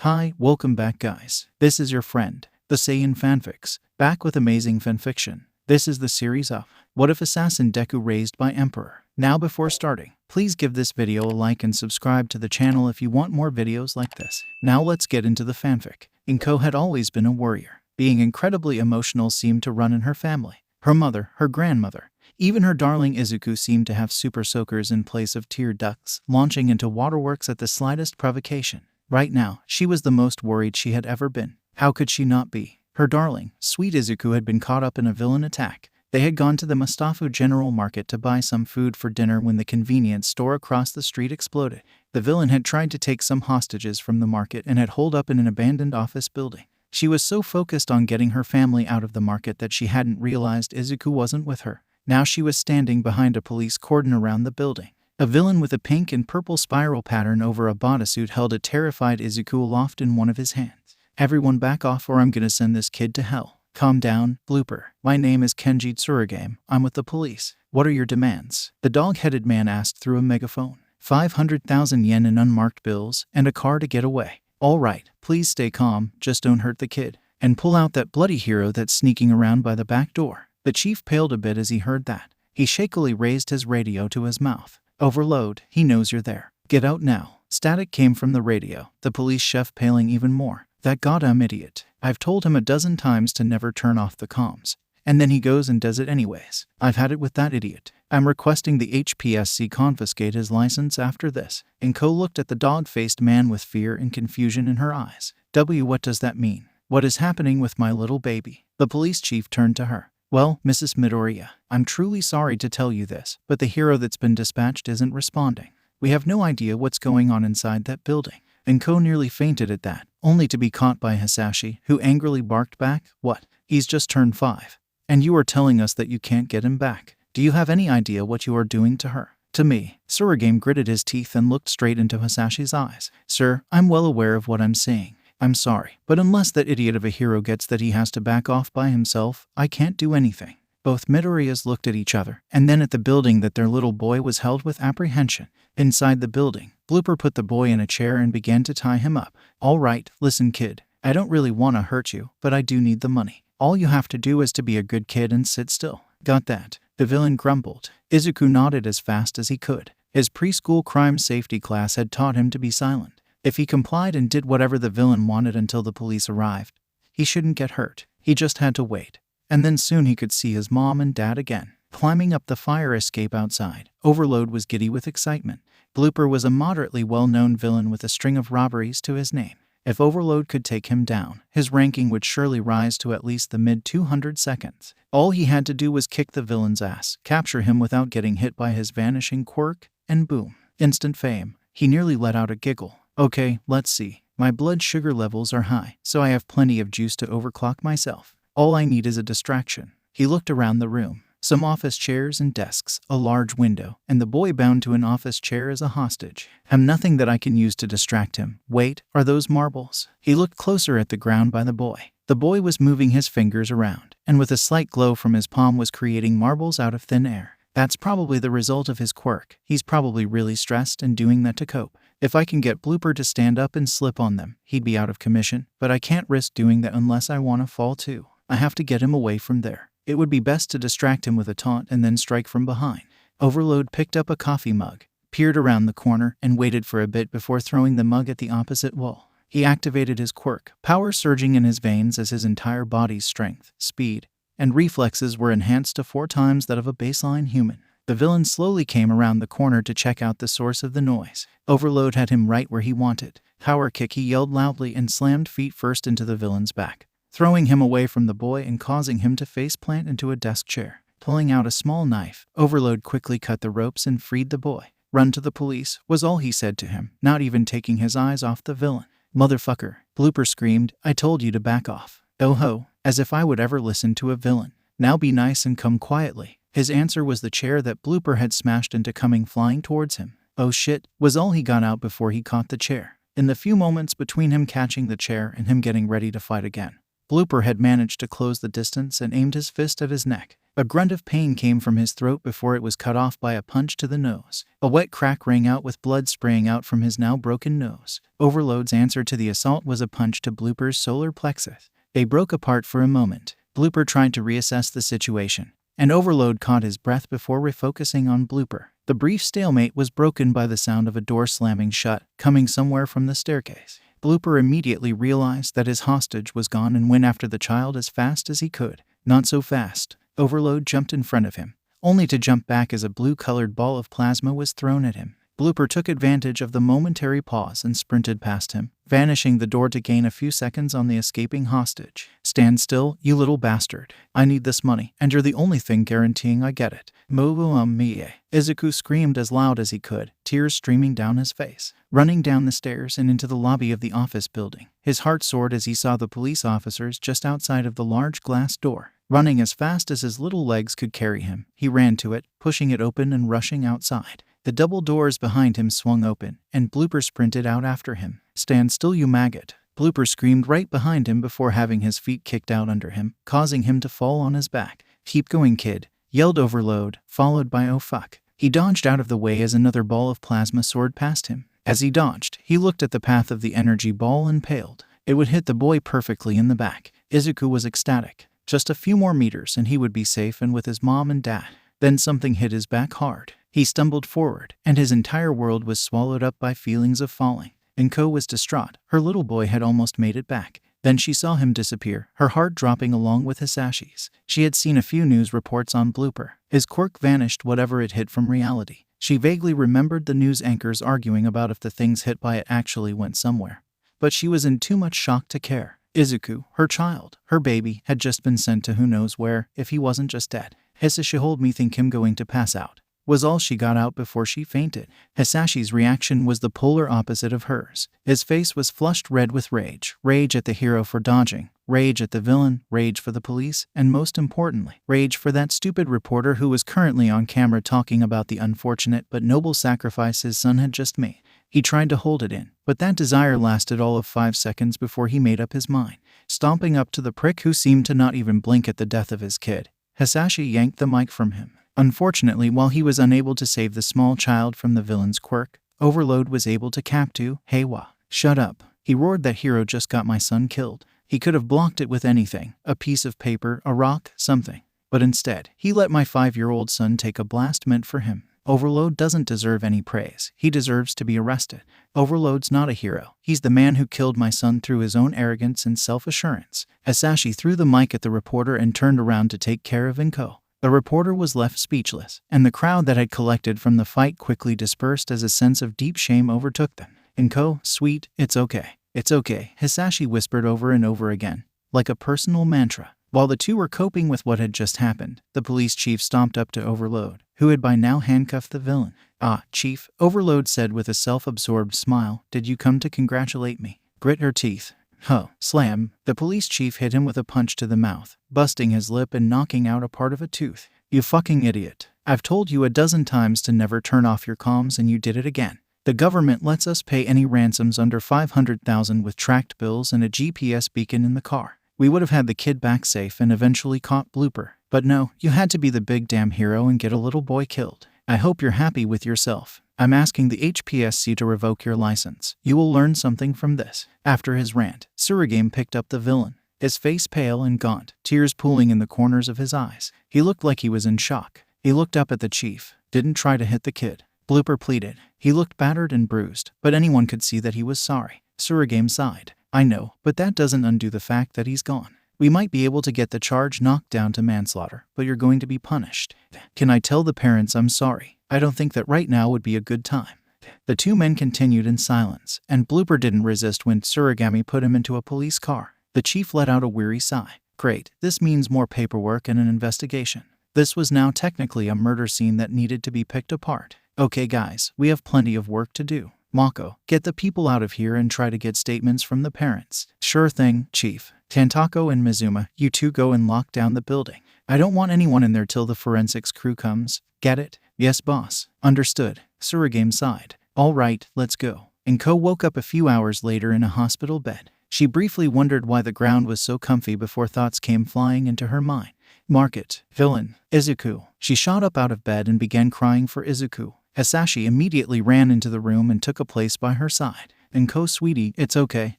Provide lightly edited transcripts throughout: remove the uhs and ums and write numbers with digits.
Hi, welcome back guys. This is your friend, the Saiyan Fanfics, back with amazing fanfiction. This is the series of What If Assassin Deku Raised by Emperor. Now before starting, please give this video a like and subscribe to the channel if you want more videos like this. Now let's get into the fanfic. Inko had always been a warrior. Being incredibly emotional seemed to run in her family. Her mother, her grandmother, even her darling Izuku seemed to have super soakers in place of tear ducts, launching into waterworks at the slightest provocation. Right now, she was the most worried she had ever been. How could she not be? Her darling, sweet Izuku had been caught up in a villain attack. They had gone to the Mustafa General Market to buy some food for dinner when the convenience store across the street exploded. The villain had tried to take some hostages from the market and had holed up in an abandoned office building. She was so focused on getting her family out of the market that she hadn't realized Izuku wasn't with her. Now she was standing behind a police cordon around the building. A villain with a pink and purple spiral pattern over a bodysuit held a terrified Izuku aloft in one of his hands. Everyone back off or I'm gonna send this kid to hell. Calm down, blooper. My name is Kenji Tsurugame. I'm with the police. What are your demands? The dog-headed man asked through a megaphone. 500,000 yen in unmarked bills and a car to get away. All right, please stay calm, just don't hurt the kid. And pull out that bloody hero that's sneaking around by the back door. The chief paled a bit as he heard that. He shakily raised his radio to his mouth. Overload, he knows you're there. Get out now. Static came from the radio, the police chef paling even more. That goddamn idiot. I've told him a dozen times to never turn off the comms. And then he goes and does it anyways. I've had it with that idiot. I'm requesting the HPSC confiscate his license after this. Inko looked at the dog-faced man with fear and confusion in her eyes. What does that mean? What is happening with my little baby? The police chief turned to her. Well, Mrs. Midoriya, I'm truly sorry to tell you this, but the hero that's been dispatched isn't responding. We have no idea what's going on inside that building. Inko nearly fainted at that, only to be caught by Hasashi, who angrily barked back, What? He's just turned 5. And you are telling us that you can't get him back. Do you have any idea what you are doing to her? To me. Tsurugame gritted his teeth and looked straight into Hasashi's eyes. Sir, I'm well aware of what I'm saying. I'm sorry, but unless that idiot of a hero gets that he has to back off by himself, I can't do anything. Both Midoriyas looked at each other, and then at the building that their little boy was held with apprehension. Inside the building, Blooper put the boy in a chair and began to tie him up. All right, listen kid, I don't really want to hurt you, but I do need the money. All you have to do is to be a good kid and sit still. Got that? The villain grumbled. Izuku nodded as fast as he could. His preschool crime safety class had taught him to be silent. If he complied and did whatever the villain wanted until the police arrived, he shouldn't get hurt. He just had to wait. And then soon he could see his mom and dad again. Climbing up the fire escape outside, Overload was giddy with excitement. Blooper was a moderately well-known villain with a string of robberies to his name. If Overload could take him down, his ranking would surely rise to at least the mid-200 seconds. All he had to do was kick the villain's ass, capture him without getting hit by his vanishing quirk, and boom. Instant fame. He nearly let out a giggle. Okay, let's see. My blood sugar levels are high, so I have plenty of juice to overclock myself. All I need is a distraction. He looked around the room. Some office chairs and desks, a large window, and the boy bound to an office chair as a hostage. Nothing that I can use to distract him. Wait, are those marbles? He looked closer at the ground by the boy. The boy was moving his fingers around, and with a slight glow from his palm was creating marbles out of thin air. That's probably the result of his quirk. He's probably really stressed and doing that to cope. If I can get Blooper to stand up and slip on them, he'd be out of commission, but I can't risk doing that unless I want to fall too. I have to get him away from there. It would be best to distract him with a taunt and then strike from behind. Overload picked up a coffee mug, peered around the corner, and waited for a bit before throwing the mug at the opposite wall. He activated his quirk, power surging in his veins as his entire body's strength, speed, and reflexes were enhanced to 4 times that of a baseline human. The villain slowly came around the corner to check out the source of the noise. Overload had him right where he wanted. Power kick, he yelled loudly and slammed feet first into the villain's back, throwing him away from the boy and causing him to faceplant into a desk chair. Pulling out a small knife, Overload quickly cut the ropes and freed the boy. Run to the police, was all he said to him, not even taking his eyes off the villain. Motherfucker, Blooper screamed, I told you to back off. Oh ho, as if I would ever listen to a villain. Now be nice and come quietly. His answer was the chair that Blooper had smashed into coming flying towards him. Oh shit, was all he got out before he caught the chair. In the few moments between him catching the chair and him getting ready to fight again, Blooper had managed to close the distance and aimed his fist at his neck. A grunt of pain came from his throat before it was cut off by a punch to the nose. A wet crack rang out with blood spraying out from his now broken nose. Overload's answer to the assault was a punch to Blooper's solar plexus. They broke apart for a moment. Blooper tried to reassess the situation, and Overload caught his breath before refocusing on Blooper. The brief stalemate was broken by the sound of a door slamming shut, coming somewhere from the staircase. Blooper immediately realized that his hostage was gone and went after the child as fast as he could. Not so fast. Overload jumped in front of him, only to jump back as a blue-colored ball of plasma was thrown at him. Blooper took advantage of the momentary pause and sprinted past him, vanishing the door to gain a few seconds on the escaping hostage. "Stand still, you little bastard. I need this money, and you're the only thing guaranteeing I get it." "Mie." Izuku screamed as loud as he could, tears streaming down his face. Running down the stairs and into the lobby of the office building, his heart soared as he saw the police officers just outside of the large glass door. Running as fast as his little legs could carry him, he ran to it, pushing it open and rushing outside. The double doors behind him swung open, and Blooper sprinted out after him. "Stand still, you maggot." Blooper screamed right behind him before having his feet kicked out under him, causing him to fall on his back. "Keep going, kid," yelled Overload, followed by "Oh fuck." He dodged out of the way as another ball of plasma soared past him. As he dodged, he looked at the path of the energy ball and paled. It would hit the boy perfectly in the back. Izuku was ecstatic. Just a few more meters and he would be safe and with his mom and dad. Then something hit his back hard. He stumbled forward, and his entire world was swallowed up by feelings of falling. Inko was distraught. Her little boy had almost made it back. Then she saw him disappear, her heart dropping along with Hasashi's. She had seen a few news reports on Blooper. His quirk vanished whatever it hit from reality. She vaguely remembered the news anchors arguing about if the things hit by it actually went somewhere. But she was in too much shock to care. Izuku, her child, her baby, had just been sent to who knows where, if he wasn't just dead. "Hasashi hold me think him going to pass out," was all she got out before she fainted. Hasashi's reaction was the polar opposite of hers. His face was flushed red with rage. Rage at the hero for dodging. Rage at the villain. Rage for the police. And most importantly, rage for that stupid reporter who was currently on camera talking about the unfortunate but noble sacrifice his son had just made. He tried to hold it in, but that desire lasted all of 5 seconds before he made up his mind. Stomping up to the prick who seemed to not even blink at the death of his kid, Hasashi yanked the mic from him. Unfortunately, while he was unable to save the small child from the villain's quirk, Overload was able to capture. "Heiwa, shut up." He roared. "That hero just got my son killed." He could have blocked it with anything, a piece of paper, a rock, something. But instead, he let my 5-year-old son take a blast meant for him. Overload doesn't deserve any praise. He deserves to be arrested. Overload's not a hero. He's the man who killed my son through his own arrogance and self-assurance. Hasashi threw the mic at the reporter and turned around to take care of Inko. The reporter was left speechless, and the crowd that had collected from the fight quickly dispersed as a sense of deep shame overtook them. "Inko, sweet, it's okay. It's okay," Hasashi whispered over and over again, like a personal mantra. While the two were coping with what had just happened, the police chief stomped up to Overload, who had by now handcuffed the villain. "Ah, Chief," Overload said with a self-absorbed smile, "did you come to congratulate me?" Grit her teeth. "Huh." Slam. The police chief hit him with a punch to the mouth, busting his lip and knocking out a part of a tooth. "You fucking idiot. I've told you a dozen times to never turn off your comms and you did it again. The government lets us pay any ransoms under 500,000 with tracked bills and a GPS beacon in the car. We would have had the kid back safe and eventually caught Blooper. But no, you had to be the big damn hero and get a little boy killed. I hope you're happy with yourself. I'm asking the HPSC to revoke your license. You will learn something from this." After his rant, Surigame picked up the villain, his face pale and gaunt, tears pooling in the corners of his eyes. He looked like he was in shock. He looked up at the chief, didn't try to hit the kid. Blooper pleaded. He looked battered and bruised, but anyone could see that he was sorry. Surigame sighed. "I know, but that doesn't undo the fact that he's gone. We might be able to get the charge knocked down to manslaughter, but you're going to be punished. Can I tell the parents I'm sorry? I don't think that right now would be a good time." The two men continued in silence, and Blooper didn't resist when Surigame put him into a police car. The chief let out a weary sigh. Great, this means more paperwork and an investigation. This was now technically a murder scene that needed to be picked apart. "Okay guys, we have plenty of work to do. Mako, get the people out of here and try to get statements from the parents." "Sure thing, Chief." "Tantako and Mizuma, you two go and lock down the building. I don't want anyone in there till the forensics crew comes. Get it?" "Yes, boss." "Understood." Surigame sighed. "All right, let's go." Inko woke up a few hours later in a hospital bed. She briefly wondered why the ground was so comfy before thoughts came flying into her mind. Market, villain, Izuku. She shot up out of bed and began crying for Izuku. Hasashi immediately ran into the room and took a place by her side. Inko, sweetie, it's okay,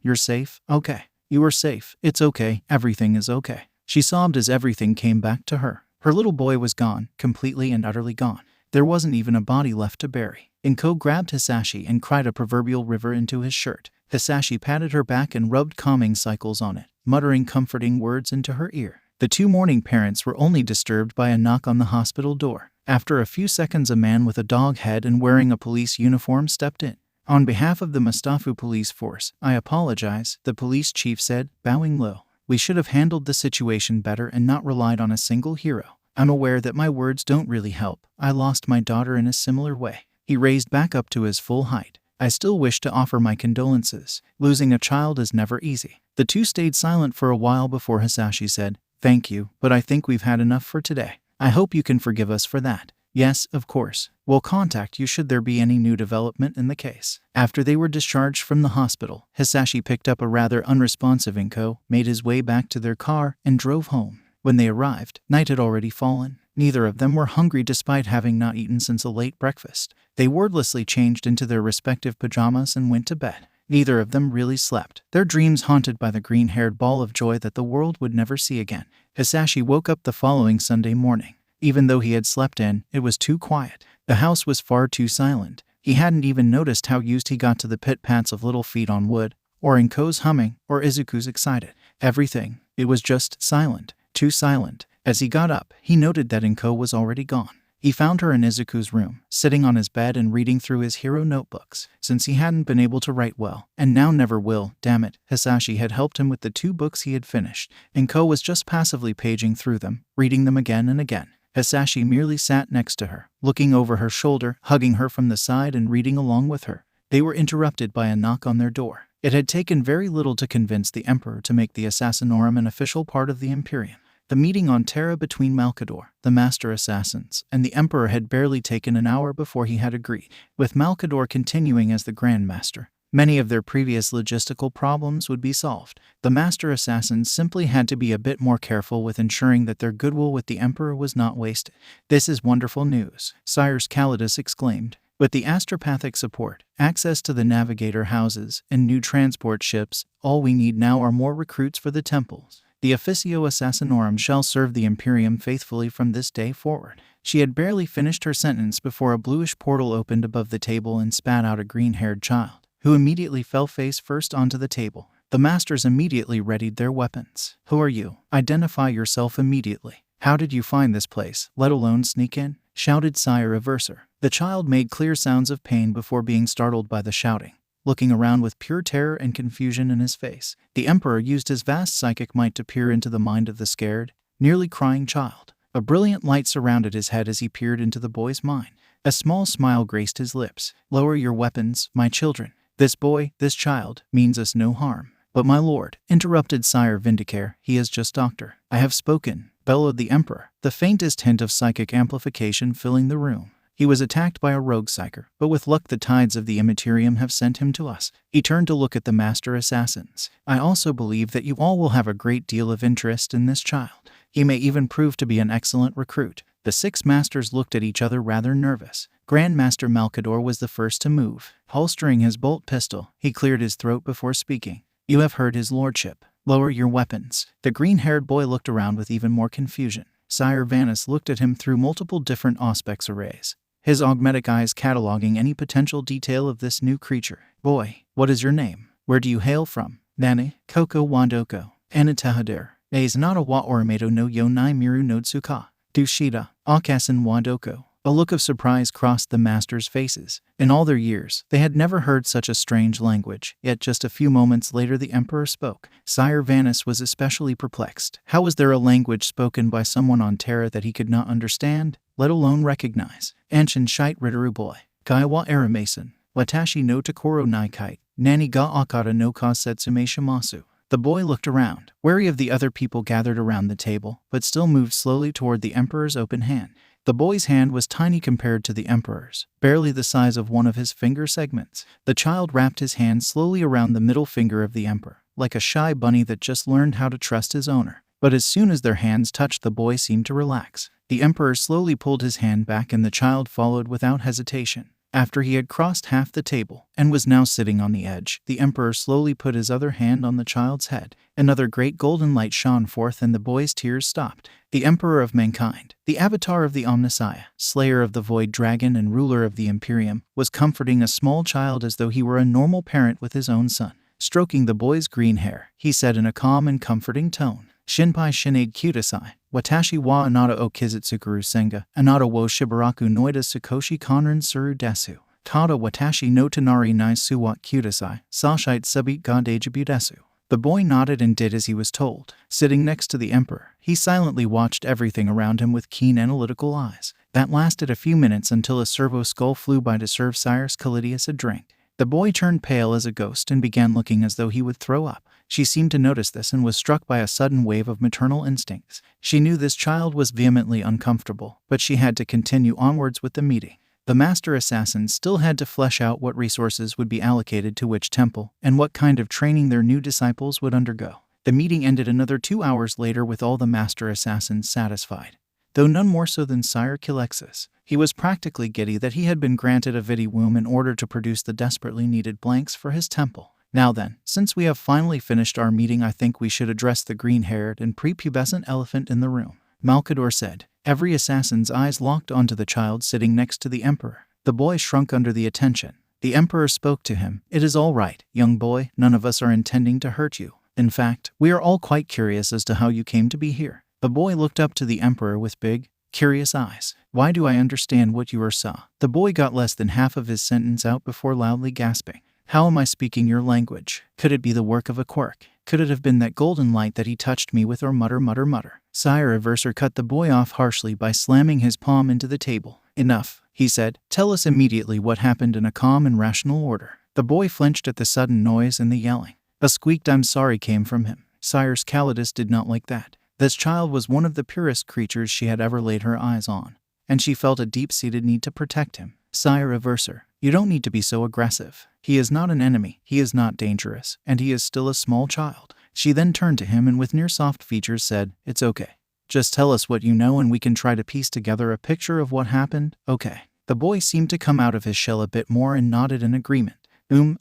you're safe, okay. You are safe, it's okay, everything is okay. She sobbed as everything came back to her. Her little boy was gone, completely and utterly gone. There wasn't even a body left to bury. Inko grabbed Hasashi and cried a proverbial river into his shirt. Hasashi patted her back and rubbed calming cycles on it, muttering comforting words into her ear. The two mourning parents were only disturbed by a knock on the hospital door. After a few seconds, a man with a dog head and wearing a police uniform stepped in. On behalf of the Mustafa police force, I apologize, the police chief said, bowing low. We should have handled the situation better and not relied on a single hero. I'm aware that my words don't really help. I lost my daughter in a similar way. He raised back up to his full height. I still wish to offer my condolences. Losing a child is never easy. The two stayed silent for a while before Hasashi said, thank you, but I think we've had enough for today. I hope you can forgive us for that. Yes, of course. We'll contact you should there be any new development in the case. After they were discharged from the hospital, Hasashi picked up a rather unresponsive Inko, made his way back to their car, and drove home. When they arrived, night had already fallen. Neither of them were hungry despite having not eaten since a late breakfast. They wordlessly changed into their respective pajamas and went to bed. Neither of them really slept, their dreams haunted by the green-haired ball of joy that the world would never see again. Hasashi woke up the following Sunday morning. Even though he had slept in, it was too quiet. The house was far too silent. He hadn't even noticed how used he got to the pit-pats of little feet on wood, or Inko's humming, or Izuku's excited. Everything. It was just silent. Too silent. As he got up, he noted that Inko was already gone. He found her in Izuku's room, sitting on his bed and reading through his hero notebooks. Since he hadn't been able to write well, and now never will, damn it, Hasashi had helped him with the 2 books he had finished. Inko was just passively paging through them, reading them again and again. Hasashi merely sat next to her, looking over her shoulder, hugging her from the side and reading along with her. They were interrupted by a knock on their door. It had taken very little to convince the Emperor to make the Assassinorum an official part of the Imperium. The meeting on Terra between Malkador, the Master Assassins, and the Emperor had barely taken an hour before he had agreed, with Malkador continuing as the Grand Master. Many of their previous logistical problems would be solved. The Master Assassins simply had to be a bit more careful with ensuring that their goodwill with the Emperor was not wasted. This is wonderful news, Sire Calidus exclaimed. With the astropathic support, access to the navigator houses, and new transport ships, all we need now are more recruits for the temples. The Officio Assassinorum shall serve the Imperium faithfully from this day forward. She had barely finished her sentence before a bluish portal opened above the table and spat out a green-haired child, who immediately fell face first onto the table. The masters immediately readied their weapons. Who are you? Identify yourself immediately. How did you find this place, let alone sneak in? Shouted Sire Averser. The child made clear sounds of pain before being startled by the shouting, looking around with pure terror and confusion in his face. The Emperor used his vast psychic might to peer into the mind of the scared, nearly crying child. A brilliant light surrounded his head as he peered into the boy's mind. A small smile graced his lips. Lower your weapons, my children. This boy, this child, means us no harm. But my lord, interrupted Sire Vindicare, he is just doctor. I have spoken, bellowed the Emperor, the faintest hint of psychic amplification filling the room. He was attacked by a rogue psyker, but with luck the tides of the Imperium have sent him to us. He turned to look at the Master Assassins. I also believe that you all will have a great deal of interest in this child. He may even prove to be an excellent recruit. The 6 masters looked at each other rather nervous. Grand Master Malkador was the first to move. Holstering his bolt pistol, he cleared his throat before speaking. You have heard his lordship. Lower your weapons. The green-haired boy looked around with even more confusion. Sire Vanus looked at him through multiple different aspects arrays, his augmetic eyes cataloging any potential detail of this new creature. Boy, what is your name? Where do you hail from? Nane, Koko Wandoko, Anatahader, A's Nata wa Orimato no Yonai Miru no Tsuka, Dushida, Akasan Wandoko. A look of surprise crossed the masters' faces. In all their years, they had never heard such a strange language, yet just a few moments later the Emperor spoke. Sire Vanus was especially perplexed. How was there a language spoken by someone on Terra that he could not understand, let alone recognize? Anshin shite Ritteru boy. Kai wa Aramason. Watashi no Takoro Naikai. Nani ga Akata no Kasetsume Shimasu. The boy looked around, wary of the other people gathered around the table, but still moved slowly toward the Emperor's open hand. The boy's hand was tiny compared to the Emperor's, barely the size of one of his finger segments. The child wrapped his hand slowly around the middle finger of the Emperor, like a shy bunny that just learned how to trust his owner. But as soon as their hands touched, the boy seemed to relax. The Emperor slowly pulled his hand back and the child followed without hesitation. After he had crossed half the table and was now sitting on the edge, the Emperor slowly put his other hand on the child's head. Another great golden light shone forth and the boy's tears stopped. The Emperor of Mankind, the avatar of the Omnissiah, slayer of the Void Dragon and ruler of the Imperium, was comforting a small child as though he were a normal parent with his own son. Stroking the boy's green hair, he said in a calm and comforting tone, "Shinpai shinade kudasai, watashi wa anata o kizutsukaru senga, anata wo shibaraku noida sukoshi konran suru desu. Tada watashi no tanari nai suwat kudasai, sashite subit ga dejabu desu." The boy nodded and did as he was told. Sitting next to the Emperor, he silently watched everything around him with keen analytical eyes. That lasted a few minutes until a servo skull flew by to serve Sire Calidius a drink. The boy turned pale as a ghost and began looking as though he would throw up. She seemed to notice this and was struck by a sudden wave of maternal instincts. She knew this child was vehemently uncomfortable, but she had to continue onwards with the meeting. The master assassins still had to flesh out what resources would be allocated to which temple and what kind of training their new disciples would undergo. The meeting ended another 2 hours later with all the master assassins satisfied, though none more so than Sire Kilexis. He was practically giddy that he had been granted a vidi womb in order to produce the desperately needed blanks for his temple. Now then, since we have finally finished our meeting, I think we should address the green-haired and prepubescent elephant in the room, Malkador said. Every assassin's eyes locked onto the child sitting next to the Emperor. The boy shrunk under the attention. The Emperor spoke to him. "It is all right, young boy. None of us are intending to hurt you. In fact, we are all quite curious as to how you came to be here." The boy looked up to the Emperor with big, curious eyes. "Why do I understand what you saw?" The boy got less than half of his sentence out before loudly gasping. "How am I speaking your language? Could it be the work of a Quirk? Could it have been that golden light that he touched me with, or mutter, mutter, mutter?" Sire Averser cut the boy off harshly by slamming his palm into the table. "Enough," he said. "Tell us immediately what happened in a calm and rational order." The boy flinched at the sudden noise and the yelling. A squeaked "I'm sorry" came from him. Sire Calidus did not like that. This child was one of the purest creatures she had ever laid her eyes on, and she felt a deep-seated need to protect him. "Sire Averser, you don't need to be so aggressive. He is not an enemy, he is not dangerous, and he is still a small child." She then turned to him and with near soft features said, "It's okay. Just tell us what you know and we can try to piece together a picture of what happened, okay?" The boy seemed to come out of his shell a bit more and nodded in agreement.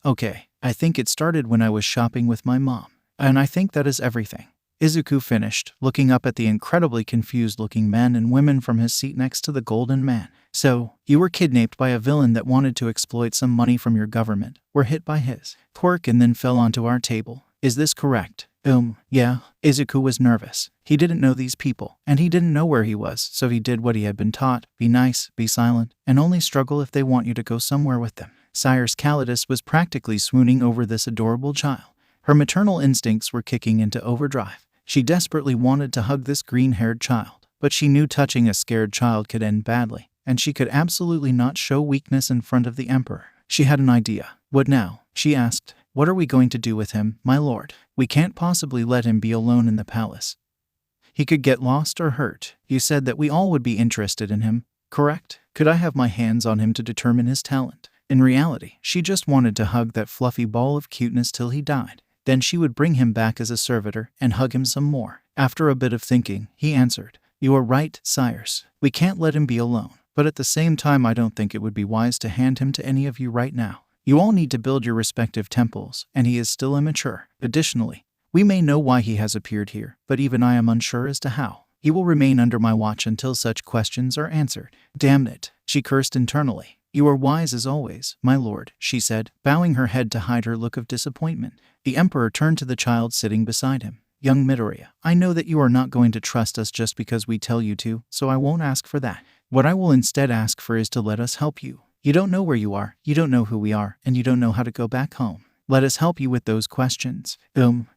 Okay. I think it started when I was shopping with my mom. And I think that is everything." Izuku finished, looking up at the incredibly confused-looking men and women from his seat next to the golden man. "So, you were kidnapped by a villain that wanted to exploit some money from your government, were hit by his quirk and then fell onto our table. Is this correct?" Yeah. Izuku was nervous. He didn't know these people, and he didn't know where he was, so he did what he had been taught: be nice, be silent, and only struggle if they want you to go somewhere with them. Sire Calidus was practically swooning over this adorable child. Her maternal instincts were kicking into overdrive. She desperately wanted to hug this green-haired child, but she knew touching a scared child could end badly, and she could absolutely not show weakness in front of the Emperor. She had an idea. "What now?" she asked. "What are we going to do with him, my lord? We can't possibly let him be alone in the palace. He could get lost or hurt. You said that we all would be interested in him, correct? Could I have my hands on him to determine his talent?" In reality, she just wanted to hug that fluffy ball of cuteness till he died. Then she would bring him back as a servitor and hug him some more. After a bit of thinking, he answered, "You are right, sires. We can't let him be alone. But at the same time, I don't think it would be wise to hand him to any of you right now. You all need to build your respective temples, and he is still immature. Additionally, we may know why he has appeared here, but even I am unsure as to how. He will remain under my watch until such questions are answered." "Damn it," she cursed internally. "You are wise as always, my lord," she said, bowing her head to hide her look of disappointment. The Emperor turned to the child sitting beside him. "Young Midoriya, I know that you are not going to trust us just because we tell you to, so I won't ask for that. What I will instead ask for is to let us help you. You don't know where you are, you don't know who we are, and you don't know how to go back home. Let us help you with those questions."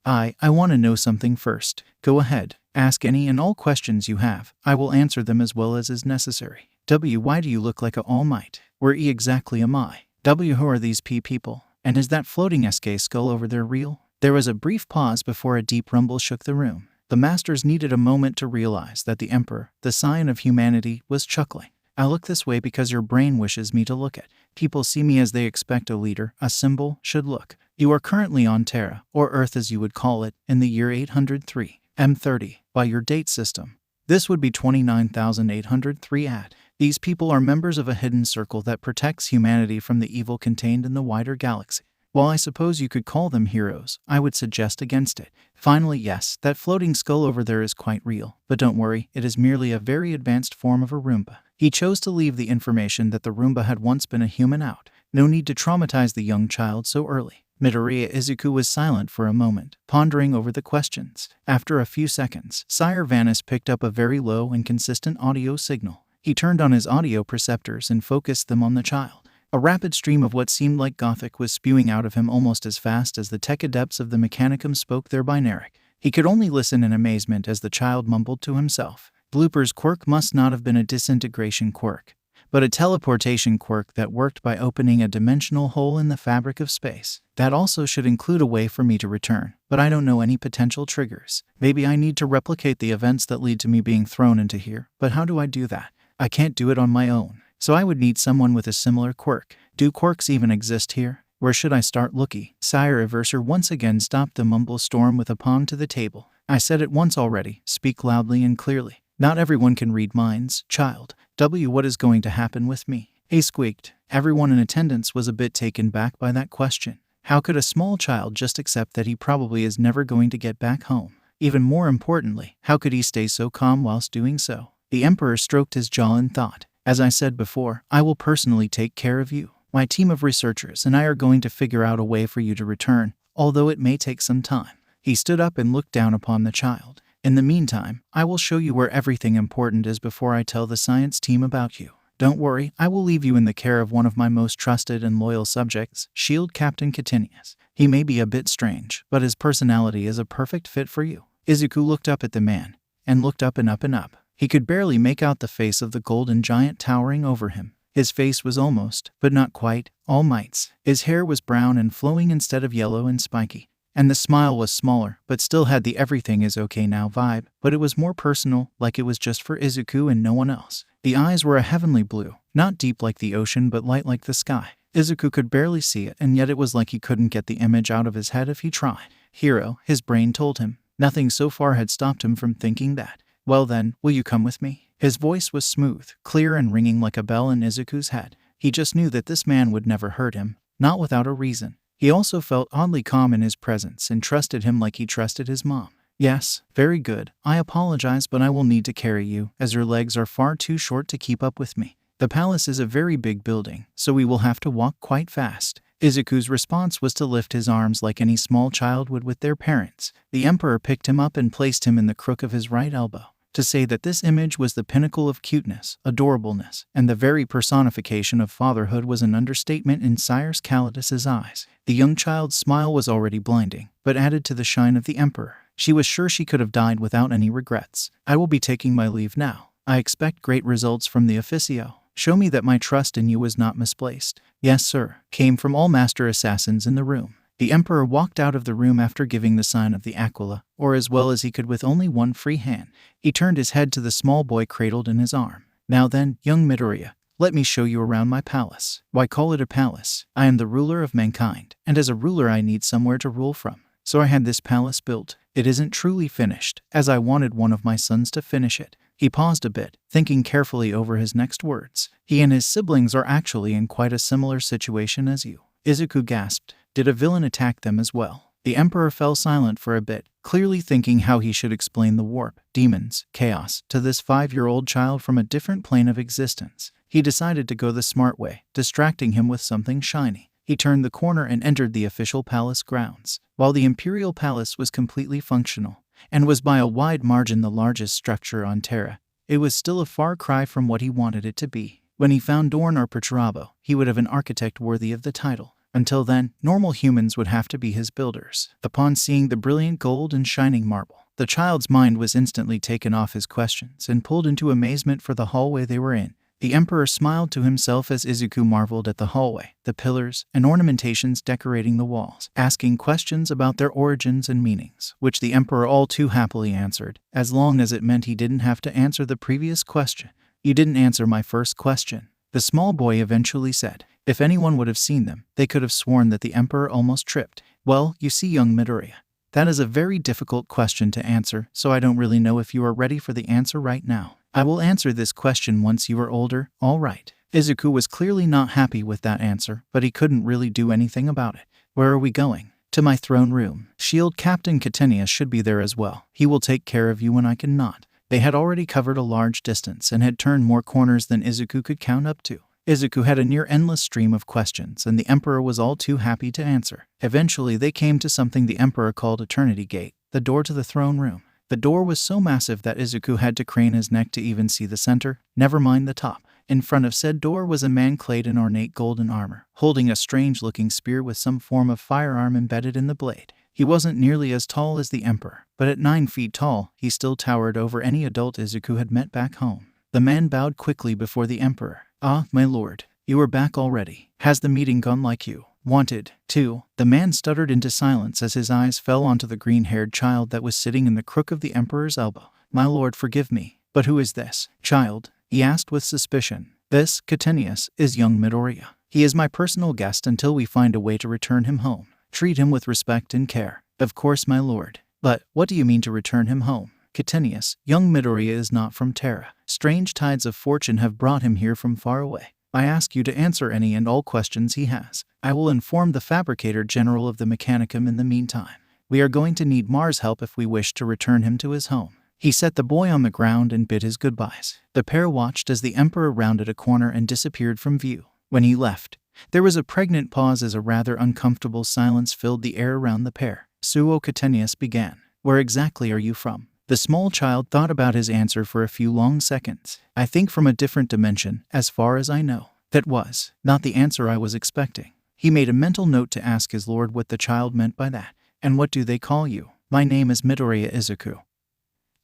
I want to know something first." "Go ahead, ask any and all questions you have. I will answer them as well as is necessary." Why do you look like a All Might? Where exactly am I? Who are these people? And is that floating SK skull over there real?" There was a brief pause before a deep rumble shook the room. The masters needed a moment to realize that the Emperor, the scion of humanity, was chuckling. I look this way because your brain wishes me to look at. People see me as they expect a leader, a symbol, should look. You are currently on Terra, or Earth as you would call it, in the year 803, M30, by your date system. This would be 29,803 AD. These people are members of a hidden circle that protects humanity from the evil contained in the wider galaxy. While I suppose you could call them heroes, I would suggest against it. Finally, yes, that floating skull over there is quite real, but don't worry, it is merely a very advanced form of a Roomba. He chose to leave the information that the Roomba had once been a human out. No need to traumatize the young child so early. Midoriya Izuku was silent for a moment, pondering over the questions. After a few seconds, Sire Vanis picked up a very low and consistent audio signal. He turned on his audio perceptors and focused them on the child. A rapid stream of what seemed like Gothic was spewing out of him almost as fast as the tech adepts of the Mechanicum spoke their binaric. He could only listen in amazement as the child mumbled to himself. Bloopers Quirk must not have been a disintegration quirk, but a teleportation quirk that worked by opening a dimensional hole in the fabric of space. That also should include a way for me to return, but I don't know any potential triggers. Maybe I need to replicate the events that lead to me being thrown into here, but how do I do that? I can't do it on my own. So I would need someone with a similar quirk. Do quirks even exist here? Where should I start looking? Sire Everser once again stopped the mumble storm with a palm to the table. I said it once already. Speak loudly and clearly. Not everyone can read minds, child. What is going to happen with me? He squeaked. Everyone in attendance was a bit taken back by that question. How could a small child just accept that he probably is never going to get back home? Even more importantly, how could he stay so calm whilst doing so? The Emperor stroked his jaw in thought. As I said before, I will personally take care of you. My team of researchers and I are going to figure out a way for you to return, although it may take some time. He stood up and looked down upon the child. In the meantime, I will show you where everything important is before I tell the science team about you. Don't worry, I will leave you in the care of one of my most trusted and loyal subjects, Shield Captain Catinius. He may be a bit strange, but his personality is a perfect fit for you. Izuku looked up at the man, and looked up and up and up. He could barely make out the face of the golden giant towering over him. His face was almost, but not quite, all mites. His hair was brown and flowing instead of yellow and spiky. And the smile was smaller, but still had the everything is okay now vibe, but it was more personal, like it was just for Izuku and no one else. The eyes were a heavenly blue, not deep like the ocean but light like the sky. Izuku could barely see it, and yet it was like he couldn't get the image out of his head if he tried. Hero, his brain told him. Nothing so far had stopped him from thinking that. Well then, will you come with me? His voice was smooth, clear and ringing like a bell in Izuku's head. He just knew that this man would never hurt him, not without a reason. He also felt oddly calm in his presence and trusted him like he trusted his mom. Yes, very good. I apologize, but I will need to carry you, as your legs are far too short to keep up with me. The palace is a very big building, so we will have to walk quite fast. Izuku's response was to lift his arms like any small child would with their parents. The Emperor picked him up and placed him in the crook of his right elbow. To say that this image was the pinnacle of cuteness, adorableness, and the very personification of fatherhood was an understatement in Sire Calidus's eyes. The young child's smile was already blinding, but added to the shine of the Emperor. She was sure she could have died without any regrets. I will be taking my leave now. I expect great results from the officio. Show me that my trust in you was not misplaced. Yes, sir, came from all master assassins in the room. The Emperor walked out of the room after giving the sign of the Aquila, or as well as he could with only one free hand. He turned his head to the small boy cradled in his arm. Now then, young Midoriya, let me show you around my palace. Why call it a palace? I am the ruler of mankind, and as a ruler I need somewhere to rule from. So I had this palace built. It isn't truly finished, as I wanted one of my sons to finish it. He paused a bit, thinking carefully over his next words. He and his siblings are actually in quite a similar situation as you. Izuku gasped. Did a villain attack them as well? The Emperor fell silent for a bit, clearly thinking how he should explain the warp, demons, chaos, to this 5-year-old child from a different plane of existence. He decided to go the smart way, distracting him with something shiny. He turned the corner and entered the official palace grounds. While the Imperial Palace was completely functional, and was by a wide margin the largest structure on Terra, it was still a far cry from what he wanted it to be. When he found Dorn or Perturabo, he would have an architect worthy of the title. Until then, normal humans would have to be his builders. Upon seeing the brilliant gold and shining marble, the child's mind was instantly taken off his questions and pulled into amazement for the hallway they were in. The Emperor smiled to himself as Izuku marveled at the hallway, the pillars, and ornamentations decorating the walls, asking questions about their origins and meanings, which the Emperor all too happily answered, as long as it meant he didn't have to answer the previous question. "You didn't answer my first question," the small boy eventually said. If anyone would have seen them, they could have sworn that the Emperor almost tripped. "Well, you see, young Midoriya, that is a very difficult question to answer, so I don't really know if you are ready for the answer right now. I will answer this question once you are older, all right." Izuku was clearly not happy with that answer, but he couldn't really do anything about it. "Where are we going?" "To my throne room. Shield Captain Katsuki should be there as well. He will take care of you when I cannot." They had already covered a large distance and had turned more corners than Izuku could count up to. Izuku had a near-endless stream of questions, and the Emperor was all too happy to answer. Eventually, they came to something the Emperor called Eternity Gate, the door to the throne room. The door was so massive that Izuku had to crane his neck to even see the center, never mind the top. In front of said door was a man clad in ornate golden armor, holding a strange-looking spear with some form of firearm embedded in the blade. He wasn't nearly as tall as the Emperor, but at 9 feet tall, he still towered over any adult Izuku had met back home. The man bowed quickly before the Emperor. "Ah, my lord, you are back already. Has the meeting gone like you wanted to?" The man stuttered into silence as his eyes fell onto the green-haired child that was sitting in the crook of the Emperor's elbow. "My lord, forgive me, but who is this child?" he asked with suspicion. "This, Katsuki, is young Midoriya. He is my personal guest until we find a way to return him home. Treat him with respect and care." "Of course, my lord. But what do you mean to return him home?" "Katsuki, young Midoriya is not from Terra. Strange tides of fortune have brought him here from far away. I ask you to answer any and all questions he has. I will inform the Fabricator General of the Mechanicum in the meantime. We are going to need Mars' help if we wish to return him to his home." He set the boy on the ground and bid his goodbyes. The pair watched as the Emperor rounded a corner and disappeared from view. When he left, there was a pregnant pause as a rather uncomfortable silence filled the air around the pair. "Suo," Katsuki began. "Where exactly are you from?" The small child thought about his answer for a few long seconds. "I think from a different dimension, as far as I know." That was not the answer I was expecting. He made a mental note to ask his lord what the child meant by that. "And what do they call you?" "My name is Midoriya Izuku."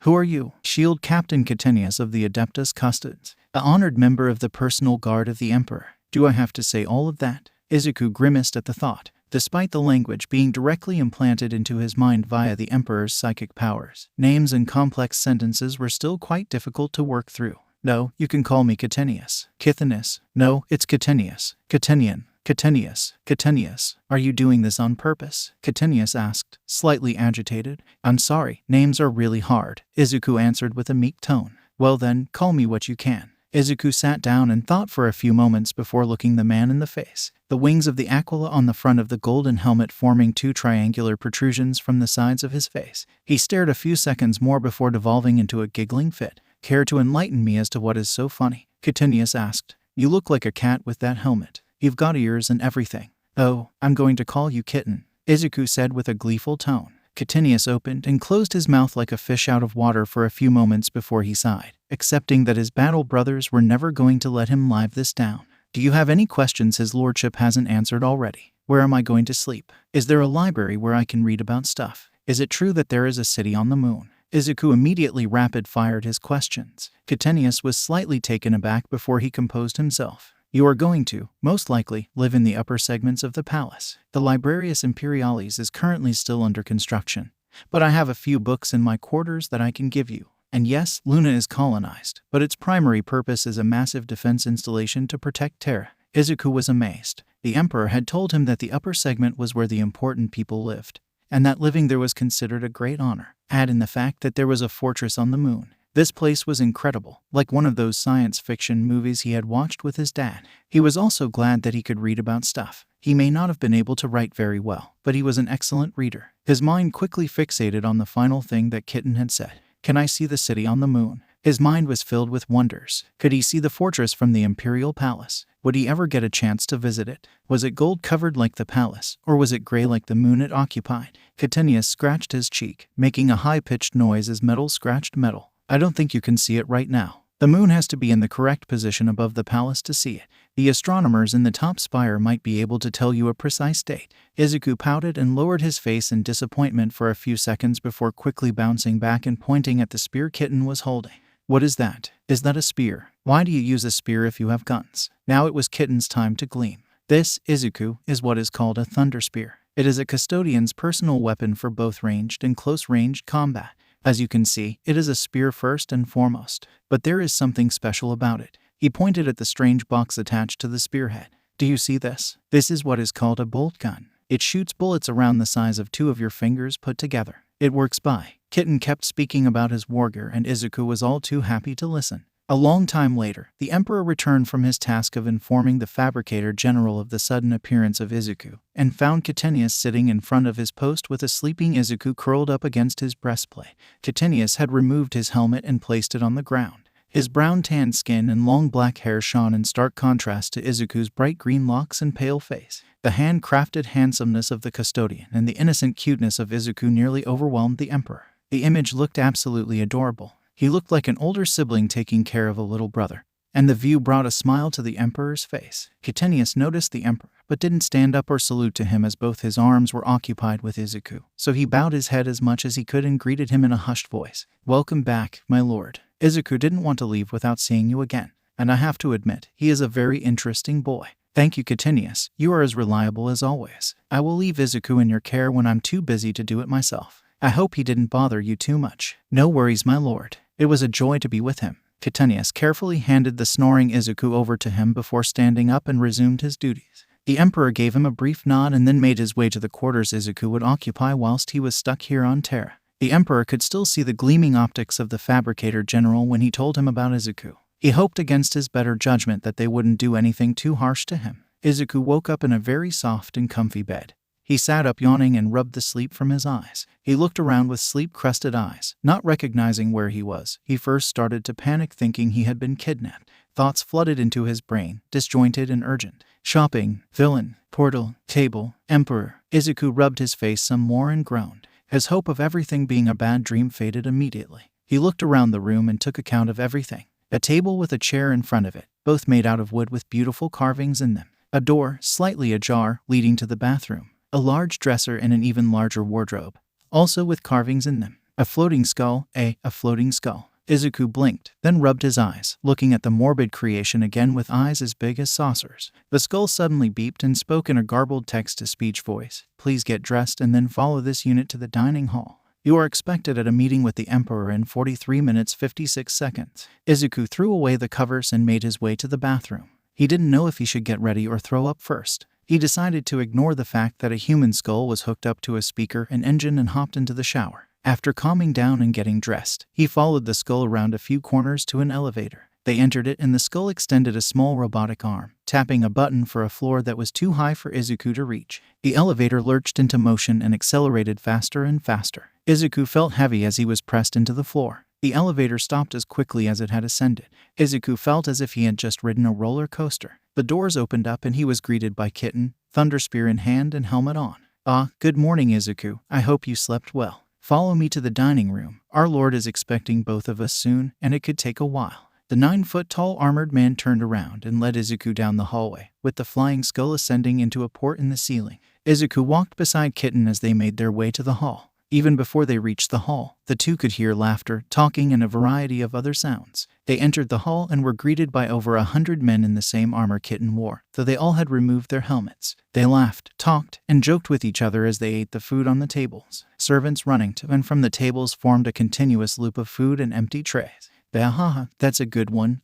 "Who are you?" "Shield Captain Katsuki of the Adeptus Custodes, an honored member of the personal guard of the Emperor." "Do I have to say all of that?" Izuku grimaced at the thought. Despite the language being directly implanted into his mind via the Emperor's psychic powers, names and complex sentences were still quite difficult to work through. "No, you can call me Katsuki." "Kithanis." "No, it's Katsuki. Katunian. Katsuki. Are you doing this on purpose?" Katsuki asked, slightly agitated. "I'm sorry, names are really hard," Izuku answered with a meek tone. "Well then, call me what you can." Izuku sat down and thought for a few moments before looking the man in the face. The wings of the Aquila on the front of the golden helmet forming 2 triangular protrusions from the sides of his face. He stared a few seconds more before devolving into a giggling fit. "Care to enlighten me as to what is so funny?" Katsuki asked. "You look like a cat with that helmet. You've got ears and everything." "Oh, I'm going to call you Kitten," Izuku said with a gleeful tone. Katsuki opened and closed his mouth like a fish out of water for a few moments before he sighed, accepting that his battle brothers were never going to let him live this down. "Do you have any questions his lordship hasn't answered already? Where am I going to sleep? Is there a library where I can read about stuff? Is it true that there is a city on the moon?" Izuku immediately rapid-fired his questions. Katsuki was slightly taken aback before he composed himself. "You are going to, most likely, live in the upper segments of the palace. The Librarius Imperialis is currently still under construction, but I have a few books in my quarters that I can give you. And yes, Luna is colonized, but its primary purpose is a massive defense installation to protect Terra." Izuku was amazed. The Emperor had told him that the upper segment was where the important people lived, and that living there was considered a great honor. Add in the fact that there was a fortress on the moon. This place was incredible, like one of those science fiction movies he had watched with his dad. He was also glad that he could read about stuff. He may not have been able to write very well, but he was an excellent reader. His mind quickly fixated on the final thing that Kitten had said. "Can I see the city on the moon?" His mind was filled with wonders. Could he see the fortress from the Imperial Palace? Would he ever get a chance to visit it? Was it gold-covered like the palace, or was it gray like the moon it occupied? Katsuki scratched his cheek, making a high-pitched noise as metal scratched metal. "I don't think you can see it right now. The moon has to be in the correct position above the palace to see it. The astronomers in the top spire might be able to tell you a precise date." Izuku pouted and lowered his face in disappointment for a few seconds before quickly bouncing back and pointing at the spear Kitten was holding. What is that? Is that a spear? Why do you use a spear if you have guns? Now it was Kitten's time to gleam. This, Izuku, is what is called a thunder spear. It is a custodian's personal weapon for both ranged and close-ranged combat. As you can see, it is a spear first and foremost. But there is something special about it. He pointed at the strange box attached to the spearhead. Do you see this? This is what is called a bolt gun. It shoots bullets around the size of 2 of your fingers put together. It works by. Kitten kept speaking about his war gear and Izuku was all too happy to listen. A long time later, the Emperor returned from his task of informing the Fabricator General of the sudden appearance of Izuku, and found Kitenius sitting in front of his post with a sleeping Izuku curled up against his breastplate. Kitenius had removed his helmet and placed it on the ground. His brown-tanned skin and long black hair shone in stark contrast to Izuku's bright green locks and pale face. The handcrafted handsomeness of the custodian and the innocent cuteness of Izuku nearly overwhelmed the Emperor. The image looked absolutely adorable. He looked like an older sibling taking care of a little brother, and the view brought a smile to the Emperor's face. Kitenius noticed the Emperor, but didn't stand up or salute to him as both his arms were occupied with Izuku, so he bowed his head as much as he could and greeted him in a hushed voice. "Welcome back, my lord. Izuku didn't want to leave without seeing you again, and I have to admit, he is a very interesting boy." "Thank you, Kitenius. You are as reliable as always. I will leave Izuku in your care when I'm too busy to do it myself. I hope he didn't bother you too much." "No worries, my lord. It was a joy to be with him." Kitenius carefully handed the snoring Izuku over to him before standing up and resumed his duties. The Emperor gave him a brief nod and then made his way to the quarters Izuku would occupy whilst he was stuck here on Terra. The Emperor could still see the gleaming optics of the Fabricator General when he told him about Izuku. He hoped against his better judgment that they wouldn't do anything too harsh to him. Izuku woke up in a very soft and comfy bed. He sat up yawning and rubbed the sleep from his eyes. He looked around with sleep-crusted eyes, not recognizing where he was. He first started to panic, thinking he had been kidnapped. Thoughts flooded into his brain, disjointed and urgent. Shopping, villain, portal, table, Emperor. Izuku rubbed his face some more and groaned. His hope of everything being a bad dream faded immediately. He looked around the room and took account of everything. A table with a chair in front of it, both made out of wood with beautiful carvings in them. A door, slightly ajar, leading to the bathroom. A large dresser and an even larger wardrobe, also with carvings in them. A floating skull, a floating skull. Izuku blinked, then rubbed his eyes, looking at the morbid creation again with eyes as big as saucers. The skull suddenly beeped and spoke in a garbled text-to-speech voice. "Please get dressed and then follow this unit to the dining hall. You are expected at a meeting with the Emperor in 43 minutes 56 seconds. Izuku threw away the covers and made his way to the bathroom. He didn't know if he should get ready or throw up first. He decided to ignore the fact that a human skull was hooked up to a speaker and engine and hopped into the shower. After calming down and getting dressed, he followed the skull around a few corners to an elevator. They entered it and the skull extended a small robotic arm, tapping a button for a floor that was too high for Izuku to reach. The elevator lurched into motion and accelerated faster and faster. Izuku felt heavy as he was pressed into the floor. The elevator stopped as quickly as it had ascended. Izuku felt as if he had just ridden a roller coaster. The doors opened up and he was greeted by Kitten, thunderspear in hand and helmet on. "Ah, good morning, Izuku. I hope you slept well. Follow me to the dining room. Our lord is expecting both of us soon, and it could take a while." The 9-foot-tall armored man turned around and led Izuku down the hallway, with the flying skull ascending into a port in the ceiling. Izuku walked beside Kitten as they made their way to the hall. Even before they reached the hall, the two could hear laughter, talking, and a variety of other sounds. They entered the hall and were greeted by over 100 men in the same armor Kitten wore, though they all had removed their helmets. They laughed, talked, and joked with each other as they ate the food on the tables. Servants running to and from the tables formed a continuous loop of food and empty trays. "Bahaha, that's a good one,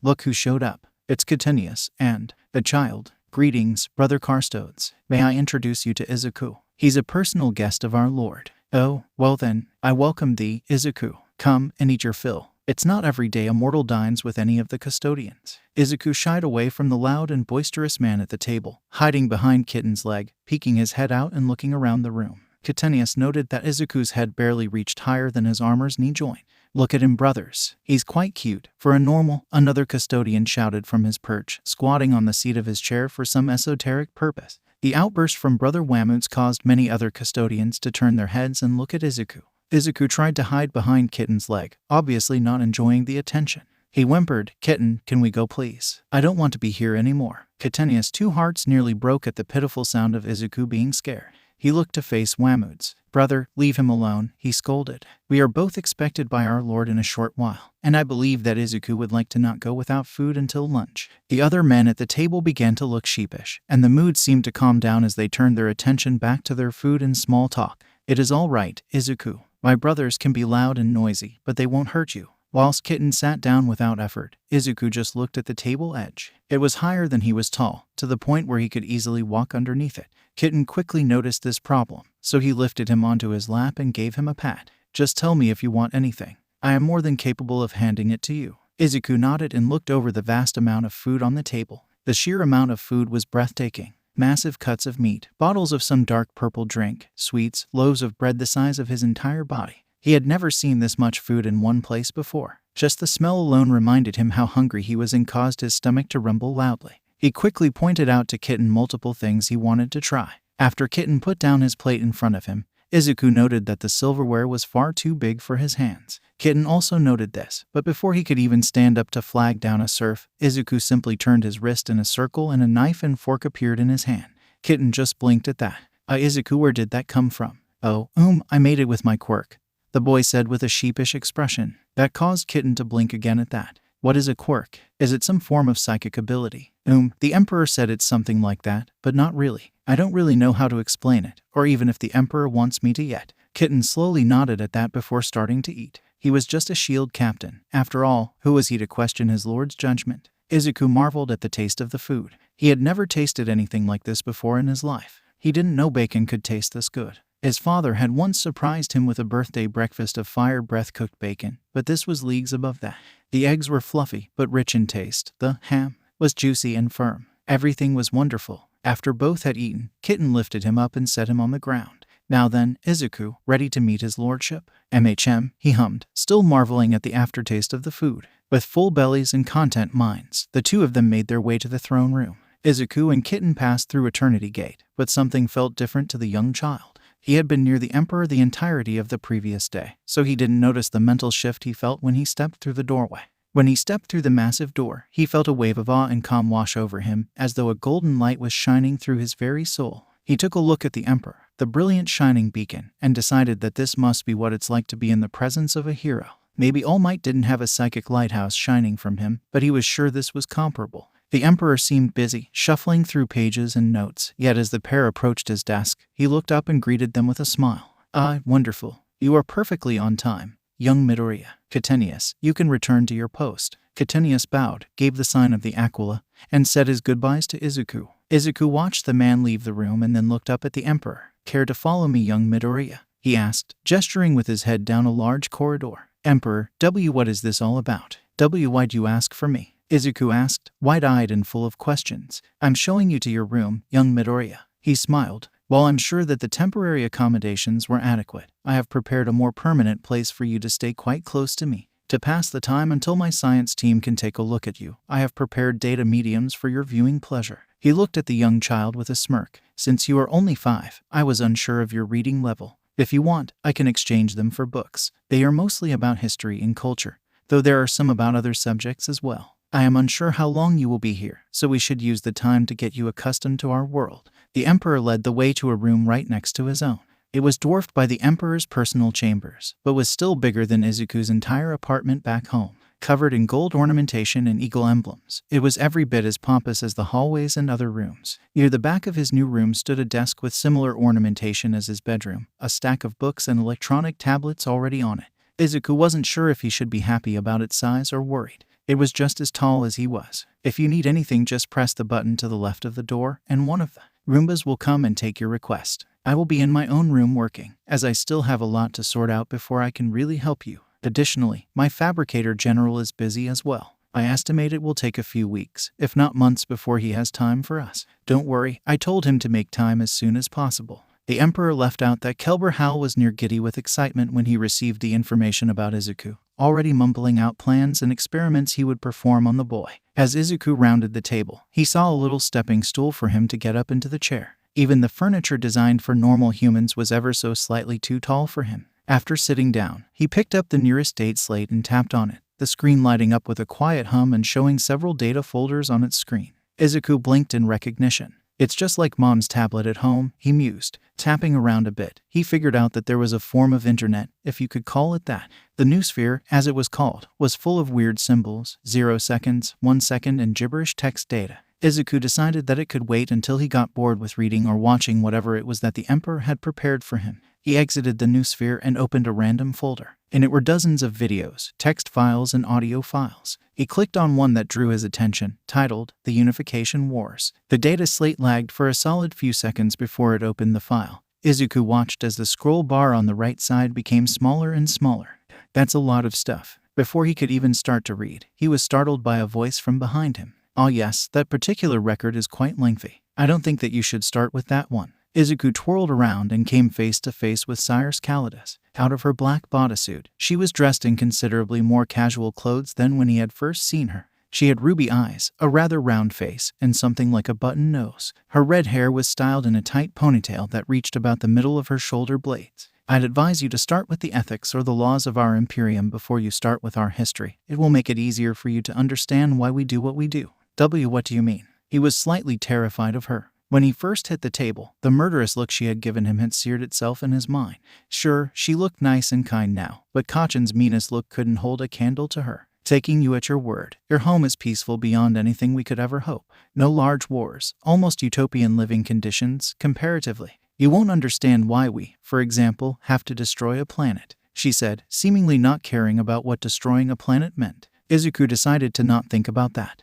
look who showed up. It's Kitenius and the child. Greetings, Brother Carstodes. May I introduce you to Izuku? He's a personal guest of our lord." "Oh, well then, I welcome thee, Izuku. Come and eat your fill. It's not every day a mortal dines with any of the custodians." Izuku shied away from the loud and boisterous man at the table, hiding behind Kitten's leg, peeking his head out and looking around the room. Kitenius noted that Izuku's head barely reached higher than his armor's knee joint. "Look at him, brothers. He's quite cute. For a normal," another custodian shouted from his perch, squatting on the seat of his chair for some esoteric purpose. The outburst from Brother Wamoots caused many other custodians to turn their heads and look at Izuku. Izuku tried to hide behind Kitten's leg, obviously not enjoying the attention. He whimpered, "Kitten, can we go please? I don't want to be here anymore." Kitenius' two hearts nearly broke at the pitiful sound of Izuku being scared. He looked to face Wamuds. "Brother, leave him alone," he scolded. "We are both expected by our lord in a short while, and I believe that Izuku would like to not go without food until lunch." The other men at the table began to look sheepish, and the mood seemed to calm down as they turned their attention back to their food and small talk. "It is all right, Izuku. My brothers can be loud and noisy, but they won't hurt you." Whilst Kitten sat down without effort, Izuku just looked at the table edge. It was higher than he was tall, to the point where he could easily walk underneath it. Kitten quickly noticed this problem, so he lifted him onto his lap and gave him a pat. "Just tell me if you want anything. I am more than capable of handing it to you." Izuku nodded and looked over the vast amount of food on the table. The sheer amount of food was breathtaking. Massive cuts of meat, bottles of some dark purple drink, sweets, loaves of bread the size of his entire body. He had never seen this much food in one place before. Just the smell alone reminded him how hungry he was and caused his stomach to rumble loudly. He quickly pointed out to Kitten multiple things he wanted to try. After Kitten put down his plate in front of him, Izuku noted that the silverware was far too big for his hands. Kitten also noted this, but before he could even stand up to flag down a serf, Izuku simply turned his wrist in a circle and a knife and fork appeared in his hand. Kitten just blinked at that. Izuku, where did that come from?" "Oh, I made it with my quirk," the boy said with a sheepish expression. That caused Kitten to blink again at that. "What is a quirk? Is it some form of psychic ability?" The Emperor said it's something like that, but not really. I don't really know how to explain it, or even if the Emperor wants me to yet." Kitten slowly nodded at that before starting to eat. He was just a shield captain. After all, who was he to question his lord's judgment? Izuku marveled at the taste of the food. He had never tasted anything like this before in his life. He didn't know bacon could taste this good. His father had once surprised him with a birthday breakfast of fire breath cooked bacon, but this was leagues above that. The eggs were fluffy, but rich in taste. The ham was juicy and firm. Everything was wonderful. After both had eaten, Kitten lifted him up and set him on the ground. "Now then, Izuku, ready to meet his lordship?" He hummed, still marveling at the aftertaste of the food. With full bellies and content minds, the two of them made their way to the throne room. Izuku and Kitten passed through Eternity Gate, but something felt different to the young child. He had been near the Emperor the entirety of the previous day, so he didn't notice the mental shift he felt when he stepped through the doorway. When he stepped through the massive door, he felt a wave of awe and calm wash over him, as though a golden light was shining through his very soul. He took a look at the Emperor, the brilliant shining beacon, and decided that this must be what it's like to be in the presence of a hero. Maybe All Might didn't have a psychic lighthouse shining from him, but he was sure this was comparable. The Emperor seemed busy, shuffling through pages and notes, yet as the pair approached his desk, he looked up and greeted them with a smile. "Ah, wonderful. You are perfectly on time. Young Midoriya. Catenius, you can return to your post." Catenius bowed, gave the sign of the Aquila, and said his goodbyes to Izuku. Izuku watched the man leave the room and then looked up at the Emperor. "Care to follow me, young Midoriya?" he asked, gesturing with his head down a large corridor. "Emperor, what is this all about? Why'd you ask for me?" Izuku asked, wide-eyed and full of questions. "I'm showing you to your room, young Midoriya." He smiled. "While I'm sure that the temporary accommodations were adequate, I have prepared a more permanent place for you to stay quite close to me. To pass the time until my science team can take a look at you, I have prepared data mediums for your viewing pleasure." He looked at the young child with a smirk. "Since you are only 5, I was unsure of your reading level. If you want, I can exchange them for books. They are mostly about history and culture, though there are some about other subjects as well. I am unsure how long you will be here, so we should use the time to get you accustomed to our world." The Emperor led the way to a room right next to his own. It was dwarfed by the Emperor's personal chambers, but was still bigger than Izuku's entire apartment back home. Covered in gold ornamentation and eagle emblems, it was every bit as pompous as the hallways and other rooms. Near the back of his new room stood a desk with similar ornamentation as his bedroom, a stack of books and electronic tablets already on it. Izuku wasn't sure if he should be happy about its size or worried. It was just as tall as he was. "If you need anything, just press the button to the left of the door, and one of the Roombas will come and take your request. I will be in my own room working, as I still have a lot to sort out before I can really help you. Additionally, my fabricator general is busy as well. I estimate it will take a few weeks, if not months, before he has time for us. Don't worry, I told him to make time as soon as possible." The Emperor left out that Kelber Hal was near giddy with excitement when he received the information about Izuku, already mumbling out plans and experiments he would perform on the boy. As Izuku rounded the table, he saw a little stepping stool for him to get up into the chair. Even the furniture designed for normal humans was ever so slightly too tall for him. After sitting down, he picked up the nearest date slate and tapped on it, the screen lighting up with a quiet hum and showing several data folders on its screen. Izuku blinked in recognition. It's just like Mom's tablet at home, he mused. Tapping around a bit, he figured out that there was a form of internet, if you could call it that. The noosphere, as it was called, was full of weird symbols, 0 seconds, 1 second, and gibberish text data. Izuku decided that it could wait until he got bored with reading or watching whatever it was that the Emperor had prepared for him. He exited the noosphere and opened a random folder. In it were dozens of videos, text files, and audio files. He clicked on one that drew his attention, titled The Unification Wars. The data slate lagged for a solid few seconds before it opened the file. Izuku watched as the scroll bar on the right side became smaller and smaller. That's a lot of stuff. Before he could even start to read, he was startled by a voice from behind him. "Ah yes, that particular record is quite lengthy. I don't think that you should start with that one." Izuku twirled around and came face to face with Cyrus Calidus. Out of her black bodysuit, she was dressed in considerably more casual clothes than when he had first seen her. She had ruby eyes, a rather round face, and something like a button nose. Her red hair was styled in a tight ponytail that reached about the middle of her shoulder blades. "I'd advise you to start with the ethics or the laws of our Imperium before you start with our history. It will make it easier for you to understand why we do what we do." What do you mean? He was slightly terrified of her. When he first hit the table, the murderous look she had given him had seared itself in his mind. Sure, she looked nice and kind now, but Kachan's meanest look couldn't hold a candle to her. "Taking you at your word, your home is peaceful beyond anything we could ever hope. No large wars, almost utopian living conditions, comparatively. You won't understand why we, for example, have to destroy a planet," she said, seemingly not caring about what destroying a planet meant. Izuku decided to not think about that.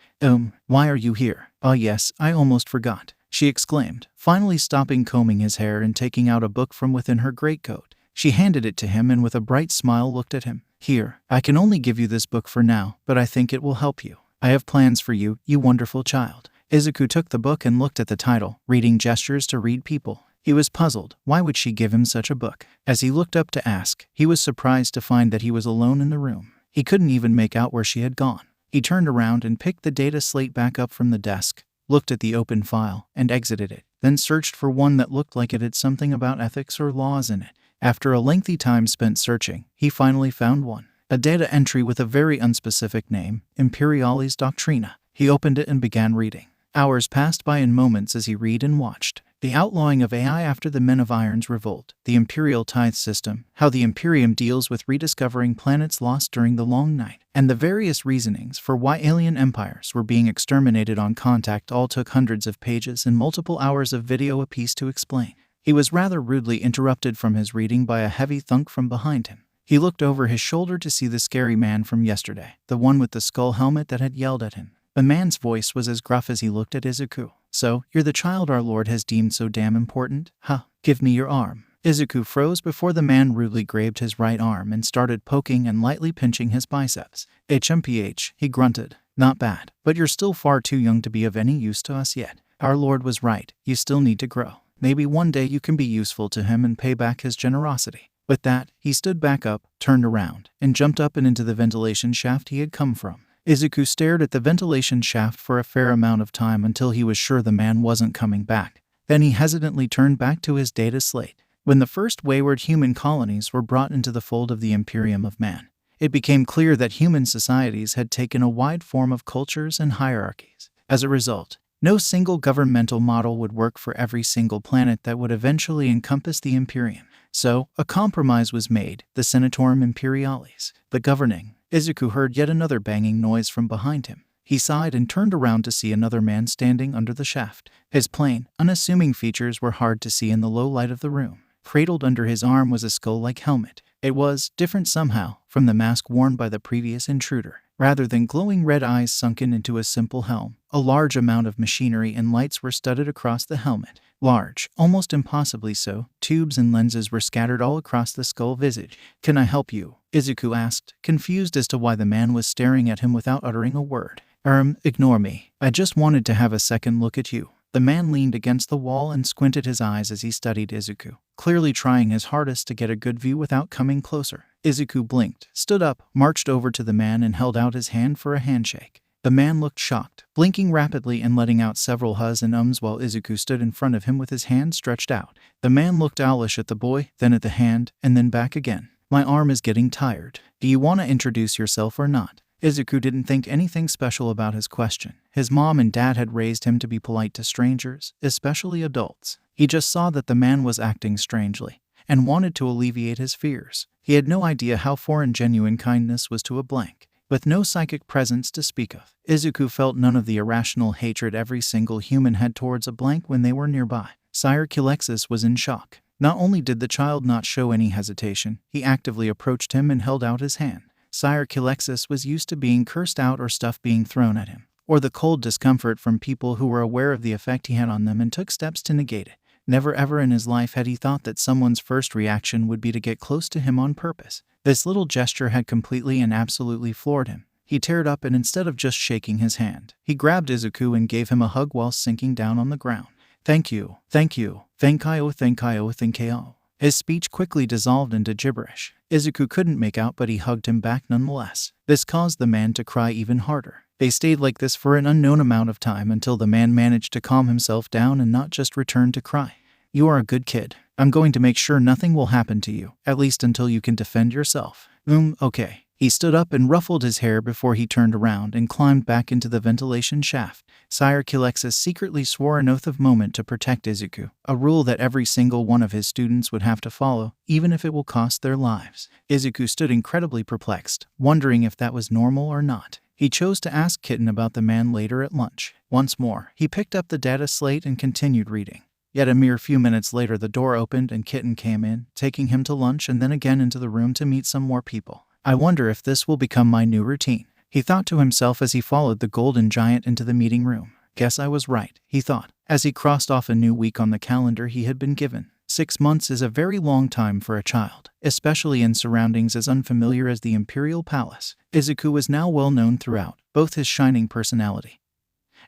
Why are you here?" "Ah yes, I almost forgot," she exclaimed, finally stopping combing his hair and taking out a book from within her greatcoat. She handed it to him and with a bright smile looked at him. "Here, I can only give you this book for now, but I think it will help you. I have plans for you, you wonderful child." Izuku took the book and looked at the title, Reading Gestures to Read People. He was puzzled. Why would she give him such a book? As he looked up to ask, he was surprised to find that he was alone in the room. He couldn't even make out where she had gone. He turned around and picked the data slate back up from the desk, looked at the open file, and exited it, then searched for one that looked like it had something about ethics or laws in it. After a lengthy time spent searching, he finally found one. A data entry with a very unspecific name, Imperialis Doctrina. He opened it and began reading. Hours passed by in moments as he read and watched. The outlawing of AI after the Men of Iron's revolt, the Imperial tithe system, how the Imperium deals with rediscovering planets lost during the long night, and the various reasonings for why alien empires were being exterminated on contact all took hundreds of pages and multiple hours of video apiece to explain. He was rather rudely interrupted from his reading by a heavy thunk from behind him. He looked over his shoulder to see the scary man from yesterday, the one with the skull helmet that had yelled at him. The man's voice was as gruff as he looked at Izuku. "So, you're the child our lord has deemed so damn important? Huh? Give me your arm." Izuku froze before the man rudely grabbed his right arm and started poking and lightly pinching his biceps. "HMPH, he grunted. "Not bad, but you're still far too young to be of any use to us yet. Our lord was right, you still need to grow. Maybe one day you can be useful to him and pay back his generosity." With that, he stood back up, turned around, and jumped up and into the ventilation shaft he had come from. Izuku stared at the ventilation shaft for a fair amount of time until he was sure the man wasn't coming back. Then he hesitantly turned back to his data slate. When the first wayward human colonies were brought into the fold of the Imperium of Man, it became clear that human societies had taken a wide form of cultures and hierarchies. As a result, no single governmental model would work for every single planet that would eventually encompass the Imperium. So, a compromise was made, the Senatorum Imperialis, the governing. Izuku heard yet another banging noise from behind him. He sighed and turned around to see another man standing under the shaft. His plain, unassuming features were hard to see in the low light of the room. Cradled under his arm was a skull-like helmet. It was different somehow from the mask worn by the previous intruder. Rather than glowing red eyes sunken into a simple helm, a large amount of machinery and lights were studded across the helmet. Large, almost impossibly so, tubes and lenses were scattered all across the skull visage. "Can I help you?" Izuku asked, confused as to why the man was staring at him without uttering a word. Ignore me. I just wanted to have a second look at you." The man leaned against the wall and squinted his eyes as he studied Izuku, clearly trying his hardest to get a good view without coming closer. Izuku blinked, stood up, marched over to the man and held out his hand for a handshake. The man looked shocked, blinking rapidly and letting out several hus and ums while Izuku stood in front of him with his hand stretched out. The man looked owlish at the boy, then at the hand, and then back again. "My arm is getting tired. Do you want to introduce yourself or not?" Izuku didn't think anything special about his question. His mom and dad had raised him to be polite to strangers, especially adults. He just saw that the man was acting strangely and wanted to alleviate his fears. He had no idea how foreign genuine kindness was to a blank. With no psychic presence to speak of, Izuku felt none of the irrational hatred every single human had towards a blank when they were nearby. Sire Kilexis was in shock. Not only did the child not show any hesitation, he actively approached him and held out his hand. Sire Kilexis was used to being cursed out or stuff being thrown at him, or the cold discomfort from people who were aware of the effect he had on them and took steps to negate it. Never ever in his life had he thought that someone's first reaction would be to get close to him on purpose. This little gesture had completely and absolutely floored him. He teared up and instead of just shaking his hand, he grabbed Izuku and gave him a hug while sinking down on the ground. Thank you, thank you, thank-you, thank-you, thank-you. His speech quickly dissolved into gibberish. Izuku couldn't make out, but he hugged him back nonetheless. This caused the man to cry even harder. They stayed like this for an unknown amount of time until the man managed to calm himself down and not just return to cry. You are a good kid. I'm going to make sure nothing will happen to you, at least until you can defend yourself. Okay. He stood up and ruffled his hair before he turned around and climbed back into the ventilation shaft. Sire Kilexis secretly swore an oath of moment to protect Izuku, a rule that every single one of his students would have to follow, even if it will cost their lives. Izuku stood incredibly perplexed, wondering if that was normal or not. He chose to ask Kitten about the man later at lunch. Once more, he picked up the data slate and continued reading. Yet a mere few minutes later the door opened and Kitten came in, taking him to lunch and then again into the room to meet some more people. I wonder if this will become my new routine, he thought to himself as he followed the golden giant into the meeting room. Guess I was right, he thought, as he crossed off a new week on the calendar he had been given. 6 months is a very long time for a child, especially in surroundings as unfamiliar as the Imperial Palace. Izuku was now well known throughout, both his shining personality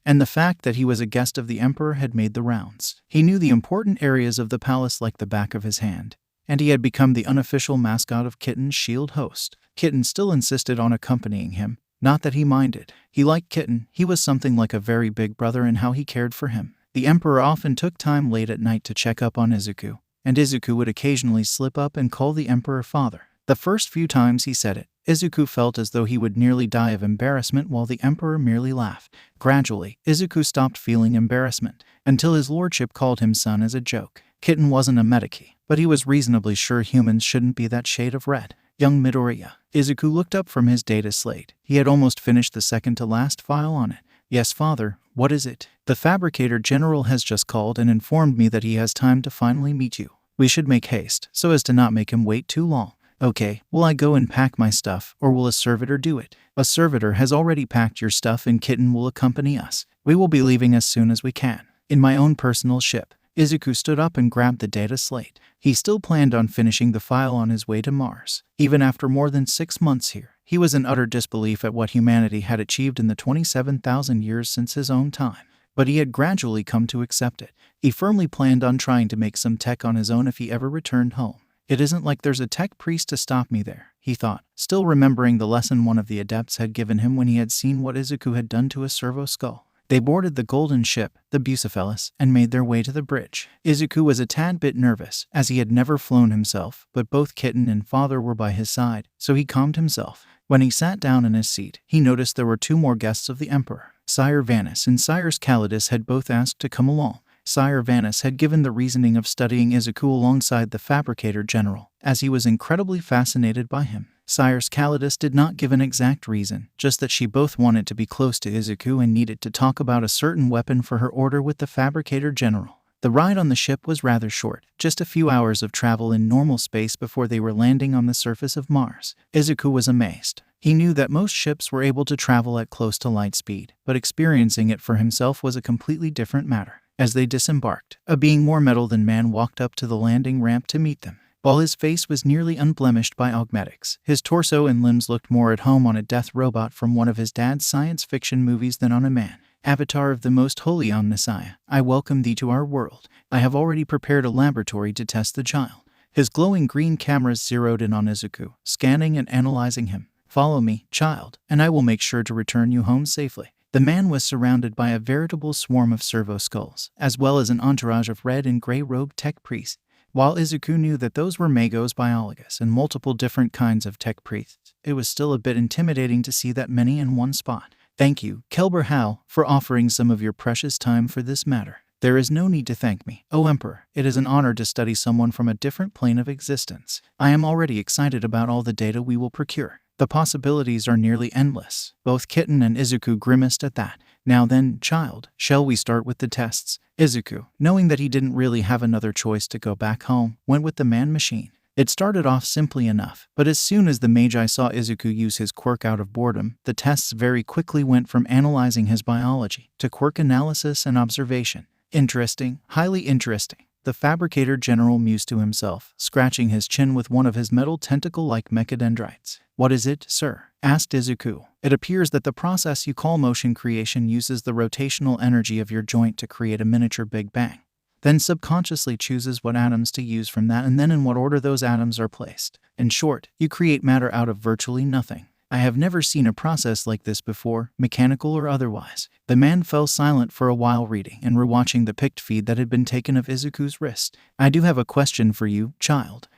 and the fact that he was a guest of the Emperor had made the rounds. He knew the important areas of the palace like the back of his hand, and he had become the unofficial mascot of Kitten's Shield host. Kitten still insisted on accompanying him, not that he minded. He liked Kitten, he was something like a very big brother in how he cared for him. The Emperor often took time late at night to check up on Izuku, and Izuku would occasionally slip up and call the Emperor father. The first few times he said it, Izuku felt as though he would nearly die of embarrassment while the Emperor merely laughed. Gradually, Izuku stopped feeling embarrassment, until his lordship called him son as a joke. Kitten wasn't a Mediki, but he was reasonably sure humans shouldn't be that shade of red. Young Midoriya. Izuku looked up from his data slate. He had almost finished the second-to-last file on it. Yes, father, what is it? The Fabricator General has just called and informed me that he has time to finally meet you. We should make haste, so as to not make him wait too long. Okay, will I go and pack my stuff, or will a servitor do it? A servitor has already packed your stuff and Kitten will accompany us. We will be leaving as soon as we can. In my own personal ship. Izuku stood up and grabbed the data slate. He still planned on finishing the file on his way to Mars. Even after more than 6 months here, he was in utter disbelief at what humanity had achieved in the 27,000 years since his own time. But he had gradually come to accept it. He firmly planned on trying to make some tech on his own if he ever returned home. It isn't like there's a tech priest to stop me there, he thought, still remembering the lesson one of the adepts had given him when he had seen what Izuku had done to a servo skull. They boarded the golden ship, the Bucephalus, and made their way to the bridge. Izuku was a tad bit nervous, as he had never flown himself, but both Kitten and father were by his side, so he calmed himself. When he sat down in his seat, he noticed there were 2 more guests of the Emperor. Sire Vanus and Sire Calidus had both asked to come along. Sire Vanus had given the reasoning of studying Izuku alongside the Fabricator General, as he was incredibly fascinated by him. Sire Calidus did not give an exact reason, just that she both wanted to be close to Izuku and needed to talk about a certain weapon for her order with the Fabricator General. The ride on the ship was rather short, just a few hours of travel in normal space before they were landing on the surface of Mars. Izuku was amazed. He knew that most ships were able to travel at close to light speed, but experiencing it for himself was a completely different matter. As they disembarked, a being more metal than man walked up to the landing ramp to meet them. While his face was nearly unblemished by augmetics, his torso and limbs looked more at home on a death robot from one of his dad's science fiction movies than on a man. Avatar of the most holy Omnissiah, I welcome thee to our world. I have already prepared a laboratory to test the child. His glowing green cameras zeroed in on Izuku, scanning and analyzing him. Follow me, child, and I will make sure to return you home safely. The man was surrounded by a veritable swarm of servo skulls, as well as an entourage of red and gray robed tech priests. While Izuku knew that those were Magos Biologus and multiple different kinds of tech priests, it was still a bit intimidating to see that many in one spot. Thank you, Kelber Hal, for offering some of your precious time for this matter. There is no need to thank me, O Emperor. It is an honor to study someone from a different plane of existence. I am already excited about all the data we will procure. The possibilities are nearly endless. Both Kitten and Izuku grimaced at that. Now then, child, shall we start with the tests? Izuku, knowing that he didn't really have another choice to go back home, went with the man-machine. It started off simply enough, but as soon as the Magi saw Izuku use his quirk out of boredom, the tests very quickly went from analyzing his biology to quirk analysis and observation. Interesting, highly interesting. The fabricator general mused to himself, scratching his chin with one of his metal tentacle-like mechadendrites. What is it, sir? Asked Izuku. It appears that the process you call motion creation uses the rotational energy of your joint to create a miniature Big Bang. Then subconsciously chooses what atoms to use from that and then in what order those atoms are placed. In short, you create matter out of virtually nothing. I have never seen a process like this before, mechanical or otherwise. The man fell silent for a while reading and rewatching the picked feed that had been taken of Izuku's wrist. I do have a question for you, child.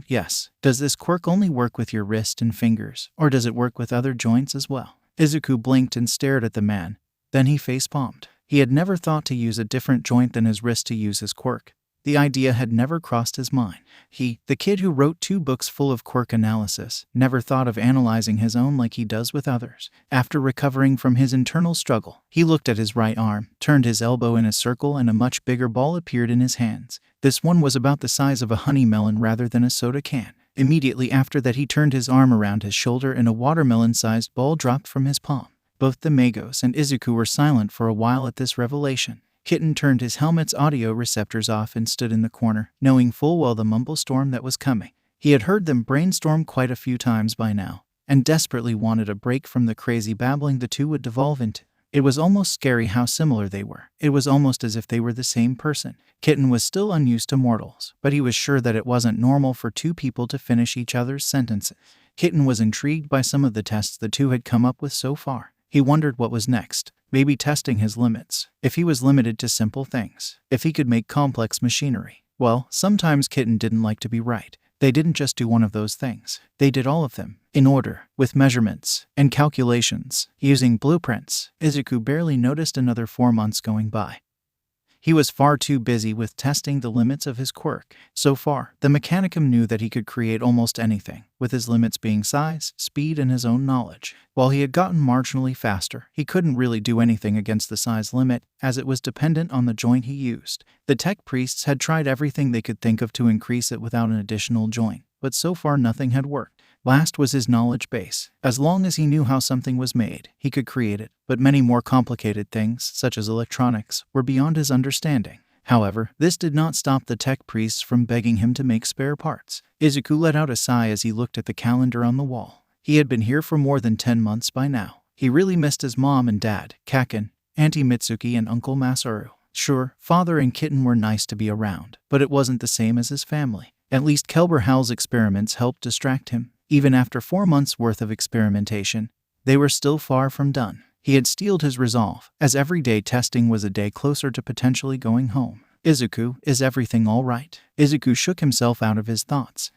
Yes. Does this quirk only work with your wrist and fingers, or does it work with other joints as well? Izuku blinked and stared at the man. Then he face-palmed. He had never thought to use a different joint than his wrist to use his quirk. The idea had never crossed his mind. He, the kid who wrote 2 books full of quirk analysis, never thought of analyzing his own like he does with others. After recovering from his internal struggle, he looked at his right arm, turned his elbow in a circle, and a much bigger ball appeared in his hands. This one was about the size of a honey melon rather than a soda can. Immediately after that, he turned his arm around his shoulder and a watermelon-sized ball dropped from his palm. Both the Magos and Izuku were silent for a while at this revelation. Kitten turned his helmet's audio receptors off and stood in the corner, knowing full well the mumble storm that was coming. He had heard them brainstorm quite a few times by now, and desperately wanted a break from the crazy babbling the two would devolve into. It was almost scary how similar they were. It was almost as if they were the same person. Kitten was still unused to mortals, but he was sure that it wasn't normal for two people to finish each other's sentences. Kitten was intrigued by some of the tests the two had come up with so far. He wondered what was next. Maybe testing his limits. If he was limited to simple things. If he could make complex machinery. Well, sometimes Kitten didn't like to be right. They didn't just do one of those things. They did all of them, in order, with measurements and calculations, using blueprints. Izuku barely noticed another 4 months going by. He was far too busy with testing the limits of his quirk. So far, the Mechanicum knew that he could create almost anything, with his limits being size, speed, and his own knowledge. While he had gotten marginally faster, he couldn't really do anything against the size limit, as it was dependent on the joint he used. The tech priests had tried everything they could think of to increase it without an additional joint, but so far nothing had worked. Last was his knowledge base. As long as he knew how something was made, he could create it, but many more complicated things, such as electronics, were beyond his understanding. However, this did not stop the tech priests from begging him to make spare parts. Izuku let out a sigh as he looked at the calendar on the wall. He had been here for more than 10 months by now. He really missed his mom and dad, Kaken, Auntie Mitsuki, and Uncle Masaru. Sure, father and Kitten were nice to be around, but it wasn't the same as his family. At least Kelber Hal's experiments helped distract him. Even after 4 months' worth of experimentation, they were still far from done. He had steeled his resolve, as every day testing was a day closer to potentially going home. Izuku, is everything all right? Izuku shook himself out of his thoughts.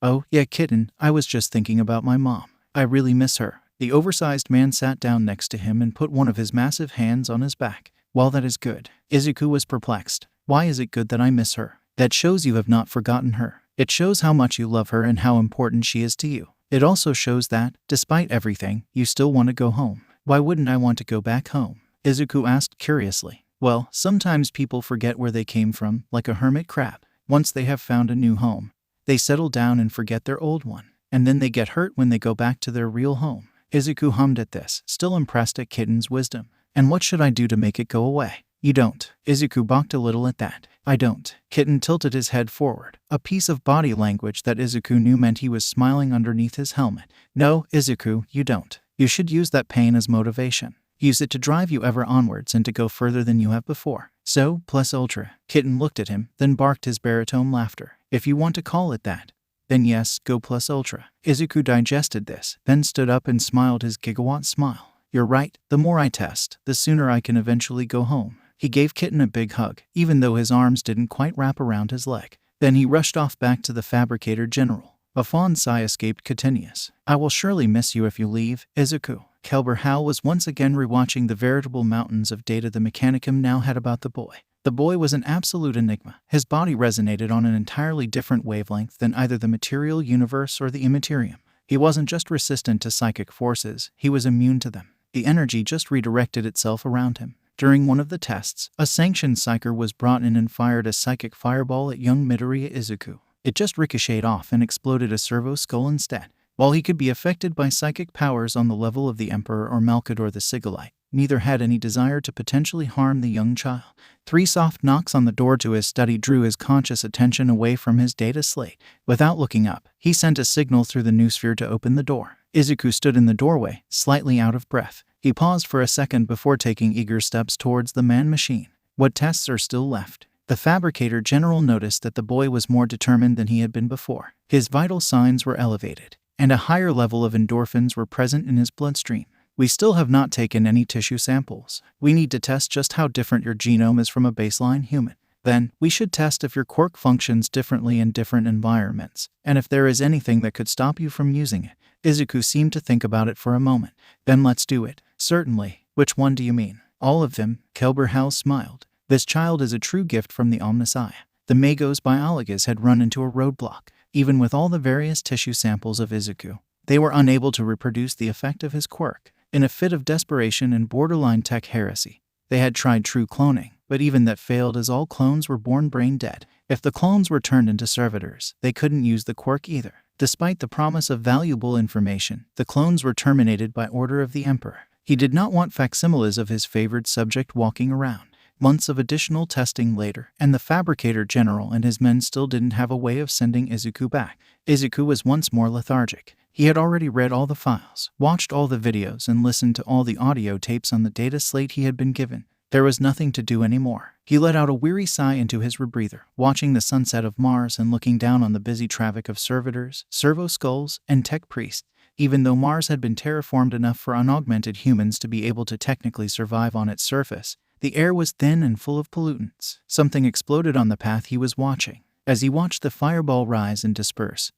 Oh, yeah, Kitten, I was just thinking about my mom. I really miss her. The oversized man sat down next to him and put one of his massive hands on his back. Well, that is good. Izuku was perplexed. Why is it good that I miss her? That shows you have not forgotten her. It shows how much you love her and how important she is to you. It also shows that, despite everything, you still want to go home. Why wouldn't I want to go back home? Izuku asked curiously. Well, sometimes people forget where they came from, like a hermit crab. Once they have found a new home, they settle down and forget their old one. And then they get hurt when they go back to their real home. Izuku hummed at this, still impressed at Kitten's wisdom. And what should I do to make it go away? You don't. Izuku balked a little at that. I don't. Kitten tilted his head forward, a piece of body language that Izuku knew meant he was smiling underneath his helmet. No, Izuku, you don't. You should use that pain as motivation. Use it to drive you ever onwards and to go further than you have before. So, plus ultra. Kitten looked at him, then barked his baritone laughter. If you want to call it that. Then yes, go plus ultra. Izuku digested this, then stood up and smiled his gigawatt smile. You're right, the more I test, the sooner I can eventually go home. He gave Kitten a big hug, even though his arms didn't quite wrap around his leg. Then he rushed off back to the Fabricator General. A fond sigh escaped Catinius. I will surely miss you if you leave, Izuku. Kelber Hal was once again rewatching the veritable mountains of data the Mechanicum now had about the boy. The boy was an absolute enigma. His body resonated on an entirely different wavelength than either the material universe or the Imperium. He wasn't just resistant to psychic forces, he was immune to them. The energy just redirected itself around him. During one of the tests, a sanctioned psyker was brought in and fired a psychic fireball at young Midoriya Izuku. It just ricocheted off and exploded a servo skull instead. While he could be affected by psychic powers on the level of the Emperor or Malkador the Sigillite, neither had any desire to potentially harm the young child. 3 soft knocks on the door to his study drew his conscious attention away from his data slate. Without looking up, he sent a signal through the noosphere to open the door. Izuku stood in the doorway, slightly out of breath. He paused for a second before taking eager steps towards the man-machine. What tests are still left? The Fabricator General noticed that the boy was more determined than he had been before. His vital signs were elevated, and a higher level of endorphins were present in his bloodstream. We still have not taken any tissue samples. We need to test just how different your genome is from a baseline human. Then, we should test if your quirk functions differently in different environments, and if there is anything that could stop you from using it. Izuku seemed to think about it for a moment. Then let's do it. Certainly. Which one do you mean? All of them, Kelber Hal smiled. This child is a true gift from the Omnissiah. The Magos Biologus had run into a roadblock. Even with all the various tissue samples of Izuku, they were unable to reproduce the effect of his quirk. In a fit of desperation and borderline tech heresy, they had tried true cloning, but even that failed as all clones were born brain dead. If the clones were turned into servitors, they couldn't use the quirk either. Despite the promise of valuable information, the clones were terminated by order of the Emperor. He did not want facsimiles of his favored subject walking around. Months of additional testing later, and the Fabricator General and his men still didn't have a way of sending Izuku back. Izuku was once more lethargic. He had already read all the files, watched all the videos, and listened to all the audio tapes on the data slate he had been given. There was nothing to do anymore. He let out a weary sigh into his rebreather, watching the sunset of Mars and looking down on the busy traffic of servitors, servo skulls, and tech priests. Even though Mars had been terraformed enough for unaugmented humans to be able to technically survive on its surface, the air was thin and full of pollutants. Something exploded on the path he was watching. As he watched the fireball rise and disperse,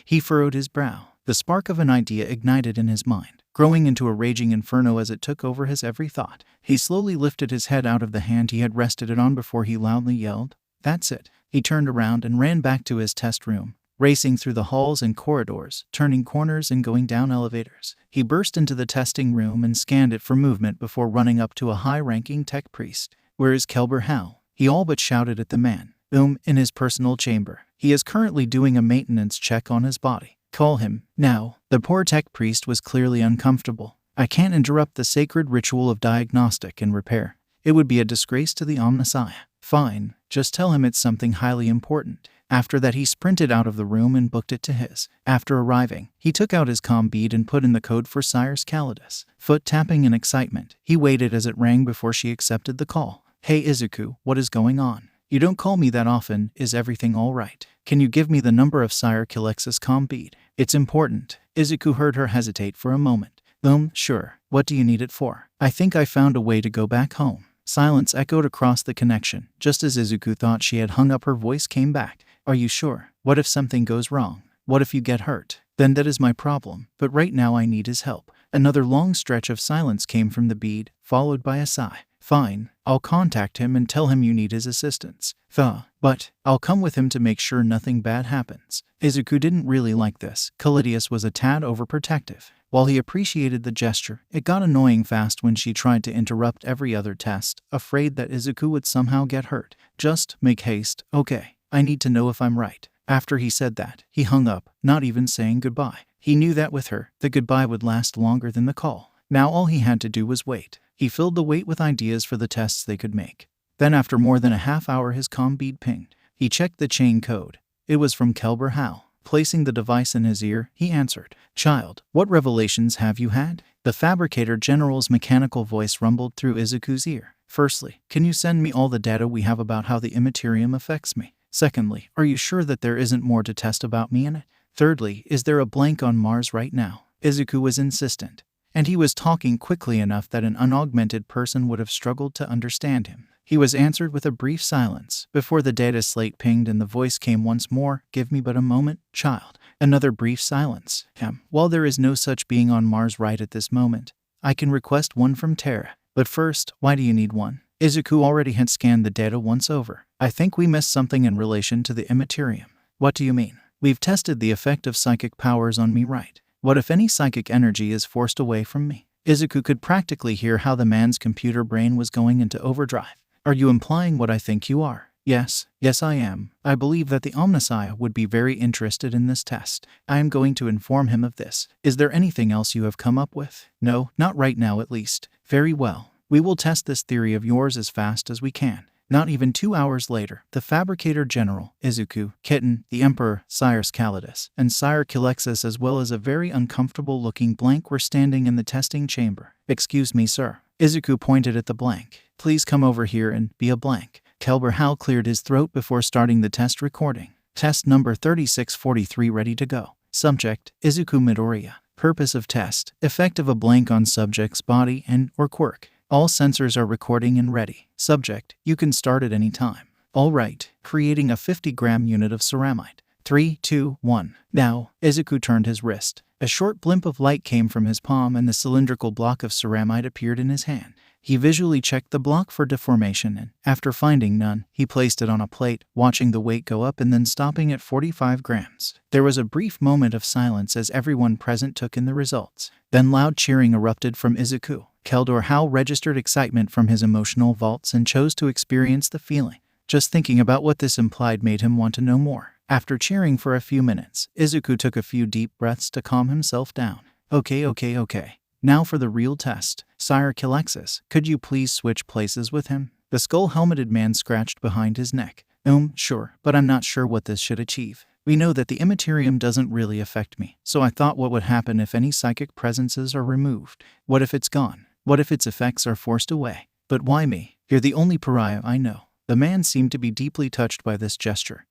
he furrowed his brow. The spark of an idea ignited in his mind, growing into a raging inferno as it took over his every thought. He slowly lifted his head out of the hand he had rested it on before he loudly yelled, "That's it." He turned around and ran back to his test room, racing through the halls and corridors, turning corners and going down elevators. He burst into the testing room and scanned it for movement before running up to a high-ranking tech priest. "Where is Kelber Hal?" he all but shouted at the man. In his personal chamber. He is currently doing a maintenance check on his body. Call him, now." The poor tech priest was clearly uncomfortable. "I can't interrupt the sacred ritual of diagnostic and repair. It would be a disgrace to the Omnissiah." "Fine, just tell him it's something highly important." After that he sprinted out of the room and booked it to his. After arriving, he took out his comm bead and put in the code for Sire's Calidus. Foot tapping in excitement, he waited as it rang before she accepted the call. "Hey Izuku, what is going on? You don't call me that often, is everything all right? Can you give me the number of Sire Calix's comm bead? It's important." Izuku heard her hesitate for a moment. Sure. What do you need it for?" "I think I found a way to go back home." Silence echoed across the connection. Just as Izuku thought she had hung up, her voice came back. "Are you sure? What if something goes wrong? What if you get hurt? Then that is my problem, but right now I need his help." Another long stretch of silence came from the bead, followed by a sigh. "Fine, I'll contact him and tell him you need his assistance. But I'll come with him to make sure nothing bad happens." Izuku didn't really like this. Callidius was a tad overprotective. While he appreciated the gesture, it got annoying fast when she tried to interrupt every other test, afraid that Izuku would somehow get hurt. "Just make haste, okay? I need to know if I'm right." After he said that, he hung up, not even saying goodbye. He knew that with her, the goodbye would last longer than the call. Now all he had to do was wait. He filled the wait with ideas for the tests they could make. Then after more than a half hour his comm bead pinged. He checked the chain code. It was from Kelber Hal. Placing the device in his ear, he answered, "Child, what revelations have you had?" The Fabricator General's mechanical voice rumbled through Izuku's ear. "Firstly, can you send me all the data we have about how the Imperium affects me? Secondly, are you sure that there isn't more to test about me in it? Thirdly, is there a blank on Mars right now?" Izuku was insistent, and he was talking quickly enough that an unaugmented person would have struggled to understand him. He was answered with a brief silence, before the data slate pinged and the voice came once more, "Give me but a moment, child." Another brief silence. While there is no such being on Mars right at this moment, I can request one from Terra. But first, why do you need one? Izuku already had scanned the data once over. I think we missed something in relation to the Imperium. What do you mean? We've tested the effect of psychic powers on me, right? What if any psychic energy is forced away from me? Izuku could practically hear how the man's computer brain was going into overdrive. Are you implying what I think you are? Yes, I am. I believe that the Omnissiah would be very interested in this test. I am going to inform him of this. Is there anything else you have come up with? No, not right now at least. Very well. We will test this theory of yours as fast as we can. Not even 2 hours later, the Fabricator General, Izuku, Kitten, the Emperor, Sire Calidus, and Sire Kilexis, as well as a very uncomfortable-looking blank, were standing in the testing chamber. "Excuse me, sir." Izuku pointed at the blank. "Please come over here and be a blank." Kelber Hal cleared his throat before starting the test recording. Test number 3643 ready to go. Subject, Izuku Midoriya. Purpose of test, effect of a blank on subject's body and/or quirk. All sensors are recording and ready. Subject, you can start at any time. All right, creating a 50-gram unit of ceramide. 3, 2, 1. Now, Izuku turned his wrist. A short blimp of light came from his palm and the cylindrical block of ceramide appeared in his hand. He visually checked the block for deformation and, after finding none, he placed it on a plate, watching the weight go up and then stopping at 45 grams. There was a brief moment of silence as everyone present took in the results. Then loud cheering erupted from Izuku. Keldor Hal registered excitement from his emotional vaults and chose to experience the feeling. Just thinking about what this implied made him want to know more. After cheering for a few minutes, Izuku took a few deep breaths to calm himself down. Okay. Now for the real test. Sire Kilexis, could you please switch places with him? The skull-helmeted man scratched behind his neck. Sure, but I'm not sure what this should achieve. We know that the Imperium doesn't really affect me, so I thought what would happen if any psychic presences are removed. What if it's gone? What if its effects are forced away? But why me? You're the only pariah I know. The man seemed to be deeply touched by this gesture,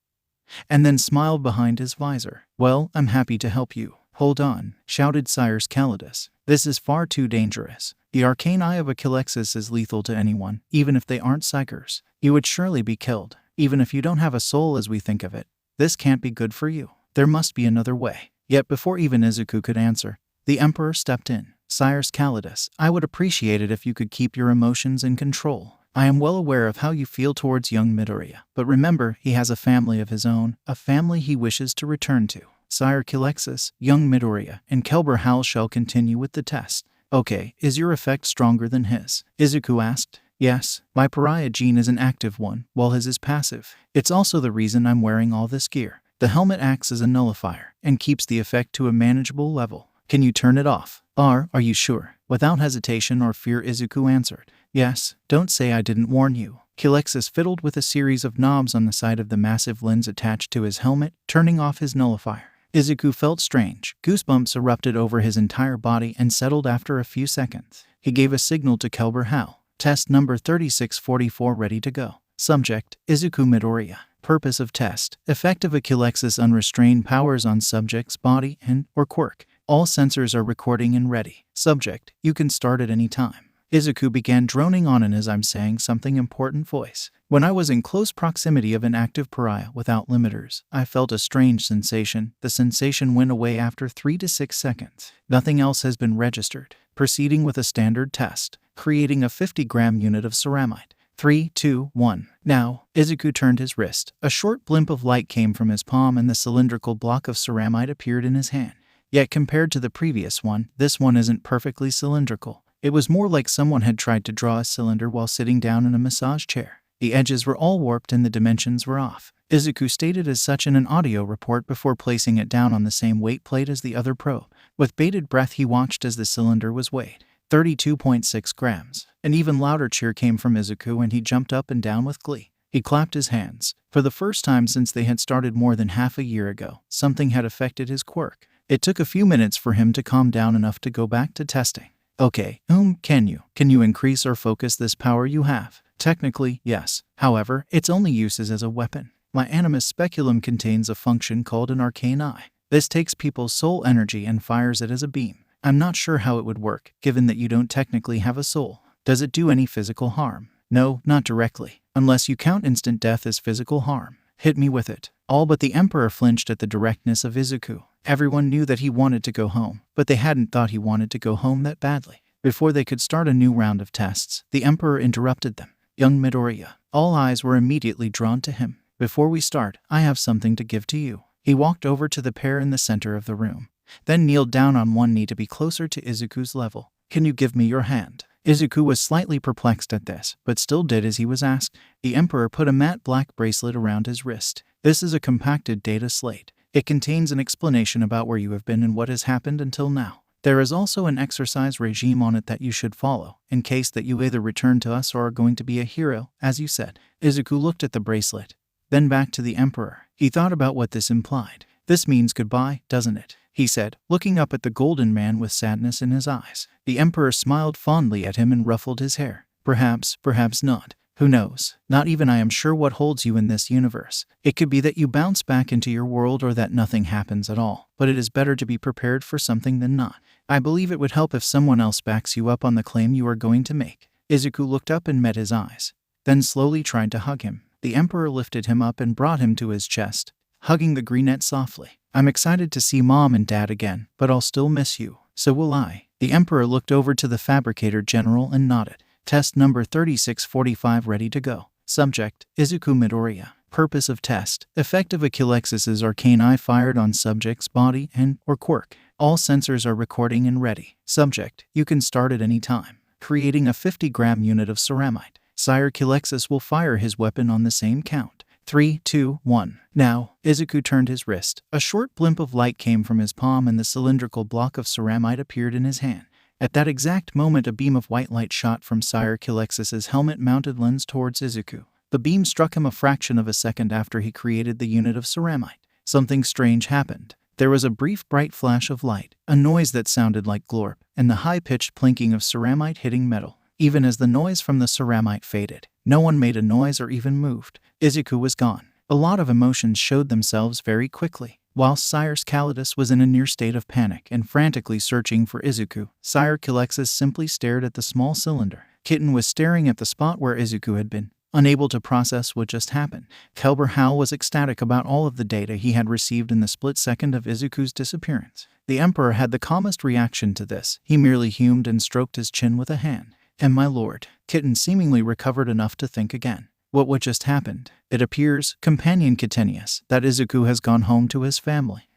and then smiled behind his visor. Well, I'm happy to help you. Hold on, shouted Sire Calidus. This is far too dangerous. The arcane eye of a Kilexis is lethal to anyone, even if they aren't psychers. You would surely be killed, even if you don't have a soul as we think of it. This can't be good for you. There must be another way. Yet before even Izuku could answer, the Emperor stepped in. Sire Calidus, I would appreciate it if you could keep your emotions in control. I am well aware of how you feel towards young Midoriya, but remember, he has a family of his own, a family he wishes to return to. Sire Kilexis, young Midoriya, and Kelber Hal shall continue with the test. Okay, is your effect stronger than his? Izuku asked. Yes, my pariah gene is an active one, while his is passive. It's also the reason I'm wearing all this gear. The helmet acts as a nullifier, and keeps the effect to a manageable level. Can you turn it off? Are you sure? Without hesitation or fear, Izuku answered. Yes, don't say I didn't warn you. Kilexis fiddled with a series of knobs on the side of the massive lens attached to his helmet, turning off his nullifier. Izuku felt strange. Goosebumps erupted over his entire body and settled after a few seconds. He gave a signal to Kelber Hal. Test number 3644 ready to go. Subject, Izuku Midoriya. Purpose of test, effect of a Kilexis unrestrained powers on subject's body and/or quirk. All sensors are recording and ready. Subject, you can start at any time. Izuku began droning on in as I'm saying something important voice. When I was in close proximity of an active pariah without limiters, I felt a strange sensation. The sensation went away after 3 to 6 seconds. Nothing else has been registered. Proceeding with a standard test. Creating a 50-gram unit of ceramide. 3, 2, 1. Now, Izuku turned his wrist. A short blimp of light came from his palm and the cylindrical block of ceramide appeared in his hand. Yet compared to the previous one, this one isn't perfectly cylindrical. It was more like someone had tried to draw a cylinder while sitting down in a massage chair. The edges were all warped and the dimensions were off. Izuku stated as such in an audio report before placing it down on the same weight plate as the other probe. With bated breath he watched as the cylinder was weighed. 32.6 grams. An even louder cheer came from Izuku and he jumped up and down with glee. He clapped his hands. For the first time since they had started more than half a year ago, something had affected his quirk. It took a few minutes for him to calm down enough to go back to testing. Okay, can you increase or focus this power you have? Technically, yes. However, its only use is as a weapon. My animus speculum contains a function called an arcane eye. This takes people's soul energy and fires it as a beam. I'm not sure how it would work, given that you don't technically have a soul. Does it do any physical harm? No, not directly. Unless you count instant death as physical harm. Hit me with it. All but the Emperor flinched at the directness of Izuku. Everyone knew that he wanted to go home, but they hadn't thought he wanted to go home that badly. Before they could start a new round of tests, the Emperor interrupted them. Young Midoriya. All eyes were immediately drawn to him. Before we start, I have something to give to you. He walked over to the pair in the center of the room, then kneeled down on one knee to be closer to Izuku's level. Can you give me your hand? Izuku was slightly perplexed at this, but still did as he was asked. The Emperor put a matte black bracelet around his wrist. This is a compacted data slate. It contains an explanation about where you have been and what has happened until now. There is also an exercise regime on it that you should follow, in case that you either return to us or are going to be a hero, as you said. Izuku looked at the bracelet, then back to the Emperor. He thought about what this implied. This means goodbye, doesn't it? He said, looking up at the golden man with sadness in his eyes. The Emperor smiled fondly at him and ruffled his hair. Perhaps, perhaps not. Who knows? Not even I am sure what holds you in this universe. It could be that you bounce back into your world or that nothing happens at all, but it is better to be prepared for something than not. I believe it would help if someone else backs you up on the claim you are going to make. Izuku looked up and met his eyes, then slowly tried to hug him. The Emperor lifted him up and brought him to his chest, hugging the greenette softly. I'm excited to see Mom and Dad again, but I'll still miss you. So will I. The Emperor looked over to the Fabricator General and nodded. Test number 3645 ready to go. Subject, Izuku Midoriya. Purpose of test. Effect of Achillexus's arcane eye fired on subject's body and/or quirk. All sensors are recording and ready. Subject, you can start at any time. Creating a 50-gram unit of ceramite. Sire Achillexus will fire his weapon on the same count. 3, 2, 1. Now, Izuku turned his wrist. A short blimp of light came from his palm and the cylindrical block of ceramite appeared in his hand. At that exact moment, a beam of white light shot from Sire Achillexus's helmet-mounted lens towards Izuku. The beam struck him a fraction of a second after he created the unit of ceramite. Something strange happened. There was a brief bright flash of light, a noise that sounded like glorp, and the high-pitched plinking of ceramite hitting metal. Even as the noise from the ceramite faded, no one made a noise or even moved. Izuku was gone. A lot of emotions showed themselves very quickly. Whilst Sire Calidus was in a near state of panic and frantically searching for Izuku, Sire Achillexus simply stared at the small cylinder. Kitten was staring at the spot where Izuku had been, unable to process what just happened. Kelber Hal was ecstatic about all of the data he had received in the split second of Izuku's disappearance. The Emperor had the calmest reaction to this. He merely hummed and stroked his chin with a hand. And my lord, Kitten seemingly recovered enough to think again. What just happened? It appears, Companion Kitenius, that Izuku has gone home to his family.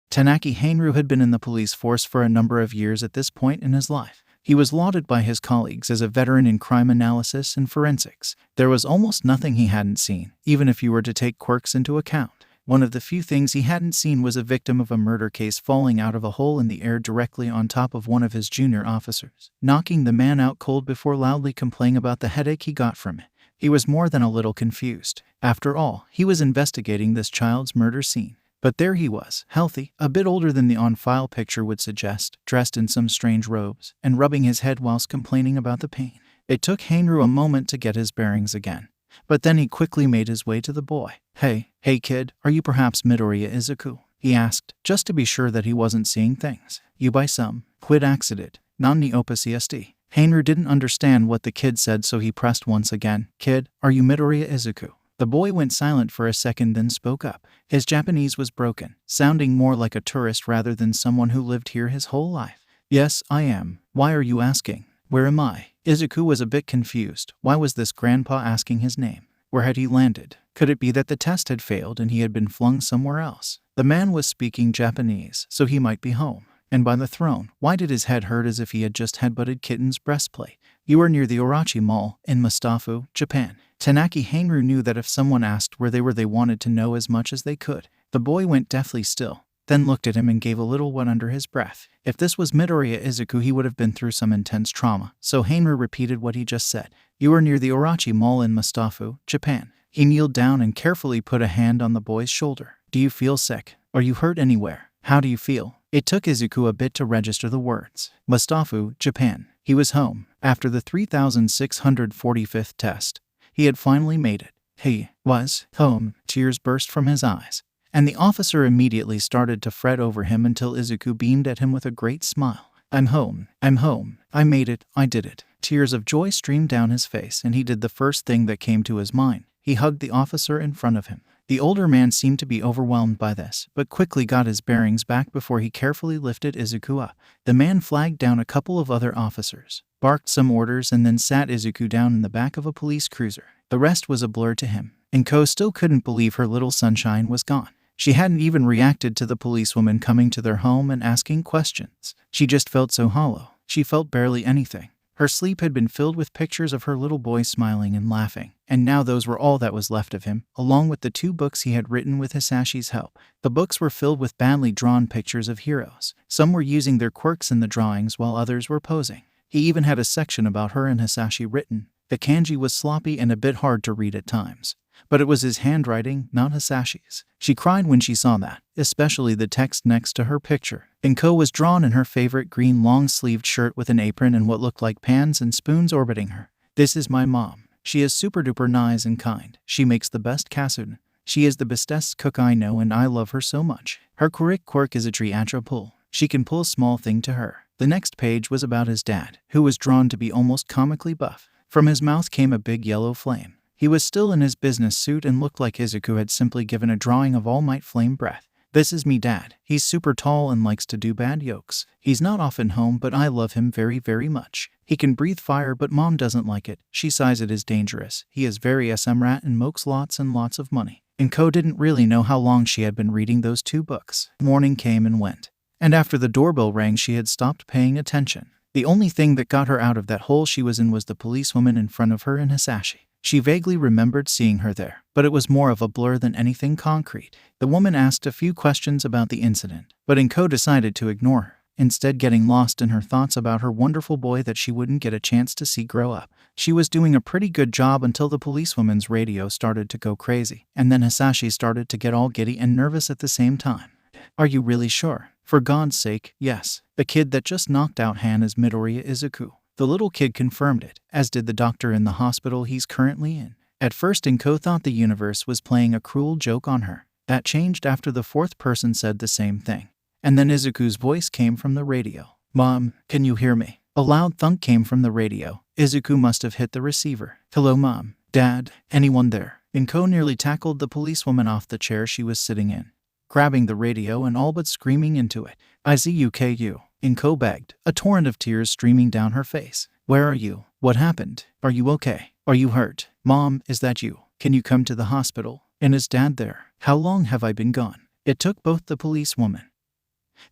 Tanaki Hainru had been in the police force for a number of years at this point in his life. He was lauded by his colleagues as a veteran in crime analysis and forensics. There was almost nothing he hadn't seen, even if you were to take quirks into account. One of the few things he hadn't seen was a victim of a murder case falling out of a hole in the air directly on top of one of his junior officers, knocking the man out cold before loudly complaining about the headache he got from it. He was more than a little confused. After all, he was investigating this child's murder scene. But there he was, healthy, a bit older than the on-file picture would suggest, dressed in some strange robes, and rubbing his head whilst complaining about the pain. It took Hainru a moment to get his bearings again. But then he quickly made his way to the boy. Hey kid, are you perhaps Midoriya Izuku? He asked, just to be sure that he wasn't seeing things. You by some quid accident, non opus est. Hainru didn't understand what the kid said, so he pressed once again. Kid, are you Midoriya Izuku? The boy went silent for a second, then spoke up. His Japanese was broken, sounding more like a tourist rather than someone who lived here his whole life. Yes, I am. Why are you asking? Where am I? Izuku was a bit confused. Why was this grandpa asking his name? Where had he landed? Could it be that the test had failed and he had been flung somewhere else? The man was speaking Japanese, so he might be home. And by the throne, why did his head hurt as if he had just headbutted Kitten's breastplate? You are near the Orochi Mall, in Mustafa, Japan. Tanaki Hainru knew that if someone asked where they were, they wanted to know as much as they could. The boy went deathly still, then looked at him and gave a little one under his breath. If this was Midoriya Izuku, he would have been through some intense trauma, so Hainru repeated what he just said. You are near the Orochi Mall in Mustafa, Japan. He kneeled down and carefully put a hand on the boy's shoulder. Do you feel sick? Are you hurt anywhere? How do you feel? It took Izuku a bit to register the words. Mustafa, Japan. He was home. After the 3645th test, he had finally made it. He was home. Tears burst from his eyes, and the officer immediately started to fret over him until Izuku beamed at him with a great smile. I'm home. I made it. I did it. Tears of joy streamed down his face, and he did the first thing that came to his mind. He hugged the officer in front of him. The older man seemed to be overwhelmed by this, but quickly got his bearings back before he carefully lifted Izuku up. The man flagged down a couple of other officers, barked some orders, and then sat Izuku down in the back of a police cruiser. The rest was a blur to him, and Ko still couldn't believe her little sunshine was gone. She hadn't even reacted to the policewoman coming to their home and asking questions. She just felt so hollow. She felt barely anything. Her sleep had been filled with pictures of her little boy smiling and laughing, and now those were all that was left of him, along with the 2 books he had written with Hasashi's help. The books were filled with badly drawn pictures of heroes. Some were using their quirks in the drawings while others were posing. He even had a section about her and Hasashi written. The kanji was sloppy and a bit hard to read at times, but it was his handwriting, not Hasashi's. She cried when she saw that, especially the text next to her picture. Ko was drawn in her favorite green long-sleeved shirt with an apron and what looked like pans and spoons orbiting her. "This is my mom. She is super-duper nice and kind. She makes the best kasuden. She is the bestest cook I know and I love her so much. Her quirk is a triatra pull. She can pull a small thing to her." The next page was about his dad, who was drawn to be almost comically buff. From his mouth came a big yellow flame. He was still in his business suit and looked like Izuku had simply given a drawing of All Might Flame Breath. "This is me dad. He's super tall and likes to do bad yokes. He's not often home, but I love him very, very much. He can breathe fire, but mom doesn't like it. She says it is dangerous. He is very rat and mokes lots and lots of money." And Ko didn't really know how long she had been reading those 2 books. Morning came and went, and after the doorbell rang she had stopped paying attention. The only thing that got her out of that hole she was in was the policewoman in front of her and Hasashi. She vaguely remembered seeing her there, but it was more of a blur than anything concrete. The woman asked a few questions about the incident, but Ko decided to ignore her, instead getting lost in her thoughts about her wonderful boy that she wouldn't get a chance to see grow up. She was doing a pretty good job until the policewoman's radio started to go crazy, and then Hasashi started to get all giddy and nervous at the same time. "Are you really sure? For God's sake, yes. The kid that just knocked out Han is Midoriya Izuku." The little kid confirmed it, as did the doctor in the hospital he's currently in. At first Ko thought the universe was playing a cruel joke on her. That changed after the 4th person said the same thing. And then Izuku's voice came from the radio. "Mom, can you hear me?" A loud thunk came from the radio. Izuku must have hit the receiver. "Hello Mom, Dad, anyone there?" Ko nearly tackled the policewoman off the chair she was sitting in, grabbing the radio and all but screaming into it. "Izuku," Ko begged, a torrent of tears streaming down her face. "Where are you? What happened? Are you okay? Are you hurt? Mom, is that you? Can you come to the hospital? And is Dad there? How long have I been gone?" It took both the policewoman,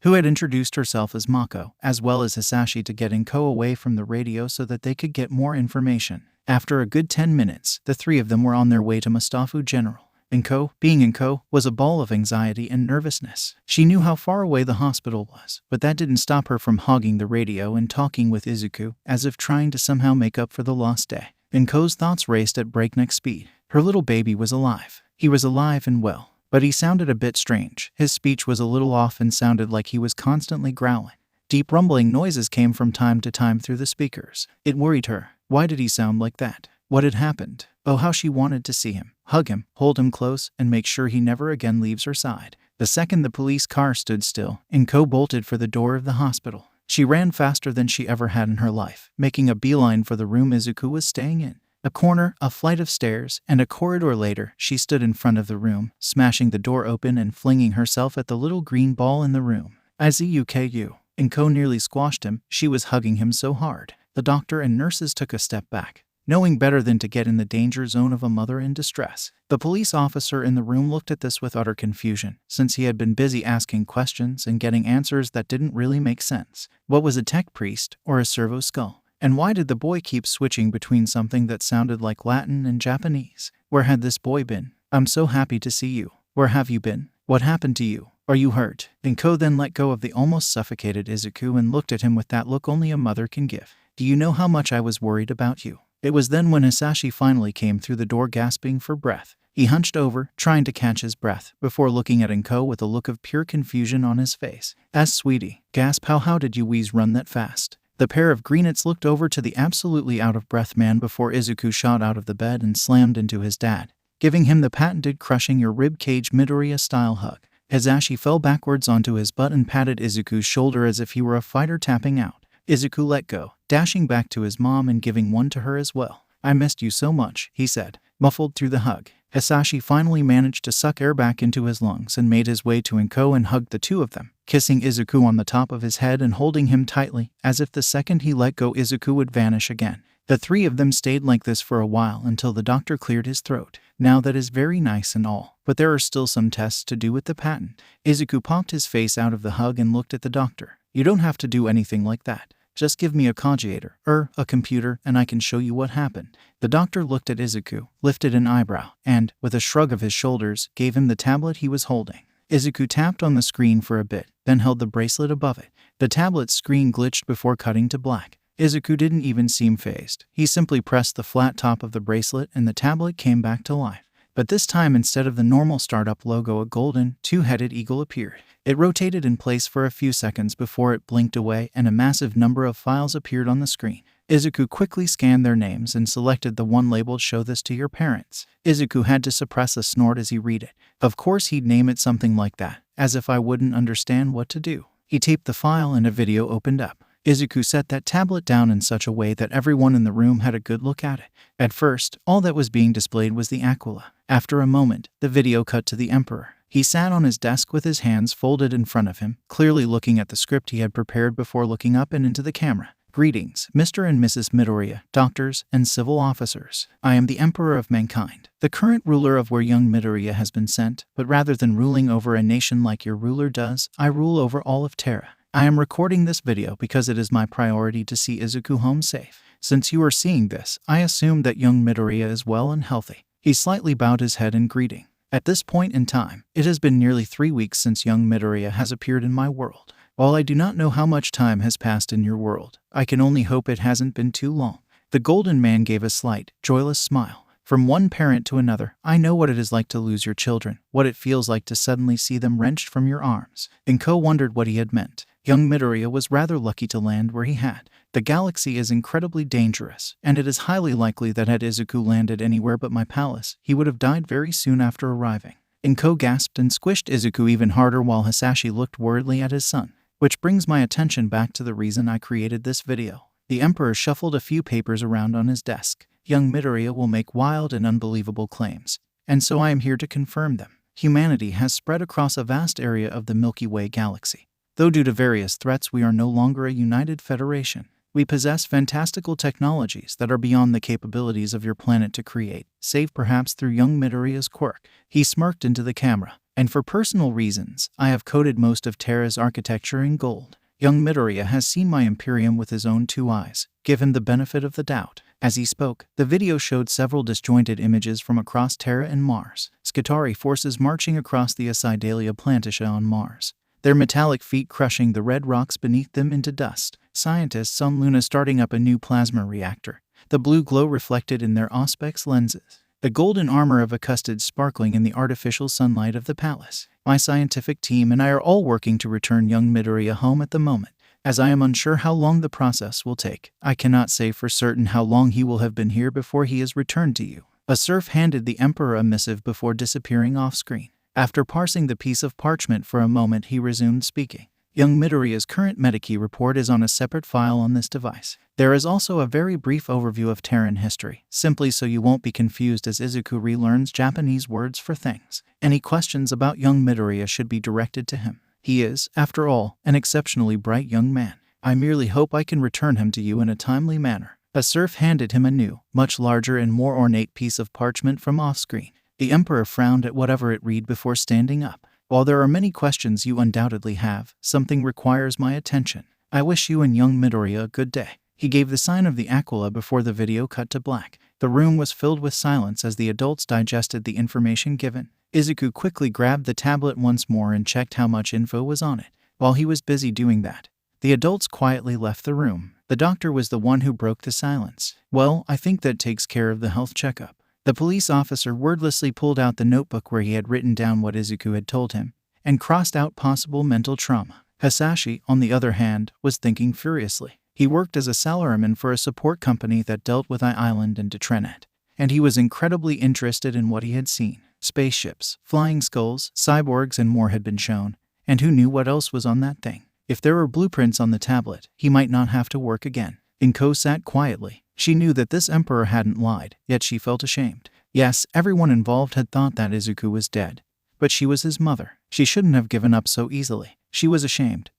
who had introduced herself as Mako, as well as Hasashi to get Ko away from the radio so that they could get more information. After a good 10 minutes, the 3 of them were on their way to Mustafa General. Ko, being Ko, was a ball of anxiety and nervousness. She knew how far away the hospital was, but that didn't stop her from hogging the radio and talking with Izuku, as if trying to somehow make up for the lost day. Ko's thoughts raced at breakneck speed. Her little baby was alive. He was alive and well, but he sounded a bit strange. His speech was a little off and sounded like he was constantly growling. Deep rumbling noises came from time to time through the speakers. It worried her. Why did he sound like that? What had happened? Oh, how she wanted to see him, hug him, hold him close, and make sure he never again leaves her side. The second the police car stood still, Ko bolted for the door of the hospital. She ran faster than she ever had in her life, making a beeline for the room Izuku was staying in. A corner, a flight of stairs, and a corridor later, she stood in front of the room, smashing the door open and flinging herself at the little green ball in the room. "Izuku," Ko nearly squashed him. She was hugging him so hard. The doctor and nurses took a step back, knowing better than to get in the danger zone of a mother in distress. The police officer in the room looked at this with utter confusion, since he had been busy asking questions and getting answers that didn't really make sense. What was a tech priest, or a servo skull? And why did the boy keep switching between something that sounded like Latin and Japanese? Where had this boy been? "I'm so happy to see you. Where have you been? What happened to you? Are you hurt?" Ko then let go of the almost suffocated Izuku and looked at him with that look only a mother can give. "Do you know how much I was worried about you?" It was then when Hasashi finally came through the door gasping for breath. He hunched over, trying to catch his breath, before looking at Ko with a look of pure confusion on his face. "Sweetie," gasped, how did you wheeze run that fast?" The pair of greenets looked over to the absolutely out-of-breath man before Izuku shot out of the bed and slammed into his dad, giving him the patented crushing your ribcage Midoriya-style hug. Hasashi fell backwards onto his butt and patted Izuku's shoulder as if he were a fighter tapping out. Izuku let go, dashing back to his mom and giving one to her as well. "I missed you so much," he said, muffled through the hug. Hasashi finally managed to suck air back into his lungs and made his way to Inko and hugged the two of them, kissing Izuku on the top of his head and holding him tightly, as if the second he let go Izuku would vanish again. The three of them stayed like this for a while until the doctor cleared his throat. "Now that is very nice and all, but there are still some tests to do with the patent." Izuku popped his face out of the hug and looked at the doctor. "You don't have to do anything like that. Just give me a cogitator, a computer, and I can show you what happened." The doctor looked at Izuku, lifted an eyebrow, and, with a shrug of his shoulders, gave him the tablet he was holding. Izuku tapped on the screen for a bit, then held the bracelet above it. The tablet's screen glitched before cutting to black. Izuku didn't even seem fazed. He simply pressed the flat top of the bracelet and the tablet came back to life. But this time, instead of the normal startup logo, a golden, two-headed eagle appeared. It rotated in place for a few seconds before it blinked away and a massive number of files appeared on the screen. Izuku quickly scanned their names and selected the one labeled "Show this to your parents." Izuku had to suppress a snort as he read it. Of course he'd name it something like that, as if I wouldn't understand what to do. He taped the file and a video opened up. Izuku set that tablet down in such a way that everyone in the room had a good look at it. At first, all that was being displayed was the Aquila. After a moment, the video cut to the Emperor. He sat on his desk with his hands folded in front of him, clearly looking at the script he had prepared before looking up and into the camera. "Greetings, Mr. and Mrs. Midoriya, doctors, and civil officers. I am the Emperor of Mankind, the current ruler of where young Midoriya has been sent, but rather than ruling over a nation like your ruler does, I rule over all of Terra. I am recording this video because it is my priority to see Izuku home safe. Since you are seeing this, I assume that young Midoriya is well and healthy." He slightly bowed his head in greeting. "At this point in time, it has been nearly 3 weeks since young Midoriya has appeared in my world. While I do not know how much time has passed in your world, I can only hope it hasn't been too long." The golden man gave a slight, joyless smile. "From one parent to another, I know what it is like to lose your children, what it feels like to suddenly see them wrenched from your arms." Inko wondered what he had meant. Young Midoriya was rather lucky to land where he had. The galaxy is incredibly dangerous, and it is highly likely that had Izuku landed anywhere but my palace, he would have died very soon after arriving. Inko gasped and squished Izuku even harder while Hasashi looked worriedly at his son. "Which brings my attention back to the reason I created this video." The Emperor shuffled a few papers around on his desk. "Young Midoriya will make wild and unbelievable claims, and so I am here to confirm them. Humanity has spread across a vast area of the Milky Way galaxy. Though due to various threats we are no longer a united federation. We possess fantastical technologies that are beyond the capabilities of your planet to create, save perhaps through young Midoriya's quirk." He smirked into the camera. "And for personal reasons, I have coated most of Terra's architecture in gold. Young Midoriya has seen my Imperium with his own 2 eyes. Give him the benefit of the doubt." As he spoke, the video showed several disjointed images from across Terra and Mars. Skitarii forces marching across the Isidalia Plantatia on Mars, their metallic feet crushing the red rocks beneath them into dust. Scientists on Luna starting up a new plasma reactor, the blue glow reflected in their Auspex lenses. The golden armor of a custard sparkling in the artificial sunlight of the palace. My scientific team and I are all working to return young Midoriya home at the moment. As I am unsure how long the process will take, I cannot say for certain how long he will have been here before he is returned to you. A serf handed the Emperor a missive before disappearing off-screen. After parsing the piece of parchment for a moment, he resumed speaking. Young Midoriya's current Medikey report is on a separate file on this device. There is also a very brief overview of Terran history, simply so you won't be confused as Izuku relearns Japanese words for things. Any questions about young Midoriya should be directed to him. He is, after all, an exceptionally bright young man. I merely hope I can return him to you in a timely manner. A serf handed him a new, much larger and more ornate piece of parchment from off-screen. The Emperor frowned at whatever it read before standing up. While there are many questions you undoubtedly have, something requires my attention. I wish you and young Midoriya a good day. He gave the sign of the Aquila before the video cut to black. The room was filled with silence as the adults digested the information given. Izuku quickly grabbed the tablet once more and checked how much info was on it. While he was busy doing that, the adults quietly left the room. The doctor was the one who broke the silence. "Well, I think that takes care of the health checkup." The police officer wordlessly pulled out the notebook where he had written down what Izuku had told him, and crossed out possible mental trauma. Hasashi, on the other hand, was thinking furiously. He worked as a salaryman for a support company that dealt with I-Island and Detrenet, and he was incredibly interested in what he had seen. Spaceships, flying skulls, cyborgs, and more had been shown, and who knew what else was on that thing? If there were blueprints on the tablet, he might not have to work again. Inko sat quietly. She knew that this emperor hadn't lied, yet she felt ashamed. Yes, everyone involved had thought that Izuku was dead. But she was his mother. She shouldn't have given up so easily. She was ashamed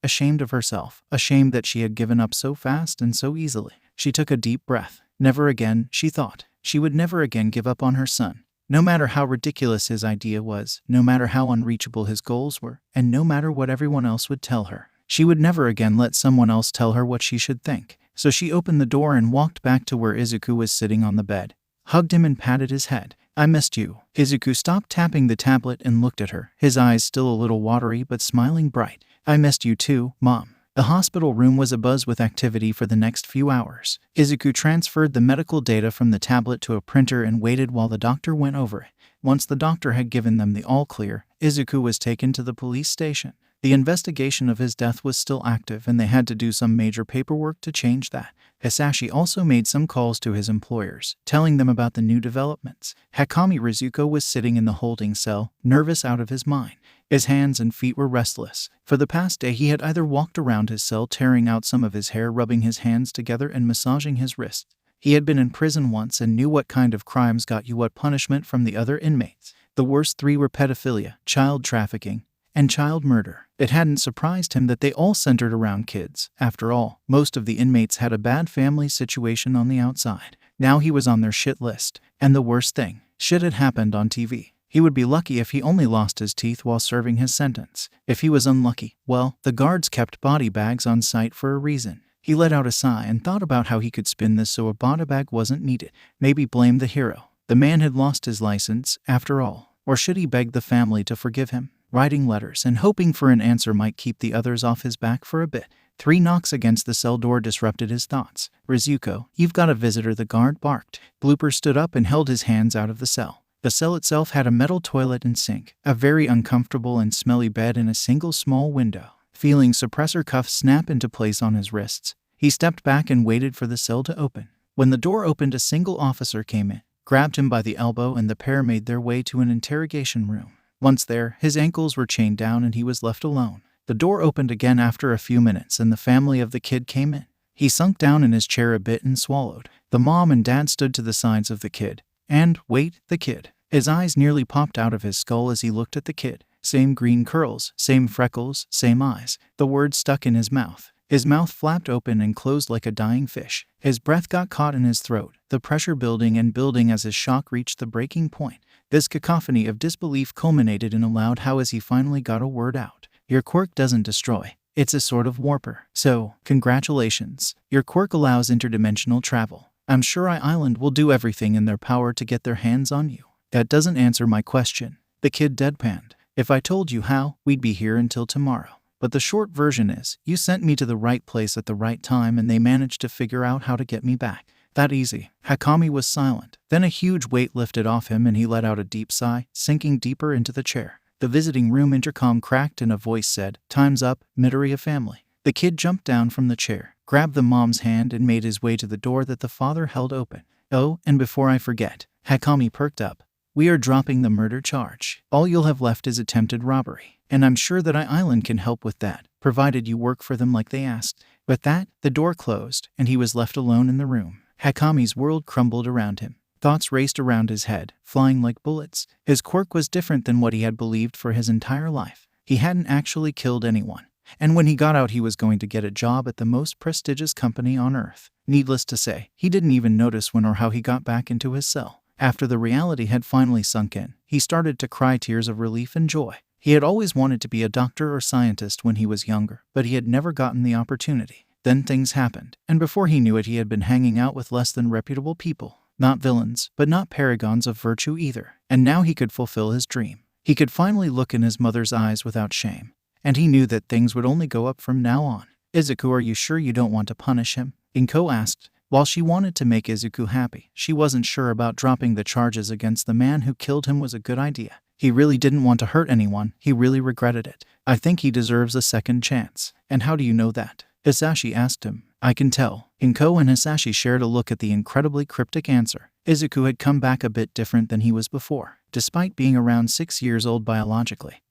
of herself, ashamed that she had given up so fast and so easily. She took a deep breath. Never again, she thought. She would never again give up on her son. No matter how ridiculous his idea was, no matter how unreachable his goals were, and no matter what everyone else would tell her, she would never again let someone else tell her what she should think. So she opened the door and walked back to where Izuku was sitting on the bed, hugged him and patted his head. I missed you. Izuku stopped tapping the tablet and looked at her, his eyes still a little watery but smiling bright. I missed you too, Mom. The hospital room was abuzz with activity for the next few hours. Izuku transferred the medical data from the tablet to a printer and waited while the doctor went over it. Once the doctor had given them the all-clear, Izuku was taken to the police station. The investigation of his death was still active and they had to do some major paperwork to change that. Hasashi also made some calls to his employers, telling them about the new developments. Hakami Rizuko was sitting in the holding cell, nervous out of his mind. His hands and feet were restless. For the past day he had either walked around his cell tearing out some of his hair, rubbing his hands together and massaging his wrists. He had been in prison once and knew what kind of crimes got you what punishment from the other inmates. The worst three were pedophilia, child trafficking, and child murder. It hadn't surprised him that they all centered around kids. After all, most of the inmates had a bad family situation on the outside. Now he was on their shit list. And the worst thing, shit had happened on TV. He would be lucky if he only lost his teeth while serving his sentence. If he was unlucky, well, the guards kept body bags on site for a reason. He let out a sigh and thought about how he could spin this so a body bag wasn't needed. Maybe blame the hero. The man had lost his license, after all. Or should he beg the family to forgive him? Writing letters and hoping for an answer might keep the others off his back for a bit. 3 knocks against the cell door disrupted his thoughts. Rizuko, you've got a visitor, the guard barked. Blooper stood up and held his hands out of the cell. The cell itself had a metal toilet and sink, a very uncomfortable and smelly bed and a single small window. Feeling suppressor cuffs snap into place on his wrists, he stepped back and waited for the cell to open. When the door opened, a single officer came in, grabbed him by the elbow, and the pair made their way to an interrogation room. Once there, his ankles were chained down and he was left alone. The door opened again after a few minutes and the family of the kid came in. He sunk down in his chair a bit and swallowed. The mom and dad stood to the sides of the kid. And, wait, the kid. His eyes nearly popped out of his skull as he looked at the kid. Same green curls, same freckles, same eyes. The words stuck in his mouth. His mouth flapped open and closed like a dying fish. His breath got caught in his throat, the pressure building and building as his shock reached the breaking point. This cacophony of disbelief culminated in a loud "how" as he finally got a word out. Your quirk doesn't destroy. It's a sort of warper. So, congratulations. Your quirk allows interdimensional travel. I'm sure I Island will do everything in their power to get their hands on you. That doesn't answer my question. The kid deadpanned. If I told you how, we'd be here until tomorrow. But the short version is, you sent me to the right place at the right time and they managed to figure out how to get me back. That easy. Hakami was silent. Then a huge weight lifted off him and he let out a deep sigh, sinking deeper into the chair. The visiting room intercom cracked and a voice said, "Time's up, Midoriya family." The kid jumped down from the chair, grabbed the mom's hand and made his way to the door that the father held open. Oh, and before I forget, Hakami perked up. We are dropping the murder charge. All you'll have left is attempted robbery. And I'm sure that I Island can help with that, provided you work for them like they asked. With that, the door closed, and he was left alone in the room. Hakami's world crumbled around him. Thoughts raced around his head, flying like bullets. His quirk was different than what he had believed for his entire life. He hadn't actually killed anyone. And when he got out, he was going to get a job at the most prestigious company on Earth. Needless to say, he didn't even notice when or how he got back into his cell. After the reality had finally sunk in, he started to cry tears of relief and joy. He had always wanted to be a doctor or scientist when he was younger, but he had never gotten the opportunity. Then things happened, and before he knew it, he had been hanging out with less than reputable people. Not villains, but not paragons of virtue either. And now he could fulfill his dream. He could finally look in his mother's eyes without shame. And he knew that things would only go up from now on. Izuku, are you sure you don't want to punish him? Inko asked. While she wanted to make Izuku happy, she wasn't sure about dropping the charges against the man who killed him was a good idea. He really didn't want to hurt anyone. He really regretted it. I think he deserves a second chance. And how do you know that? Hasashi asked him. I can tell. Inko and Hasashi shared a look at the incredibly cryptic answer. Izuku had come back a bit different than he was before, despite being around 6 years old biologically.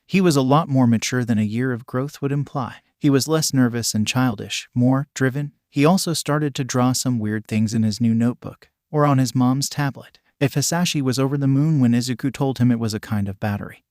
He was a lot more mature than a year of growth would imply. He was less nervous and childish, more driven. He also started to draw some weird things in his new notebook, or on his mom's tablet. If Hasashi was over the moon when Izuku told him it was a kind of battery.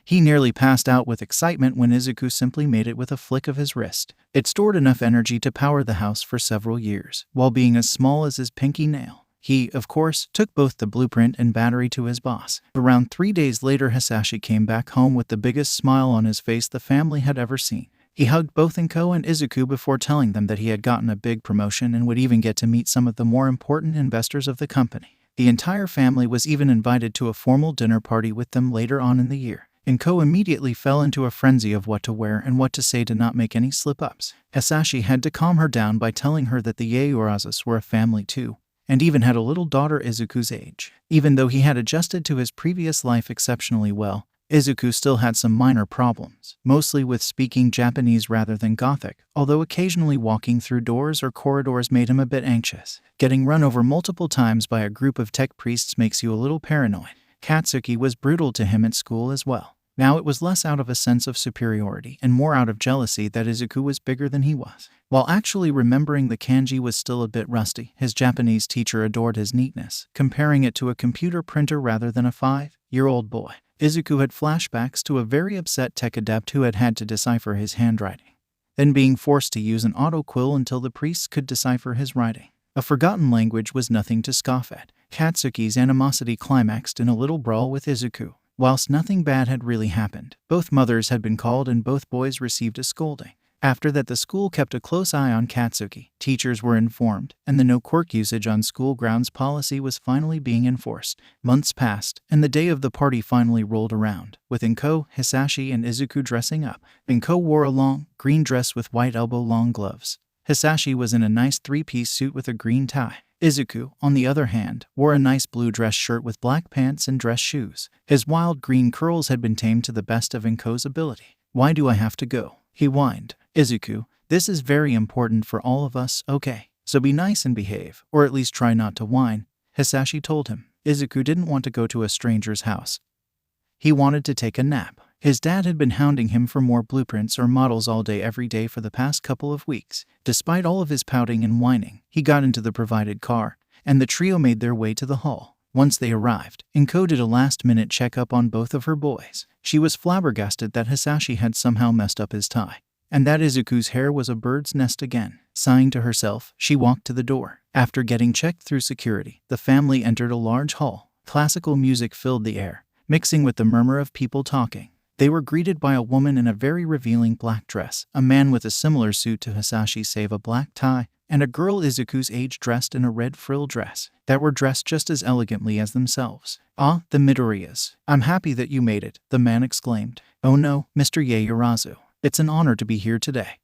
He nearly passed out with excitement when Izuku simply made it with a flick of his wrist. It stored enough energy to power the house for several years, while being as small as his pinky nail. He, of course, took both the blueprint and battery to his boss. Around 3 days later, Hasashi came back home with the biggest smile on his face the family had ever seen. He hugged both Inko and Izuku before telling them that he had gotten a big promotion and would even get to meet some of the more important investors of the company. The entire family was even invited to a formal dinner party with them later on in the year. Inko immediately fell into a frenzy of what to wear and what to say to not make any slip-ups. Hasashi had to calm her down by telling her that the Yaoyurazas were a family too, and even had a little daughter Izuku's age. Even though he had adjusted to his previous life exceptionally well, Izuku still had some minor problems, mostly with speaking Japanese rather than Gothic, although occasionally walking through doors or corridors made him a bit anxious. Getting run over multiple times by a group of tech priests makes you a little paranoid. Katsuki was brutal to him at school as well. Now it was less out of a sense of superiority and more out of jealousy that Izuku was bigger than he was. While actually remembering the kanji was still a bit rusty, his Japanese teacher adored his neatness, comparing it to a computer printer rather than a 5-year-old boy. Izuku had flashbacks to a very upset tech adept who had to decipher his handwriting, then being forced to use an autoquill until the priests could decipher his writing. A forgotten language was nothing to scoff at. Katsuki's animosity climaxed in a little brawl with Izuku. Whilst nothing bad had really happened, both mothers had been called and both boys received a scolding. After that, the school kept a close eye on Katsuki. Teachers were informed, and the no quirk usage on school grounds policy was finally being enforced. Months passed, and the day of the party finally rolled around, with Inko, Hasashi, and Izuku dressing up. Inko wore a long, green dress with white elbow-long gloves. Hasashi was in a nice 3-piece suit with a green tie. Izuku, on the other hand, wore a nice blue dress shirt with black pants and dress shoes. His wild green curls had been tamed to the best of Inko's ability. "Why do I have to go?" he whined. "Izuku, this is very important for all of us, okay? So be nice and behave, or at least try not to whine," Hasashi told him. Izuku didn't want to go to a stranger's house. He wanted to take a nap. His dad had been hounding him for more blueprints or models all day every day for the past couple of weeks. Despite all of his pouting and whining, he got into the provided car, and the trio made their way to the hall. Once they arrived, Inko did a last-minute checkup on both of her boys. She was flabbergasted that Hasashi had somehow messed up his tie, and that Izuku's hair was a bird's nest again. Sighing to herself, she walked to the door. After getting checked through security, the family entered a large hall. Classical music filled the air, mixing with the murmur of people talking. They were greeted by a woman in a very revealing black dress, a man with a similar suit to Hasashi save a black tie, and a girl Izuku's age dressed in a red frill dress, that were dressed just as elegantly as themselves. "Ah, the Midoriyas. I'm happy that you made it," the man exclaimed. "Oh no, Mr. Yaoyurazu. It's an honor to be here today.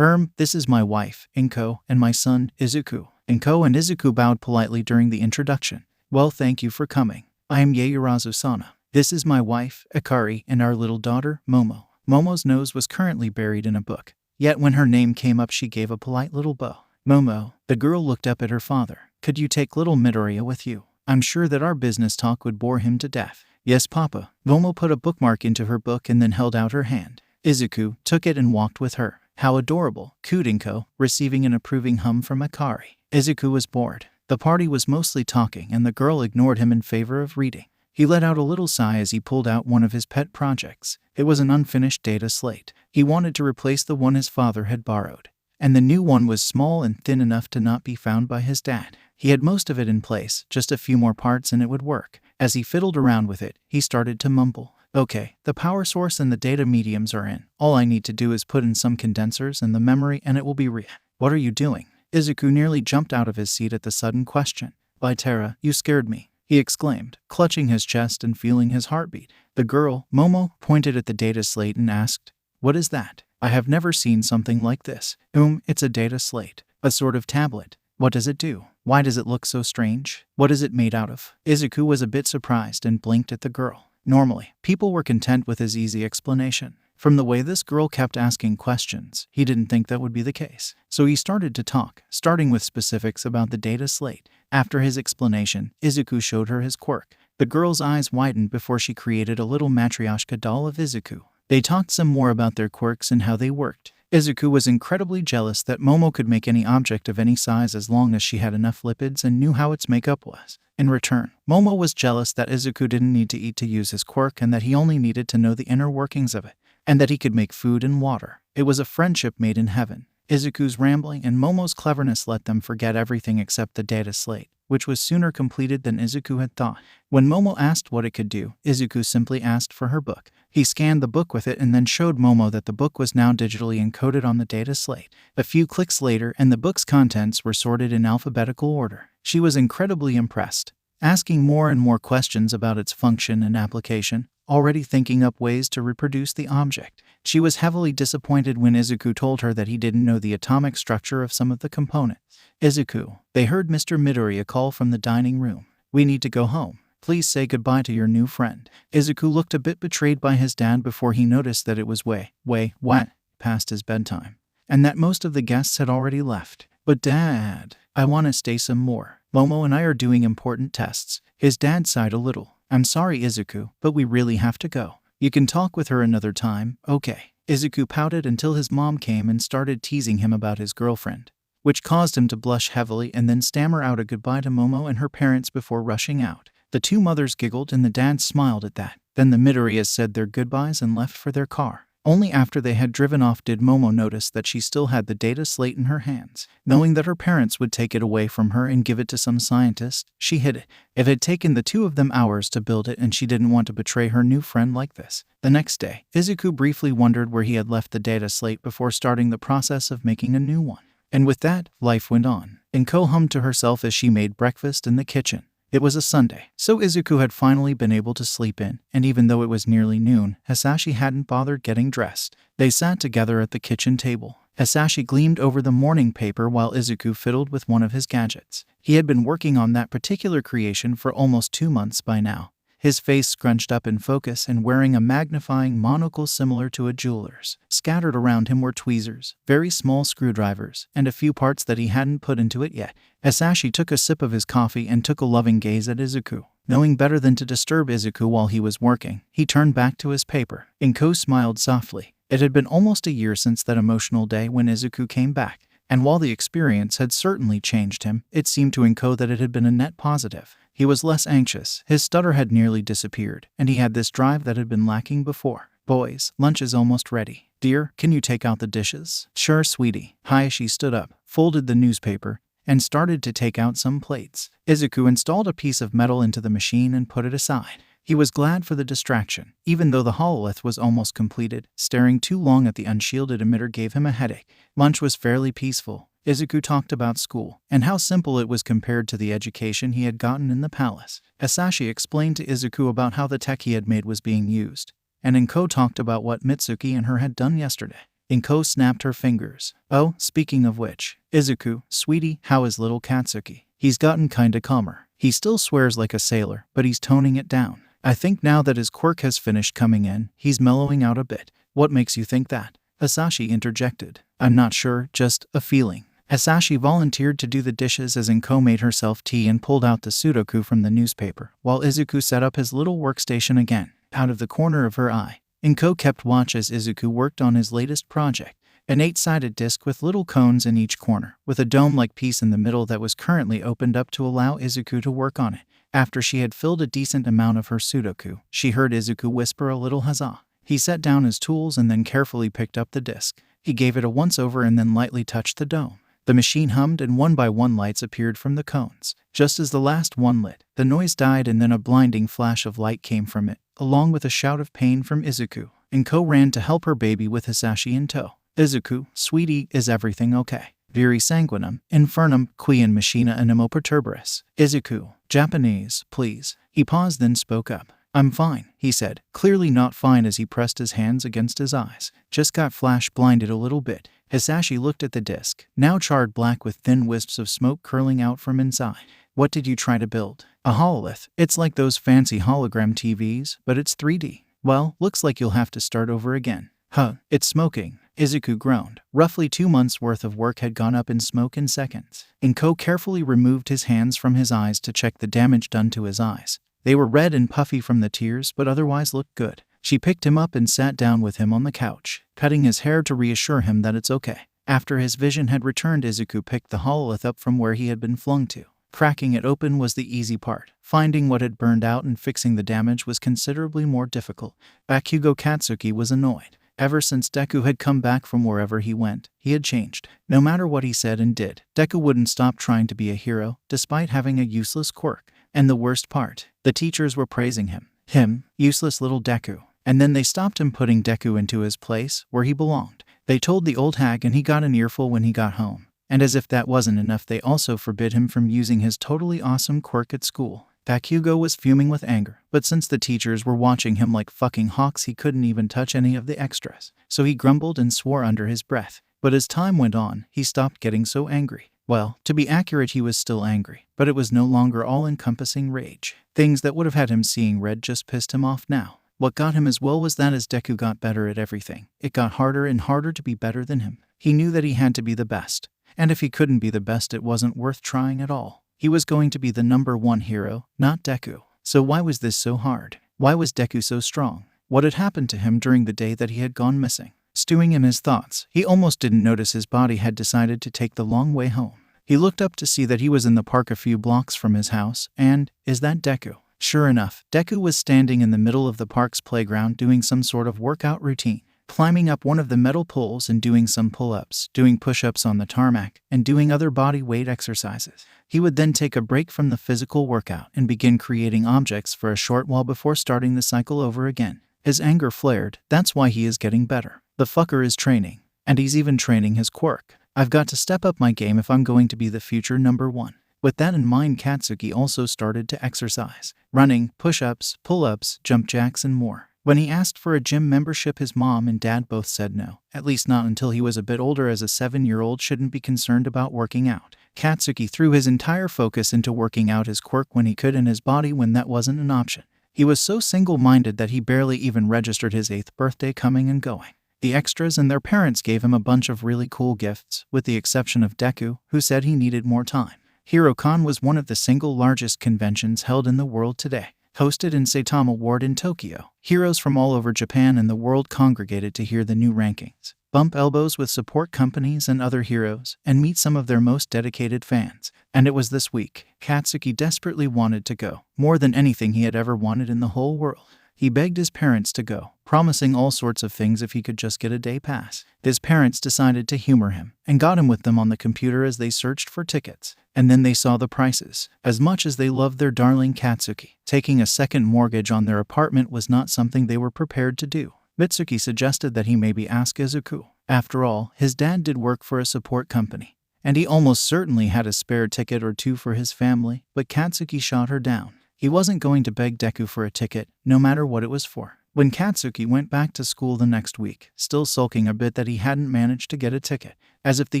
This is my wife, Inko, and my son, Izuku." Inko and Izuku bowed politely during the introduction. "Well, thank you for coming. I am Yaoyurazu-sana. This is my wife, Akari, and our little daughter, Momo." Momo's nose was currently buried in a book, yet when her name came up she gave a polite little bow. "Momo," the girl looked up at her father. "Could you take little Midoriya with you? I'm sure that our business talk would bore him to death." "Yes, Papa." Momo put a bookmark into her book and then held out her hand. Izuku took it and walked with her. "How adorable," cooed Inko, receiving an approving hum from Akari. Izuku was bored. The party was mostly talking and the girl ignored him in favor of reading. He let out a little sigh as he pulled out one of his pet projects. It was an unfinished data slate. He wanted to replace the one his father had borrowed, and the new one was small and thin enough to not be found by his dad. He had most of it in place, just a few more parts and it would work. As he fiddled around with it, he started to mumble. "Okay, the power source and the data mediums are in. All I need to do is put in some condensers and the memory and it will be real." "What are you doing?" Izuku nearly jumped out of his seat at the sudden question. "By Terra, you scared me," he exclaimed, clutching his chest and feeling his heartbeat. The girl, Momo, pointed at the data slate and asked, "What is that? I have never seen something like this." It's a data slate. A sort of tablet. What does it do? Why does it look so strange? What is it made out of?" Izuku was a bit surprised and blinked at the girl. Normally, people were content with his easy explanation. From the way this girl kept asking questions, he didn't think that would be the case. So he started to talk, starting with specifics about the data slate. After his explanation, Izuku showed her his quirk. The girl's eyes widened before she created a little matryoshka doll of Izuku. They talked some more about their quirks and how they worked. Izuku was incredibly jealous that Momo could make any object of any size as long as she had enough lipids and knew how its makeup was. In return, Momo was jealous that Izuku didn't need to eat to use his quirk and that he only needed to know the inner workings of it, and that he could make food and water. It was a friendship made in heaven. Izuku's rambling and Momo's cleverness let them forget everything except the data slate, which was sooner completed than Izuku had thought. When Momo asked what it could do, Izuku simply asked for her book. He scanned the book with it and then showed Momo that the book was now digitally encoded on the data slate. A few clicks later, and the book's contents were sorted in alphabetical order. She was incredibly impressed, asking more and more questions about its function and application, already thinking up ways to reproduce the object. She was heavily disappointed when Izuku told her that he didn't know the atomic structure of some of the components. Izuku, they heard Mr. Midoriya call from the dining room. We need to go home. Please say goodbye to your new friend. Izuku looked a bit betrayed by his dad before he noticed that it was what? Past his bedtime, and that most of the guests had already left. But Dad, I want to stay some more. Momo and I are doing important tests. His dad sighed a little. I'm sorry, Izuku, but we really have to go. You can talk with her another time, okay? Izuku pouted until his mom came and started teasing him about his girlfriend, which caused him to blush heavily and then stammer out a goodbye to Momo and her parents before rushing out. The two mothers giggled and the dad smiled at that. Then the Midoriyas said their goodbyes and left for their car. Only after they had driven off did Momo notice that she still had the data slate in her hands. Knowing that her parents would take it away from her and give it to some scientist, she hid it. It had taken the two of them hours to build it and she didn't want to betray her new friend like this. The next day, Izuku briefly wondered where he had left the data slate before starting the process of making a new one. And with that, life went on. Inko hummed to herself as she made breakfast in the kitchen. It was a Sunday, so Izuku had finally been able to sleep in, and even though it was nearly noon, Hasashi hadn't bothered getting dressed. They sat together at the kitchen table. Hasashi gleamed over the morning paper while Izuku fiddled with one of his gadgets. He had been working on that particular creation for almost 2 months by now. His face scrunched up in focus and wearing a magnifying monocle similar to a jeweler's. Scattered around him were tweezers, very small screwdrivers, and a few parts that he hadn't put into it yet. Hasashi took a sip of his coffee and took a loving gaze at Izuku. Knowing better than to disturb Izuku while he was working, he turned back to his paper. Inko smiled softly. It had been almost a year since that emotional day when Izuku came back, and while the experience had certainly changed him, it seemed to Inko that it had been a net positive. He was less anxious, his stutter had nearly disappeared, and he had this drive that had been lacking before. Boys, lunch is almost ready. Dear, can you take out the dishes? Sure, sweetie. Hayashi stood up, folded the newspaper, and started to take out some plates. Izuku installed a piece of metal into the machine and put it aside. He was glad for the distraction. Even though the hololith was almost completed, staring too long at the unshielded emitter gave him a headache. Lunch was fairly peaceful. Izuku talked about school, and how simple it was compared to the education he had gotten in the palace. Hasashi explained to Izuku about how the tech he had made was being used, and Inko talked about what Mitsuki and her had done yesterday. Inko snapped her fingers. Oh, speaking of which, Izuku, sweetie, how is little Katsuki? He's gotten kinda calmer. He still swears like a sailor, but he's toning it down. I think now that his quirk has finished coming in, he's mellowing out a bit. What makes you think that? Hasashi interjected. I'm not sure, just a feeling. Hasashi volunteered to do the dishes as Inko made herself tea and pulled out the Sudoku from the newspaper, while Izuku set up his little workstation again. Out of the corner of her eye, Inko kept watch as Izuku worked on his latest project, an 8-sided disc with little cones in each corner, with a dome-like piece in the middle that was currently opened up to allow Izuku to work on it. After she had filled a decent amount of her Sudoku, she heard Izuku whisper a little huzzah. He set down his tools and then carefully picked up the disc. He gave it a once-over and then lightly touched the dome. The machine hummed and one by one lights appeared from the cones. Just as the last one lit, the noise died and then a blinding flash of light came from it, along with a shout of pain from Izuku. Inko ran to help her baby with Hasashi in tow. Izuku, sweetie, is everything okay? Viri sanguinum, infernum, qui in machina animo perturbaris. Izuku, Japanese, please. He paused then spoke up. I'm fine, he said, clearly not fine as he pressed his hands against his eyes. Just got flash blinded a little bit. Hasashi looked at the disc, now charred black with thin wisps of smoke curling out from inside. What did you try to build? A hololith. It's like those fancy hologram TVs, but it's 3D. Well, looks like you'll have to start over again. Huh, it's smoking. Izuku groaned. Roughly 2 months' worth of work had gone up in smoke in seconds. Inko carefully removed his hands from his eyes to check the damage done to his eyes. They were red and puffy from the tears, but otherwise looked good. She picked him up and sat down with him on the couch, cutting his hair to reassure him that it's okay. After his vision had returned, Izuku picked the hololith up from where he had been flung to. Cracking it open was the easy part. Finding what had burned out and fixing the damage was considerably more difficult. Bakugo Katsuki was annoyed. Ever since Deku had come back from wherever he went, he had changed. No matter what he said and did, Deku wouldn't stop trying to be a hero, despite having a useless quirk. And the worst part, the teachers were praising him. Useless little Deku. And then they stopped him, putting Deku into his place, where he belonged. They told the old hag, and he got an earful when he got home. And as if that wasn't enough, they also forbid him from using his totally awesome quirk at school. Bakugo was fuming with anger, but since the teachers were watching him like fucking hawks, he couldn't even touch any of the extras. So he grumbled and swore under his breath. But as time went on, he stopped getting so angry. Well, to be accurate, he was still angry, but it was no longer all-encompassing rage. Things that would have had him seeing red just pissed him off now. What got him as well was that as Deku got better at everything, it got harder and harder to be better than him. He knew that he had to be the best. And if he couldn't be the best, it wasn't worth trying at all. He was going to be the #1 hero, not Deku. So why was this so hard? Why was Deku so strong? What had happened to him during the day that he had gone missing? Stewing in his thoughts, he almost didn't notice his body had decided to take the long way home. He looked up to see that he was in the park a few blocks from his house, and, is that Deku? Sure enough, Deku was standing in the middle of the park's playground doing some sort of workout routine. Climbing up one of the metal poles and doing some pull-ups, doing push-ups on the tarmac, and doing other body weight exercises. He would then take a break from the physical workout and begin creating objects for a short while before starting the cycle over again. His anger flared. That's why he is getting better. The fucker is training. And he's even training his quirk. I've got to step up my game if I'm going to be the future #1. With that in mind, Katsuki also started to exercise. Running, push-ups, pull-ups, jump jacks, and more. When he asked for a gym membership, his mom and dad both said no, at least not until he was a bit older, as a 7-year-old shouldn't be concerned about working out. Katsuki threw his entire focus into working out his quirk when he could in his body when that wasn't an option. He was so single-minded that he barely even registered his 8th birthday coming and going. The extras and their parents gave him a bunch of really cool gifts, with the exception of Deku, who said he needed more time. HeroCon was one of the single largest conventions held in the world today. Hosted in Saitama Ward in Tokyo, heroes from all over Japan and the world congregated to hear the new rankings, bump elbows with support companies and other heroes, and meet some of their most dedicated fans. And it was this week. Katsuki desperately wanted to go, more than anything he had ever wanted in the whole world. He begged his parents to go, promising all sorts of things if he could just get a day pass. His parents decided to humor him, and got him with them on the computer as they searched for tickets. And then they saw the prices. As much as they loved their darling Katsuki, taking a second mortgage on their apartment was not something they were prepared to do. Mitsuki suggested that he maybe ask Izuku. After all, his dad did work for a support company, and he almost certainly had a spare ticket or two for his family, but Katsuki shot her down. He wasn't going to beg Deku for a ticket, no matter what it was for. When Katsuki went back to school the next week, still sulking a bit that he hadn't managed to get a ticket, as if the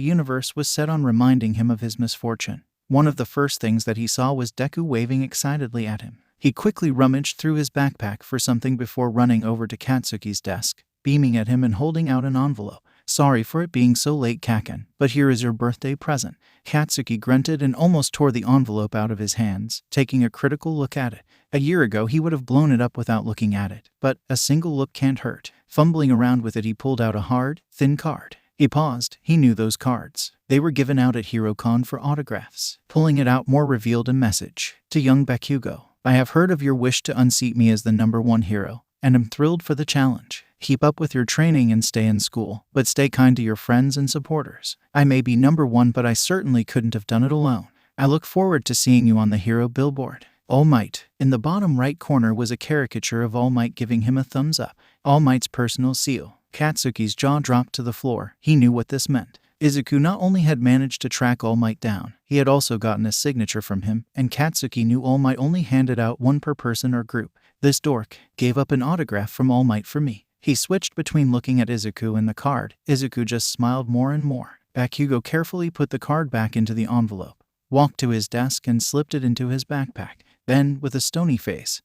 universe was set on reminding him of his misfortune, one of the first things that he saw was Deku waving excitedly at him. He quickly rummaged through his backpack for something before running over to Katsuki's desk, beaming at him and holding out an envelope. Sorry for it being so late, Kaken, but here is your birthday present. Katsuki grunted and almost tore the envelope out of his hands, taking a critical look at it. A year ago he would have blown it up without looking at it, but a single look can't hurt. Fumbling around with it, he pulled out a hard, thin card. He paused. He knew those cards. They were given out at HeroCon for autographs. Pulling it out more revealed a message. To young Bakugo, I have heard of your wish to unseat me as the #1 hero, and am thrilled for the challenge. Keep up with your training and stay in school, but stay kind to your friends and supporters. I may be #1, but I certainly couldn't have done it alone. I look forward to seeing you on the hero billboard. All Might. In the bottom right corner was a caricature of All Might giving him a thumbs up. All Might's personal seal. Katsuki's jaw dropped to the floor. He knew what this meant. Izuku not only had managed to track All Might down, he had also gotten a signature from him, and Katsuki knew All Might only handed out one per person or group. This dork gave up an autograph from All Might for me. He switched between looking at Izuku and the card. Izuku just smiled more and more. Bakugo carefully put the card back into the envelope, walked to his desk and slipped it into his backpack. Then, with a stony face,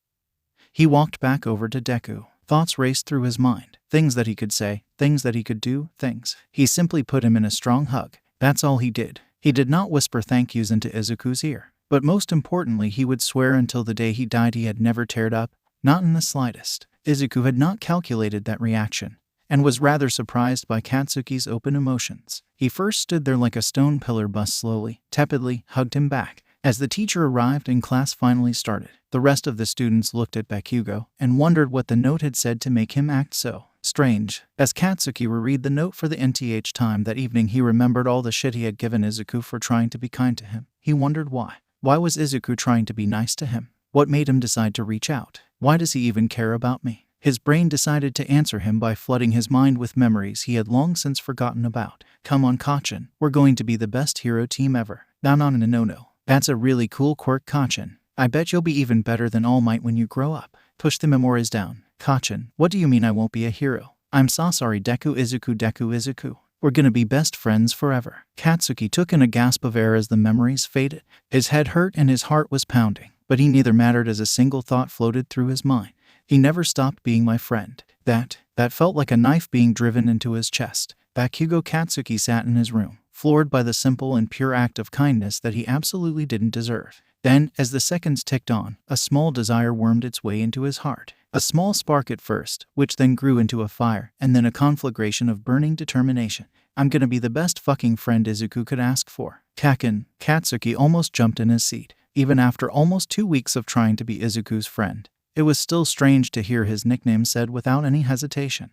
he walked back over to Deku. Thoughts raced through his mind. Things that he could say, things that he could do, things. He simply put him in a strong hug. That's all he did. He did not whisper thank yous into Izuku's ear. But most importantly, he would swear until the day he died he had never teared up, not in the slightest. Izuku had not calculated that reaction, and was rather surprised by Katsuki's open emotions. He first stood there like a stone pillar, but slowly, tepidly, hugged him back. As the teacher arrived and class finally started, the rest of the students looked at Bakugo and wondered what the note had said to make him act so strange. As Katsuki reread the note for the nth time that evening, he remembered all the shit he had given Izuku for trying to be kind to him. He wondered why. Why was Izuku trying to be nice to him? What made him decide to reach out? Why does he even care about me? His brain decided to answer him by flooding his mind with memories he had long since forgotten about. Come on, Kachin. We're going to be the best hero team ever. No. That's a really cool quirk, Kachin. I bet you'll be even better than All Might when you grow up. Push the memories down. Kachin, what do you mean I won't be a hero? I'm so sorry, Deku Izuku. We're gonna be best friends forever. Katsuki took in a gasp of air as the memories faded. His head hurt and his heart was pounding, but he neither mattered as a single thought floated through his mind. He never stopped being my friend. That felt like a knife being driven into his chest. Bakugo Katsuki sat in his room, floored by the simple and pure act of kindness that he absolutely didn't deserve. Then, as the seconds ticked on, a small desire wormed its way into his heart. A small spark at first, which then grew into a fire, and then a conflagration of burning determination. I'm gonna be the best fucking friend Izuku could ask for. Katsuki almost jumped in his seat. Even after almost 2 weeks of trying to be Izuku's friend, it was still strange to hear his nickname said without any hesitation.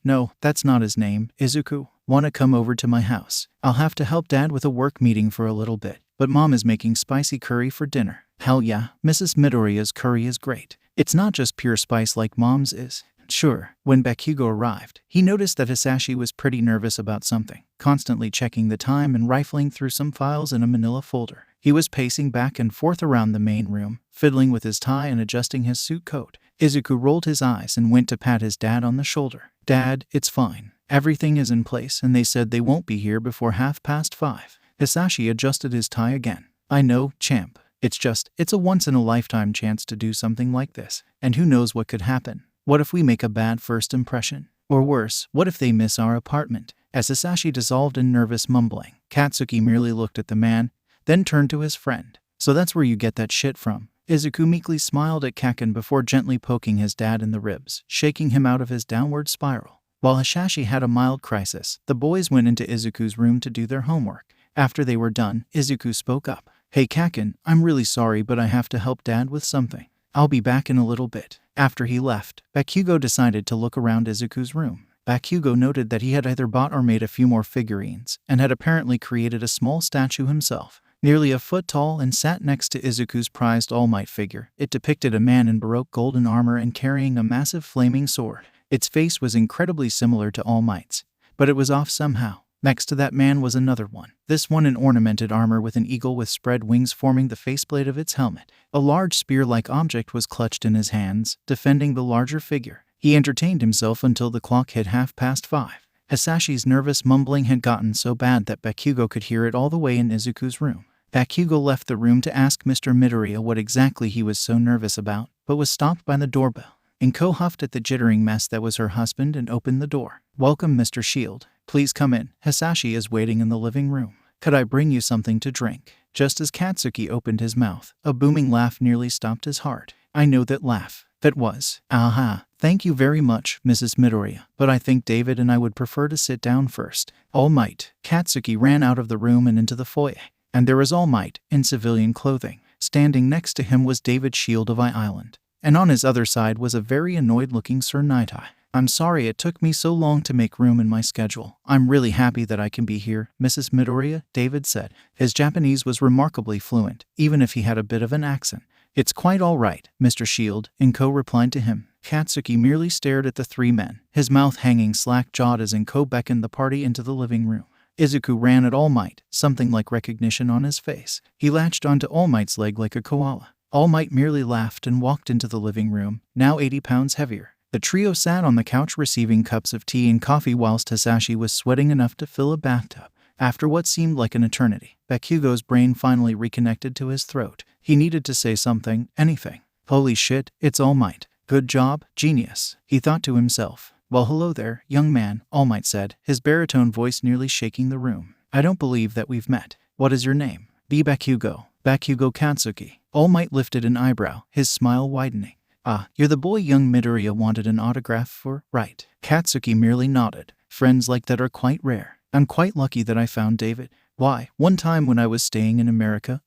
No, that's not his name. Izuku, wanna come over to my house? I'll have to help Dad with a work meeting for a little bit, but Mom is making spicy curry for dinner. Hell yeah, Mrs. Midoriya's curry is great. It's not just pure spice like Mom's is. Sure. When Bakugo arrived, he noticed that Hasashi was pretty nervous about something, constantly checking the time and rifling through some files in a manila folder. He was pacing back and forth around the main room, fiddling with his tie and adjusting his suit coat. Izuku rolled his eyes and went to pat his dad on the shoulder. Dad, it's fine. Everything is in place and they said they won't be here before 5:30. Hasashi adjusted his tie again. I know, champ. It's a once-in-a-lifetime chance to do something like this. And who knows what could happen? What if we make a bad first impression? Or worse, what if they miss our apartment? As Hasashi dissolved in nervous mumbling, Katsuki merely looked at the man, then turned to his friend. So that's where you get that shit from? Izuku meekly smiled at Kaken before gently poking his dad in the ribs, shaking him out of his downward spiral. While Hasashi had a mild crisis, the boys went into Izuku's room to do their homework. After they were done, Izuku spoke up. Hey Kaken, I'm really sorry, but I have to help Dad with something. I'll be back in a little bit. After he left, Bakugo decided to look around Izuku's room. Bakugo noted that he had either bought or made a few more figurines, and had apparently created a small statue himself, nearly a foot tall and sat next to Izuku's prized All Might figure. It depicted a man in Baroque golden armor and carrying a massive flaming sword. Its face was incredibly similar to All Might's, but it was off somehow. Next to that man was another one, this one in ornamented armor with an eagle with spread wings forming the faceplate of its helmet. A large spear-like object was clutched in his hands, defending the larger figure. He entertained himself until the clock hit 5:30. Hasashi's nervous mumbling had gotten so bad that Bakugo could hear it all the way in Izuku's room. Bakugo left the room to ask Mr. Midoriya what exactly he was so nervous about, but was stopped by the doorbell. Inko huffed at the jittering mess that was her husband and opened the door. Welcome, Mr. Shield. Please come in. Hasashi is waiting in the living room. Could I bring you something to drink? Just as Katsuki opened his mouth, a booming laugh nearly stopped his heart. I know that laugh. That was, aha. Thank you very much, Mrs. Midoriya, but I think David and I would prefer to sit down first. All Might. Katsuki ran out of the room and into the foyer. And there was All Might, in civilian clothing. Standing next to him was David Shield of I Island. And on his other side was a very annoyed-looking Sir Nightai. I'm sorry it took me so long to make room in my schedule. I'm really happy that I can be here, Mrs. Midoriya, David said. His Japanese was remarkably fluent, even if he had a bit of an accent. It's quite all right, Mr. Shield, Inko replied to him. Katsuki merely stared at the three men, his mouth hanging slack-jawed as Inko beckoned the party into the living room. Izuku ran at All Might, something like recognition on his face. He latched onto All Might's leg like a koala. All Might merely laughed and walked into the living room, now 80 pounds heavier. The trio sat on the couch receiving cups of tea and coffee whilst Hasashi was sweating enough to fill a bathtub. After what seemed like an eternity, Bakugo's brain finally reconnected to his throat. He needed to say something, anything. Holy shit, it's All Might. Good job, genius, he thought to himself. Well, hello there, young man, All Might said, his baritone voice nearly shaking the room. I don't believe that we've met. What is your name? Bakugo. Bakugo Katsuki. All Might lifted an eyebrow, his smile widening. Ah, you're the boy young Midoriya wanted an autograph for, right? Katsuki merely nodded. Friends like that are quite rare. I'm quite lucky that I found David. Why, one time when I was staying in America,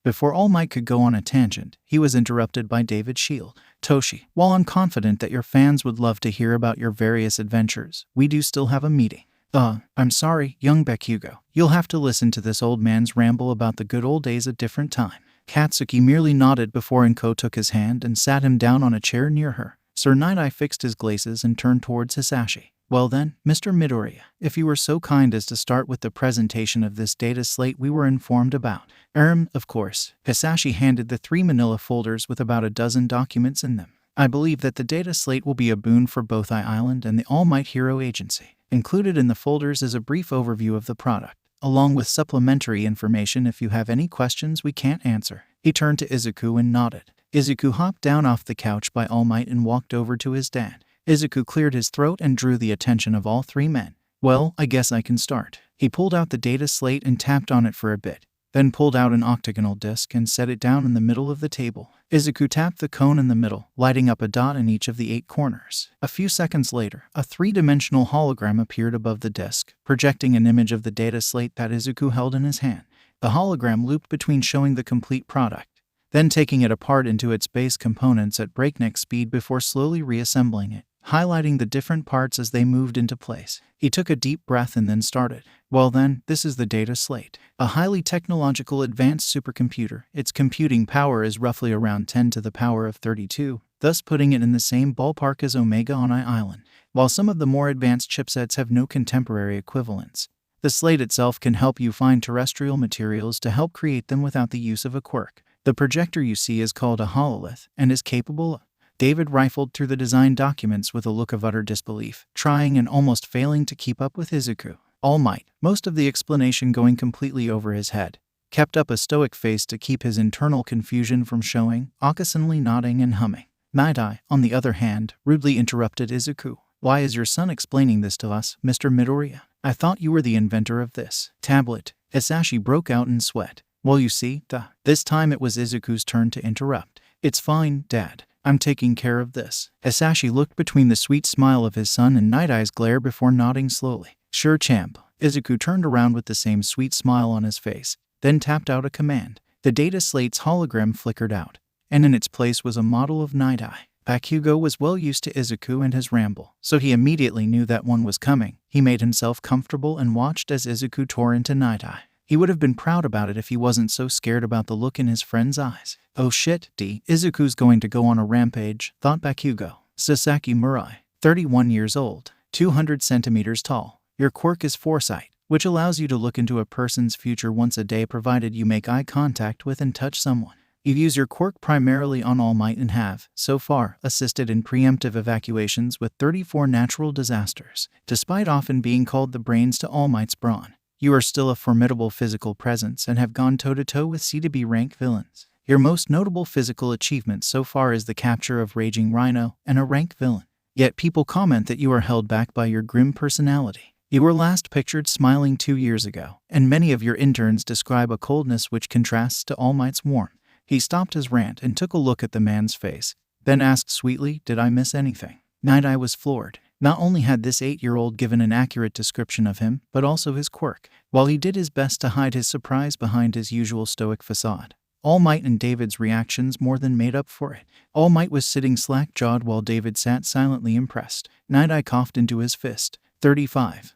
Before All Might could go on a tangent, he was interrupted by David Shield. Toshi, while I'm confident that your fans would love to hear about your various adventures, we do still have a meeting. I'm sorry, young Bakugo. You'll have to listen to this old man's ramble about the good old days a different time. Katsuki merely nodded before Inko took his hand and sat him down on a chair near her. Sir Night-Eye fixed his glasses and turned towards Hasashi. Well then, Mr. Midoriya, if you were so kind as to start with the presentation of this data slate we were informed about. Of course. Hasashi handed the 3 manila folders with about a dozen documents in them. I believe that the data slate will be a boon for both I-Island and the All Might Hero Agency. Included in the folders is a brief overview of the product, along with supplementary information if you have any questions we can't answer. He turned to Izuku and nodded. Izuku hopped down off the couch by All Might and walked over to his dad. Izuku cleared his throat and drew the attention of all 3 men. Well, I guess I can start. He pulled out the data slate and tapped on it for a bit, then pulled out an octagonal disc and set it down in the middle of the table. Izuku tapped the cone in the middle, lighting up a dot in each of the 8 corners. A few seconds later, a 3-dimensional hologram appeared above the disc, projecting an image of the data slate that Izuku held in his hand. The hologram looped between showing the complete product, then taking it apart into its base components at breakneck speed before slowly reassembling it, highlighting the different parts as they moved into place. He took a deep breath and then started. Well then, this is the data slate. A highly technological advanced supercomputer. Its computing power is roughly around 10 to the power of 32, thus putting it in the same ballpark as Omega on I-Island. While some of the more advanced chipsets have no contemporary equivalents, the slate itself can help you find terrestrial materials to help create them without the use of a quirk. The projector you see is called a hololith and is capable of... David rifled through the design documents with a look of utter disbelief, trying and almost failing to keep up with Izuku. All Might, most of the explanation going completely over his head, kept up a stoic face to keep his internal confusion from showing, occasionally nodding and humming. Night-Eye, on the other hand, rudely interrupted Izuku. Why is your son explaining this to us, Mr. Midoriya? I thought you were the inventor of this tablet. Hasashi broke out in sweat. Well, you see, this time it was Izuku's turn to interrupt. It's fine, Dad. I'm taking care of this. Hasashi looked between the sweet smile of his son and Night-Eye's glare before nodding slowly. Sure, champ. Izuku turned around with the same sweet smile on his face, then tapped out a command. The data slate's hologram flickered out, and in its place was a model of Night-Eye. Bakugo was well used to Izuku and his ramble, so he immediately knew that one was coming. He made himself comfortable and watched as Izuku tore into Night-Eye. He would have been proud about it if he wasn't so scared about the look in his friend's eyes. Oh shit, Izuku's going to go on a rampage, thought Bakugo. Sasaki Murai, 31 years old, 200 centimeters tall. Your quirk is foresight, which allows you to look into a person's future once a day provided you make eye contact with and touch someone. You use your quirk primarily on All Might and have, so far, assisted in preemptive evacuations with 34 natural disasters. Despite often being called the brains to All Might's brawn, you are still a formidable physical presence and have gone toe-to-toe with C to B rank villains. Your most notable physical achievement so far is the capture of Raging Rhino and a rank villain. Yet people comment that you are held back by your grim personality. You were last pictured smiling 2 years ago, and many of your interns describe a coldness which contrasts to All Might's warmth. He stopped his rant and took a look at the man's face, then asked sweetly, did I miss anything? Night-Eye was floored. Not only had this 8-year-old given an accurate description of him, but also his quirk. While he did his best to hide his surprise behind his usual stoic facade, All Might and David's reactions more than made up for it. All Might was sitting slack-jawed while David sat silently impressed. Night-Eye coughed into his fist. 35.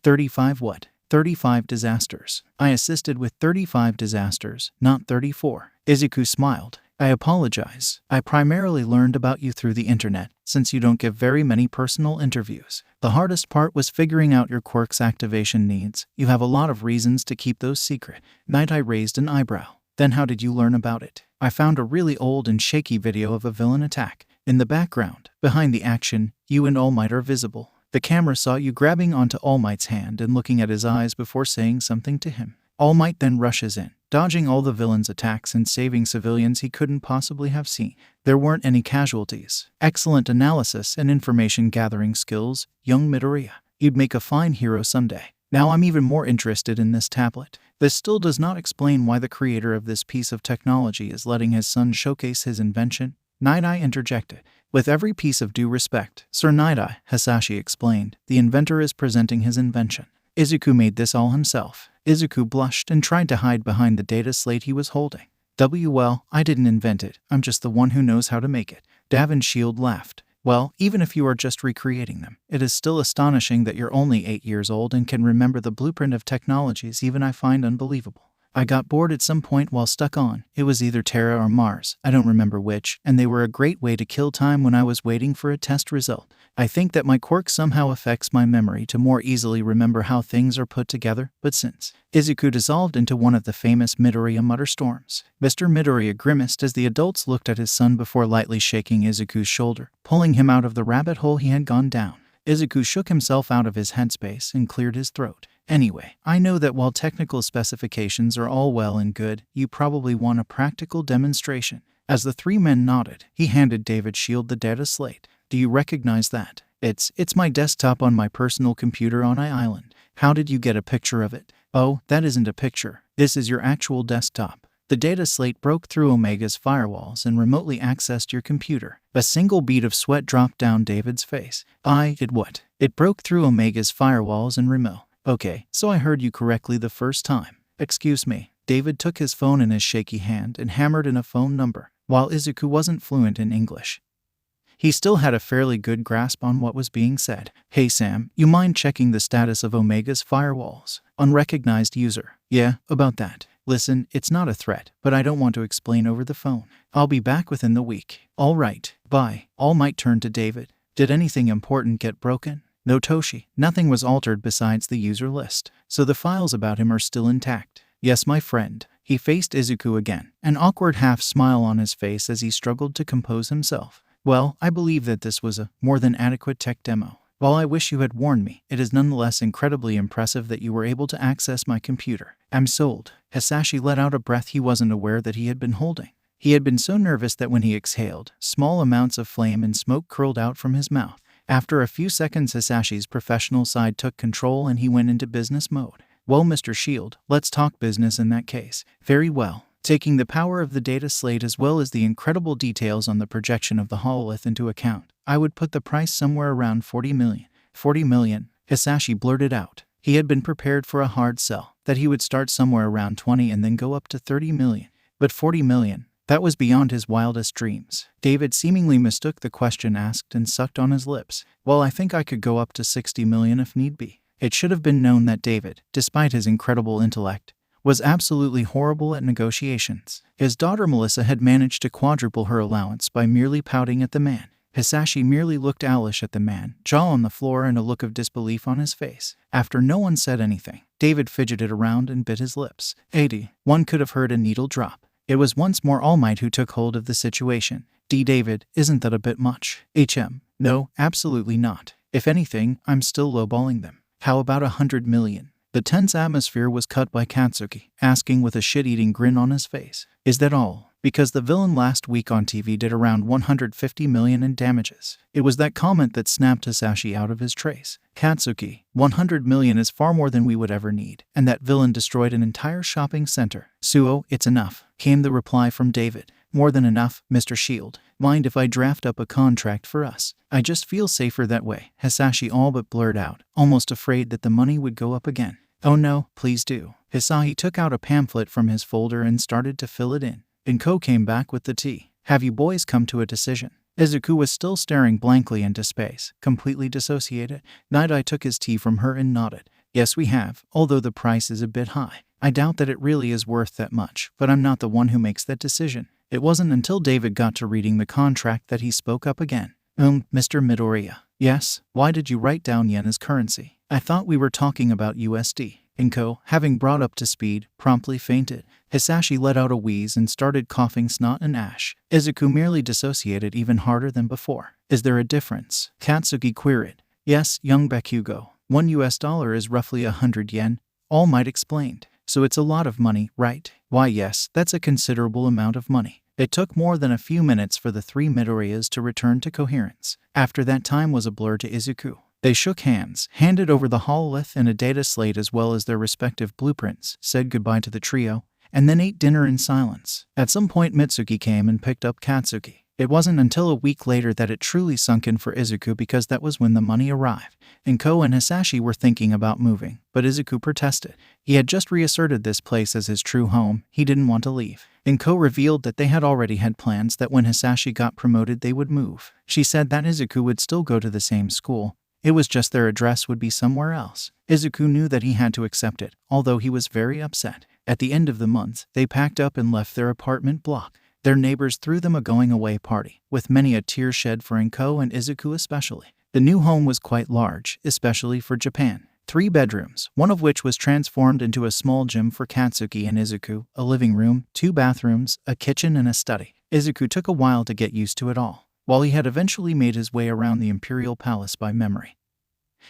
35 what? 35 disasters. I assisted with 35 disasters, not 34. Izuku smiled. I apologize. I primarily learned about you through the internet, since you don't give very many personal interviews. The hardest part was figuring out your quirk's activation needs. You have a lot of reasons to keep those secret. Night-Eye raised an eyebrow. Then how did you learn about it? I found a really old and shaky video of a villain attack. In the background, behind the action, you and All Might are visible. The camera saw you grabbing onto All Might's hand and looking at his eyes before saying something to him. All Might then rushes in, dodging all the villain's attacks and saving civilians he couldn't possibly have seen. There weren't any casualties. Excellent analysis and information gathering skills, young Midoriya. You'd make a fine hero someday. Now I'm even more interested in this tablet. This still does not explain why the creator of this piece of technology is letting his son showcase his invention, Night-Eye interjected. With every piece of due respect, Sir Night-Eye, Hasashi explained, the inventor is presenting his invention. Izuku made this all himself. Izuku blushed and tried to hide behind the data slate he was holding. Well, I didn't invent it. I'm just the one who knows how to make it. Davin Shield laughed. Well, even if you are just recreating them, it is still astonishing that you're only 8 years old and can remember the blueprint of technologies even I find unbelievable. I got bored at some point while stuck on. It was either Terra or Mars, I don't remember which, and they were a great way to kill time when I was waiting for a test result. I think that my quirk somehow affects my memory to more easily remember how things are put together, but since Izuku dissolved into one of the famous Midoriya mutterstorms. Mr. Midoriya grimaced as the adults looked at his son before lightly shaking Izuku's shoulder, pulling him out of the rabbit hole he had gone down. Izuku shook himself out of his headspace and cleared his throat. Anyway, I know that while technical specifications are all well and good, you probably want a practical demonstration. As the three men nodded, he handed David Shield the data slate. Do you recognize that? It's my desktop on my personal computer on I Island. How did you get a picture of it? Oh, that isn't a picture. This is your actual desktop. The data slate broke through Omega's firewalls and remotely accessed your computer. A single bead of sweat dropped down David's face. It what? It broke through Omega's firewalls and remote. Okay, so I heard you correctly the first time. Excuse me. David took his phone in his shaky hand and hammered in a phone number. While Izuku wasn't fluent in English, he still had a fairly good grasp on what was being said. Hey Sam, you mind checking the status of Omega's firewalls? Unrecognized user. Yeah, about that. Listen, it's not a threat, but I don't want to explain over the phone. I'll be back within the week. All right, bye. All Might turned to David. Did anything important get broken? No Toshi. Nothing was altered besides the user list, so the files about him are still intact. Yes, my friend. He faced Izuku again, an awkward half-smile on his face as he struggled to compose himself. Well, I believe that this was a more than adequate tech demo. While I wish you had warned me, it is nonetheless incredibly impressive that you were able to access my computer. I'm sold. Hasashi let out a breath he wasn't aware that he had been holding. He had been so nervous that when he exhaled, small amounts of flame and smoke curled out from his mouth. After a few seconds, Hasashi's professional side took control and he went into business mode. Well, Mr. Shield, let's talk business in that case. Very well. Taking the power of the data slate as well as the incredible details on the projection of the hololith into account, I would put the price somewhere around 40 million. 40 million, Hasashi blurted out. He had been prepared for a hard sell, that he would start somewhere around 20 and then go up to 30 million. But 40 million, that was beyond his wildest dreams. David seemingly mistook the question asked and sucked on his lips. Well, I think I could go up to 60 million if need be. It should have been known that David, despite his incredible intellect, was absolutely horrible at negotiations. His daughter Melissa had managed to quadruple her allowance by merely pouting at the man. Hasashi merely looked owlish at the man, jaw on the floor and a look of disbelief on his face. After no one said anything, David fidgeted around and bit his lips. 80. One could have heard a needle drop. It was once more All Might who took hold of the situation. David, isn't that a bit much? No, absolutely not. If anything, I'm still lowballing them. How about 100 million? The tense atmosphere was cut by Katsuki, asking with a shit-eating grin on his face. Is that all? Because the villain last week on TV did around 150 million in damages. It was that comment that snapped Hasashi out of his trace. Katsuki, 100 million is far more than we would ever need, and that villain destroyed an entire shopping center. Suo, it's enough, came the reply from David. More than enough, Mr. Shield. Mind if I draft up a contract for us? I just feel safer that way, Hasashi all but blurred out, almost afraid that the money would go up again. Oh no, please do. Hasashi took out a pamphlet from his folder and started to fill it in. Inko came back with the tea. Have you boys come to a decision? Izuku was still staring blankly into space, completely dissociated. Night-Eye took his tea from her and nodded. Yes, we have, although the price is a bit high. I doubt that it really is worth that much, but I'm not the one who makes that decision. It wasn't until David got to reading the contract that he spoke up again. Mr. Midoriya. Yes, why did you write down yen as currency? I thought we were talking about USD. Inko, having brought up to speed, promptly fainted. Hasashi let out a wheeze and started coughing snot and ash. Izuku merely dissociated even harder than before. Is there a difference? Katsuki queried. Yes, young Bakugo. $1 is roughly 100 yen, All Might explained. So it's a lot of money, right? Why yes, that's a considerable amount of money. It took more than a few minutes for the three Midoriyas to return to coherence. After that time was a blur to Izuku. They shook hands, handed over the hololith and a data slate as well as their respective blueprints, said goodbye to the trio, and then ate dinner in silence. At some point Mitsuki came and picked up Katsuki. It wasn't until a week later that it truly sunk in for Izuku, because that was when the money arrived. Inko and Hasashi were thinking about moving, but Izuku protested. He had just reasserted this place as his true home. He didn't want to leave. Inko revealed that they had already had plans that when Hasashi got promoted they would move. She said that Izuku would still go to the same school. It was just their address would be somewhere else. Izuku knew that he had to accept it, although he was very upset. At the end of the month, they packed up and left their apartment block. Their neighbors threw them a going-away party, with many a tear shed for Inko and Izuku especially. The new home was quite large, especially for Japan. 3 bedrooms, one of which was transformed into a small gym for Katsuki and Izuku, a living room, 2 bathrooms, a kitchen, and a study. Izuku took a while to get used to it all, while he had eventually made his way around the Imperial Palace by memory.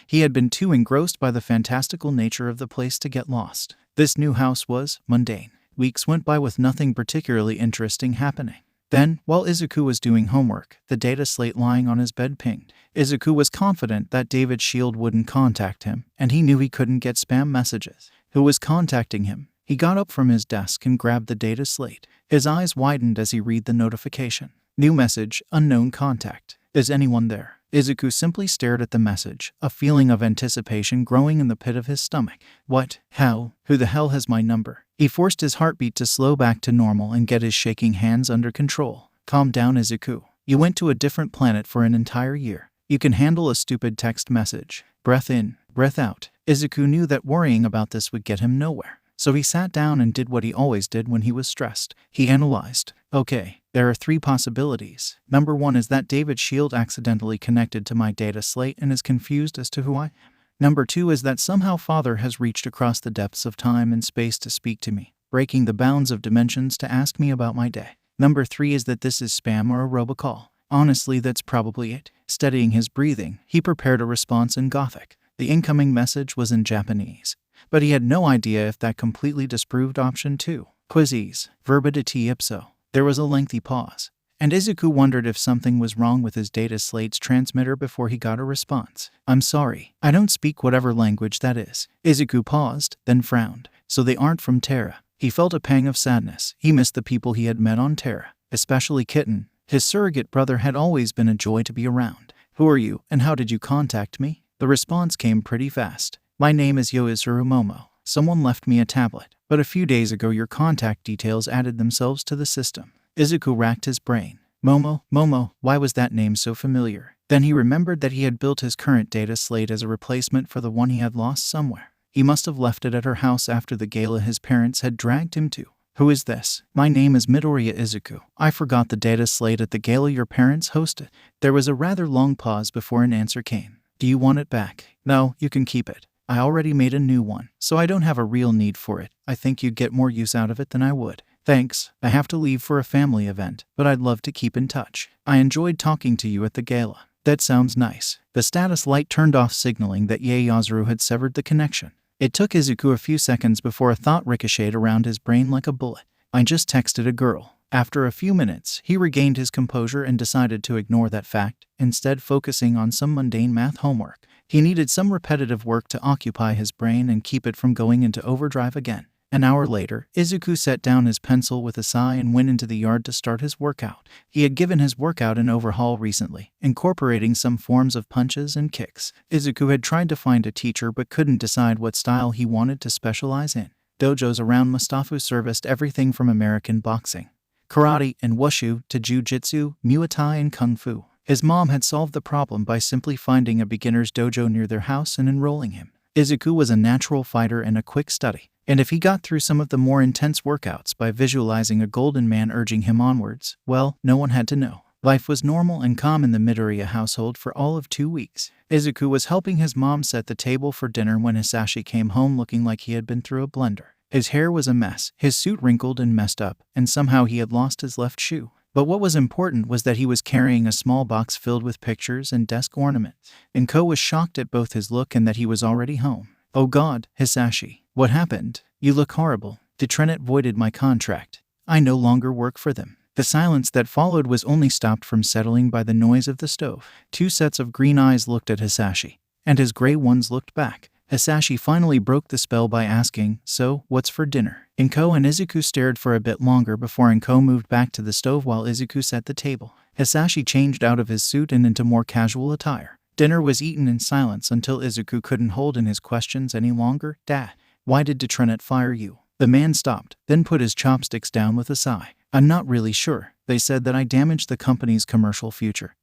He had been too engrossed by the fantastical nature of the place to get lost. This new house was mundane. Weeks went by with nothing particularly interesting happening. Then, while Izuku was doing homework, the data slate lying on his bed pinged. Izuku was confident that David Shield wouldn't contact him, and he knew he couldn't get spam messages. Who was contacting him? He got up from his desk and grabbed the data slate. His eyes widened as he read the notification. New message, unknown contact. Is anyone there? Izuku simply stared at the message, a feeling of anticipation growing in the pit of his stomach. What? How? Who the hell has my number? He forced his heartbeat to slow back to normal and get his shaking hands under control. Calm down, Izuku. You went to a different planet for an entire year. You can handle a stupid text message. Breath in, breath out. Izuku knew that worrying about this would get him nowhere. So he sat down and did what he always did when he was stressed. He analyzed. Okay, there are 3 possibilities. Number 1 is that David Shield accidentally connected to my data slate and is confused as to who I am. Number 2 is that somehow Father has reached across the depths of time and space to speak to me, breaking the bounds of dimensions to ask me about my day. Number 3 is that this is spam or a robocall. Honestly, that's probably it. Steadying his breathing, he prepared a response in Gothic. The incoming message was in Japanese, but he had no idea if that completely disproved option 2. Quizzes, verbidity ipso. There was a lengthy pause, and Izuku wondered if something was wrong with his data slate's transmitter before he got a response. I'm sorry, I don't speak whatever language that is. Izuku paused, then frowned. So they aren't from Terra. He felt a pang of sadness. He missed the people he had met on Terra, especially Kitten. His surrogate brother had always been a joy to be around. Who are you, and how did you contact me? The response came pretty fast. My name is Yoizuru Momo. Someone left me a tablet, but a few days ago your contact details added themselves to the system. Izuku racked his brain. Momo, why was that name so familiar? Then he remembered that he had built his current data slate as a replacement for the one he had lost somewhere. He must have left it at her house after the gala his parents had dragged him to. Who is this? My name is Midoriya Izuku. I forgot the data slate at the gala your parents hosted. There was a rather long pause before an answer came. Do you want it back? No, you can keep it. I already made a new one, so I don't have a real need for it. I think you'd get more use out of it than I would. Thanks. I have to leave for a family event, but I'd love to keep in touch. I enjoyed talking to you at the gala. That sounds nice. The status light turned off, signaling that Ieyasu had severed the connection. It took Izuku a few seconds before a thought ricocheted around his brain like a bullet. I just texted a girl. After a few minutes, he regained his composure and decided to ignore that fact, instead focusing on some mundane math homework. He needed some repetitive work to occupy his brain and keep it from going into overdrive again. An hour later, Izuku set down his pencil with a sigh and went into the yard to start his workout. He had given his workout an overhaul recently, incorporating some forms of punches and kicks. Izuku had tried to find a teacher but couldn't decide what style he wanted to specialize in. Dojos around Mustafa serviced everything from American boxing, karate, and wushu to jiu-jitsu, muay thai, and kung fu. His mom had solved the problem by simply finding a beginner's dojo near their house and enrolling him. Izuku was a natural fighter and a quick study, and if he got through some of the more intense workouts by visualizing a golden man urging him onwards, well, no one had to know. Life was normal and calm in the Midoriya household for all of 2 weeks. Izuku was helping his mom set the table for dinner when Hasashi came home looking like he had been through a blender. His hair was a mess, his suit wrinkled and messed up, and somehow he had lost his left shoe. But what was important was that he was carrying a small box filled with pictures and desk ornaments. Inko was shocked at both his look and that he was already home. Oh God, Hasashi, what happened? You look horrible. Detronet voided my contract. I no longer work for them. The silence that followed was only stopped from settling by the noise of the stove. 2 sets of green eyes looked at Hasashi, and his gray ones looked back. Hasashi finally broke the spell by asking, so, what's for dinner? Inko and Izuku stared for a bit longer before Inko moved back to the stove while Izuku set the table. Hasashi changed out of his suit and into more casual attire. Dinner was eaten in silence until Izuku couldn't hold in his questions any longer. Dad, why did Detronet fire you? The man stopped, then put his chopsticks down with a sigh. I'm not really sure. They said that I damaged the company's commercial future,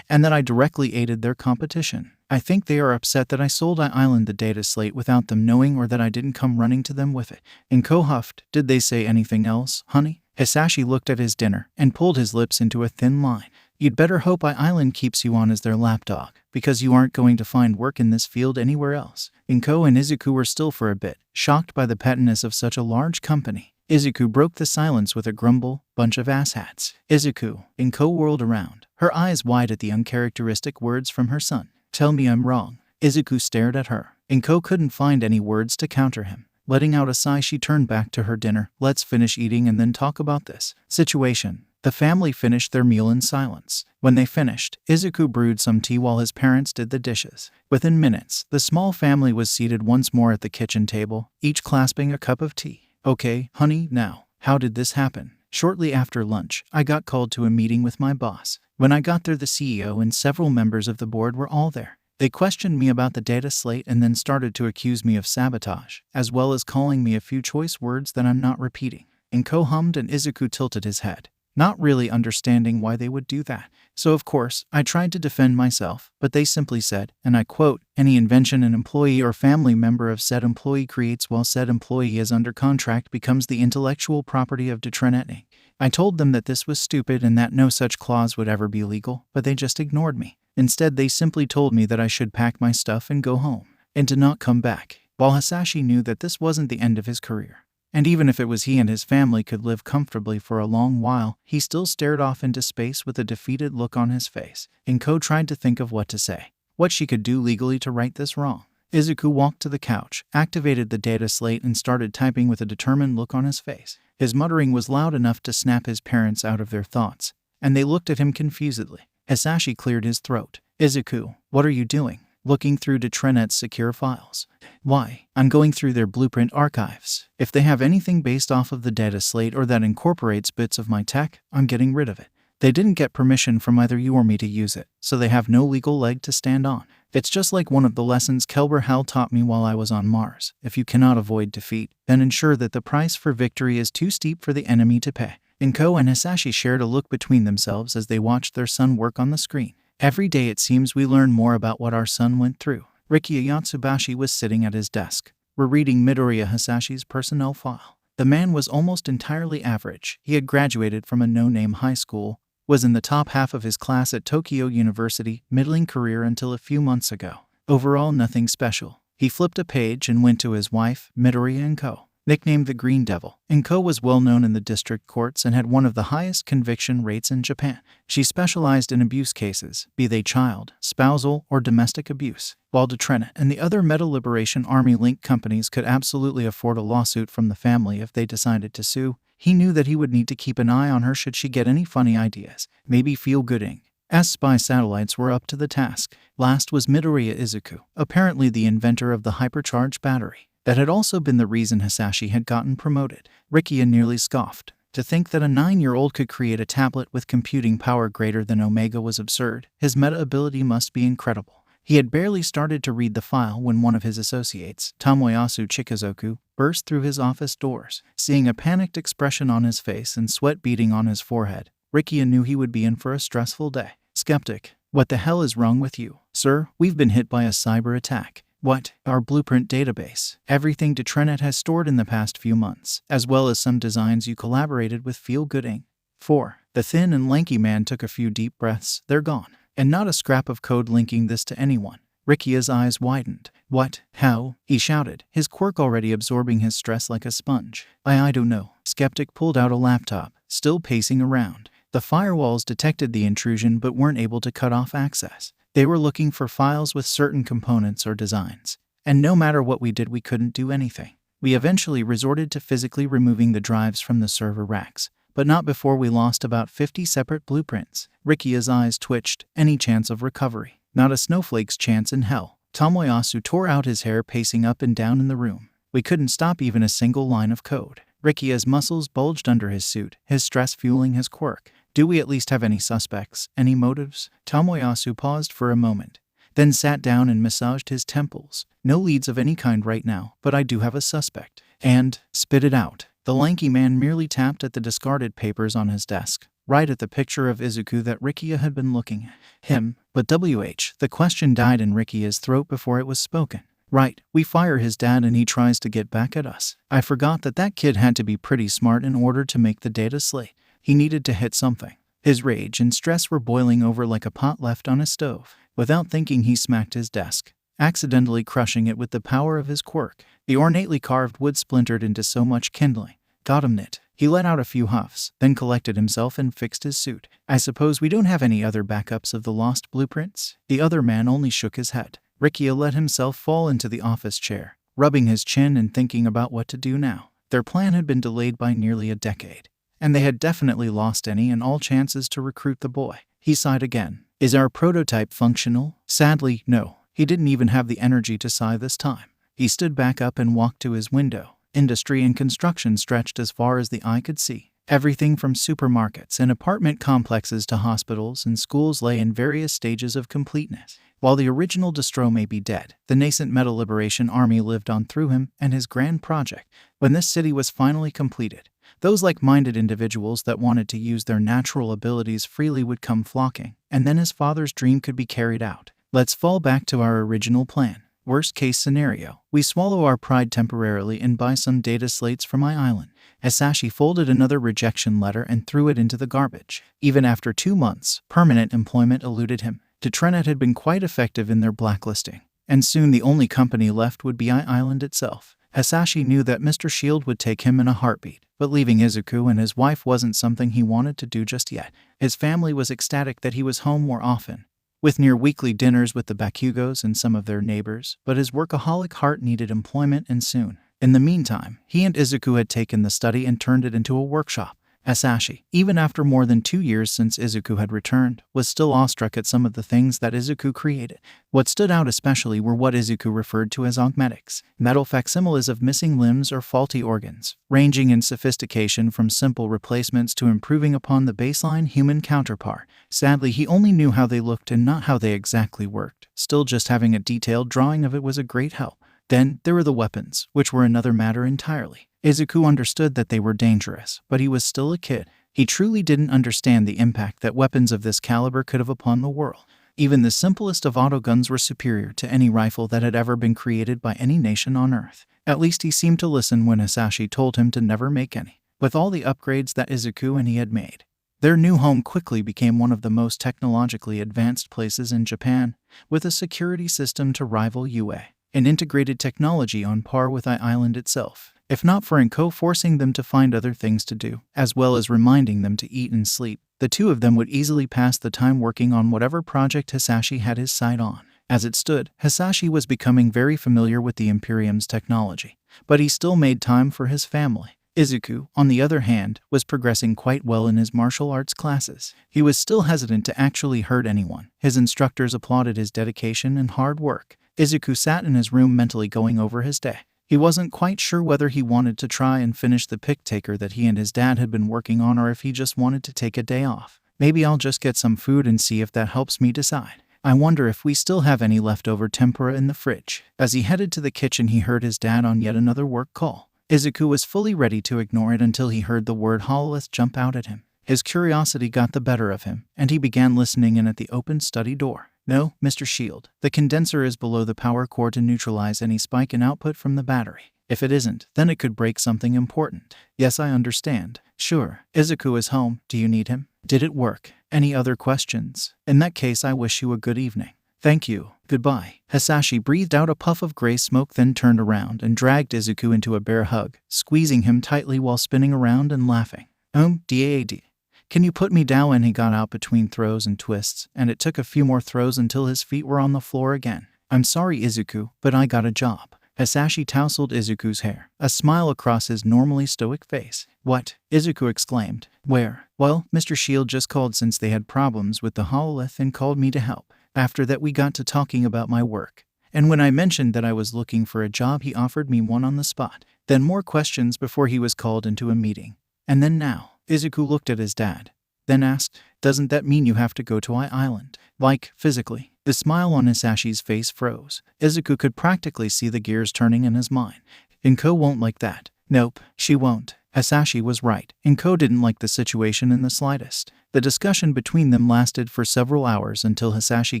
and that I directly aided their competition. I think they are upset that I sold I Island the data slate without them knowing, or that I didn't come running to them with it. Inko huffed. Did they say anything else, honey? Hisashi looked at his dinner and pulled his lips into a thin line. You'd better hope I Island keeps you on as their lapdog, because you aren't going to find work in this field anywhere else. Inko and Izuku were still for a bit, shocked by the pettiness of such a large company. Izuku broke the silence with a grumble, bunch of asshats. Izuku. Inko whirled around, her eyes wide at the uncharacteristic words from her son. Tell me I'm wrong. Izuku stared at her. Inko couldn't find any words to counter him. Letting out a sigh, she turned back to her dinner. Let's finish eating and then talk about this situation. The family finished their meal in silence. When they finished, Izuku brewed some tea while his parents did the dishes. Within minutes, the small family was seated once more at the kitchen table, each clasping a cup of tea. Okay, honey, now, how did this happen? Shortly after lunch, I got called to a meeting with my boss. When I got there, the CEO and several members of the board were all there. They questioned me about the data slate and then started to accuse me of sabotage, as well as calling me a few choice words that I'm not repeating. Inko hummed and Izuku tilted his head, not really understanding why they would do that. So of course, I tried to defend myself, but they simply said, and I quote, any invention an employee or family member of said employee creates while said employee is under contract becomes the intellectual property of Detronet Inc. I told them that this was stupid and that no such clause would ever be legal, but they just ignored me. Instead, they simply told me that I should pack my stuff and go home, and to not come back. While Hasashi knew that this wasn't the end of his career, and even if it was, he and his family could live comfortably for a long while, he still stared off into space with a defeated look on his face. Inko tried to think of what to say, what she could do legally to right this wrong. Izuku walked to the couch, activated the data slate, and started typing with a determined look on his face. His muttering was loud enough to snap his parents out of their thoughts, and they looked at him confusedly. Hasashi cleared his throat. Izuku, what are you doing? Looking through Detronet's secure files. Why? I'm going through their blueprint archives. If they have anything based off of the data slate or that incorporates bits of my tech, I'm getting rid of it. They didn't get permission from either you or me to use it, so they have no legal leg to stand on. It's just like one of the lessons Kelber Hal taught me while I was on Mars. If you cannot avoid defeat, then ensure that the price for victory is too steep for the enemy to pay. Inko and Hasashi shared a look between themselves as they watched their son work on the screen. Every day it seems we learn more about what our son went through. Rikiya Yatsubashi was sitting at his desk, rereading Midoriya Hasashi's personnel file. The man was almost entirely average. He had graduated from a no-name high school, was in the top half of his class at Tokyo University, middling career until a few months ago. Overall, nothing special. He flipped a page and went to his wife, Midoriya Inko. Nicknamed the Green Devil, Inko was well known in the district courts and had one of the highest conviction rates in Japan. She specialized in abuse cases, be they child, spousal, or domestic abuse. While Detronet and the other Meta Liberation Army-linked companies could absolutely afford a lawsuit from the family if they decided to sue, he knew that he would need to keep an eye on her should she get any funny ideas. Maybe Feel Good Inc. As spy satellites were up to the task. Last was Midoriya Izuku, apparently the inventor of the hypercharged battery. That had also been the reason Hasashi had gotten promoted. Rikiya nearly scoffed. To think that a 9-year-old could create a tablet with computing power greater than Omega was absurd. His meta ability must be incredible. He had barely started to read the file when one of his associates, Tomoyasu Chikazoku, burst through his office doors. Seeing a panicked expression on his face and sweat beading on his forehead, Rikiya knew he would be in for a stressful day. Skeptic, what the hell is wrong with you? Sir, we've been hit by a cyber attack. What? Our blueprint database. Everything Detronet has stored in the past few months, as well as some designs you collaborated with Feel Good Inc. 4. The thin and lanky man took a few deep breaths. They're gone. And not a scrap of code linking this to anyone. Rikiya's eyes widened. What? How? He shouted, his quirk already absorbing his stress like a sponge. I don't know. Skeptic pulled out a laptop, still pacing around. The firewalls detected the intrusion but weren't able to cut off access. They were looking for files with certain components or designs, and no matter what we did, we couldn't do anything. We eventually resorted to physically removing the drives from the server racks, but not before we lost about 50 separate blueprints. Rikiya's eyes twitched. Any chance of recovery? Not a snowflake's chance in hell. Tomoyasu tore out his hair, pacing up and down in the room. We couldn't stop even a single line of code. Rikiya's muscles bulged under his suit, his stress fueling his quirk. Do we at least have any suspects, any motives? Tomoyasu paused for a moment, then sat down and massaged his temples. No leads of any kind right now, but I do have a suspect. And, spit it out. The lanky man merely tapped at the discarded papers on his desk, right at the picture of Izuku that Rikia had been looking at. Him. But the question died in Rikia's throat before it was spoken. Right, we fire his dad and he tries to get back at us. I forgot that kid had to be pretty smart in order to make the data slate. He needed to hit something. His rage and stress were boiling over like a pot left on a stove. Without thinking, he smacked his desk, accidentally crushing it with the power of his quirk. The ornately carved wood splintered into so much kindling. Got him, Nit. He let out a few huffs, then collected himself and fixed his suit. I suppose we don't have any other backups of the lost blueprints? The other man only shook his head. Rikia let himself fall into the office chair, rubbing his chin and thinking about what to do now. Their plan had been delayed by nearly a decade, and they had definitely lost any and all chances to recruit the boy. He sighed again. Is our prototype functional? Sadly, no. He didn't even have the energy to sigh this time. He stood back up and walked to his window. Industry and construction stretched as far as the eye could see. Everything from supermarkets and apartment complexes to hospitals and schools lay in various stages of completeness. While the original distro may be dead, the nascent Metal Liberation Army lived on through him and his grand project. When this city was finally completed, those like-minded individuals that wanted to use their natural abilities freely would come flocking, and then his father's dream could be carried out. Let's fall back to our original plan. Worst case scenario, we swallow our pride temporarily and buy some data slates for my island. Hasashi folded another rejection letter and threw it into the garbage. Even after 2 months, permanent employment eluded him. Trenet had been quite effective in their blacklisting, and soon the only company left would be I Island itself. Hasashi knew that Mr. Shield would take him in a heartbeat, but leaving Izuku and his wife wasn't something he wanted to do just yet. His family was ecstatic that he was home more often, with near-weekly dinners with the Bakugos and some of their neighbors, but his workaholic heart needed employment and soon. In the meantime, he and Izuku had taken the study and turned it into a workshop. Hasashi, even after more than 2 years since Izuku had returned, was still awestruck at some of the things that Izuku created. What stood out especially were what Izuku referred to as augmetics, metal facsimiles of missing limbs or faulty organs, ranging in sophistication from simple replacements to improving upon the baseline human counterpart. Sadly, he only knew how they looked and not how they exactly worked. Still, just having a detailed drawing of it was a great help. Then, there were the weapons, which were another matter entirely. Izuku understood that they were dangerous, but he was still a kid. He truly didn't understand the impact that weapons of this caliber could have upon the world. Even the simplest of autoguns were superior to any rifle that had ever been created by any nation on Earth. At least he seemed to listen when Hasashi told him to never make any. With all the upgrades that Izuku and he had made, their new home quickly became one of the most technologically advanced places in Japan, with a security system to rival UA, and integrated technology on par with I Island itself. If not for Inko forcing them to find other things to do, as well as reminding them to eat and sleep, the two of them would easily pass the time working on whatever project Hasashi had his sight on. As it stood, Hasashi was becoming very familiar with the Imperium's technology, but he still made time for his family. Izuku, on the other hand, was progressing quite well in his martial arts classes. He was still hesitant to actually hurt anyone. His instructors applauded his dedication and hard work. Izuku sat in his room mentally going over his day. He wasn't quite sure whether he wanted to try and finish the pick taker that he and his dad had been working on or if he just wanted to take a day off. Maybe I'll just get some food and see if that helps me decide. I wonder if we still have any leftover tempura in the fridge. As he headed to the kitchen, he heard his dad on yet another work call. Izuku was fully ready to ignore it until he heard the word hololith jump out at him. His curiosity got the better of him, and he began listening in at the open study door. No, Mr. Shield. The condenser is below the power core to neutralize any spike in output from the battery. If it isn't, then it could break something important. Yes, I understand. Sure. Izuku is home. Do you need him? Did it work? Any other questions? In that case, I wish you a good evening. Thank you. Goodbye. Hasashi breathed out a puff of gray smoke, then turned around and dragged Izuku into a bear hug, squeezing him tightly while spinning around and laughing. Dad. Can you put me down? And he got out between throws and twists, and it took a few more throws until his feet were on the floor again. I'm sorry, Izuku, but I got a job. Hasashi tousled Izuku's hair, a smile across his normally stoic face. What? Izuku exclaimed. Where? Well, Mr. Shield just called since they had problems with the hololith and called me to help. After that, we got to talking about my work. And when I mentioned that I was looking for a job, he offered me one on the spot. Then more questions before he was called into a meeting. And then now. Izuku looked at his dad. then asked, "Doesn't that mean you have to go to I Island? Like, physically?" The smile on Hasashi's face froze. Izuku could practically see the gears turning in his mind. "Inko won't like that." "Nope, she won't." Hasashi was right. Inko didn't like the situation in the slightest. The discussion between them lasted for several hours until Hasashi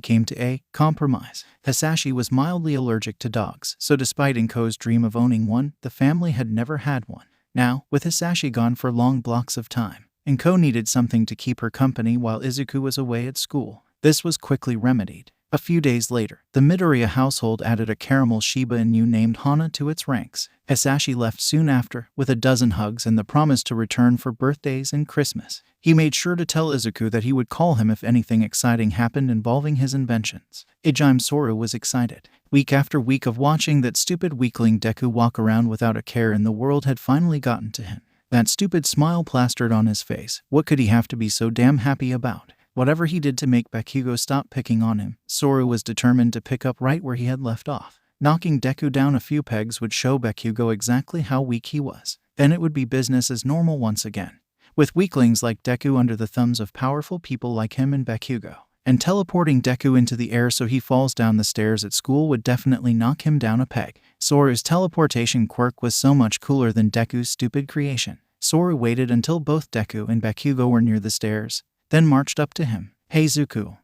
came to a compromise. Hasashi was mildly allergic to dogs, so despite Inko's dream of owning one, the family had never had one. Now, with Hasashi gone for long blocks of time, Inko needed something to keep her company while Izuku was away at school. This was quickly remedied. A few days later, the Midoriya household added a caramel Shiba Inu named Hana to its ranks. Hasashi left soon after, with a dozen hugs and the promise to return for birthdays and Christmas. He made sure to tell Izuku that he would call him if anything exciting happened involving his inventions. Ijime Soru was excited. Week after week of watching that stupid weakling Deku walk around without a care in the world had finally gotten to him. That stupid smile plastered on his face. What could he have to be so damn happy about? Whatever he did to make Bakugo stop picking on him, Soru was determined to pick up right where he had left off. Knocking Deku down a few pegs would show Bakugo exactly how weak he was. Then it would be business as normal once again. With weaklings like Deku under the thumbs of powerful people like him and Bakugo. And teleporting Deku into the air so he falls down the stairs at school would definitely knock him down a peg. Soru's teleportation quirk was so much cooler than Deku's stupid creation. Soru waited until both Deku and Bakugo were near the stairs, then marched up to him. "Hey Zuku,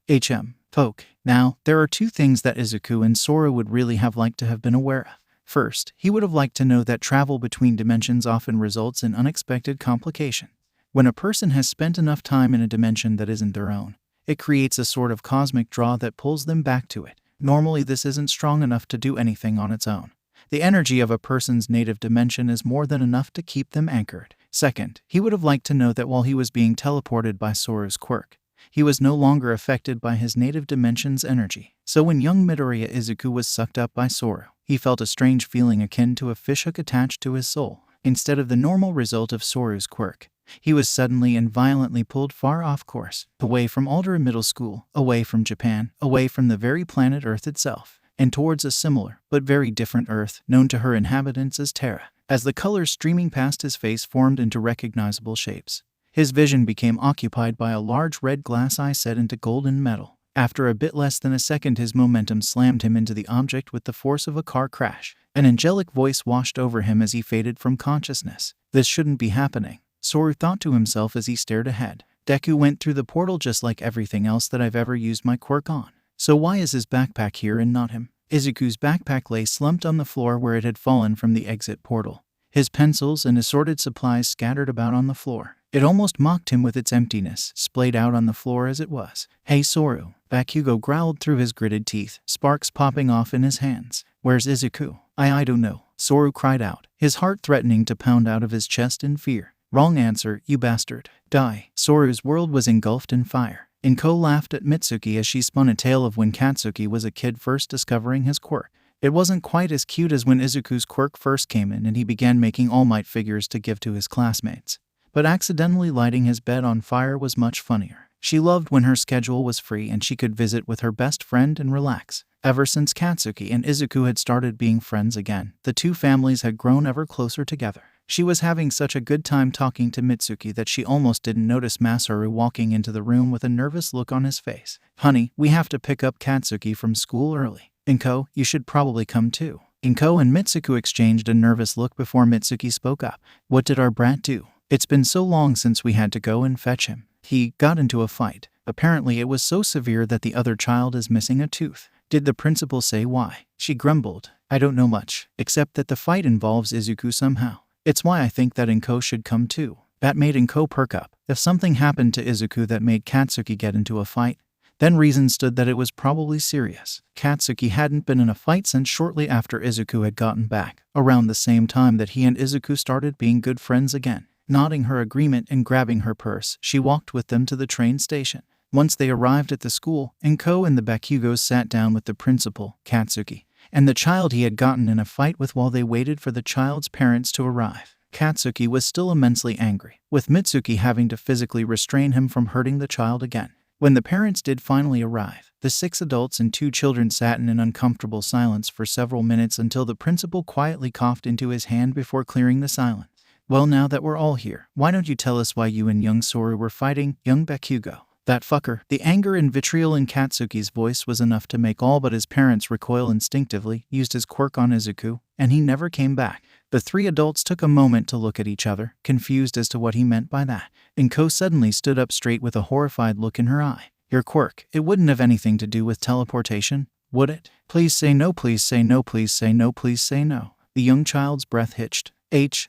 poke." Now, there are two things that Izuku and Soru would really have liked to have been aware of. First, he would have liked to know that travel between dimensions often results in unexpected complications. When a person has spent enough time in a dimension that isn't their own, it creates a sort of cosmic draw that pulls them back to it. Normally this isn't strong enough to do anything on its own. The energy of a person's native dimension is more than enough to keep them anchored. Second, he would have liked to know that while he was being teleported by Soru's quirk, he was no longer affected by his native dimension's energy. So when young Midoriya Izuku was sucked up by Soru, he felt a strange feeling akin to a fishhook attached to his soul. Instead of the normal result of Soru's quirk, he was suddenly and violently pulled far off course, away from Aldera Middle School, away from Japan, away from the very planet Earth itself, and towards a similar, but very different Earth, known to her inhabitants as Terra. As the colors streaming past his face formed into recognizable shapes, his vision became occupied by a large red glass eye set into golden metal. After a bit less than a second, his momentum slammed him into the object with the force of a car crash. An angelic voice washed over him as he faded from consciousness. This shouldn't be happening, Soru thought to himself as he stared ahead. Deku went through the portal just like everything else that I've ever used my quirk on. So why is his backpack here and not him? Izuku's backpack lay slumped on the floor where it had fallen from the exit portal. His pencils and assorted supplies scattered about on the floor. It almost mocked him with its emptiness, splayed out on the floor as it was. "Hey Soru," Bakugo growled through his gritted teeth, sparks popping off in his hands. "Where's Izuku?" I don't know," Soru cried out, his heart threatening to pound out of his chest in fear. "Wrong answer, you bastard. Die." Soru's world was engulfed in fire. Inko laughed at Mitsuki as she spun a tale of when Katsuki was a kid first discovering his quirk. It wasn't quite as cute as when Izuku's quirk first came in and he began making All Might figures to give to his classmates. But accidentally lighting his bed on fire was much funnier. She loved when her schedule was free and she could visit with her best friend and relax. Ever since Katsuki and Izuku had started being friends again, the two families had grown ever closer together. She was having such a good time talking to Mitsuki that she almost didn't notice Masaru walking into the room with a nervous look on his face. "Honey, we have to pick up Katsuki from school early. Inko, you should probably come too." Inko and Mitsuku exchanged a nervous look before Mitsuki spoke up. "What did our brat do? It's been so long since we had to go and fetch him. He got into a fight. Apparently it was so severe that the other child is missing a tooth." "Did the principal say why?" She grumbled. "I don't know much, except that the fight involves Izuku somehow. It's why I think that Inko should come too." That made Inko perk up. If something happened to Izuku that made Katsuki get into a fight, then reason stood that it was probably serious. Katsuki hadn't been in a fight since shortly after Izuku had gotten back, around the same time that he and Izuku started being good friends again. Nodding her agreement and grabbing her purse, she walked with them to the train station. Once they arrived at the school, Inko and the Bakugos sat down with the principal, Katsuki, and the child he had gotten in a fight with while they waited for the child's parents to arrive. Katsuki was still immensely angry, with Mitsuki having to physically restrain him from hurting the child again. When the parents did finally arrive, the 6 adults and 2 children sat in an uncomfortable silence for several minutes until the principal quietly coughed into his hand before clearing the silence. Well, now that we're all here, why don't you tell us why you and young Soru were fighting, young Bakugo? That fucker. The anger and vitriol in Katsuki's voice was enough to make all but his parents recoil instinctively, used his quirk on Izuku, and he never came back. The three adults took a moment to look at each other, confused as to what he meant by that. Inko suddenly stood up straight with a horrified look in her eye. Your quirk, it wouldn't have anything to do with teleportation, would it? Please say no, please say no, please say no, please say no. The young child's breath hitched.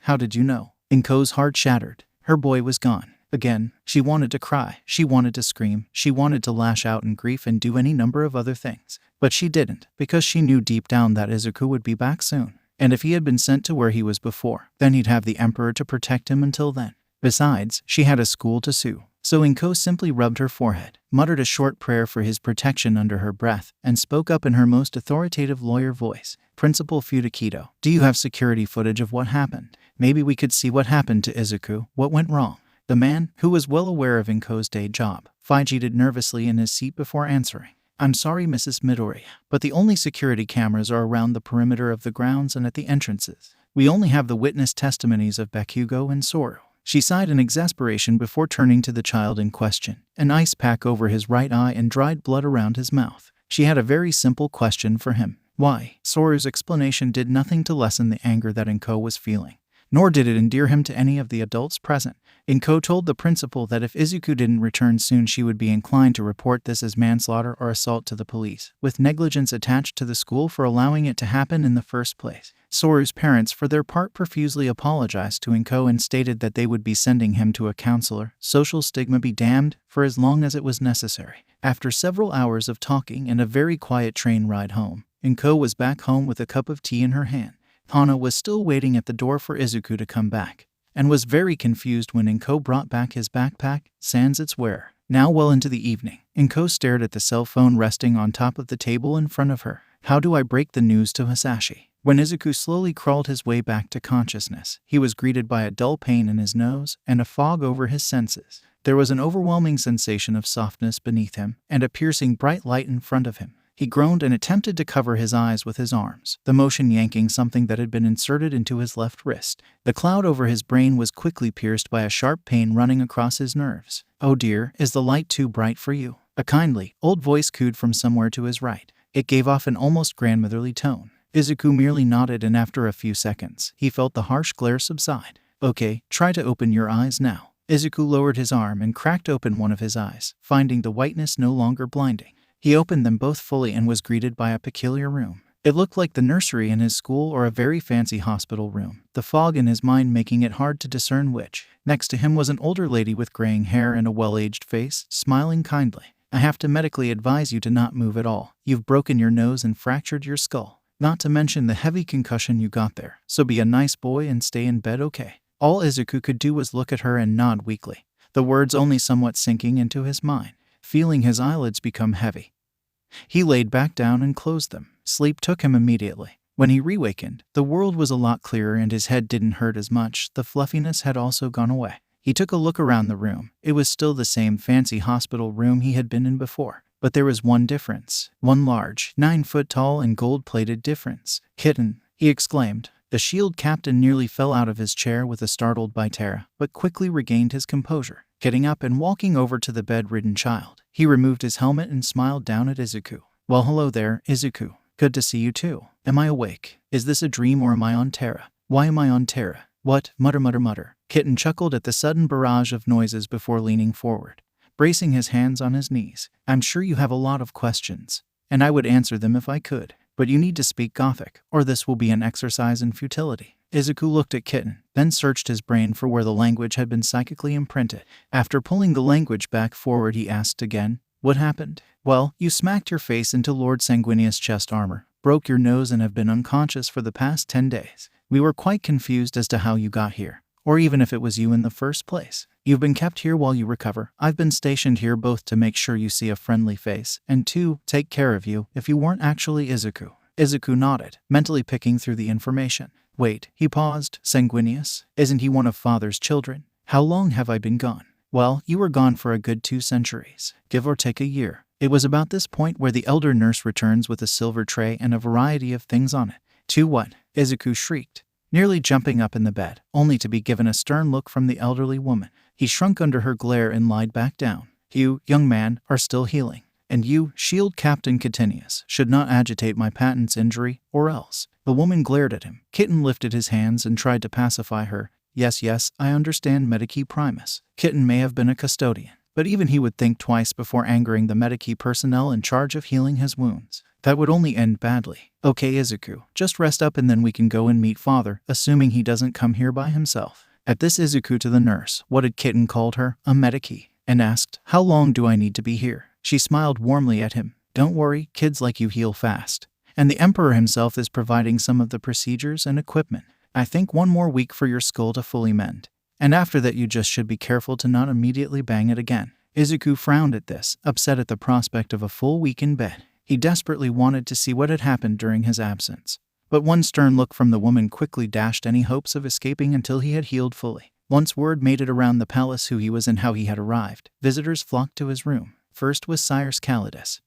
How did you know? Inko's heart shattered. Her boy was gone. Again, she wanted to cry, she wanted to scream, she wanted to lash out in grief and do any number of other things. But she didn't, because she knew deep down that Izuku would be back soon. And if he had been sent to where he was before, then he'd have the Emperor to protect him until then. Besides, she had a school to sue. So Inko simply rubbed her forehead, muttered a short prayer for his protection under her breath, and spoke up in her most authoritative lawyer voice. Principal Futakito, do you have security footage of what happened? Maybe we could see what happened to Izuku, what went wrong. The man, who was well aware of Inko's day job, fidgeted nervously in his seat before answering. I'm sorry, Mrs. Midoriya, but the only security cameras are around the perimeter of the grounds and at the entrances. We only have the witness testimonies of Bakugo and Soru. She sighed in exasperation before turning to the child in question, an ice pack over his right eye and dried blood around his mouth. She had a very simple question for him. Why? Soru's explanation did nothing to lessen the anger that Inko was feeling, nor did it endear him to any of the adults present. Inko told the principal that if Izuku didn't return soon, she would be inclined to report this as manslaughter or assault to the police, with negligence attached to the school for allowing it to happen in the first place. Soru's parents, for their part, profusely apologized to Inko and stated that they would be sending him to a counselor, social stigma be damned, for as long as it was necessary. After several hours of talking and a very quiet train ride home, Inko was back home with a cup of tea in her hand. Hana was still waiting at the door for Izuku to come back, and was very confused when Inko brought back his backpack, sans its wearer. Now well into the evening, Inko stared at the cell phone resting on top of the table in front of her. How do I break the news to Hasashi? When Izuku slowly crawled his way back to consciousness, he was greeted by a dull pain in his nose and a fog over his senses. There was an overwhelming sensation of softness beneath him and a piercing bright light in front of him. He groaned and attempted to cover his eyes with his arms, the motion yanking something that had been inserted into his left wrist. The cloud over his brain was quickly pierced by a sharp pain running across his nerves. Oh dear, is the light too bright for you? A kindly, old voice cooed from somewhere to his right. It gave off an almost grandmotherly tone. Izuku merely nodded, and after a few seconds, he felt the harsh glare subside. Okay, try to open your eyes now. Izuku lowered his arm and cracked open one of his eyes, finding the whiteness no longer blinding. He opened them both fully and was greeted by a peculiar room. It looked like the nursery in his school or a very fancy hospital room, the fog in his mind making it hard to discern which. Next to him was an older lady with graying hair and a well-aged face, smiling kindly. I have to medically advise you to not move at all. You've broken your nose and fractured your skull. Not to mention the heavy concussion you got there. So be a nice boy and stay in bed, okay? All Izuku could do was look at her and nod weakly, the words only somewhat sinking into his mind. Feeling his eyelids become heavy, he laid back down and closed them. Sleep took him immediately. When he reawakened, the world was a lot clearer and his head didn't hurt as much. The fluffiness had also gone away. He took a look around the room. It was still the same fancy hospital room he had been in before. But there was one difference. One large, 9-foot-tall and gold-plated difference. Kitten, he exclaimed. The shield captain nearly fell out of his chair with a startled by Tera, but quickly regained his composure. Getting up and walking over to the bedridden child, he removed his helmet and smiled down at Izuku. Well, hello there, Izuku. Good to see you too. Am I awake? Is this a dream or am I on Terra? Why am I on Terra? What? Mutter, mutter, mutter. Kitten chuckled at the sudden barrage of noises before leaning forward, bracing his hands on his knees. I'm sure you have a lot of questions, and I would answer them if I could. But you need to speak Gothic, or this will be an exercise in futility. Izuku looked at Kitten, then searched his brain for where the language had been psychically imprinted. After pulling the language back forward, he asked again, what happened? Well, you smacked your face into Lord Sanguinius' chest armor, broke your nose and have been unconscious for the past 10 days. We were quite confused as to how you got here, or even if it was you in the first place. You've been kept here while you recover. I've been stationed here both to make sure you see a friendly face, and to take care of you if you weren't actually Izuku. Izuku nodded, mentally picking through the information. Wait, he paused. Sanguinius? Isn't he one of Father's children? How long have I been gone? Well, you were gone for a good 2 centuries, give or take a year. It was about this point where the elder nurse returns with a silver tray and a variety of things on it. To what? Izuku shrieked. nearly jumping up in the bed, only to be given a stern look from the elderly woman. He shrunk under her glare and lied back down. You, young man, are still healing. And you, Shield Captain Catinius, should not agitate my patent's injury, or else. The woman glared at him. Kitten lifted his hands and tried to pacify her. Yes, I understand Medici Primus. Kitten may have been a custodian, but even he would think twice before angering the Medici personnel in charge of healing his wounds. That would only end badly. Okay, Izuku, just rest up and then we can go and meet father, assuming he doesn't come here by himself. At this, Izuku to the nurse, what had Kitten called her, a Medici, and asked, how long do I need to be here? She smiled warmly at him. Don't worry, kids like you heal fast. And the Emperor himself is providing some of the procedures and equipment. I think 1 more week for your skull to fully mend. And after that you just should be careful to not immediately bang it again. Izuku frowned at this, upset at the prospect of a full week in bed. He desperately wanted to see what had happened during his absence. But one stern look from the woman quickly dashed any hopes of escaping until he had healed fully. Once word made it around the palace who he was and how he had arrived, visitors flocked to his room. First was Sire Calidus,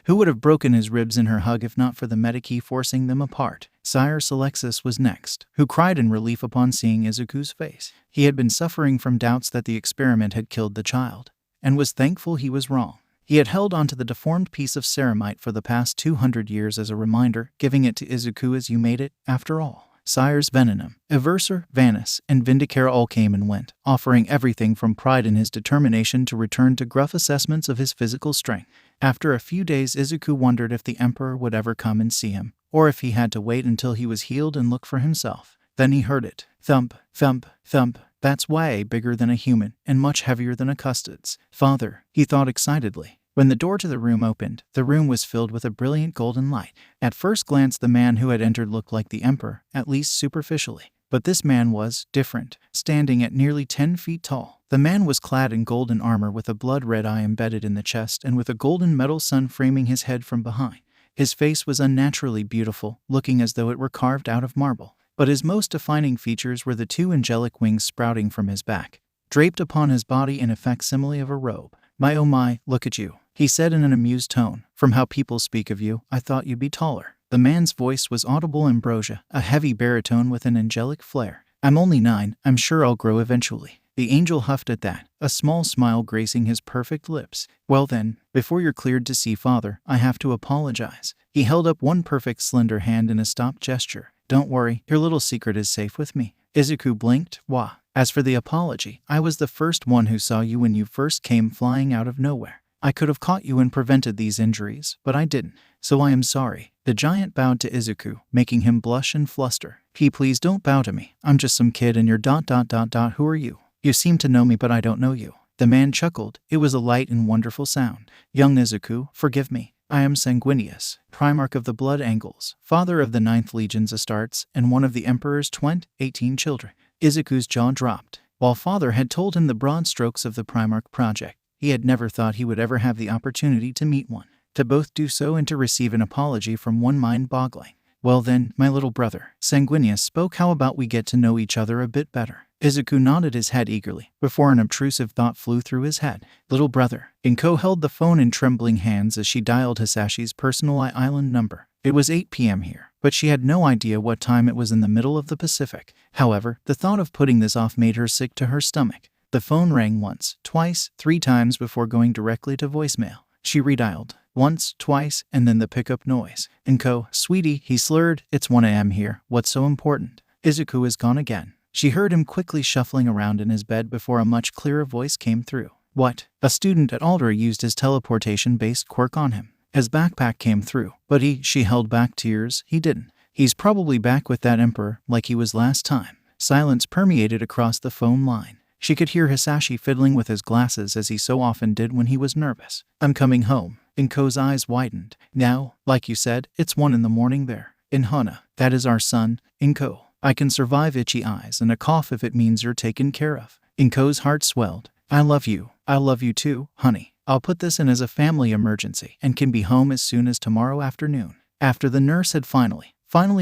who would have broken his ribs in her hug if not for the Medici forcing them apart. Sire Alexis was next, who cried in relief upon seeing Izuku's face. He had been suffering from doubts that the experiment had killed the child, and was thankful he was wrong. He had held onto the deformed piece of ceramite for the past 200 years as a reminder, giving it to Izuku as you made it, after all. Sires Venenum, Eversor, Vanus, and Vindicare all came and went, offering everything from pride in his determination to return to gruff assessments of his physical strength. After a few days, Izuku wondered if the Emperor would ever come and see him, or if he had to wait until he was healed and look for himself. Then he heard it. Thump, thump, thump. That's way bigger than a human, and much heavier than a custod's. Father, he thought excitedly. When the door to the room opened, the room was filled with a brilliant golden light. At first glance, the man who had entered looked like the Emperor, at least superficially. But this man was different, standing at nearly 10 feet tall. The man was clad in golden armor with a blood-red eye embedded in the chest and with a golden metal sun framing his head from behind. His face was unnaturally beautiful, looking as though it were carved out of marble. But his most defining features were the 2 angelic wings sprouting from his back, draped upon his body in a facsimile of a robe. My oh my, look at you, he said in an amused tone. From how people speak of you, I thought you'd be taller. The man's voice was audible ambrosia, a heavy baritone with an angelic flair. I'm only 9, I'm sure I'll grow eventually. The angel huffed at that, a small smile gracing his perfect lips. Well then, before you're cleared to see father, I have to apologize. He held up one perfect slender hand in a stop gesture. Don't worry, your little secret is safe with me. Izuku blinked. Wah. As for the apology, I was the first one who saw you when you first came flying out of nowhere. I could have caught you and prevented these injuries, but I didn't. So I am sorry. The giant bowed to Izuku, making him blush and fluster. Please don't bow to me. I'm just some kid and you're ... Who are you? You seem to know me but I don't know you. The man chuckled. It was a light and wonderful sound. Young Izuku, forgive me. I am Sanguinius, Primarch of the Blood Angles, father of the 9th Legion's Astartes, and one of the Emperor's 18 children. Izuku's jaw dropped. While father had told him the broad strokes of the Primarch project, he had never thought he would ever have the opportunity to meet one, to both do so and to receive an apology from one mind-boggling. Well then, my little brother, Sanguinius spoke, how about we get to know each other a bit better? Izuku nodded his head eagerly, before an obtrusive thought flew through his head. Little brother. Inko held the phone in trembling hands as she dialed Hasashi's personal island number. It was 8 p.m. here, but she had no idea what time it was in the middle of the Pacific. However, the thought of putting this off made her sick to her stomach. The phone rang once, twice, 3 times before going directly to voicemail. She redialed. Once, twice, and then the pickup noise. Inko, sweetie, he slurred, it's 1 a.m. here. What's so important? Izuku is gone again. She heard him quickly shuffling around in his bed before a much clearer voice came through. What? A student at Aldera used his teleportation-based quirk on him. His backpack came through, but she held back tears. He didn't. He's probably back with that Emperor, like he was last time. Silence permeated across the phone line. She could hear Hasashi fiddling with his glasses as he so often did when he was nervous. I'm coming home. Inko's eyes widened. Now, like you said, it's 1 in the morning there. In Hana. That is our son, Inko. I can survive itchy eyes and a cough if it means you're taken care of. Inko's heart swelled. I love you. I love you too, honey. I'll put this in as a family emergency and can be home as soon as tomorrow afternoon. After the nurse had finally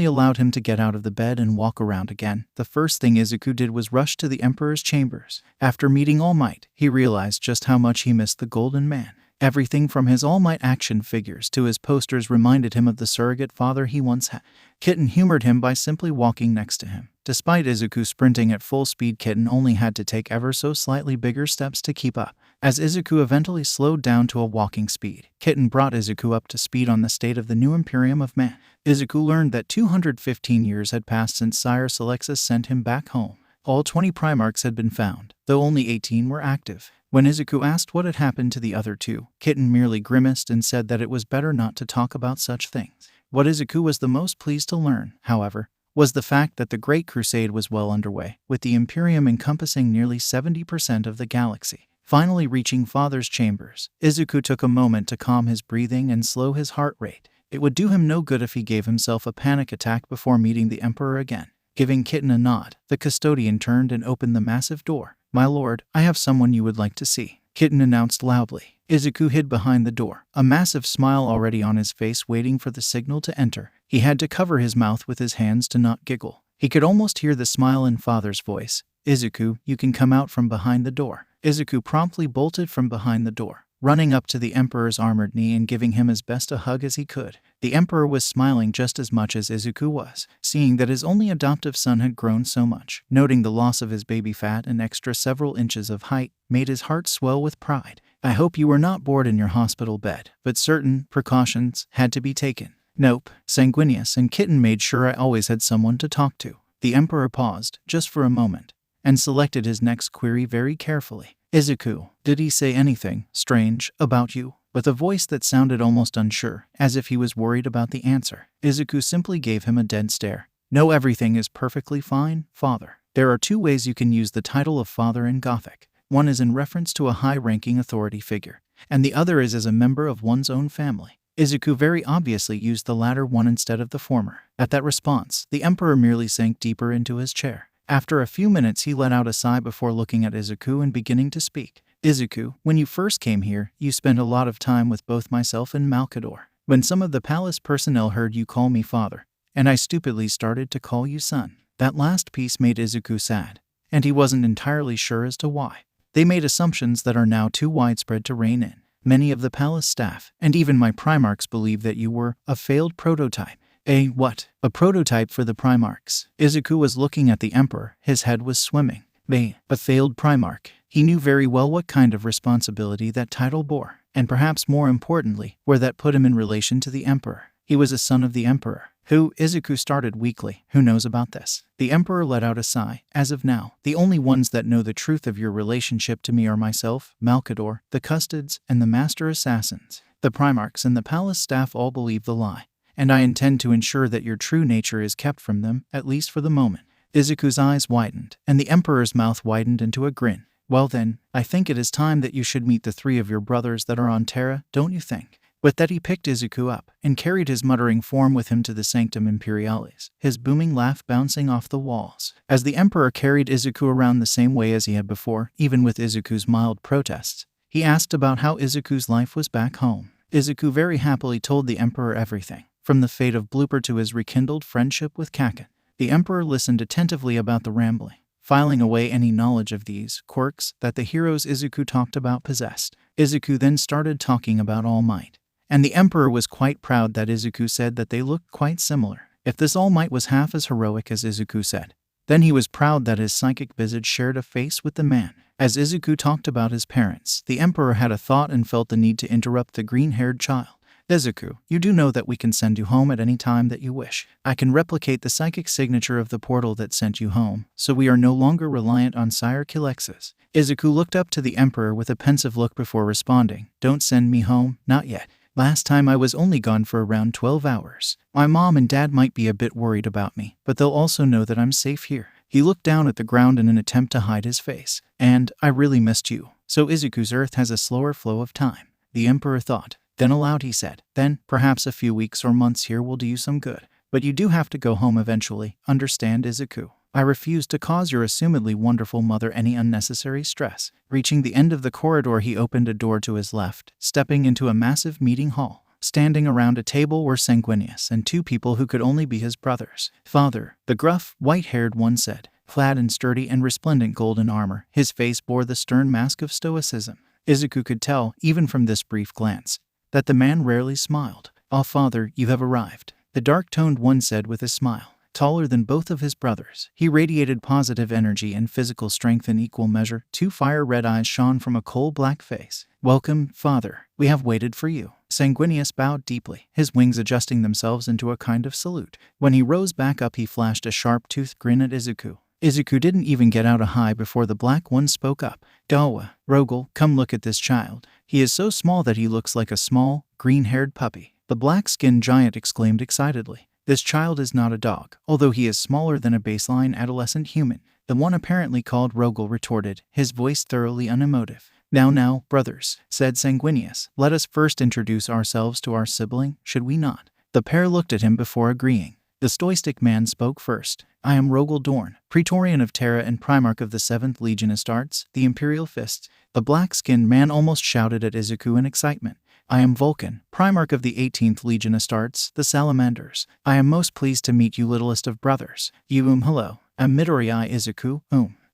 allowed him to get out of the bed and walk around again, the first thing Izuku did was rush to the Emperor's chambers. After meeting All Might, he realized just how much he missed the Golden Man. Everything from his All Might action figures to his posters reminded him of the surrogate father he once had. Kitten humored him by simply walking next to him. Despite Izuku sprinting at full speed, Kitten only had to take ever so slightly bigger steps to keep up. As Izuku eventually slowed down to a walking speed, Kitten brought Izuku up to speed on the state of the new Imperium of Man. Izuku learned that 215 years had passed since Sire Selexis sent him back home. All 20 Primarchs had been found, though only 18 were active. When Izuku asked what had happened to the other 2, Kitten merely grimaced and said that it was better not to talk about such things. What Izuku was the most pleased to learn, however, was the fact that the Great Crusade was well underway, with the Imperium encompassing nearly 70% of the galaxy. Finally reaching Father's chambers, Izuku took a moment to calm his breathing and slow his heart rate. It would do him no good if he gave himself a panic attack before meeting the Emperor again. Giving Kitten a nod, the custodian turned and opened the massive door. "My lord, I have someone you would like to see," Kitten announced loudly. Izuku hid behind the door, a massive smile already on his face waiting for the signal to enter. He had to cover his mouth with his hands to not giggle. He could almost hear the smile in Father's voice. "Izuku, you can come out from behind the door." Izuku promptly bolted from behind the door, running up to the Emperor's armored knee and giving him as best a hug as he could. The Emperor was smiling just as much as Izuku was, seeing that his only adoptive son had grown so much. Noting the loss of his baby fat and extra several inches of height made his heart swell with pride. "I hope you were not bored in your hospital bed, but certain precautions had to be taken." "Nope." Sanguinius and Kitten made sure I always had someone to talk to. The Emperor paused, just for a moment, and selected his next query very carefully. "Izuku, did he say anything strange about you?" With a voice that sounded almost unsure, as if he was worried about the answer. Izuku simply gave him a dead stare. "No, everything is perfectly fine, Father." There are 2 ways you can use the title of Father in Gothic. One is in reference to a high-ranking authority figure, and the other is as a member of one's own family. Izuku very obviously used the latter one instead of the former. At that response, the Emperor merely sank deeper into his chair. After a few minutes, he let out a sigh before looking at Izuku and beginning to speak. "Izuku, when you first came here, you spent a lot of time with both myself and Malkador. When some of the palace personnel heard you call me father, and I stupidly started to call you son." That last piece made Izuku sad, and he wasn't entirely sure as to why. They made assumptions that are now too widespread to rein in. "Many of the palace staff, and even my Primarchs, believe that you were a failed prototype." "A what?" "A prototype for the Primarchs." Izuku was looking at the Emperor, his head was swimming. A failed Primarch. He knew very well what kind of responsibility that title bore, and perhaps more importantly, where that put him in relation to the Emperor. He was a son of the Emperor. "Who?" Izuku started weakly. "Who knows about this?" The Emperor let out a sigh. "As of now, the only ones that know the truth of your relationship to me are myself, Malkador, the Custodes, and the Master Assassins. The Primarchs and the palace staff all believe the lie, and I intend to ensure that your true nature is kept from them, at least for the moment." Izuku's eyes widened, and the Emperor's mouth widened into a grin. "Well then, I think it is time that you should meet the 3 of your brothers that are on Terra, don't you think?" With that, he picked Izuku up and carried his muttering form with him to the Sanctum Imperialis, his booming laugh bouncing off the walls. As the Emperor carried Izuku around the same way as he had before, even with Izuku's mild protests, he asked about how Izuku's life was back home. Izuku very happily told the Emperor everything, from the fate of Blooper to his rekindled friendship with Kakin. The Emperor listened attentively about the rambling, filing away any knowledge of these quirks that the heroes Izuku talked about possessed. Izuku then started talking about All Might, and the Emperor was quite proud that Izuku said that they looked quite similar. If this All Might was half as heroic as Izuku said, then he was proud that his psychic visage shared a face with the man. As Izuku talked about his parents, the Emperor had a thought and felt the need to interrupt the green-haired child. "Izuku, you do know that we can send you home at any time that you wish. I can replicate the psychic signature of the portal that sent you home, so we are no longer reliant on Sire Kilexis." Izuku looked up to the Emperor with a pensive look before responding. "Don't send me home, not yet. Last time I was only gone for around 12 hours. My mom and dad might be a bit worried about me, but they'll also know that I'm safe here." He looked down at the ground in an attempt to hide his face. "And I really missed you." So Izuku's Earth has a slower flow of time, the Emperor thought. Then aloud he said, "Then, perhaps a few weeks or months here will do you some good. But you do have to go home eventually, understand, Izuku? I refuse to cause your assumedly wonderful mother any unnecessary stress." Reaching the end of the corridor, he opened a door to his left, stepping into a massive meeting hall. Standing around a table were Sanguinius and 2 people who could only be his brothers. "Father," the gruff, white-haired one said, clad in sturdy and resplendent golden armor. His face bore the stern mask of stoicism. Izuku could tell, even from this brief glance, that the man rarely smiled. "Ah, father, you have arrived," the dark-toned one said with a smile. Taller than both of his brothers, he radiated positive energy and physical strength in equal measure. Two fire-red eyes shone from a coal-black face. "Welcome, father. We have waited for you." Sanguinius bowed deeply, his wings adjusting themselves into a kind of salute. When he rose back up, he flashed a sharp-toothed grin at Izuku. Izuku didn't even get out a hi before the black one spoke up. "Dawa, Rogel, come look at this child. He is so small that he looks like a small, green-haired puppy." The black-skinned giant exclaimed excitedly. "This child is not a dog, although he is smaller than a baseline adolescent human," the one apparently called Rogel retorted, his voice thoroughly unemotive. Now, brothers," said Sanguinius, "let us first introduce ourselves to our sibling, should we not?" The pair looked at him before agreeing. The stoic man spoke first. "I am Rogel Dorn, Praetorian of Terra and Primarch of the 7th Legion Astartes, the Imperial Fists." The black-skinned man almost shouted at Izuku in excitement. "I am Vulcan, Primarch of the 18th Legion Astartes, the Salamanders. I am most pleased to meet you, littlest of brothers." Hello. I'm Midoriya Izuku,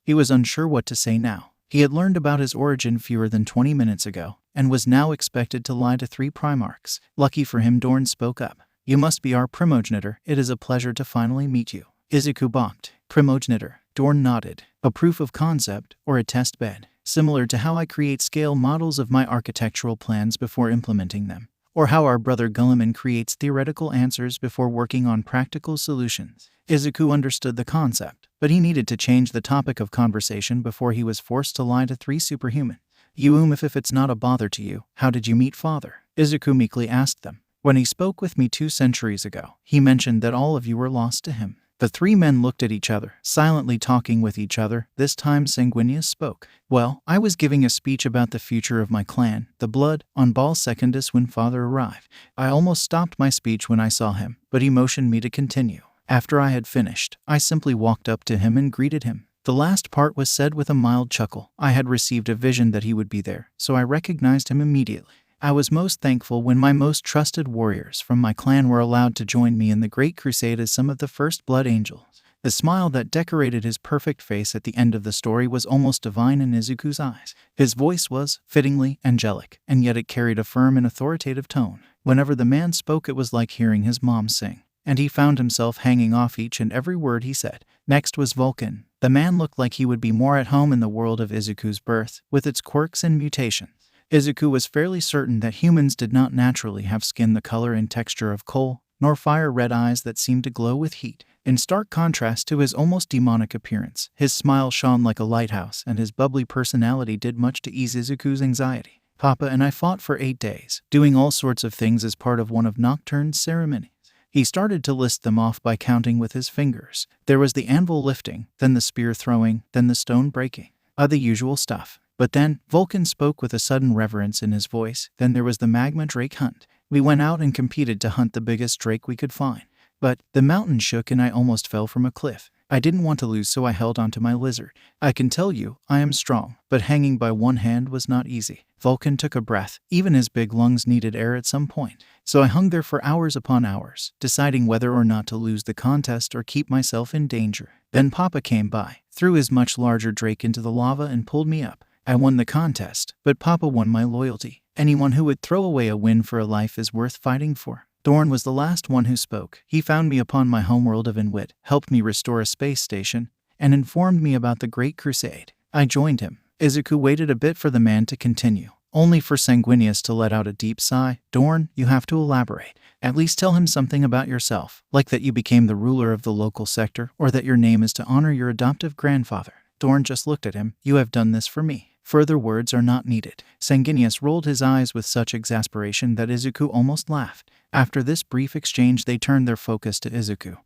He was unsure what to say now. He had learned about his origin fewer than 20 minutes ago, and was now expected to lie to 3 Primarchs. Lucky for him, Dorn spoke up. "You must be our primogenitor. It is a pleasure to finally meet you." Izuku balked. "Primogenitor?" Dorn nodded. "A proof of concept, or a test bed, similar to how I create scale models of my architectural plans before implementing them, or how our brother Gulliman creates theoretical answers before working on practical solutions." Izuku understood the concept, but he needed to change the topic of conversation before he was forced to lie to 3 superhuman. If it's not a bother to you, how did you meet father?" Izuku meekly asked them. "When he spoke with me 2 centuries ago, he mentioned that all of you were lost to him." The 3 men looked at each other, silently talking with each other. This time Sanguinius spoke. "Well, I was giving a speech about the future of my clan, the Blood, on Ball Secundus when father arrived. I almost stopped my speech when I saw him, but he motioned me to continue. After I had finished, I simply walked up to him and greeted him." The last part was said with a mild chuckle. "I had received a vision that he would be there, so I recognized him immediately. I was most thankful when my most trusted warriors from my clan were allowed to join me in the Great Crusade as some of the first Blood Angels." The smile that decorated his perfect face at the end of the story was almost divine in Izuku's eyes. His voice was, fittingly, angelic, and yet it carried a firm and authoritative tone. Whenever the man spoke, it was like hearing his mom sing, and he found himself hanging off each and every word he said. Next was Vulcan. The man looked like he would be more at home in the world of Izuku's birth, with its quirks and mutations. Izuku was fairly certain that humans did not naturally have skin the color and texture of coal, nor fire-red eyes that seemed to glow with heat. In stark contrast to his almost demonic appearance, his smile shone like a lighthouse, and his bubbly personality did much to ease Izuku's anxiety. "Papa and I fought for 8 days, doing all sorts of things as part of one of Nocturne's ceremonies." He started to list them off by counting with his fingers. There was the anvil lifting, then the spear throwing, then the stone breaking. The usual stuff. But then, Vulcan spoke with a sudden reverence in his voice, then there was the magma drake hunt. We went out and competed to hunt the biggest drake we could find. But the mountain shook and I almost fell from a cliff. I didn't want to lose, so I held onto my lizard. I can tell you, I am strong, but hanging by one hand was not easy. Vulcan took a breath. Even his big lungs needed air at some point. So I hung there for hours upon hours, deciding whether or not to lose the contest or keep myself in danger. Then Papa came by, threw his much larger drake into the lava and pulled me up. I won the contest, but Papa won my loyalty. Anyone who would throw away a win for a life is worth fighting for." Dorn was the last one who spoke. He found me upon my homeworld of Inwit, helped me restore a space station, and informed me about the Great Crusade. I joined him. Izuku waited a bit for the man to continue, only for Sanguinius to let out a deep sigh. "Dorn, you have to elaborate. At least tell him something about yourself, like that you became the ruler of the local sector, or that your name is to honor your adoptive grandfather." Dorn just looked at him. "You have done this for me. Further words are not needed." Sanguinius rolled his eyes with such exasperation that Izuku almost laughed. After this brief exchange, they turned their focus to Izuku,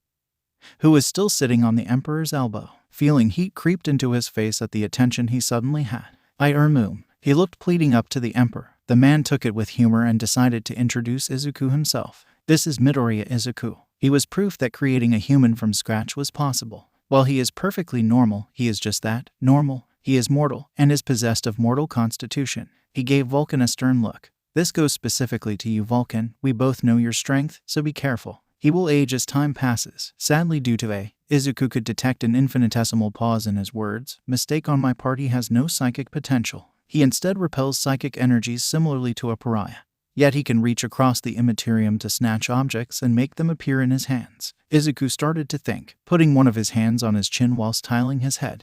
who was still sitting on the Emperor's elbow. Feeling heat creeped into his face at the attention he suddenly had. He looked pleading up to the Emperor. The man took it with humor and decided to introduce Izuku himself. "This is Midoriya Izuku." He was proof that creating a human from scratch was possible. While he is perfectly normal, he is just that, normal. He is mortal, and is possessed of mortal constitution. He gave Vulcan a stern look. "This goes specifically to you, Vulcan. We both know your strength, so be careful. He will age as time passes." Sadly, due to Izuku could detect an infinitesimal pause in his words. "Mistake on my part, he has no psychic potential. He instead repels psychic energies similarly to a pariah. Yet he can reach across the Imperium to snatch objects and make them appear in his hands. Izuku started to think, putting one of his hands on his chin while styling his head.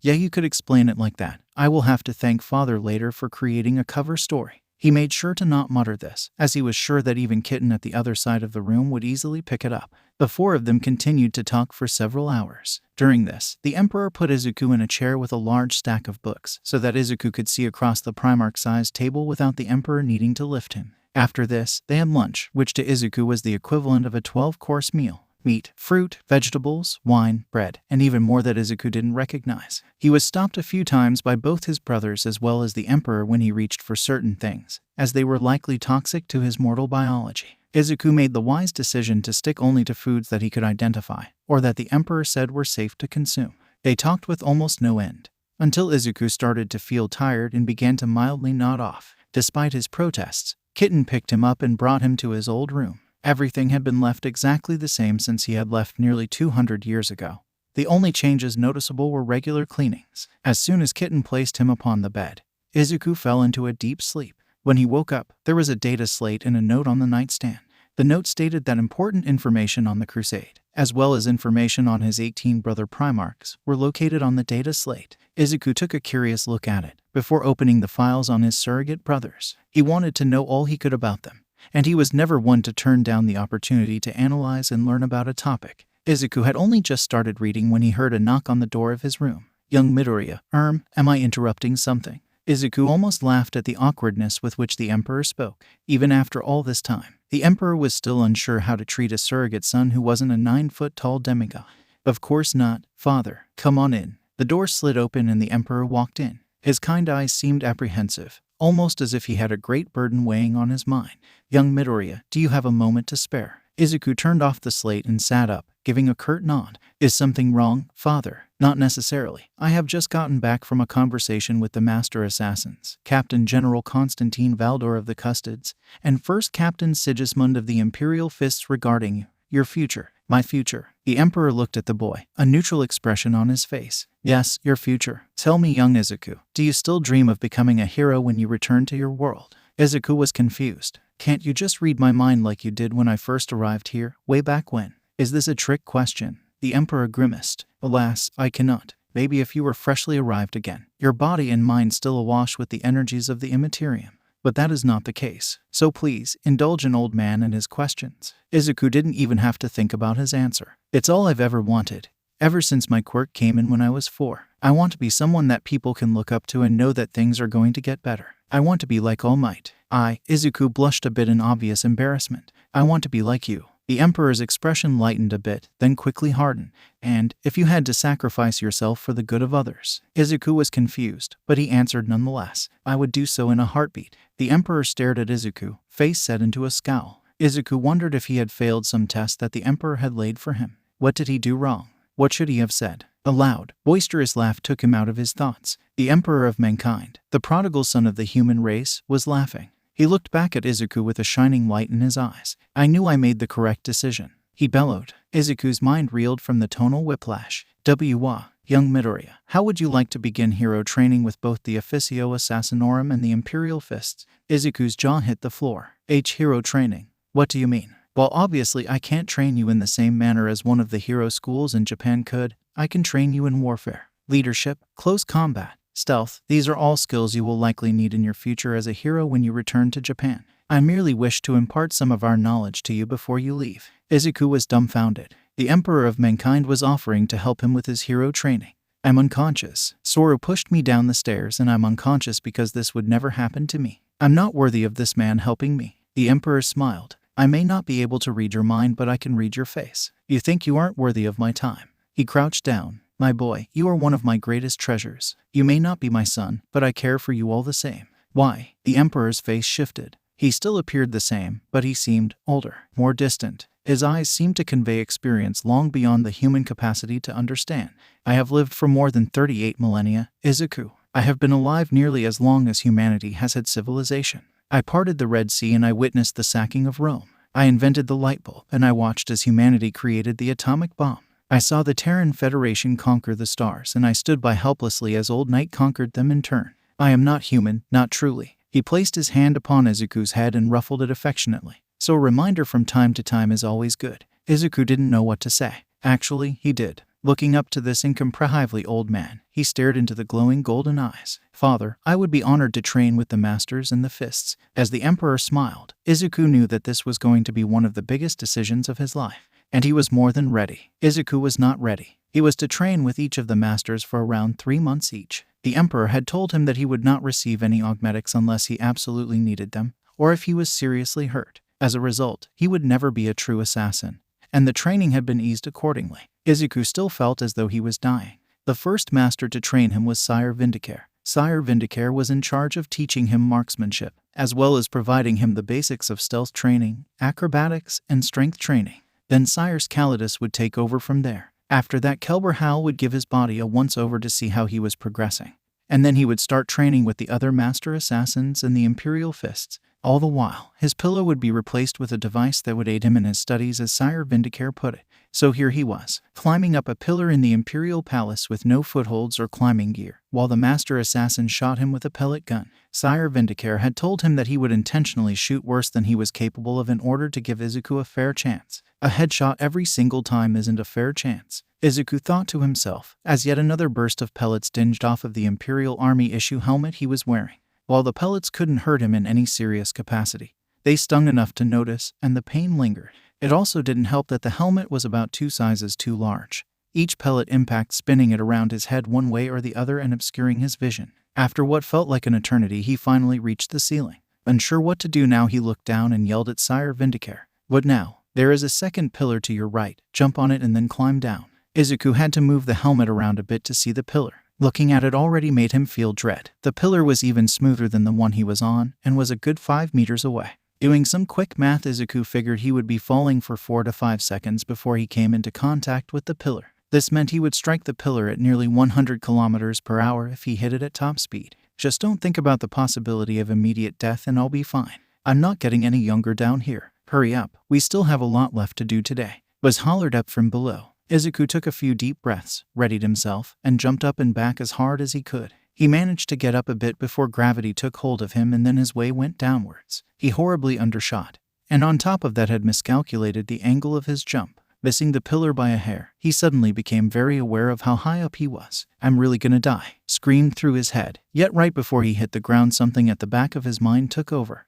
Yeah, you could explain it like that. I will have to thank Father later for creating a cover story. He made sure to not mutter this, as he was sure that even Kitten at the other side of the room would easily pick it up. The four of them continued to talk for several hours. During this, the Emperor put Izuku in a chair with a large stack of books, so that Izuku could see across the Primarch-sized table without the Emperor needing to lift him. After this, they had lunch, which to Izuku was the equivalent of a 12-course meal. Meat, fruit, vegetables, wine, bread, and even more that Izuku didn't recognize. He was stopped a few times by both his brothers as well as the Emperor when he reached for certain things, as they were likely toxic to his mortal biology. Izuku made the wise decision to stick only to foods that he could identify, or that the Emperor said were safe to consume. They talked with almost no end, until Izuku started to feel tired and began to mildly nod off. Despite his protests, Kitten picked him up and brought him to his old room. Everything had been left exactly the same since he had left nearly 200 years ago. The only changes noticeable were regular cleanings. As soon as Kitten placed him upon the bed, Izuku fell into a deep sleep. When he woke up, there was a data slate and a note on the nightstand. The note stated that important information on the crusade, as well as information on his 18 brother Primarchs, were located on the data slate. Izuku took a curious look at it before opening the files on his surrogate brothers. He wanted to know all he could about them, and he was never one to turn down the opportunity to analyze and learn about a topic. Izuku had only just started reading when he heard a knock on the door of his room. Young Midoriya, am I interrupting something? Izuku almost laughed at the awkwardness with which the Emperor spoke. Even after all this time, the Emperor was still unsure how to treat a surrogate son who wasn't a 9-foot-tall demigod. Of course not, Father. Come on in. The door slid open and the Emperor walked in. His kind eyes seemed apprehensive, almost as if he had a great burden weighing on his mind. Young Midoriya, do you have a moment to spare? Izuku turned off the slate and sat up, giving a curt nod. Is something wrong, Father? Not necessarily. I have just gotten back from a conversation with the Master Assassins, Captain General Constantine Valdor of the Custodes, and First Captain Sigismund of the Imperial Fists regarding you, your future. My future. The Emperor looked at the boy, a neutral expression on his face. Yes, your future. Tell me, young Izuku, do you still dream of becoming a hero when you return to your world? Izuku was confused. Can't you just read my mind like you did when I first arrived here, way back when? Is this a trick question? The Emperor grimaced. Alas, I cannot. Maybe if you were freshly arrived again, your body and mind still awash with the energies of the Imperium. But that is not the case. So please, indulge an old man and his questions. Izuku didn't even have to think about his answer. It's all I've ever wanted. Ever since my quirk came in when I was 4. I want to be someone that people can look up to and know that things are going to get better. I want to be like All Might. Izuku blushed a bit in obvious embarrassment. I want to be like you. The Emperor's expression lightened a bit, then quickly hardened. And, if you had to sacrifice yourself for the good of others? Izuku was confused, but he answered nonetheless. I would do so in a heartbeat. The Emperor stared at Izuku, face set into a scowl. Izuku wondered if he had failed some test that the Emperor had laid for him. What did he do wrong? What should he have said? A loud, boisterous laugh took him out of his thoughts. The Emperor of mankind, the prodigal son of the human race, was laughing. He looked back at Izuku with a shining light in his eyes. I knew I made the correct decision, he bellowed. Izuku's mind reeled from the tonal whiplash. Young Midoriya, how would you like to begin hero training with both the Officio Assassinorum and the Imperial Fists? Izuku's jaw hit the floor. Hero training? What do you mean? Well, obviously I can't train you in the same manner as one of the hero schools in Japan could. I can train you in warfare, leadership, close combat, stealth. These are all skills you will likely need in your future as a hero when you return to Japan. I merely wish to impart some of our knowledge to you before you leave. Izuku was dumbfounded. The Emperor of Mankind was offering to help him with his hero training. I'm unconscious. Soru pushed me down the stairs and I'm unconscious because this would never happen to me. I'm not worthy of this man helping me. The Emperor smiled. I may not be able to read your mind, but I can read your face. You think you aren't worthy of my time. He crouched down. My boy, you are one of my greatest treasures. You may not be my son, but I care for you all the same. Why? The Emperor's face shifted. He still appeared the same, but he seemed older, more distant. His eyes seemed to convey experience long beyond the human capacity to understand. I have lived for more than 38 millennia, Izuku. I have been alive nearly as long as humanity has had civilization. I parted the Red Sea and I witnessed the sacking of Rome. I invented the light bulb and I watched as humanity created the atomic bomb. I saw the Terran Federation conquer the stars and I stood by helplessly as Old Night conquered them in turn. I am not human, not truly. He placed his hand upon Izuku's head and ruffled it affectionately. So a reminder from time to time is always good. Izuku didn't know what to say. Actually, he did. Looking up to this incomprehensibly old man, he stared into the glowing golden eyes. Father, I would be honored to train with the masters and the fists. As the emperor smiled, Izuku knew that this was going to be one of the biggest decisions of his life. And he was more than ready. Izuku was not ready. He was to train with each of the masters for around 3 months each. The emperor had told him that he would not receive any augmetics unless he absolutely needed them, or if he was seriously hurt. As a result, he would never be a true assassin. And the training had been eased accordingly. Izuku still felt as though he was dying. The first master to train him was Sire Vindicare. Sire Vindicare was in charge of teaching him marksmanship, as well as providing him the basics of stealth training, acrobatics, and strength training. Then Sire Calidus would take over from there. After that, Kelber Hal would give his body a once-over to see how he was progressing. And then he would start training with the other master assassins and the Imperial fists. All the while, his pillow would be replaced with a device that would aid him in his studies, as Sire Vindicare put it. So here he was, climbing up a pillar in the Imperial Palace with no footholds or climbing gear, while the master assassin shot him with a pellet gun. Sire Vindicare had told him that he would intentionally shoot worse than he was capable of in order to give Izuku a fair chance. A headshot every single time isn't a fair chance, Izuku thought to himself, as yet another burst of pellets dinged off of the Imperial Army issue helmet he was wearing. While the pellets couldn't hurt him in any serious capacity, they stung enough to notice, and the pain lingered. It also didn't help that the helmet was about 2 sizes too large, each pellet impact spinning it around his head one way or the other and obscuring his vision. After what felt like an eternity, he finally reached the ceiling. Unsure what to do now, he looked down and yelled at Sire Vindicare. What now? There is a second pillar to your right. Jump on it and then climb down. Izuku had to move the helmet around a bit to see the pillar. Looking at it already made him feel dread. The pillar was even smoother than the one he was on, and was a good 5 meters away. Doing some quick math, Izuku figured he would be falling for 4 to 5 seconds before he came into contact with the pillar. This meant he would strike the pillar at nearly 100 kilometers per hour if he hit it at top speed. Just don't think about the possibility of immediate death and I'll be fine. I'm not getting any younger down here. Hurry up, we still have a lot left to do today. Was hollered up from below. Izuku took a few deep breaths, readied himself, and jumped up and back as hard as he could. He managed to get up a bit before gravity took hold of him, and then his way went downwards. He horribly undershot, and on top of that had miscalculated the angle of his jump, missing the pillar by a hair. He suddenly became very aware of how high up he was. I'm really gonna die, screamed through his head. Yet right before he hit the ground, something at the back of his mind took over.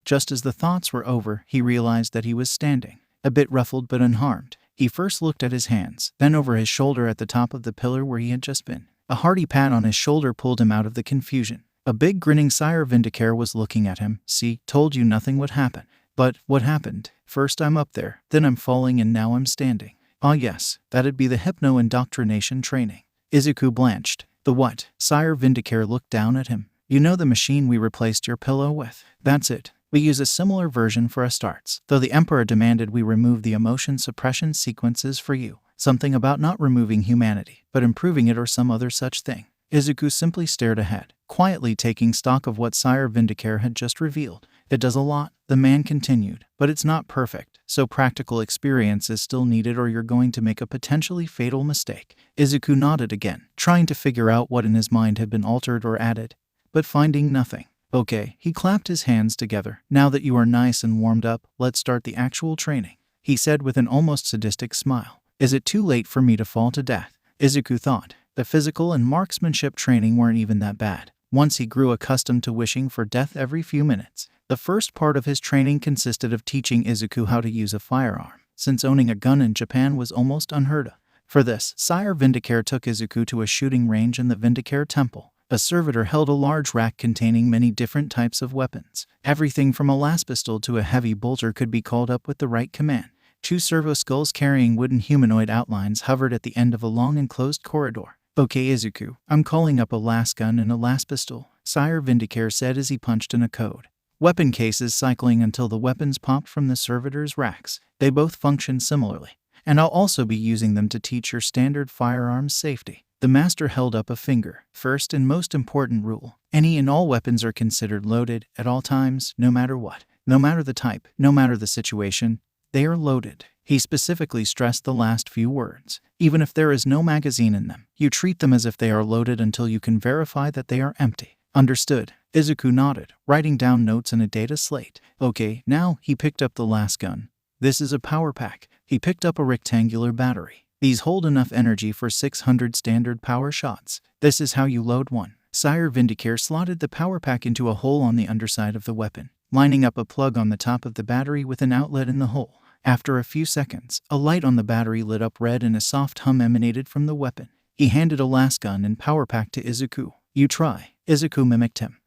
Just as the thoughts were over, he realized that he was standing, a bit ruffled but unharmed. He first looked at his hands, then over his shoulder at the top of the pillar where he had just been. A hearty pat on his shoulder pulled him out of the confusion. A big grinning Sire Vindicare was looking at him. See, told you nothing would happen. But what happened? First I'm up there, then I'm falling, and now I'm standing. Ah yes, that'd be the hypno-indoctrination training. Izuku blanched. The what? Sire Vindicare looked down at him. You know the machine we replaced your pillow with? That's it. We use a similar version for our starts, though the Emperor demanded we remove the emotion suppression sequences for you. Something about not removing humanity, but improving it or some other such thing. Izuku simply stared ahead, quietly taking stock of what Sire Vindicare had just revealed. It does a lot, the man continued, but it's not perfect, so practical experience is still needed or you're going to make a potentially fatal mistake. Izuku nodded again, trying to figure out what in his mind had been altered or added, but finding nothing. Okay, he clapped his hands together. Now that you are nice and warmed up, let's start the actual training, he said with an almost sadistic smile. Is it too late for me to fall to death? Izuku thought. The physical and marksmanship training weren't even that bad. Once he grew accustomed to wishing for death every few minutes. The first part of his training consisted of teaching Izuku how to use a firearm, since owning a gun in Japan was almost unheard of. For this, Sire Vindicare took Izuku to a shooting range in the Vindicare Temple. A servitor held a large rack containing many different types of weapons. Everything from a las pistol to a heavy bolter could be called up with the right command. 2 servo skulls carrying wooden humanoid outlines hovered at the end of a long enclosed corridor. Okay Izuku, I'm calling up a las gun and a las pistol, Sire Vindicare said as he punched in a code. Weapon cases cycling until the weapons popped from the servitor's racks. They both function similarly, and I'll also be using them to teach your standard firearms safety. The master held up a finger. First and most important rule. Any and all weapons are considered loaded at all times, no matter what. No matter the type, no matter the situation. They are loaded. He specifically stressed the last few words. Even if there is no magazine in them, you treat them as if they are loaded until you can verify that they are empty. Understood. Izuku nodded, writing down notes in a data slate. Okay, now he picked up the last gun. This is a power pack. He picked up a rectangular battery. These hold enough energy for 600 standard power shots. This is how you load one. Sire Vindicare slotted the power pack into a hole on the underside of the weapon, lining up a plug on the top of the battery with an outlet in the hole. After a few seconds, a light on the battery lit up red and a soft hum emanated from the weapon. He handed a last gun and power pack to Izuku. You try. Izuku mimicked him.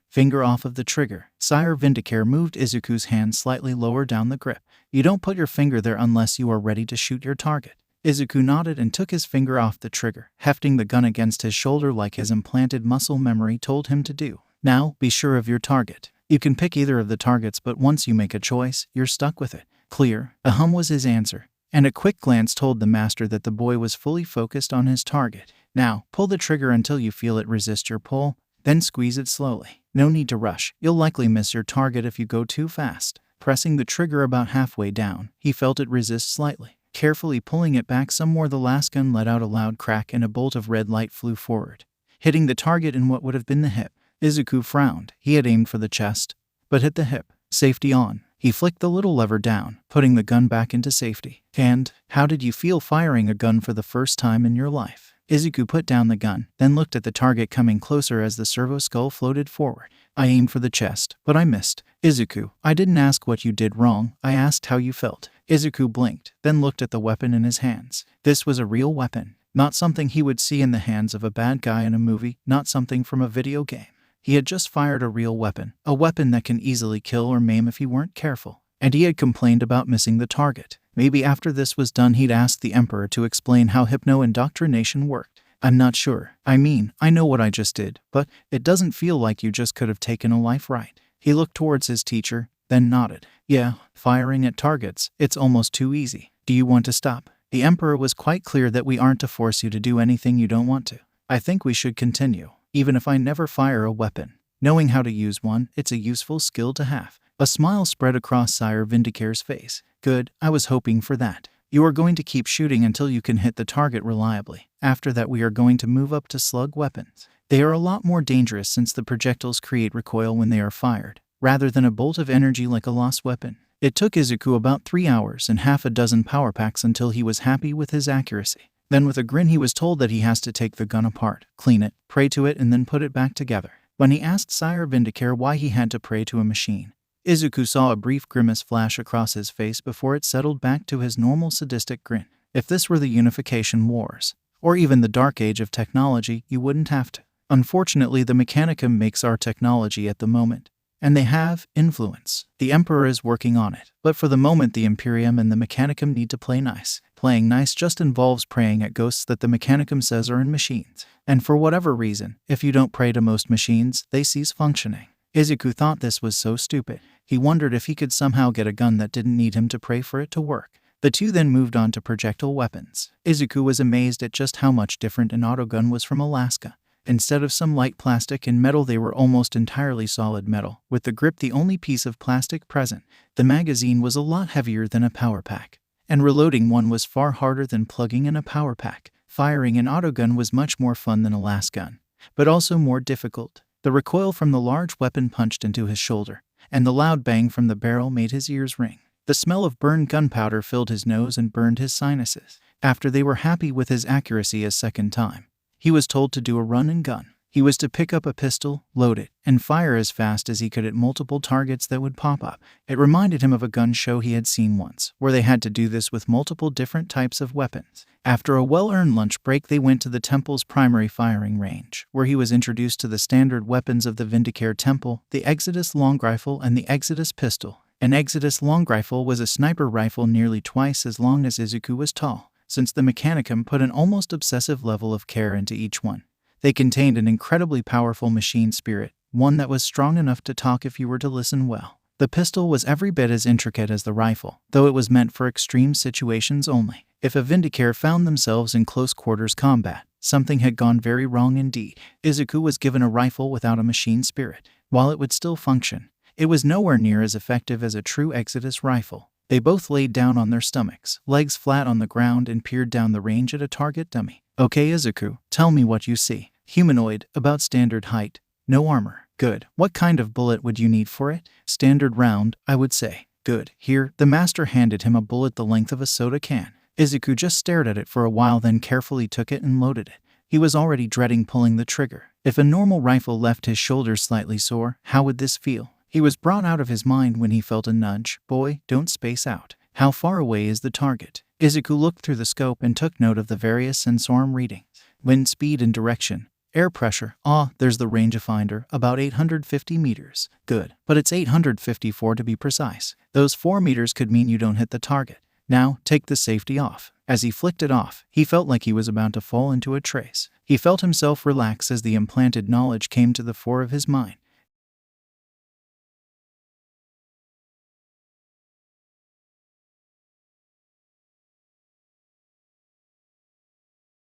Finger off of the trigger. Sire Vindicare moved Izuku's hand slightly lower down the grip. You don't put your finger there unless you are ready to shoot your target. Izuku nodded and took his finger off the trigger, hefting the gun against his shoulder like his implanted muscle memory told him to do. Now, be sure of your target. You can pick either of the targets, but once you make a choice, you're stuck with it. Clear. A hum was his answer, and a quick glance told the master that the boy was fully focused on his target. Now, pull the trigger until you feel it resist your pull, then squeeze it slowly. No need to rush. You'll likely miss your target if you go too fast. Pressing the trigger about halfway down, he felt it resist slightly. Carefully pulling it back some more, the last gun let out a loud crack and a bolt of red light flew forward, hitting the target in what would have been the hip. Izuku frowned. He had aimed for the chest, but hit the hip. Safety on. He flicked the little lever down, putting the gun back into safety. And, how did you feel firing a gun for the first time in your life? Izuku put down the gun, then looked at the target coming closer as the servo skull floated forward. I aimed for the chest, but I missed. Izuku, I didn't ask what you did wrong, I asked how you felt. Izuku blinked, then looked at the weapon in his hands. This was a real weapon, not something he would see in the hands of a bad guy in a movie, not something from a video game. He had just fired a real weapon, a weapon that can easily kill or maim if you weren't careful. And he had complained about missing the target. Maybe after this was done he'd ask the Emperor to explain how hypno-indoctrination worked. I'm not sure. I mean, I know what I just did, but it doesn't feel like you just could have taken a life right. He looked towards his teacher, then nodded. Yeah, firing at targets, it's almost too easy. Do you want to stop? The Emperor was quite clear that we aren't to force you to do anything you don't want to. I think we should continue. Even if I never fire a weapon, knowing how to use one, it's a useful skill to have. A smile spread across Sire Vindicare's face. Good, I was hoping for that. You are going to keep shooting until you can hit the target reliably. After that we are going to move up to slug weapons. They are a lot more dangerous since the projectiles create recoil when they are fired, rather than a bolt of energy like a lost weapon. It took Izuku about 3 hours and half a dozen power packs until he was happy with his accuracy. Then with a grin he was told that he has to take the gun apart, clean it, pray to it, and then put it back together. When he asked Sire Vindicare why he had to pray to a machine, Izuku saw a brief grimace flash across his face before it settled back to his normal sadistic grin. If this were the Unification Wars, or even the Dark Age of technology, you wouldn't have to. Unfortunately, the Mechanicum makes our technology at the moment, and they have influence. The Emperor is working on it, but for the moment the Imperium and the Mechanicum need to play nice. Playing nice just involves praying at ghosts that the Mechanicum says are in machines. And for whatever reason, if you don't pray to most machines, they cease functioning. Izuku thought this was so stupid. He wondered if he could somehow get a gun that didn't need him to pray for it to work. The two then moved on to projectile weapons. Izuku was amazed at just how much different an autogun was from Alaska. Instead of some light plastic and metal, they were almost entirely solid metal, with the grip the only piece of plastic present. The magazine was a lot heavier than a power pack, and reloading one was far harder than plugging in a power pack. Firing an autogun was much more fun than a last gun, but also more difficult. The recoil from the large weapon punched into his shoulder, and the loud bang from the barrel made his ears ring. The smell of burned gunpowder filled his nose and burned his sinuses. After they were happy with his accuracy a second time, he was told to do a run and gun. He was to pick up a pistol, load it, and fire as fast as he could at multiple targets that would pop up. It reminded him of a gun show he had seen once, where they had to do this with multiple different types of weapons. After a well-earned lunch break, they went to the temple's primary firing range, where he was introduced to the standard weapons of the Vindicare Temple, the Exodus long rifle and the Exodus pistol. An Exodus long rifle was a sniper rifle nearly twice as long as Izuku was tall, since the Mechanicum put an almost obsessive level of care into each one. They contained an incredibly powerful machine spirit, one that was strong enough to talk if you were to listen well. The pistol was every bit as intricate as the rifle, though it was meant for extreme situations only. If a Vindicare found themselves in close quarters combat, something had gone very wrong indeed. Izuku was given a rifle without a machine spirit. While it would still function, it was nowhere near as effective as a true Exodus rifle. They both laid down on their stomachs, legs flat on the ground, and peered down the range at a target dummy. Okay, Izuku, tell me what you see. Humanoid, about standard height. No armor. Good. What kind of bullet would you need for it? Standard round, I would say. Good. Here, the master handed him a bullet the length of a soda can. Izuku just stared at it for a while, then carefully took it and loaded it. He was already dreading pulling the trigger. If a normal rifle left his shoulders slightly sore, how would this feel? He was brought out of his mind when he felt a nudge. Boy, don't space out. How far away is the target? Izuku looked through the scope and took note of the various sensorum readings. Wind speed and direction. Air pressure. There's the rangefinder, about 850 meters. Good. But it's 854 to be precise. Those 4 meters could mean you don't hit the target. Now, take the safety off. As he flicked it off, he felt like he was about to fall into a trace. He felt himself relax as the implanted knowledge came to the fore of his mind.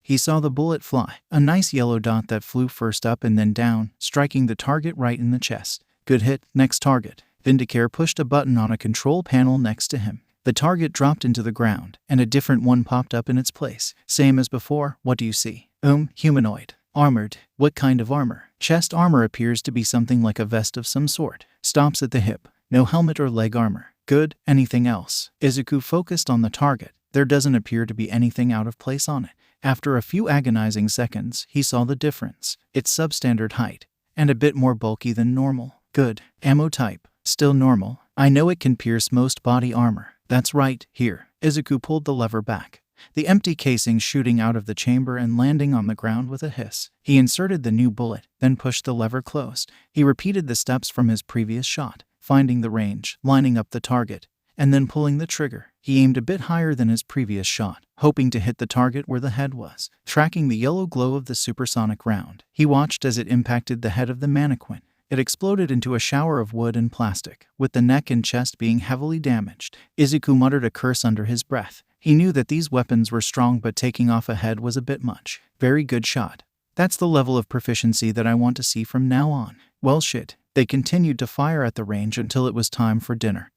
He saw the bullet fly, a nice yellow dot that flew first up and then down, striking the target right in the chest. Good hit. Next target. Vindicare pushed a button on a control panel next to him. The target dropped into the ground, and a different one popped up in its place. Same as before. What do you see? Humanoid. Armored. What kind of armor? Chest armor appears to be something like a vest of some sort. Stops at the hip. No helmet or leg armor. Good. Anything else? Izuku focused on the target. There doesn't appear to be anything out of place on it. After a few agonizing seconds, he saw the difference. It's substandard height, and a bit more bulky than normal. Good. Ammo type. Still normal. I know it can pierce most body armor. That's right. Here. Izuku pulled the lever back, the empty casing shooting out of the chamber and landing on the ground with a hiss. He inserted the new bullet, then pushed the lever closed. He repeated the steps from his previous shot, finding the range, lining up the target, and then pulling the trigger. He aimed a bit higher than his previous shot, hoping to hit the target where the head was. Tracking the yellow glow of the supersonic round, he watched as it impacted the head of the mannequin. It exploded into a shower of wood and plastic, with the neck and chest being heavily damaged. Izuku muttered a curse under his breath. He knew that these weapons were strong, but taking off a head was a bit much. Very good shot. That's the level of proficiency that I want to see from now on. Well shit. They continued to fire at the range until it was time for dinner,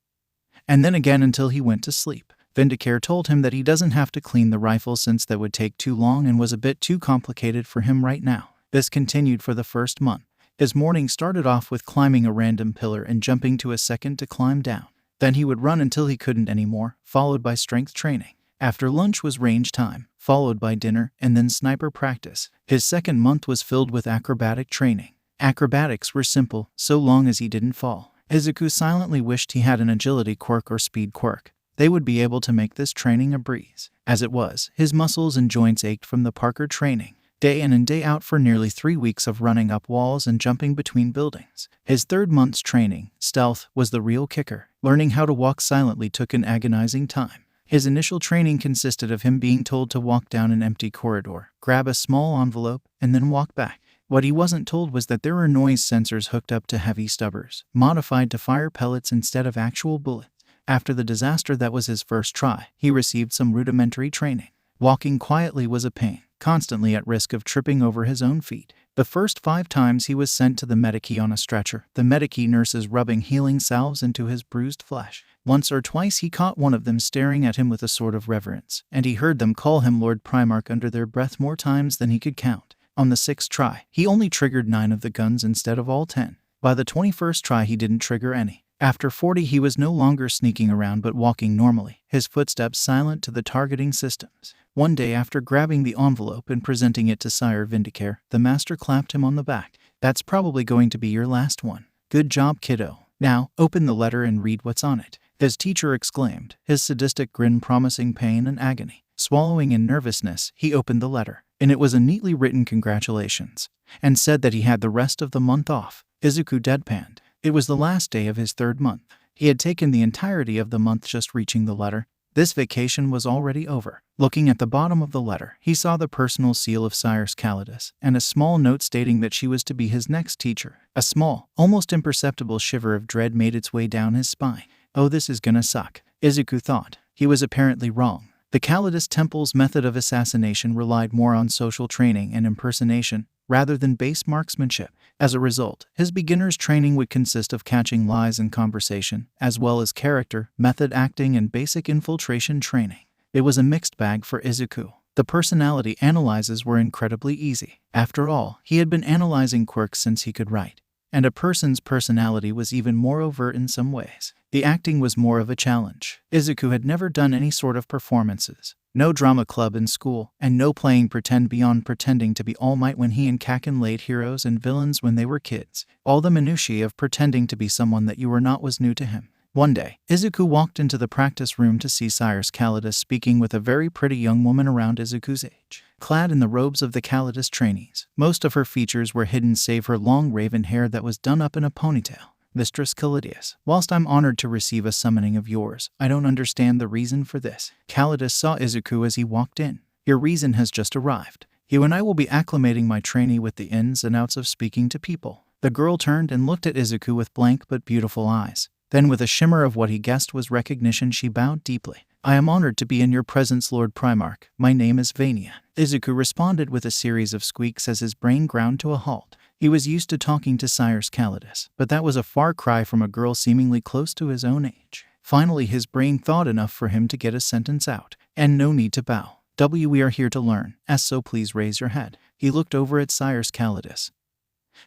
and then again until he went to sleep. Vindicare told him that he doesn't have to clean the rifle since that would take too long and was a bit too complicated for him right now. This continued for the first month. His morning started off with climbing a random pillar and jumping to a second to climb down. Then he would run until he couldn't anymore, followed by strength training. After lunch was range time, followed by dinner, and then sniper practice. His second month was filled with acrobatic training. Acrobatics were simple, so long as he didn't fall. Izuku silently wished he had an agility quirk or speed quirk. They would be able to make this training a breeze. As it was, his muscles and joints ached from the parkour training, day in and day out for nearly 3 weeks of running up walls and jumping between buildings. His third month's training, stealth, was the real kicker. Learning how to walk silently took an agonizing time. His initial training consisted of him being told to walk down an empty corridor, grab a small envelope, and then walk back. What he wasn't told was that there were noise sensors hooked up to heavy stubbers, modified to fire pellets instead of actual bullets. After the disaster that was his first try, he received some rudimentary training. Walking quietly was a pain, constantly at risk of tripping over his own feet. The first 5 times he was sent to the medikey on a stretcher, the medikey nurses rubbing healing salves into his bruised flesh. Once or twice he caught one of them staring at him with a sort of reverence, and he heard them call him Lord Primarch under their breath more times than he could count. On the 6th try, he only triggered 9 of the guns instead of all 10. By the 21st try he didn't trigger any. After 40 he was no longer sneaking around but walking normally, his footsteps silent to the targeting systems. One day after grabbing the envelope and presenting it to Sire Vindicare, the master clapped him on the back. That's probably going to be your last one. Good job, kiddo. Now, open the letter and read what's on it. His teacher exclaimed, his sadistic grin promising pain and agony. Swallowing in nervousness, he opened the letter, and it was a neatly written congratulations, and said that he had the rest of the month off. Izuku deadpanned. It was the last day of his 3rd month. He had taken the entirety of the month just reaching the letter. This vacation was already over. Looking at the bottom of the letter, he saw the personal seal of Sire Calidus, and a small note stating that she was to be his next teacher. A small, almost imperceptible shiver of dread made its way down his spine. Oh, this is gonna suck, Izuku thought. He was apparently wrong. The Calidus Temple's method of assassination relied more on social training and impersonation rather than base marksmanship. As a result, his beginner's training would consist of catching lies in conversation, as well as character, method acting, and basic infiltration training. It was a mixed bag for Izuku. The personality analyses were incredibly easy. After all, he had been analyzing quirks since he could write, and a person's personality was even more overt in some ways. The acting was more of a challenge. Izuku had never done any sort of performances. No drama club in school, and no playing pretend beyond pretending to be All Might when he and Kakin laid heroes and villains when they were kids. All the minutiae of pretending to be someone that you were not was new to him. One day, Izuku walked into the practice room to see Sires Calidus speaking with a very pretty young woman around Izuku's age, clad in the robes of the Calidus trainees. Most of her features were hidden save her long raven hair that was done up in a ponytail. Mistress Calidus, whilst I'm honored to receive a summoning of yours, I don't understand the reason for this. Calidus saw Izuku as he walked in. Your reason has just arrived. You and I will be acclimating my trainee with the ins and outs of speaking to people. The girl turned and looked at Izuku with blank but beautiful eyes. Then with a shimmer of what he guessed was recognition, she bowed deeply. I am honored to be in your presence, Lord Primarch. My name is Vania. Izuku responded with a series of squeaks as his brain ground to a halt. He was used to talking to Sires Calidus, but that was a far cry from a girl seemingly close to his own age. Finally, his brain thought enough for him to get a sentence out. And no need to bow. We are here to learn, so please raise your head. He looked over at Sires Calidus,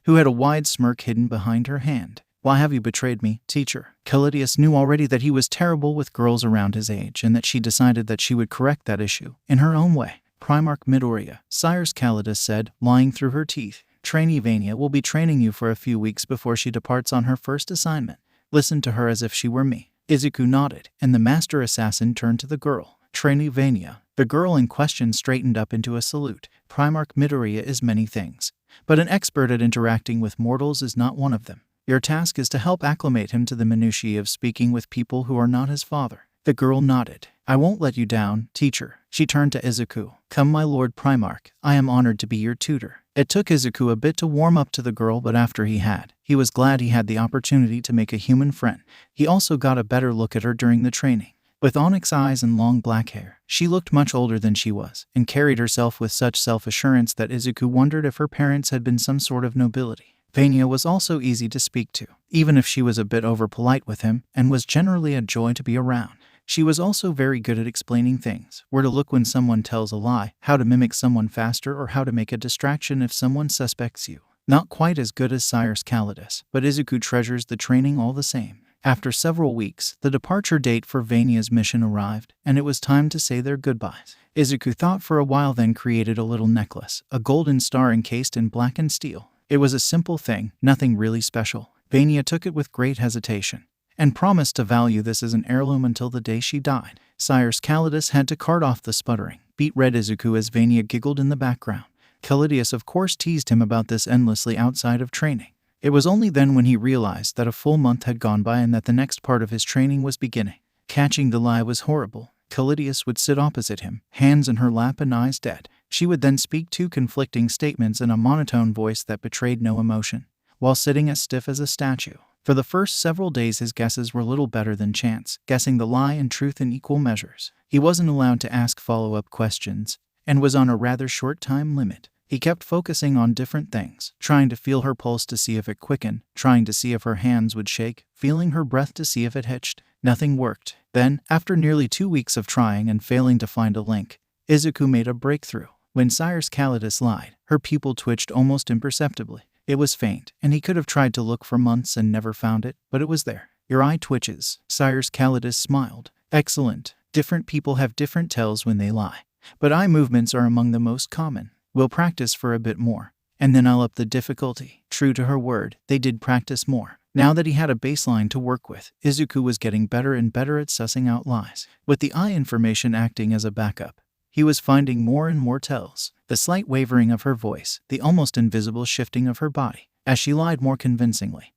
who had a wide smirk hidden behind her hand. Why have you betrayed me, teacher? Calidus knew already that he was terrible with girls around his age and that she decided that she would correct that issue in her own way. Primarch Midoriya, Sires Calidus said, lying through her teeth. Trainee Vania will be training you for a few weeks before she departs on her first assignment. Listen to her as if she were me. Izuku nodded, and the master assassin turned to the girl. Trainee Vania. The girl in question straightened up into a salute. Primarch Midoriya is many things, but an expert at interacting with mortals is not one of them. Your task is to help acclimate him to the minutiae of speaking with people who are not his father. The girl nodded. I won't let you down, teacher. She turned to Izuku. Come, my lord Primarch. I am honored to be your tutor. It took Izuku a bit to warm up to the girl, but after he was glad he had the opportunity to make a human friend. He also got a better look at her during the training. With onyx eyes and long black hair, she looked much older than she was, and carried herself with such self-assurance that Izuku wondered if her parents had been some sort of nobility. Vania was also easy to speak to, even if she was a bit over-polite with him, and was generally a joy to be around. She was also very good at explaining things, where to look when someone tells a lie, how to mimic someone faster, or how to make a distraction if someone suspects you. Not quite as good as Sires Calidus, but Izuku treasures the training all the same. After several weeks, the departure date for Vania's mission arrived, and it was time to say their goodbyes. Izuku thought for a while, then created a little necklace, a golden star encased in blackened steel. It was a simple thing, nothing really special. Vania took it with great hesitation, and promised to value this as an heirloom until the day she died. Sires Calidus had to cart off the sputtering, beet red Izuku as Vania giggled in the background. Calidus of course teased him about this endlessly outside of training. It was only then when he realized that a full month had gone by and that the next part of his training was beginning. Catching the lie was horrible. Calidus would sit opposite him, hands in her lap and eyes dead. She would then speak two conflicting statements in a monotone voice that betrayed no emotion, while sitting as stiff as a statue. For the first several days his guesses were little better than chance, guessing the lie and truth in equal measures. He wasn't allowed to ask follow-up questions, and was on a rather short time limit. He kept focusing on different things, trying to feel her pulse to see if it quickened, trying to see if her hands would shake, feeling her breath to see if it hitched. Nothing worked. Then, after nearly 2 weeks of trying and failing to find a link, Izuku made a breakthrough. When Sires Calidus lied, her pupil twitched almost imperceptibly. It was faint, and he could have tried to look for months and never found it, but it was there. Your eye twitches. Sires Calidus smiled. Excellent. Different people have different tells when they lie, but eye movements are among the most common. We'll practice for a bit more, and then I'll up the difficulty. True to her word, they did practice more. Now that he had a baseline to work with, Izuku was getting better and better at sussing out lies. With the eye information acting as a backup, he was finding more and more tells. The slight wavering of her voice, the almost invisible shifting of her body, as she lied more convincingly.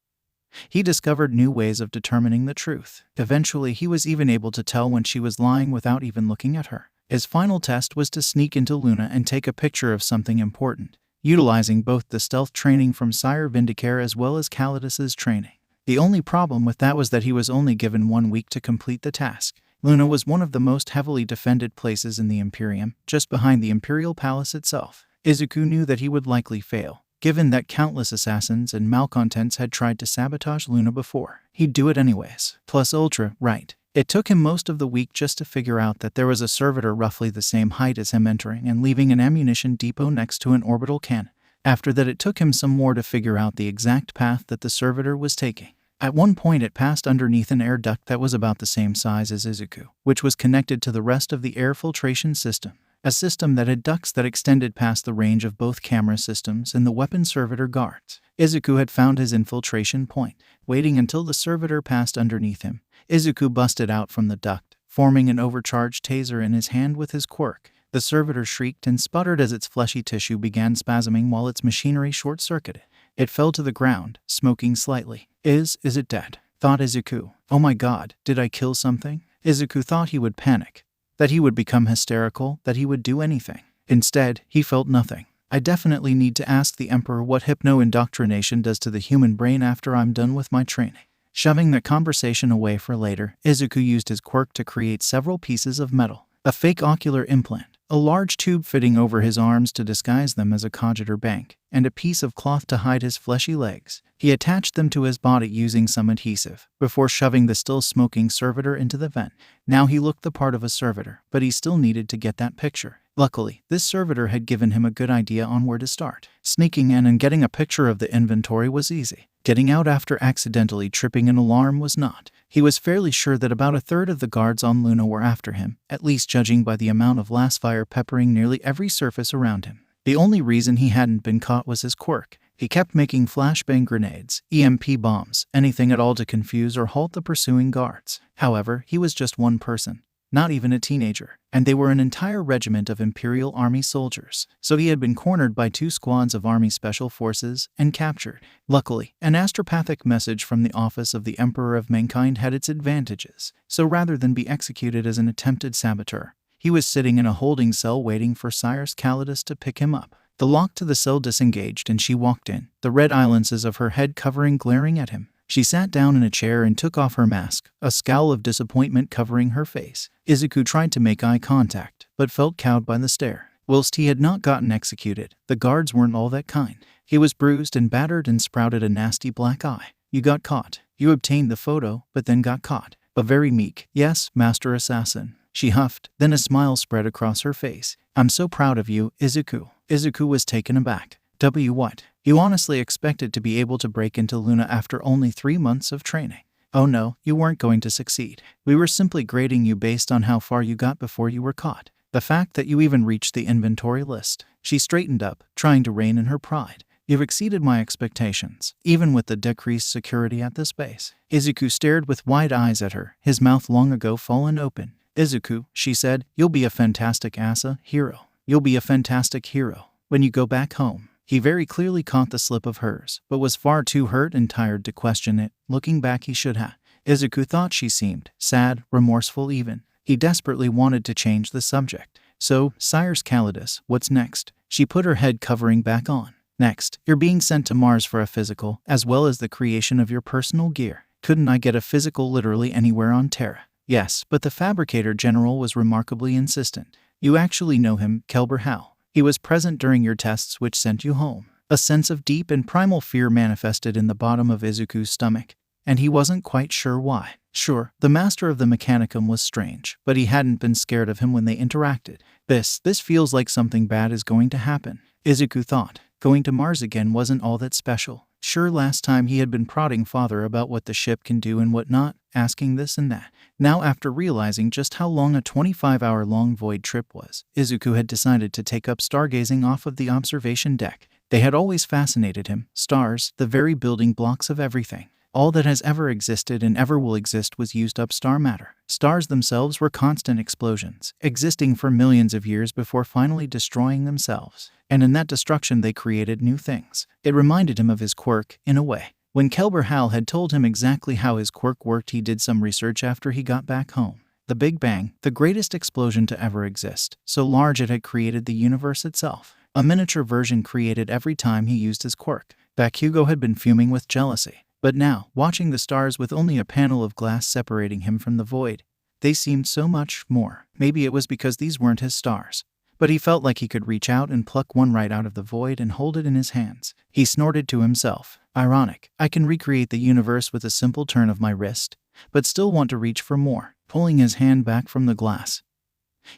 He discovered new ways of determining the truth. Eventually, he was even able to tell when she was lying without even looking at her. His final test was to sneak into Luna and take a picture of something important, utilizing both the stealth training from Sire Vindicare as well as Calidus's training. The only problem with that was that he was only given 1 week to complete the task. Luna was one of the most heavily defended places in the Imperium, just behind the Imperial Palace itself. Izuku knew that he would likely fail. Given that countless assassins and malcontents had tried to sabotage Luna before, he'd do it anyways. Plus Ultra, right. It took him most of the week just to figure out that there was a servitor roughly the same height as him entering and leaving an ammunition depot next to an orbital cannon. After that, it took him some more to figure out the exact path that the servitor was taking. At one point, it passed underneath an air duct that was about the same size as Izuku, which was connected to the rest of the air filtration system, a system that had ducts that extended past the range of both camera systems and the weapon servitor guards. Izuku had found his infiltration point. Waiting until the servitor passed underneath him, Izuku busted out from the duct, forming an overcharged taser in his hand with his quirk. The servitor shrieked and sputtered as its fleshy tissue began spasming while its machinery short-circuited. It fell to the ground, smoking slightly. Is it dead? Thought Izuku. Oh my god, did I kill something? Izuku thought he would panic, that he would become hysterical, that he would do anything. Instead, he felt nothing. I definitely need to ask the Emperor what hypno-indoctrination does to the human brain after I'm done with my training. Shoving the conversation away for later, Izuku used his quirk to create several pieces of metal. A fake ocular implant, a large tube fitting over his arms to disguise them as a cogitor bank, and a piece of cloth to hide his fleshy legs. He attached them to his body using some adhesive, before shoving the still smoking servitor into the vent. Now he looked the part of a servitor, but he still needed to get that picture. Luckily, this servitor had given him a good idea on where to start. Sneaking in and getting a picture of the inventory was easy. Getting out after accidentally tripping an alarm was not. He was fairly sure that about a third of the guards on Luna were after him, at least judging by the amount of last fire peppering nearly every surface around him. The only reason he hadn't been caught was his quirk. He kept making flashbang grenades, EMP bombs, anything at all to confuse or halt the pursuing guards. However, he was just one person, not even a teenager, and they were an entire regiment of Imperial Army soldiers. So he had been cornered by 2 squads of Army Special Forces and captured. Luckily, an astropathic message from the office of the Emperor of Mankind had its advantages. So rather than be executed as an attempted saboteur, he was sitting in a holding cell waiting for Cyrus Calidus to pick him up. The lock to the cell disengaged and she walked in, the red eyelenses of her head covering glaring at him. She sat down in a chair and took off her mask, a scowl of disappointment covering her face. Izuku tried to make eye contact, but felt cowed by the stare. Whilst he had not gotten executed, the guards weren't all that kind. He was bruised and battered and sprouted a nasty black eye. You got caught. You obtained the photo, but then got caught. A very meek, yes, Master Assassin. She huffed, then a smile spread across her face. I'm so proud of you, Izuku. Izuku was taken aback. What? You honestly expected to be able to break into Luna after only 3 months of training? Oh no, you weren't going to succeed. We were simply grading you based on how far you got before you were caught. The fact that you even reached the inventory list. She straightened up, trying to rein in her pride. You've exceeded my expectations, even with the decreased security at this base. Izuku stared with wide eyes at her, his mouth long ago fallen open. Izuku, she said, you'll be a fantastic hero. You'll be a fantastic hero when you go back home. He very clearly caught the slip of hers, but was far too hurt and tired to question it. Looking back, he should have. Izuku thought she seemed sad, remorseful even. He desperately wanted to change the subject. So, Cyrus Calidus, what's next? She put her head covering back on. Next, you're being sent to Mars for a physical, as well as the creation of your personal gear. Couldn't I get a physical literally anywhere on Terra? Yes, but the Fabricator General was remarkably insistent. You actually know him, Kelber Hal. He was present during your tests which sent you home. A sense of deep and primal fear manifested in the bottom of Izuku's stomach, and he wasn't quite sure why. Sure, the master of the Mechanicum was strange, but he hadn't been scared of him when they interacted. This feels like something bad is going to happen, Izuku thought. Going to Mars again wasn't all that special. Sure, last time he had been prodding father about what the ship can do and what not, asking this and that. Now, after realizing just how long a 25-hour-long void trip was, Izuku had decided to take up stargazing off of the observation deck. They had always fascinated him. Stars, the very building blocks of everything. All that has ever existed and ever will exist was used up star matter. Stars themselves were constant explosions, existing for millions of years before finally destroying themselves. And in that destruction they created new things. It reminded him of his quirk, in a way. When Kelber Hal had told him exactly how his quirk worked, he did some research after he got back home. The Big Bang, the greatest explosion to ever exist, so large it had created the universe itself. A miniature version created every time he used his quirk. Bakugo had been fuming with jealousy. But now, watching the stars with only a panel of glass separating him from the void, they seemed so much more. Maybe it was because these weren't his stars. but he felt like he could reach out and pluck one right out of the void and hold it in his hands. He snorted to himself. Ironic, I can recreate the universe with a simple turn of my wrist, but still want to reach for more. Pulling his hand back from the glass,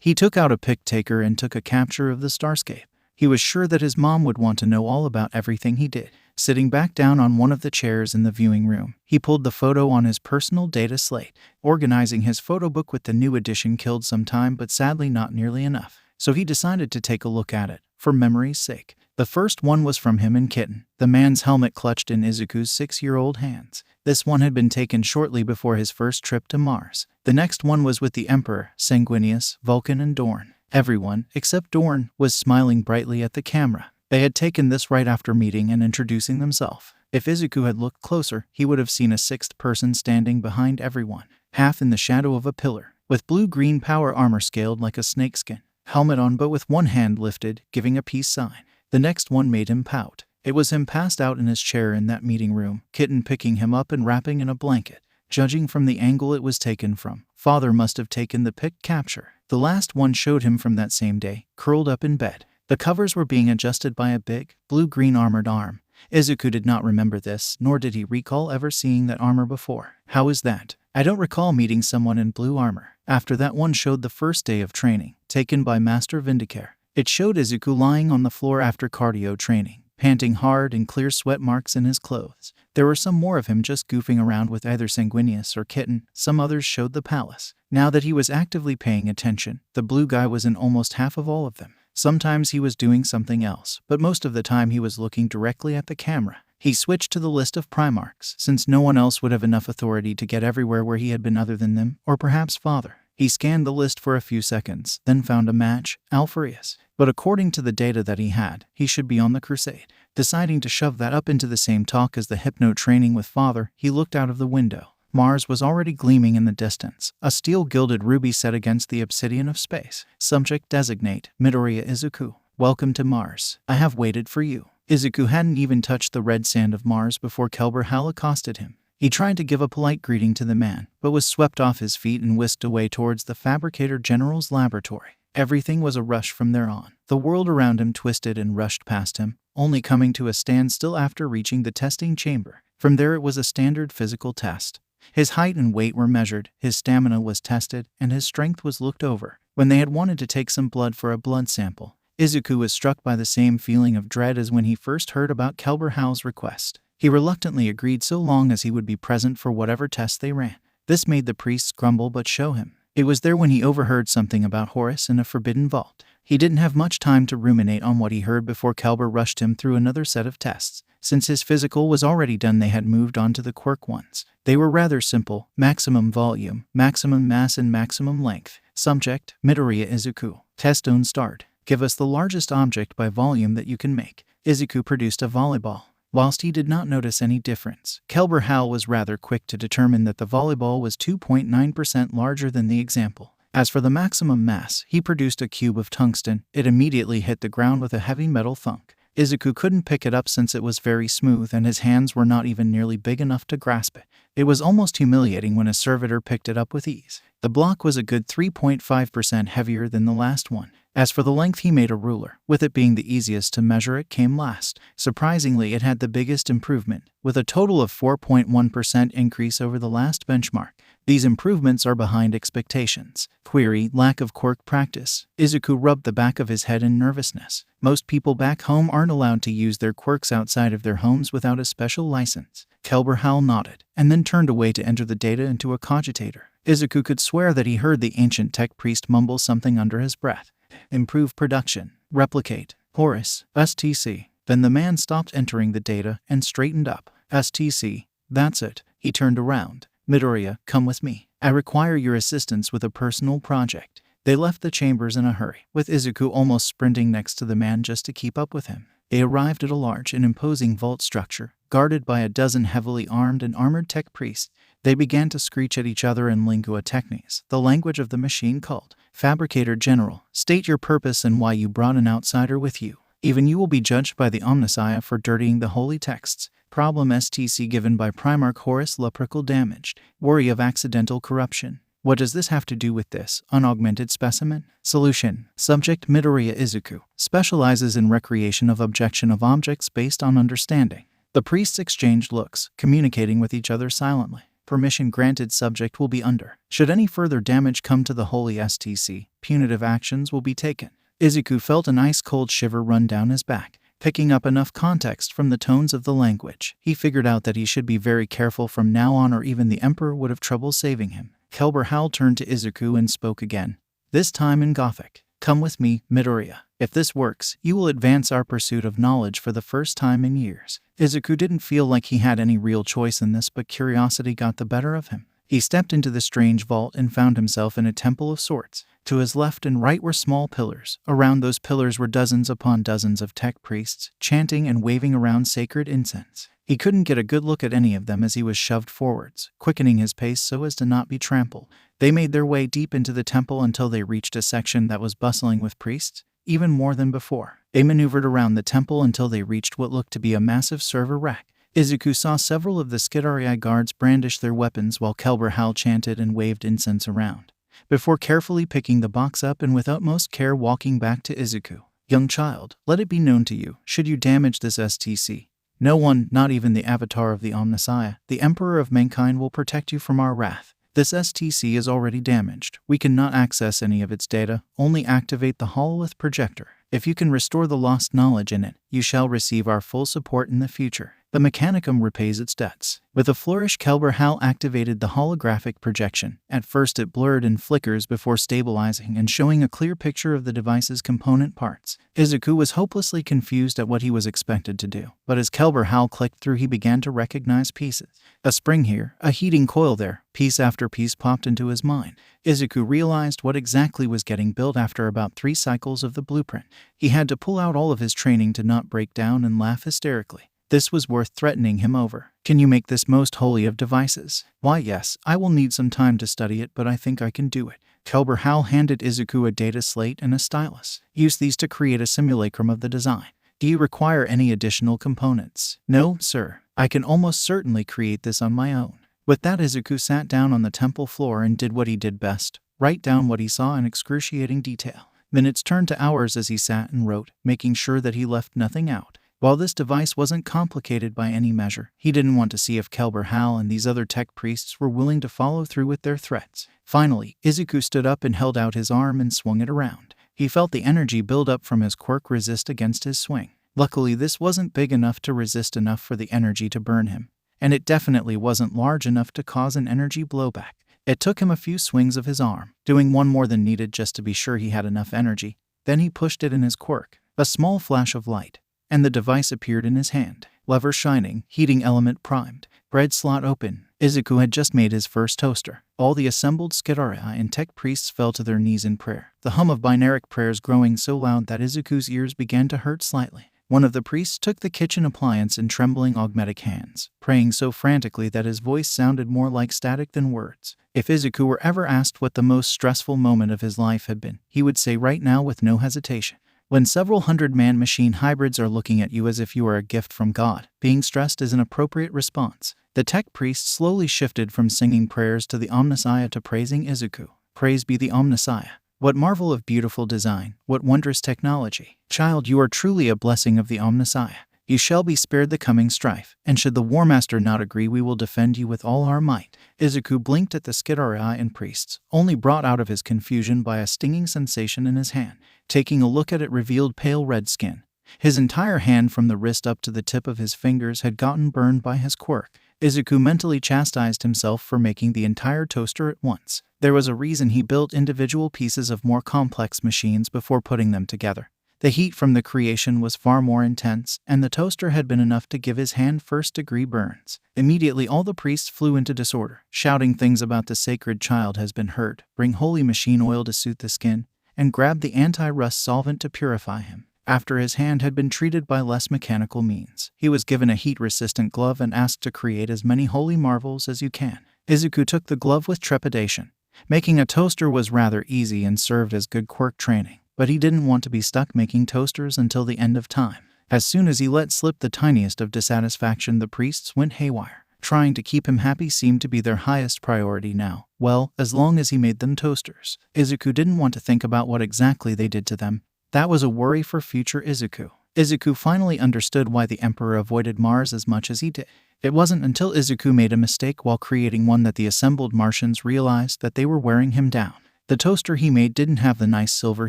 he took out a pick taker and took a capture of the starscape. He was sure that his mom would want to know all about everything he did. Sitting back down on one of the chairs in the viewing room, he pulled the photo on his personal data slate. Organizing his photo book with the new edition killed some time, but sadly not nearly enough. So he decided to take a look at it, for memory's sake. The first one was from him and Kitten, the man's helmet clutched in Izuku's 6-year-old hands. This one had been taken shortly before his first trip to Mars. The next one was with the Emperor, Sanguinius, Vulcan, and Dorn. Everyone, except Dorn, was smiling brightly at the camera. They had taken this right after meeting and introducing themselves. If Izuku had looked closer, he would have seen a sixth person standing behind everyone, half in the shadow of a pillar, with blue-green power armor scaled like a snakeskin. Helmet on but with one hand lifted, giving a peace sign. The next one made him pout. It was him passed out in his chair in that meeting room, Kitten picking him up and wrapping in a blanket. Judging from the angle it was taken from, father must have taken the pick capture. The last one showed him from that same day, curled up in bed. The covers were being adjusted by a big, blue-green armored arm. Izuku did not remember this, nor did he recall ever seeing that armor before. How is that? I don't recall meeting someone in blue armor. After that one showed the first day of training, taken by Master Vindicare. It showed Izuku lying on the floor after cardio training, panting hard and clear sweat marks in his clothes. There were some more of him just goofing around with either Sanguinius or Kitten. Some others showed the palace. Now that he was actively paying attention, the blue guy was in almost half of all of them. Sometimes he was doing something else, but most of the time he was looking directly at the camera. He switched to the list of Primarchs, since no one else would have enough authority to get everywhere where he had been other than them, or perhaps father. He scanned the list for a few seconds, then found a match, Alpharius. But according to the data that he had, he should be on the crusade. Deciding to shove that up into the same talk as the hypno training with father, he looked out of the window. Mars was already gleaming in the distance, a steel-gilded ruby set against the obsidian of space. Subject designate, Midoriya Izuku. Welcome to Mars. I have waited for you. Izuku hadn't even touched the red sand of Mars before Kelber Hal accosted him. He tried to give a polite greeting to the man, but was swept off his feet and whisked away towards the Fabricator General's laboratory. Everything was a rush from there on. The world around him twisted and rushed past him, only coming to a standstill after reaching the testing chamber. From there it was a standard physical test. His height and weight were measured, his stamina was tested, and his strength was looked over. When they had wanted to take some blood for a blood sample, Izuku was struck by the same feeling of dread as when he first heard about Kelber Hal's request. He reluctantly agreed so long as he would be present for whatever tests they ran. This made the priests grumble but show him. It was there when he overheard something about Horus in a forbidden vault. He didn't have much time to ruminate on what he heard before Kelber rushed him through another set of tests. Since his physical was already done, they had moved on to the Quirk ones. They were rather simple: maximum volume, maximum mass, and maximum length. Subject, Midoriya Izuku. Test on start. Give us the largest object by volume that you can make. Izuku produced a volleyball. Whilst he did not notice any difference, Kelber Hal was rather quick to determine that the volleyball was 2.9% larger than the example. As for the maximum mass, he produced a cube of tungsten. It immediately hit the ground with a heavy metal thunk. Izuku couldn't pick it up since it was very smooth and his hands were not even nearly big enough to grasp it. It was almost humiliating when a servitor picked it up with ease. The block was a good 3.5% heavier than the last one. As for the length, he made a ruler. With it being the easiest to measure, it came last. Surprisingly, it had the biggest improvement, with a total of 4.1% increase over the last benchmark. These improvements are behind expectations. Query: lack of quirk practice. Izuku rubbed the back of his head in nervousness. Most people back home aren't allowed to use their quirks outside of their homes without a special license. Kelber Hal nodded, and then turned away to enter the data into a cogitator. Izuku could swear that he heard the ancient tech priest mumble something under his breath. Improve production. Replicate. Horus. STC. Then the man stopped entering the data and straightened up. STC. That's it. He turned around. Midoriya, come with me. I require your assistance with a personal project. They left the chambers in a hurry, with Izuku almost sprinting next to the man just to keep up with him. They arrived at a large and imposing vault structure, guarded by a dozen heavily armed and armored tech priests. They began to screech at each other in lingua technis, the language of the machine cult. Fabricator General, state your purpose and why you brought an outsider with you. Even you will be judged by the Omnissiah for dirtying the holy texts. Problem: STC given by Primarch Horus Leprechaun damaged. Worry of accidental corruption. What does this have to do with this unaugmented specimen? Solution. Subject Midoriya Izuku specializes in recreation of objection of objects based on understanding. The priests exchanged looks, communicating with each other silently. Permission granted. Subject will be under. Should any further damage come to the holy STC, punitive actions will be taken. Izuku felt an ice-cold shiver run down his back. Picking up enough context from the tones of the language, he figured out that he should be very careful from now on or even the Emperor would have trouble saving him. Kelber Hal turned to Izuku and spoke again, this time in Gothic. Come with me, Midoriya. If this works, you will advance our pursuit of knowledge for the first time in years. Izuku didn't feel like he had any real choice in this, but curiosity got the better of him. He stepped into the strange vault and found himself in a temple of sorts. To his left and right were small pillars. Around those pillars were dozens upon dozens of tech priests, chanting and waving around sacred incense. He couldn't get a good look at any of them as he was shoved forwards, quickening his pace so as to not be trampled. They made their way deep into the temple until they reached a section that was bustling with priests, even more than before. They maneuvered around the temple until they reached what looked to be a massive server rack. Izuku saw several of the Skidari guards brandish their weapons while Kelber Hal chanted and waved incense around, before carefully picking the box up and with utmost care walking back to Izuku. Young child, let it be known to you, should you damage this STC, no one, not even the avatar of the Omnissiah, the Emperor of Mankind, will protect you from our wrath. This STC is already damaged. We cannot access any of its data, only activate the hololith projector. If you can restore the lost knowledge in it, you shall receive our full support in the future. The Mechanicum repays its debts. With a flourish, Kelber Hal activated the holographic projection. At first it blurred and flickers before stabilizing and showing a clear picture of the device's component parts. Izuku was hopelessly confused at what he was expected to do, but as Kelber Hal clicked through, he began to recognize pieces. A spring here, a heating coil there, piece after piece popped into his mind. Izuku realized what exactly was getting built after about 3 cycles of the blueprint. He had to pull out all of his training to not break down and laugh hysterically. This was worth threatening him over. Can you make this most holy of devices? Why yes, I will need some time to study it, but I think I can do it. Kelber Hal handed Izuku a data slate and a stylus. Use these to create a simulacrum of the design. Do you require any additional components? No, sir. I can almost certainly create this on my own. With that, Izuku sat down on the temple floor and did what he did best, write down what he saw in excruciating detail. Minutes turned to hours as he sat and wrote, making sure that he left nothing out. While this device wasn't complicated by any measure, he didn't want to see if Kelber Hal and these other tech priests were willing to follow through with their threats. Finally, Izuku stood up and held out his arm and swung it around. He felt the energy build up from his quirk resist against his swing. Luckily, this wasn't big enough to resist enough for the energy to burn him, and it definitely wasn't large enough to cause an energy blowback. It took him a few swings of his arm, doing one more than needed just to be sure he had enough energy. Then he pushed it in his quirk. A small flash of light, and the device appeared in his hand. Lever shining, heating element primed, bread slot open. Izuku had just made his first toaster. All the assembled Skidari and tech priests fell to their knees in prayer, the hum of binaric prayers growing so loud that Izuku's ears began to hurt slightly. One of the priests took the kitchen appliance in trembling augmetic hands, praying so frantically that his voice sounded more like static than words. If Izuku were ever asked what the most stressful moment of his life had been, he would say right now with no hesitation, when several hundred man-machine hybrids are looking at you as if you are a gift from God, being stressed is an appropriate response. The tech priest slowly shifted from singing prayers to the Omnissiah to praising Izuku. Praise be the Omnissiah. What marvel of beautiful design, what wondrous technology. Child, you are truly a blessing of the Omnissiah. You shall be spared the coming strife, and should the War Master not agree, we will defend you with all our might. Izuku blinked at the Skidari and priests, only brought out of his confusion by a stinging sensation in his hand. Taking a look at it revealed pale red skin. His entire hand from the wrist up to the tip of his fingers had gotten burned by his quirk. Izuku mentally chastised himself for making the entire toaster at once. There was a reason he built individual pieces of more complex machines before putting them together. The heat from the creation was far more intense, and the toaster had been enough to give his hand first-degree burns. Immediately all the priests flew into disorder, shouting things about the sacred child has been hurt, bring holy machine oil to suit the skin, and grab the anti-rust solvent to purify him. After his hand had been treated by less mechanical means, he was given a heat-resistant glove and asked to create as many holy marvels as you can. Izuku took the glove with trepidation. Making a toaster was rather easy and served as good quirk training, but he didn't want to be stuck making toasters until the end of time. As soon as he let slip the tiniest of dissatisfaction, the priests went haywire. Trying to keep him happy seemed to be their highest priority now. Well, as long as he made them toasters. Izuku didn't want to think about what exactly they did to them. That was a worry for future Izuku. Izuku finally understood why the Emperor avoided Mars as much as he did. It wasn't until Izuku made a mistake while creating one that the assembled Martians realized that they were wearing him down. The toaster he made didn't have the nice silver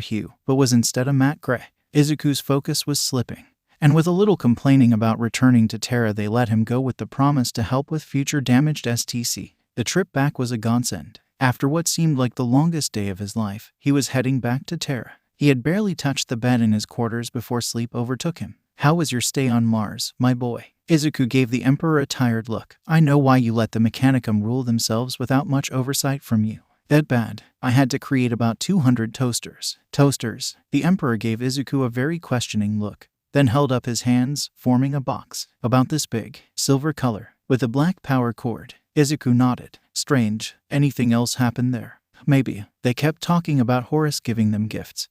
hue, but was instead a matte gray. Izuku's focus was slipping. And with a little complaining about returning to Terra, they let him go with the promise to help with future damaged STC. The trip back was a godsend. After what seemed like the longest day of his life, he was heading back to Terra. He had barely touched the bed in his quarters before sleep overtook him. "How was your stay on Mars, my boy?" Izuku gave the Emperor a tired look. "I know why you let the Mechanicum rule themselves without much oversight from you. That bad. I had to create about 200 toasters." "Toasters?" The Emperor gave Izuku a very questioning look, then held up his hands, forming a box, about this big, silver color, with a black power cord. Izuku nodded. "Strange. Anything else happened there?" "Maybe. They kept talking about Horus giving them gifts.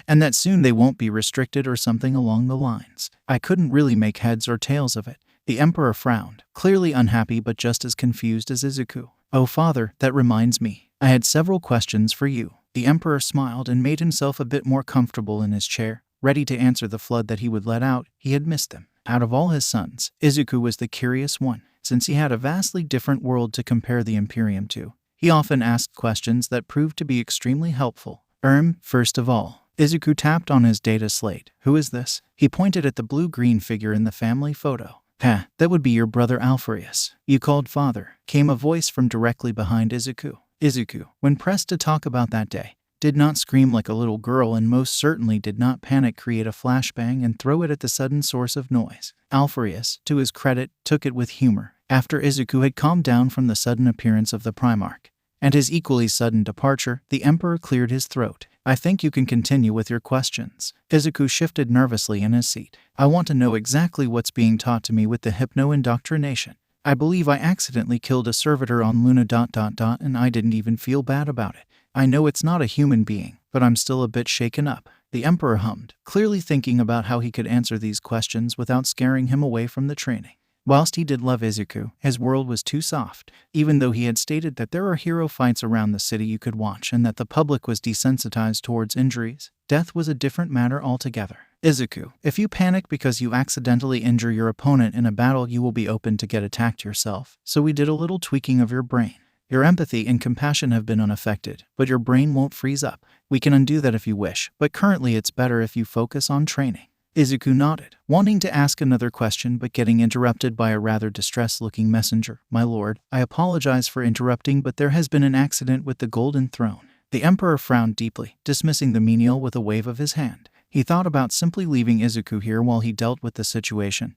And that soon they won't be restricted or something along the lines. I couldn't really make heads or tails of it." The Emperor frowned, clearly unhappy but just as confused as Izuku. "Oh father, that reminds me. I had several questions for you." The Emperor smiled and made himself a bit more comfortable in his chair, ready to answer the flood that he would let out. He had missed them. Out of all his sons, Izuku was the curious one. Since he had a vastly different world to compare the Imperium to, he often asked questions that proved to be extremely helpful. First of all, Izuku tapped on his data slate. "Who is this?" He pointed at the blue-green figure in the family photo. That would be your brother Alpheus." "You called father," came a voice from directly behind Izuku. Izuku, when pressed to talk about that day, did not scream like a little girl and most certainly did not panic, create a flashbang and throw it at the sudden source of noise. Alpheus, to his credit, took it with humor. After Izuku had calmed down from the sudden appearance of the Primarch and his equally sudden departure, the Emperor cleared his throat. "I think you can continue with your questions." Izuku shifted nervously in his seat. "I want to know exactly what's being taught to me with the hypno-indoctrination. I believe I accidentally killed a servitor on Luna ... and I didn't even feel bad about it. I know it's not a human being, but I'm still a bit shaken up." The Emperor hummed, clearly thinking about how he could answer these questions without scaring him away from the training. Whilst he did love Izuku, his world was too soft. Even though he had stated that there are hero fights around the city you could watch and that the public was desensitized towards injuries, death was a different matter altogether. "Izuku, if you panic because you accidentally injure your opponent in a battle, you will be open to get attacked yourself. So we did a little tweaking of your brain. Your empathy and compassion have been unaffected, but your brain won't freeze up. We can undo that if you wish, but currently it's better if you focus on training." Izuku nodded, wanting to ask another question but getting interrupted by a rather distressed-looking messenger. "My lord, I apologize for interrupting, but there has been an accident with the Golden Throne." The Emperor frowned deeply, dismissing the menial with a wave of his hand. He thought about simply leaving Izuku here while he dealt with the situation,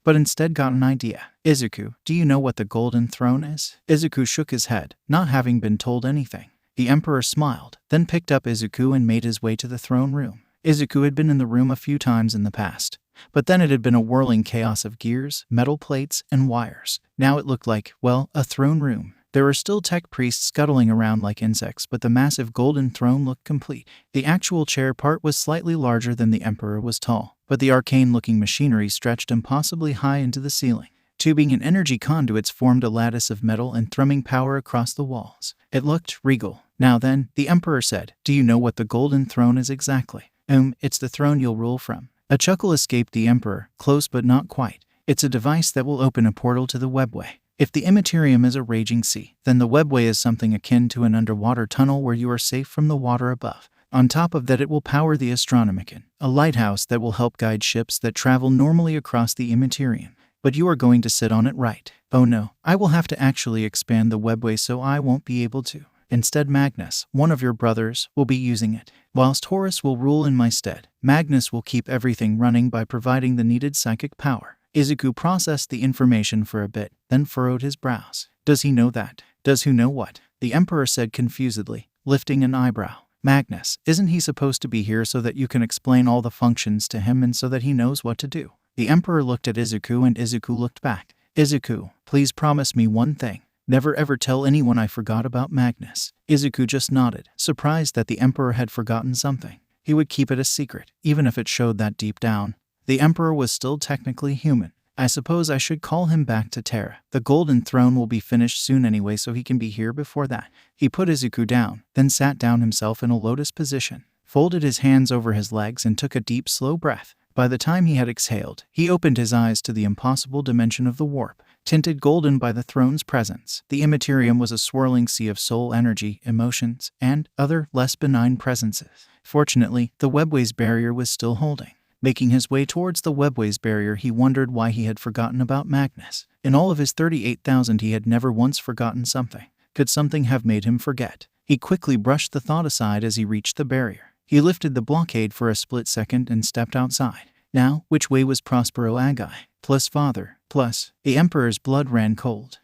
but instead got an idea. "Izuku, do you know what the Golden Throne is?" Izuku shook his head, not having been told anything. The Emperor smiled, then picked up Izuku and made his way to the throne room. Izuku had been in the room a few times in the past, but then it had been a whirling chaos of gears, metal plates, and wires. Now it looked like, well, a throne room. There were still tech priests scuttling around like insects, but the massive golden throne looked complete. The actual chair part was slightly larger than the Emperor was tall, but the arcane-looking machinery stretched impossibly high into the ceiling. Tubing and energy conduits formed a lattice of metal and thrumming power across the walls. It looked regal. "Now then," the Emperor said, "do you know what the Golden Throne is exactly?" It's the throne you'll rule from." A chuckle escaped the Emperor, close but not quite. "It's a device that will open a portal to the webway. If the Imperium is a raging sea, then the webway is something akin to an underwater tunnel where you are safe from the water above. On top of that, it will power the Astronomicon, a lighthouse that will help guide ships that travel normally across the Imperium. But you are going to sit on it, right?" "Oh no, I will have to actually expand the webway, so I won't be able to. Instead, Magnus, one of your brothers, will be using it. Whilst Horus will rule in my stead, Magnus will keep everything running by providing the needed psychic power." Izuku processed the information for a bit, then furrowed his brows. "Does he know that?" "Does who know what?" The Emperor said confusedly, lifting an eyebrow. "Magnus, isn't he supposed to be here so that you can explain all the functions to him and so that he knows what to do?" The Emperor looked at Izuku and Izuku looked back. "Izuku, please promise me one thing. Never ever tell anyone I forgot about Magnus." Izuku just nodded, surprised that the Emperor had forgotten something. He would keep it a secret, even if it showed that deep down the Emperor was still technically human. I suppose I should call him back to Terra. The golden throne will be finished soon anyway, so he can be here before that. He put Izuku down, then sat down himself in a lotus position, folded his hands over his legs and took a deep, slow breath. By the time he had exhaled, he opened his eyes to the impossible dimension of the warp, tinted golden by the throne's presence. The Imperium was a swirling sea of soul energy, emotions, and other, less benign presences. Fortunately, the webway's barrier was still holding. Making his way towards the webway's barrier, he wondered why he had forgotten about Magnus. In all of his 38,000, he had never once forgotten something. Could something have made him forget? He quickly brushed the thought aside as he reached the barrier. He lifted the blockade for a split second and stepped outside. Now, which way was Prospero Agi? Plus father, plus. The Emperor's blood ran cold.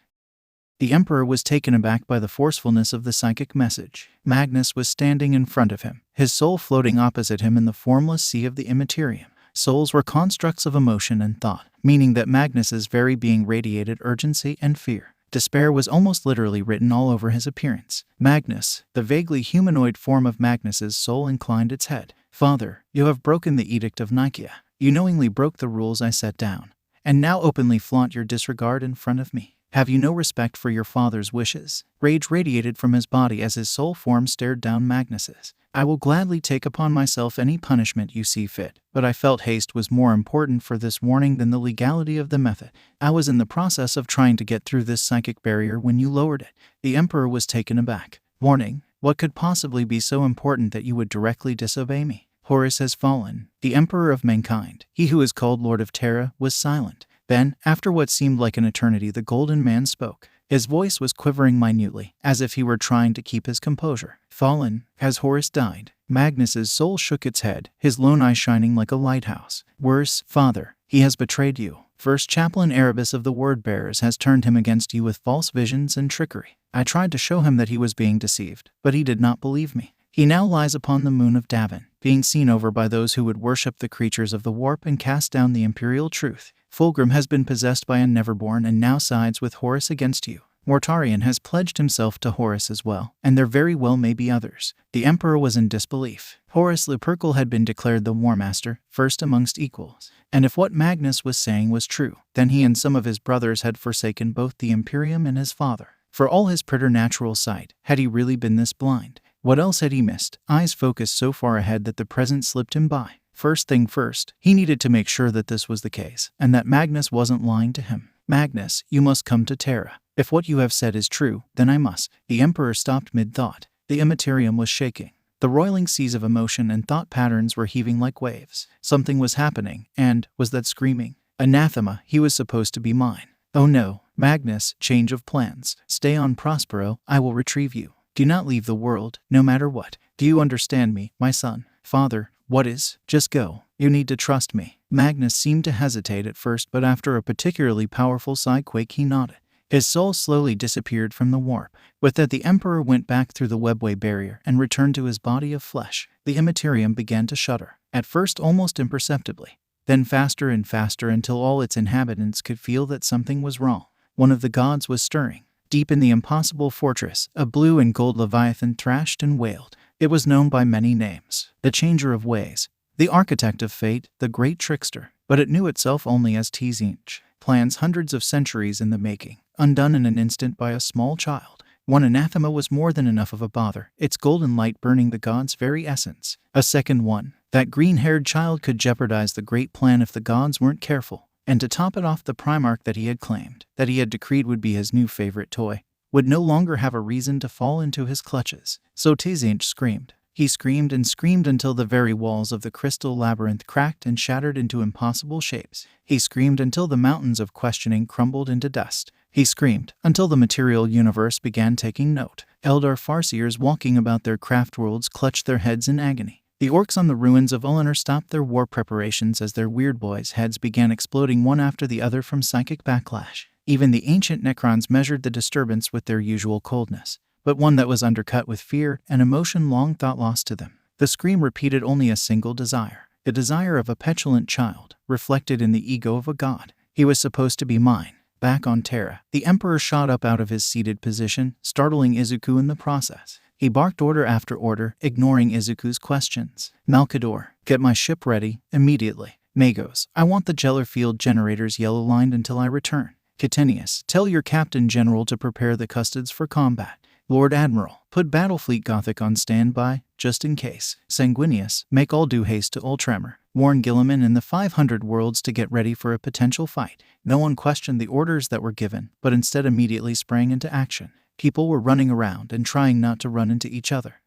The Emperor was taken aback by the forcefulness of the psychic message. Magnus was standing in front of him, his soul floating opposite him in the formless sea of the Imperium. Souls were constructs of emotion and thought, meaning that Magnus's very being radiated urgency and fear. Despair was almost literally written all over his appearance. Magnus, the vaguely humanoid form of Magnus's soul, inclined its head. Father, you have broken the Edict of Nikeah. You knowingly broke the rules I set down, and now openly flaunt your disregard in front of me. Have you no respect for your father's wishes? Rage radiated from his body as his soul form stared down Magnus's. I will gladly take upon myself any punishment you see fit, but I felt haste was more important for this warning than the legality of the method. I was in the process of trying to get through this psychic barrier when you lowered it. The Emperor was taken aback. Warning, what could possibly be so important that you would directly disobey me? Horus has fallen, the Emperor of mankind. He who is called Lord of Terra was silent. Then, after what seemed like an eternity, the Golden Man spoke. His voice was quivering minutely, as if he were trying to keep his composure. Fallen, has Horus died? Magnus's soul shook its head, his lone eye shining like a lighthouse. Worse, father, he has betrayed you. First Chaplain Erebus of the Word-Bearers has turned him against you with false visions and trickery. I tried to show him that he was being deceived, but he did not believe me. He now lies upon the moon of Davin, being seen over by those who would worship the creatures of the warp and cast down the imperial truth. Fulgrim has been possessed by a Neverborn and now sides with Horus against you. Mortarion has pledged himself to Horus as well, and there very well may be others. The Emperor was in disbelief. Horus Lupercal had been declared the War Master, first amongst equals. And if what Magnus was saying was true, then he and some of his brothers had forsaken both the Imperium and his father. For all his preternatural sight, had he really been this blind? What else had he missed? Eyes focused so far ahead that the present slipped him by. First thing first, he needed to make sure that this was the case, and that Magnus wasn't lying to him. Magnus, you must come to Terra. If what you have said is true, then I must. The Emperor stopped mid-thought. The Imperium was shaking. The roiling seas of emotion and thought patterns were heaving like waves. Something was happening, and was that screaming? Anathema, he was supposed to be mine. Oh no, Magnus, change of plans. Stay on Prospero, I will retrieve you. Do not leave the world, no matter what. Do you understand me, my son? Father, what is? Just go. You need to trust me. Magnus seemed to hesitate at first, but after a particularly powerful psyquake he nodded. His soul slowly disappeared from the warp. With that, the Emperor went back through the webway barrier and returned to his body of flesh. The Imperium began to shudder, at first almost imperceptibly, then faster and faster until all its inhabitants could feel that something was wrong. One of the gods was stirring. Deep in the impossible fortress, a blue and gold leviathan thrashed and wailed. It was known by many names: the Changer of Ways, the Architect of Fate, the Great Trickster. But it knew itself only as Tzinch. Plans hundreds of centuries in the making, undone in an instant by a small child. One anathema was more than enough of a bother, its golden light burning the god's very essence. A second one, that green-haired child could jeopardize the great plan if the gods weren't careful. And to top it off, the Primarch that he had claimed, that he had decreed would be his new favorite toy, would no longer have a reason to fall into his clutches. So Tzinch screamed. He screamed and screamed until the very walls of the crystal labyrinth cracked and shattered into impossible shapes. He screamed until the mountains of questioning crumbled into dust. He screamed until the material universe began taking note. Eldar farseers walking about their craft worlds clutched their heads in agony. The orcs on the ruins of Ullanor stopped their war preparations as their weird boys' heads began exploding one after the other from psychic backlash. Even the ancient Necrons measured the disturbance with their usual coldness, but one that was undercut with fear and emotion long thought lost to them. The scream repeated only a single desire, the desire of a petulant child, reflected in the ego of a god. He was supposed to be mine. Back on Terra, the Emperor shot up out of his seated position, startling Izuku in the process. He barked order after order, ignoring Izuku's questions. Malkador, get my ship ready, immediately. Magos, I want the Jeller field generators yellow-lined until I return. Catenius, tell your Captain General to prepare the custodians for combat. Lord Admiral, put Battlefleet Gothic on standby, just in case. Sanguinius, make all due haste to Ultramar. Warn Gilliman and the 500 worlds to get ready for a potential fight. No one questioned the orders that were given, but instead immediately sprang into action. People were running around and trying not to run into each other.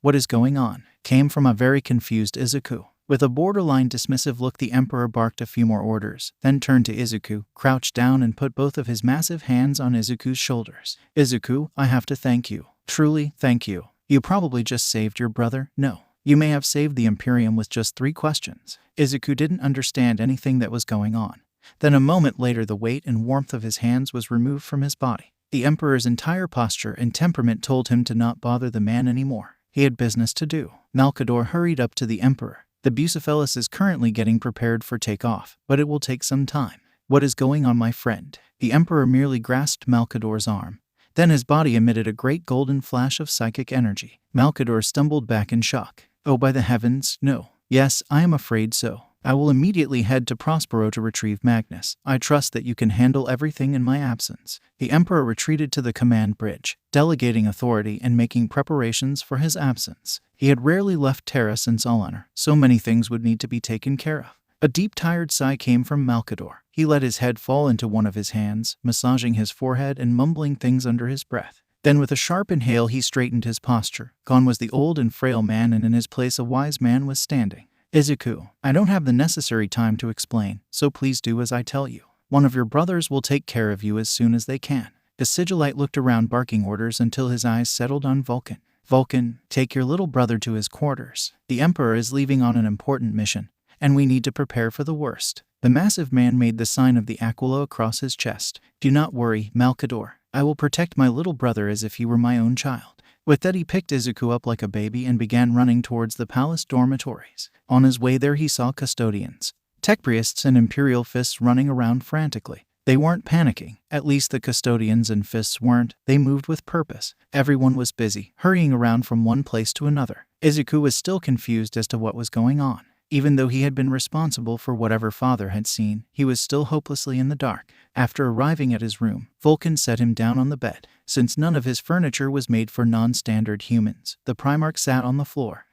What is going on? Came from a very confused Izuku. With a borderline dismissive look, the Emperor barked a few more orders, then turned to Izuku, crouched down and put both of his massive hands on Izuku's shoulders. Izuku, I have to thank you. Truly, thank you. You probably just saved your brother. No. You may have saved the Imperium with just 3 questions. Izuku didn't understand anything that was going on. Then a moment later, the weight and warmth of his hands was removed from his body. The Emperor's entire posture and temperament told him to not bother the man anymore. He had business to do. Malkador hurried up to the Emperor. The Bucephalus is currently getting prepared for takeoff, but it will take some time. What is going on, my friend? The Emperor merely grasped Malkador's arm. Then his body emitted a great golden flash of psychic energy. Malkador stumbled back in shock. Oh, by the heavens, no. Yes, I am afraid so. I will immediately head to Prospero to retrieve Magnus. I trust that you can handle everything in my absence. The Emperor retreated to the command bridge, delegating authority and making preparations for his absence. He had rarely left Terra since All-Honor. So many things would need to be taken care of. A deep, tired sigh came from Malkador. He let his head fall into one of his hands, massaging his forehead and mumbling things under his breath. Then with a sharp inhale he straightened his posture. Gone was the old and frail man, and in his place a wise man was standing. Izuku, I don't have the necessary time to explain, so please do as I tell you. One of your brothers will take care of you as soon as they can. The Sigillite looked around barking orders until his eyes settled on Vulcan. Vulcan, take your little brother to his quarters. The Emperor is leaving on an important mission, and we need to prepare for the worst. The massive man made the sign of the Aquila across his chest. Do not worry, Malkador. I will protect my little brother as if he were my own child. With that, he picked Izuku up like a baby and began running towards the palace dormitories. On his way there, he saw custodians, tech priests, and imperial fists running around frantically. They weren't panicking. At least the custodians and fists weren't. They moved with purpose. Everyone was busy, hurrying around from one place to another. Izuku was still confused as to what was going on. Even though he had been responsible for whatever father had seen, he was still hopelessly in the dark. After arriving at his room, Vulcan set him down on the bed. Since none of his furniture was made for non-standard humans, the Primarch sat on the floor.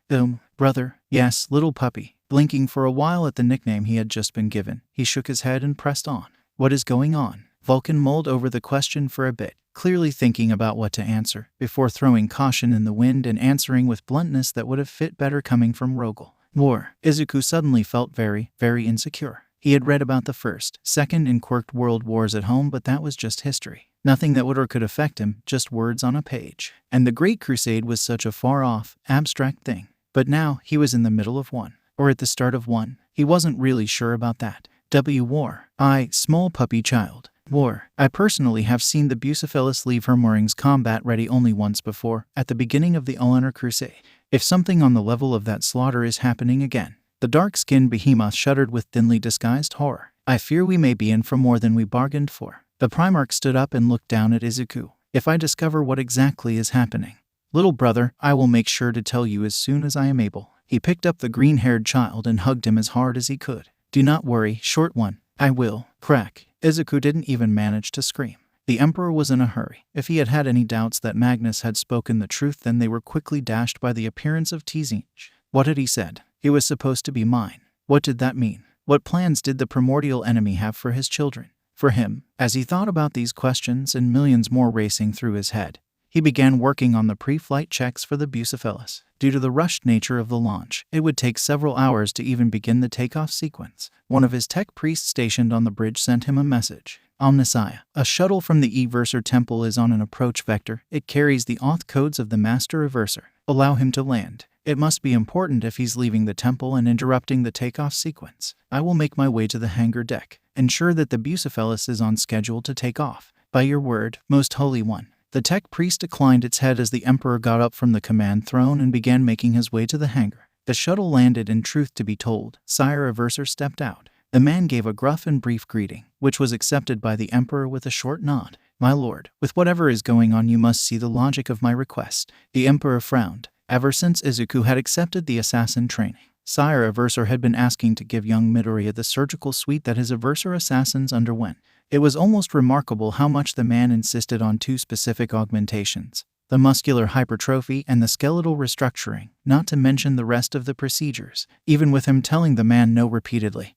Brother? Yes, little puppy. Blinking for a while at the nickname he had just been given, he shook his head and pressed on. What is going on? Vulcan mulled over the question for a bit, clearly thinking about what to answer, before throwing caution in the wind and answering with bluntness that would have fit better coming from Rogel. War. Izuku suddenly felt very, very insecure. He had read about the First, Second, and Quirk world wars at home, but that was just history. Nothing that would or could affect him, just words on a page. And the Great Crusade was such a far-off, abstract thing. But now, he was in the middle of one. Or at the start of one. He wasn't really sure about that. War. I, small puppy child. War. I personally have seen the Bucephalus leave her moorings combat ready only once before, at the beginning of the All-Honor Crusade. If something on the level of that slaughter is happening again. The dark-skinned behemoth shuddered with thinly disguised horror. I fear we may be in for more than we bargained for. The Primarch stood up and looked down at Izuku. If I discover what exactly is happening, little brother, I will make sure to tell you as soon as I am able. He picked up the green-haired child and hugged him as hard as he could. Do not worry, short one. I will. Crack. Izuku didn't even manage to scream. The Emperor was in a hurry. If he had had any doubts that Magnus had spoken the truth, then they were quickly dashed by the appearance of Tzinch. What had he said? He was supposed to be mine. What did that mean? What plans did the primordial enemy have for his children? For him? As he thought about these questions and millions more racing through his head, he began working on the pre-flight checks for the Bucephalus. Due to the rushed nature of the launch, it would take several hours to even begin the takeoff sequence. One of his tech priests stationed on the bridge sent him a message. Omnissiah, a shuttle from the Everser Temple is on an approach vector. It carries the auth codes of the Master Everser. Allow him to land. It must be important if he's leaving the temple and interrupting the takeoff sequence. I will make my way to the hangar deck. Ensure that the Bucephalus is on schedule to take off. By your word, most holy one. The tech priest declined its head as the Emperor got up from the command throne and began making his way to the hangar. The shuttle landed, and truth to be told, Sire Everser stepped out. The man gave a gruff and brief greeting, which was accepted by the Emperor with a short nod. My lord, with whatever is going on, you must see the logic of my request. The Emperor frowned. Ever since Izuku had accepted the assassin training, Sire Aversor had been asking to give young Midoriya the surgical suite that his Aversor assassins underwent. It was almost remarkable how much the man insisted on two specific augmentations: the muscular hypertrophy and the skeletal restructuring, not to mention the rest of the procedures. Even with him telling the man no repeatedly,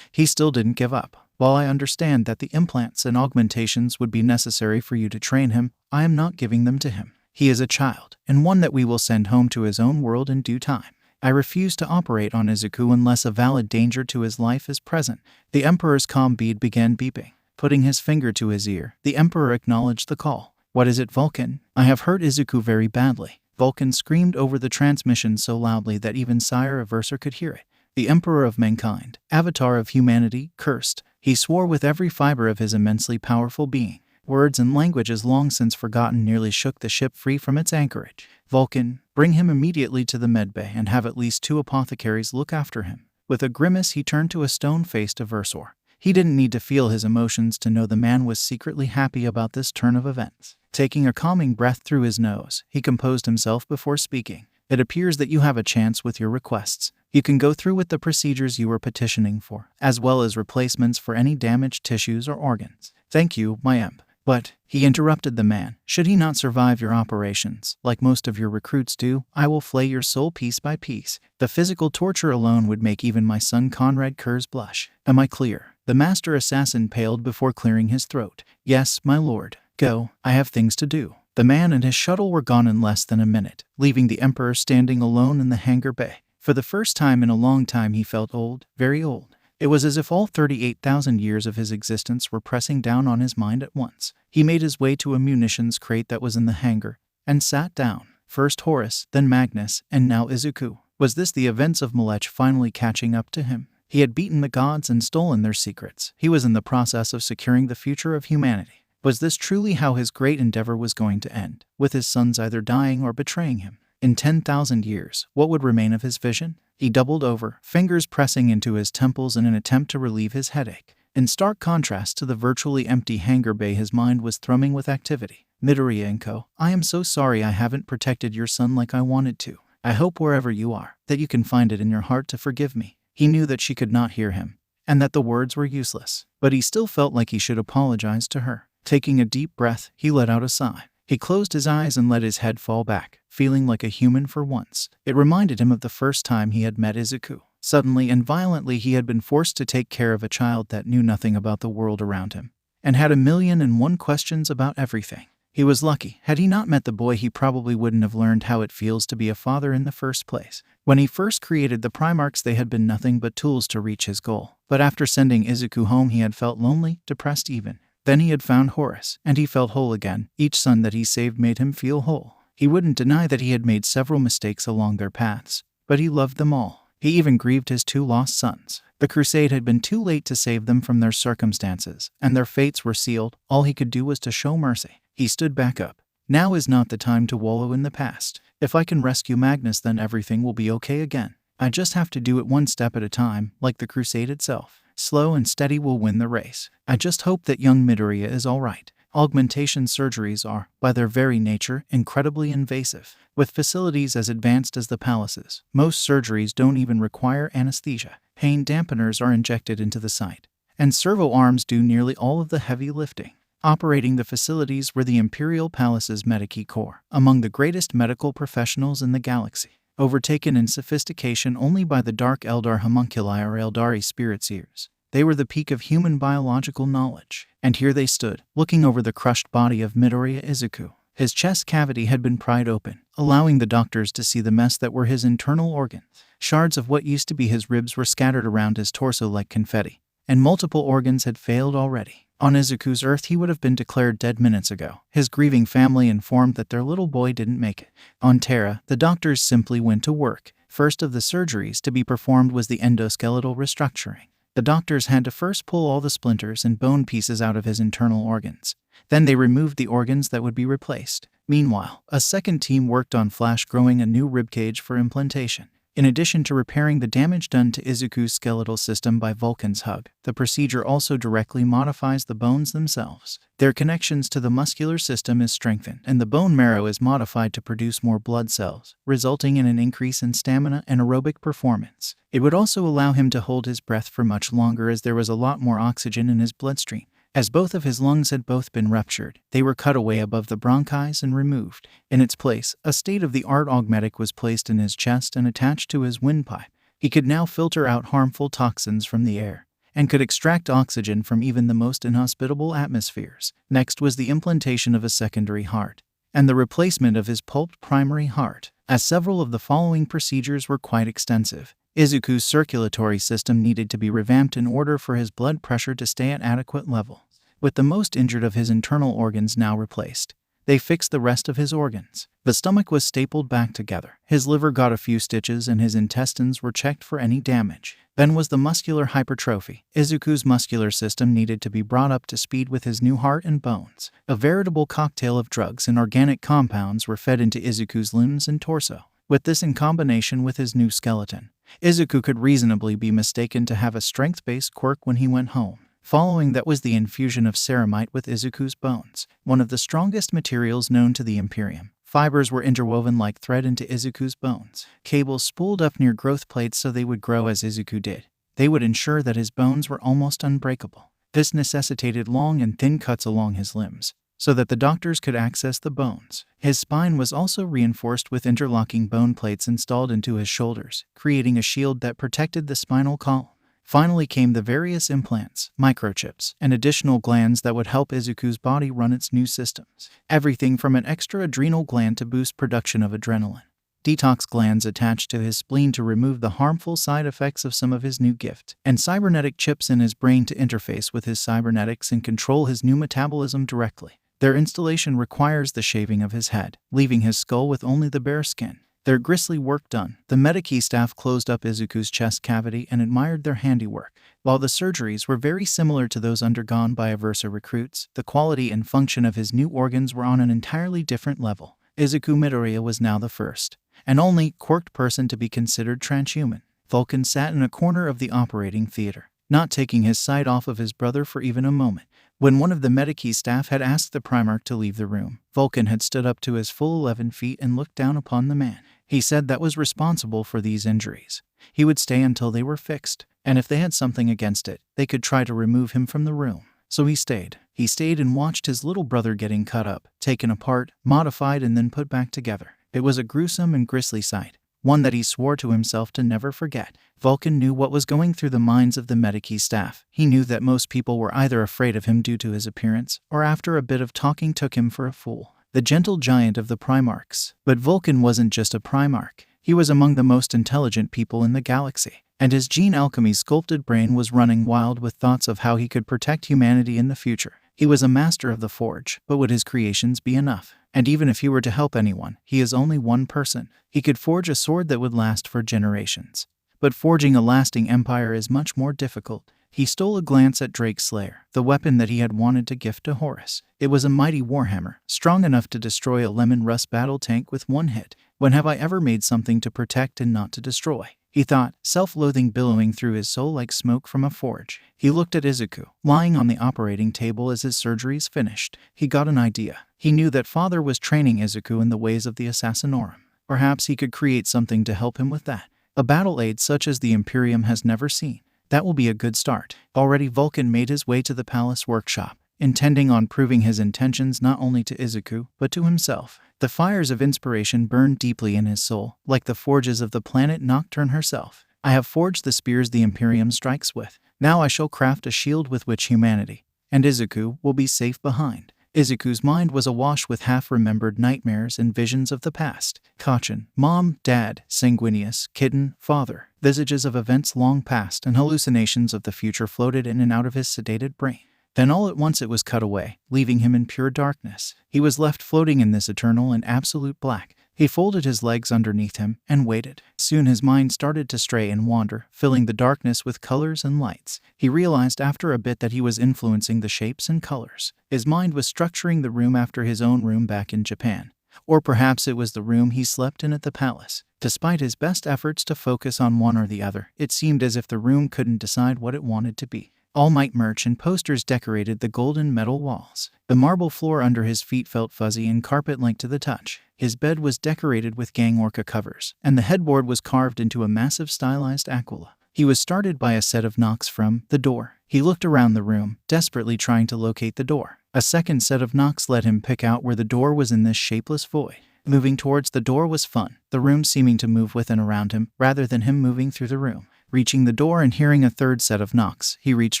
he still didn't give up. While I understand that the implants and augmentations would be necessary for you to train him, I am not giving them to him. He is a child, and one that we will send home to his own world in due time. I refuse to operate on Izuku unless a valid danger to his life is present. The Emperor's comm bead began beeping. Putting his finger to his ear, the Emperor acknowledged the call. What is it, Vulcan? I have hurt Izuku very badly. Vulcan screamed over the transmission so loudly that even Sire Aversor could hear it. The Emperor of Mankind, Avatar of Humanity, cursed. He swore with every fiber of his immensely powerful being. Words and languages long since forgotten nearly shook the ship free from its anchorage. Vulcan, bring him immediately to the medbay and have at least 2 apothecaries look after him. With a grimace he turned to a stone-faced Aversor. He didn't need to feel his emotions to know the man was secretly happy about this turn of events. Taking a calming breath through his nose, he composed himself before speaking. It appears that you have a chance with your requests. You can go through with the procedures you were petitioning for, as well as replacements for any damaged tissues or organs. Thank you, my imp. But, he interrupted the man, should he not survive your operations, like most of your recruits do, I will flay your soul piece by piece. The physical torture alone would make even my son Conrad Kurz blush. Am I clear? The master assassin paled before clearing his throat. Yes, my lord. Go, I have things to do. The man and his shuttle were gone in less than a minute, leaving the Emperor standing alone in the hangar bay. For the first time in a long time he felt old, very old. It was as if all 38,000 years of his existence were pressing down on his mind at once. He made his way to a munitions crate that was in the hangar, and sat down. First Horus, then Magnus, and now Izuku. Was this the events of Malech finally catching up to him? He had beaten the gods and stolen their secrets. He was in the process of securing the future of humanity. Was this truly how his great endeavor was going to end, with his sons either dying or betraying him? In 10,000 years, what would remain of his vision? He doubled over, fingers pressing into his temples in an attempt to relieve his headache. In stark contrast to the virtually empty hangar bay, his mind was thrumming with activity. Midoriya Izuku, I am so sorry I haven't protected your son like I wanted to. I hope wherever you are, that you can find it in your heart to forgive me. He knew that she could not hear him, and that the words were useless, but he still felt like he should apologize to her. Taking a deep breath, he let out a sigh. He closed his eyes and let his head fall back, feeling like a human for once. It reminded him of the first time he had met Izuku. Suddenly and violently he had been forced to take care of a child that knew nothing about the world around him, and had 1,000,001 questions about everything. He was lucky. Had he not met the boy, he probably wouldn't have learned how it feels to be a father in the first place. When he first created the Primarchs, they had been nothing but tools to reach his goal. But after sending Izuku home, he had felt lonely, depressed even. Then he had found Horus, and he felt whole again. Each son that he saved made him feel whole. He wouldn't deny that he had made several mistakes along their paths, but he loved them all. He even grieved his 2 lost sons. The crusade had been too late to save them from their circumstances, and their fates were sealed. All he could do was to show mercy. He stood back up. Now is not the time to wallow in the past. If I can rescue Magnus, then everything will be okay again. I just have to do it one step at a time, like the crusade itself. Slow and steady will win the race. I just hope that young Midoriya is all right. Augmentation surgeries are, by their very nature, incredibly invasive. With facilities as advanced as the palaces, most surgeries don't even require anesthesia. Pain dampeners are injected into the site, and servo arms do nearly all of the heavy lifting. Operating the facilities were the Imperial Palace's Medici Corps, among the greatest medical professionals in the galaxy. Overtaken in sophistication only by the Dark Eldar homunculi or Eldari spirits' ears. They were the peak of human biological knowledge. And here they stood, looking over the crushed body of Midoriya Izuku. His chest cavity had been pried open, allowing the doctors to see the mess that were his internal organs. Shards of what used to be his ribs were scattered around his torso like confetti, and multiple organs had failed already. On Izuku's Earth, he would have been declared dead minutes ago. His grieving family informed that their little boy didn't make it. On Terra, the doctors simply went to work. First of the surgeries to be performed was the endoskeletal restructuring. The doctors had to first pull all the splinters and bone pieces out of his internal organs. Then they removed the organs that would be replaced. Meanwhile, a second team worked on flash growing a new ribcage for implantation. In addition to repairing the damage done to Izuku's skeletal system by Vulcan's hug, the procedure also directly modifies the bones themselves. Their connections to the muscular system is strengthened, and the bone marrow is modified to produce more blood cells, resulting in an increase in stamina and aerobic performance. It would also allow him to hold his breath for much longer as there was a lot more oxygen in his bloodstream. As both of his lungs had both been ruptured, they were cut away above the bronchi and removed. In its place, a state-of-the-art augmetic was placed in his chest and attached to his windpipe. He could now filter out harmful toxins from the air, and could extract oxygen from even the most inhospitable atmospheres. Next was the implantation of a secondary heart, and the replacement of his pulped primary heart, as several of the following procedures were quite extensive. Izuku's circulatory system needed to be revamped in order for his blood pressure to stay at adequate level. With the most injured of his internal organs now replaced, they fixed the rest of his organs. The stomach was stapled back together. His liver got a few stitches and his intestines were checked for any damage. Then was the muscular hypertrophy. Izuku's muscular system needed to be brought up to speed with his new heart and bones. A veritable cocktail of drugs and organic compounds were fed into Izuku's limbs and torso. With this in combination with his new skeleton, Izuku could reasonably be mistaken to have a strength-based quirk when he went home. Following that was the infusion of ceramite with Izuku's bones, one of the strongest materials known to the Imperium. Fibers were interwoven like thread into Izuku's bones. Cables spooled up near growth plates so they would grow as Izuku did. They would ensure that his bones were almost unbreakable. This necessitated long and thin cuts along his limbs, so that the doctors could access the bones. His spine was also reinforced with interlocking bone plates installed into his shoulders, creating a shield that protected the spinal column. Finally came the various implants, microchips, and additional glands that would help Izuku's body run its new systems. Everything from an extra adrenal gland to boost production of adrenaline, detox glands attached to his spleen to remove the harmful side effects of some of his new gift, and cybernetic chips in his brain to interface with his cybernetics and control his new metabolism directly. Their installation requires the shaving of his head, leaving his skull with only the bare skin. Their grisly work done, the Medikey staff closed up Izuku's chest cavity and admired their handiwork. While the surgeries were very similar to those undergone by Aversa recruits, the quality and function of his new organs were on an entirely different level. Izuku Midoriya was now the first, and only, quirked person to be considered transhuman. Vulcan sat in a corner of the operating theater, not taking his sight off of his brother for even a moment. When one of the Medikey staff had asked the Primarch to leave the room, Vulcan had stood up to his full 11 feet and looked down upon the man. He said that was responsible for these injuries. He would stay until they were fixed, and if they had something against it, they could try to remove him from the room. So he stayed. He stayed and watched his little brother getting cut up, taken apart, modified, and then put back together. It was a gruesome and grisly sight, one that he swore to himself to never forget. Vulcan knew what was going through the minds of the Medikey staff. He knew that most people were either afraid of him due to his appearance, or after a bit of talking took him for a fool. The gentle giant of the Primarchs. But Vulcan wasn't just a Primarch. He was among the most intelligent people in the galaxy, and his gene alchemy sculpted brain was running wild with thoughts of how he could protect humanity in the future. He was a master of the forge, but would his creations be enough? And even if he were to help anyone, he is only one person. He could forge a sword that would last for generations. But forging a lasting empire is much more difficult. He stole a glance at Drake's Slayer, the weapon that he had wanted to gift to Horus. It was a mighty warhammer, strong enough to destroy a lemon rust battle tank with one hit. When have I ever made something to protect and not to destroy? He thought, self-loathing billowing through his soul like smoke from a forge. He looked at Izuku, lying on the operating table as his surgeries finished. He got an idea. He knew that father was training Izuku in the ways of the Assassinorum. Perhaps he could create something to help him with that. A battle aid such as the Imperium has never seen. That will be a good start. Already Vulcan made his way to the palace workshop, intending on proving his intentions not only to Izuku, but to himself. The fires of inspiration burned deeply in his soul, like the forges of the planet Nocturne herself. I have forged the spears the Imperium strikes with. Now I shall craft a shield with which humanity, and Izuku, will be safe behind. Izuku's mind was awash with half-remembered nightmares and visions of the past. Kachin, mom, dad, sanguineous, kitten, father. Visages of events long past and hallucinations of the future floated in and out of his sedated brain. Then all at once it was cut away, leaving him in pure darkness. He was left floating in this eternal and absolute black. He folded his legs underneath him and waited. Soon his mind started to stray and wander, filling the darkness with colors and lights. He realized after a bit that he was influencing the shapes and colors. His mind was structuring the room after his own room back in Japan. Or perhaps it was the room he slept in at the palace. Despite his best efforts to focus on one or the other, it seemed as if the room couldn't decide what it wanted to be. All Might merch and posters decorated the golden metal walls. The marble floor under his feet felt fuzzy and carpet-like to the touch. His bed was decorated with gang orca covers, and the headboard was carved into a massive stylized aquila. He was startled by a set of knocks from the door. He looked around the room, desperately trying to locate the door. A second set of knocks let him pick out where the door was in this shapeless void. Moving towards the door was fun, the room seeming to move with and around him, rather than him moving through the room. Reaching the door and hearing a third set of knocks, he reached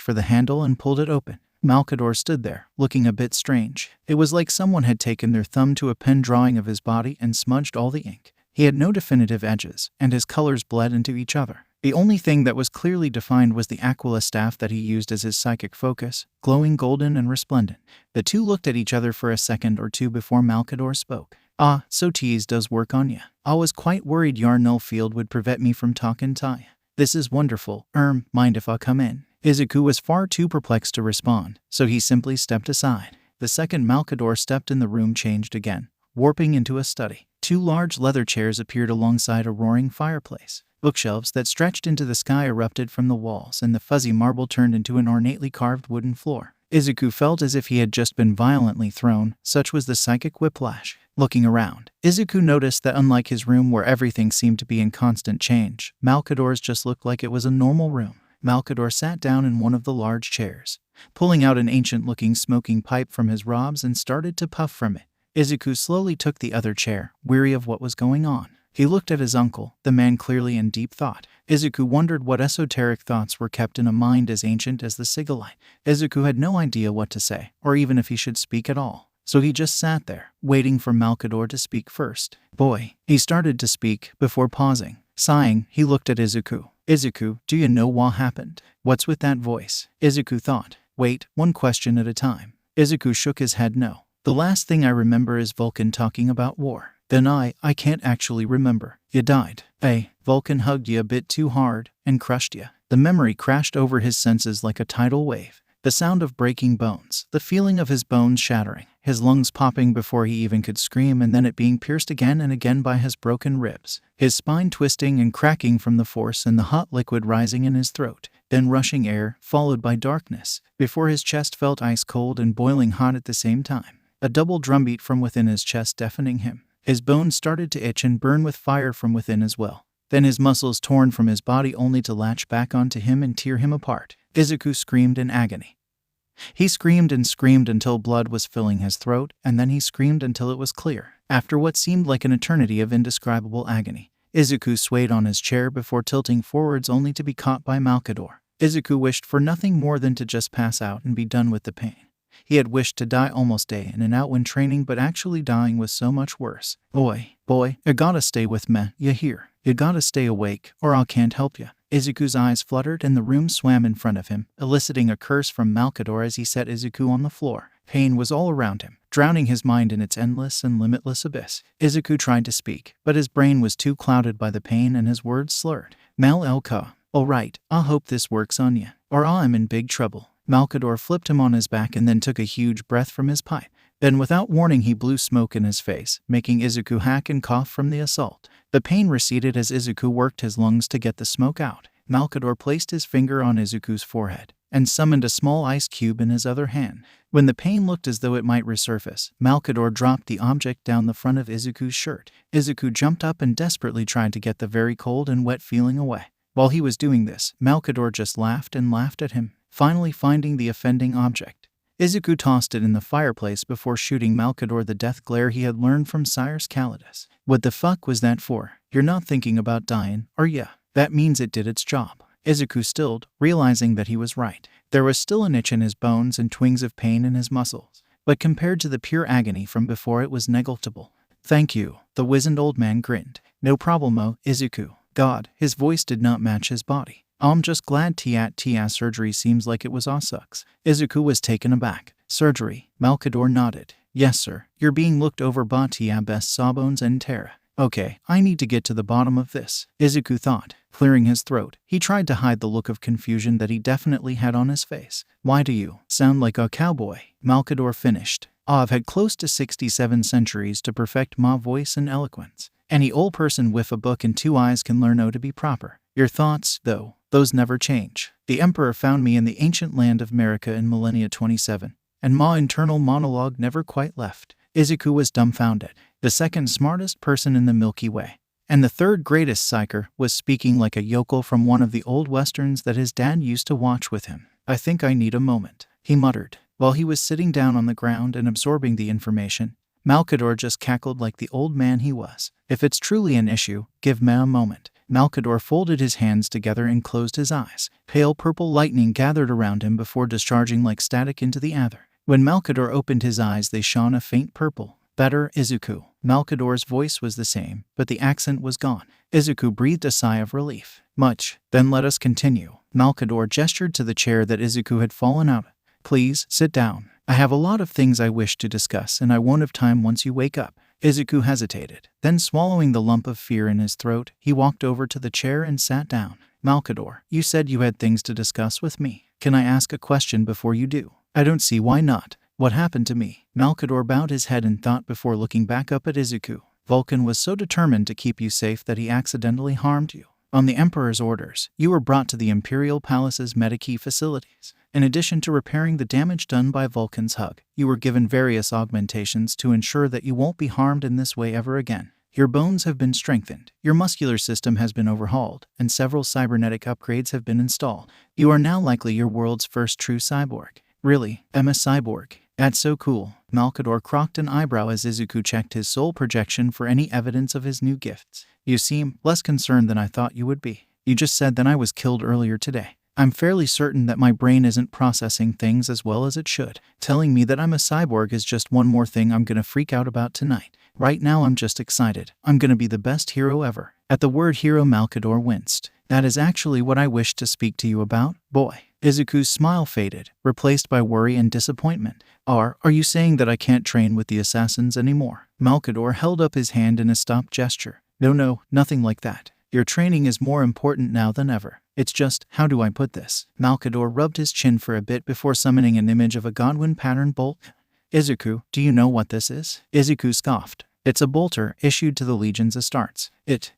for the handle and pulled it open. Malcador stood there, looking a bit strange. It was like someone had taken their thumb to a pen drawing of his body and smudged all the ink. He had no definitive edges, and his colors bled into each other. The only thing that was clearly defined was the aquila staff that he used as his psychic focus, glowing golden and resplendent. The two looked at each other for a second or two before Malcador spoke. "Ah, so tease does work on ya. I was quite worried your Nullfield would prevent me from talking to ya. This is wonderful. Mind if I come in?" Izuku was far too perplexed to respond, so he simply stepped aside. The second Malcador stepped in, the room changed again, warping into a study. Two large leather chairs appeared alongside a roaring fireplace. Bookshelves that stretched into the sky erupted from the walls, and the fuzzy marble turned into an ornately carved wooden floor. Izuku felt as if he had just been violently thrown, such was the psychic whiplash. Looking around, Izuku noticed that unlike his room where everything seemed to be in constant change, Malcador's just looked like it was a normal room. Malcador sat down in one of the large chairs, pulling out an ancient-looking smoking pipe from his robes and started to puff from it. Izuku slowly took the other chair, weary of what was going on. He looked at his uncle, the man clearly in deep thought. Izuku wondered what esoteric thoughts were kept in a mind as ancient as the Sigillite. Izuku had no idea what to say, or even if he should speak at all. So he just sat there, waiting for Malcador to speak first. "Boy," he started to speak, before pausing. Sighing, he looked at Izuku. "Izuku, do you know what happened? What's with that voice?" Izuku thought. "Wait, one question at a time." Izuku shook his head no. "The last thing I remember is Vulcan talking about war." "Then I can't actually remember. You died. Vulcan hugged you a bit too hard, and crushed you." The memory crashed over his senses like a tidal wave. The sound of breaking bones, the feeling of his bones shattering, his lungs popping before he even could scream, and then it being pierced again and again by his broken ribs, his spine twisting and cracking from the force and the hot liquid rising in his throat, then rushing air, followed by darkness, before his chest felt ice cold and boiling hot at the same time. A double drumbeat from within his chest deafening him. His bones started to itch and burn with fire from within as well. Then his muscles torn from his body only to latch back onto him and tear him apart. Izuku screamed in agony. He screamed and screamed until blood was filling his throat, and then he screamed until it was clear. After what seemed like an eternity of indescribable agony, Izuku swayed on his chair before tilting forwards only to be caught by Malcador. Izuku wished for nothing more than to just pass out and be done with the pain. He had wished to die almost day in and out when training, but actually dying was so much worse. Boy, you gotta stay with me, you hear? You gotta stay awake, or I can't help you." Izuku's eyes fluttered and the room swam in front of him, eliciting a curse from Malcador as he set Izuku on the floor. Pain was all around him, drowning his mind in its endless and limitless abyss. Izuku tried to speak, but his brain was too clouded by the pain and his words slurred. "Mal-Elka, alright, I hope this works on you, or I'm in big trouble." Malcador flipped him on his back and then took a huge breath from his pipe. Then without warning he blew smoke in his face, making Izuku hack and cough from the assault. The pain receded as Izuku worked his lungs to get the smoke out. Malcador placed his finger on Izuku's forehead and summoned a small ice cube in his other hand. When the pain looked as though it might resurface, Malcador dropped the object down the front of Izuku's shirt. Izuku jumped up and desperately tried to get the very cold and wet feeling away. While he was doing this, Malcador just laughed and laughed at him, finally finding the offending object. Izuku tossed it in the fireplace before shooting Malcador the death glare he had learned from Cyrus Calidus. "What the fuck was that for? You're not thinking about dying, are ya? That means it did its job." Izuku stilled, realizing that he was right. There was still an itch in his bones and twinges of pain in his muscles, but compared to the pure agony from before it was negligible. "Thank you," the wizened old man grinned. "No problemo, Izuku." God, his voice did not match his body. "I'm just glad tia surgery seems like it was sucks." Izuku was taken aback. "Surgery?" Malcador nodded. "Yes, sir. You're being looked over by tia best Sawbones and Terra." "Okay, I need to get to the bottom of this," Izuku thought. Clearing his throat, he tried to hide the look of confusion that he definitely had on his face. "Why do you sound like a cowboy?" Malkador finished. "I've had close to 67 centuries to perfect my voice and eloquence. Any old person with a book and 2 eyes can learn how to be proper. Your thoughts, though, those never change. The Emperor found me in the ancient land of America in millennia 27, and my internal monologue never quite left." Izuku was dumbfounded. The second smartest person in the Milky Way, and the third greatest psyker, was speaking like a yokel from one of the old westerns that his dad used to watch with him. "I think I need a moment," he muttered. While he was sitting down on the ground and absorbing the information, Malkador just cackled like the old man he was. "If it's truly an issue, give me a moment." Malkador folded his hands together and closed his eyes. Pale purple lightning gathered around him before discharging like static into the aether. When Malkador opened his eyes, they shone a faint purple. "Better, Izuku." Malkador's voice was the same, but the accent was gone. Izuku breathed a sigh of relief. "Much. Then let us continue." Malkador gestured to the chair that Izuku had fallen out of. "Please, sit down. I have a lot of things I wish to discuss, and I won't have time once you wake up." Izuku hesitated. Then, swallowing the lump of fear in his throat, he walked over to the chair and sat down. "Malkador, you said you had things to discuss with me. Can I ask a question before you do?" "I don't see why not. What happened to me?" Malkador bowed his head in thought before looking back up at Izuku. "Vulcan was so determined to keep you safe that he accidentally harmed you. On the Emperor's orders, you were brought to the Imperial Palace's Medikey facilities. In addition to repairing the damage done by Vulcan's hug, you were given various augmentations to ensure that you won't be harmed in this way ever again. Your bones have been strengthened, your muscular system has been overhauled, and several cybernetic upgrades have been installed. You are now likely your world's first true cyborg." "Really? I'm a cyborg? That's so cool." Malkador crocked an eyebrow as Izuku checked his soul projection for any evidence of his new gifts. "You seem less concerned than I thought you would be. You just said that I was killed earlier today. I'm fairly certain that my brain isn't processing things as well as it should. Telling me that I'm a cyborg is just one more thing I'm gonna freak out about tonight. Right now I'm just excited. I'm gonna be the best hero ever." At the word hero, Malkador winced. "That is actually what I wished to speak to you about, boy." Izuku's smile faded, replaced by worry and disappointment. Are you saying that I can't train with the assassins anymore?" Malkador held up his hand in a stop gesture. No, nothing like that. Your training is more important now than ever. It's just, how do I put this?" Malkador rubbed his chin for a bit before summoning an image of a Godwin pattern bolt. "Izuku, do you know what this is?" Izuku scoffed. "It's a bolter issued to the Legion's Astartes."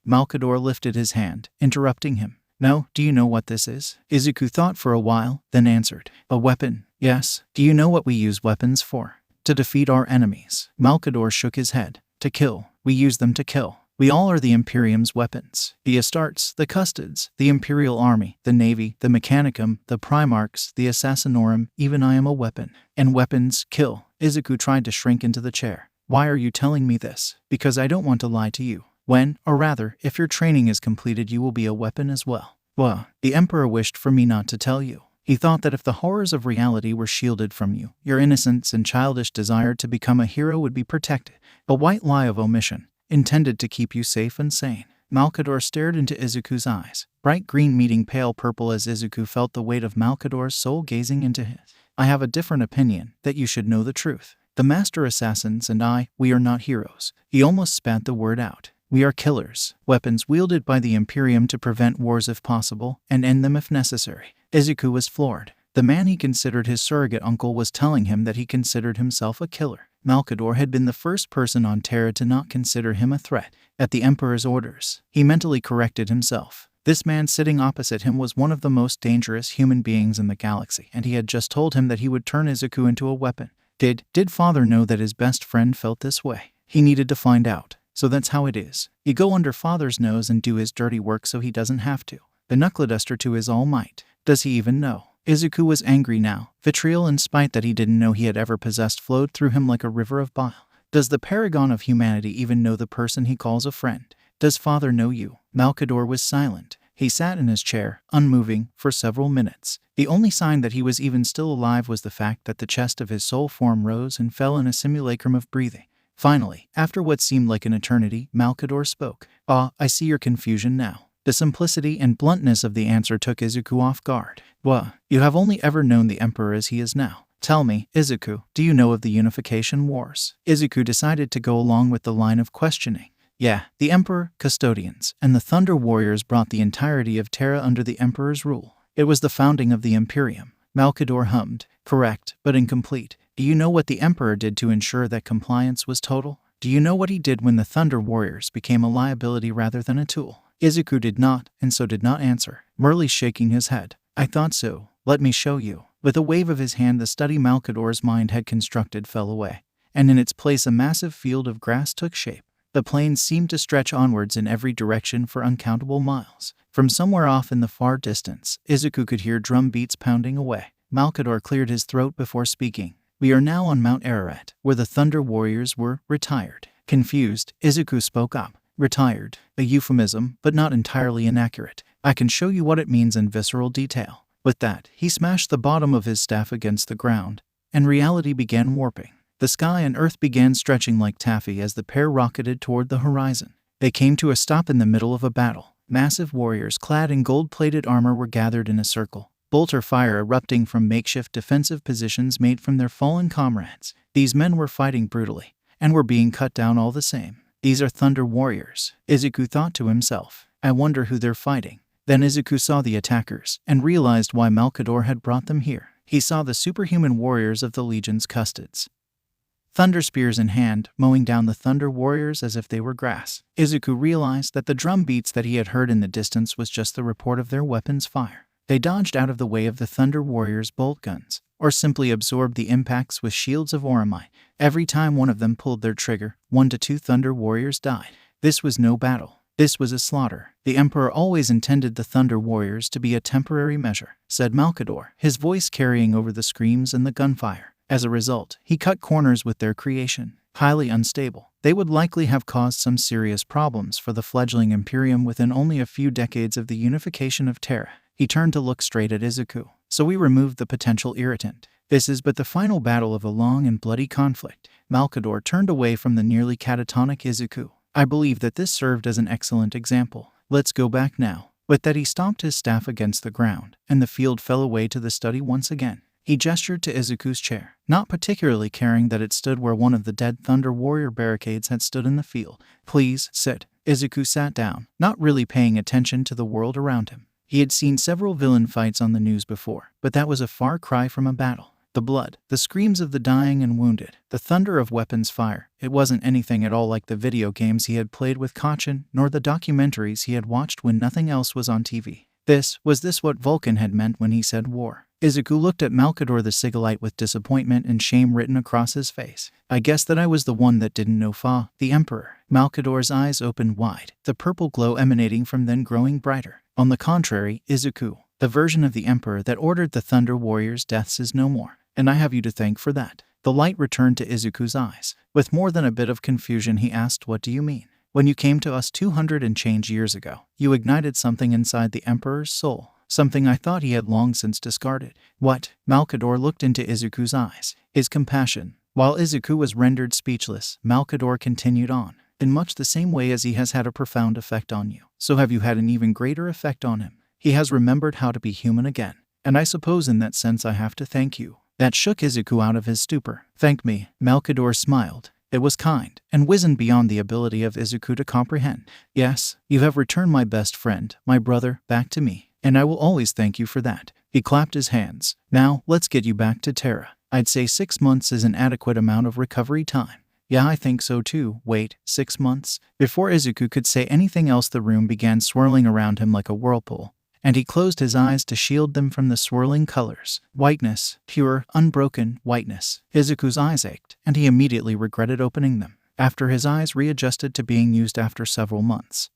Malkador lifted his hand, interrupting him. "No, do you know what this is?" Izuku thought for a while, then answered. "A weapon. Yes. Do you know what we use weapons for?" "To defeat our enemies." Malkador shook his head. "To kill. We use them to kill. We all are the Imperium's weapons. The Astartes, the Custodes, the Imperial Army, the Navy, the Mechanicum, the Primarchs, the Assassinorum, even I am a weapon. And weapons kill." Izuku tried to shrink into the chair. "Why are you telling me this?" "Because I don't want to lie to you. Or rather, if your training is completed, you will be a weapon as well." "Well, the Emperor wished for me not to tell you. He thought that if the horrors of reality were shielded from you, your innocence and childish desire to become a hero would be protected. A white lie of omission, intended to keep you safe and sane." Malkador stared into Izuku's eyes, bright green meeting pale purple as Izuku felt the weight of Malkador's soul gazing into his. "I have a different opinion, that you should know the truth. The Master Assassins and I, we are not heroes." He almost spat the word out. "We are killers, weapons wielded by the Imperium to prevent wars if possible, and end them if necessary." Izuku was floored. The man he considered his surrogate uncle was telling him that he considered himself a killer. Malkador had been the first person on Terra to not consider him a threat. At the Emperor's orders, he mentally corrected himself. This man sitting opposite him was one of the most dangerous human beings in the galaxy, and he had just told him that he would turn Izuku into a weapon. Did father know that his best friend felt this way? He needed to find out. So that's how it is. You go under father's nose and do his dirty work so he doesn't have to. The knuckleduster to his all might. Does he even know? Izuku was angry now. Vitriol and spite that he didn't know he had ever possessed flowed through him like a river of bile. Does the paragon of humanity even know the person he calls a friend? Does father know you? Malkador was silent. He sat in his chair, unmoving, for several minutes. The only sign that he was even still alive was the fact that the chest of his soul form rose and fell in a simulacrum of breathing. Finally, after what seemed like an eternity, Malkador spoke. I see your confusion now." The simplicity and bluntness of the answer took Izuku off guard. You have only ever known the Emperor as he is now. Tell me, Izuku, do you know of the Unification Wars?" Izuku decided to go along with the line of questioning. Yeah, the Emperor, Custodians, and the Thunder Warriors brought the entirety of Terra under the Emperor's rule. It was the founding of the Imperium. Malkador hummed. Correct, but incomplete. Do you know what the Emperor did to ensure that compliance was total? Do you know what he did when the Thunder Warriors became a liability rather than a tool? Izuku did not, and so did not answer, merely shaking his head. I thought so. Let me show you. With a wave of his hand, the study Malkador's mind had constructed fell away, and in its place a massive field of grass took shape. The plains seemed to stretch onwards in every direction for uncountable miles. From somewhere off in the far distance, Izuku could hear drum beats pounding away. Malkador cleared his throat before speaking. We are now on Mount Ararat, where the Thunder Warriors were retired. Confused, Izuku spoke up. Retired, a euphemism, but not entirely inaccurate. I can show you what it means in visceral detail. With that, he smashed the bottom of his staff against the ground, and reality began warping. The sky and earth began stretching like taffy as the pair rocketed toward the horizon. They came to a stop in the middle of a battle. Massive warriors clad in gold-plated armor were gathered in a circle, bolter fire erupting from makeshift defensive positions made from their fallen comrades. These men were fighting brutally, and were being cut down all the same. These are Thunder Warriors, Izuku thought to himself. I wonder who they're fighting. Then Izuku saw the attackers, and realized why Malkador had brought them here. He saw the superhuman warriors of the Legion's Custodes, thunder spears in hand, mowing down the Thunder Warriors as if they were grass. Izuku realized that the drum beats that he had heard in the distance was just the report of their weapons' fire. They dodged out of the way of the Thunder Warriors' bolt guns, or simply absorbed the impacts with shields of oromite. Every time one of them pulled their trigger, 1 to 2 Thunder Warriors died. This was no battle. This was a slaughter. The Emperor always intended the Thunder Warriors to be a temporary measure, said Malkador, his voice carrying over the screams and the gunfire. As a result, he cut corners with their creation. Highly unstable, they would likely have caused some serious problems for the fledgling Imperium within only a few decades of the unification of Terra. He turned to look straight at Izuku. So we removed the potential irritant. This is but the final battle of a long and bloody conflict. Malkador turned away from the nearly catatonic Izuku. I believe that this served as an excellent example. Let's go back now. With that, he stomped his staff against the ground, and the field fell away to the study once again. He gestured to Izuku's chair, not particularly caring that it stood where one of the dead Thunder Warrior barricades had stood in the field. Please, sit. Izuku sat down, not really paying attention to the world around him. He had seen several villain fights on the news before, but that was a far cry from a battle. The blood, the screams of the dying and wounded, the thunder of weapons fire. It wasn't anything at all like the video games he had played with Kachin, nor the documentaries he had watched when nothing else was on TV. Was this what Vulcan had meant when he said war? Izuku looked at Malkador the Sigillite with disappointment and shame written across his face. I guess that I was the one that didn't know Fa, the Emperor. Malkador's eyes opened wide, the purple glow emanating from them growing brighter. On the contrary, Izuku, the version of the Emperor that ordered the Thunder Warriors' deaths is no more, and I have you to thank for that. The light returned to Izuku's eyes. With more than a bit of confusion, he asked, what do you mean? When you came to us 200 and change years ago, you ignited something inside the Emperor's soul. Something I thought he had long since discarded. What? Malkador looked into Izuku's eyes. His compassion. While Izuku was rendered speechless, Malkador continued on. In much the same way as he has had a profound effect on you, so have you had an even greater effect on him. He has remembered how to be human again. And I suppose in that sense I have to thank you. That shook Izuku out of his stupor. Thank me. Malkador smiled. It was kind, and wizened beyond the ability of Izuku to comprehend. Yes, you have returned my best friend, my brother, back to me. And I will always thank you for that. He clapped his hands. Now, let's get you back to Terra. I'd say 6 months is an adequate amount of recovery time. Yeah, I think so too. Wait, 6 months? Before Izuku could say anything else, the room began swirling around him like a whirlpool, and he closed his eyes to shield them from the swirling colors. Whiteness, pure, unbroken whiteness. Izuku's eyes ached, and he immediately regretted opening them, after his eyes readjusted to being used after several months.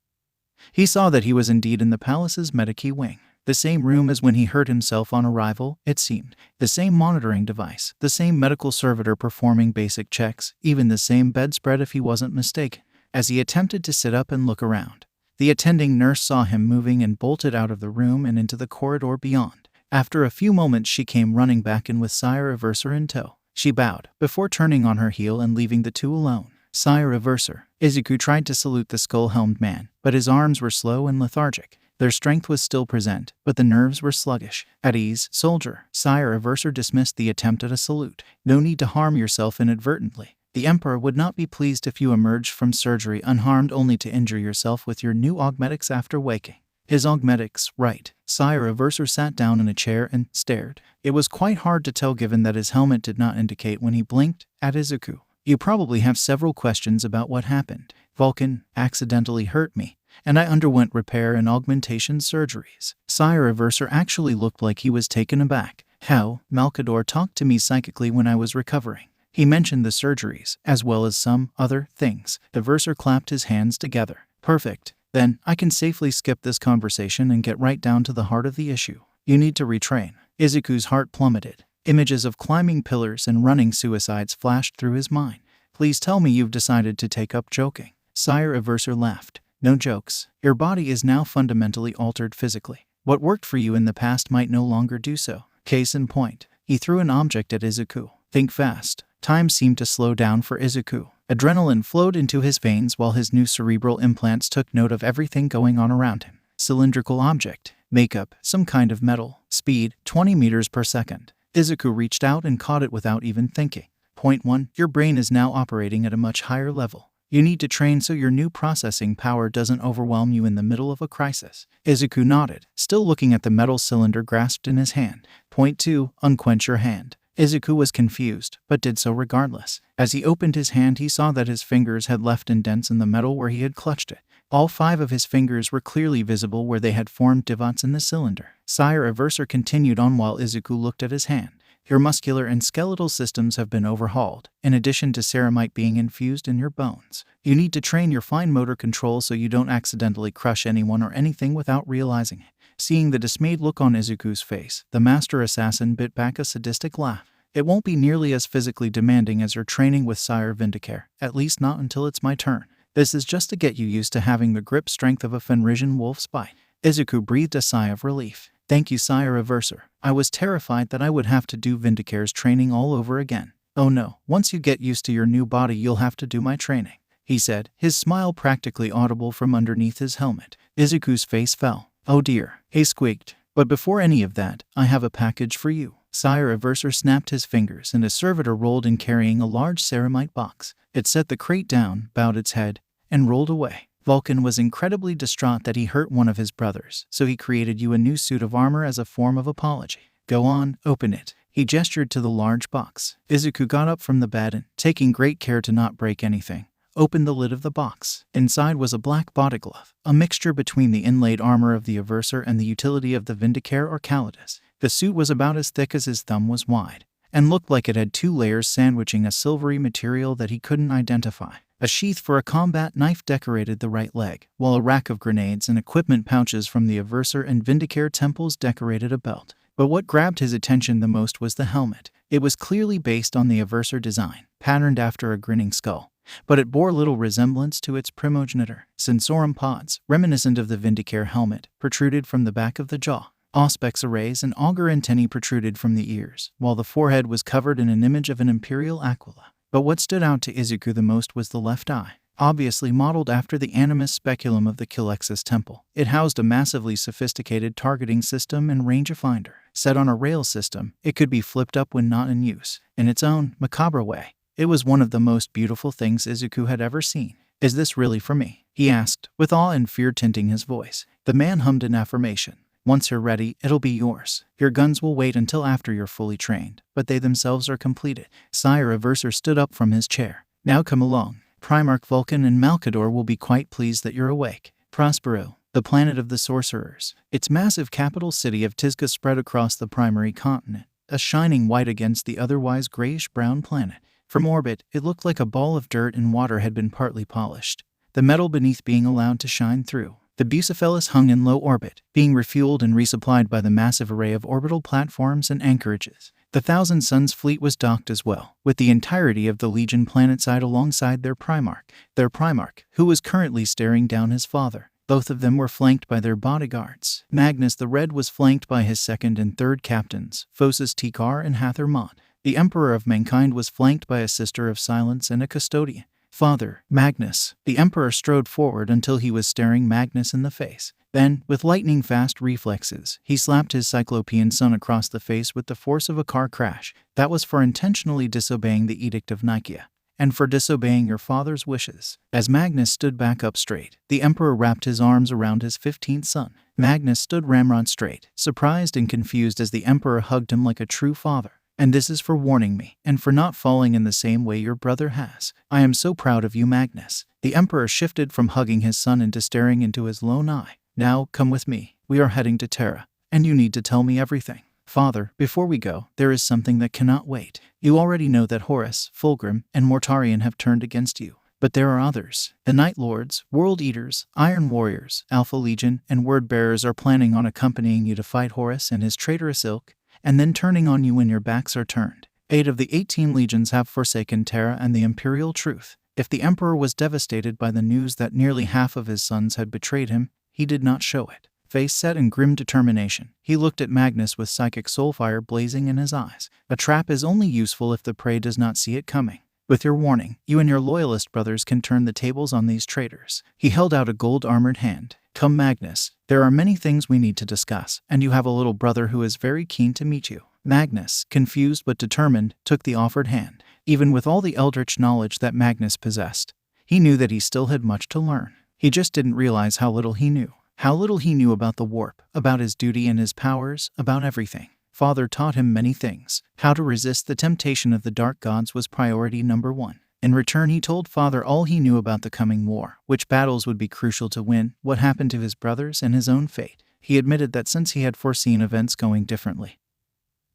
He saw that he was indeed in the palace's Medikey wing. The same room as when he hurt himself on arrival, it seemed. The same monitoring device, the same medical servitor performing basic checks, even the same bedspread if he wasn't mistaken. As he attempted to sit up and look around, the attending nurse saw him moving and bolted out of the room and into the corridor beyond. After a few moments, she came running back in with Sire Averser in tow. She bowed, before turning on her heel and leaving the two alone. Sire Averser. Izuku tried to salute the skull-helmed man, but his arms were slow and lethargic. Their strength was still present, but the nerves were sluggish. At ease, soldier. Sire Averser dismissed the attempt at a salute. No need to harm yourself inadvertently. The Emperor would not be pleased if you emerged from surgery unharmed only to injure yourself with your new augmetics after waking. His augmetics, right. Sire Averser sat down in a chair and stared. It was quite hard to tell given that his helmet did not indicate when he blinked at Izuku. You probably have several questions about what happened. Vulcan accidentally hurt me, and I underwent repair and augmentation surgeries. Sire Averser actually looked like he was taken aback. How? Malkador talked to me psychically when I was recovering. He mentioned the surgeries, as well as some other things. Averser clapped his hands together. Perfect. Then, I can safely skip this conversation and get right down to the heart of the issue. You need to retrain. Izuku's heart plummeted. Images of climbing pillars and running suicides flashed through his mind. Please tell me you've decided to take up joking. Sire Averser laughed. No jokes. Your body is now fundamentally altered physically. What worked for you in the past might no longer do so. Case in point. He threw an object at Izuku. Think fast. Time seemed to slow down for Izuku. Adrenaline flowed into his veins while his new cerebral implants took note of everything going on around him. Cylindrical object. Makeup. Some kind of metal. Speed. 20 meters per second. Izuku reached out and caught it without even thinking. Point 1. Your brain is now operating at a much higher level. You need to train so your new processing power doesn't overwhelm you in the middle of a crisis. Izuku nodded, still looking at the metal cylinder grasped in his hand. Point 2. Unquench your hand. Izuku was confused, but did so regardless. As he opened his hand, he saw that his fingers had left indents in the metal where he had clutched it. All 5 of his fingers were clearly visible where they had formed divots in the cylinder. Sire Averser continued on while Izuku looked at his hand. Your muscular and skeletal systems have been overhauled, in addition to ceramite being infused in your bones. You need to train your fine motor control so you don't accidentally crush anyone or anything without realizing it. Seeing the dismayed look on Izuku's face, the master assassin bit back a sadistic laugh. It won't be nearly as physically demanding as your training with Sire Vindicare, at least not until it's my turn. This is just to get you used to having the grip strength of a Fenrisian wolf's bite. Izuku breathed a sigh of relief. Thank you, Sire Averser. I was terrified that I would have to do Vindicare's training all over again. Oh no, once you get used to your new body you'll have to do my training, he said, his smile practically audible from underneath his helmet. Izuku's face fell. Oh dear, he squeaked. But before any of that, I have a package for you. Sire Averser snapped his fingers and a servitor rolled in carrying a large ceramite box. It set the crate down, bowed its head, and rolled away. Vulcan was incredibly distraught that he hurt one of his brothers, so he created you a new suit of armor as a form of apology. Go on, open it. He gestured to the large box. Izuku got up from the bed and, taking great care to not break anything, opened the lid of the box. Inside was a black body glove, a mixture between the inlaid armor of the Averser and the utility of the Vindicare or Calidus. The suit was about as thick as his thumb was wide, and looked like it had 2 layers sandwiching a silvery material that he couldn't identify. A sheath for a combat knife decorated the right leg, while a rack of grenades and equipment pouches from the Averser and Vindicare temples decorated a belt. But what grabbed his attention the most was the helmet. It was clearly based on the Averser design, patterned after a grinning skull, but it bore little resemblance to its primogenitor. Sensorum pods, reminiscent of the Vindicare helmet, protruded from the back of the jaw. Auspex arrays and auger antennae protruded from the ears, while the forehead was covered in an image of an imperial aquila. But what stood out to Izuku the most was the left eye. Obviously modeled after the animus speculum of the Kilexis temple, it housed a massively sophisticated targeting system and rangefinder. Set on a rail system, it could be flipped up when not in use. In its own macabre way, it was one of the most beautiful things Izuku had ever seen. Is this really for me? He asked, with awe and fear tinting his voice. The man hummed an affirmation. Once you're ready, it'll be yours. Your guns will wait until after you're fully trained, but they themselves are completed. Sire Averser stood up from his chair. Now come along. Primarch Vulcan and Malkador will be quite pleased that you're awake. Prospero, the planet of the sorcerers. Its massive capital city of Tizca spread across the primary continent, a shining white against the otherwise grayish-brown planet. From orbit, it looked like a ball of dirt and water had been partly polished, the metal beneath being allowed to shine through. The Bucephalus hung in low orbit, being refueled and resupplied by the massive array of orbital platforms and anchorages. The Thousand Suns fleet was docked as well, with the entirety of the Legion planetside alongside their Primarch, who was currently staring down his father. Both of them were flanked by their bodyguards. Magnus the Red was flanked by his 2nd and 3rd captains, Phocis Tikar and Hathor Mont. The Emperor of Mankind was flanked by a Sister of Silence and a Custodian. Father, Magnus. The Emperor strode forward until he was staring Magnus in the face. Then, with lightning-fast reflexes, he slapped his Cyclopean son across the face with the force of a car crash. That was for intentionally disobeying the Edict of Nicaea, and for disobeying your father's wishes." As Magnus stood back up straight, the Emperor wrapped his arms around his 15th son. Magnus stood ramrod straight, surprised and confused as the Emperor hugged him like a true father. "And this is for warning me, and for not falling in the same way your brother has. I am so proud of you, Magnus." The Emperor shifted from hugging his son into staring into his lone eye. "Now, come with me. We are heading to Terra, and you need to tell me everything." "Father, before we go, there is something that cannot wait. You already know that Horus, Fulgrim, and Mortarion have turned against you. But there are others. The Night Lords, World Eaters, Iron Warriors, Alpha Legion, and Word Bearers are planning on accompanying you to fight Horus and his traitorous ilk, and then turning on you when your backs are turned. 8 of the 18 legions have forsaken Terra and the Imperial truth." If the Emperor was devastated by the news that nearly half of his sons had betrayed him, he did not show it. Face set in grim determination, he looked at Magnus with psychic soulfire blazing in his eyes. A trap is only useful if the prey does not see it coming. With your warning, you and your loyalist brothers can turn the tables on these traitors. He held out a gold-armored hand. "Come, Magnus. There are many things we need to discuss, and you have a little brother who is very keen to meet you." Magnus, confused but determined, took the offered hand. Even with all the eldritch knowledge that Magnus possessed, he knew that he still had much to learn. He just didn't realize how little he knew. How little he knew about the warp, about his duty and his powers, about everything. Father taught him many things. How to resist the temptation of the dark gods was priority number 1. In return, he told Father all he knew about the coming war, which battles would be crucial to win, what happened to his brothers, and his own fate. He admitted that since he had foreseen events going differently,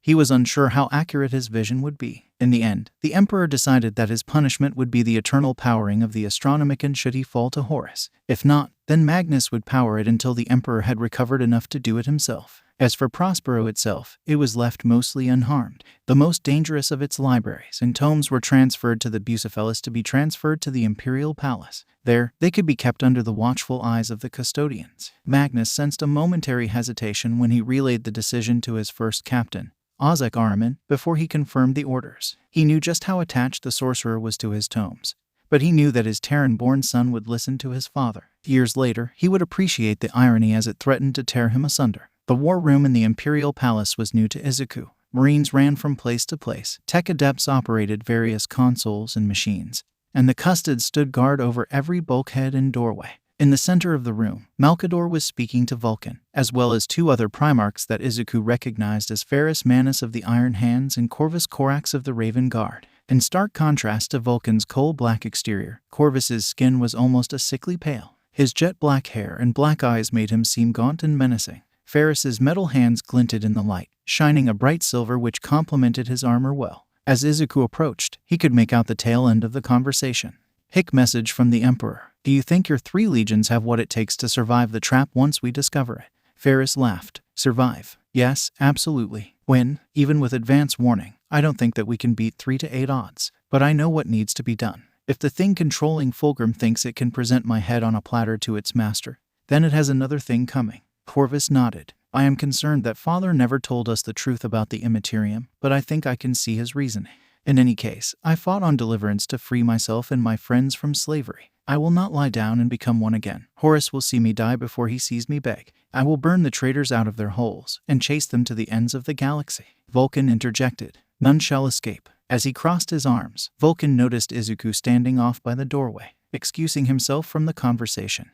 he was unsure how accurate his vision would be. In the end, the Emperor decided that his punishment would be the eternal powering of the Astronomicon should he fall to Horus. If not, then Magnus would power it until the Emperor had recovered enough to do it himself. As for Prospero itself, it was left mostly unharmed. The most dangerous of its libraries and tomes were transferred to the Bucephalus to be transferred to the Imperial Palace. There, they could be kept under the watchful eyes of the custodians. Magnus sensed a momentary hesitation when he relayed the decision to his first captain, Ozek Ahriman, before he confirmed the orders. He knew just how attached the sorcerer was to his tomes, but he knew that his Terran-born son would listen to his father. Years later, he would appreciate the irony as it threatened to tear him asunder. The war room in the Imperial Palace was new to Izuku. Marines ran from place to place, tech adepts operated various consoles and machines, and the custodes stood guard over every bulkhead and doorway. In the center of the room, Malkador was speaking to Vulcan, as well as 2 other Primarchs that Izuku recognized as Ferrus Manus of the Iron Hands and Corvus Corax of the Raven Guard. In stark contrast to Vulcan's coal-black exterior, Corvus's skin was almost a sickly pale. His jet-black hair and black eyes made him seem gaunt and menacing. Ferrus's metal hands glinted in the light, shining a bright silver which complemented his armor well. As Izuku approached, he could make out the tail end of the conversation. Hick message from the Emperor. "Do you think your 3 legions have what it takes to survive the trap once we discover it?" Ferrus laughed. "Survive? Yes, absolutely. When, even with advance warning, I don't think that we can beat 3 to 8 odds. But I know what needs to be done. If the thing controlling Fulgrim thinks it can present my head on a platter to its master, then it has another thing coming." Corvus nodded. "I am concerned that Father never told us the truth about the Imperium, but I think I can see his reasoning. In any case, I fought on deliverance to free myself and my friends from slavery. I will not lie down and become one again. Horus will see me die before he sees me beg. I will burn the traitors out of their holes and chase them to the ends of the galaxy." Vulcan interjected. "None shall escape." As he crossed his arms, Vulcan noticed Izuku standing off by the doorway, excusing himself from the conversation.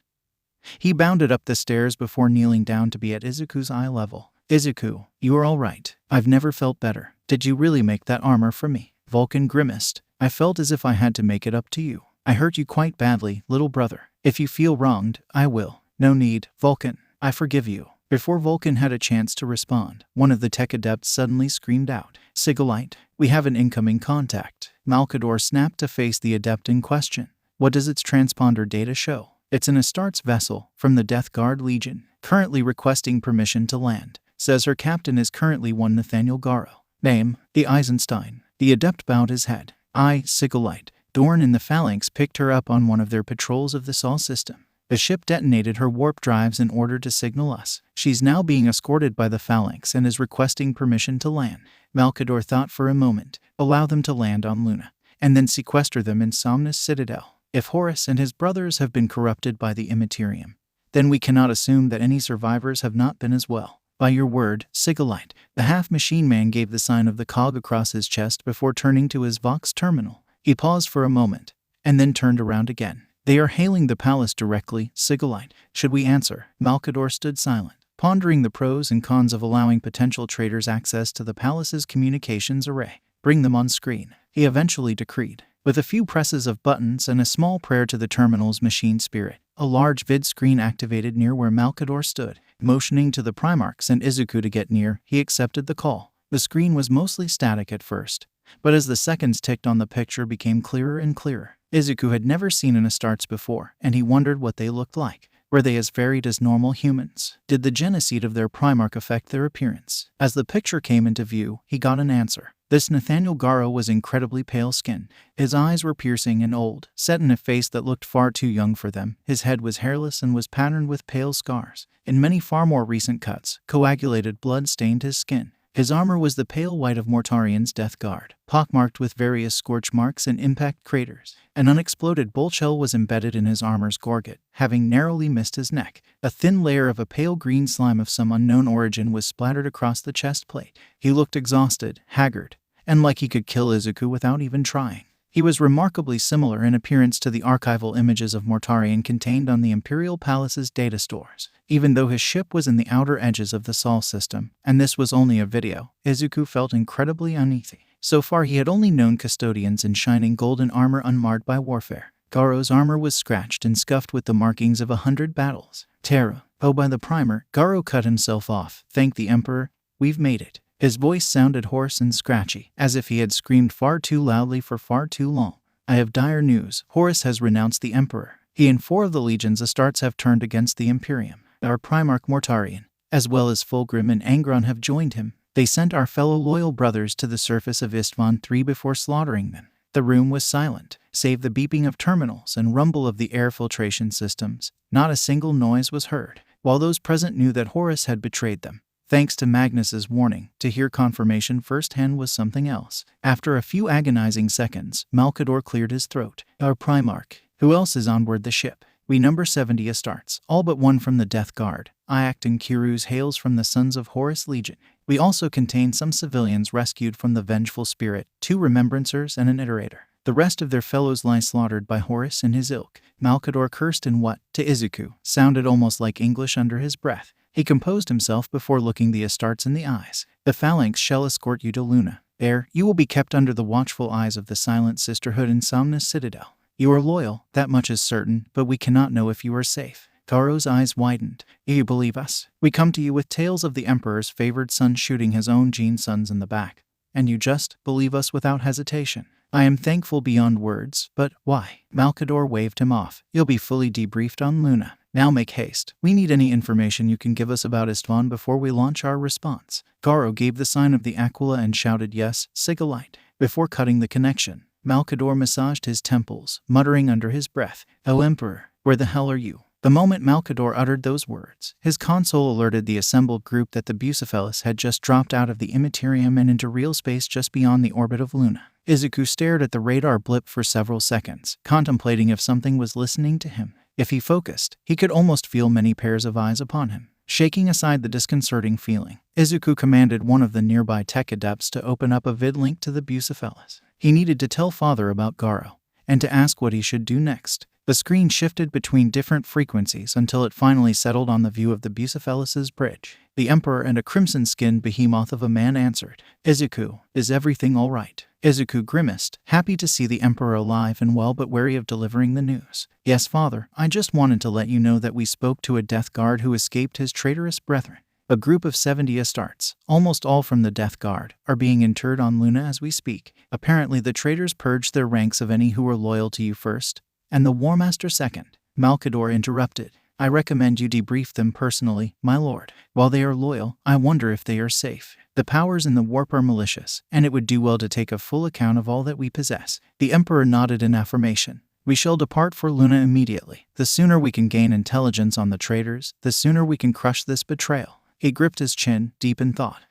He bounded up the stairs before kneeling down to be at Izuku's eye level. "Izuku, you are all right. I've never felt better. Did you really make that armor for me?" Vulcan grimaced. "I felt as if I had to make it up to you. I hurt you quite badly, little brother. If you feel wronged, I will." "No need, Vulcan. I forgive you." Before Vulcan had a chance to respond, one of the tech adepts suddenly screamed out, "Sigilite, we have an incoming contact." Malkador snapped to face the adept in question. "What does its transponder data show?" "It's an Astartes vessel from the Death Guard Legion, currently requesting permission to land. Says her captain is currently one Nathaniel Garo. Name, the Eisenstein." The adept bowed his head. Sigilite. Dorn and the Phalanx picked her up on one of their patrols of the Sol system. The ship detonated her warp drives in order to signal us. She's now being escorted by the Phalanx and is requesting permission to land. Malkador thought for a moment. Allow them to land on Luna, and then sequester them in Somnus Citadel. If Horus and his brothers have been corrupted by the Imperium, then we cannot assume that any survivors have not been as well. By your word, Sigilite. The half-machine man gave the sign of the cog across his chest before turning to his Vox terminal. He paused for a moment, and then turned around again. They are hailing the palace directly, Sigilite. Should we answer? Malkador stood silent, pondering the pros and cons of allowing potential traitors access to the palace's communications array. Bring them on screen, he eventually decreed. With a few presses of buttons and a small prayer to the terminal's machine spirit, a large vid screen activated near where Malkador stood. Motioning to the Primarchs and Izuku to get near, he accepted the call. The screen was mostly static at first, but as the seconds ticked on the picture became clearer and clearer. Izuku had never seen an Astartes before, and he wondered what they looked like. Were they as varied as normal humans? Did the genocide of their Primarch affect their appearance? As the picture came into view, he got an answer. This Nathaniel Garo was incredibly pale-skinned. His eyes were piercing and old, set in a face that looked far too young for them. His head was hairless and was patterned with pale scars. In many far more recent cuts, coagulated blood stained his skin. His armor was the pale white of Mortarian's death guard, pockmarked with various scorch marks and impact craters. An unexploded bolt shell was embedded in his armor's gorget, having narrowly missed his neck. A thin layer of a pale green slime of some unknown origin was splattered across the chest plate. He looked exhausted, haggard, and like he could kill Izuku without even trying. He was remarkably similar in appearance to the archival images of Mortarian contained on the Imperial Palace's data stores. Even though his ship was in the outer edges of the Sol system, and this was only a video, Izuku felt incredibly uneasy. So far he had only known custodians in shining golden armor unmarred by warfare. Garo's armor was scratched and scuffed with the markings of 100 battles. Terra, by the primer, Garo cut himself off. Thank the Emperor, we've made it. His voice sounded hoarse and scratchy, as if he had screamed far too loudly for far too long. I have dire news. Horus has renounced the Emperor. He and 4 of the legions Astartes have turned against the Imperium. Our Primarch Mortarian, as well as Fulgrim and Angron, have joined him. They sent our fellow loyal brothers to the surface of Isstvan III before slaughtering them. The room was silent, save the beeping of terminals and rumble of the air filtration systems. Not a single noise was heard, while those present knew that Horus had betrayed them. Thanks to Magnus's warning, to hear confirmation firsthand was something else. After a few agonizing seconds, Malkador cleared his throat. Our Primarch. Who else is on board the ship? We number 70 Astartes, all but one from the Death Guard. Iacton Kiruz hails from the Sons of Horus Legion. We also contain some civilians rescued from the Vengeful Spirit, 2 Remembrancers and an Iterator. The rest of their fellows lie slaughtered by Horus and his ilk. Malkador cursed in what, to Izuku, sounded almost like English under his breath. He composed himself before looking the Astartes in the eyes. The Phalanx shall escort you to Luna. There, you will be kept under the watchful eyes of the Silent Sisterhood in Somnus Citadel. You are loyal, that much is certain, but we cannot know if you are safe. Garo's eyes widened. You believe us? We come to you with tales of the Emperor's favored son shooting his own gene sons in the back. And you just believe us without hesitation. I am thankful beyond words, but why? Malkador waved him off. You'll be fully debriefed on Luna. Now make haste. We need any information you can give us about Isstvan before we launch our response. Garo gave the sign of the Aquila and shouted yes, Sigilite. Before cutting the connection, Malkador massaged his temples, muttering under his breath, "O Emperor, where the hell are you?" The moment Malkador uttered those words, his console alerted the assembled group that the Bucephalus had just dropped out of the Imperium and into real space just beyond the orbit of Luna. Izuku stared at the radar blip for several seconds, contemplating if something was listening to him. If he focused, he could almost feel many pairs of eyes upon him. Shaking aside the disconcerting feeling, Izuku commanded one of the nearby tech adepts to open up a vid link to the Bucephalus. He needed to tell Father about Garo, and to ask what he should do next. The screen shifted between different frequencies until it finally settled on the view of the Bucephalus's bridge. The Emperor and a crimson-skinned behemoth of a man answered, "Izuku, is everything all right?" Izuku grimaced, happy to see the Emperor alive and well but wary of delivering the news. "Yes, Father, I just wanted to let you know that we spoke to a Death Guard who escaped his traitorous brethren. A group of 70 Astartes, almost all from the Death Guard, are being interred on Luna as we speak. Apparently the traitors purged their ranks of any who were loyal to you first, and the War Master second." Malkador interrupted. "I recommend you debrief them personally, my lord. While they are loyal, I wonder if they are safe. The powers in the warp are malicious, and it would do well to take a full account of all that we possess." The Emperor nodded in affirmation. "We shall depart for Luna immediately. The sooner we can gain intelligence on the traitors, the sooner we can crush this betrayal." He gripped his chin, deep in thought.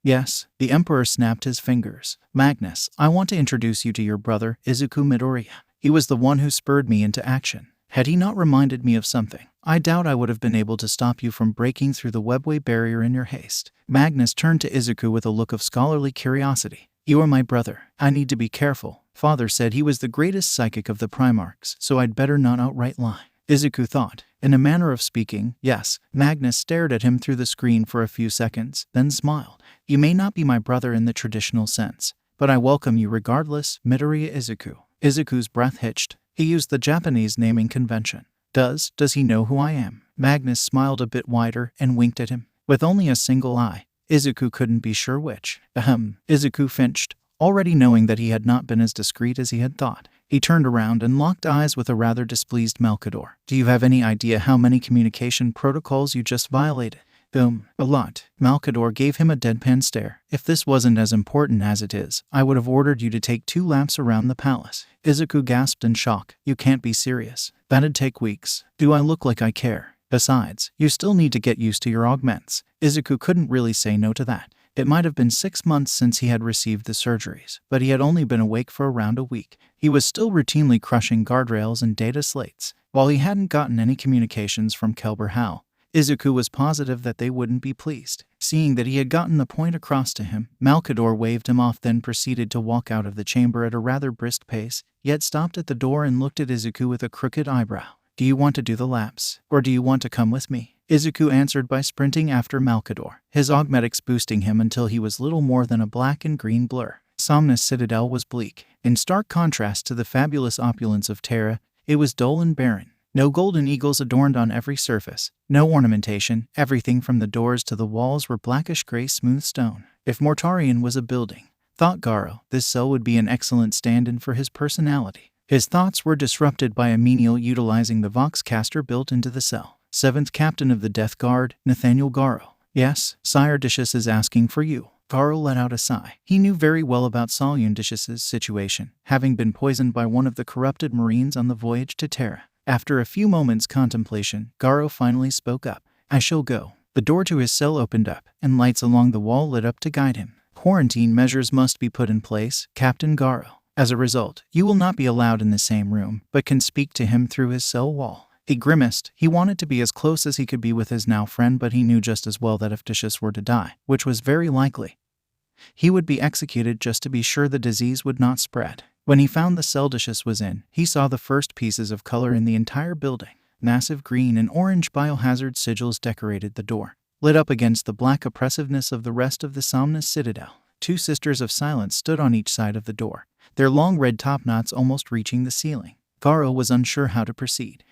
Yes." The Emperor snapped his fingers. "Magnus, I want to introduce you to your brother, Izuku Midoriya. He was the one who spurred me into action. Had he not reminded me of something, I doubt I would have been able to stop you from breaking through the webway barrier in your haste." Magnus turned to Izuku with a look of scholarly curiosity. You are my brother. I need to be careful. Father said he was the greatest psychic of the Primarchs, so I'd better not outright lie. Izuku thought. In a manner of speaking, yes. Magnus stared at him through the screen for a few seconds, then smiled. You may not be my brother in the traditional sense, but I welcome you regardless, Midoriya Izuku. Izuku's breath hitched. He used the Japanese naming convention. Does he know who I am? Magnus smiled a bit wider and winked at him. With only a single eye, Izuku couldn't be sure which. Izuku finched, already knowing that he had not been as discreet as he had thought. He turned around and locked eyes with a rather displeased Malkador. Do you have any idea how many communication protocols you just violated? A lot. Malkador gave him a deadpan stare. If this wasn't as important as it is, I would have ordered you to take 2 laps around the palace. Izuku gasped in shock. You can't be serious. That'd take weeks. Do I look like I care? Besides, you still need to get used to your augments. Izuku couldn't really say no to that. It might have been 6 months since he had received the surgeries, but he had only been awake for around a week. He was still routinely crushing guardrails and data slates. While he hadn't gotten any communications from Kelber Hal, Izuku was positive that they wouldn't be pleased. Seeing that he had gotten the point across to him, Malkador waved him off, then proceeded to walk out of the chamber at a rather brisk pace, yet stopped at the door and looked at Izuku with a crooked eyebrow. Do you want to do the laps, or do you want to come with me? Izuku answered by sprinting after Malkador, his augmetics boosting him until he was little more than a black and green blur. Somnus Citadel was bleak. In stark contrast to the fabulous opulence of Terra, it was dull and barren. No golden eagles adorned on every surface, no ornamentation, everything from the doors to the walls were blackish-gray smooth stone. If Mortarion was a building, thought Garo, this cell would be an excellent stand-in for his personality. His thoughts were disrupted by a menial utilizing the Voxcaster built into the cell. 7th Captain of the Death Guard, Nathaniel Garo. Yes, Sire Dicius is asking for you. Garo let out a sigh. He knew very well about Salyun Dicius's situation, having been poisoned by one of the corrupted Marines on the voyage to Terra. After a few moments' contemplation, Garo finally spoke up. I shall go. The door to his cell opened up, and lights along the wall lit up to guide him. Quarantine measures must be put in place, Captain Garo. As a result, you will not be allowed in the same room, but can speak to him through his cell wall. He grimaced. He wanted to be as close as he could be with his now friend, but he knew just as well that if Dicius were to die, which was very likely, he would be executed just to be sure the disease would not spread. When he found the cell Dicius was in, he saw the first pieces of color in the entire building. Massive green and orange biohazard sigils decorated the door, lit up against the black oppressiveness of the rest of the Somnus Citadel. 2 Sisters of Silence stood on each side of the door, their long red topknots almost reaching the ceiling. Garo was unsure how to proceed.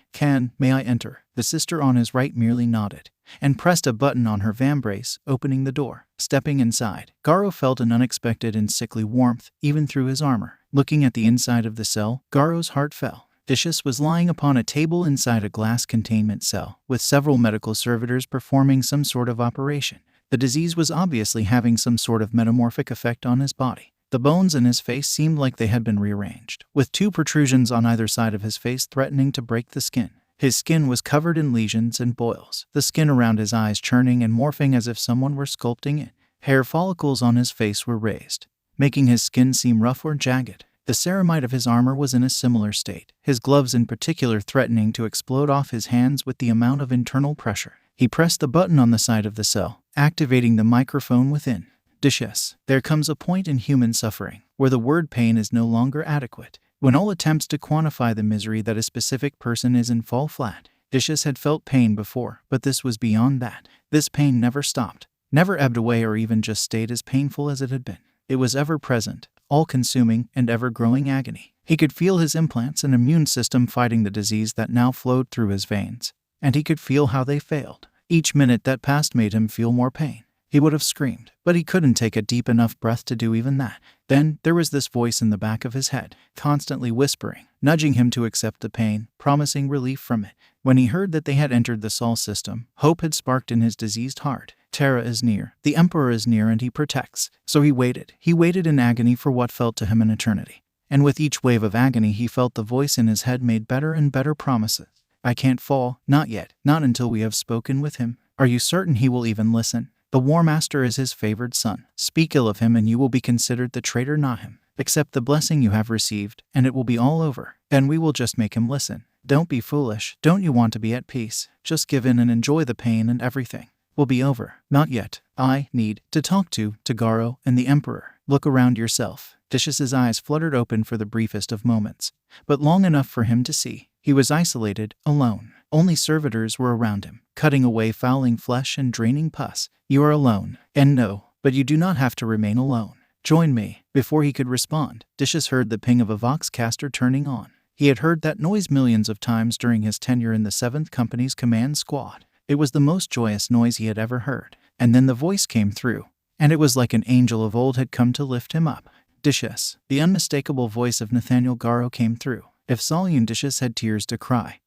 May I enter? The sister on his right merely nodded, and pressed a button on her vambrace, opening the door. Stepping inside, Garo felt an unexpected and sickly warmth, even through his armor. Looking at the inside of the cell, Garo's heart fell. Dicius was lying upon a table inside a glass containment cell, with several medical servitors performing some sort of operation. The disease was obviously having some sort of metamorphic effect on his body. The bones in his face seemed like they had been rearranged, with 2 protrusions on either side of his face threatening to break the skin. His skin was covered in lesions and boils, the skin around his eyes churning and morphing as if someone were sculpting it. Hair follicles on his face were raised, making his skin seem rough or jagged. The ceramite of his armor was in a similar state, his gloves in particular threatening to explode off his hands with the amount of internal pressure. He pressed the button on the side of the cell, activating the microphone within. Dicius, there comes a point in human suffering where the word pain is no longer adequate, when all attempts to quantify the misery that a specific person is in fall flat. Dicius had felt pain before, but this was beyond that. This pain never stopped, never ebbed away or even just stayed as painful as it had been. It was ever present, all-consuming and ever-growing agony. He could feel his implants and immune system fighting the disease that now flowed through his veins, and he could feel how they failed. Each minute that passed made him feel more pain. He would have screamed, but he couldn't take a deep enough breath to do even that. Then, there was this voice in the back of his head, constantly whispering, nudging him to accept the pain, promising relief from it. When he heard that they had entered the Sol system, hope had sparked in his diseased heart. Terra is near, the Emperor is near, and he protects. So he waited. He waited in agony for what felt to him an eternity. And with each wave of agony he felt the voice in his head made better and better promises. I can't fall, not yet, not until we have spoken with him. Are you certain he will even listen? The War Master is his favored son. Speak ill of him and you will be considered the traitor, not him. Accept the blessing you have received, and it will be all over. And we will just make him listen. Don't be foolish. Don't you want to be at peace? Just give in and enjoy the pain and everything will be over. Not yet. I need to talk to Garo and the Emperor. Look around yourself. Dish's eyes fluttered open for the briefest of moments, but long enough for him to see. He was isolated, alone. Only servitors were around him, cutting away fouling flesh and draining pus. You are alone. And no, but you do not have to remain alone. Join me. Before he could respond, Dish's heard the ping of a voxcaster turning on. He had heard that noise millions of times during his tenure in the 7th Company's command squad. It was the most joyous noise he had ever heard. And then the voice came through, and it was like an angel of old had come to lift him up. Dish's, the unmistakable voice of Nathaniel Garo came through. If Salyun Dish's had tears to cry,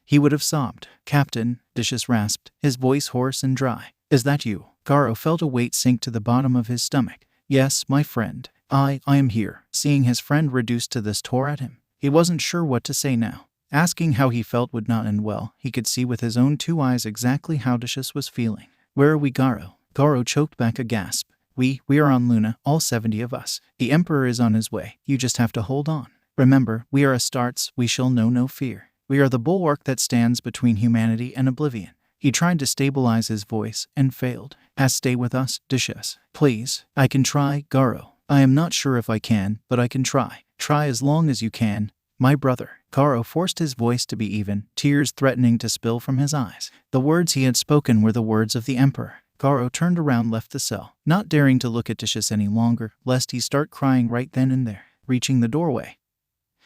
he would have sobbed. Captain, Dish's rasped, his voice hoarse and dry. Is that you? Garo felt a weight sink to the bottom of his stomach. Yes, my friend. I am here. Seeing his friend reduced to this tore at him. He wasn't sure what to say now. Asking how he felt would not end well. He could see with his own 2 eyes exactly how Dish's was feeling. Where are we, Garo? Garo choked back a gasp. We are on Luna, all 70 of us. The Emperor is on his way. You just have to hold on. Remember, we are Astartes, we shall know no fear. We are the bulwark that stands between humanity and oblivion. He tried to stabilize his voice and failed. Stay with us, Dish's. Please. I can try, Garo. I am not sure if I can, but I can try. Try as long as you can, my brother. Garo forced his voice to be even, tears threatening to spill from his eyes. The words he had spoken were the words of the Emperor. Garo turned around, left the cell, not daring to look at Dish's any longer, lest he start crying right then and there. Reaching the doorway,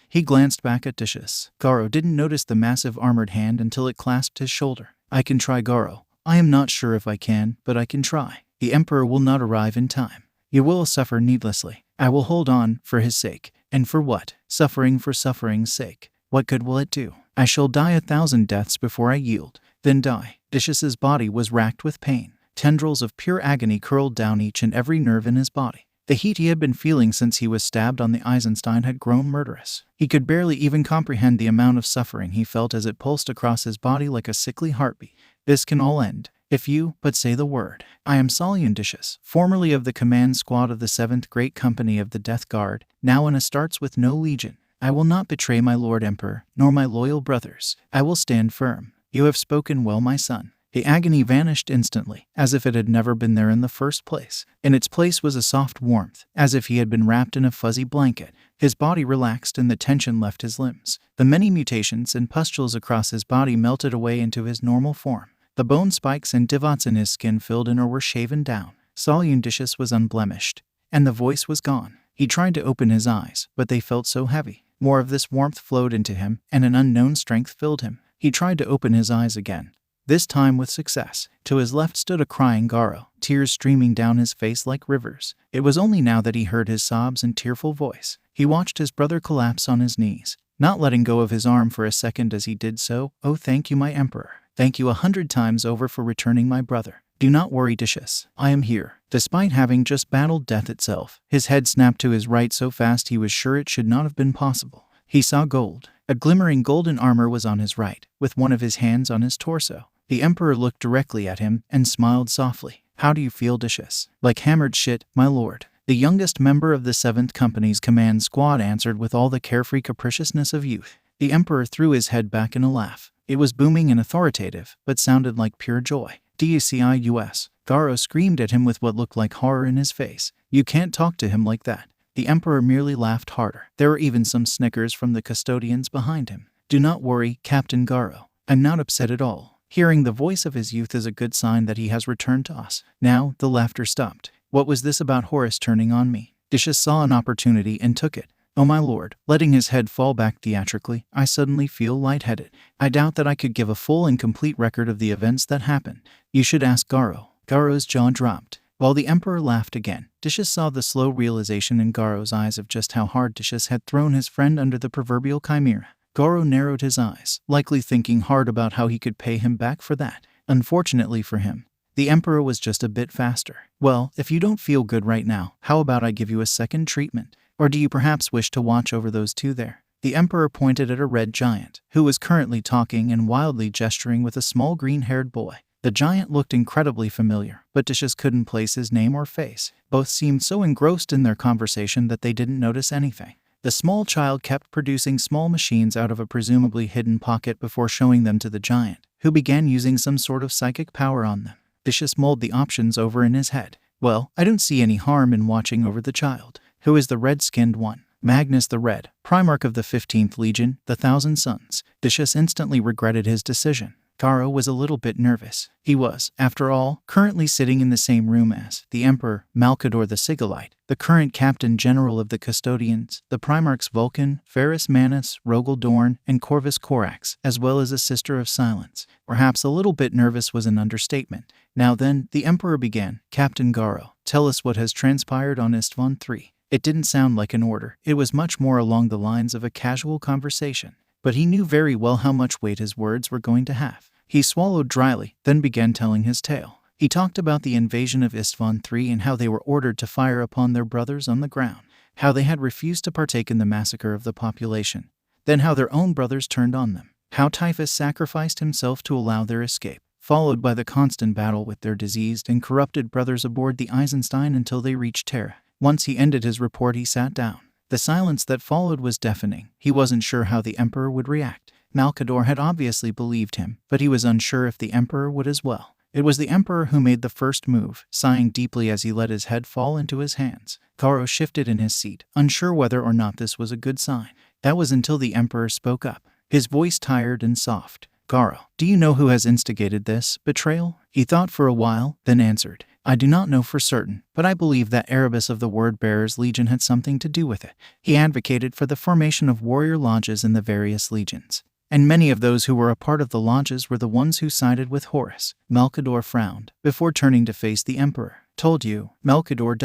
he glanced back at Dish's. Garo didn't notice the massive armored hand until it clasped his shoulder. I can try, Garo. I am not sure if I can, but I can try. The Emperor will not arrive in time. You will suffer needlessly. I will hold on, for his sake. And for what? Suffering for suffering's sake. What good will it do? I shall die 1,000 deaths before I yield. Then die. Dish's body was racked with pain. Tendrils of pure agony curled down each and every nerve in his body. The heat he had been feeling since he was stabbed on the Eisenstein had grown murderous. He could barely even comprehend the amount of suffering he felt as it pulsed across his body like a sickly heartbeat. This can all end, if you but say the word. I am Salyun Dish's, formerly of the command squad of the 7th Great Company of the Death Guard, now in Astartes with no legion. I will not betray my Lord Emperor, nor my loyal brothers. I will stand firm. You have spoken well, my son. The agony vanished instantly, as if it had never been there in the first place. In its place was a soft warmth, as if he had been wrapped in a fuzzy blanket. His body relaxed and the tension left his limbs. The many mutations and pustules across his body melted away into his normal form. The bone spikes and divots in his skin filled in or were shaven down. Salyun Dish's was unblemished, and the voice was gone. He tried to open his eyes, but they felt so heavy. More of this warmth flowed into him, and an unknown strength filled him. He tried to open his eyes again, this time with success. To his left stood a crying Garo, tears streaming down his face like rivers. It was only now that he heard his sobs and tearful voice. He watched his brother collapse on his knees, not letting go of his arm for a second as he did so. Oh, thank you, my Emperor. Thank you 100 times over for returning my brother. Do not worry, Dish's. I am here. Despite having just battled death itself, his head snapped to his right so fast he was sure it should not have been possible. He saw gold. A glimmering golden armor was on his right, with one of his hands on his torso. The Emperor looked directly at him and smiled softly. How do you feel, Dish's? Like hammered shit, my lord. The youngest member of the 7th Company's command squad answered with all the carefree capriciousness of youth. The Emperor threw his head back in a laugh. It was booming and authoritative, but sounded like pure joy. DUCIUS. Garo screamed at him with what looked like horror in his face. You can't talk to him like that. The Emperor merely laughed harder. There were even some snickers from the custodians behind him. Do not worry, Captain Garo. I'm not upset at all. Hearing the voice of his youth is a good sign that he has returned to us. Now, the laughter stopped. What was this about Horus turning on me? Dish's saw an opportunity and took it. Oh my lord, letting his head fall back theatrically, I suddenly feel lightheaded. I doubt that I could give a full and complete record of the events that happened. You should ask Garo. Garo's jaw dropped. While the Emperor laughed again, Dish's saw the slow realization in Garo's eyes of just how hard Dish's had thrown his friend under the proverbial chimera. Garo narrowed his eyes, likely thinking hard about how he could pay him back for that. Unfortunately for him, the Emperor was just a bit faster. Well, if you don't feel good right now, how about I give you a second treatment? Or do you perhaps wish to watch over those two there? The Emperor pointed at a red giant, who was currently talking and wildly gesturing with a small green-haired boy. The giant looked incredibly familiar, but Dish's couldn't place his name or face. Both seemed so engrossed in their conversation that they didn't notice anything. The small child kept producing small machines out of a presumably hidden pocket before showing them to the giant, who began using some sort of psychic power on them. Dish's mulled the options over in his head. Well, I don't see any harm in watching over the child. Who is the red-skinned one? Magnus the Red, Primarch of the 15th Legion, the Thousand Sons. Decius instantly regretted his decision. Garo was a little bit nervous. He was, after all, currently sitting in the same room as the Emperor, Malkador the Sigillite, the current Captain General of the Custodians, the Primarchs Vulcan, Ferris Manus, Rogel Dorn, and Corvus Corax, as well as a Sister of Silence. Perhaps a little bit nervous was an understatement. Now then, the Emperor began. Captain Garo, tell us what has transpired on Isstvan III. It didn't sound like an order. It was much more along the lines of a casual conversation. But he knew very well how much weight his words were going to have. He swallowed dryly, then began telling his tale. He talked about the invasion of Isstvan III and how they were ordered to fire upon their brothers on the ground, how they had refused to partake in the massacre of the population, then how their own brothers turned on them, how Typhus sacrificed himself to allow their escape, followed by the constant battle with their diseased and corrupted brothers aboard the Eisenstein until they reached Terra. Once he ended his report, he sat down. The silence that followed was deafening. He wasn't sure how the Emperor would react. Malkador had obviously believed him, but he was unsure if the Emperor would as well. It was the Emperor who made the first move, sighing deeply as he let his head fall into his hands. Garo shifted in his seat, unsure whether or not this was a good sign. That was until the Emperor spoke up, his voice tired and soft. Garo, do you know who has instigated this betrayal? He thought for a while, then answered, I do not know for certain, but I believe that Erebus of the Word-Bearers Legion had something to do with it. He advocated for the formation of warrior lodges in the various legions, and many of those who were a part of the lodges were the ones who sided with Horus. Malkador frowned, before turning to face the Emperor. Told you, Malkador ...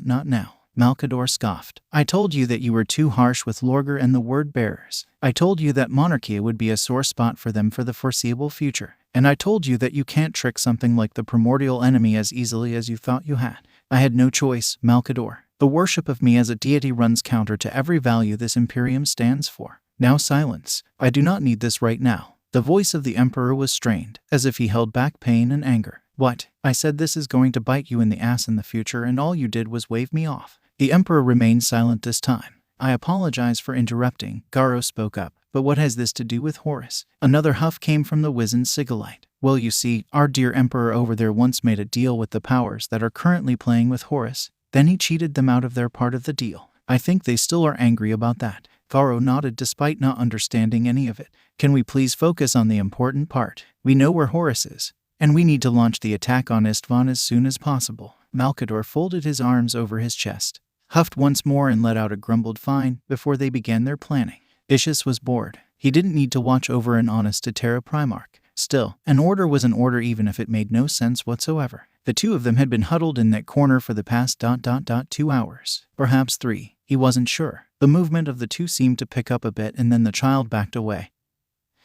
not now. Malkador scoffed. I told you that you were too harsh with Lorgar and the Word-Bearers. I told you that Monarchia would be a sore spot for them for the foreseeable future. And I told you that you can't trick something like the primordial enemy as easily as you thought you had. I had no choice, Malkador. The worship of me as a deity runs counter to every value this Imperium stands for. Now silence. I do not need this right now. The voice of the Emperor was strained, as if he held back pain and anger. What? I said this is going to bite you in the ass in the future, and all you did was wave me off. The Emperor remained silent this time. I apologize for interrupting, Garo spoke up. But what has this to do with Horus? Another huff came from the wizened Sigillite. Well, you see, our dear Emperor over there once made a deal with the powers that are currently playing with Horus. Then he cheated them out of their part of the deal. I think they still are angry about that. Garo nodded despite not understanding any of it. Can we please focus on the important part? We know where Horus is, and we need to launch the attack on Isstvan as soon as possible. Malkador folded his arms over his chest, huffed once more and let out a grumbled fine before they began their planning. Decius was bored. He didn't need to watch over an honest to Terra Primarch. Still, an order was an order even if it made no sense whatsoever. The two of them had been huddled in that corner for the past 2 hours. Perhaps 3. He wasn't sure. The movement of the two seemed to pick up a bit and then the child backed away,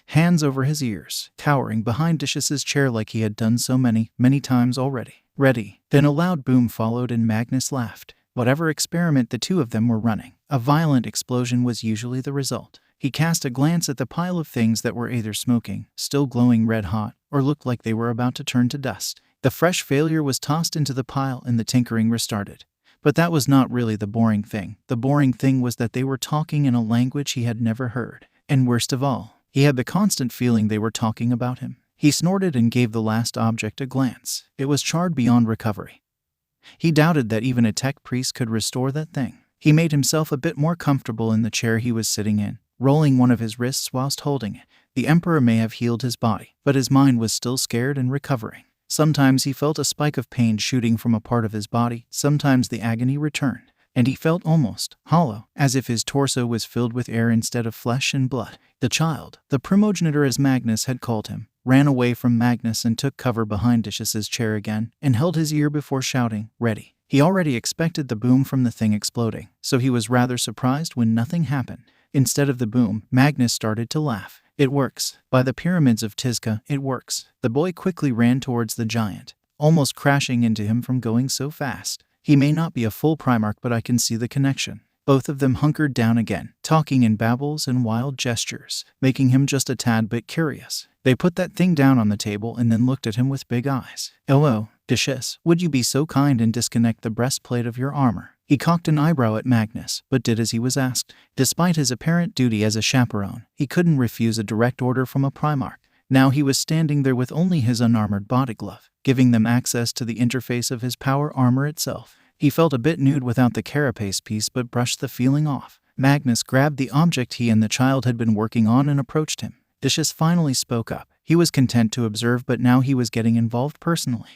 hands over his ears, cowering behind Decius's chair like he had done so many times already. Ready. Then a loud boom followed and Magnus laughed. Whatever experiment the two of them were running, a violent explosion was usually the result. He cast a glance at the pile of things that were either smoking, still glowing red-hot, or looked like they were about to turn to dust. The fresh failure was tossed into the pile and the tinkering restarted. But that was not really the boring thing. The boring thing was that they were talking in a language he had never heard. And worst of all, he had the constant feeling they were talking about him. He snorted and gave the last object a glance. It was charred beyond recovery. He doubted that even a tech priest could restore that thing. He made himself a bit more comfortable in the chair he was sitting in, rolling one of his wrists whilst holding it. The Emperor may have healed his body, but his mind was still scared and recovering. Sometimes he felt a spike of pain shooting from a part of his body, sometimes the agony returned, and he felt almost hollow, as if his torso was filled with air instead of flesh and blood. The child, the primogenitor as Magnus had called him, ran away from Magnus and took cover behind Decius's chair again, and held his ear before shouting, ready. He already expected the boom from the thing exploding, so he was rather surprised when nothing happened. Instead of the boom, Magnus started to laugh. It works. By the pyramids of Tizca, it works. The boy quickly ran towards the giant, almost crashing into him from going so fast. He may not be a full Primarch, but I can see the connection. Both of them hunkered down again, talking in babbles and wild gestures, making him just a tad bit curious. They put that thing down on the table and then looked at him with big eyes. Hello, Decius, would you be so kind and disconnect the breastplate of your armor? He cocked an eyebrow at Magnus, but did as he was asked. Despite his apparent duty as a chaperone, he couldn't refuse a direct order from a Primarch. Now he was standing there with only his unarmored body glove, giving them access to the interface of his power armor itself. He felt a bit nude without the carapace piece but brushed the feeling off. Magnus grabbed the object he and the child had been working on and approached him. Dishus finally spoke up. He was content to observe, but now he was getting involved personally.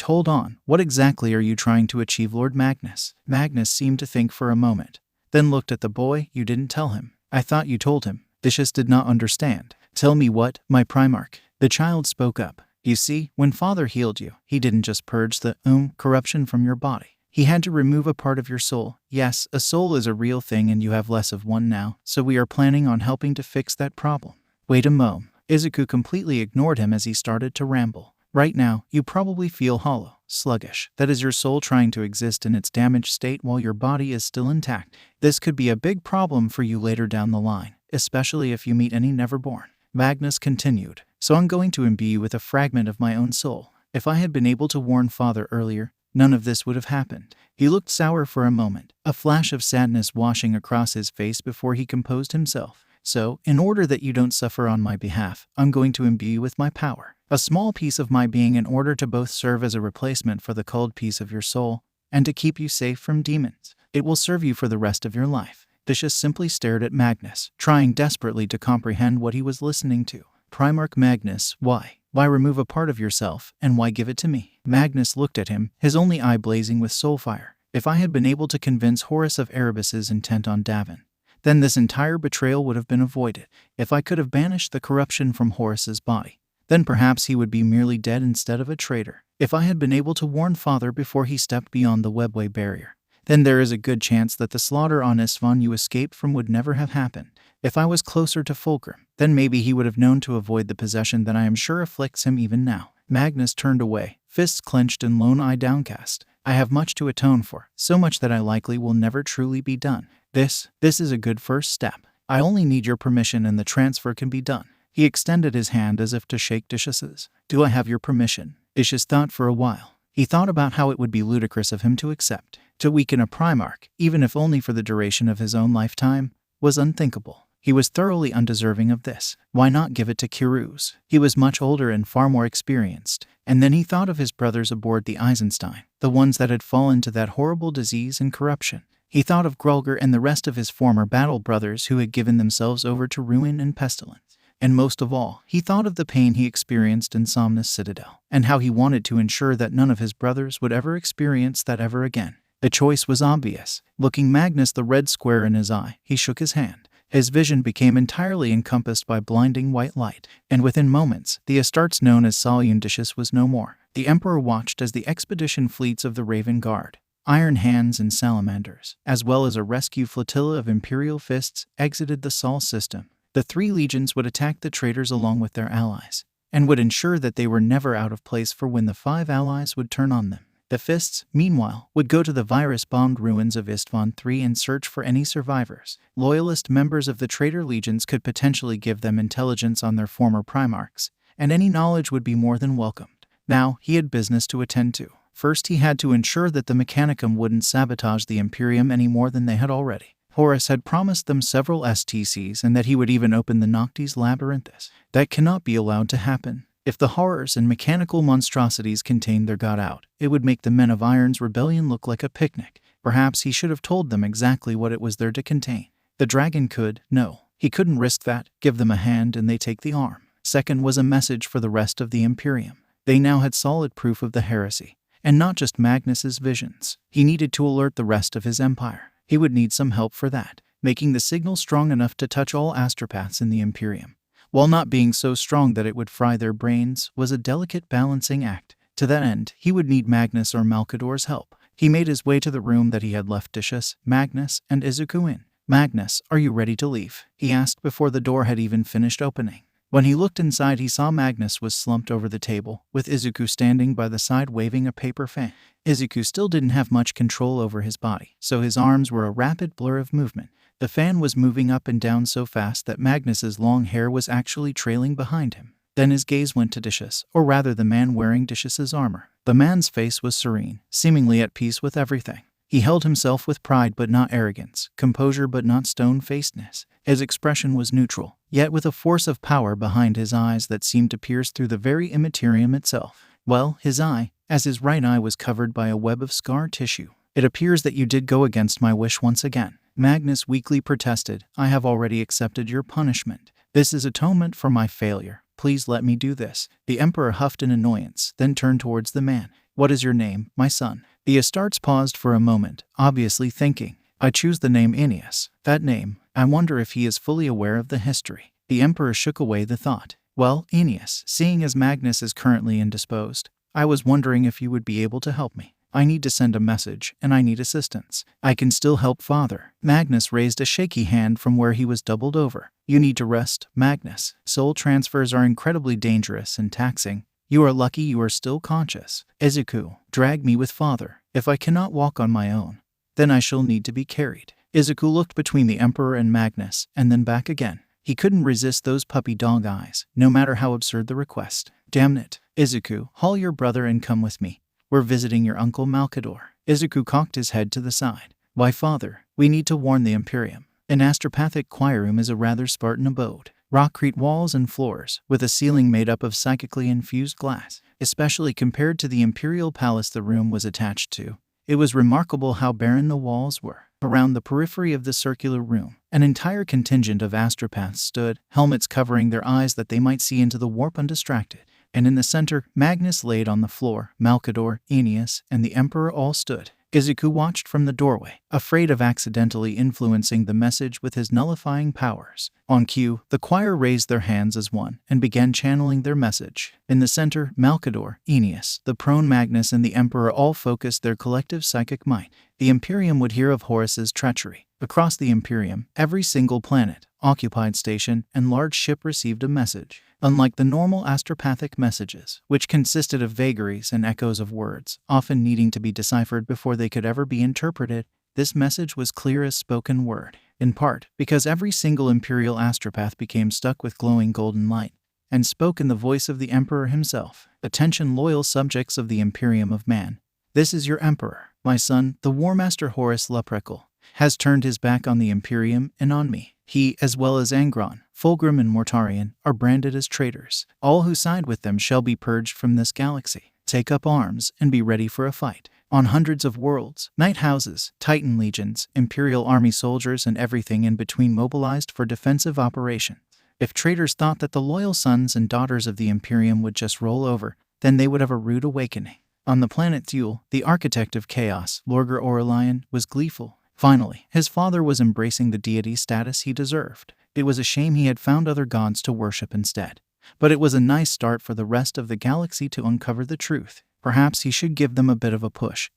Hold on. What exactly are you trying to achieve, Lord Magnus? Magnus seemed to think for a moment, then looked at the boy. You didn't tell him. I thought you told him. Dishus did not understand. Tell me what, my Primarch? The child spoke up. You see, when Father healed you, he didn't just purge the corruption from your body. He had to remove a part of your soul. Yes, a soul is a real thing and you have less of one now, so we are planning on helping to fix that problem. Wait a moment. Izuku completely ignored him as he started to ramble. Right now, you probably feel hollow, sluggish. That is your soul trying to exist in its damaged state while your body is still intact. This could be a big problem for you later down the line, especially if you meet any Neverborn. Magnus continued. So I'm going to imbue you with a fragment of my own soul. If I had been able to warn Father earlier, none of this would have happened. He looked sour for a moment, a flash of sadness washing across his face before he composed himself. So, in order that you don't suffer on my behalf, I'm going to imbue you with my power. A small piece of my being in order to both serve as a replacement for the cold piece of your soul, and to keep you safe from demons. It will serve you for the rest of your life. Dishus simply stared at Magnus, trying desperately to comprehend what he was listening to. Primarch Magnus, why? Why remove a part of yourself, and why give it to me? Magnus looked at him, his only eye blazing with soul fire. If I had been able to convince Horus of Erebus's intent on Davin, then this entire betrayal would have been avoided. If I could have banished the corruption from Horus's body, then perhaps he would be merely dead instead of a traitor. If I had been able to warn Father before he stepped beyond the webway barrier, then there is a good chance that the slaughter on Isstvan you escaped from would never have happened. If I was closer to Fulcrum, then maybe he would have known to avoid the possession that I am sure afflicts him even now. Magnus turned away, fists clenched and lone eye downcast. I have much to atone for, so much that I likely will never truly be done. This is a good first step. I only need your permission and the transfer can be done. He extended his hand as if to shake Dishus's. Do I have your permission? Dishus thought for a while. He thought about how it would be ludicrous of him to accept. To weaken a Primarch, even if only for the duration of his own lifetime, was unthinkable. He was thoroughly undeserving of this. Why not give it to Kiruz? He was much older and far more experienced. And then he thought of his brothers aboard the Eisenstein, the ones that had fallen to that horrible disease and corruption. He thought of Grulger and the rest of his former battle brothers who had given themselves over to ruin and pestilence. And most of all, he thought of the pain he experienced in Somnus Citadel, and how he wanted to ensure that none of his brothers would ever experience that ever again. The choice was obvious. Looking Magnus the red square in his eye, he shook his hand. His vision became entirely encompassed by blinding white light, and within moments, the Astartes known as Dishus was no more. The Emperor watched as the expedition fleets of the Raven Guard, Iron Hands and Salamanders, as well as a rescue flotilla of Imperial Fists, exited the Sol system. The 3 legions would attack the traitors along with their allies, and would ensure that they were never out of place for when the 5 allies would turn on them. The Fists, meanwhile, would go to the virus-bombed ruins of Isstvan III and search for any survivors. Loyalist members of the traitor legions could potentially give them intelligence on their former Primarchs, and any knowledge would be more than welcomed. Now, he had business to attend to. First, he had to ensure that the Mechanicum wouldn't sabotage the Imperium any more than they had already. Horus had promised them several STCs and that he would even open the Noctis Labyrinthus. That cannot be allowed to happen. If the horrors and mechanical monstrosities contained their god out, it would make the Men of Iron's rebellion look like a picnic. Perhaps he should have told them exactly what it was there to contain. The dragon could, no, he couldn't risk that, give them a hand and they take the arm. Second was a message for the rest of the Imperium. They now had solid proof of the heresy, and not just Magnus's visions. He needed to alert the rest of his empire. He would need some help for that, making the signal strong enough to touch all astropaths in the Imperium, while not being so strong that it would fry their brains, was a delicate balancing act. To that end, he would need Magnus or Malkador's help. He made his way to the room that he had left Dishus, Magnus, and Izuku in. Magnus, are you ready to leave? He asked before the door had even finished opening. When he looked inside, he saw Magnus was slumped over the table, with Izuku standing by the side waving a paper fan. Izuku still didn't have much control over his body, so his arms were a rapid blur of movement. The fan was moving up and down so fast that Magnus's long hair was actually trailing behind him. Then his gaze went to Dishus, or rather the man wearing Dishus's armor. The man's face was serene, seemingly at peace with everything. He held himself with pride but not arrogance, composure but not stone-facedness. His expression was neutral, yet with a force of power behind his eyes that seemed to pierce through the very Imperium itself. Well, his eye, as his right eye was covered by a web of scar tissue. It appears that you did go against my wish once again. Magnus weakly protested. I have already accepted your punishment. This is atonement for my failure. Please let me do this. The Emperor huffed in annoyance, then turned towards the man. What is your name, my son? The Astartes paused for a moment, obviously thinking. I choose the name Aeneas. That name, I wonder if he is fully aware of the history. The Emperor shook away the thought. Well, Aeneas, seeing as Magnus is currently indisposed, I was wondering if you would be able to help me. I need to send a message, and I need assistance. I can still help father. Magnus raised a shaky hand from where he was doubled over. You need to rest, Magnus. Soul transfers are incredibly dangerous and taxing. You are lucky you are still conscious. Izuku, drag me with father. If I cannot walk on my own, then I shall need to be carried. Izuku looked between the Emperor and Magnus, and then back again. He couldn't resist those puppy dog eyes, no matter how absurd the request. Damn it. Izuku, haul your brother and come with me. We're visiting your uncle Malkador. Izuku cocked his head to the side. Why, father, we need to warn the Imperium. An astropathic choir room is a rather Spartan abode. Rockcrete walls and floors, with a ceiling made up of psychically infused glass. Especially compared to the Imperial Palace the room was attached to. It was remarkable how barren the walls were. Around the periphery of the circular room, an entire contingent of astropaths stood, helmets covering their eyes that they might see into the warp undistracted. And in the center, Magnus laid on the floor. Malkador, Aeneas, and the Emperor all stood. Izuku watched from the doorway, afraid of accidentally influencing the message with his nullifying powers. On cue, the choir raised their hands as one and began channeling their message. In the center, Malkador, Aeneas, the prone Magnus, and the Emperor all focused their collective psychic might. The Imperium would hear of Horus's treachery. Across the Imperium, every single planet, occupied station, and large ship received a message. Unlike the normal astropathic messages, which consisted of vagaries and echoes of words, often needing to be deciphered before they could ever be interpreted, this message was clear as spoken word, in part because every single Imperial astropath became stuck with glowing golden light, and spoke in the voice of the Emperor himself. Attention, loyal subjects of the Imperium of Man. This is your Emperor, my son, the War Master Horus Lupercal, has turned his back on the Imperium and on me. He, as well as Angron, Fulgrim, and Mortarion, are branded as traitors. All who side with them shall be purged from this galaxy. Take up arms and be ready for a fight. On hundreds of worlds, night houses, Titan legions, Imperial army soldiers, and everything in between mobilized for defensive operations. If traitors thought that the loyal sons and daughters of the Imperium would just roll over, then they would have a rude awakening. On the planet Duel, the architect of chaos, Lorgar Aurelion, was gleeful. Finally, his father was embracing the deity status he deserved. It was a shame he had found other gods to worship instead. But it was a nice start for the rest of the galaxy to uncover the truth. Perhaps he should give them a bit of a push.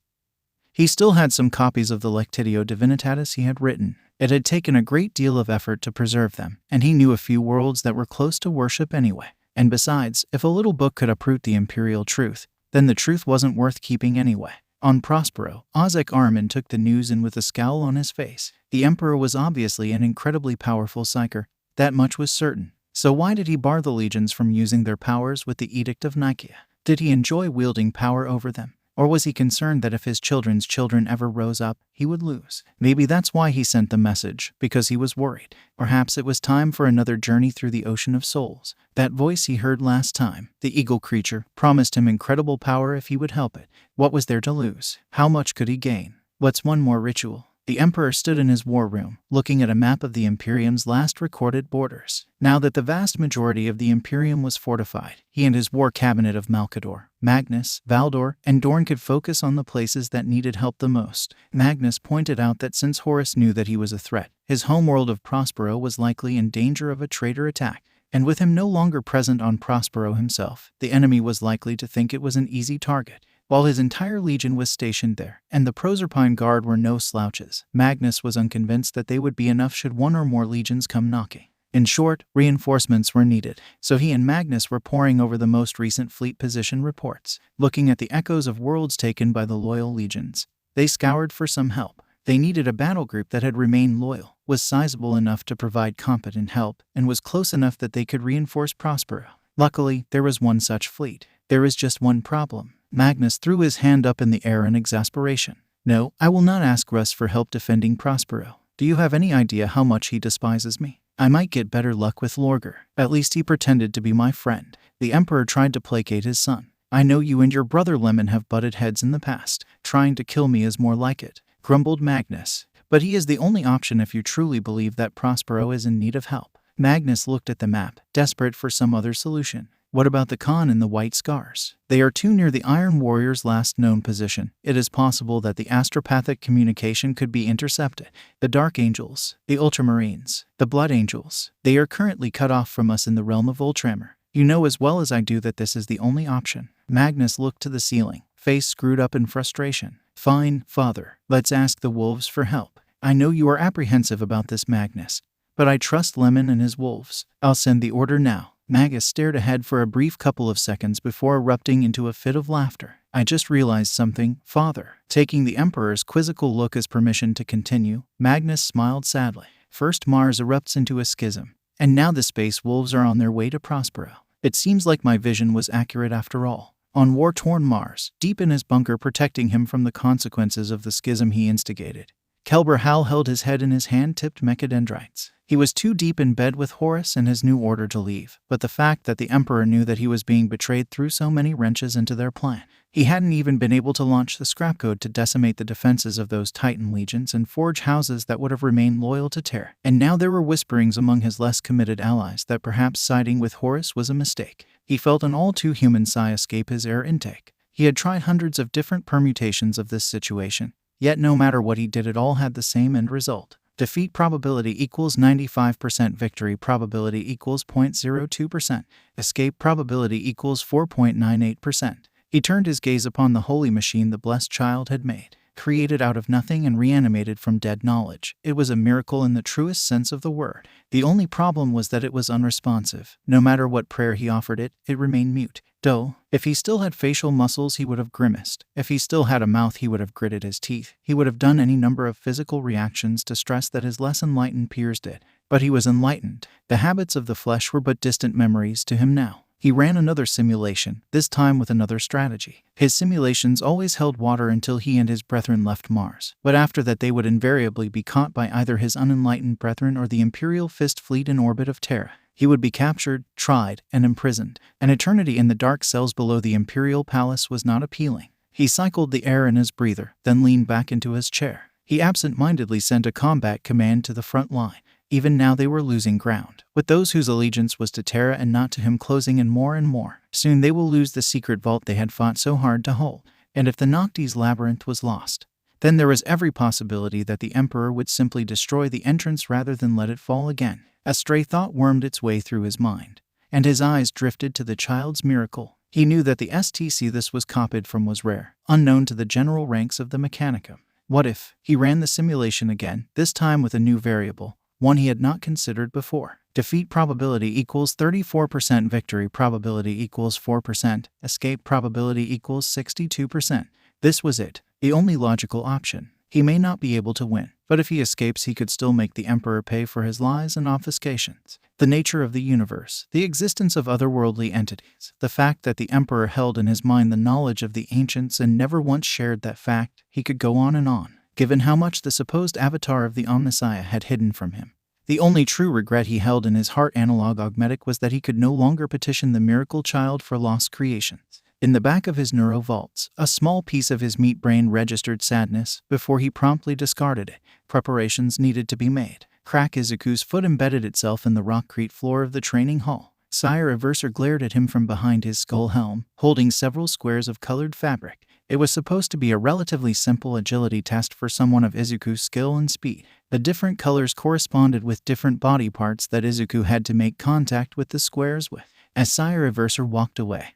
He still had some copies of the Lectitio Divinitatis he had written. It had taken a great deal of effort to preserve them, and he knew a few worlds that were close to worship anyway. And besides, if a little book could uproot the Imperial truth, then the truth wasn't worth keeping anyway. On Prospero, Ozek Armin took the news in with a scowl on his face. The Emperor was obviously an incredibly powerful psyker, that much was certain. So why did he bar the legions from using their powers with the Edict of Nikeia? Did he enjoy wielding power over them? Or was he concerned that if his children's children ever rose up, he would lose? Maybe that's why he sent the message, because he was worried. Perhaps it was time for another journey through the ocean of souls. That voice he heard last time, the eagle creature, promised him incredible power if he would help it. What was there to lose? How much could he gain? What's one more ritual? The Emperor stood in his war room, looking at a map of the Imperium's last recorded borders. Now that the vast majority of the Imperium was fortified, he and his war cabinet of Malkador, Magnus, Valdor, and Dorn could focus on the places that needed help the most. Magnus pointed out that since Horus knew that he was a threat, his homeworld of Prospero was likely in danger of a traitor attack. And with him no longer present on Prospero himself, the enemy was likely to think it was an easy target. While his entire legion was stationed there, and the Proserpine Guard were no slouches, Magnus was unconvinced that they would be enough should one or more legions come knocking. In short, reinforcements were needed, so he and Magnus were poring over the most recent fleet position reports, looking at the echoes of worlds taken by the loyal legions. They scoured for some help. They needed a battle group that had remained loyal, was sizable enough to provide competent help, and was close enough that they could reinforce Prospero. Luckily, there was one such fleet. There is just one problem. Magnus threw his hand up in the air in exasperation. No, I will not ask Russ for help defending Prospero. Do you have any idea how much he despises me? I might get better luck with Lorgar. At least he pretended to be my friend. The Emperor tried to placate his son. I know you and your brother Lemon have butted heads in the past. Trying to kill me is more like it, grumbled Magnus. But he is the only option if you truly believe that Prospero is in need of help. Magnus looked at the map, desperate for some other solution. What about the Khan and the White Scars? They are too near the Iron Warrior's last known position. It is possible that the astropathic communication could be intercepted. The Dark Angels, the Ultramarines, the Blood Angels, they are currently cut off from us in the realm of Ultramar. You know as well as I do that this is the only option. Magnus looked to the ceiling, face screwed up in frustration. Fine, father, let's ask the wolves for help. I know you are apprehensive about this, Magnus, but I trust Lemon and his wolves. I'll send the order now. Magus stared ahead for a brief couple of seconds before erupting into a fit of laughter. I just realized something, father. Taking the Emperor's quizzical look as permission to continue, Magnus smiled sadly. First Mars erupts into a schism, and now the Space Wolves are on their way to Prospero. It seems like my vision was accurate after all. On war-torn Mars, deep in his bunker protecting him from the consequences of the schism he instigated, Kelber Hal held his head in his hand-tipped mechadendrites. He was too deep in bed with Horus and his new order to leave, but the fact that the Emperor knew that he was being betrayed threw so many wrenches into their plan. He hadn't even been able to launch the scrap code to decimate the defenses of those Titan legions and forge houses that would have remained loyal to Terra. And now there were whisperings among his less committed allies that perhaps siding with Horus was a mistake. He felt an all-too-human sigh escape his air intake. He had tried hundreds of different permutations of this situation. Yet no matter what he did, it all had the same end result. Defeat probability equals 95%, victory probability equals 0.02%, escape probability equals 4.98%. He turned his gaze upon the holy machine the blessed child had made. Created out of nothing and reanimated from dead knowledge, it was a miracle in the truest sense of the word. The only problem was that it was unresponsive. No matter what prayer he offered it, it remained mute. Though, if he still had facial muscles, he would have grimaced. If he still had a mouth, he would have gritted his teeth. He would have done any number of physical reactions to stress that his less enlightened peers did. But he was enlightened. The habits of the flesh were but distant memories to him now. He ran another simulation, this time with another strategy. His simulations always held water until he and his brethren left Mars, but after that they would invariably be caught by either his unenlightened brethren or the Imperial Fist fleet in orbit of Terra. He would be captured, tried, and imprisoned. An eternity in the dark cells below the Imperial Palace was not appealing. He cycled the air in his breather, then leaned back into his chair. He absent-mindedly sent a combat command to the front line. Even now they were losing ground, with those whose allegiance was to Terra and not to him closing in more and more. Soon they will lose the secret vault they had fought so hard to hold, and if the Noctis labyrinth was lost, then there was every possibility that the Emperor would simply destroy the entrance rather than let it fall again. A stray thought wormed its way through his mind, and his eyes drifted to the child's miracle. He knew that the STC this was copied from was rare, unknown to the general ranks of the Mechanicum. What if? He ran the simulation again, this time with a new variable, one he had not considered before. Defeat probability equals 34%, victory probability equals 4%, escape probability equals 62%. This was it, the only logical option. He may not be able to win, but if he escapes he could still make the Emperor pay for his lies and obfuscations. The nature of the universe, the existence of otherworldly entities, the fact that the Emperor held in his mind the knowledge of the ancients and never once shared that fact, he could go on and on, given how much the supposed avatar of the Omnissiah had hidden from him. The only true regret he held in his heart analog augmetic was that he could no longer petition the miracle child for lost creations. In the back of his neuro vaults, a small piece of his meat brain registered sadness before he promptly discarded it. Preparations needed to be made. Crack Izuku's foot embedded itself in the rockcrete floor of the training hall. Sire Averser glared at him from behind his skull helm, holding several squares of colored fabric. It was supposed to be a relatively simple agility test for someone of Izuku's skill and speed. The different colors corresponded with different body parts that Izuku had to make contact with the squares with. As Sire Averser walked away,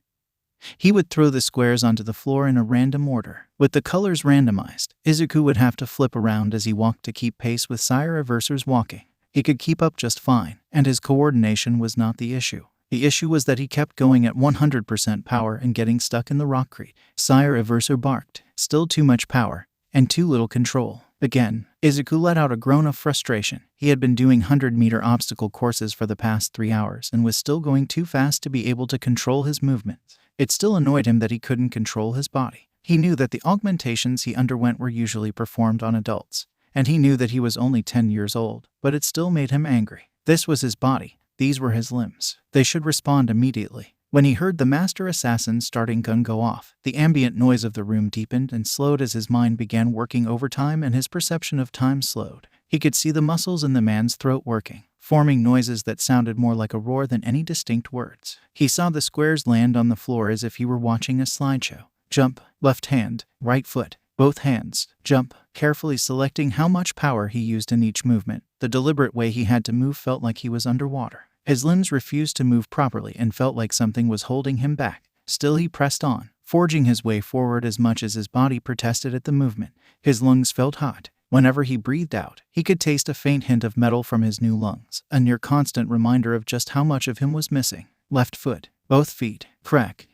he would throw the squares onto the floor in a random order. With the colors randomized, Izuku would have to flip around as he walked to keep pace with Sire Averser's walking. He could keep up just fine, and his coordination was not the issue. The issue was that he kept going at 100% power and getting stuck in the rockcrete. Sire Averser barked, still too much power, and too little control. Again, Izuku let out a groan of frustration. He had been doing 100-meter obstacle courses for the past 3 hours and was still going too fast to be able to control his movements. It still annoyed him that he couldn't control his body. He knew that the augmentations he underwent were usually performed on adults, and he knew that he was only 10 years old, but it still made him angry. This was his body. These were his limbs. They should respond immediately. When he heard the master assassin's starting gun go off, the ambient noise of the room deepened and slowed as his mind began working overtime and his perception of time slowed. He could see the muscles in the man's throat working, forming noises that sounded more like a roar than any distinct words. He saw the squares land on the floor as if he were watching a slideshow. Jump, left hand, right foot, both hands, jump, carefully selecting how much power he used in each movement. The deliberate way he had to move felt like he was underwater. His limbs refused to move properly and felt like something was holding him back. Still he pressed on, forging his way forward as much as his body protested at the movement. His lungs felt hot. Whenever he breathed out, he could taste a faint hint of metal from his new lungs, a near-constant reminder of just how much of him was missing. Left foot, both feet, crack, ...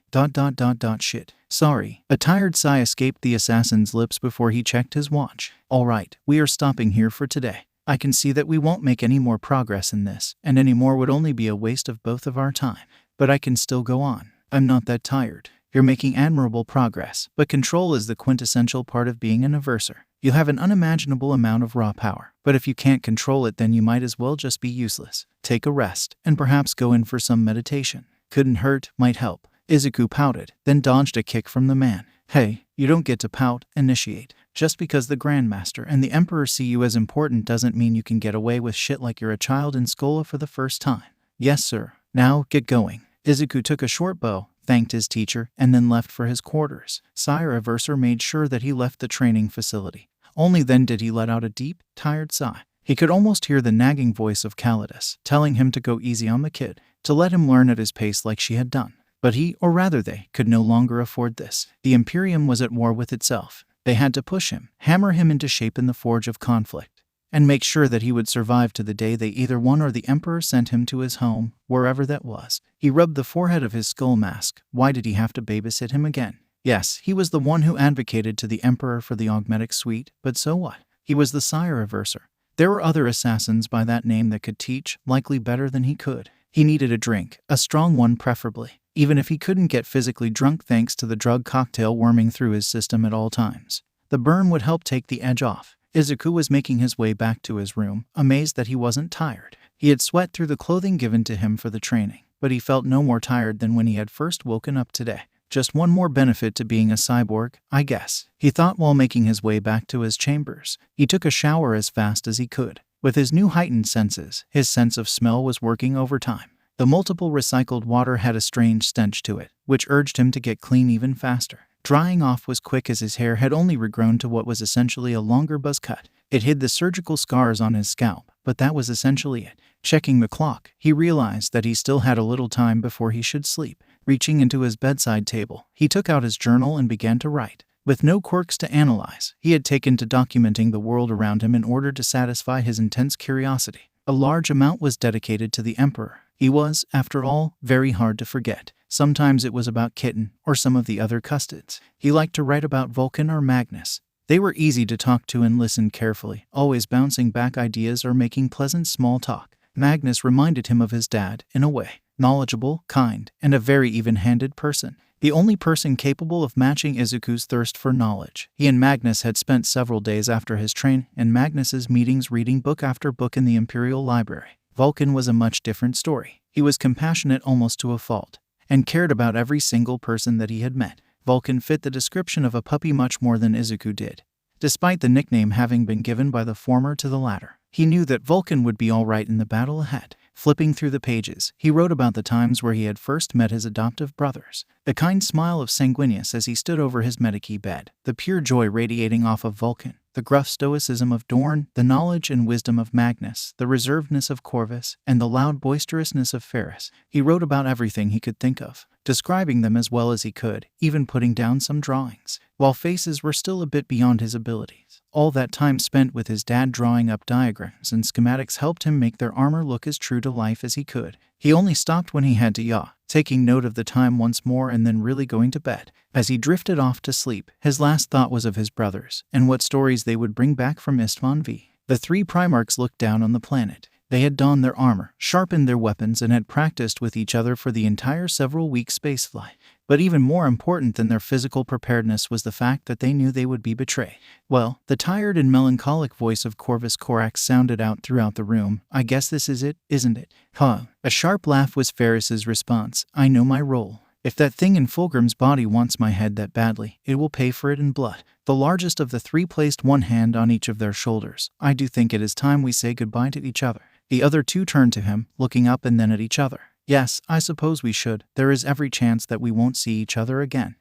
shit. Sorry. A tired sigh escaped the assassin's lips before he checked his watch. All right, we are stopping here for today. I can see that we won't make any more progress in this, and any more would only be a waste of both of our time. But I can still go on. I'm not that tired. You're making admirable progress, but control is the quintessential part of being an averser. You have an unimaginable amount of raw power, but if you can't control it, then you might as well just be useless. Take a rest, and perhaps go in for some meditation. Couldn't hurt, might help. Izuku pouted, then dodged a kick from the man. Hey, you don't get to pout, initiate. Just because the Grandmaster and the Emperor see you as important doesn't mean you can get away with shit like you're a child in school for the first time. Yes, sir. Now, get going. Izuku took a short bow, thanked his teacher, and then left for his quarters. Sire Averser made sure that he left the training facility. Only then did he let out a deep, tired sigh. He could almost hear the nagging voice of Calidus, telling him to go easy on the kid, to let him learn at his pace like she had done. But he, or rather they, could no longer afford this. The Imperium was at war with itself. They had to push him, hammer him into shape in the forge of conflict, and make sure that he would survive to the day they either won or the Emperor sent him to his home, wherever that was. He rubbed the forehead of his skull mask. Why did he have to babysit him again? Yes, he was the one who advocated to the Emperor for the augmetic suite, but so what? He was the Sire Averser. There were other assassins by that name that could teach, likely better than he could. He needed a drink, a strong one preferably, even if he couldn't get physically drunk thanks to the drug cocktail worming through his system at all times. The burn would help take the edge off. Izuku was making his way back to his room, amazed that he wasn't tired. He had sweat through the clothing given to him for the training, but he felt no more tired than when he had first woken up today. Just one more benefit to being a cyborg, I guess, he thought while making his way back to his chambers. He took a shower as fast as he could. With his new heightened senses, his sense of smell was working overtime. The multiple recycled water had a strange stench to it, which urged him to get clean even faster. Drying off was quick as his hair had only regrown to what was essentially a longer buzz cut. It hid the surgical scars on his scalp, but that was essentially it. Checking the clock, he realized that he still had a little time before he should sleep. Reaching into his bedside table, he took out his journal and began to write. With no quirks to analyze, he had taken to documenting the world around him in order to satisfy his intense curiosity. A large amount was dedicated to the Emperor. He was, after all, very hard to forget. Sometimes it was about Kitten or some of the other custods. He liked to write about Vulcan or Magnus. They were easy to talk to and listen carefully, always bouncing back ideas or making pleasant small talk. Magnus reminded him of his dad, in a way. Knowledgeable, kind, and a very even-handed person. The only person capable of matching Izuku's thirst for knowledge. He and Magnus had spent several days after his train in Magnus's meetings reading book after book in the Imperial Library. Vulcan was a much different story. He was compassionate almost to a fault, and cared about every single person that he had met. Vulcan fit the description of a puppy much more than Izuku did. Despite the nickname having been given by the former to the latter, he knew that Vulcan would be all right in the battle ahead. Flipping through the pages, he wrote about the times where he had first met his adoptive brothers. The kind smile of Sanguinius as he stood over his medici bed, the pure joy radiating off of Vulcan, the gruff stoicism of Dorn, the knowledge and wisdom of Magnus, the reservedness of Corvus, and the loud boisterousness of Ferris. He wrote about everything he could think of, describing them as well as he could, even putting down some drawings, while faces were still a bit beyond his abilities. All that time spent with his dad drawing up diagrams and schematics helped him make their armor look as true to life as he could. He only stopped when he had to yaw, taking note of the time once more and then really going to bed. As he drifted off to sleep, his last thought was of his brothers, and what stories they would bring back from Isstvan III. The three Primarchs looked down on the planet. They had donned their armor, sharpened their weapons, and had practiced with each other for the entire several-week spaceflight. But even more important than their physical preparedness was the fact that they knew they would be betrayed. Well, the tired and melancholic voice of Corvus Corax sounded out throughout the room. I guess this is it, isn't it? Huh. A sharp laugh was Ferris's response. I know my role. If that thing in Fulgrim's body wants my head that badly, it will pay for it in blood. The largest of the three placed one hand on each of their shoulders. I do think it is time we say goodbye to each other. The other two turned to him, looking up and then at each other. Yes, I suppose we should. There is every chance that we won't see each other again.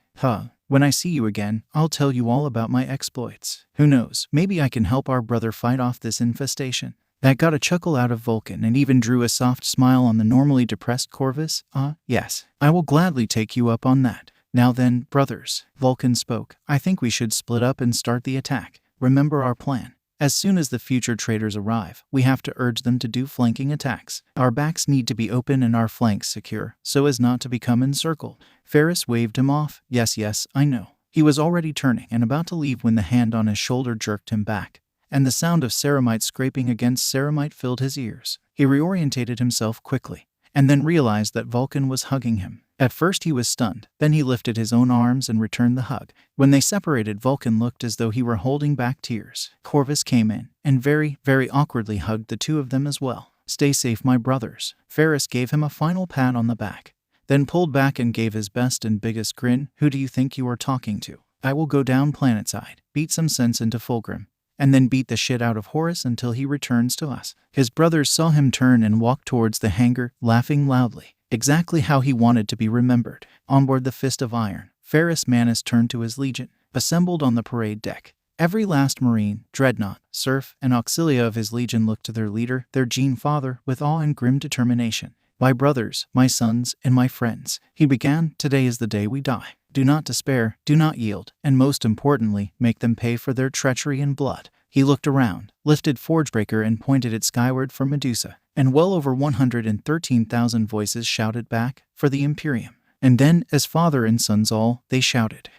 When I see you again, I'll tell you all about my exploits. Who knows, maybe I can help our brother fight off this infestation. That got a chuckle out of Vulcan and even drew a soft smile on the normally depressed Corvus. Yes, I will gladly take you up on that. Now then, brothers, Vulcan spoke, I think we should split up and start the attack. Remember our plan. As soon as the future traitors arrive, we have to urge them to do flanking attacks. Our backs need to be open and our flanks secure, so as not to become encircled. Ferris waved him off. Yes, I know. He was already turning and about to leave when the hand on his shoulder jerked him back, and the sound of ceramite scraping against ceramite filled his ears. He reorientated himself quickly, and then realized that Vulcan was hugging him. At first he was stunned, then he lifted his own arms and returned the hug. When they separated, Vulcan looked as though he were holding back tears. Corvus came in, and very awkwardly hugged the two of them as well. Stay safe, my brothers. Ferris gave him a final pat on the back, then pulled back and gave his best and biggest grin. Who do you think you are talking to? I will go down planetside, beat some sense into Fulgrim, and then beat the shit out of Horus until he returns to us. His brothers saw him turn and walk towards the hangar, laughing loudly. Exactly how he wanted to be remembered. On board the Fist of Iron, Ferris Manus turned to his legion, assembled on the parade deck. Every last Marine, Dreadnought, Serf, and Auxilia of his legion looked to their leader, their Gene Father, with awe and grim determination. My brothers, my sons, and my friends, he began, today is the day we die. Do not despair, do not yield, and most importantly, make them pay for their treachery and blood. He looked around, lifted Forgebreaker and pointed it skyward for Medusa, and well over 113,000 voices shouted back, for the Imperium. And then, as father and sons all, they shouted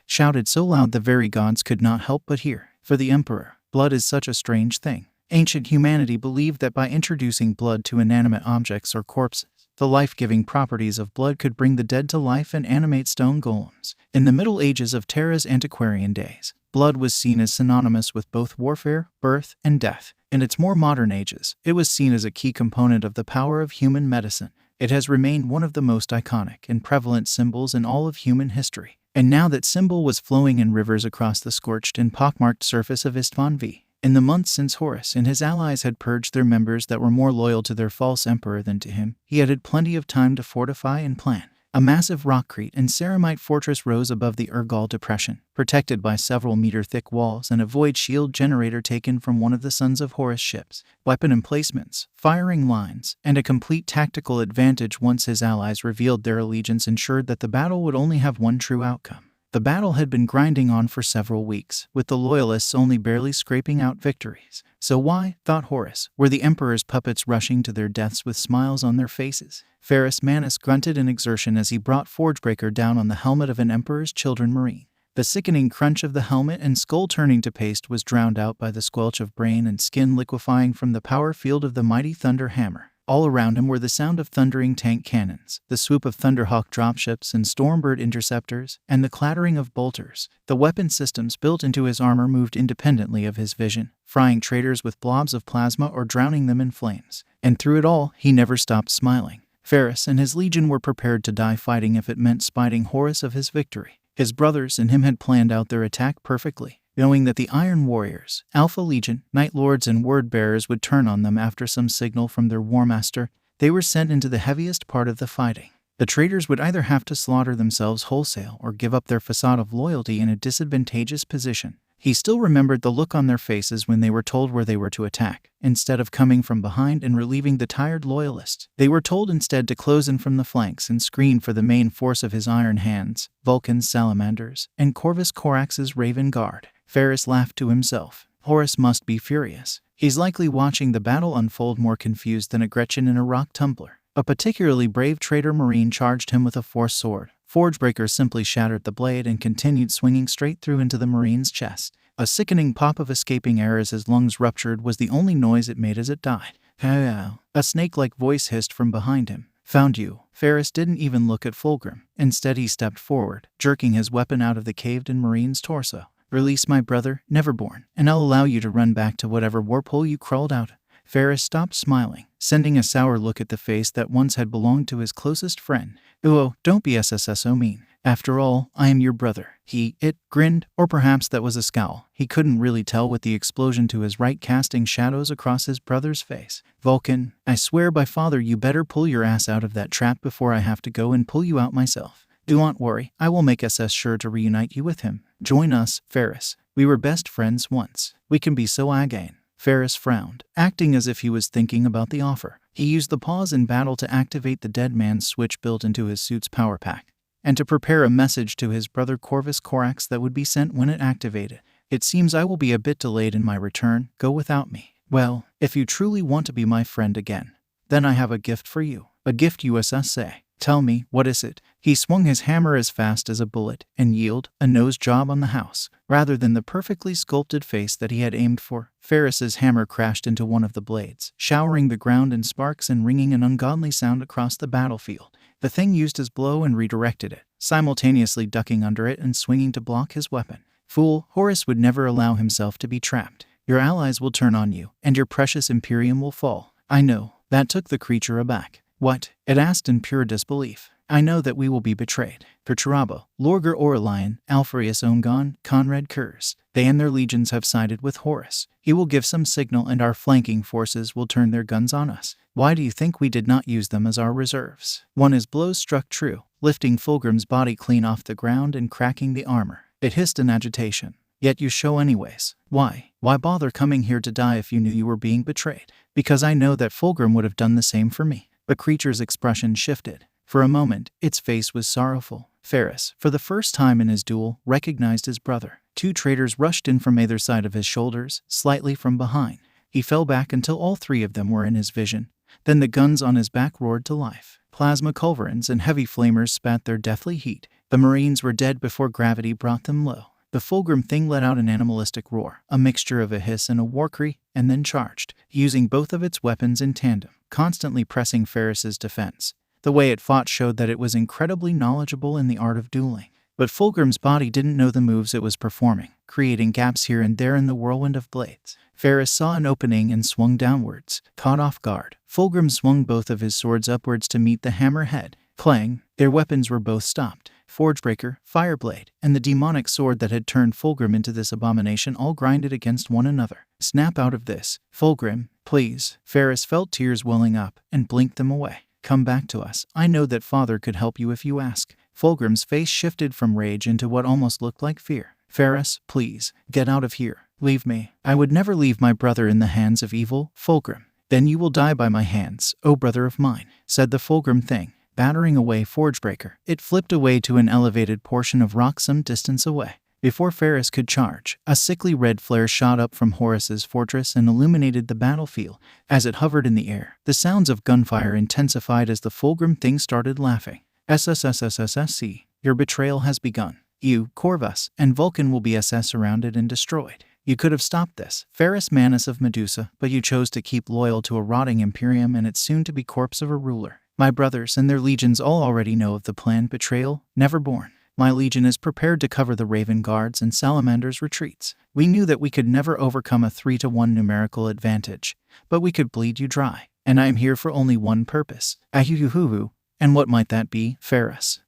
so loud the very gods could not help but hear, for the Emperor. Blood is such a strange thing. Ancient humanity believed that by introducing blood to inanimate objects or corpses, the life-giving properties of blood could bring the dead to life and animate stone golems. In the Middle Ages of Terra's antiquarian days, blood was seen as synonymous with both warfare, birth, and death. In its more modern ages, it was seen as a key component of the power of human medicine. It has remained one of the most iconic and prevalent symbols in all of human history. And now that symbol was flowing in rivers across the scorched and pockmarked surface of Isstvan III. In the months since Horus and his allies had purged their members that were more loyal to their false emperor than to him, he had plenty of time to fortify and plan. A massive rockcrete and ceramite fortress rose above the Urgal Depression, protected by several meter-thick walls and a void shield generator taken from one of the Sons of Horus ships, weapon emplacements, firing lines, and a complete tactical advantage once his allies revealed their allegiance ensured that the battle would only have one true outcome. The battle had been grinding on for several weeks, with the Loyalists only barely scraping out victories. So why, thought Horus, were the Emperor's puppets rushing to their deaths with smiles on their faces? Ferris Manus grunted in exertion as he brought Forgebreaker down on the helmet of an Emperor's Children Marine. The sickening crunch of the helmet and skull turning to paste was drowned out by the squelch of brain and skin liquefying from the power field of the mighty Thunder Hammer. All around him were the sound of thundering tank cannons, the swoop of Thunderhawk dropships and Stormbird interceptors, and the clattering of bolters. The weapon systems built into his armor moved independently of his vision, frying traitors with blobs of plasma or drowning them in flames. And through it all, he never stopped smiling. Ferris and his legion were prepared to die fighting if it meant spiting Horus of his victory. His brothers and him had planned out their attack perfectly, knowing that the Iron Warriors, Alpha Legion, Night Lords, and Word-Bearers would turn on them after some signal from their War Master. They were sent into the heaviest part of the fighting. The traitors would either have to slaughter themselves wholesale or give up their facade of loyalty in a disadvantageous position. He still remembered the look on their faces when they were told where they were to attack. Instead of coming from behind and relieving the tired loyalists, they were told instead to close in from the flanks and screen for the main force of his Iron Hands, Vulcan's Salamanders, and Corvus Corax's Raven Guard. Ferris laughed to himself. Horus must be furious. He's likely watching the battle unfold more confused than a Gretchen in a rock tumbler. A particularly brave traitor Marine charged him with a force sword. Forgebreaker simply shattered the blade and continued swinging straight through into the Marine's chest. A sickening pop of escaping air as his lungs ruptured was the only noise it made as it died. A snake-like voice hissed from behind him. Found you. Ferris didn't even look at Fulgrim. Instead he stepped forward, jerking his weapon out of the caved-in Marine's torso. Release my brother, Neverborn, and I'll allow you to run back to whatever warp hole you crawled out. Ferris stopped smiling, sending a sour look at the face that once had belonged to his closest friend. Oh, don't be so mean. After all, I am your brother. It grinned, or perhaps that was a scowl. He couldn't really tell with the explosion to his right casting shadows across his brother's face. Vulcan, I swear by father you better pull your ass out of that trap before I have to go and pull you out myself. Do not worry, I will make sure to reunite you with him. Join us, Ferris. We were best friends once. We can be so again. Ferris frowned, acting as if he was thinking about the offer. He used the pause in battle to activate the dead man's switch built into his suit's power pack, and to prepare a message to his brother Corvus Corax that would be sent when it activated. It seems I will be a bit delayed in my return. Go without me. Well, if you truly want to be my friend again, then I have a gift for you. A gift USSA. Tell me, what is it? He swung his hammer as fast as a bullet and yielded a nose job on the house, rather than the perfectly sculpted face that he had aimed for. Ferris's hammer crashed into one of the blades, showering the ground in sparks and ringing an ungodly sound across the battlefield. The thing used his blow and redirected it, simultaneously ducking under it and swinging to block his weapon. Fool, Horus would never allow himself to be trapped. Your allies will turn on you, and your precious Imperium will fall. I know. That took the creature aback. What? It asked in pure disbelief. I know that we will be betrayed. Perturabo, Lorgar Aurelion, Alpharius Ongon, Conrad Kurz. They and their legions have sided with Horus. He will give some signal and our flanking forces will turn their guns on us. Why do you think we did not use them as our reserves? His blows struck true, lifting Fulgrim's body clean off the ground and cracking the armor. It hissed in agitation. Yet you show anyways. Why? Why bother coming here to die if you knew you were being betrayed? Because I know that Fulgrim would have done the same for me. The creature's expression shifted. For a moment, its face was sorrowful. Ferris, for the first time in his duel, recognized his brother. Two traitors rushed in from either side of his shoulders, slightly from behind. He fell back until all three of them were in his vision. Then the guns on his back roared to life. Plasma culverins and heavy flamers spat their deathly heat. The Marines were dead before gravity brought them low. The Fulgrim thing let out an animalistic roar, a mixture of a hiss and a war cry, and then charged, using both of its weapons in tandem, constantly pressing Ferris's defense. The way it fought showed that it was incredibly knowledgeable in the art of dueling. But Fulgrim's body didn't know the moves it was performing, creating gaps here and there in the whirlwind of blades. Ferris saw an opening and swung downwards. Caught off guard, Fulgrim swung both of his swords upwards to meet the hammerhead. Clang, their weapons were both stopped. Forgebreaker, Fireblade, and the demonic sword that had turned Fulgrim into this abomination all grinded against one another. Snap out of this. Fulgrim, please. Ferris felt tears welling up and blinked them away. Come back to us. I know that father could help you if you ask. Fulgrim's face shifted from rage into what almost looked like fear. Ferris, please, get out of here. Leave me. I would never leave my brother in the hands of evil, Fulgrim. Then you will die by my hands, O brother of mine, said the Fulgrim thing, battering away Forgebreaker. It flipped away to an elevated portion of rock some distance away. Before Ferris could charge, a sickly red flare shot up from Horus's fortress and illuminated the battlefield. As it hovered in the air, the sounds of gunfire intensified as the Fulgrim thing started laughing. SSSSSSC, your betrayal has begun. You, Corvus, and Vulcan will be surrounded and destroyed. You could have stopped this, Ferris Manus of Medusa, but you chose to keep loyal to a rotting Imperium and its soon-to-be corpse of a ruler. My brothers and their legions all already know of the planned betrayal, Neverborn. My legion is prepared to cover the Raven Guards and Salamander's retreats. We knew that we could never overcome a 3-to-1 numerical advantage, but we could bleed you dry, and I am here for only one purpose. Ahuhuhu. And what might that be? Ferris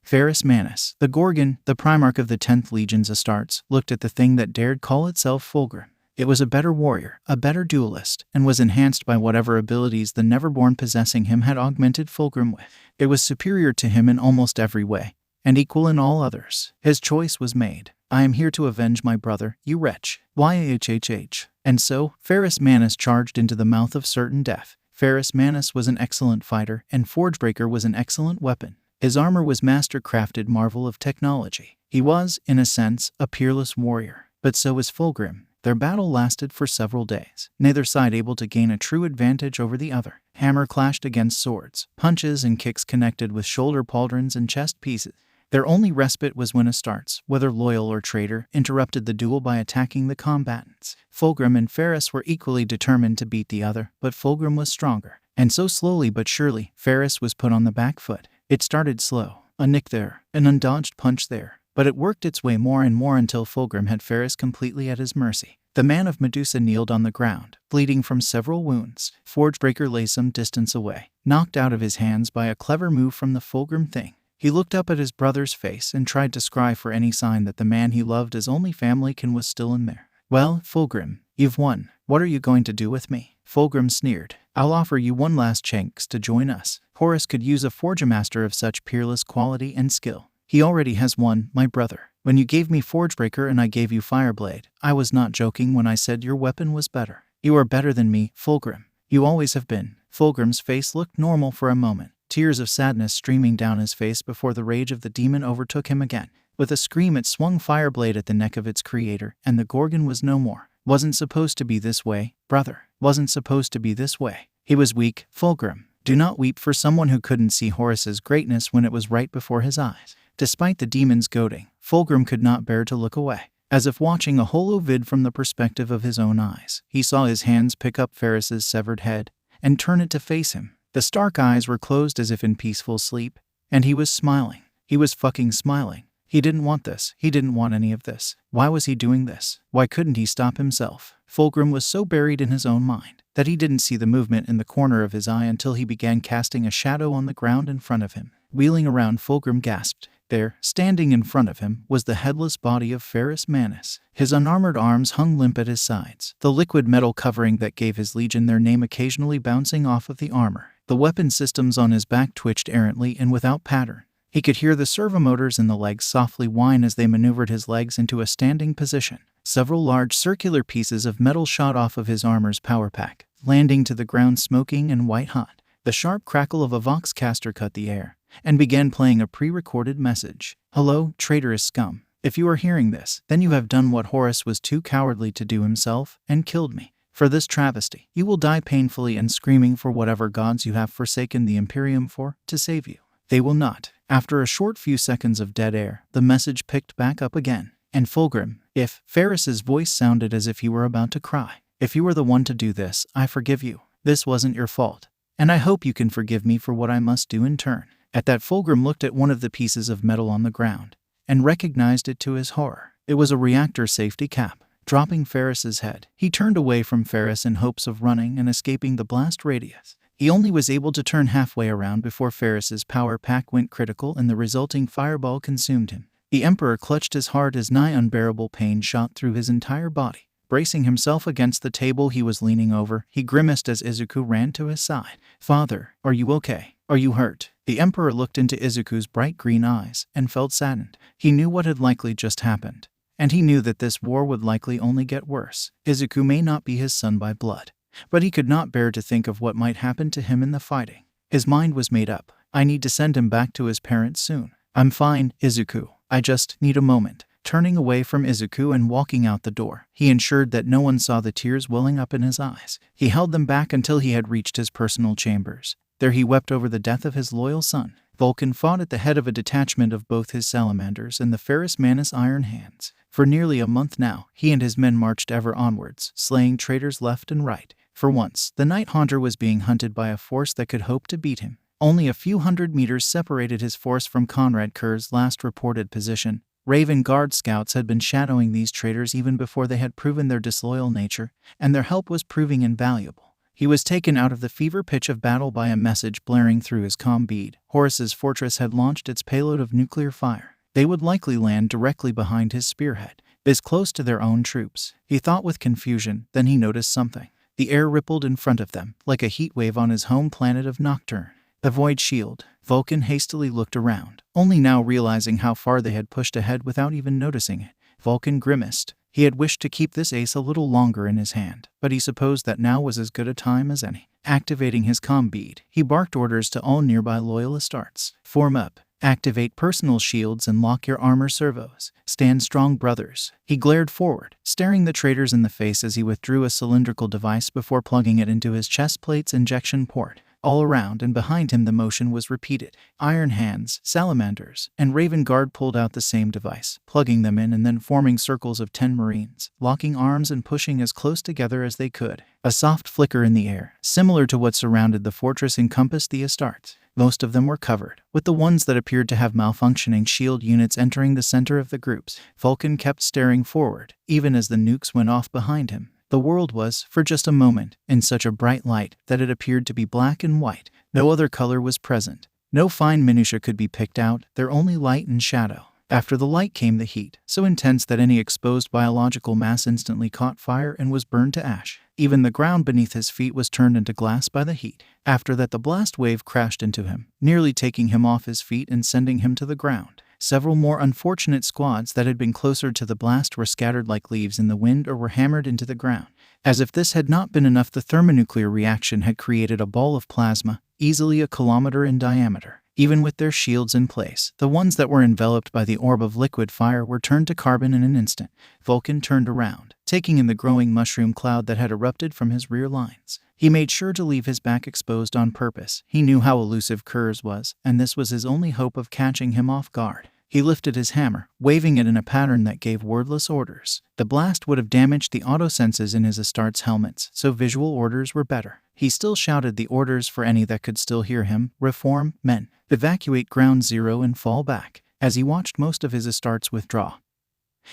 Manus, the Gorgon, the Primarch of the 10th Legion's Astartes, looked at the thing that dared call itself Fulgrim. It was a better warrior, a better duelist, and was enhanced by whatever abilities the Neverborn possessing him had augmented Fulgrim with. It was superior to him in almost every way, and equal in all others. His choice was made. I am here to avenge my brother, you wretch. YHHH. And so, Ferris Manus charged into the mouth of certain death. Ferris Manus was an excellent fighter, and Forgebreaker was an excellent weapon. His armor was master-crafted marvel of technology. He was, in a sense, a peerless warrior. But so was Fulgrim. Their battle lasted for several days, neither side able to gain a true advantage over the other. Hammer clashed against swords. Punches and kicks connected with shoulder pauldrons and chest pieces. Their only respite was when Astartes, whether loyal or traitor, interrupted the duel by attacking the combatants. Fulgrim and Ferris were equally determined to beat the other, but Fulgrim was stronger. And so slowly but surely, Ferris was put on the back foot. It started slow. A nick there, an undodged punch there. But it worked its way more and more until Fulgrim had Ferris completely at his mercy. The man of Medusa kneeled on the ground, bleeding from several wounds. Forgebreaker lay some distance away, knocked out of his hands by a clever move from the Fulgrim thing. He looked up at his brother's face and tried to scry for any sign that the man he loved as only family was still in there. Well, Fulgrim, you've won. What are you going to do with me? Fulgrim sneered. I'll offer you one last chance to join us. Horus could use a Forgemaster of such peerless quality and skill. He already has one, my brother. When you gave me Forgebreaker and I gave you Fireblade, I was not joking when I said your weapon was better. You are better than me, Fulgrim. You always have been. Fulgrim's face looked normal for a moment, tears of sadness streaming down his face before the rage of the demon overtook him again. With a scream it swung Fireblade at the neck of its creator, and the Gorgon was no more. Wasn't supposed to be this way, brother. Wasn't supposed to be this way. He was weak, Fulgrim. Do not weep for someone who couldn't see Horus's greatness when it was right before his eyes. Despite the demon's goading, Fulgrim could not bear to look away. As if watching a holo vid from the perspective of his own eyes, he saw his hands pick up Ferris's severed head and turn it to face him. The stark eyes were closed as if in peaceful sleep, and he was smiling. He was fucking smiling. He didn't want this. He didn't want any of this. Why was he doing this? Why couldn't he stop himself? Fulgrim was so buried in his own mind that he didn't see the movement in the corner of his eye until he began casting a shadow on the ground in front of him. Wheeling around, Fulgrim gasped. There, standing in front of him, was the headless body of Ferris Manus. His unarmored arms hung limp at his sides, the liquid metal covering that gave his legion their name occasionally bouncing off of the armor. The weapon systems on his back twitched errantly and without pattern. He could hear the servomotors in the legs softly whine as they maneuvered his legs into a standing position. Several large circular pieces of metal shot off of his armor's power pack, landing to the ground smoking and white-hot. The sharp crackle of a voxcaster cut the air and began playing a pre-recorded message. Hello, traitorous scum. If you are hearing this, then you have done what Horus was too cowardly to do himself and killed me. For this travesty, you will die painfully and screaming for whatever gods you have forsaken the Imperium for to save you. They will not. After a short few seconds of dead air, the message picked back up again. And Fulgrim, if Ferris's voice sounded as if he were about to cry. If you were the one to do this, I forgive you. This wasn't your fault. And I hope you can forgive me for what I must do in turn. At that, Fulgrim looked at one of the pieces of metal on the ground and recognized it to his horror. It was a reactor safety cap. Dropping Ferris's head, he turned away from Ferris in hopes of running and escaping the blast radius. He only was able to turn halfway around before Ferris's power pack went critical and the resulting fireball consumed him. The Emperor clutched as hard as nigh unbearable pain shot through his entire body. Bracing himself against the table he was leaning over, he grimaced as Izuku ran to his side. Father, are you okay? Are you hurt? The Emperor looked into Izuku's bright green eyes and felt saddened. He knew what had likely just happened, and he knew that this war would likely only get worse. Izuku may not be his son by blood, but he could not bear to think of what might happen to him in the fighting. His mind was made up. I need to send him back to his parents soon. I'm fine, Izuku. I just need a moment. Turning away from Izuku and walking out the door, he ensured that no one saw the tears welling up in his eyes. He held them back until he had reached his personal chambers. There he wept over the death of his loyal son. Vulcan fought at the head of a detachment of both his salamanders and the Ferris Manus Iron Hands. For nearly a month now, he and his men marched ever onwards, slaying traitors left and right. For once, the Night Haunter was being hunted by a force that could hope to beat him. Only a few hundred meters separated his force from Conrad Kerr's last reported position. Raven Guard scouts had been shadowing these traitors even before they had proven their disloyal nature, and their help was proving invaluable. He was taken out of the fever pitch of battle by a message blaring through his comm bead. Horus's fortress had launched its payload of nuclear fire. They would likely land directly behind his spearhead, this close to their own troops. He thought with confusion, then he noticed something. The air rippled in front of them, like a heat wave on his home planet of Nocturne. The void shield. Vulcan hastily looked around, only now realizing how far they had pushed ahead without even noticing it. Vulcan grimaced. He had wished to keep this ace a little longer in his hand, but he supposed that now was as good a time as any. Activating his comm bead, he barked orders to all nearby loyalist arts. Form up. Activate personal shields and lock your armor servos. Stand strong, brothers. He glared forward, staring the traitors in the face as he withdrew a cylindrical device before plugging it into his chest plate's injection port. All around and behind him the motion was repeated. Iron hands, salamanders, and Raven Guard pulled out the same device, plugging them in and then forming circles of 10 marines, locking arms and pushing as close together as they could. A soft flicker in the air, similar to what surrounded the fortress, encompassed the Astartes. Most of them were covered, with the ones that appeared to have malfunctioning shield units entering the center of the groups. Vulcan kept staring forward, even as the nukes went off behind him. The world was, for just a moment, in such a bright light that it appeared to be black and white. No other color was present. No fine minutiae could be picked out, there only light and shadow. After the light came the heat, so intense that any exposed biological mass instantly caught fire and was burned to ash. Even the ground beneath his feet was turned into glass by the heat. After that, the blast wave crashed into him, nearly taking him off his feet and sending him to the ground. Several more unfortunate squads that had been closer to the blast were scattered like leaves in the wind or were hammered into the ground. As if this had not been enough, the thermonuclear reaction had created a ball of plasma, easily a kilometer in diameter. Even with their shields in place, the ones that were enveloped by the orb of liquid fire were turned to carbon in an instant. Vulcan turned around, taking in the growing mushroom cloud that had erupted from his rear lines. He made sure to leave his back exposed on purpose. He knew how elusive Kurz was, and this was his only hope of catching him off guard. He lifted his hammer, waving it in a pattern that gave wordless orders. The blast would have damaged the auto-senses in his Astartes helmets, so visual orders were better. He still shouted the orders for any that could still hear him: reform, men, evacuate ground zero and fall back. As he watched most of his Astartes withdraw,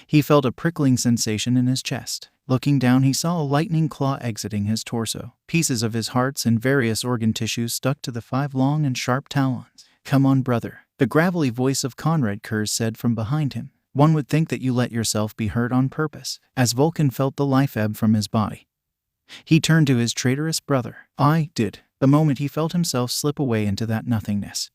he felt a prickling sensation in his chest. Looking down, he saw a lightning claw exiting his torso. Pieces of his hearts and various organ tissues stuck to the 5 long and sharp talons. "Come on, brother," the gravelly voice of Conrad Kurz said from behind him. "One would think that you let yourself be hurt on purpose." As Vulcan felt the life ebb from his body, he turned to his traitorous brother. "I did." The moment he felt himself slip away into that nothingness,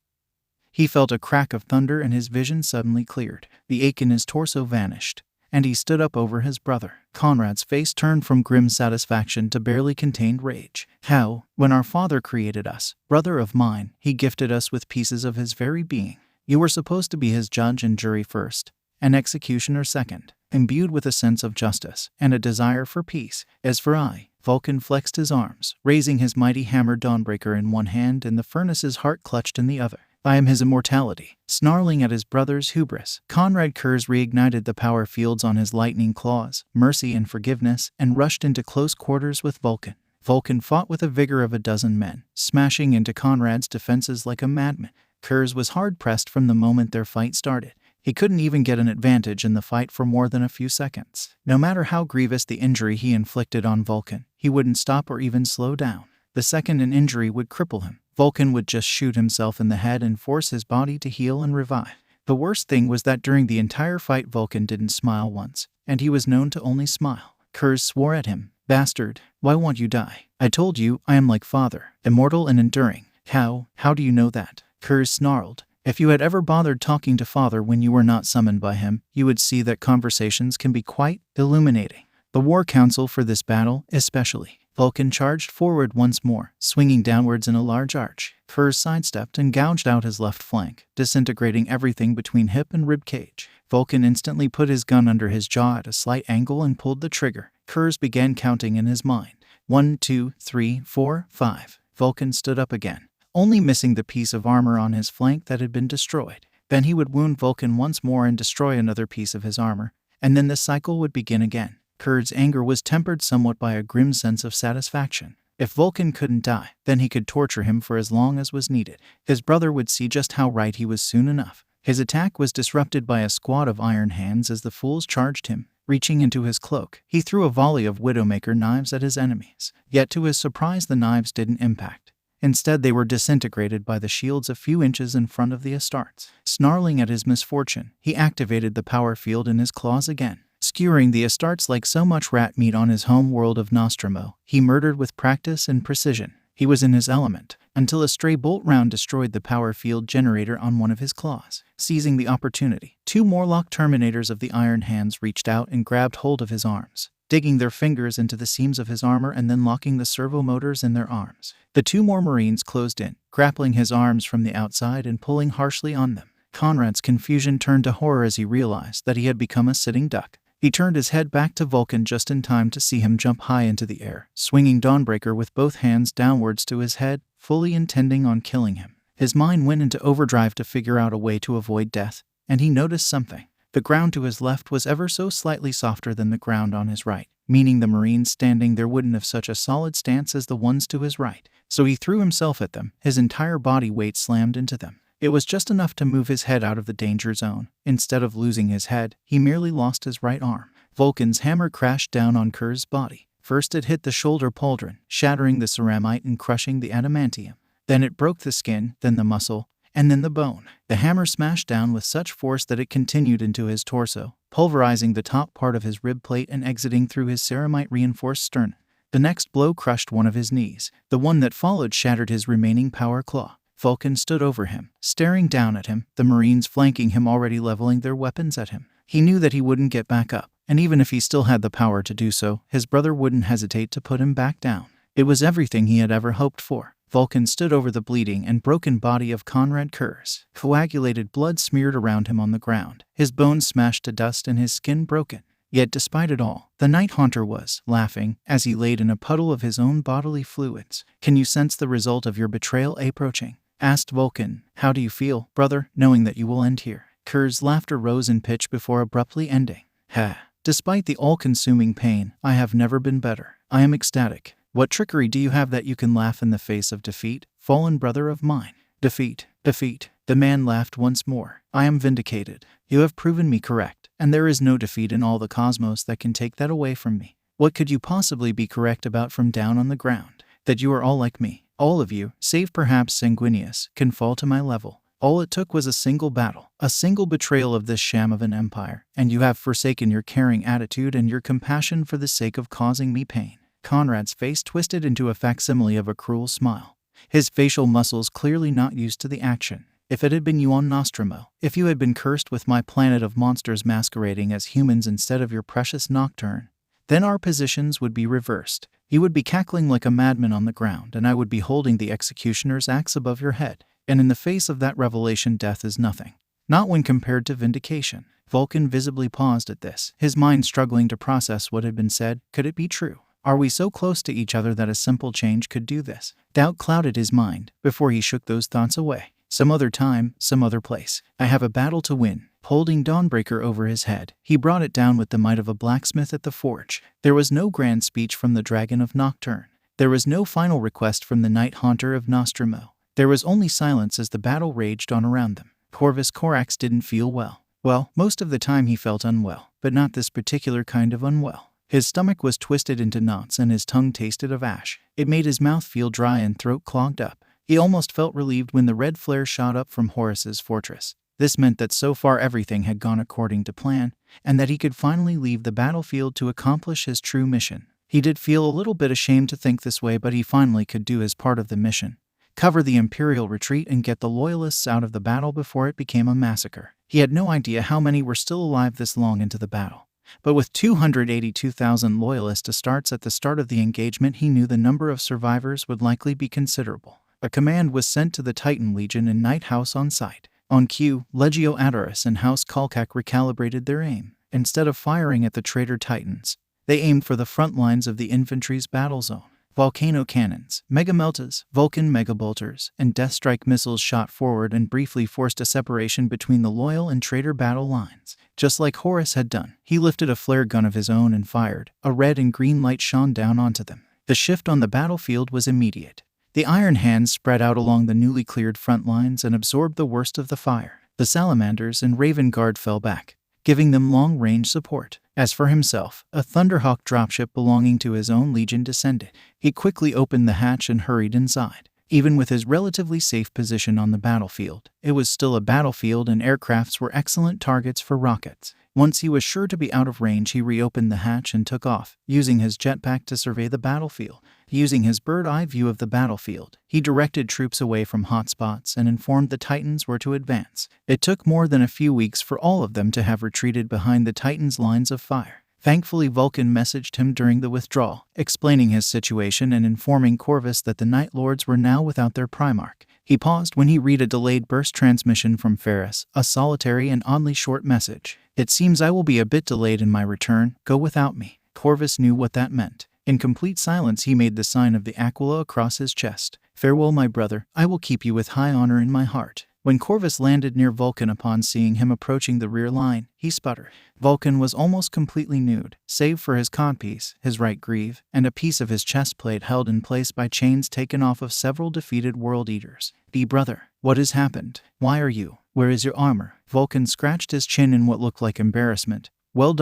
he felt a crack of thunder and his vision suddenly cleared. The ache in his torso vanished, and he stood up over his brother. Conrad's face turned from grim satisfaction to barely contained rage. "How, when our father created us, brother of mine, he gifted us with pieces of his very being. You were supposed to be his judge and jury first, and executioner second, imbued with a sense of justice and a desire for peace. As for I," Vulcan flexed his arms, raising his mighty hammer Dawnbreaker in one hand and the furnace's heart clutched in the other. "I am his immortality." Snarling at his brother's hubris, Conrad Kurz reignited the power fields on his lightning claws, mercy and forgiveness, and rushed into close quarters with Vulcan. Vulcan fought with the vigor of a dozen men, smashing into Conrad's defenses like a madman. Kurz was hard-pressed from the moment their fight started. He couldn't even get an advantage in the fight for more than a few seconds. No matter how grievous the injury he inflicted on Vulcan, he wouldn't stop or even slow down. The second an injury would cripple him, Vulcan would just shoot himself in the head and force his body to heal and revive. The worst thing was that during the entire fight Vulcan didn't smile once, and he was known to only smile. Kurz swore at him. "Bastard, why won't you die? I told you, I am like father, immortal and enduring." How do you know that?" Kurz snarled. "If you had ever bothered talking to father when you were not summoned by him, you would see that conversations can be quite illuminating. The war council for this battle, especially." Vulcan charged forward once more, swinging downwards in a large arch. Kurz sidestepped and gouged out his left flank, disintegrating everything between hip and rib cage. Vulcan instantly put his gun under his jaw at a slight angle and pulled the trigger. Kurz began counting in his mind. 1, 2, 3, 4, 5. Vulcan stood up again, only missing the piece of armor on his flank that had been destroyed. Then he would wound Vulcan once more and destroy another piece of his armor, and then the cycle would begin again. Kurz's anger was tempered somewhat by a grim sense of satisfaction. If Vulcan couldn't die, then he could torture him for as long as was needed. His brother would see just how right he was soon enough. His attack was disrupted by a squad of iron hands as the fools charged him. Reaching into his cloak, he threw a volley of Widowmaker knives at his enemies. Yet to his surprise, the knives didn't impact. Instead, they were disintegrated by the shields a few inches in front of the Astartes. Snarling at his misfortune, he activated the power field in his claws again. Skewering the Astartes like so much rat meat on his home world of Nostromo, he murdered with practice and precision. He was in his element, until a stray bolt round destroyed the power field generator on one of his claws. Seizing the opportunity, 2 Morlock Terminators of the Iron Hands reached out and grabbed hold of his arms, digging their fingers into the seams of his armor and then locking the servo motors in their arms. The 2 more Marines closed in, grappling his arms from the outside and pulling harshly on them. Conrad's confusion turned to horror as he realized that he had become a sitting duck. He turned his head back to Vulcan just in time to see him jump high into the air, swinging Dawnbreaker with both hands downwards to his head. fully intending on killing him. His mind went into overdrive to figure out a way to avoid death, and he noticed something. The ground to his left was ever so slightly softer than the ground on his right, meaning the Marines standing there wouldn't have such a solid stance as the ones to his right. So he threw himself at them, his entire body weight slammed into them. It was just enough to move his head out of the danger zone. Instead of losing his head, he merely lost his right arm. Vulcan's hammer crashed down on Kerr's body. First it hit the shoulder pauldron, shattering the ceramite and crushing the adamantium. Then it broke the skin, then the muscle, and then the bone. The hammer smashed down with such force that it continued into his torso, pulverizing the top part of his rib plate and exiting through his ceramite-reinforced sternum. The next blow crushed one of his knees. The one that followed shattered his remaining power claw. Vulcan stood over him, staring down at him, the Marines flanking him already leveling their weapons at him. He knew that he wouldn't get back up, and even if he still had the power to do so, his brother wouldn't hesitate to put him back down. It was everything he had ever hoped for. Vulcan stood over the bleeding and broken body of Conrad Kurz. Coagulated blood smeared around him on the ground, his bones smashed to dust and his skin broken. Yet despite it all, the Night Haunter was laughing as he laid in a puddle of his own bodily fluids. "Can you sense the result of your betrayal approaching?" asked Vulcan. "How do you feel, brother, knowing that you will end here?" Kurz's laughter rose in pitch before abruptly ending. "Ha! Despite the all-consuming pain, I have never been better. I am ecstatic. What trickery do you have that you can laugh in the face of defeat, fallen brother of mine?" Defeat. The man laughed once more. "I am vindicated. You have proven me correct, and there is no defeat in all the cosmos that can take that away from me. What could you possibly be correct about from down on the ground? That you are all like me. All of you, save perhaps Sanguinius, can fall to my level. All it took was a single battle, a single betrayal of this sham of an empire, and you have forsaken your caring attitude and your compassion for the sake of causing me pain." Conrad's face twisted into a facsimile of a cruel smile, his facial muscles clearly not used to the action. "If it had been you on Nostromo, if you had been cursed with my planet of monsters masquerading as humans instead of your precious Nocturne, then our positions would be reversed. You would be cackling like a madman on the ground, and I would be holding the executioner's axe above your head. And in the face of that revelation, death is nothing. Not when compared to vindication." Vulcan visibly paused at this, his mind struggling to process what had been said. Could it be true? Are we so close to each other that a simple change could do this? Doubt clouded his mind before he shook those thoughts away. Some other time, some other place. I have a battle to win. Holding Dawnbreaker over his head, he brought it down with the might of a blacksmith at the forge. There was no grand speech from the Dragon of Nocturne. There was no final request from the Night Haunter of Nostromo. There was only silence as the battle raged on around them. Corvus Corax didn't feel well. Well, most of the time he felt unwell, but not this particular kind of unwell. His stomach was twisted into knots and his tongue tasted of ash. It made his mouth feel dry and throat clogged up. He almost felt relieved when the red flare shot up from Horus's fortress. This meant that so far everything had gone according to plan, and that he could finally leave the battlefield to accomplish his true mission. He did feel a little bit ashamed to think this way, but he finally could do his part of the mission. Cover the Imperial retreat and get the Loyalists out of the battle before it became a massacre. He had no idea how many were still alive this long into the battle. But with 282,000 Loyalist starts at the start of the engagement, he knew the number of survivors would likely be considerable. A command was sent to the Titan Legion and Night House on site. On cue, Legio Adoris and House Kalkak recalibrated their aim. Instead of firing at the traitor Titans, they aimed for the front lines of the infantry's battle zone. Volcano cannons, megameltas, Vulcan megabolters, and Deathstrike missiles shot forward and briefly forced a separation between the loyal and traitor battle lines. Just like Horus had done, he lifted a flare gun of his own and fired. A red and green light shone down onto them. The shift on the battlefield was immediate. The Iron Hands spread out along the newly cleared front lines and absorbed the worst of the fire. The Salamanders and Raven Guard fell back, giving them long-range support. As for himself, a Thunderhawk dropship belonging to his own legion descended. He quickly opened the hatch and hurried inside. Even with his relatively safe position on the battlefield, it was still a battlefield and aircrafts were excellent targets for rockets. Once he was sure to be out of range, he reopened the hatch and took off, using his jetpack to survey the battlefield. Using his bird-eye view of the battlefield, he directed troops away from hotspots and informed the Titans where to advance. It took more than a few weeks for all of them to have retreated behind the Titans' lines of fire. Thankfully, Vulcan messaged him during the withdrawal, explaining his situation and informing Corvus that the Night Lords were now without their Primarch. He paused when he read a delayed burst transmission from Ferris, a solitary and oddly short message. "It seems I will be a bit delayed in my return. Go without me." Corvus knew what that meant. In complete silence he made the sign of the aquila across his chest. "Farewell, my brother, I will keep you with high honor in my heart." When Corvus landed near Vulcan upon seeing him approaching the rear line, he sputtered. Vulcan was almost completely nude, save for his codpiece, his right grieve, and a piece of his chest plate held in place by chains taken off of several defeated world eaters. Brother, what has happened? Why are you? Where is your armor?" Vulcan scratched his chin in what looked like embarrassment. "Well,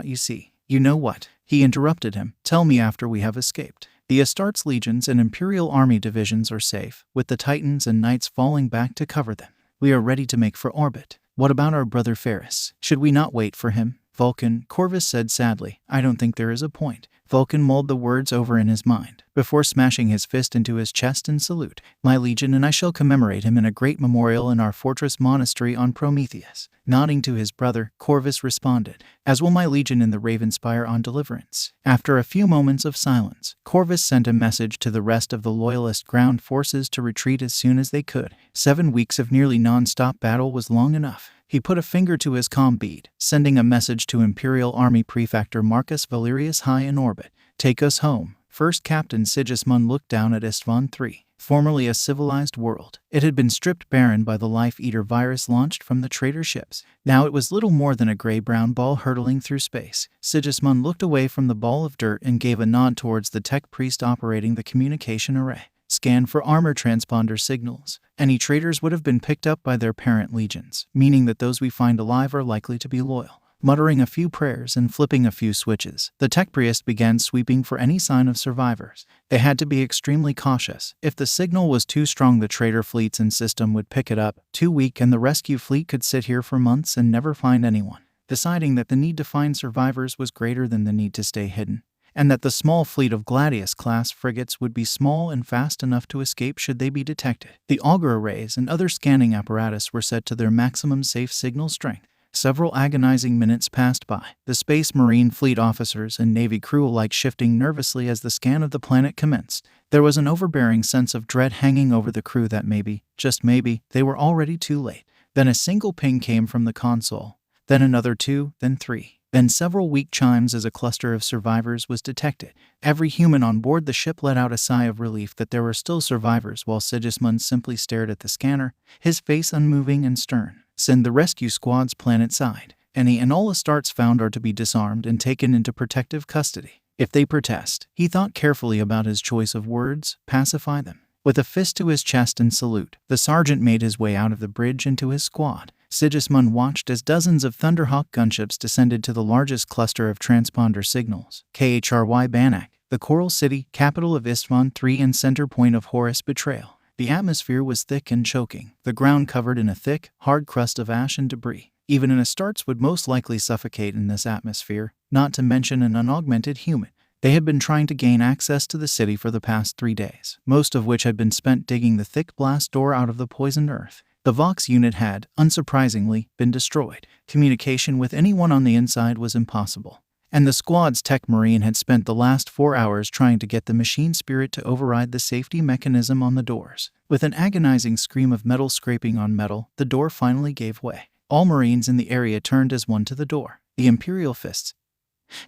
you see. You know what?" He interrupted him. "Tell me after we have escaped. The Astartes legions and Imperial army divisions are safe, with the Titans and Knights falling back to cover them. We are ready to make for orbit. What about our brother Ferris? Should we not wait for him?" "Vulcan," Corvus said sadly, "I don't think there is a point." Vulcan mulled the words over in his mind, before smashing his fist into his chest in salute. "My legion and I shall commemorate him in a great memorial in our fortress monastery on Prometheus." Nodding to his brother, Corvus responded, "As will my legion in the Ravenspire on Deliverance." After a few moments of silence, Corvus sent a message to the rest of the Loyalist ground forces to retreat as soon as they could. 7 weeks of nearly non-stop battle was long enough. He put a finger to his comm bead, sending a message to Imperial Army Prefector Marcus Valerius high in orbit. "Take us home." First Captain Sigismund looked down at Isstvan III, formerly a civilized world. It had been stripped barren by the Life-Eater virus launched from the traitor ships. Now it was little more than a gray-brown ball hurtling through space. Sigismund looked away from the ball of dirt and gave a nod towards the tech priest operating the communication array. "Scan for armor transponder signals. Any traitors would have been picked up by their parent legions, meaning that those we find alive are likely to be loyal." Muttering a few prayers and flipping a few switches, the tech priest began sweeping for any sign of survivors. They had to be extremely cautious. If the signal was too strong, the traitor fleets and system would pick it up. Too weak, and the rescue fleet could sit here for months and never find anyone. Deciding that the need to find survivors was greater than the need to stay hidden, and that the small fleet of Gladius-class frigates would be small and fast enough to escape should they be detected. The auger arrays and other scanning apparatus were set to their maximum safe signal strength. Several agonizing minutes passed by, the Space Marine fleet officers and Navy crew alike shifting nervously as the scan of the planet commenced. There was an overbearing sense of dread hanging over the crew that maybe, just maybe, they were already too late. Then a single ping came from the console, then another 2, then 3. Then several weak chimes as a cluster of survivors was detected. Every human on board the ship let out a sigh of relief that there were still survivors, while Sigismund simply stared at the scanner, his face unmoving and stern. "Send the rescue squads planet-side. Any and all Astartes found are to be disarmed and taken into protective custody. If they protest," he thought carefully about his choice of words, "pacify them." With a fist to his chest and salute, the sergeant made his way out of the bridge into his squad. Sigismund watched as dozens of Thunderhawk gunships descended to the largest cluster of transponder signals, KHRY Banach, the Coral City, capital of Isstvan III and center point of Horus betrayal. The atmosphere was thick and choking, the ground covered in a thick, hard crust of ash and debris. Even an Astartes would most likely suffocate in this atmosphere, not to mention an unaugmented human. They had been trying to gain access to the city for the past 3 days, most of which had been spent digging the thick blast door out of the poisoned earth. The Vox unit had, unsurprisingly, been destroyed. Communication with anyone on the inside was impossible. And the squad's tech marine had spent the last 4 hours trying to get the machine spirit to override the safety mechanism on the doors. With an agonizing scream of metal scraping on metal, the door finally gave way. All Marines in the area turned as one to the door. The Imperial fists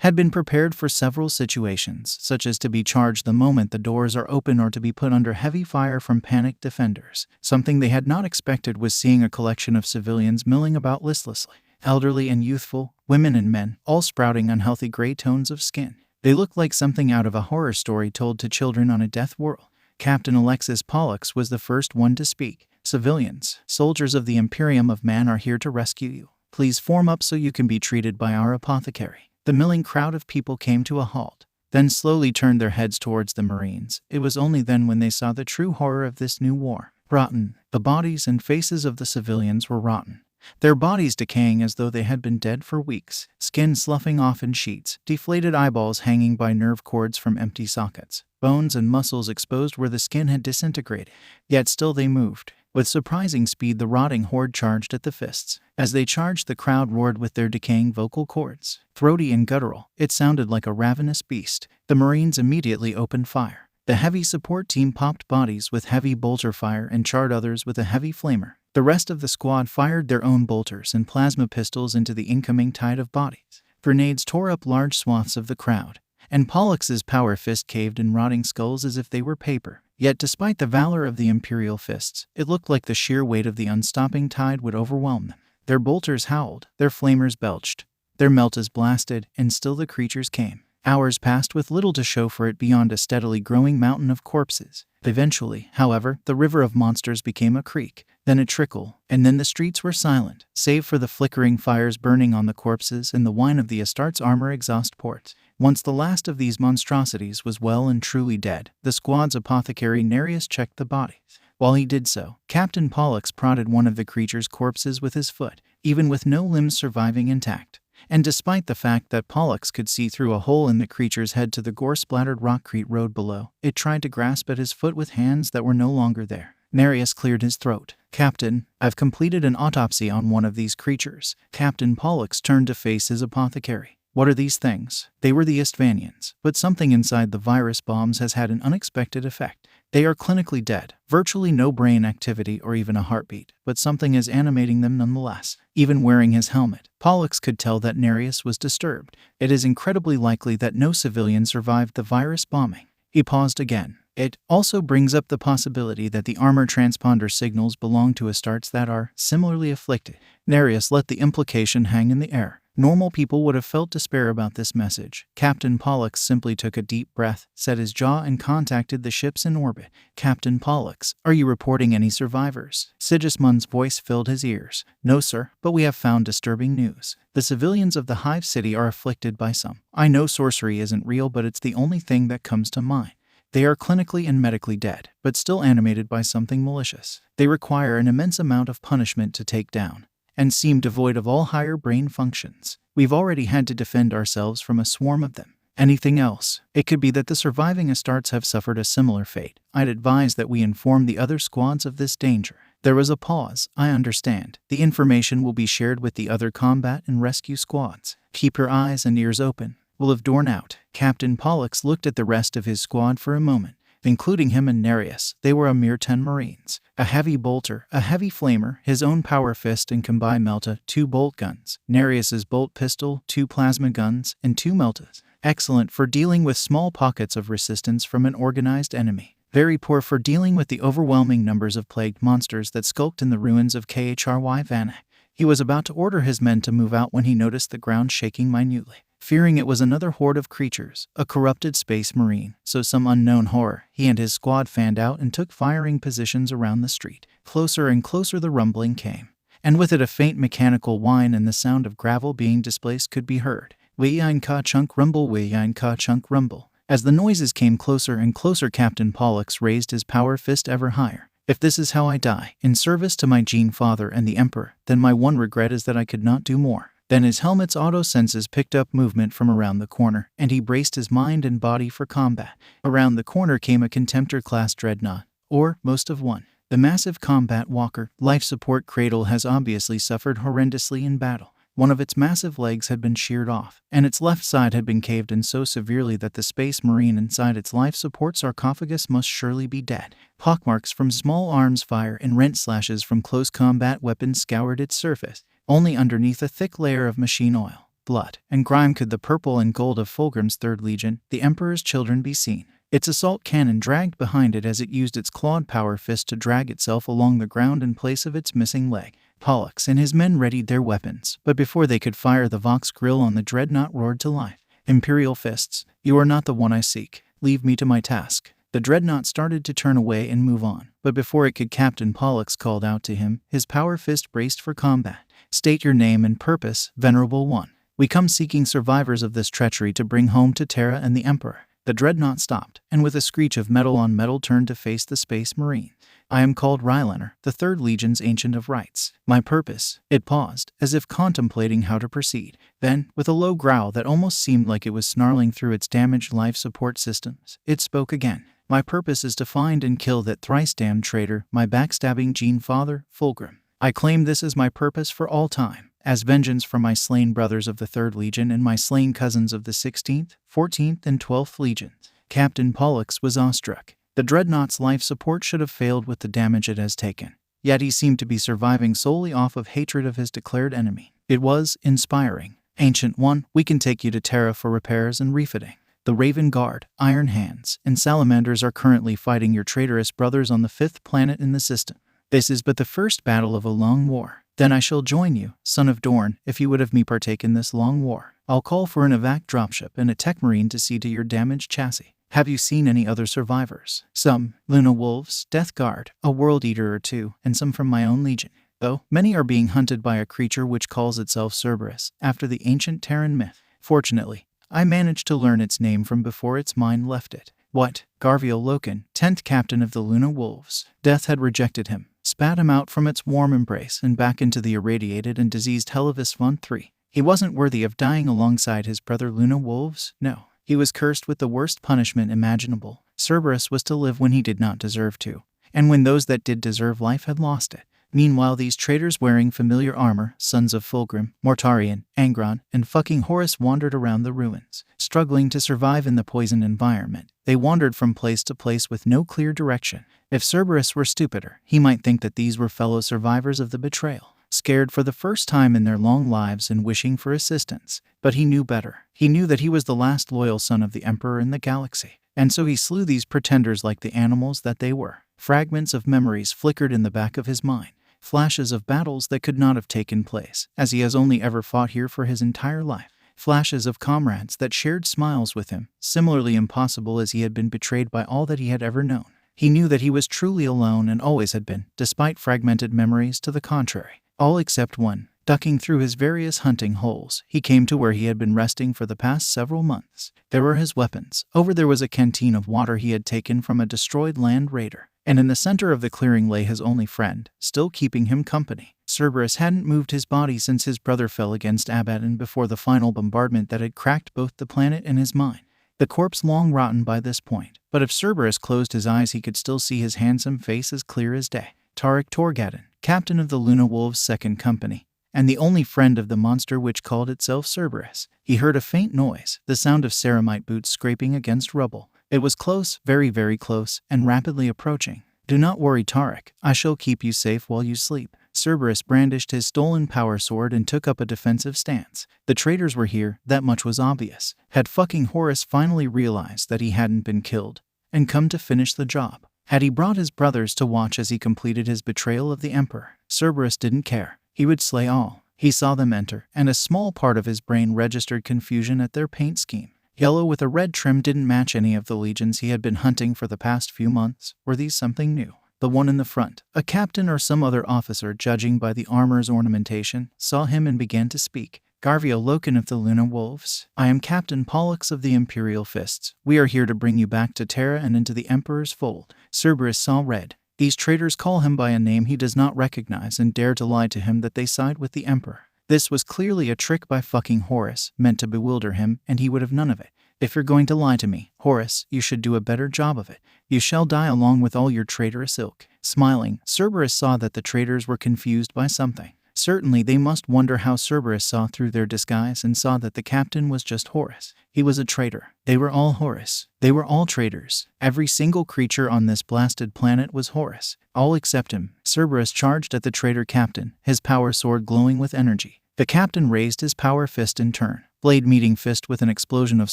had been prepared for several situations, such as to be charged the moment the doors are open or to be put under heavy fire from panicked defenders. Something they had not expected was seeing a collection of civilians milling about listlessly. Elderly and youthful, women and men, all sprouting unhealthy gray tones of skin. They looked like something out of a horror story told to children on a death world. Captain Alexis Pollux was the first one to speak. "Civilians, soldiers of the Imperium of Man are here to rescue you. Please form up so you can be treated by our apothecary." The milling crowd of people came to a halt, then slowly turned their heads towards the Marines. It was only then when they saw the true horror of this new war. Rotten. The bodies and faces of the civilians were rotten, their bodies decaying as though they had been dead for weeks, skin sloughing off in sheets, deflated eyeballs hanging by nerve cords from empty sockets, bones and muscles exposed where the skin had disintegrated. Yet still they moved. With surprising speed, the rotting horde charged at the fists. As they charged, the crowd roared with their decaying vocal cords. Throaty and guttural, it sounded like a ravenous beast. The Marines immediately opened fire. The heavy support team popped bodies with heavy bolter fire and charred others with a heavy flamer. The rest of the squad fired their own bolters and plasma pistols into the incoming tide of bodies. Grenades tore up large swaths of the crowd, and Pollux's power fist caved in rotting skulls as if they were paper. Yet despite the valor of the Imperial fists, it looked like the sheer weight of the unstopping tide would overwhelm them. Their bolters howled, their flamers belched, their meltas blasted, and still the creatures came. Hours passed with little to show for it beyond a steadily growing mountain of corpses. Eventually, however, the river of monsters became a creek, then a trickle, and then the streets were silent, save for the flickering fires burning on the corpses and the whine of the Astartes' armor exhaust ports. Once the last of these monstrosities was well and truly dead, the squad's apothecary Nereus checked the bodies. While he did so, Captain Pollux prodded one of the creature's corpses with his foot, even with no limbs surviving intact. And despite the fact that Pollux could see through a hole in the creature's head to the gore-splattered rockcrete road below, it tried to grasp at his foot with hands that were no longer there. Nereus cleared his throat. "Captain, I've completed an autopsy on one of these creatures." Captain Pollux turned to face his apothecary. "What are these things?" They were the Istvanians, but something inside the virus bombs has had an unexpected effect. They are clinically dead, virtually no brain activity or even a heartbeat, but something is animating them nonetheless. Even wearing his helmet, Pollux could tell that Nereus was disturbed. It is incredibly likely that no civilian survived the virus bombing. He paused again. It also brings up the possibility that the armor transponder signals belong to Astartes that are similarly afflicted. Nereus let the implication hang in the air. Normal people would have felt despair about this message. Captain Pollux simply took a deep breath, set his jaw, and contacted the ships in orbit. "Captain Pollux, are you reporting any survivors?" Sigismund's voice filled his ears. "No, sir, but we have found disturbing news. The civilians of the Hive City are afflicted by some. I know sorcery isn't real, but it's the only thing that comes to mind. They are clinically and medically dead, but still animated by something malicious. They require an immense amount of punishment to take down, and seem devoid of all higher brain functions. We've already had to defend ourselves from a swarm of them. Anything else? It could be that the surviving Astartes have suffered a similar fate. I'd advise that we inform the other squads of this danger." There was a pause. "I understand. The information will be shared with the other combat and rescue squads. Keep your eyes and ears open. We'll have dorn out." Captain Pollux looked at the rest of his squad for a moment. Including him and Nereus, they were a mere 10 Marines. A heavy bolter, a heavy flamer, his own power fist and combined melta, 2 bolt guns, Nereus's bolt pistol, 2 plasma guns, and 2 meltas. Excellent for dealing with small pockets of resistance from an organized enemy. Very poor for dealing with the overwhelming numbers of plagued monsters that skulked in the ruins of Khry Vanak. He was about to order his men to move out when he noticed the ground shaking minutely. Fearing it was another horde of creatures, a corrupted space marine, so some unknown horror, he and his squad fanned out and took firing positions around the street. Closer and closer the rumbling came, and with it a faint mechanical whine and the sound of gravel being displaced could be heard. Wiyin ka chunk rumble, wiyin ka chunk rumble. As the noises came closer and closer, Captain Pollux raised his power fist ever higher. "If this is how I die, in service to my Gene Father and the Emperor, then my one regret is that I could not do more." Then his helmet's auto senses picked up movement from around the corner, and he braced his mind and body for combat. Around the corner came a Contemptor-class dreadnought, or most of one. The massive combat walker, life support cradle has obviously suffered horrendously in battle. One of its massive legs had been sheared off, and its left side had been caved in so severely that the space marine inside its life support sarcophagus must surely be dead. Pockmarks from small arms fire and rent slashes from close combat weapons scoured its surface. Only underneath a thick layer of machine oil, blood, and grime could the purple and gold of Fulgrim's Third Legion, the Emperor's children, be seen. Its assault cannon dragged behind it as it used its clawed power fist to drag itself along the ground in place of its missing leg. Pollux and his men readied their weapons, but before they could fire, the Vox grill on the dreadnought roared to life. "Imperial fists, you are not the one I seek. Leave me to my task." The dreadnought started to turn away and move on, but before it could, Captain Pollux called out to him, his power fist braced for combat. "State your name and purpose, Venerable One. We come seeking survivors of this treachery to bring home to Terra and the Emperor." The dreadnought stopped, and with a screech of metal on metal turned to face the space marine. "I am called Rylander, the Third Legion's Ancient of Rites. My purpose..." It paused, as if contemplating how to proceed. Then, with a low growl that almost seemed like it was snarling through its damaged life support systems, it spoke again. "My purpose is to find and kill that thrice-damned traitor, my backstabbing Gene Father, Fulgrim. I claim this as my purpose for all time, as vengeance for my slain brothers of the 3rd Legion and my slain cousins of the 16th, 14th, and 12th Legions." Captain Pollux was awestruck. The dreadnought's life support should have failed with the damage it has taken. Yet he seemed to be surviving solely off of hatred of his declared enemy. It was inspiring. "Ancient One, we can take you to Terra for repairs and refitting." The Raven Guard, Iron Hands, and Salamanders are currently fighting your traitorous brothers on the 5th planet in the system. This is but the first battle of a long war. Then I shall join you, son of Dorn, if you would have me partake in this long war. I'll call for an evac dropship and a tech marine to see to your damaged chassis. Have you seen any other survivors? Some, Luna Wolves, Death Guard, a World Eater or two, and some from my own legion. Though, many are being hunted by a creature which calls itself Cerberus, after the ancient Terran myth. Fortunately, I managed to learn its name from before its mind left it. What? Garviel Loken, 10th captain of the Luna Wolves. Death had rejected him, spat him out from its warm embrace and back into the irradiated and diseased hell of Isstvan III. He wasn't worthy of dying alongside his brother Luna Wolves, no. He was cursed with the worst punishment imaginable. Cerberus was to live when he did not deserve to, and when those that did deserve life had lost it. Meanwhile, these traitors wearing familiar armor, sons of Fulgrim, Mortarion, Angron, and fucking Horus wandered around the ruins, struggling to survive in the poisoned environment. They wandered from place to place with no clear direction. If Cerberus were stupider, he might think that these were fellow survivors of the betrayal, scared for the first time in their long lives and wishing for assistance. But he knew better. He knew that he was the last loyal son of the Emperor in the galaxy, and so he slew these pretenders like the animals that they were. Fragments of memories flickered in the back of his mind. Flashes of battles that could not have taken place, as he has only ever fought here for his entire life. Flashes of comrades that shared smiles with him, similarly impossible as he had been betrayed by all that he had ever known. He knew that he was truly alone and always had been, despite fragmented memories to the contrary. All except one. Ducking through his various hunting holes, he came to where he had been resting for the past several months. There were his weapons. Over there was a canteen of water he had taken from a destroyed land raider. And in the center of the clearing lay his only friend, still keeping him company. Cerberus hadn't moved his body since his brother fell against Abaddon before the final bombardment that had cracked both the planet and his mind. The corpse long rotten by this point, but if Cerberus closed his eyes he could still see his handsome face as clear as day. Tarek Torgadon, captain of the Luna Wolves' 2nd Company, and the only friend of the monster which called itself Cerberus. He heard a faint noise, the sound of ceramite boots scraping against rubble. It was close, very, very close, and rapidly approaching. Do not worry, Tarek. I shall keep you safe while you sleep. Cerberus brandished his stolen power sword and took up a defensive stance. The traitors were here, that much was obvious. Had fucking Horus finally realized that he hadn't been killed and come to finish the job? Had he brought his brothers to watch as he completed his betrayal of the Emperor? Cerberus didn't care. He would slay all. He saw them enter, and a small part of his brain registered confusion at their paint scheme. Yellow with a red trim didn't match any of the legions he had been hunting for the past few months. Were these something new? The one in the front, a captain or some other officer judging by the armor's ornamentation, saw him and began to speak. Garviel Loken of the Luna Wolves. I am Captain Pollux of the Imperial Fists. We are here to bring you back to Terra and into the Emperor's fold. Cerberus saw red. These traitors call him by a name he does not recognize and dare to lie to him that they side with the Emperor. This was clearly a trick by fucking Horus, meant to bewilder him, and he would have none of it. If you're going to lie to me, Horus, you should do a better job of it. You shall die along with all your traitorous ilk. Smiling, Cerberus saw that the traitors were confused by something. Certainly they must wonder how Cerberus saw through their disguise and saw that the captain was just Horus. He was a traitor. They were all Horus. They were all traitors. Every single creature on this blasted planet was Horus. All except him. Cerberus charged at the traitor captain, his power sword glowing with energy. The captain raised his power fist in turn, blade meeting fist with an explosion of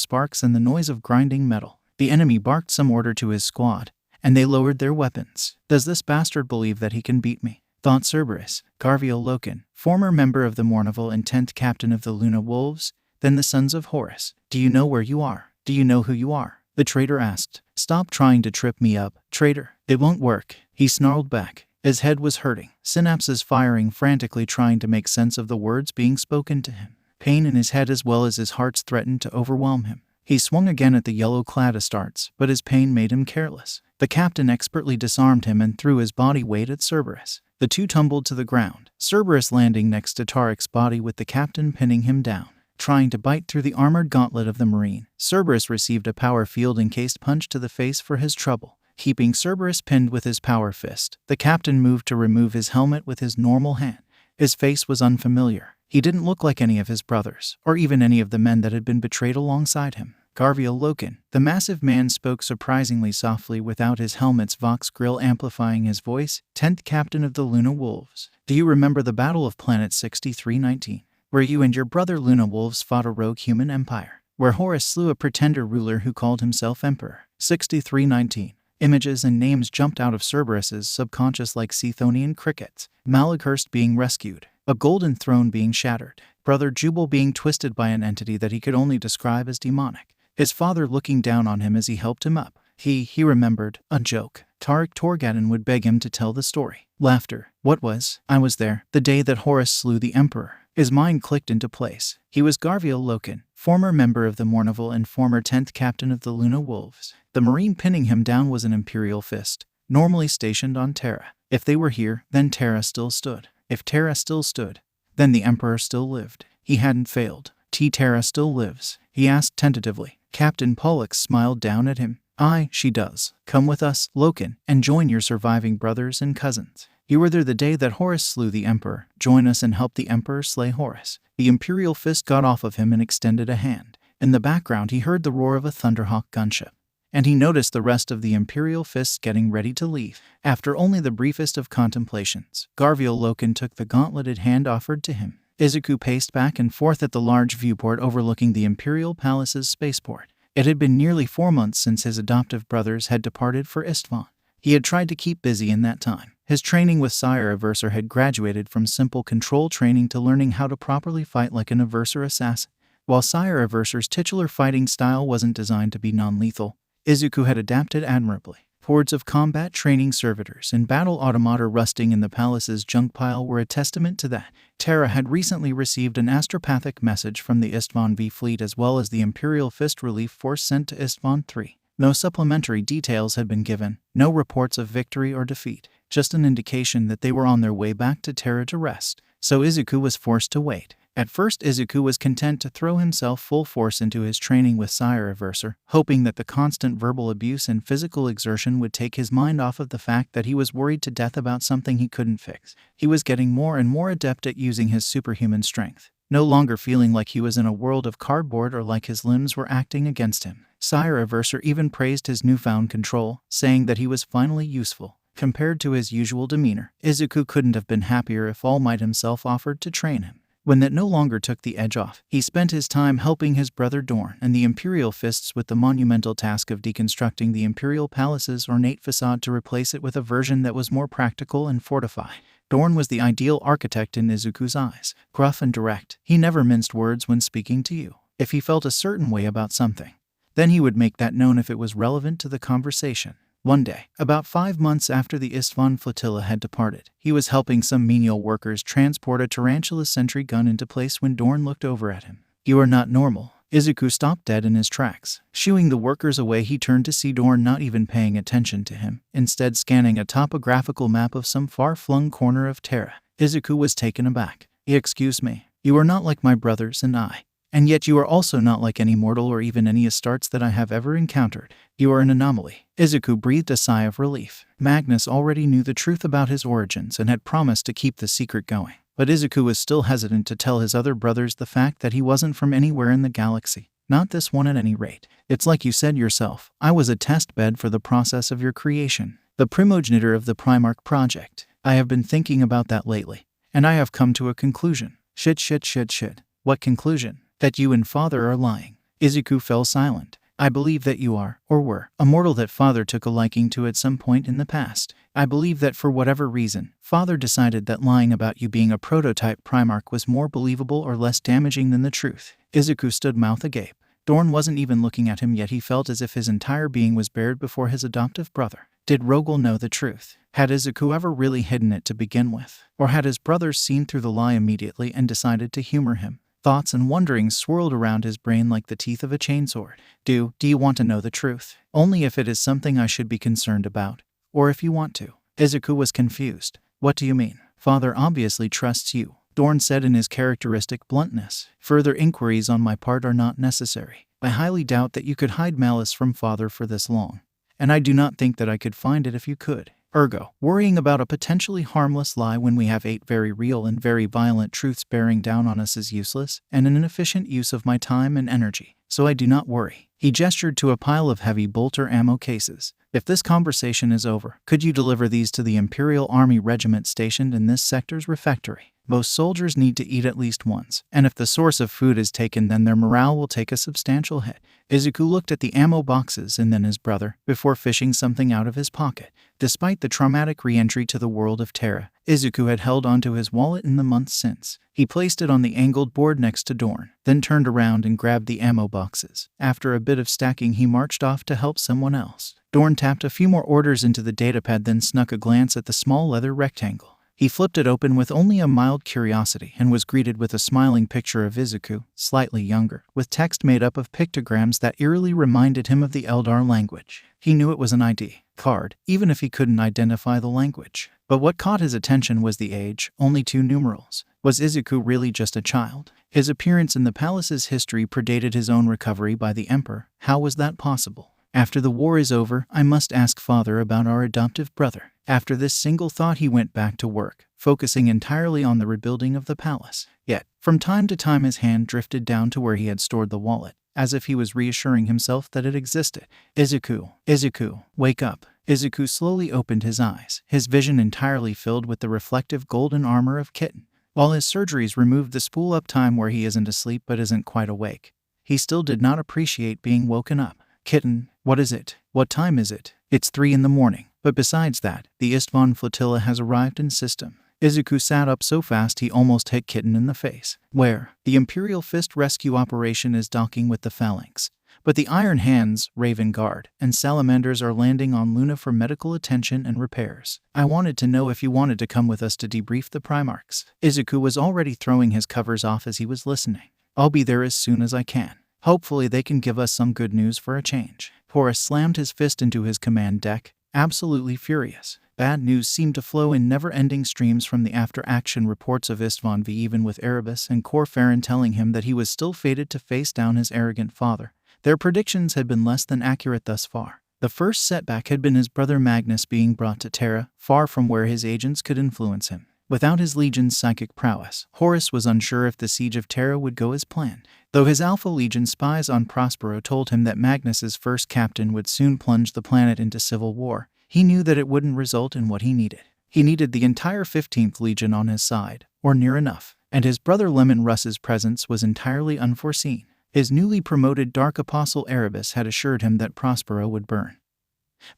sparks and the noise of grinding metal. The enemy barked some order to his squad, and they lowered their weapons. Does this bastard believe that he can beat me? Thought Cerberus. Garviel Loken, former member of the Mournival and 10th captain of the Luna Wolves, then the sons of Horus. Do you know where you are? Do you know who you are? The traitor asked. Stop trying to trip me up, traitor. It won't work. He snarled back. His head was hurting, synapses firing frantically trying to make sense of the words being spoken to him. Pain in his head as well as his hearts threatened to overwhelm him. He swung again at the yellow-clad Astartes, but his pain made him careless. The captain expertly disarmed him and threw his body weight at Cerberus. The two tumbled to the ground, Cerberus landing next to Tarek's body with the captain pinning him down. Trying to bite through the armored gauntlet of the Marine, Cerberus received a power field-encased punch to the face for his trouble. Keeping Cerberus pinned with his power fist, the captain moved to remove his helmet with his normal hand. His face was unfamiliar. He didn't look like any of his brothers, or even any of the men that had been betrayed alongside him. Garviel Loken, the massive man, spoke surprisingly softly without his helmet's Vox grill amplifying his voice. 10th captain of the Luna Wolves. Do you remember the Battle of Planet 6319, where you and your brother Luna Wolves fought a rogue human empire? where Horus slew a pretender ruler who called himself Emperor. 6319. Images and names jumped out of Cerberus's subconscious like Chthonian crickets. Malaghurst being rescued. A golden throne being shattered. Brother Jubal being twisted by an entity that he could only describe as demonic. His father looking down on him as he helped him up. He remembered. A joke. Tariq Torgadon would beg him to tell the story. Laughter. What was? I was there. The day that Horus slew the Emperor. His mind clicked into place. He was Garviel Loken, former member of the Mournival and former 10th captain of the Luna Wolves. The Marine pinning him down was an Imperial fist, normally stationed on Terra. If they were here, then Terra still stood. If Terra still stood, then the Emperor still lived. He hadn't failed. Terra still lives. He asked tentatively. Captain Pollux smiled down at him. Aye, she does. Come with us, Loken, and join your surviving brothers and cousins. You were there the day that Horus slew the Emperor. Join us and help the Emperor slay Horus. The Imperial fist got off of him and extended a hand. In the background he heard the roar of a Thunderhawk gunship, and he noticed the rest of the Imperial fists getting ready to leave. After only the briefest of contemplations, Garviel Loken took the gauntleted hand offered to him. Izuku paced back and forth at the large viewport overlooking the Imperial Palace's spaceport. It had been nearly 4 months since his adoptive brothers had departed for Isstvan. He had tried to keep busy in that time. His training with Sire Averser had graduated from simple control training to learning how to properly fight like an Averser assassin. While Sire Averser's titular fighting style wasn't designed to be non-lethal, Izuku had adapted admirably. Hordes of combat training servitors and battle automata rusting in the palace's junk pile were a testament to that. Terra had recently received an astropathic message from the Isstvan V fleet as well as the Imperial Fist Relief Force sent to Isstvan III. No supplementary details had been given, no reports of victory or defeat, just an indication that they were on their way back to Terra to rest. So Izuku was forced to wait. At first, Izuku was content to throw himself full force into his training with Sire Averser, hoping that the constant verbal abuse and physical exertion would take his mind off of the fact that he was worried to death about something he couldn't fix. He was getting more and more adept at using his superhuman strength, no longer feeling like he was in a world of cardboard or like his limbs were acting against him. Sire Averser even praised his newfound control, saying that he was finally useful. Compared to his usual demeanor, Izuku couldn't have been happier if All Might himself offered to train him. When that no longer took the edge off, he spent his time helping his brother Dorn and the Imperial Fists with the monumental task of deconstructing the Imperial Palace's ornate facade to replace it with a version that was more practical and fortified. Dorn was the ideal architect in Izuku's eyes. Gruff and direct, he never minced words when speaking to you. If he felt a certain way about something, then he would make that known if it was relevant to the conversation. One day, about 5 months after the Isstvan flotilla had departed, he was helping some menial workers transport a tarantula sentry gun into place when Dorn looked over at him. You are not normal. Izuku stopped dead in his tracks. Shooing the workers away, he turned to see Dorn not even paying attention to him, instead scanning a topographical map of some far-flung corner of Terra. Izuku was taken aback. Excuse me. You are not like my brothers and I. And yet you are also not like any mortal or even any Astartes that I have ever encountered. You are an anomaly. Izuku breathed a sigh of relief. Magnus already knew the truth about his origins and had promised to keep the secret going. But Izuku was still hesitant to tell his other brothers the fact that he wasn't from anywhere in the galaxy. Not this one at any rate. It's like you said yourself, I was a test bed for the process of your creation. The primogenitor of the Primarch project. I have been thinking about that lately, and I have come to a conclusion. Shit. What conclusion? That you and Father are lying. Izuku fell silent. I believe that you are, or were, a mortal that Father took a liking to at some point in the past. I believe that for whatever reason, Father decided that lying about you being a prototype Primarch was more believable or less damaging than the truth. Izuku stood mouth agape. Dorn wasn't even looking at him yet. He felt as if his entire being was bared before his adoptive brother. Did Rogel know the truth? Had Izuku ever really hidden it to begin with? Or had his brothers seen through the lie immediately and decided to humor him? Thoughts and wonderings swirled around his brain like the teeth of a chainsword. Do you want to know the truth? Only if it is something I should be concerned about. Or if you want to. Izuku was confused. What do you mean? Father obviously trusts you, Dorn said in his characteristic bluntness. Further inquiries on my part are not necessary. I highly doubt that you could hide malice from Father for this long. And I do not think that I could find it if you could. Ergo, worrying about a potentially harmless lie when we have 8 very real and very violent truths bearing down on us is useless and an inefficient use of my time and energy. So I do not worry. He gestured to a pile of heavy bolter ammo cases. If this conversation is over, could you deliver these to the Imperial Army regiment stationed in this sector's refectory? Most soldiers need to eat at least once, and if the source of food is taken, then their morale will take a substantial hit. Izuku looked at the ammo boxes and then his brother, before fishing something out of his pocket. Despite the traumatic re-entry to the world of Terra, Izuku had held onto his wallet in the months since. He placed it on the angled board next to Dorn, then turned around and grabbed the ammo boxes. After a bit of stacking, he marched off to help someone else. Dorn tapped a few more orders into the datapad, then snuck a glance at the small leather rectangle. He flipped it open with only a mild curiosity and was greeted with a smiling picture of Izuku, slightly younger, with text made up of pictograms that eerily reminded him of the Eldar language. He knew it was an ID card, even if he couldn't identify the language. But what caught his attention was the age, only 2 numerals. Was Izuku really just a child? His appearance in the palace's history predated his own recovery by the Emperor. How was that possible? After the war is over, I must ask Father about our adoptive brother. After this single thought, he went back to work, focusing entirely on the rebuilding of the palace. Yet, from time to time his hand drifted down to where he had stored the wallet, as if he was reassuring himself that it existed. Izuku, wake up. Izuku slowly opened his eyes, his vision entirely filled with the reflective golden armor of Kitten. While his surgeries removed the spool-up time where he isn't asleep but isn't quite awake, he still did not appreciate being woken up. Kitten, what is it? What time is it? It's 3 in the morning. But besides that, the Isstvan flotilla has arrived in system. Izuku sat up so fast he almost hit Kitten in the face. Where? The Imperial Fist rescue operation is docking with the Phalanx. But the Iron Hands, Raven Guard, and Salamanders are landing on Luna for medical attention and repairs. I wanted to know if you wanted to come with us to debrief the Primarchs. Izuku was already throwing his covers off as he was listening. I'll be there as soon as I can. Hopefully they can give us some good news for a change. Horus slammed his fist into his command deck, absolutely furious. Bad news seemed to flow in never-ending streams from the after-action reports of Isstvan V, even with Erebus and Corfarin telling him that he was still fated to face down his arrogant father. Their predictions had been less than accurate thus far. The first setback had been his brother Magnus being brought to Terra, far from where his agents could influence him. Without his legion's psychic prowess, Horus was unsure if the siege of Terra would go as planned. Though his Alpha Legion spies on Prospero told him that Magnus's first captain would soon plunge the planet into civil war, he knew that it wouldn't result in what he needed. He needed the entire 15th Legion on his side, or near enough, and his brother Lemon Russ's presence was entirely unforeseen. His newly promoted Dark Apostle Erebus had assured him that Prospero would burn.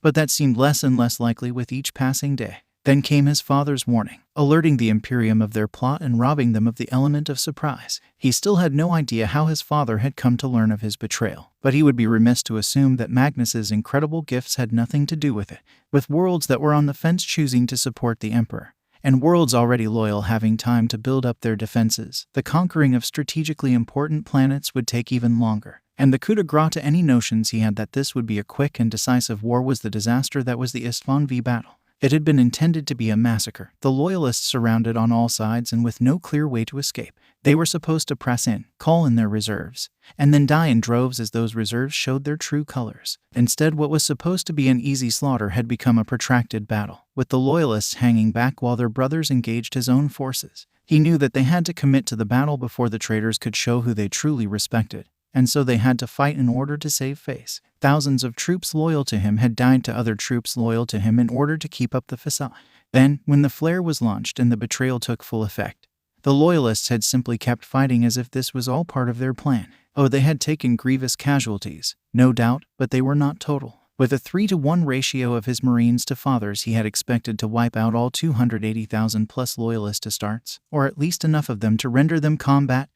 But that seemed less and less likely with each passing day. Then came his father's warning, alerting the Imperium of their plot and robbing them of the element of surprise. He still had no idea how his father had come to learn of his betrayal, but he would be remiss to assume that Magnus's incredible gifts had nothing to do with it, with worlds that were on the fence choosing to support the Emperor, and worlds already loyal having time to build up their defenses. The conquering of strategically important planets would take even longer, and the coup de grace to any notions he had that this would be a quick and decisive war was the disaster that was the Isstvan V battle. It had been intended to be a massacre, the Loyalists surrounded on all sides and with no clear way to escape. They were supposed to press in, call in their reserves, and then die in droves as those reserves showed their true colors. Instead, what was supposed to be an easy slaughter had become a protracted battle, with the Loyalists hanging back while their brothers engaged his own forces. He knew that they had to commit to the battle before the traitors could show who they truly respected, and so they had to fight in order to save face. Thousands of troops loyal to him had died to other troops loyal to him in order to keep up the facade. Then, when the flare was launched and the betrayal took full effect, the Loyalists had simply kept fighting as if this was all part of their plan. Oh, they had taken grievous casualties, no doubt, but they were not total. With a 3-to-1 ratio of his Marines to fathers, he had expected to wipe out all 280,000 plus Loyalist Astartes, or at least enough of them to render them combat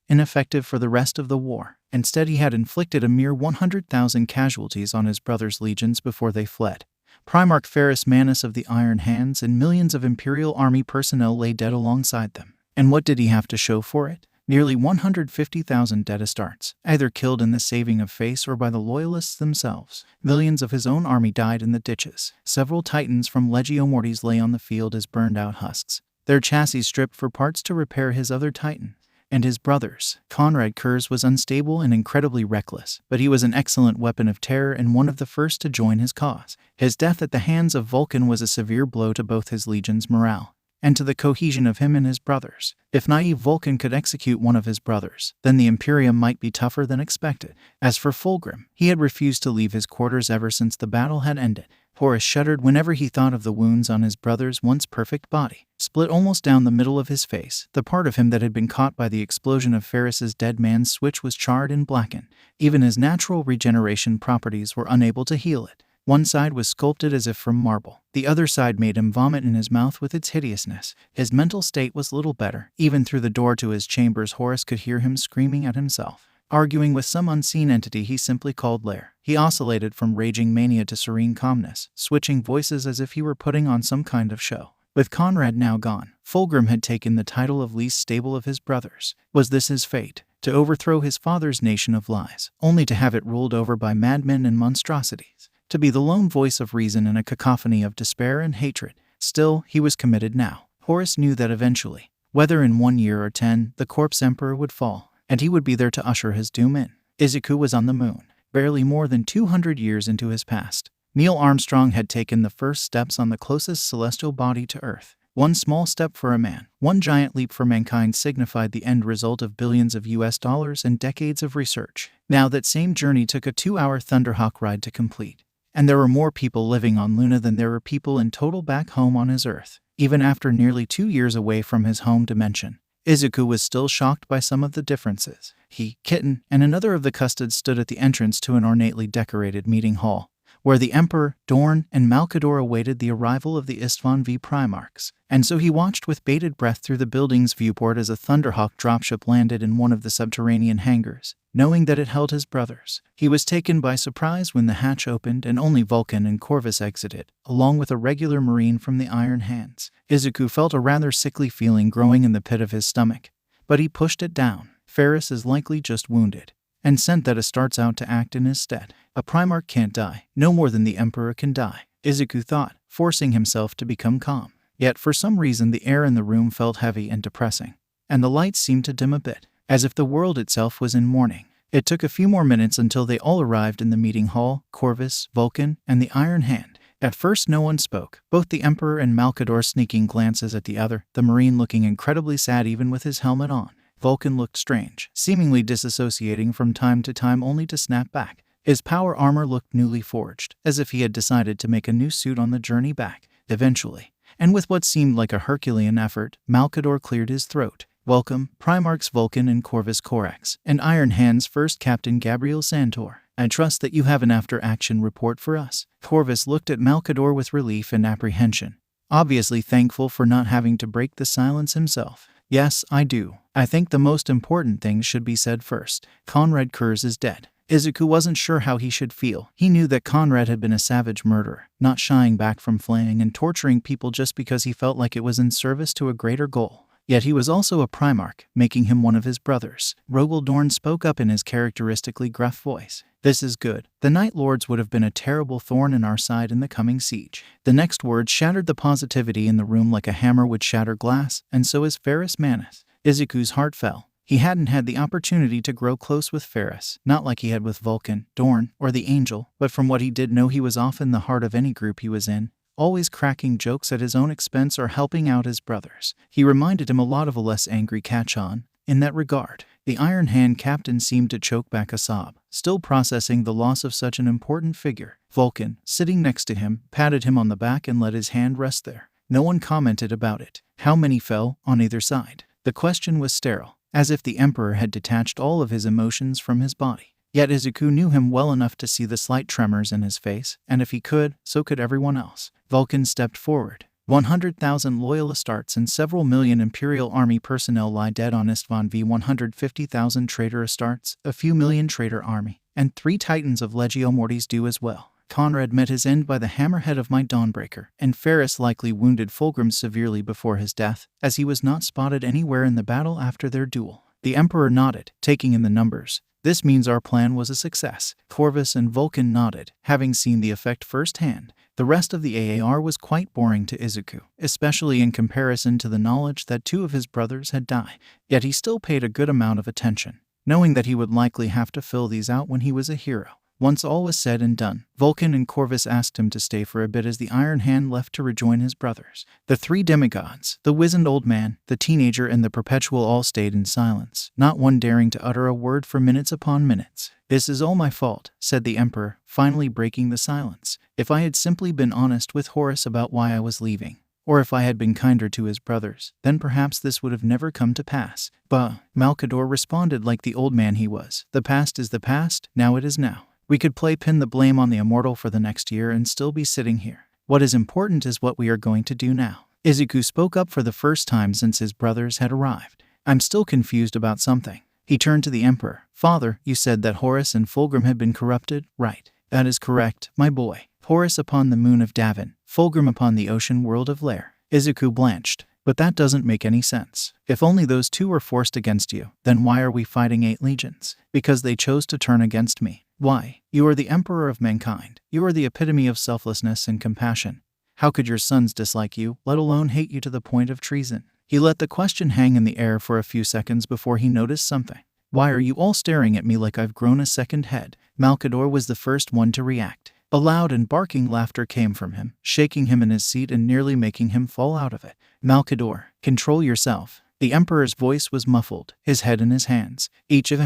ineffective for the rest of the war. Instead, he had inflicted a mere 100,000 casualties on his brother's legions before they fled. Primarch Ferrus Manus of the Iron Hands and millions of Imperial Army personnel lay dead alongside them. And what did he have to show for it? Nearly 150,000 dead Astartes, either killed in the saving of face or by the Loyalists themselves. Millions of his own army died in the ditches. Several Titans from Legio Mortis lay on the field as burned-out husks, their chassis stripped for parts to repair his other Titan. And his brothers. Conrad Kurz was unstable and incredibly reckless, but he was an excellent weapon of terror and one of the first to join his cause. His death at the hands of Vulcan was a severe blow to both his legion's morale, and to the cohesion of him and his brothers. If naive Vulcan could execute one of his brothers, then the Imperium might be tougher than expected. As for Fulgrim, he had refused to leave his quarters ever since the battle had ended. Horus shuddered whenever he thought of the wounds on his brother's once perfect body. Split almost down the middle of his face, the part of him that had been caught by the explosion of Ferris's dead man's switch was charred and blackened. Even his natural regeneration properties were unable to heal it. One side was sculpted as if from marble. The other side made him vomit in his mouth with its hideousness. His mental state was little better. Even through the door to his chambers, Horus could hear him screaming at himself, arguing with some unseen entity he simply called Lair. He oscillated from raging mania to serene calmness, switching voices as if he were putting on some kind of show. With Conrad now gone, Fulgrim had taken the title of least stable of his brothers. Was this his fate? To overthrow his father's nation of lies, only to have it ruled over by madmen and monstrosities? To be the lone voice of reason in a cacophony of despair and hatred? Still, he was committed now. Horus knew that eventually, whether in 1 year or 10, the corpse emperor would fall, and he would be there to usher his doom in. Izuku was on the moon, barely more than 200 years into his past. Neil Armstrong had taken the first steps on the closest celestial body to Earth. One small step for a man, one giant leap for mankind signified the end result of billions of US dollars and decades of research. Now that same journey took a 2-hour Thunderhawk ride to complete. And there were more people living on Luna than there were people in total back home on his Earth. Even after nearly 2 years away from his home dimension, Izuku was still shocked by some of the differences. He, Kitten, and another of the Custodes stood at the entrance to an ornately decorated meeting hall, where the Emperor, Dorn, and Malkador awaited the arrival of the Isstvan III Primarchs. And so he watched with bated breath through the building's viewport as a Thunderhawk dropship landed in one of the subterranean hangars, knowing that it held his brothers. He was taken by surprise when the hatch opened and only Vulcan and Corvus exited, along with a regular Marine from the Iron Hands. Izuku felt a rather sickly feeling growing in the pit of his stomach, but he pushed it down. Ferris is likely just wounded, and sent that starts out to act in his stead. A Primarch can't die, no more than the Emperor can die, Izuku thought, forcing himself to become calm. Yet for some reason the air in the room felt heavy and depressing, and the lights seemed to dim a bit, as if the world itself was in mourning. It took a few more minutes until they all arrived in the meeting hall, Corvus, Vulcan, and the Iron Hand. At first no one spoke, both the Emperor and Malkador sneaking glances at the other, the Marine looking incredibly sad even with his helmet on. Vulcan looked strange, seemingly disassociating from time to time only to snap back. His power armor looked newly forged, as if he had decided to make a new suit on the journey back. Eventually, and with what seemed like a Herculean effort, Malkador cleared his throat. Welcome, Primarchs Vulcan and Corvus Corax, and Iron Hand's first Captain Gabriel Santor. I trust that you have an after-action report for us. Corvus looked at Malkador with relief and apprehension, obviously thankful for not having to break the silence himself. Yes, I do. I think the most important things should be said first. Conrad Kurz is dead. Izuku wasn't sure how he should feel. He knew that Conrad had been a savage murderer, not shying back from flaying and torturing people just because he felt like it was in service to a greater goal. Yet he was also a Primarch, making him one of his brothers. Rogel Dorn spoke up in his characteristically gruff voice. This is good. The Night Lords would have been a terrible thorn in our side in the coming siege. The next words shattered the positivity in the room like a hammer would shatter glass, and so is Ferris Manus. Izuku's heart fell. He hadn't had the opportunity to grow close with Ferris, not like he had with Vulcan, Dorn, or the Angel, but from what he did know he was often the heart of any group he was in, always cracking jokes at his own expense or helping out his brothers. He reminded him a lot of a less angry Catch-on in that regard. The Iron Hand captain seemed to choke back a sob, still processing the loss of such an important figure. Vulcan, sitting next to him, patted him on the back and let his hand rest there. No one commented about it. How many fell, on either side? The question was sterile, as if the Emperor had detached all of his emotions from his body. Yet Izuku knew him well enough to see the slight tremors in his face, and if he could, so could everyone else. Vulcan stepped forward. 100,000 loyal Astartes and several million Imperial Army personnel lie dead on Isstvan v 150,000 traitor Astartes, a few million traitor army, and 3 Titans of Legio Mortis do as well. Conrad met his end by the hammerhead of my Dawnbreaker, and Ferris likely wounded Fulgrim severely before his death, as he was not spotted anywhere in the battle after their duel. The Emperor nodded, taking in the numbers. This means our plan was a success. Corvus and Vulcan nodded, having seen the effect firsthand. The rest of the AAR was quite boring to Izuku, especially in comparison to the knowledge that 2 of his brothers had died. Yet he still paid a good amount of attention, knowing that he would likely have to fill these out when he was a hero. Once all was said and done, Vulcan and Corvus asked him to stay for a bit as the Iron Hand left to rejoin his brothers. The three demigods, the wizened old man, the teenager, and the perpetual all stayed in silence, not one daring to utter a word for minutes upon minutes. "This is all my fault," said the Emperor, finally breaking the silence. "If I had simply been honest with Horus about why I was leaving, or if I had been kinder to his brothers, then perhaps this would have never come to pass." "Bah," Malkador responded like the old man he was. "The past is the past, now it is now. We could pin the blame on the immortal for the next year and still be sitting here. What is important is what we are going to do now." Izuku spoke up for the first time since his brothers had arrived. "I'm still confused about something." He turned to the Emperor. "Father, you said that Horus and Fulgrim had been corrupted, right?" "That is correct, my boy. Horus upon the moon of Davin, Fulgrim upon the ocean world of Lair." Izuku blanched. "But that doesn't make any sense. If only those two were forced against you, then why are we fighting 8 legions? Because they chose to turn against me. Why? You are the Emperor of mankind. You are the epitome of selflessness and compassion. How could your sons dislike you, let alone hate you to the point of treason?" He let the question hang in the air for a few seconds before he noticed something. "Why are you all staring at me like I've grown a second head?" Malkador was the first one to react. A loud and barking laughter came from him, shaking him in his seat and nearly making him fall out of it. "Malkador, control yourself." The Emperor's voice was muffled, his head in his hands. Each of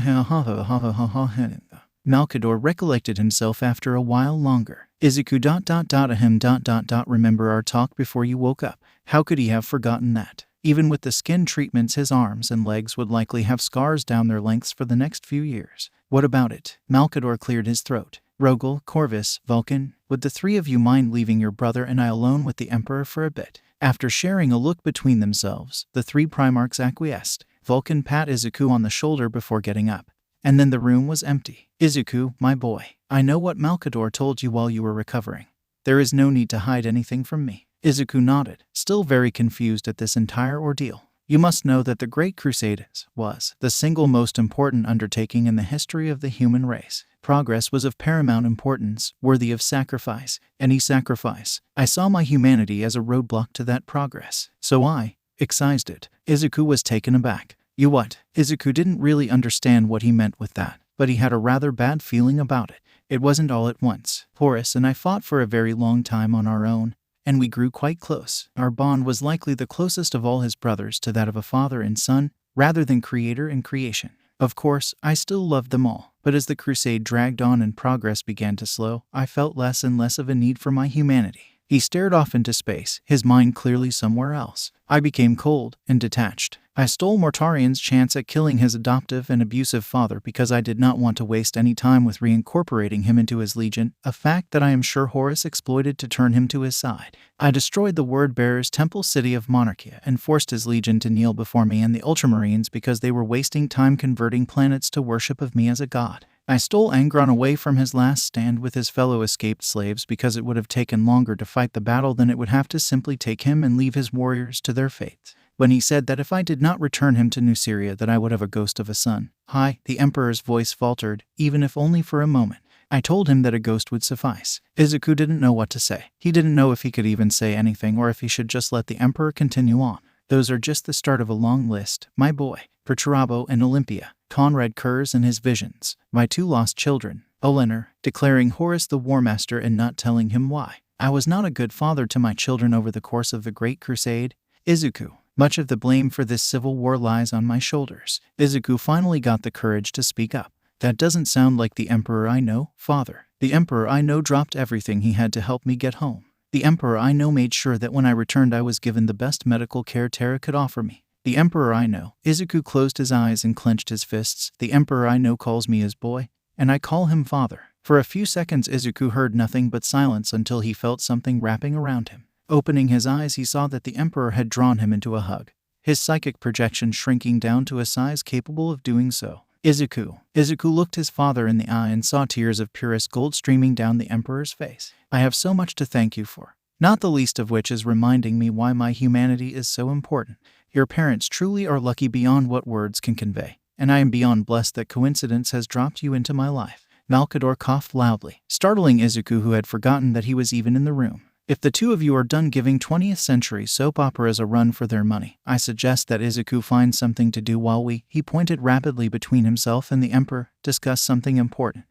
Malkador recollected himself after a while longer. "Izuku ... remember our talk before you woke up?" How could he have forgotten that? Even with the skin treatments, his arms and legs would likely have scars down their lengths for the next few years. "What about it?" Malkador cleared his throat. "Rogel, Corvus, Vulcan, would the three of you mind leaving your brother and I alone with the Emperor for a bit?" After sharing a look between themselves, the 3 Primarchs acquiesced. Vulcan pat Izuku on the shoulder before getting up. And then the room was empty. "Izuku, my boy, I know what Malkador told you while you were recovering. There is no need to hide anything from me." Izuku nodded, still very confused at this entire ordeal. "You must know that the Great Crusade was the single most important undertaking in the history of the human race. Progress was of paramount importance, worthy of sacrifice, any sacrifice. I saw my humanity as a roadblock to that progress. So I excised it." Izuku was taken aback. "You what?" Izuku didn't really understand what he meant with that, but he had a rather bad feeling about it. "It wasn't all at once. Horus and I fought for a very long time on our own, and we grew quite close. Our bond was likely the closest of all his brothers to that of a father and son, rather than creator and creation. Of course, I still loved them all, but as the crusade dragged on and progress began to slow, I felt less and less of a need for my humanity." He stared off into space, his mind clearly somewhere else. "I became cold and detached. I stole Mortarian's chance at killing his adoptive and abusive father because I did not want to waste any time with reincorporating him into his legion, a fact that I am sure Horus exploited to turn him to his side. I destroyed the Word-Bearer's temple city of Monarchia and forced his legion to kneel before me and the Ultramarines because they were wasting time converting planets to worship of me as a god. I stole Angron away from his last stand with his fellow escaped slaves because it would have taken longer to fight the battle than it would have to simply take him and leave his warriors to their fate. When he said that if I did not return him to Nuceria that I would have a ghost of a son." "Hi," the Emperor's voice faltered, even if only for a moment. "I told him that a ghost would suffice." Izuku didn't know what to say. He didn't know if he could even say anything or if he should just let the Emperor continue on. "Those are just the start of a long list, my boy. Perturabo and Olympia, Conrad Kurz and his visions, my 2 lost children, Olener, declaring Horus the War Master and not telling him why. I was not a good father to my children over the course of the Great Crusade. Izuku, much of the blame for this civil war lies on my shoulders." Izuku finally got the courage to speak up. "That doesn't sound like the Emperor I know, father. The Emperor I know dropped everything he had to help me get home. The Emperor I know made sure that when I returned I was given the best medical care Terra could offer me. The Emperor I know." Izuku closed his eyes and clenched his fists. "The Emperor I know calls me his boy, and I call him father." For a few seconds Izuku heard nothing but silence until he felt something wrapping around him. Opening his eyes, he saw that the Emperor had drawn him into a hug, his psychic projection shrinking down to a size capable of doing so. "Izuku." Izuku looked his father in the eye and saw tears of purest gold streaming down the Emperor's face. "I have so much to thank you for, not the least of which is reminding me why my humanity is so important. Your parents truly are lucky beyond what words can convey, and I am beyond blessed that coincidence has dropped you into my life." Malkador coughed loudly, startling Izuku, who had forgotten that he was even in the room. If the two of you are done giving 20th century soap operas a run for their money, I suggest that Izuku find something to do while he pointed rapidly between himself and the Emperor, discuss something important.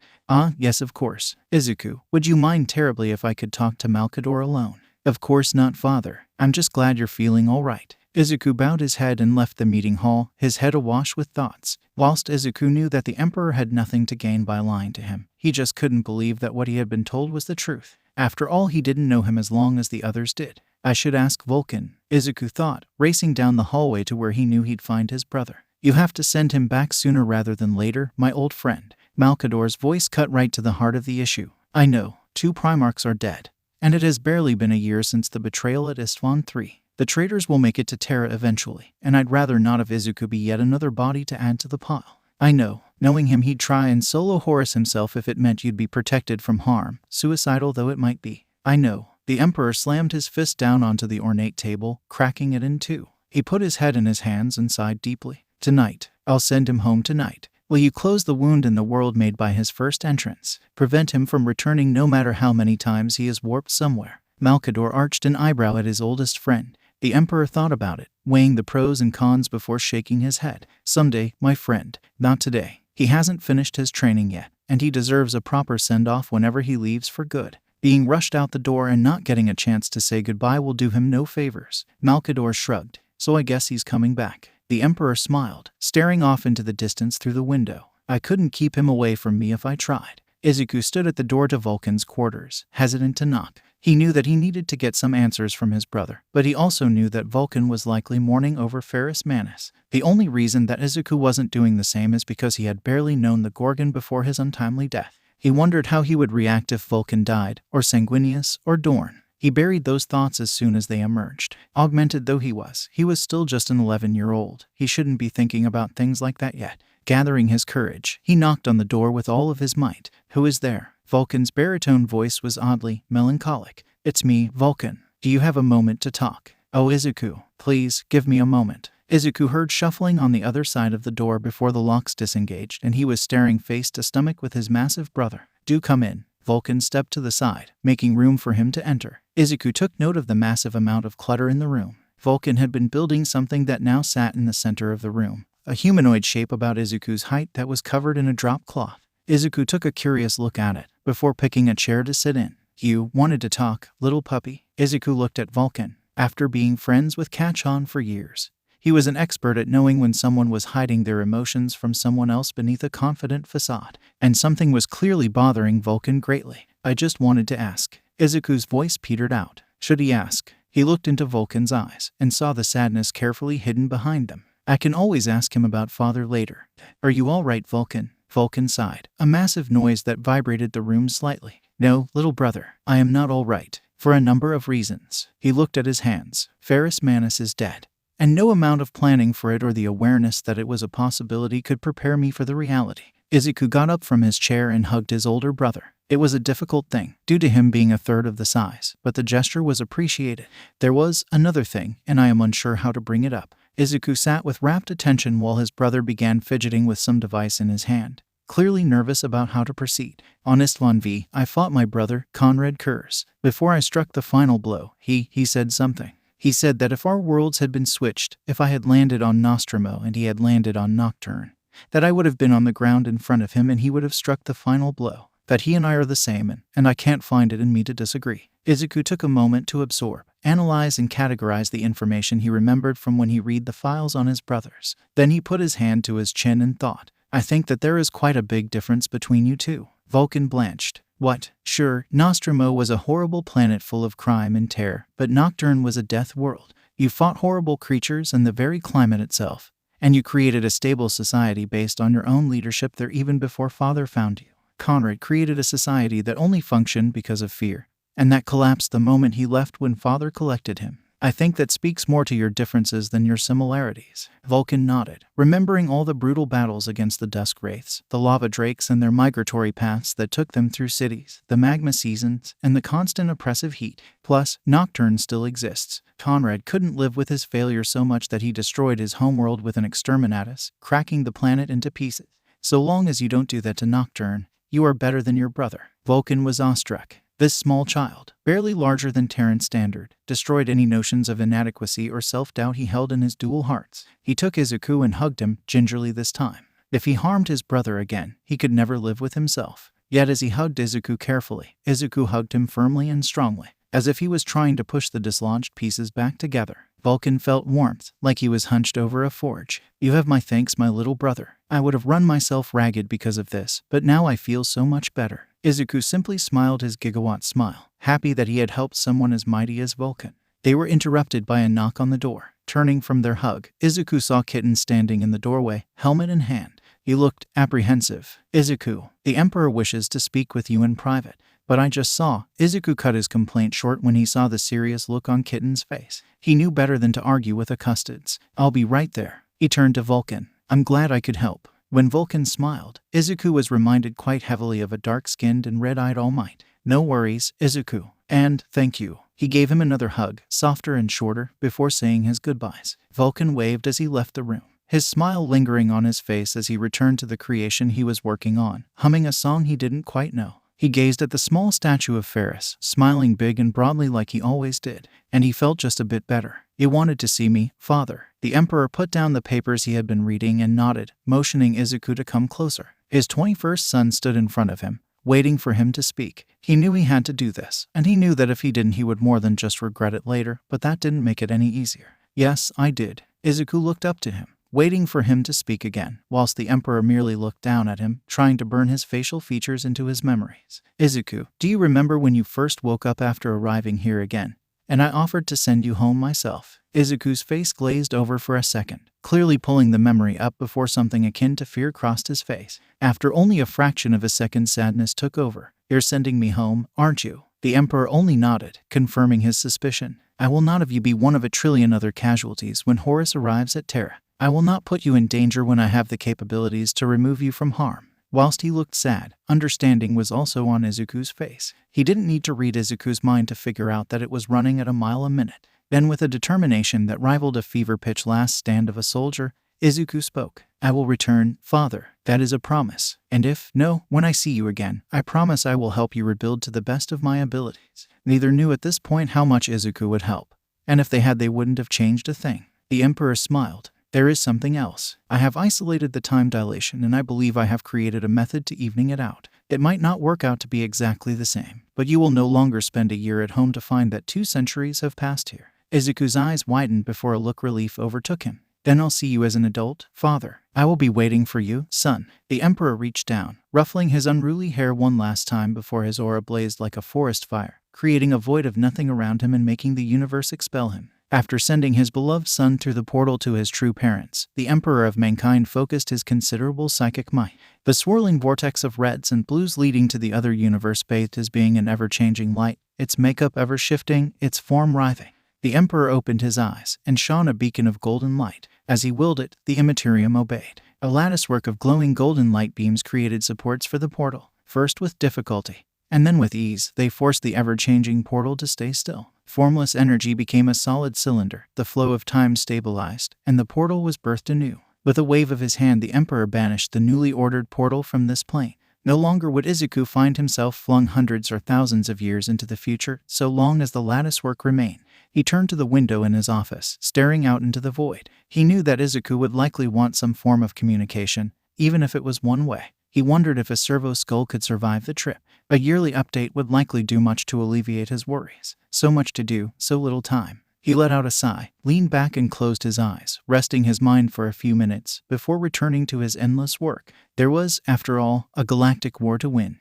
Yes, of course. Izuku, would you mind terribly if I could talk to Malkador alone? Of course not, father. I'm just glad you're feeling all right. Izuku bowed his head and left the meeting hall, his head awash with thoughts. Whilst Izuku knew that the Emperor had nothing to gain by lying to him, he just couldn't believe that what he had been told was the truth. After all, he didn't know him as long as the others did. I should ask Vulcan, Izuku thought, racing down the hallway to where he knew he'd find his brother. You have to send him back sooner rather than later, my old friend. Malkador's voice cut right to the heart of the issue. I know, 2 Primarchs are dead, and it has barely been a year since the betrayal at Isstvan III. The traitors will make it to Terra eventually, and I'd rather not have Izuku be yet another body to add to the pile. I know. Knowing him, he'd try and solo Horus himself if it meant you'd be protected from harm, suicidal though it might be. I know. The Emperor slammed his fist down onto the ornate table, cracking it in two. He put his head in his hands and sighed deeply. Tonight. I'll send him home tonight. Will you close the wound in the world made by his first entrance? Prevent him from returning no matter how many times he is warped somewhere. Malkador arched an eyebrow at his oldest friend. The Emperor thought about it, weighing the pros and cons before shaking his head. Someday, my friend. Not today. He hasn't finished his training yet, and he deserves a proper send-off whenever he leaves for good. Being rushed out the door and not getting a chance to say goodbye will do him no favors. Malkador shrugged. So I guess he's coming back. The Emperor smiled, staring off into the distance through the window. I couldn't keep him away from me if I tried. Izuku stood at the door to Vulcan's quarters, hesitant to knock. He knew that he needed to get some answers from his brother, but he also knew that Vulcan was likely mourning over Ferrus Manus. The only reason that Izuku wasn't doing the same is because he had barely known the Gorgon before his untimely death. He wondered how he would react if Vulcan died, or Sanguinius, or Dorn. He buried those thoughts as soon as they emerged. Augmented though he was still just an 11-year-old. He shouldn't be thinking about things like that yet. Gathering his courage, he knocked on the door with all of his might. Who is there? Vulcan's baritone voice was oddly melancholic. It's me, Vulcan. Do you have a moment to talk? Oh, Izuku, please, give me a moment. Izuku heard shuffling on the other side of the door before the locks disengaged, and he was staring face to stomach with his massive brother. Do come in. Vulcan stepped to the side, making room for him to enter. Izuku took note of the massive amount of clutter in the room. Vulcan had been building something that now sat in the center of the room. A humanoid shape about Izuku's height that was covered in a drop cloth. Izuku took a curious look at it, before picking a chair to sit in. You wanted to talk, little puppy? Izuku looked at Vulcan. After being friends with Kachon for years, he was an expert at knowing when someone was hiding their emotions from someone else beneath a confident facade. And something was clearly bothering Vulcan greatly. I just wanted to ask. Izuku's voice petered out. Should he ask? He looked into Vulcan's eyes, and saw the sadness carefully hidden behind them. I can always ask him about father later. Are you all right, Vulcan? Vulcan sighed. A massive noise that vibrated the room slightly. No, little brother, I am not all right. For a number of reasons. He looked at his hands. Ferrus Manus is dead. And no amount of planning for it or the awareness that it was a possibility could prepare me for the reality. Izuku got up from his chair and hugged his older brother. It was a difficult thing, due to him being a third of the size, but the gesture was appreciated. There was another thing, and I am unsure how to bring it up. Izuku sat with rapt attention while his brother began fidgeting with some device in his hand, clearly nervous about how to proceed. On Isstvan V, I fought my brother, Conrad Kurz. Before I struck the final blow, he said something. He said that if our worlds had been switched, if I had landed on Nostromo and he had landed on Nocturne, that I would have been on the ground in front of him and he would have struck the final blow. That he and I are the same, and I can't find it in me to disagree. Izuku took a moment to absorb, analyze and categorize the information he remembered from when he read the files on his brothers. Then he put his hand to his chin and thought, I think that there is quite a big difference between you two. Vulcan blanched. What? Sure, Nostromo was a horrible planet full of crime and terror, but Nocturne was a death world. You fought horrible creatures and the very climate itself, and you created a stable society based on your own leadership there even before Father found you. Conrad created a society that only functioned because of fear, and that collapsed the moment he left when Father collected him. I think that speaks more to your differences than your similarities. Vulcan nodded, remembering all the brutal battles against the Dusk Wraiths, the lava drakes and their migratory paths that took them through cities, the magma seasons, and the constant oppressive heat. Plus, Nocturne still exists. Conrad couldn't live with his failure so much that he destroyed his homeworld with an exterminatus, cracking the planet into pieces. So long as you don't do that to Nocturne, you are better than your brother. Vulcan was awestruck. This small child, barely larger than Terran standard, destroyed any notions of inadequacy or self-doubt he held in his dual hearts. He took Izuku and hugged him gingerly this time. If he harmed his brother again, he could never live with himself. Yet as he hugged Izuku carefully, Izuku hugged him firmly and strongly, as if he was trying to push the dislodged pieces back together. Vulcan felt warmth, like he was hunched over a forge. "You have my thanks, my little brother. I would have run myself ragged because of this, but now I feel so much better." Izuku simply smiled his gigawatt smile, happy that he had helped someone as mighty as Vulcan. They were interrupted by a knock on the door. Turning from their hug, Izuku saw Kitten standing in the doorway, helmet in hand. He looked apprehensive. "Izuku, the Emperor wishes to speak with you in private." "But I just saw." Izuku cut his complaint short when he saw the serious look on Kitten's face. He knew better than to argue with a custodes. "I'll be right there." He turned to Vulcan. "I'm glad I could help." When Vulcan smiled, Izuku was reminded quite heavily of a dark-skinned and red-eyed All Might. "No worries, Izuku. And thank you." He gave him another hug, softer and shorter, before saying his goodbyes. Vulcan waved as he left the room, his smile lingering on his face as he returned to the creation he was working on, humming a song he didn't quite know. He gazed at the small statue of Ferris, smiling big and broadly like he always did, and he felt just a bit better. "You wanted to see me, father." The Emperor put down the papers he had been reading and nodded, motioning Izuku to come closer. His 21st son stood in front of him, waiting for him to speak. He knew he had to do this, and he knew that if he didn't he would more than just regret it later, but that didn't make it any easier. "Yes, I did." Izuku looked up to him, waiting for him to speak again, whilst the Emperor merely looked down at him, trying to burn his facial features into his memories. "Izuku, do you remember when you first woke up after arriving here again, and I offered to send you home myself?" Izuku's face glazed over for a second, clearly pulling the memory up before something akin to fear crossed his face. After only a fraction of a second, sadness took over. "You're sending me home, aren't you?" The Emperor only nodded, confirming his suspicion. "I will not have you be one of a trillion other casualties when Horus arrives at Terra. I will not put you in danger when I have the capabilities to remove you from harm." Whilst he looked sad, understanding was also on Izuku's face. He didn't need to read Izuku's mind to figure out that it was running at a mile a minute. Then with a determination that rivaled a fever-pitch last stand of a soldier, Izuku spoke. "I will return, father. That is a promise. And if no, when I see you again, I promise I will help you rebuild to the best of my abilities." Neither knew at this point how much Izuku would help, and if they had they wouldn't have changed a thing. The Emperor smiled. "There is something else. I have isolated the time dilation and I believe I have created a method to evening it out. It might not work out to be exactly the same, but you will no longer spend a year at home to find that 2 centuries have passed here." Izuku's eyes widened before a look of relief overtook him. "Then I'll see you as an adult, father. I will be waiting for you, son." The Emperor reached down, ruffling his unruly hair one last time before his aura blazed like a forest fire, creating a void of nothing around him and making the universe expel him. After sending his beloved son through the portal to his true parents, the Emperor of Mankind focused his considerable psychic might. The swirling vortex of reds and blues leading to the other universe bathed his being in ever-changing light, its makeup ever-shifting, its form writhing. The Emperor opened his eyes and shone a beacon of golden light. As he willed it, the Imperium obeyed. A latticework of glowing golden light beams created supports for the portal. First with difficulty, and then with ease, they forced the ever-changing portal to stay still. Formless energy became a solid cylinder, the flow of time stabilized, and the portal was birthed anew. With a wave of his hand, the Emperor banished the newly ordered portal from this plane. No longer would Izuku find himself flung hundreds or thousands of years into the future, so long as the latticework remained. He turned to the window in his office, staring out into the void. He knew that Izuku would likely want some form of communication, even if it was one way. He wondered if a servo skull could survive the trip. A yearly update would likely do much to alleviate his worries. So much to do, so little time. He let out a sigh, leaned back and closed his eyes, resting his mind for a few minutes before returning to his endless work. There was, after all, a galactic war to win.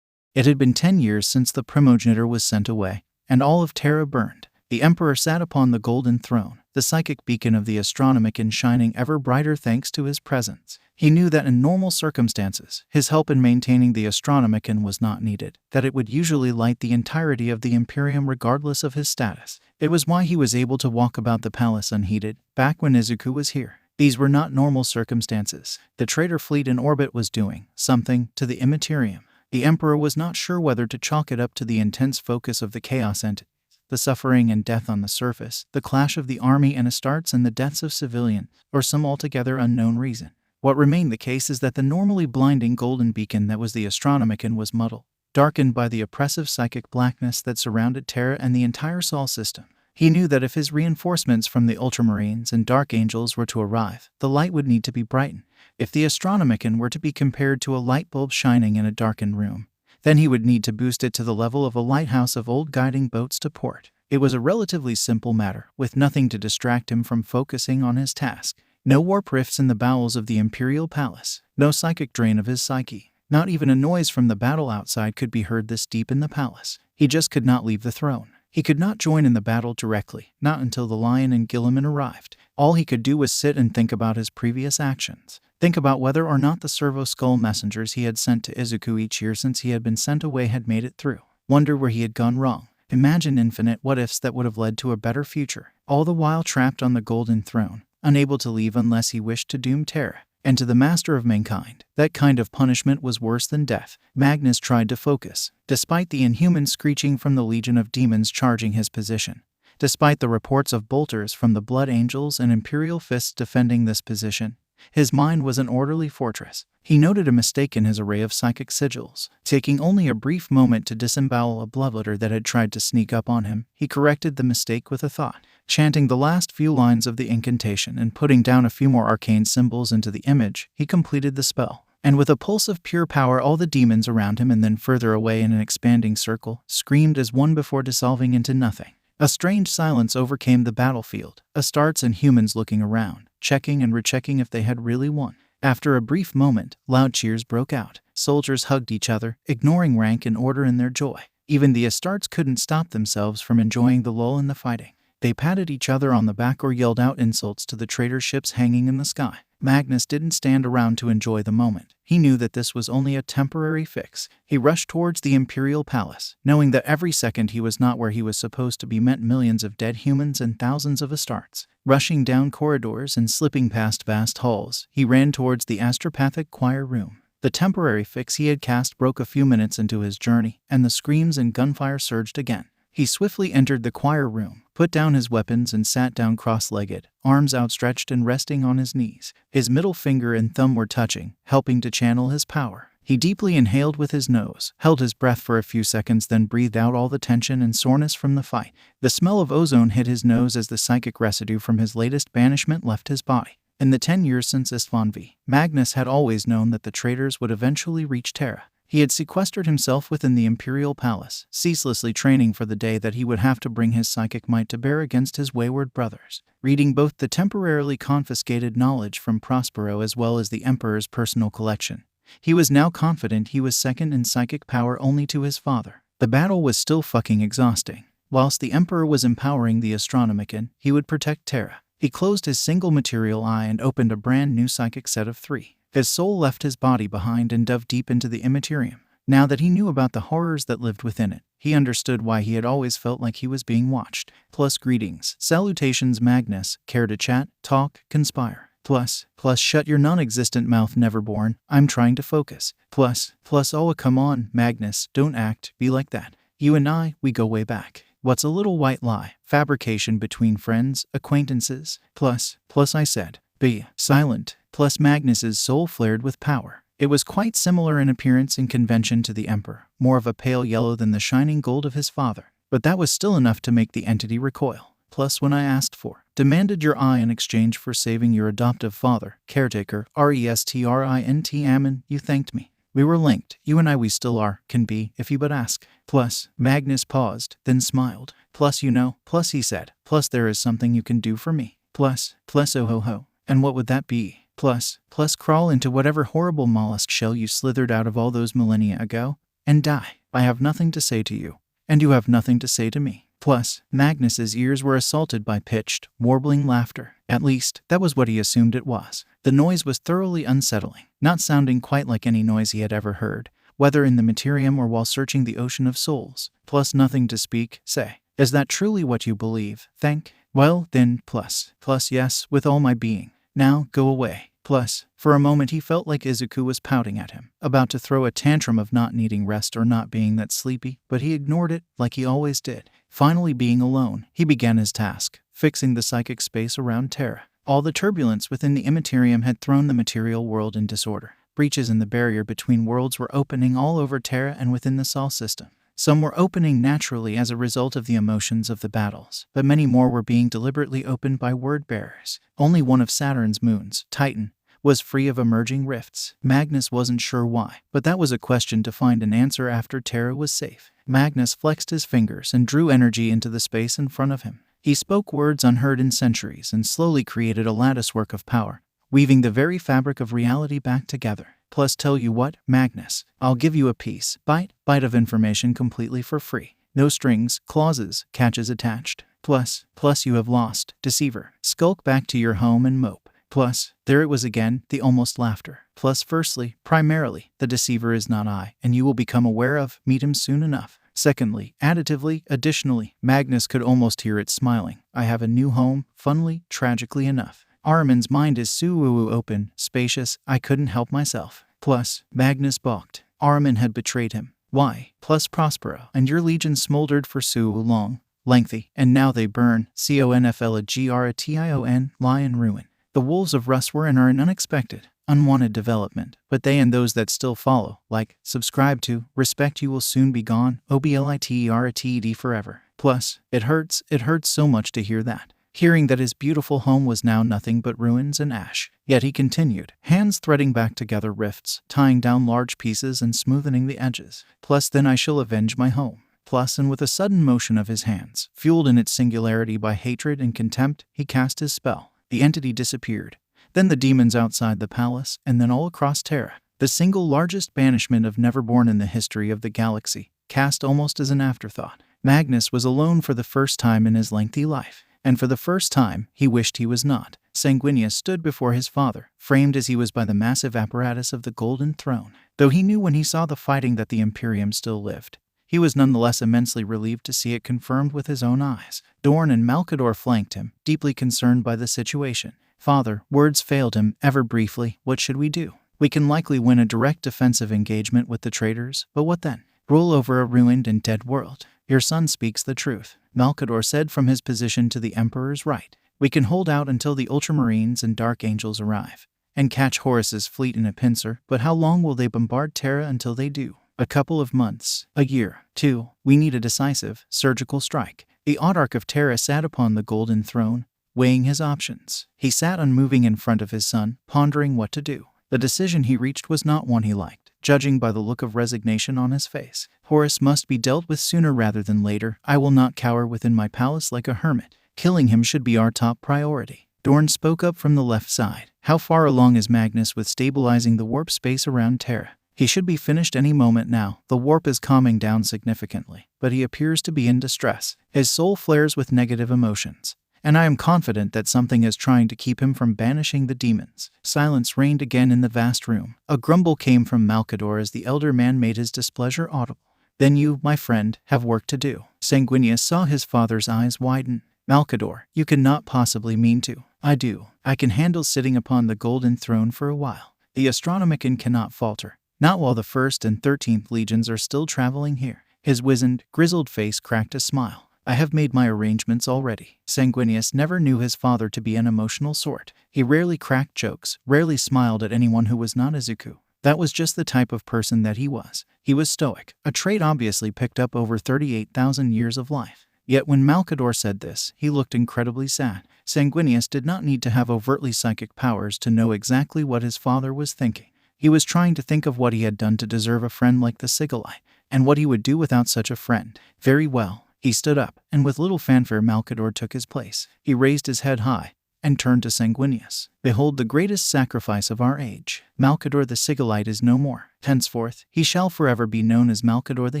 It had been 10 years since the primogenitor was sent away, and all of Terra burned. The Emperor sat upon the golden throne, the psychic beacon of the astronomican shining ever brighter thanks to his presence. He knew that in normal circumstances, his help in maintaining the astronomican was not needed, that it would usually light the entirety of the Imperium regardless of his status. It was why he was able to walk about the palace unheeded, back when Izuku was here. These were not normal circumstances. The traitor fleet in orbit was doing something to the Imperium. The Emperor was not sure whether to chalk it up to the intense focus of the chaos entity, the suffering and death on the surface, the clash of the army and Astartes and the deaths of civilians, or some altogether unknown reason. What remained the case is that the normally blinding golden beacon that was the astronomican was muddled. darkened by the oppressive psychic blackness that surrounded Terra and the entire Sol system. He knew that if his reinforcements from the Ultramarines and Dark Angels were to arrive, the light would need to be brightened. If the Astronomicon were to be compared to a light bulb shining in a darkened room, then he would need to boost it to the level of a lighthouse of old guiding boats to port. It was a relatively simple matter, with nothing to distract him from focusing on his task. No warp rifts in the bowels of the Imperial Palace, no psychic drain of his psyche. Not even a noise from the battle outside could be heard this deep in the palace. He just could not leave the throne. He could not join in the battle directly, not until the Lion and Guilliman arrived. All he could do was sit and think about his previous actions. Think about whether or not the servo skull messengers he had sent to Izuku each year since he had been sent away had made it through. Wonder where he had gone wrong. Imagine infinite what-ifs that would have led to a better future. All the while trapped on the golden throne, unable to leave unless he wished to doom Terra. And to the master of mankind, that kind of punishment was worse than death. Magnus tried to focus, despite the inhuman screeching from the legion of demons charging his position. Despite the reports of bolters from the Blood Angels and Imperial fists defending this position, his mind was an orderly fortress. He noted a mistake in his array of psychic sigils. Taking only a brief moment to disembowel a bloodletter that had tried to sneak up on him, he corrected the mistake with a thought. Chanting the last few lines of the incantation and putting down a few more arcane symbols into the image, he completed the spell. And with a pulse of pure power, all the demons around him and then further away in an expanding circle screamed as one before dissolving into nothing. A strange silence overcame the battlefield, Astartes and humans looking around, checking and rechecking if they had really won. After a brief moment, loud cheers broke out. Soldiers hugged each other, ignoring rank and order in their joy. Even the Astartes couldn't stop themselves from enjoying the lull in the fighting. They patted each other on the back or yelled out insults to the traitor ships hanging in the sky. Magnus didn't stand around to enjoy the moment. He knew that this was only a temporary fix. He rushed towards the Imperial Palace, knowing that every second he was not where he was supposed to be meant millions of dead humans and thousands of Astartes. Rushing down corridors and slipping past vast halls, he ran towards the astropathic choir room. The temporary fix he had cast broke a few minutes into his journey, and the screams and gunfire surged again. He swiftly entered the choir room, put down his weapons and sat down cross-legged, arms outstretched and resting on his knees. His middle finger and thumb were touching, helping to channel his power. He deeply inhaled with his nose, held his breath for a few seconds, then breathed out all the tension and soreness from the fight. The smell of ozone hit his nose as the psychic residue from his latest banishment left his body. In the 10 years since Isstvan III, Magnus had always known that the traitors would eventually reach Terra. He had sequestered himself within the Imperial Palace, ceaselessly training for the day that he would have to bring his psychic might to bear against his wayward brothers. Reading both the temporarily confiscated knowledge from Prospero as well as the Emperor's personal collection, he was now confident he was second in psychic power only to his father. The battle was still fucking exhausting. Whilst the Emperor was empowering the Astronomicon, he would protect Terra. He closed his single material eye and opened a brand new psychic set of 3. His soul left his body behind and dove deep into the Imperium. Now that he knew about the horrors that lived within it, he understood why he had always felt like he was being watched. Plus greetings, salutations Magnus, care to chat, talk, conspire. Plus shut your non-existent mouth Neverborn, I'm trying to focus. Plus oh come on, Magnus, don't act, be like that. You and I, we go way back. What's a little white lie? Fabrication between friends, acquaintances. Plus I said, be silent. Plus Magnus's soul flared with power. It was quite similar in appearance and convention to the Emperor, more of a pale yellow than the shining gold of his father. But that was still enough to make the entity recoil. Plus when I asked for, demanded your eye in exchange for saving your adoptive father, caretaker, Restrint Ammon, you thanked me. We were linked, you and I we still are, can be, if you but ask. Plus, Magnus paused, then smiled. Plus you know, plus he said, plus there is something you can do for me. Plus oh ho ho. And what would that be? Plus crawl into whatever horrible mollusk shell you slithered out of all those millennia ago, and die. I have nothing to say to you, and you have nothing to say to me. Plus, Magnus's ears were assaulted by pitched, warbling laughter. At least, that was what he assumed it was. The noise was thoroughly unsettling, not sounding quite like any noise he had ever heard, whether in the Imperium or while searching the ocean of souls. Plus nothing to speak, say. Is that truly what you believe? Thank? Well, then, plus yes, with all my being. Now, go away. Plus, for a moment he felt like Izuku was pouting at him, about to throw a tantrum of not needing rest or not being that sleepy, but he ignored it, like he always did. Finally being alone, he began his task, fixing the psychic space around Terra. All the turbulence within the Imperium had thrown the material world in disorder. breaches in the barrier between worlds were opening all over Terra and within the Sol system. Some were opening naturally as a result of the emotions of the battles, but many more were being deliberately opened by word-bearers. Only one of Saturn's moons, Titan, was free of emerging rifts. Magnus wasn't sure why, but that was a question to find an answer after Terra was safe. Magnus flexed his fingers and drew energy into the space in front of him. He spoke words unheard in centuries and slowly created a latticework of power, weaving the very fabric of reality back together. Plus, tell you what, Magnus, I'll give you a bite of information completely for free. No strings, clauses, catches attached. Plus you have lost, deceiver. Skulk back to your home and mope. Plus, there it was again, the almost laughter. Plus, firstly, primarily, the deceiver is not I, and you will become aware of, meet him soon enough. Secondly, additively, additionally, Magnus could almost hear it smiling. I have a new home, funnily, tragically enough. Armin's mind is so open, spacious, I couldn't help myself. Plus, Magnus balked. Armin had betrayed him. Why? Plus Prospero, and your legion smoldered for so long, lengthy, and now they burn, confrontation, lie in ruin. The wolves of Rus were and are an unexpected, unwanted development, but they and those that still follow, like, subscribe to, respect you will soon be gone, oblitered forever. Plus, it hurts so much to hear that. Hearing that his beautiful home was now nothing but ruins and ash. Yet he continued, hands threading back together rifts, tying down large pieces and smoothing the edges. Plus, then I shall avenge my home. Plus, and with a sudden motion of his hands, fueled in its singularity by hatred and contempt, he cast his spell. The entity disappeared. Then the demons outside the palace, and then all across Terra. The single largest banishment of Neverborn in the history of the galaxy, cast almost as an afterthought. Magnus was alone for the first time in his lengthy life. And for the first time, he wished he was not. Sanguinius stood before his father, framed as he was by the massive apparatus of the Golden Throne. Though he knew when he saw the fighting that the Imperium still lived, he was nonetheless immensely relieved to see it confirmed with his own eyes. Dorn and Malkador flanked him, deeply concerned by the situation. Father, words failed him, ever briefly, what should we do? We can likely win a direct defensive engagement with the traitors, but what then? Rule over a ruined and dead world. Your son speaks the truth, Malkador said from his position to the Emperor's right. We can hold out until the Ultramarines and Dark Angels arrive, and catch Horus's fleet in a pincer, but how long will they bombard Terra until they do? A couple of months, a year, 2. We need a decisive, surgical strike. The Autarch of Terra sat upon the Golden Throne, weighing his options. He sat unmoving in front of his son, pondering what to do. The decision he reached was not one he liked, judging by the look of resignation on his face. Horus must be dealt with sooner rather than later. I will not cower within my palace like a hermit. Killing him should be our top priority. Dorn spoke up from the left side. How far along is Magnus with stabilizing the warp space around Terra? He should be finished any moment now. The warp is calming down significantly, but he appears to be in distress. His soul flares with negative emotions, and I am confident that something is trying to keep him from banishing the demons. Silence reigned again in the vast room. A grumble came from Malkador as the elder man made his displeasure audible. Then you, my friend, have work to do. Sanguinius saw his father's eyes widen. Malkador, you cannot possibly mean to. I do. I can handle sitting upon the Golden Throne for a while. The Astronomican cannot falter. Not while the 1st and 13th Legions are still traveling here. His wizened, grizzled face cracked a smile. I have made my arrangements already. Sanguinius never knew his father to be an emotional sort. He rarely cracked jokes, rarely smiled at anyone who was not Izuku. That was just the type of person that he was. He was stoic, a trait obviously picked up over 38,000 years of life. Yet when Malkador said this, he looked incredibly sad. Sanguinius did not need to have overtly psychic powers to know exactly what his father was thinking. He was trying to think of what he had done to deserve a friend like the Sigilai, and what he would do without such a friend. Very well. He stood up, and with little fanfare Malkador took his place. He raised his head high, and turned to Sanguinius. Behold the greatest sacrifice of our age. Malkador the Sigilite is no more. Henceforth, he shall forever be known as Malkador the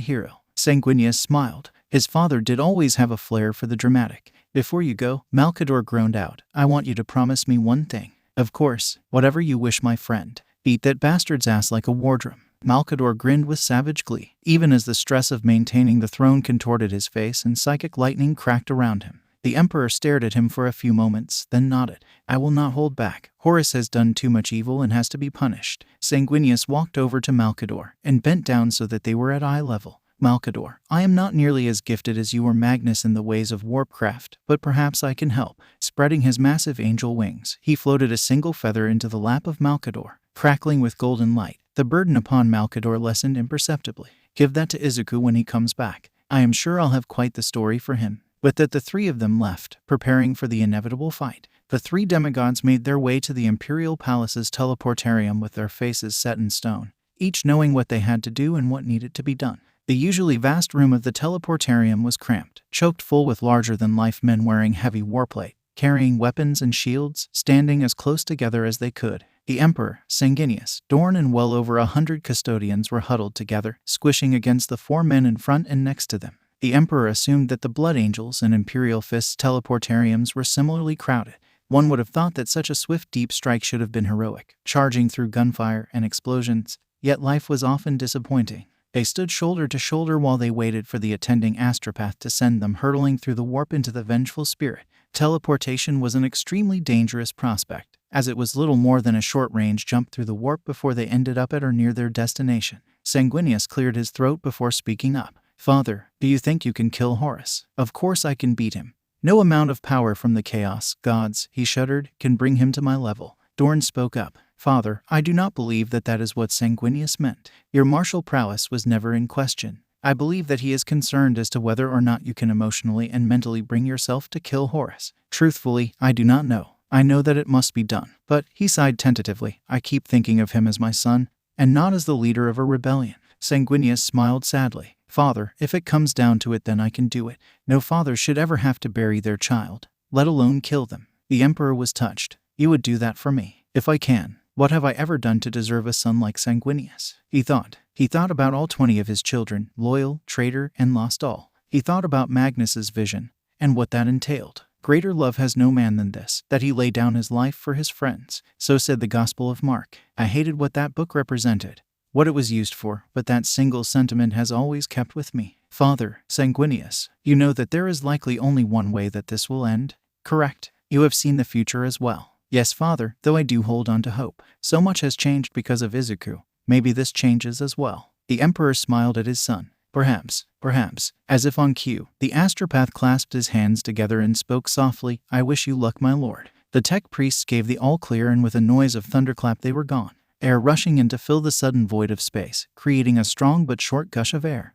hero. Sanguinius smiled. His father did always have a flair for the dramatic. Before you go, Malkador groaned out, I want you to promise me one thing. Of course, whatever you wish, my friend. Beat that bastard's ass like a war drum. Malkador grinned with savage glee, even as the stress of maintaining the throne contorted his face and psychic lightning cracked around him. The Emperor stared at him for a few moments, then nodded. I will not hold back. Horus has done too much evil and has to be punished. Sanguinius walked over to Malkador and bent down so that they were at eye level. Malkador, I am not nearly as gifted as you or Magnus in the ways of warpcraft, but perhaps I can help. Spreading his massive angel wings, he floated a single feather into the lap of Malkador. crackling with golden light. The burden upon Malkador lessened imperceptibly. Give that to Izuku when he comes back. I am sure I'll have quite the story for him. With that, the three of them left, preparing for the inevitable fight. The three demigods made their way to the Imperial Palace's teleportarium with their faces set in stone, each knowing what they had to do and what needed to be done. The usually vast room of the teleportarium was cramped, choked full with larger-than-life men wearing heavy warplate, carrying weapons and shields, standing as close together as they could. The Emperor, Sanguinius, Dorn, and well over 100 custodians were huddled together, squishing against the four men in front and next to them. The Emperor assumed that the Blood Angels and Imperial Fist's teleportariums were similarly crowded. One would have thought that such a swift deep strike should have been heroic, charging through gunfire and explosions, yet life was often disappointing. They stood shoulder to shoulder while they waited for the attending astropath to send them hurtling through the warp into the vengeful spirit. Teleportation was an extremely dangerous prospect, as it was little more than a short-range jump through the warp before they ended up at or near their destination. Sanguinius cleared his throat before speaking up. Father, do you think you can kill Horus? Of course I can beat him. No amount of power from the Chaos Gods, he shuddered, can bring him to my level. Dorn spoke up. Father, I do not believe that that is what Sanguinius meant. Your martial prowess was never in question. I believe that he is concerned as to whether or not you can emotionally and mentally bring yourself to kill Horus. Truthfully, I do not know. I know that it must be done. But, he sighed tentatively, I keep thinking of him as my son, and not as the leader of a rebellion. Sanguinius smiled sadly. Father, if it comes down to it, then I can do it. No father should ever have to bury their child, let alone kill them. The Emperor was touched. You would do that for me. If I can. What have I ever done to deserve a son like Sanguinius? He thought. He thought about all 20 of his children, loyal, traitor, and lost all. He thought about Magnus's vision, and what that entailed. Greater love has no man than this, that he lay down his life for his friends. So said the Gospel of Mark. I hated what that book represented, what it was used for, but that single sentiment has always kept with me. Father, Sanguinius, you know that there is likely only one way that this will end? Correct. You have seen the future as well. Yes, Father, though I do hold on to hope. So much has changed because of Izuku. Maybe this changes as well. The Emperor smiled at his son. Perhaps. As if on cue, the astropath clasped his hands together and spoke softly, I wish you luck, my lord. The tech priests gave the all-clear, and with a noise of thunderclap they were gone. Air rushing in to fill the sudden void of space, creating a strong but short gush of air.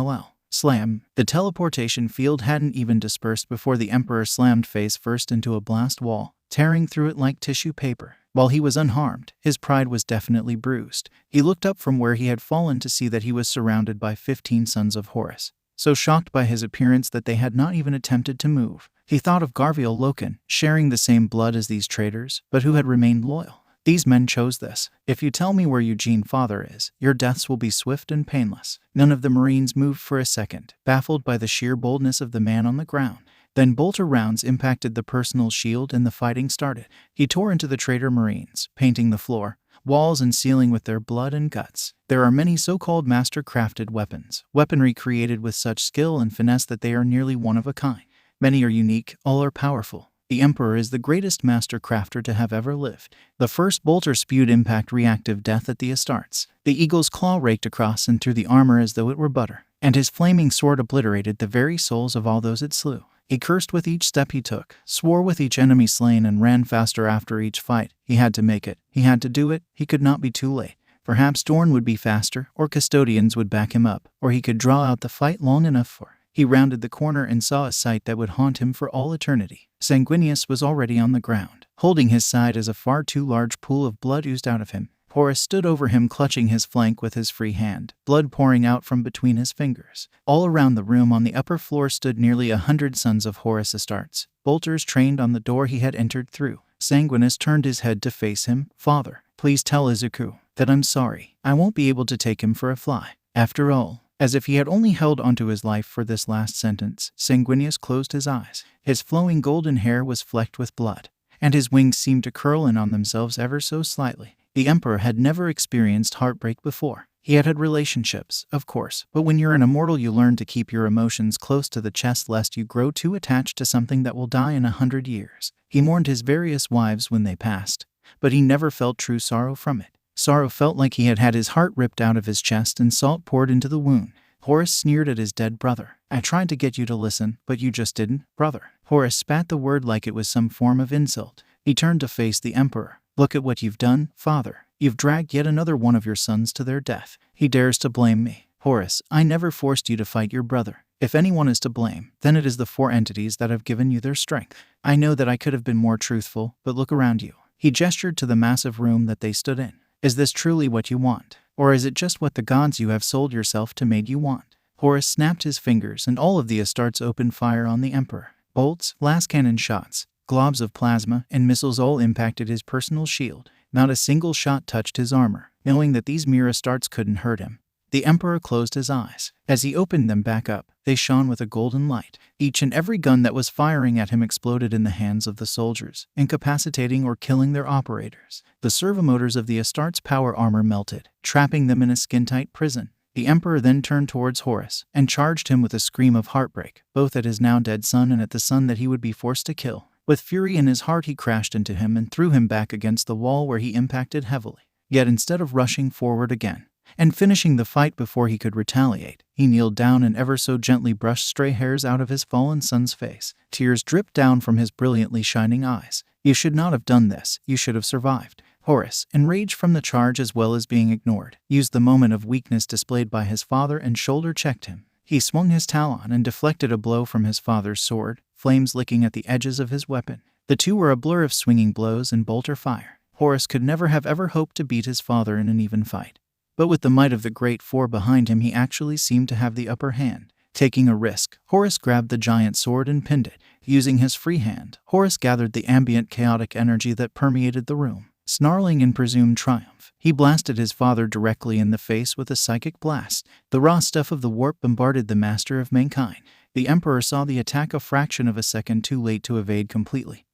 Wall. Slam. The teleportation field hadn't even dispersed before the Emperor slammed face first into a blast wall, tearing through it like tissue paper. While he was unharmed, his pride was definitely bruised. He looked up from where he had fallen to see that he was surrounded by 15 sons of Horus, so shocked by his appearance that they had not even attempted to move. He thought of Garviel Loken, sharing the same blood as these traitors, but who had remained loyal. These men chose this. If you tell me where Eugene Father is, your deaths will be swift and painless. None of the Marines moved for a second, baffled by the sheer boldness of the man on the ground. Then bolter rounds impacted the personal shield and the fighting started. He tore into the traitor Marines, painting the floor, walls, and ceiling with their blood and guts. There are many so-called master-crafted weapons, weaponry created with such skill and finesse that they are nearly one of a kind. Many are unique, all are powerful. The Emperor is the greatest master crafter to have ever lived. The first bolter spewed impact reactive death at the Astartes. The eagle's claw raked across and through the armor as though it were butter, and his flaming sword obliterated the very souls of all those it slew. He cursed with each step he took, swore with each enemy slain, and ran faster after each fight. He had to make it. He had to do it. He could not be too late. Perhaps Dorn would be faster, or custodians would back him up, or he could draw out the fight long enough for. He rounded the corner and saw a sight that would haunt him for all eternity. Sanguinius was already on the ground, holding his side as a far too large pool of blood oozed out of him. Horus stood over him, clutching his flank with his free hand, blood pouring out from between his fingers. All around the room on the upper floor stood nearly 100 sons of Horus Astartes, bolters trained on the door he had entered through. Sanguinius turned his head to face him. Father, please tell Izuku that I'm sorry. I won't be able to take him for a fly. After all, as if he had only held onto his life for this last sentence, Sanguinius closed his eyes. His flowing golden hair was flecked with blood, and his wings seemed to curl in on themselves ever so slightly. The Emperor had never experienced heartbreak before. He had had relationships, of course, but when you're an immortal you learn to keep your emotions close to the chest lest you grow too attached to something that will die in 100 years. He mourned his various wives when they passed, but he never felt true sorrow from it. Sorrow felt like he had had his heart ripped out of his chest and salt poured into the wound. Horus sneered at his dead brother. I tried to get you to listen, but you just didn't, brother. Horus spat the word like it was some form of insult. He turned to face the Emperor. Look at what you've done, father. You've dragged yet another one of your sons to their death. He dares to blame me. Horus, I never forced you to fight your brother. If anyone is to blame, then it is the 4 entities that have given you their strength. I know that I could have been more truthful, but look around you. He gestured to the massive room that they stood in. Is this truly what you want? Or is it just what the gods you have sold yourself to made you want? Horus snapped his fingers and all of the Astartes opened fire on the Emperor. Bolts, las cannon shots, globs of plasma, and missiles all impacted his personal shield. Not a single shot touched his armor. Knowing that these mere Astartes couldn't hurt him, the Emperor closed his eyes. As he opened them back up, they shone with a golden light. Each and every gun that was firing at him exploded in the hands of the soldiers, incapacitating or killing their operators. The servomotors of the Astartes' power armor melted, trapping them in a skin-tight prison. The Emperor then turned towards Horus and charged him with a scream of heartbreak, both at his now dead son and at the son that he would be forced to kill. With fury in his heart, he crashed into him and threw him back against the wall where he impacted heavily. Yet instead of rushing forward again and finishing the fight before he could retaliate, he kneeled down and ever so gently brushed stray hairs out of his fallen son's face. Tears dripped down from his brilliantly shining eyes. You should not have done this. You should have survived. Horus, enraged from the charge as well as being ignored, used the moment of weakness displayed by his father and shoulder-checked him. He swung his talon and deflected a blow from his father's sword, flames licking at the edges of his weapon. The two were a blur of swinging blows and bolter fire. Horus could never have ever hoped to beat his father in an even fight. But with the might of the Great Four behind him, he actually seemed to have the upper hand. Taking a risk, Horus grabbed the giant sword and pinned it. Using his free hand, Horus gathered the ambient chaotic energy that permeated the room. Snarling in presumed triumph, he blasted his father directly in the face with a psychic blast. The raw stuff of the warp bombarded the master of mankind. The Emperor saw the attack a fraction of a second too late to evade completely,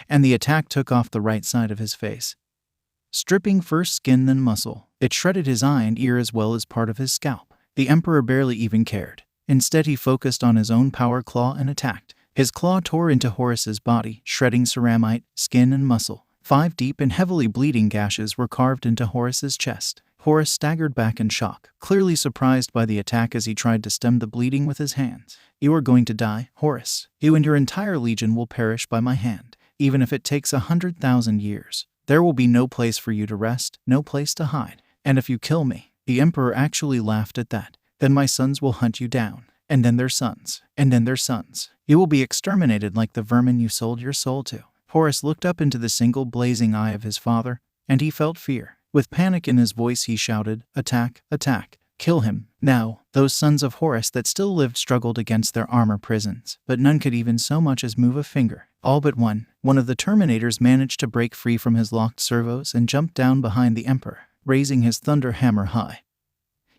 and the attack took off the right side of his face, stripping first skin then muscle. It shredded his eye and ear as well as part of his scalp. The Emperor barely even cared. Instead, he focused on his own power claw and attacked. His claw tore into Horus's body, shredding ceramite, skin, and muscle. 5 deep and heavily bleeding gashes were carved into Horus's chest. Horus staggered back in shock, clearly surprised by the attack as he tried to stem the bleeding with his hands. You are going to die, Horus. You and your entire legion will perish by my hand, even if it takes 100,000 years. There will be no place for you to rest, no place to hide. And if you kill me, the Emperor actually laughed at that, then my sons will hunt you down, and then their sons, and then their sons. You will be exterminated like the vermin you sold your soul to. Horus looked up into the single blazing eye of his father, and he felt fear. With panic in his voice, he shouted, "Attack, attack, kill him." Now, those sons of Horus that still lived struggled against their armor prisons, but none could even so much as move a finger. All but one. One of the Terminators managed to break free from his locked servos and jumped down behind the Emperor, raising his thunder hammer high.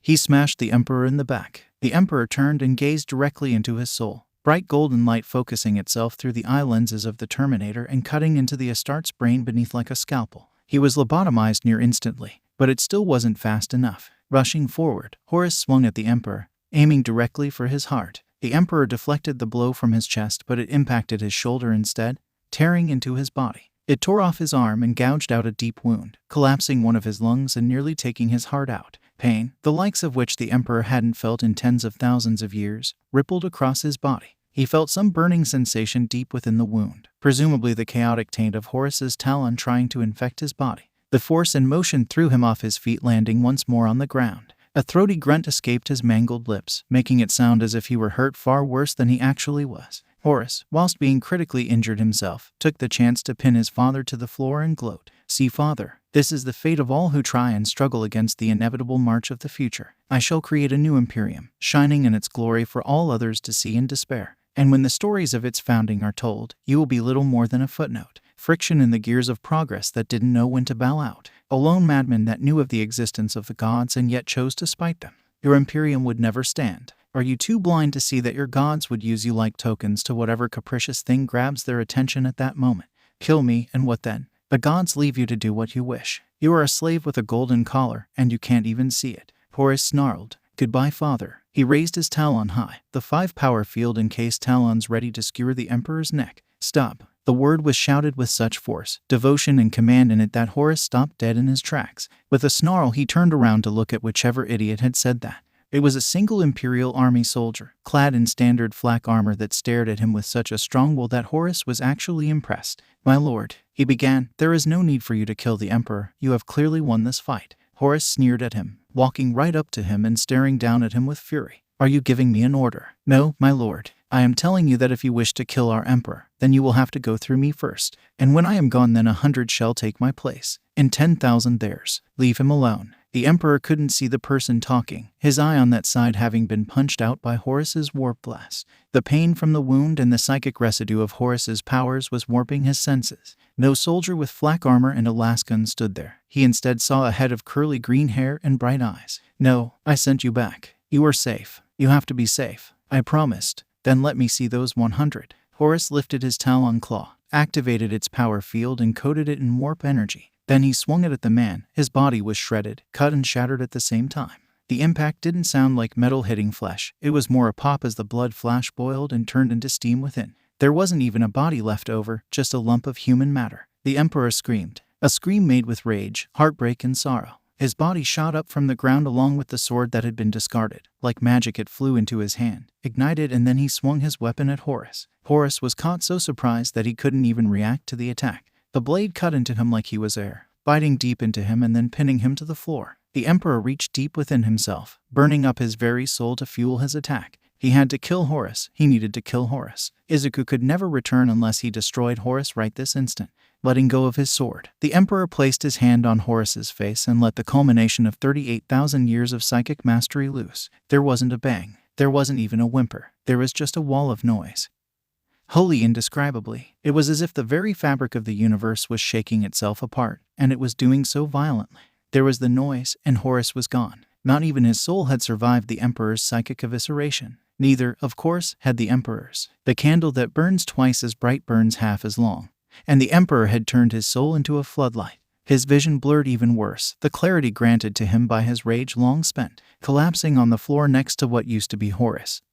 He smashed the Emperor in the back. The Emperor turned and gazed directly into his soul. Bright golden light focusing itself through the eye lenses of the Terminator and cutting into the Astarte's brain beneath like a scalpel. He was lobotomized near instantly, but it still wasn't fast enough. Rushing forward, Horus swung at the Emperor, aiming directly for his heart. The Emperor deflected the blow from his chest, but it impacted his shoulder instead, tearing into his body. It tore off his arm and gouged out a deep wound, collapsing one of his lungs and nearly taking his heart out. Pain, the likes of which the Emperor hadn't felt in tens of thousands of years, rippled across his body. He felt some burning sensation deep within the wound, presumably the chaotic taint of Horus's talon trying to infect his body. The force and motion threw him off his feet, landing once more on the ground. A throaty grunt escaped his mangled lips, making it sound as if he were hurt far worse than he actually was. Horus, whilst being critically injured himself, took the chance to pin his father to the floor and gloat. "See, father, this is the fate of all who try and struggle against the inevitable march of the future. I shall create a new Imperium, shining in its glory for all others to see in despair. And when the stories of its founding are told, you will be little more than a footnote, friction in the gears of progress that didn't know when to bow out, a lone madman that knew of the existence of the gods and yet chose to spite them. Your Imperium would never stand. Are you too blind to see that your gods would use you like tokens to whatever capricious thing grabs their attention at that moment? Kill me, and what then? The gods leave you to do what you wish. You are a slave with a golden collar, and you can't even see it." Horus snarled, "Goodbye, father." He raised his talon high, the 5-power field-encased talons ready to skewer the Emperor's neck. "Stop." The word was shouted with such force, devotion, and command in it that Horus stopped dead in his tracks. With a snarl, he turned around to look at whichever idiot had said that. It was a single Imperial army soldier, clad in standard flak armor, that stared at him with such a strong will that Horus was actually impressed. "My lord," he began, "there is no need for you to kill the Emperor. You have clearly won this fight." Horus sneered at him, walking right up to him and staring down at him with fury. "Are you giving me an order?" "No, my lord. I am telling you that if you wish to kill our emperor, then you will have to go through me first. And when I am gone, then 100 shall take my place, and 10,000 theirs. Leave him alone." The emperor couldn't see the person talking, his eye on that side having been punched out by Horus's warp blast. The pain from the wound and the psychic residue of Horus's powers was warping his senses. No soldier with flak armor and a lasgun stood there. He instead saw a head of curly green hair and bright eyes. "No, I sent you back. You are safe. You have to be safe. I promised." "Then let me see those 100. Horus lifted his Talon claw, activated its power field and coated it in warp energy. Then he swung it at the man. His body was shredded, cut and shattered at the same time. The impact didn't sound like metal hitting flesh. It was more a pop as the blood flash boiled and turned into steam within. There wasn't even a body left over, just a lump of human matter. The Emperor screamed, a scream made with rage, heartbreak and sorrow. His body shot up from the ground along with the sword that had been discarded. Like magic, it flew into his hand, ignited, and then he swung his weapon at Horus. Horus was caught so surprised that he couldn't even react to the attack. The blade cut into him like he was air, biting deep into him and then pinning him to the floor. The Emperor reached deep within himself, burning up his very soul to fuel his attack. He had to kill Horus. He needed to kill Horus. Izuku could never return unless he destroyed Horus right this instant. Letting go of his sword, the Emperor placed his hand on Horus's face and let the culmination of 38,000 years of psychic mastery loose. There wasn't a bang. There wasn't even a whimper. There was just a wall of noise. Wholly indescribably, it was as if the very fabric of the universe was shaking itself apart, and it was doing so violently. There was the noise, and Horus was gone. Not even his soul had survived the Emperor's psychic evisceration. Neither, of course, had the Emperor's. The candle that burns twice as bright burns half as long. And the Emperor had turned his soul into a floodlight. His vision blurred even worse, the clarity granted to him by his rage long spent, collapsing on the floor next to what used to be Horus.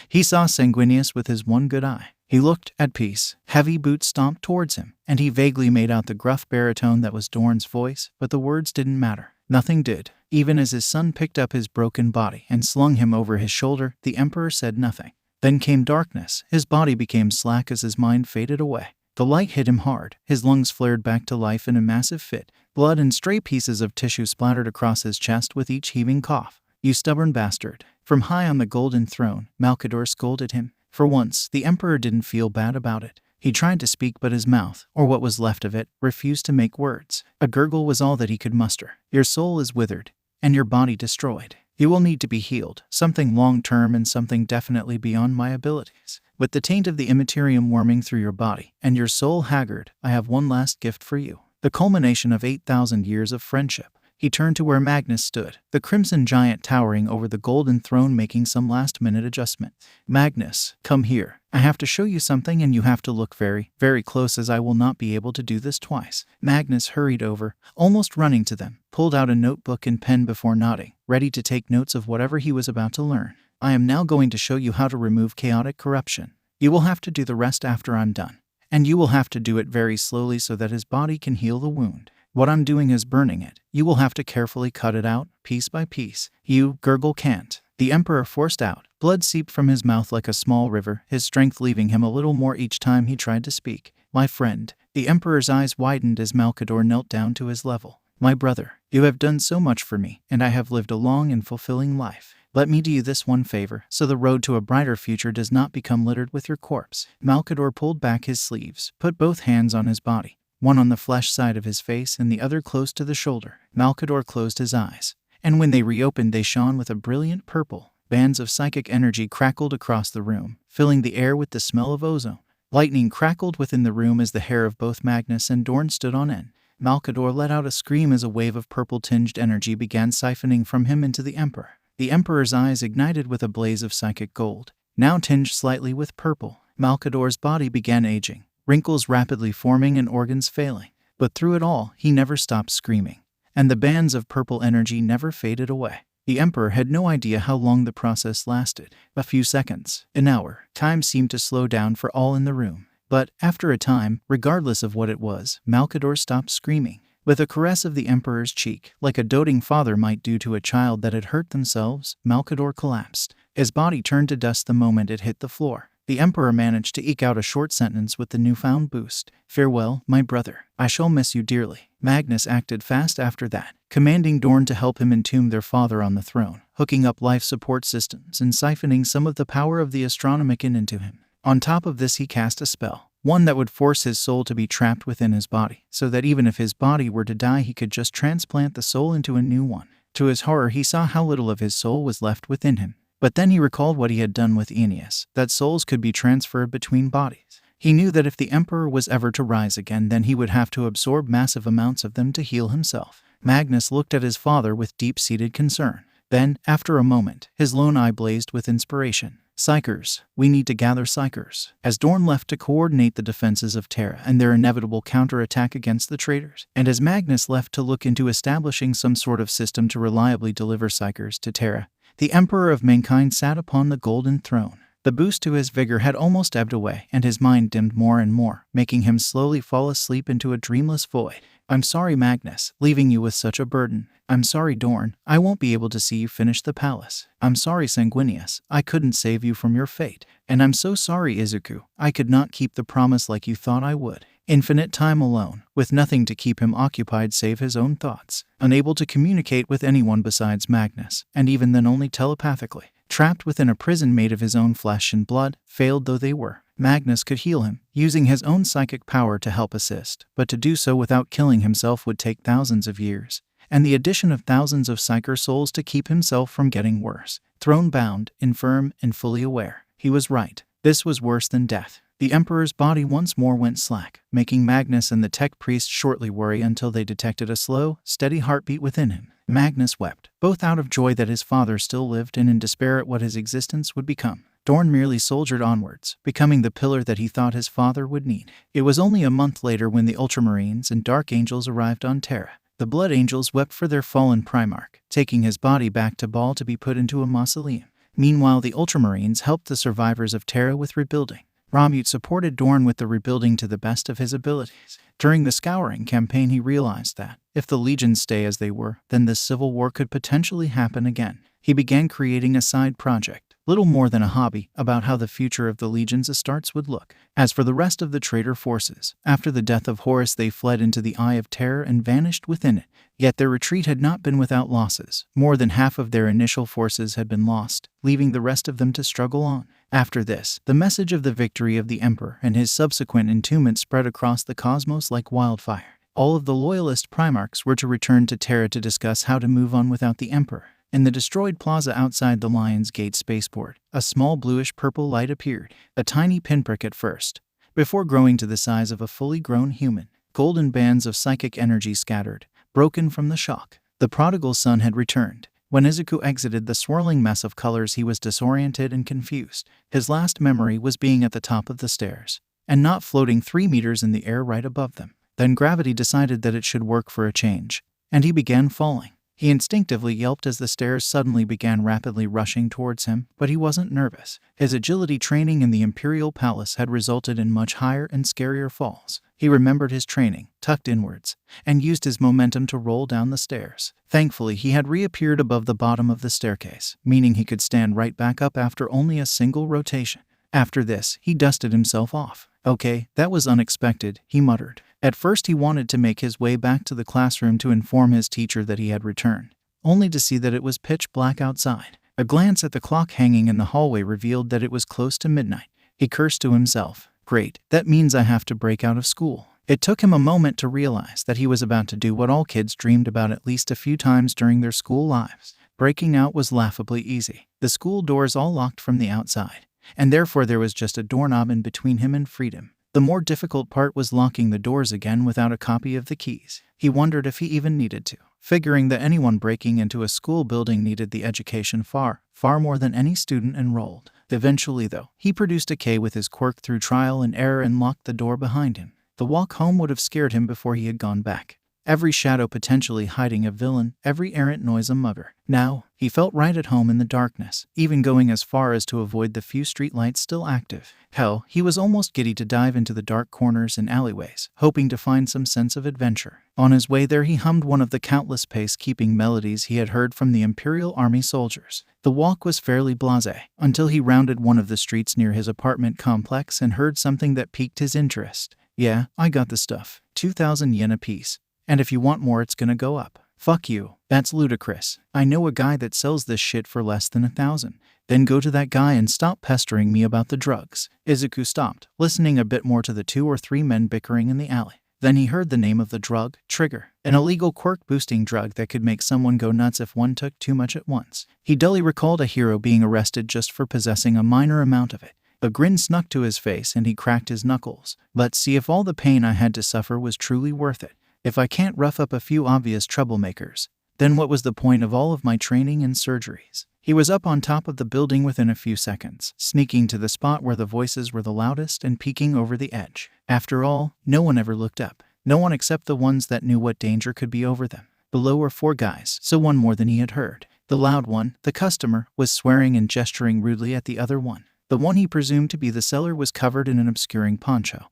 He saw Sanguinius with his one good eye. He looked at peace. Heavy boots stomped towards him, and he vaguely made out the gruff baritone that was Dorn's voice, but the words didn't matter. Nothing did. Even as his son picked up his broken body and slung him over his shoulder, the Emperor said nothing. Then came darkness. His body became slack as his mind faded away. The light hit him hard. His lungs flared back to life in a massive fit. Blood and stray pieces of tissue splattered across his chest with each heaving cough. "You stubborn bastard." From high on the golden throne, Malkador scolded him. For once, the Emperor didn't feel bad about it. He tried to speak, but his mouth, or what was left of it, refused to make words. A gurgle was all that he could muster. "Your soul is withered, and your body destroyed. You will need to be healed, something long-term and something definitely beyond my abilities. With the taint of the Imperium worming through your body, and your soul haggard, I have one last gift for you. The culmination of 8,000 years of friendship." He turned to where Magnus stood, the crimson giant towering over the golden throne, making some last-minute adjustment. "Magnus, come here. I have to show you something, and you have to look very, very close, as I will not be able to do this twice." Magnus hurried over, almost running to them, pulled out a notebook and pen before nodding, ready to take notes of whatever he was about to learn. "I am now going to show you how to remove chaotic corruption. You will have to do the rest after I'm done. And you will have to do it very slowly so that his body can heal the wound. What I'm doing is burning it. You will have to carefully cut it out, piece by piece. You, gurgle, can't." The Emperor forced out. Blood seeped from his mouth like a small river, his strength leaving him a little more each time he tried to speak. "My friend." The Emperor's eyes widened as Malkador knelt down to his level. "My brother, you have done so much for me, and I have lived a long and fulfilling life. Let me do you this one favor, so the road to a brighter future does not become littered with your corpse." Malkador pulled back his sleeves, put both hands on his body, one on the flesh side of his face and the other close to the shoulder. Malkador closed his eyes, and when they reopened they shone with a brilliant purple. Bands of psychic energy crackled across the room, filling the air with the smell of ozone. Lightning crackled within the room as the hair of both Magnus and Dorn stood on end. Malkador let out a scream as a wave of purple-tinged energy began siphoning from him into the Emperor. The Emperor's eyes ignited with a blaze of psychic gold, now tinged slightly with purple. Malkador's body began aging, wrinkles rapidly forming and organs failing. But through it all, he never stopped screaming, and the bands of purple energy never faded away. The Emperor had no idea how long the process lasted. A few seconds, an hour. Time seemed to slow down for all in the room. But, after a time, regardless of what it was, Malkador stopped screaming. With a caress of the Emperor's cheek, like a doting father might do to a child that had hurt themselves, Malkador collapsed. His body turned to dust the moment it hit the floor. The Emperor managed to eke out a short sentence with the newfound boost. "Farewell, my brother. I shall miss you dearly." Magnus acted fast after that, commanding Dorn to help him entomb their father on the throne, hooking up life support systems and siphoning some of the power of the Astronomicon into him. On top of this, he cast a spell, one that would force his soul to be trapped within his body, so that even if his body were to die, he could just transplant the soul into a new one. To his horror, he saw how little of his soul was left within him. But then he recalled what he had done with Aeneas, that souls could be transferred between bodies. He knew that if the Emperor was ever to rise again, then he would have to absorb massive amounts of them to heal himself. Magnus looked at his father with deep-seated concern. Then, after a moment, his lone eye blazed with inspiration. "Psychers, we need to gather Psychers." As Dorn left to coordinate the defenses of Terra and their inevitable counterattack against the traitors, and as Magnus left to look into establishing some sort of system to reliably deliver Psychers to Terra, the Emperor of mankind sat upon the golden throne. The boost to his vigor had almost ebbed away, and his mind dimmed more and more, making him slowly fall asleep into a dreamless void. "I'm sorry, Magnus, leaving you with such a burden. I'm sorry, Dorn, I won't be able to see you finish the palace. I'm sorry, Sanguinius, I couldn't save you from your fate. And I'm so sorry, Izuku, I could not keep the promise like you thought I would." Infinite time alone, with nothing to keep him occupied save his own thoughts. Unable to communicate with anyone besides Magnus, and even then only telepathically. Trapped within a prison made of his own flesh and blood, failed though they were. Magnus could heal him, using his own psychic power to help assist, but to do so without killing himself would take thousands of years, and the addition of thousands of Psyker souls to keep himself from getting worse. Throne-bound, infirm, and fully aware. He was right. This was worse than death. The Emperor's body once more went slack, making Magnus and the tech priest shortly worry until they detected a slow, steady heartbeat within him. Magnus wept, both out of joy that his father still lived and in despair at what his existence would become. Dorn merely soldiered onwards, becoming the pillar that he thought his father would need. It was only a month later when the Ultramarines and Dark Angels arrived on Terra. The Blood Angels wept for their fallen Primarch, taking his body back to Baal to be put into a mausoleum. Meanwhile, the Ultramarines helped the survivors of Terra with rebuilding. Ramut supported Dorn with the rebuilding to the best of his abilities. During the Scouring campaign, he realized that, if the legions stay as they were, then this civil war could potentially happen again. He began creating a side project, little more than a hobby, about how the future of the Legion's Astartes would look. As for the rest of the traitor forces, after the death of Horus they fled into the Eye of Terror and vanished within it. Yet their retreat had not been without losses. More than half of their initial forces had been lost, leaving the rest of them to struggle on. After this, the message of the victory of the Emperor and his subsequent entombment spread across the cosmos like wildfire. All of the loyalist Primarchs were to return to Terra to discuss how to move on without the Emperor. In the destroyed plaza outside the Lion's Gate spaceport, a small bluish-purple light appeared, a tiny pinprick at first, before growing to the size of a fully grown human. Golden bands of psychic energy scattered, broken from the shock. The prodigal son had returned. When Izuku exited the swirling mess of colors, he was disoriented and confused. His last memory was being at the top of the stairs, and not floating 3 meters in the air right above them. Then gravity decided that it should work for a change, and he began falling. He instinctively yelped as the stairs suddenly began rapidly rushing towards him, but he wasn't nervous. His agility training in the Imperial Palace had resulted in much higher and scarier falls. He remembered his training, tucked inwards, and used his momentum to roll down the stairs. Thankfully, he had reappeared above the bottom of the staircase, meaning he could stand right back up after only a single rotation. After this, he dusted himself off. "Okay, that was unexpected," he muttered. At first he wanted to make his way back to the classroom to inform his teacher that he had returned, only to see that it was pitch black outside. A glance at the clock hanging in the hallway revealed that it was close to midnight. He cursed to himself. Great, that means I have to break out of school. It took him a moment to realize that he was about to do what all kids dreamed about at least a few times during their school lives. Breaking out was laughably easy. The school doors all locked from the outside, and therefore there was just a doorknob in between him and freedom. The more difficult part was locking the doors again without a copy of the keys. He wondered if he even needed to, figuring that anyone breaking into a school building needed the education far more than any student enrolled. Eventually, though, he produced a K with his quirk through trial and error and locked the door behind him. The walk home would have scared him before he had gone back. every shadow potentially hiding a villain, every errant noise a mugger. Now, he felt right at home in the darkness, even going as far as to avoid the few streetlights still active. Hell, he was almost giddy to dive into the dark corners and alleyways, hoping to find some sense of adventure. On his way there, he hummed one of the countless pace-keeping melodies he had heard from the Imperial Army soldiers. The walk was fairly blasé, until he rounded one of the streets near his apartment complex and heard something that piqued his interest. "Yeah, I got the stuff. 2,000 yen a piece. And if you want more, it's gonna go up." "Fuck you. That's ludicrous. I know a guy that sells this shit for less than 1,000. Then go to that guy and stop pestering me about the drugs." Izuku stopped, listening a bit more to the 2 or 3 men bickering in the alley. Then he heard the name of the drug, Trigger, an illegal quirk-boosting drug that could make someone go nuts if one took too much at once. He dully recalled a hero being arrested just for possessing a minor amount of it. A grin snuck to his face and he cracked his knuckles. "Let's see if all the pain I had to suffer was truly worth it. If I can't rough up a few obvious troublemakers, then what was the point of all of my training and surgeries?" He was up on top of the building within a few seconds, sneaking to the spot where the voices were the loudest and peeking over the edge. After all, no one ever looked up. No one except the ones that knew what danger could be over them. Below were 4 guys, so one more than he had heard. The loud one, the customer, was swearing and gesturing rudely at the other one. The one he presumed to be the seller was covered in an obscuring poncho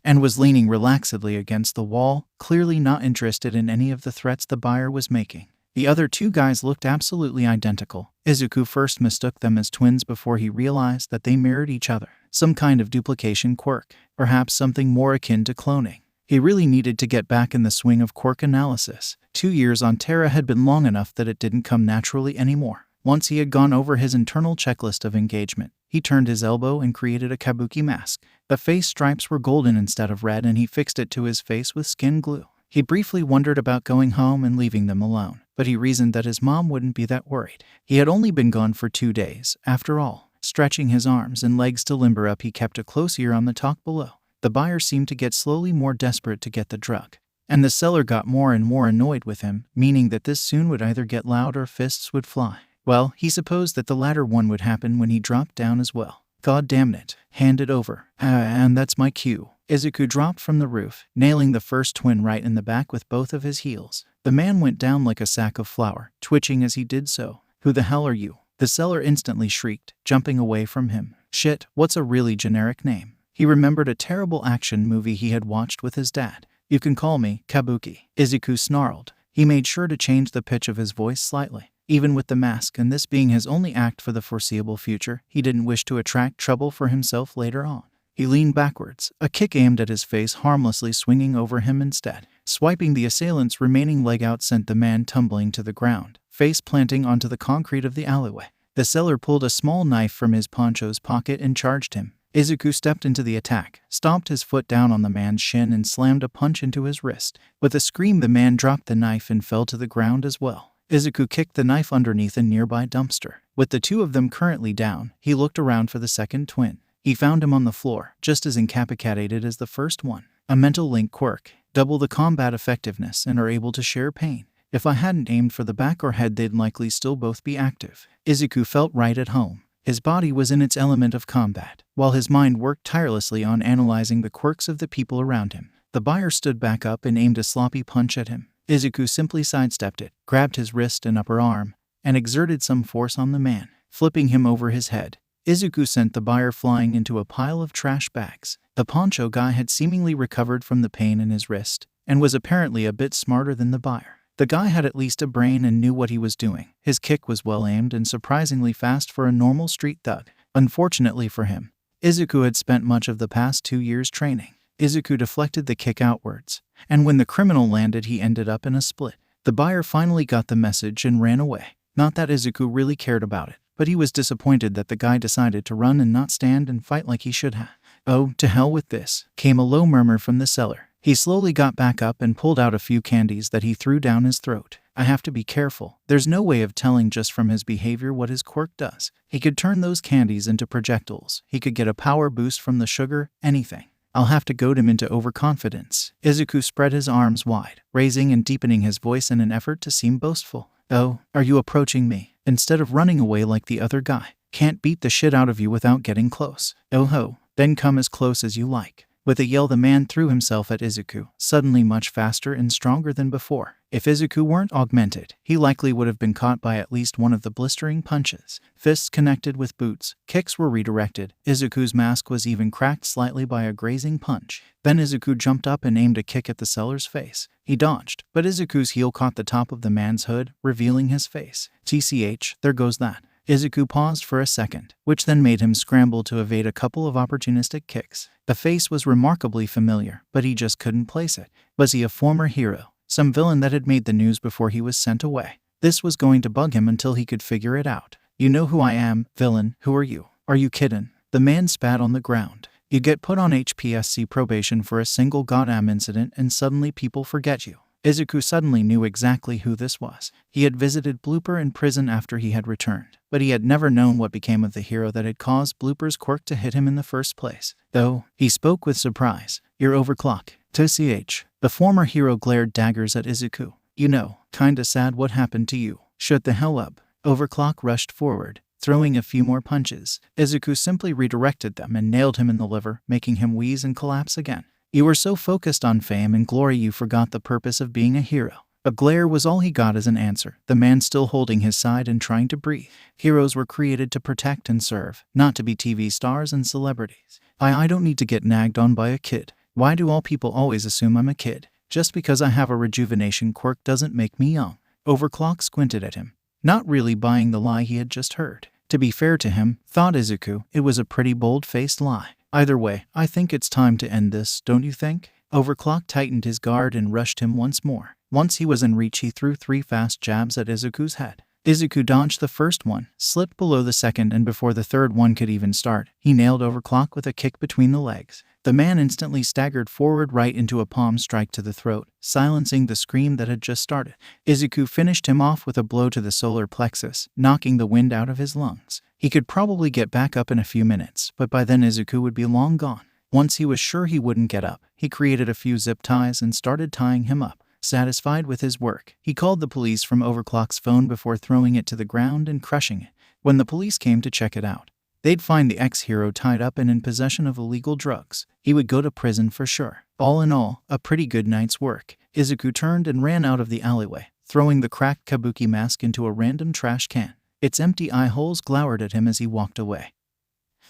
and was leaning relaxedly against the wall, clearly not interested in any of the threats the buyer was making. The other 2 guys looked absolutely identical. Izuku first mistook them as twins before he realized that they mirrored each other. Some kind of duplication quirk, perhaps something more akin to cloning. He really needed to get back in the swing of quirk analysis. 2 years on Terra had been long enough that it didn't come naturally anymore. Once he had gone over his internal checklist of engagement, he turned his elbow and created a kabuki mask. The face stripes were golden instead of red, and he fixed it to his face with skin glue. He briefly wondered about going home and leaving them alone, but he reasoned that his mom wouldn't be that worried. He had only been gone for 2 days, after all. Stretching his arms and legs to limber up, he kept a close ear on the talk below. The buyer seemed to get slowly more desperate to get the drug, and the seller got more and more annoyed with him, meaning that this soon would either get loud or fists would fly. Well, he supposed that the latter one would happen when he dropped down as well. "God damn it. Hand it over." And that's my cue." Izuku dropped from the roof, nailing the first twin right in the back with both of his heels. The man went down like a sack of flour, twitching as he did so. "Who the hell are you?" the seller instantly shrieked, jumping away from him. "Shit, what's a really generic name?" He remembered a terrible action movie he had watched with his dad. "You can call me Kabuki," Izuku snarled. He made sure to change the pitch of his voice slightly. Even with the mask and this being his only act for the foreseeable future, he didn't wish to attract trouble for himself later on. He leaned backwards, a kick aimed at his face harmlessly swinging over him instead. Swiping the assailant's remaining leg out sent the man tumbling to the ground, face planting onto the concrete of the alleyway. The seller pulled a small knife from his poncho's pocket and charged him. Izuku stepped into the attack, stomped his foot down on the man's shin and slammed a punch into his wrist. With a scream, the man dropped the knife and fell to the ground as well. Izuku kicked the knife underneath a nearby dumpster. With the 2 of them currently down, he looked around for the second twin. He found him on the floor, just as incapacitated as the first one. A mental link quirk, double the combat effectiveness, and are able to share pain. If I hadn't aimed for the back or head, they'd likely still both be active. Izuku felt right at home. His body was in its element of combat, while his mind worked tirelessly on analyzing the quirks of the people around him. The buyer stood back up and aimed a sloppy punch at him. Izuku simply sidestepped it, grabbed his wrist and upper arm, and exerted some force on the man, flipping him over his head. Izuku sent the buyer flying into a pile of trash bags. The poncho guy had seemingly recovered from the pain in his wrist, and was apparently a bit smarter than the buyer. The guy had at least a brain and knew what he was doing. His kick was well aimed and surprisingly fast for a normal street thug. Unfortunately for him, Izuku had spent much of the past 2 years training. Izuku deflected the kick outwards, and when the criminal landed, he ended up in a split. The buyer finally got the message and ran away. Not that Izuku really cared about it, but he was disappointed that the guy decided to run and not stand and fight like he should have. "Oh, to hell with this," came a low murmur from the seller. He slowly got back up and pulled out a few candies that he threw down his throat. "I have to be careful. There's no way of telling just from his behavior what his quirk does. He could turn those candies into projectiles. He could get a power boost from the sugar, anything. I'll have to goad him into overconfidence." Izuku spread his arms wide, raising and deepening his voice in an effort to seem boastful. "Oh, are you approaching me? Instead of running away like the other guy. Can't beat the shit out of you without getting close. Oh ho, then come as close as you like." With a yell, the man threw himself at Izuku, suddenly much faster and stronger than before. If Izuku weren't augmented, he likely would have been caught by at least one of the blistering punches. Fists connected with boots, kicks were redirected. Izuku's mask was even cracked slightly by a grazing punch. Then Izuku jumped up and aimed a kick at the seller's face. He dodged, but Izuku's heel caught the top of the man's hood, revealing his face. TCH, there goes that. Izuku paused for a second, which then made him scramble to evade a couple of opportunistic kicks. The face was remarkably familiar, but he just couldn't place it. Was he a former hero? Some villain that had made the news before he was sent away? This was going to bug him until he could figure it out. You know who I am, villain. Who are you? Are you kiddin'? The man spat on the ground. You get put on HPSC probation for a single goddamn incident and suddenly people forget you. Izuku suddenly knew exactly who this was. He had visited Blooper in prison after he had returned, but he had never known what became of the hero that had caused Blooper's quirk to hit him in the first place. Though, he spoke with surprise. You're overclock. TCH. The former hero glared daggers at Izuku. You know, kinda sad what happened to you. Shut the hell up. Overclock rushed forward, throwing a few more punches. Izuku simply redirected them and nailed him in the liver, making him wheeze and collapse again. You were so focused on fame and glory you forgot the purpose of being a hero. A glare was all he got as an answer, the man still holding his side and trying to breathe. Heroes were created to protect and serve, not to be TV stars and celebrities. I don't need to get nagged on by a kid. Why do all people always assume I'm a kid? Just because I have a rejuvenation quirk doesn't make me young. Overclock squinted at him, not really buying the lie he had just heard. To be fair to him, thought Izuku, it was a pretty bold-faced lie. Either way, I think it's time to end this, don't you think? Overclock tightened his guard and rushed him once more. Once he was in reach, he threw 3 fast jabs at Izuku's head. Izuku dodged the first one, slipped below the second, and before the third one could even start, he nailed Overclock with a kick between the legs. The man instantly staggered forward right into a palm strike to the throat, silencing the scream that had just started. Izuku finished him off with a blow to the solar plexus, knocking the wind out of his lungs. He could probably get back up in a few minutes, but by then Izuku would be long gone. Once he was sure he wouldn't get up, he created a few zip ties and started tying him up. Satisfied with his work, he called the police from Overclock's phone before throwing it to the ground and crushing it. When the police came to check it out, they'd find the ex-hero tied up and in possession of illegal drugs. He would go to prison for sure. All in all, a pretty good night's work. Izuku turned and ran out of the alleyway, throwing the cracked kabuki mask into a random trash can. Its empty eye holes glowered at him as he walked away,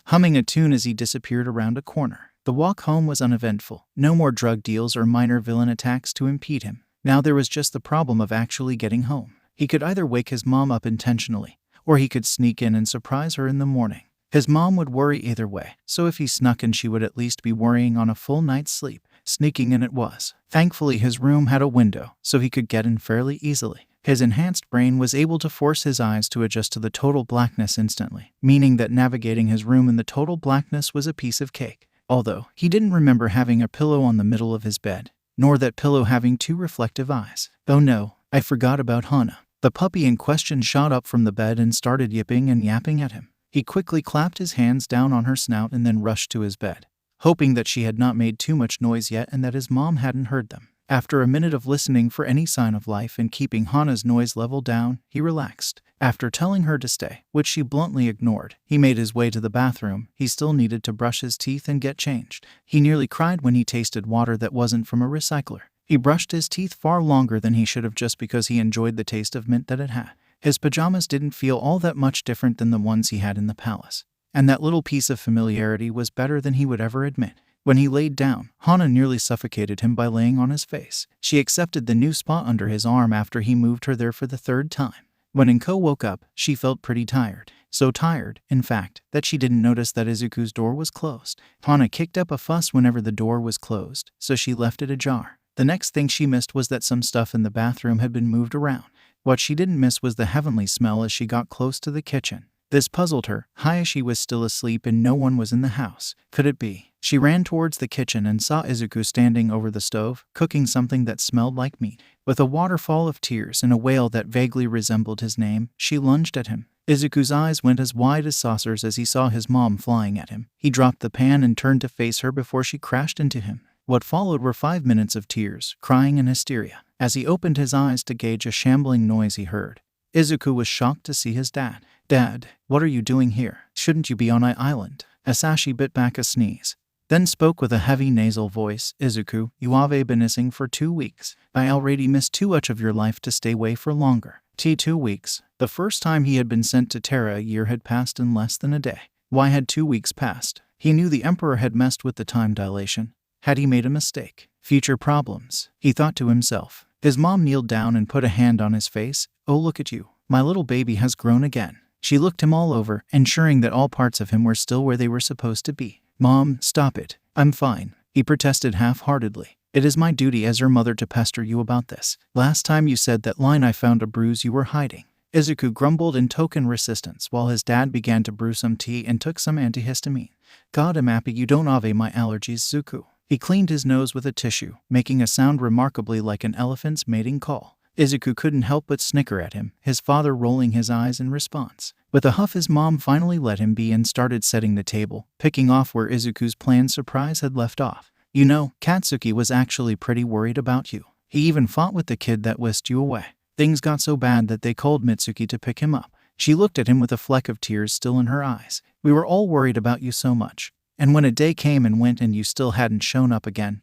humming a tune as he disappeared around a corner. The walk home was uneventful. No more drug deals or minor villain attacks to impede him. Now there was just the problem of actually getting home. He could either wake his mom up intentionally, or he could sneak in and surprise her in the morning. His mom would worry either way, so if he snuck in she would at least be worrying on a full night's sleep. Sneaking in it was. Thankfully his room had a window, so he could get in fairly easily. His enhanced brain was able to force his eyes to adjust to the total blackness instantly, meaning that navigating his room in the total blackness was a piece of cake. Although, he didn't remember having a pillow on the middle of his bed, nor that pillow having 2 reflective eyes. Oh no, I forgot about Hana. The puppy in question shot up from the bed and started yipping and yapping at him. He quickly clapped his hands down on her snout and then rushed to his bed, hoping that she had not made too much noise yet and that his mom hadn't heard them. After a minute of listening for any sign of life and keeping Hana's noise level down, he relaxed. After telling her to stay, which she bluntly ignored, he made his way to the bathroom. He still needed to brush his teeth and get changed. He nearly cried when he tasted water that wasn't from a recycler. He brushed his teeth far longer than he should have just because he enjoyed the taste of mint that it had. His pajamas didn't feel all that much different than the ones he had in the palace, and that little piece of familiarity was better than he would ever admit. When he laid down, Hana nearly suffocated him by laying on his face. She accepted the new spot under his arm after he moved her there for the 3rd time. When Inko woke up, she felt pretty tired. So tired, in fact, that she didn't notice that Izuku's door was closed. Hana kicked up a fuss whenever the door was closed, so she left it ajar. The next thing she missed was that some stuff in the bathroom had been moved around. What she didn't miss was the heavenly smell as she got close to the kitchen. This puzzled her. Hayashi was still asleep and no one was in the house. Could it be? She ran towards the kitchen and saw Izuku standing over the stove, cooking something that smelled like meat. With a waterfall of tears and a wail that vaguely resembled his name, she lunged at him. Izuku's eyes went as wide as saucers as he saw his mom flying at him. He dropped the pan and turned to face her before she crashed into him. What followed were 5 minutes of tears, crying, and hysteria. As he opened his eyes to gauge a shambling noise he heard, Izuku was shocked to see his dad. Dad, what are you doing here? Shouldn't you be on I Island? Hasashi bit back a sneeze. then spoke with a heavy nasal voice. Izuku, you have been missing for 2 weeks. I already missed too much of your life to stay away for longer. 2 weeks. The first time he had been sent to Terra, a year had passed in less than a day. Why had 2 weeks passed? He knew the Emperor had messed with the time dilation. Had he made a mistake? Future problems, he thought to himself. His mom kneeled down and put a hand on his face. Oh, look at you. My little baby has grown again. She looked him all over, ensuring that all parts of him were still where they were supposed to be. Mom, stop it. I'm fine, he protested half-heartedly. It is my duty as your mother to pester you about this. Last time you said that line I found a bruise you were hiding. Izuku grumbled in token resistance while his dad began to brew some tea and took some antihistamine. God, I'm happy you don't have my allergies, Zuku. He cleaned his nose with a tissue, making a sound remarkably like an elephant's mating call. Izuku couldn't help but snicker at him, his father rolling his eyes in response. With a huff, his mom finally let him be and started setting the table, picking off where Izuku's planned surprise had left off. You know, Katsuki was actually pretty worried about you. He even fought with the kid that whisked you away. Things got so bad that they called Mitsuki to pick him up. She looked at him with a fleck of tears still in her eyes. We were all worried about you so much. And when a day came and went and you still hadn't shown up again,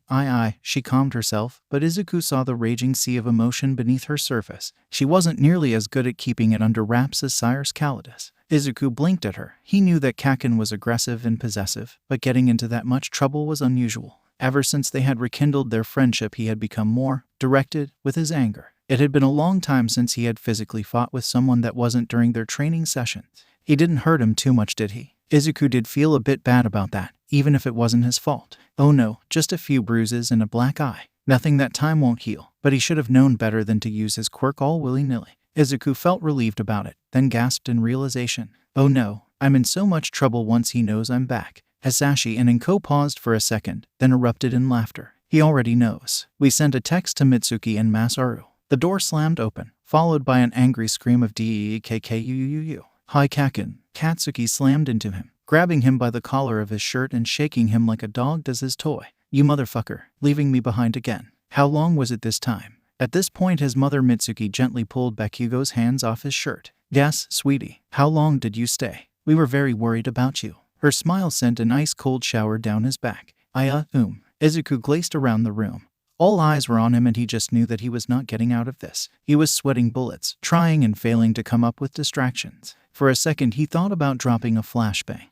she calmed herself, but Izuku saw the raging sea of emotion beneath her surface. She wasn't nearly as good at keeping it under wraps as Sire Calidus. Izuku blinked at her. He knew that Kaken was aggressive and possessive, but getting into that much trouble was unusual. Ever since they had rekindled their friendship, he had become more directed with his anger. It had been a long time since he had physically fought with someone that wasn't during their training sessions. He didn't hurt him too much, did he? Izuku did feel a bit bad about that, even if it wasn't his fault. Oh no, just a few bruises and a black eye. Nothing that time won't heal, but he should have known better than to use his quirk all willy-nilly. Izuku felt relieved about it, then gasped in realization. Oh no, I'm in so much trouble once he knows I'm back. Hasashi and Inko paused for a second, then erupted in laughter. He already knows. We sent a text to Mitsuki and Masaru. The door slammed open, followed by an angry scream of D-E-K-K-U-U-U. Hi Kaken. Katsuki slammed into him, grabbing him by the collar of his shirt and shaking him like a dog does his toy. You motherfucker, leaving me behind again. How long was it this time? At this point, his mother Mitsuki gently pulled Bakugo's hands off his shirt. Yes, sweetie. How long did you stay? We were very worried about you. Her smile sent an ice-cold shower down his back. Izuku glazed around the room. All eyes were on him and he just knew that he was not getting out of this. He was sweating bullets, trying and failing to come up with distractions. For a second he thought about dropping a flashbang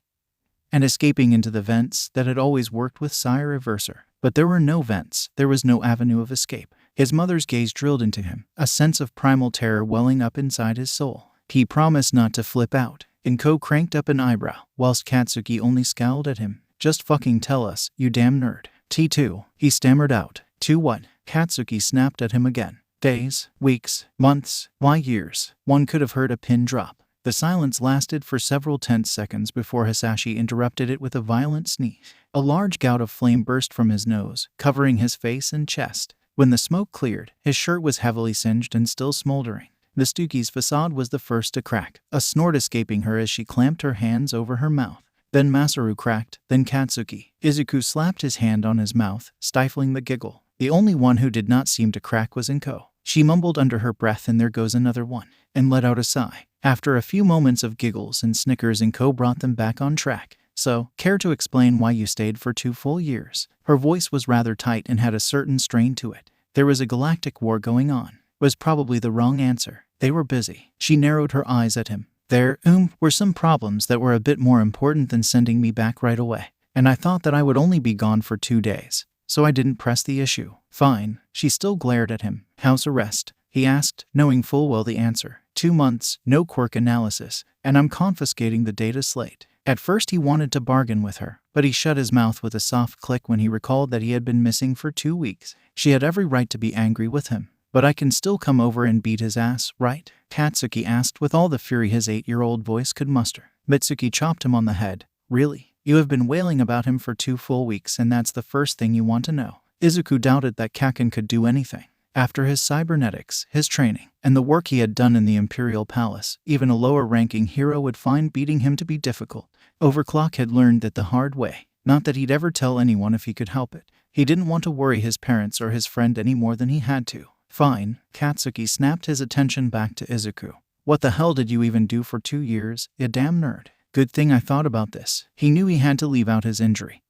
and escaping into the vents that had always worked with Sire Reverser. But there were no vents, there was no avenue of escape. His mother's gaze drilled into him, a sense of primal terror welling up inside his soul. He promised not to flip out. Inko cranked up an eyebrow, whilst Katsuki only scowled at him. Just fucking tell us, you damn nerd. T2, he stammered out. To what? Katsuki snapped at him again. Days, weeks, months, why years? One could have heard a pin drop. The silence lasted for several tense seconds before Hasashi interrupted it with a violent sneeze. A large gout of flame burst from his nose, covering his face and chest. When the smoke cleared, his shirt was heavily singed and still smoldering. The Stuki's facade was the first to crack, a snort escaping her as she clamped her hands over her mouth. Then Masaru cracked, then Katsuki. Izuku slapped his hand on his mouth, stifling the giggle. The only one who did not seem to crack was Inko. She mumbled under her breath, and there goes another one, and let out a sigh. After a few moments of giggles and snickers, Inko brought them back on track. So, care to explain why you stayed for 2 full years? Her voice was rather tight and had a certain strain to it. There was a galactic war going on. Was probably the wrong answer. They were busy. She narrowed her eyes at him. There were some problems that were a bit more important than sending me back right away. And I thought that I would only be gone for 2 days. So I didn't press the issue. Fine. She still glared at him. House arrest? He asked, knowing full well the answer. 2 months, no quirk analysis, and I'm confiscating the data slate. At first he wanted to bargain with her, but he shut his mouth with a soft click when he recalled that he had been missing for 2 weeks. She had every right to be angry with him. But I can still come over and beat his ass, right? Katsuki asked with all the fury his 8-year-old voice could muster. Mitsuki chopped him on the head. Really? You have been wailing about him for 2 full weeks and that's the first thing you want to know? Izuku doubted that Kaken could do anything. After his cybernetics, his training, and the work he had done in the Imperial Palace, even a lower-ranking hero would find beating him to be difficult. Overclock had learned that the hard way. Not that he'd ever tell anyone if he could help it. He didn't want to worry his parents or his friend any more than he had to. Fine. Katsuki snapped his attention back to Izuku. What the hell did you even do for 2 years, you damn nerd? Good thing I thought about this. He knew he had to leave out his injury.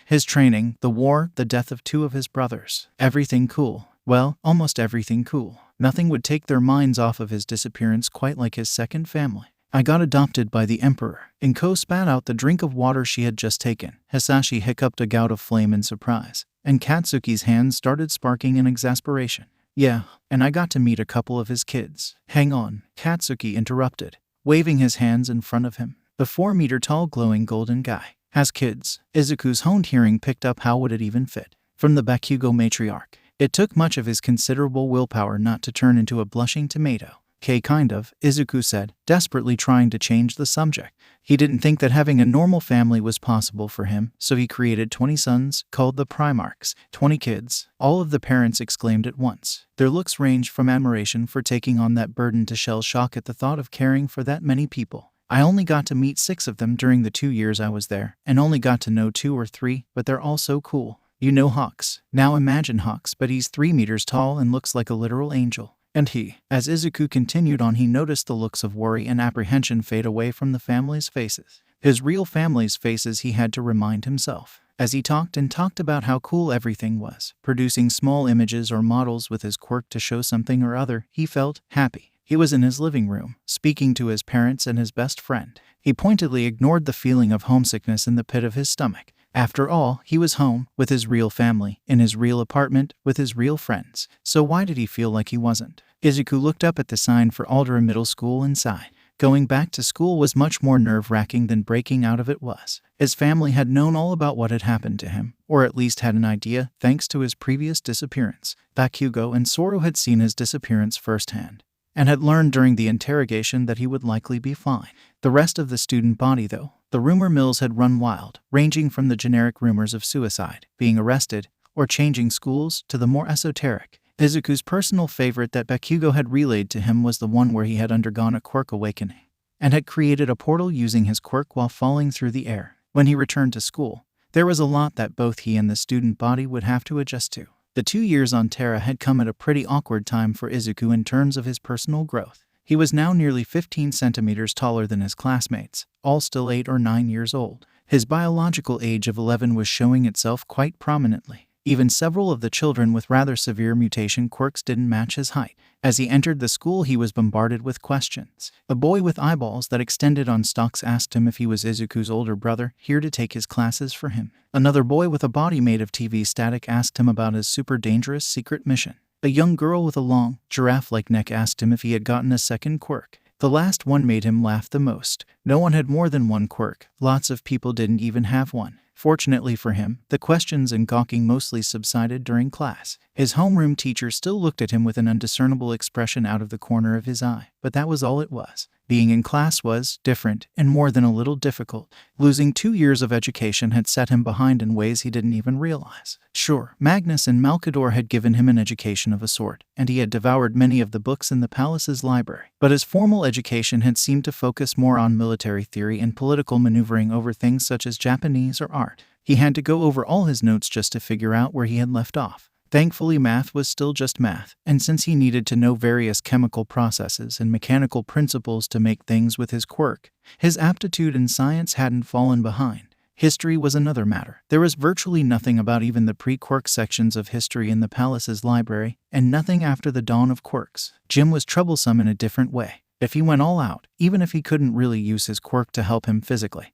His training, the war, the death of 2 of his brothers. Everything cool. Well, almost everything cool. Nothing would take their minds off of his disappearance quite like his second family. I got adopted by the Emperor. Inko spat out the drink of water she had just taken. Hasashi hiccuped a gout of flame in surprise, and Katsuki's hands started sparking in exasperation. Yeah, and I got to meet a couple of his kids. Hang on, Katsuki interrupted, waving his hands in front of him. The 4-meter-tall glowing golden guy has kids. Izuku's honed hearing picked up how would it even fit. From the Bakugo matriarch. It took much of his considerable willpower not to turn into a blushing tomato. Kind of, Izuku said, desperately trying to change the subject. He didn't think that having a normal family was possible for him, so he created 20 sons, called the Primarchs. 20 kids. All of the parents exclaimed at once. Their looks ranged from admiration for taking on that burden to shell shock at the thought of caring for that many people. I only got to meet 6 of them during the 2 years I was there, and only got to know 2 or 3, but they're all so cool. You know Hawks. Now imagine Hawks, but he's 3 meters tall and looks like a literal angel. And as Izuku continued on, he noticed the looks of worry and apprehension fade away from the family's faces. His real family's faces, he had to remind himself. As he talked about how cool everything was, producing small images or models with his quirk to show something or other, he felt happy. He was in his living room, speaking to his parents and his best friend. He pointedly ignored the feeling of homesickness in the pit of his stomach. After all, he was home, with his real family, in his real apartment, with his real friends. So why did he feel like he wasn't? Izuku looked up at the sign for Aldera Middle School and sighed. Going back to school was much more nerve-wracking than breaking out of it was. His family had known all about what had happened to him, or at least had an idea, thanks to his previous disappearance. Bakugo and Soro had seen his disappearance firsthand, and had learned during the interrogation that he would likely be fine. The rest of the student body, though, the rumor mills had run wild, ranging from the generic rumors of suicide, being arrested, or changing schools, to the more esoteric. Izuku's personal favorite that Bakugo had relayed to him was the one where he had undergone a quirk awakening, and had created a portal using his quirk while falling through the air. When he returned to school, there was a lot that both he and the student body would have to adjust to. The 2 years on Terra had come at a pretty awkward time for Izuku in terms of his personal growth. He was now nearly 15 centimeters taller than his classmates, all still 8 or 9 years old. His biological age of 11 was showing itself quite prominently. Even several of the children with rather severe mutation quirks didn't match his height. As he entered the school, he was bombarded with questions. A boy with eyeballs that extended on stalks asked him if he was Izuku's older brother, here to take his classes for him. Another boy with a body made of TV static asked him about his super dangerous secret mission. A young girl with a long, giraffe-like neck asked him if he had gotten a second quirk. The last one made him laugh the most. No one had more than one quirk. Lots of people didn't even have one. Fortunately for him, the questions and gawking mostly subsided during class. His homeroom teacher still looked at him with an undiscernible expression out of the corner of his eye, but that was all it was. Being in class was different and more than a little difficult. Losing 2 years of education had set him behind in ways he didn't even realize. Sure, Magnus and Malkador had given him an education of a sort, and he had devoured many of the books in the palace's library. But his formal education had seemed to focus more on military theory and political maneuvering over things such as Japanese or art. He had to go over all his notes just to figure out where he had left off. Thankfully, math was still just math, and since he needed to know various chemical processes and mechanical principles to make things with his quirk, his aptitude in science hadn't fallen behind. History was another matter. There was virtually nothing about even the pre-quirk sections of history in the palace's library, and nothing after the dawn of quirks. Jim was troublesome in a different way. If he went all out, even if he couldn't really use his quirk to help him physically,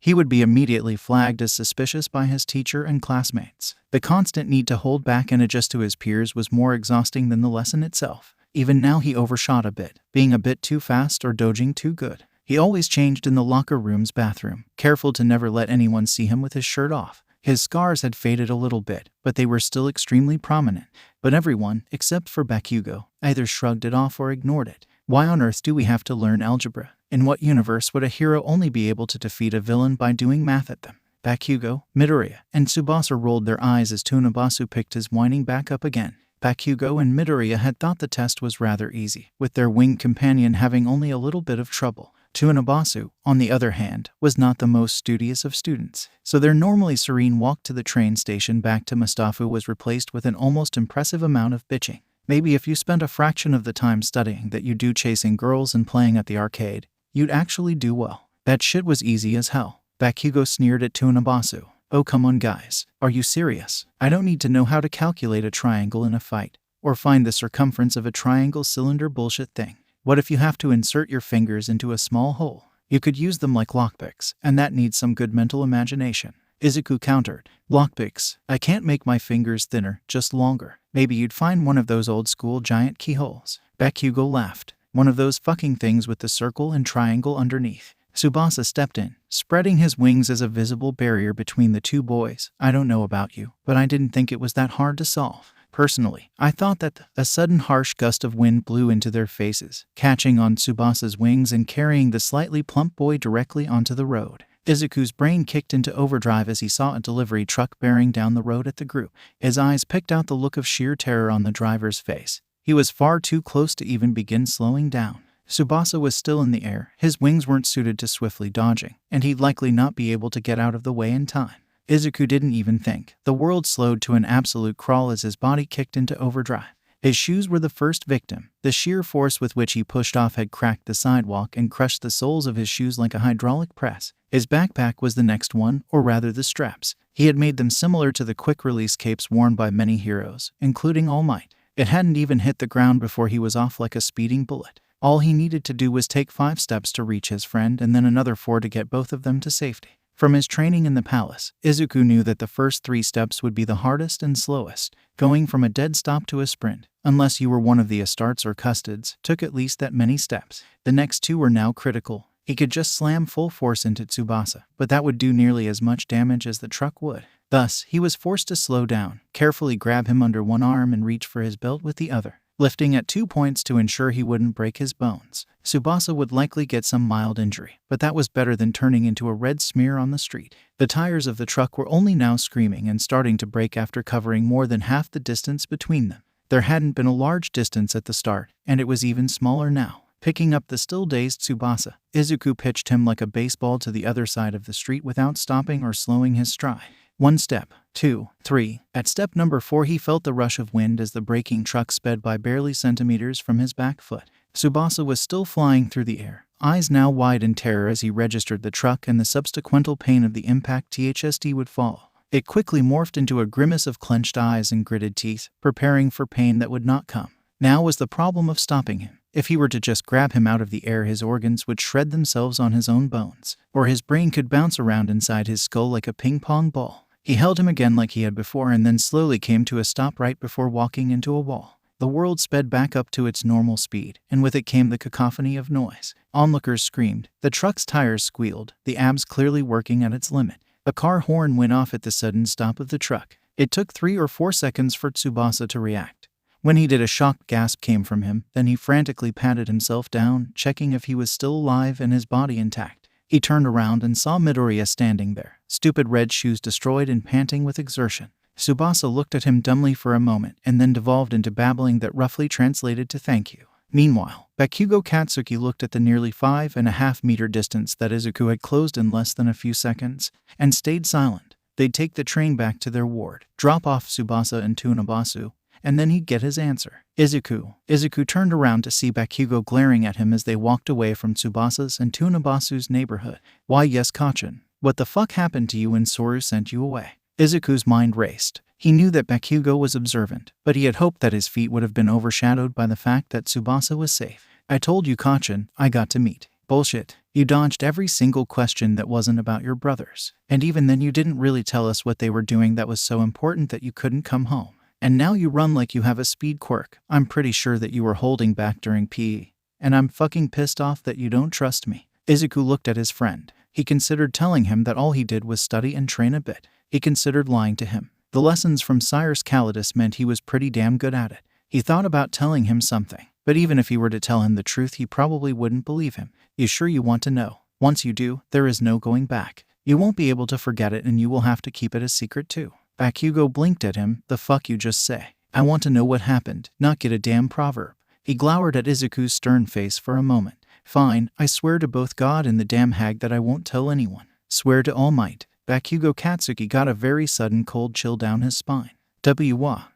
he would be immediately flagged as suspicious by his teacher and classmates. The constant need to hold back and adjust to his peers was more exhausting than the lesson itself. Even now he overshot a bit, being a bit too fast or dodging too good. He always changed in the locker room's bathroom, careful to never let anyone see him with his shirt off. His scars had faded a little bit, but they were still extremely prominent. But everyone, except for Bakugo, either shrugged it off or ignored it. Why on earth do we have to learn algebra? In what universe would a hero only be able to defeat a villain by doing math at them? Bakugo, Midoriya, and Tsubasa rolled their eyes as Tsunabasu picked his whining back up again. Bakugo and Midoriya had thought the test was rather easy, with their winged companion having only a little bit of trouble. Tsunabasu, on the other hand, was not the most studious of students, so their normally serene walk to the train station back to Mustafa was replaced with an almost impressive amount of bitching. Maybe if you spent a fraction of the time studying that you do chasing girls and playing at the arcade, you'd actually do well. That shit was easy as hell. Bakugo sneered at Tsunabasu. Oh come on guys, are you serious? I don't need to know how to calculate a triangle in a fight, or find the circumference of a triangle cylinder bullshit thing. What if you have to insert your fingers into a small hole? You could use them like lockpicks, and that needs some good mental imagination. Izuku countered. Lockpicks? I can't make my fingers thinner, just longer. Maybe you'd find one of those old school giant keyholes. Bakugo laughed. One of those fucking things with the circle and triangle underneath. Tsubasa stepped in, spreading his wings as a visible barrier between the two boys. I don't know about you, but I didn't think it was that hard to solve. Personally, I thought that a sudden harsh gust of wind blew into their faces, catching on Tsubasa's wings and carrying the slightly plump boy directly onto the road. Izuku's brain kicked into overdrive as he saw a delivery truck bearing down the road at the group. His eyes picked out the look of sheer terror on the driver's face. He was far too close to even begin slowing down. Tsubasa was still in the air, his wings weren't suited to swiftly dodging, and he'd likely not be able to get out of the way in time. Izuku didn't even think. The world slowed to an absolute crawl as his body kicked into overdrive. His shoes were the first victim. The sheer force with which he pushed off had cracked the sidewalk and crushed the soles of his shoes like a hydraulic press. His backpack was the next one, or rather the straps. He had made them similar to the quick-release capes worn by many heroes, including All Might. It hadn't even hit the ground before he was off like a speeding bullet. All he needed to do was take 5 steps to reach his friend and then another 4 to get both of them to safety. From his training in the palace, Izuku knew that the first 3 steps would be the hardest and slowest. Going from a dead stop to a sprint, unless you were one of the Astartes or Custodes, took at least that many steps. The next 2 were now critical. He could just slam full force into Tsubasa, but that would do nearly as much damage as the truck would. Thus, he was forced to slow down, carefully grab him under one arm and reach for his belt with the other, lifting at 2 points to ensure he wouldn't break his bones. Tsubasa would likely get some mild injury, but that was better than turning into a red smear on the street. The tires of the truck were only now screaming and starting to break after covering more than half the distance between them. There hadn't been a large distance at the start, and it was even smaller now. Picking up the still dazed Tsubasa, Izuku pitched him like a baseball to the other side of the street without stopping or slowing his stride. 1 step, 2, 3. At step number 4 he felt the rush of wind as the braking truck sped by barely centimeters from his back foot. Tsubasa was still flying through the air, eyes now wide in terror as he registered the truck and the subsequent pain of the impact THST would follow. It quickly morphed into a grimace of clenched eyes and gritted teeth, preparing for pain that would not come. Now was the problem of stopping him. If he were to just grab him out of the air, his organs would shred themselves on his own bones, or his brain could bounce around inside his skull like a ping-pong ball. He held him again like he had before and then slowly came to a stop right before walking into a wall. The world sped back up to its normal speed, and with it came the cacophony of noise. Onlookers screamed, the truck's tires squealed, the abs clearly working at its limit. A car horn went off at the sudden stop of the truck. It took 3 or 4 seconds for Tsubasa to react. When he did, a shocked gasp came from him, then he frantically patted himself down, checking if he was still alive and his body intact. He turned around and saw Midoriya standing there, stupid red shoes destroyed and panting with exertion. Tsubasa looked at him dumbly for a moment and then devolved into babbling that roughly translated to thank you. Meanwhile, Bakugo Katsuki looked at the nearly 5.5-meter distance that Izuku had closed in less than a few seconds, and stayed silent. They'd take the train back to their ward, drop off Tsubasa and Tsunabasu, and then he'd get his answer. Izuku turned around to see Bakugo glaring at him as they walked away from Tsubasa's and Tsunabasu's neighborhood. Why yes, Kachin. What the fuck happened to you when Soru sent you away? Izuku's mind raced. He knew that Bakugo was observant, but he had hoped that his feat would have been overshadowed by the fact that Tsubasa was safe. I told you, Kachin, I got to meet. Bullshit. You dodged every single question that wasn't about your brothers. And even then you didn't really tell us what they were doing that was so important that you couldn't come home. And now you run like you have a speed quirk. I'm pretty sure that you were holding back during PE. And I'm fucking pissed off that you don't trust me. Izuku looked at his friend. He considered telling him that all he did was study and train a bit. He considered lying to him. The lessons from Cyrus Calidus meant he was pretty damn good at it. He thought about telling him something, but even if he were to tell him the truth, he probably wouldn't believe him. You sure you want to know? Once you do, there is no going back. You won't be able to forget it and you will have to keep it a secret too. Bakugo blinked at him. The fuck you just say? I want to know what happened, not get a damn proverb. He glowered at Izuku's stern face for a moment. Fine, I swear to both God and the damn hag that I won't tell anyone. Swear to All Might. Bakugo Katsuki got a very sudden cold chill down his spine.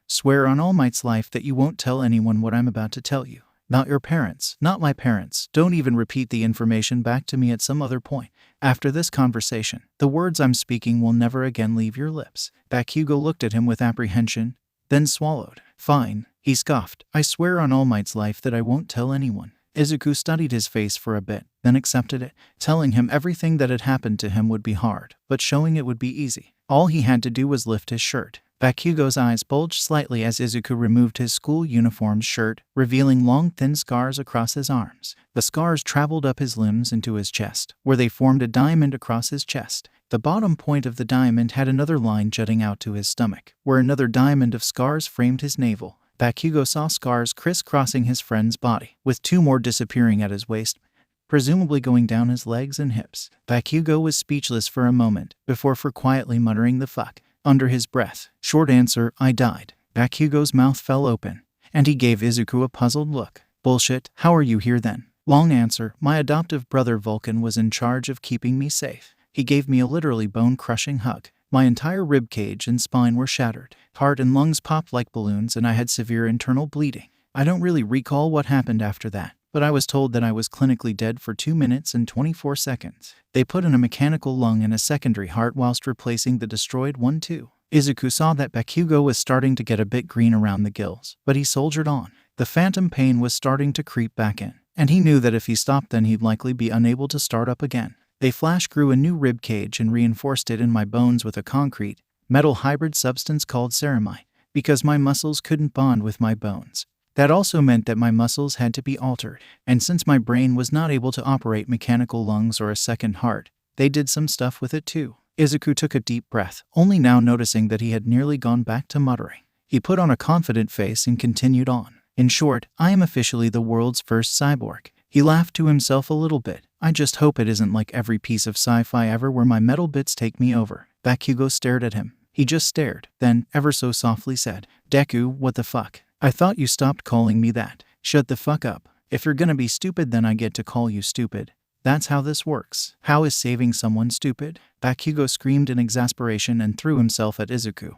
Swear on All Might's life that you won't tell anyone what I'm about to tell you. Not your parents. Not my parents. Don't even repeat the information back to me at some other point. After this conversation, the words I'm speaking will never again leave your lips. Bakugo looked at him with apprehension, then swallowed. Fine, he scoffed. I swear on All Might's life that I won't tell anyone. Izuku studied his face for a bit, then accepted it. Telling him everything that had happened to him would be hard, but showing it would be easy. All he had to do was lift his shirt. Bakugo's eyes bulged slightly as Izuku removed his school uniform shirt, revealing long thin scars across his arms. The scars traveled up his limbs into his chest, where they formed a diamond across his chest. The bottom point of the diamond had another line jutting out to his stomach, where another diamond of scars framed his navel. Bakugo saw scars crisscrossing his friend's body, with 2 more disappearing at his waist, presumably going down his legs and hips. Bakugo was speechless for a moment, before quietly muttering the fuck under his breath. Short answer, I died. Bakugo's mouth fell open, and he gave Izuku a puzzled look. Bullshit, how are you here then? Long answer, my adoptive brother Vulcan was in charge of keeping me safe. He gave me a literally bone-crushing hug. My entire rib cage and spine were shattered. Heart and lungs popped like balloons and I had severe internal bleeding. I don't really recall what happened after that, but I was told that I was clinically dead for 2 minutes and 24 seconds. They put in a mechanical lung and a secondary heart whilst replacing the destroyed one too. Izuku saw that Bakugo was starting to get a bit green around the gills, but he soldiered on. The phantom pain was starting to creep back in, and he knew that if he stopped then he'd likely be unable to start up again. They flash grew a new rib cage and reinforced it in my bones with a concrete, metal hybrid substance called ceramite, because my muscles couldn't bond with my bones. That also meant that my muscles had to be altered, and since my brain was not able to operate mechanical lungs or a second heart, they did some stuff with it too. Izuku took a deep breath, only now noticing that he had nearly gone back to muttering. He put on a confident face and continued on. In short, I am officially the world's first cyborg. He laughed to himself a little bit. I just hope it isn't like every piece of sci-fi ever where my metal bits take me over. Bakugo stared at him. He just stared, then, ever so softly said, Deku, what the fuck? I thought you stopped calling me that. Shut the fuck up. If you're gonna be stupid then I get to call you stupid. That's how this works. How is saving someone stupid? Bakugo screamed in exasperation and threw himself at Izuku,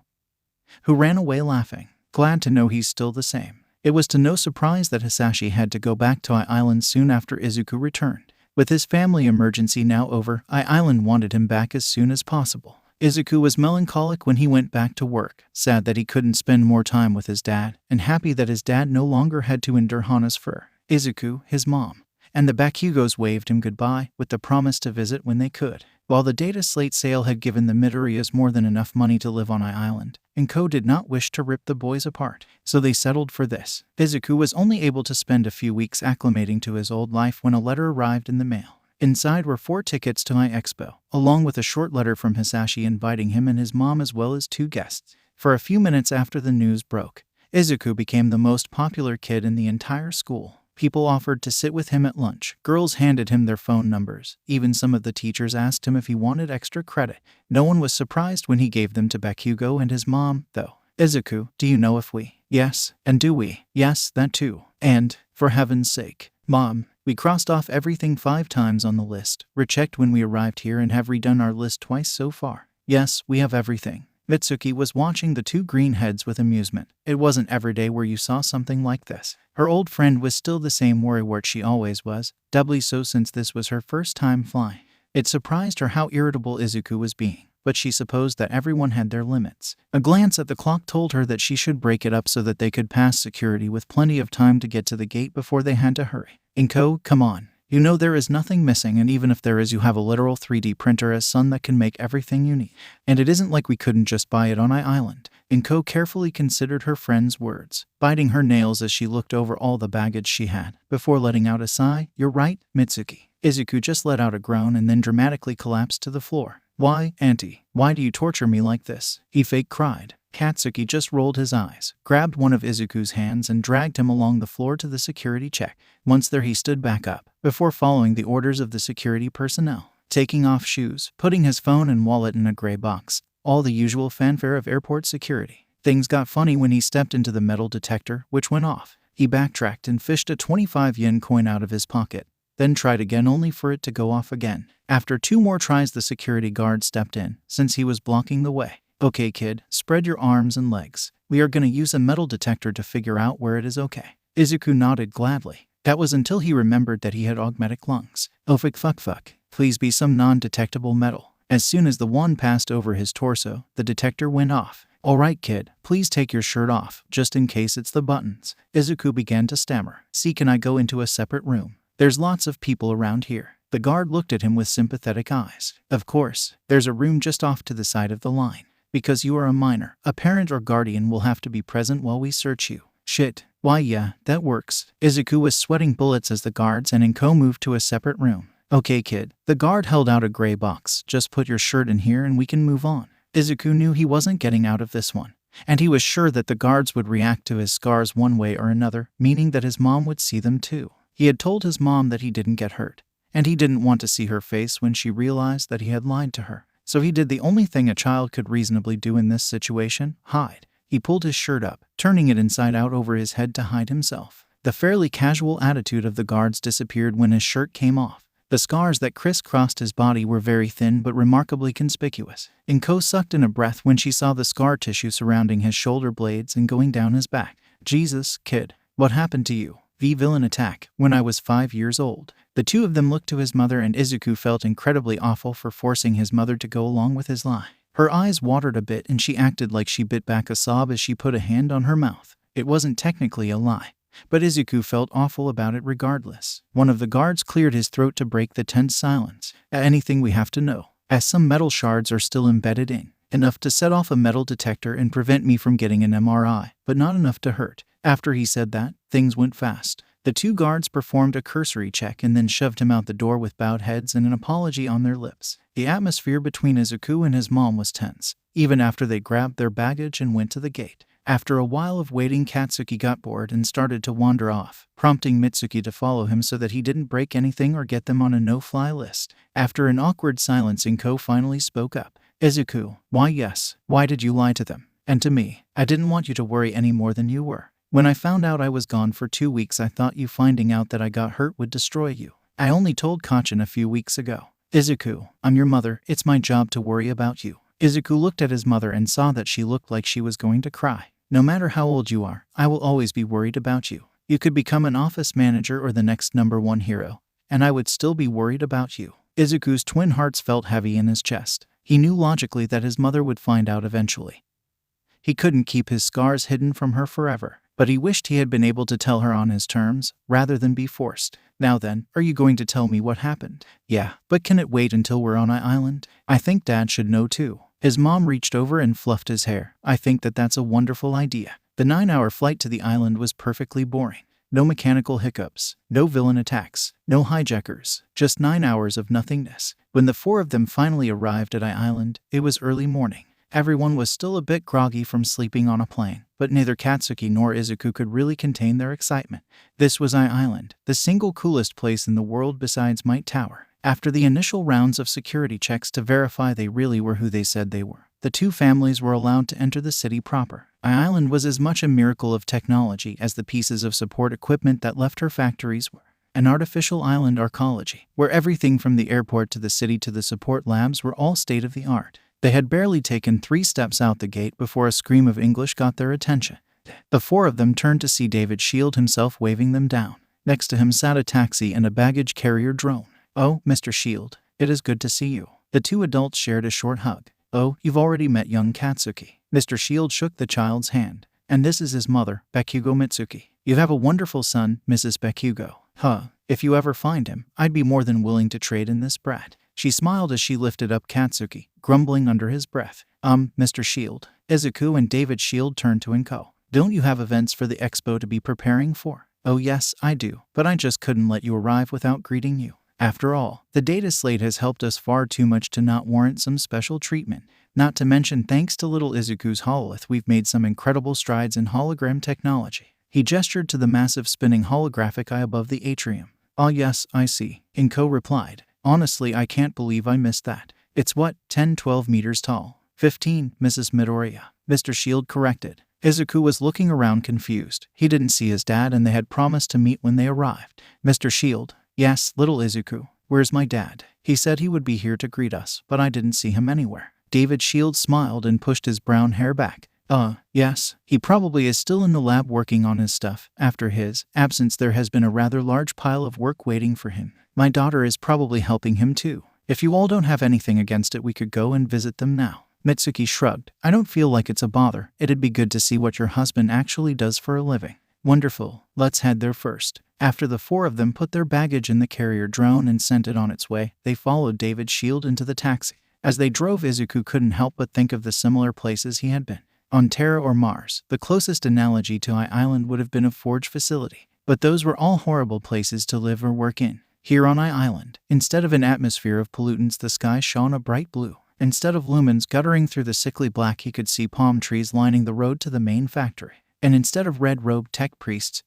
who ran away laughing. Glad to know he's still the same. It was to no surprise that Hasashi had to go back to I Island soon after Izuku returned. With his family emergency now over, I Island wanted him back as soon as possible. Izuku was melancholic when he went back to work, sad that he couldn't spend more time with his dad, and happy that his dad no longer had to endure Hana's fur. Izuku, his mom, and the Bakugos waved him goodbye, with the promise to visit when they could. While the data slate sale had given the Midoriyas more than enough money to live on I Island, Inko did not wish to rip the boys apart, so they settled for this. Izuku was only able to spend a few weeks acclimating to his old life when a letter arrived in the mail. Inside were 4 tickets to I Expo, along with a short letter from Hasashi inviting him and his mom as well as 2 guests. For a few minutes after the news broke, Izuku became the most popular kid in the entire school. People offered to sit with him at lunch. Girls handed him their phone numbers. Even some of the teachers asked him if he wanted extra credit. No one was surprised when he gave them to Bakugo and his mom, though. Izuku, do you know if we? Yes. And do we? Yes, that too. And, for heaven's sake, Mom, we crossed off everything 5 times on the list, rechecked when we arrived here and have redone our list twice so far. Yes, we have everything. Mitsuki was watching the 2 green heads with amusement. It wasn't every day where you saw something like this. Her old friend was still the same worrywart she always was, doubly so since this was her first time flying. It surprised her how irritable Izuku was being, but she supposed that everyone had their limits. A glance at the clock told her that she should break it up so that they could pass security with plenty of time to get to the gate before they had to hurry. Inko, come on. You know there is nothing missing, and even if there is, you have a literal 3D printer as son that can make everything you need. And it isn't like we couldn't just buy it on I Island. Inko carefully considered her friend's words, biting her nails as she looked over all the baggage she had, before letting out a sigh. You're right, Mitsuki. Izuku just let out a groan and then dramatically collapsed to the floor. Why, Auntie? Why do you torture me like this? He fake cried. Katsuki just rolled his eyes, grabbed one of Izuku's hands and dragged him along the floor to the security check. Once there he stood back up, before following the orders of the security personnel, taking off shoes, putting his phone and wallet in a gray box, all the usual fanfare of airport security. Things got funny when he stepped into the metal detector, which went off. He backtracked and fished a 25 yen coin out of his pocket, then tried again only for it to go off again. After 2 more tries the security guard stepped in, since he was blocking the way. Okay kid, spread your arms and legs. We are gonna use a metal detector to figure out where it is okay. Izuku nodded gladly. That was until he remembered that he had augmetic lungs. Oh fuck. Please be some non-detectable metal. As soon as the wand passed over his torso, the detector went off. Alright kid, please take your shirt off, just in case it's the buttons. Izuku began to stammer. See, can I go into a separate room? There's lots of people around here. The guard looked at him with sympathetic eyes. Of course, there's a room just off to the side of the line. Because you are a minor, a parent or guardian will have to be present while we search you. Shit. Why yeah, that works. Izuku was sweating bullets as the guards and Inko moved to a separate room. Okay kid. The guard held out a gray box. Just put your shirt in here and we can move on. Izuku knew he wasn't getting out of this one. And he was sure that the guards would react to his scars one way or another, meaning that his mom would see them too. He had told his mom that he didn't get hurt. And he didn't want to see her face when she realized that he had lied to her. So he did the only thing a child could reasonably do in this situation, hide. He pulled his shirt up, turning it inside out over his head to hide himself. The fairly casual attitude of the guards disappeared when his shirt came off. The scars that crisscrossed his body were very thin but remarkably conspicuous. Inko sucked in a breath when she saw the scar tissue surrounding his shoulder blades and going down his back. Jesus, kid, what happened to you? The villain attack, when I was 5 years old. The two of them looked to his mother and Izuku felt incredibly awful for forcing his mother to go along with his lie. Her eyes watered a bit and she acted like she bit back a sob as she put a hand on her mouth. It wasn't technically a lie, but Izuku felt awful about it regardless. One of the guards cleared his throat to break the tense silence. Anything we have to know, as some metal shards are still embedded in. Enough to set off a metal detector and prevent me from getting an MRI, but not enough to hurt. After he said that, things went fast. The two guards performed a cursory check and then shoved him out the door with bowed heads and an apology on their lips. The atmosphere between Izuku and his mom was tense, even after they grabbed their baggage and went to the gate. After a while of waiting, Katsuki got bored and started to wander off, prompting Mitsuki to follow him so that he didn't break anything or get them on a no-fly list. After an awkward silence, Inko finally spoke up. Izuku, why yes, why did you lie to them? And to me? I didn't want you to worry any more than you were. When I found out I was gone for 2 weeks, I thought you finding out that I got hurt would destroy you. I only told Kachin a few weeks ago. Izuku, I'm your mother, it's my job to worry about you. Izuku looked at his mother and saw that she looked like she was going to cry. No matter how old you are, I will always be worried about you. You could become an office manager or the next #1 hero, and I would still be worried about you. Izuku's twin hearts felt heavy in his chest. He knew logically that his mother would find out eventually. He couldn't keep his scars hidden from her forever, but he wished he had been able to tell her on his terms, rather than be forced. Now then, are you going to tell me what happened? Yeah, but can it wait until we're on I Island? I think Dad should know too. His mom reached over and fluffed his hair. I think that's a wonderful idea. The 9-hour flight to the island was perfectly boring. No mechanical hiccups, no villain attacks, no hijackers, just 9 hours of nothingness. When the four of them finally arrived at I Island, it was early morning. Everyone was still a bit groggy from sleeping on a plane, but neither Katsuki nor Izuku could really contain their excitement. This was I Island, the single coolest place in the world besides Might Tower. After the initial rounds of security checks to verify they really were who they said they were, the two families were allowed to enter the city proper. I Island was as much a miracle of technology as the pieces of support equipment that left her factories were. An artificial island arcology, where everything from the airport to the city to the support labs were all state-of-the-art. They had barely taken 3 steps out the gate before a scream of English got their attention. The four of them turned to see David Shield himself waving them down. Next to him sat a taxi and a baggage carrier drone. Oh, Mr. Shield, it is good to see you. The two adults shared a short hug. Oh, you've already met young Katsuki. Mr. Shield shook the child's hand. And this is his mother, Bakugo Mitsuki. You have a wonderful son, Mrs. Bakugo. If you ever find him, I'd be more than willing to trade in this brat. She smiled as she lifted up Katsuki, grumbling under his breath. Mr. Shield. Izuku and David Shield turned to Inko. Don't you have events for the Expo to be preparing for? Oh yes, I do, but I just couldn't let you arrive without greeting you. After all, the data slate has helped us far too much to not warrant some special treatment. Not to mention, thanks to little Izuku's hololith, we've made some incredible strides in hologram technology. He gestured to the massive spinning holographic eye above the atrium. Ah yes, I see, Inko replied. Honestly, I can't believe I missed that. It's what, 10-12 meters tall? 15, Mrs. Midoriya. Mr. Shield corrected. Izuku was looking around confused. He didn't see his dad and they had promised to meet when they arrived. Mr. Shield. Yes, little Izuku. Where's my dad? He said he would be here to greet us, but I didn't see him anywhere. David Shield smiled and pushed his brown hair back. Yes. He probably is still in the lab working on his stuff. After his absence, there has been a rather large pile of work waiting for him. My daughter is probably helping him too. If you all don't have anything against it, we could go and visit them now." Mitsuki shrugged. "I don't feel like it's a bother. It'd be good to see what your husband actually does for a living." "Wonderful. Let's head there first." After the four of them put their baggage in the carrier drone and sent it on its way, they followed David's shield into the taxi. As they drove, Izuku couldn't help but think of the similar places he had been. On Terra or Mars, the closest analogy to Island would have been a forge facility. But those were all horrible places to live or work in. Here on Island, instead of an atmosphere of pollutants, the sky shone a bright blue. Instead of lumens guttering through the sickly black, he could see palm trees lining the road to the main factory. And instead of red-robed tech priests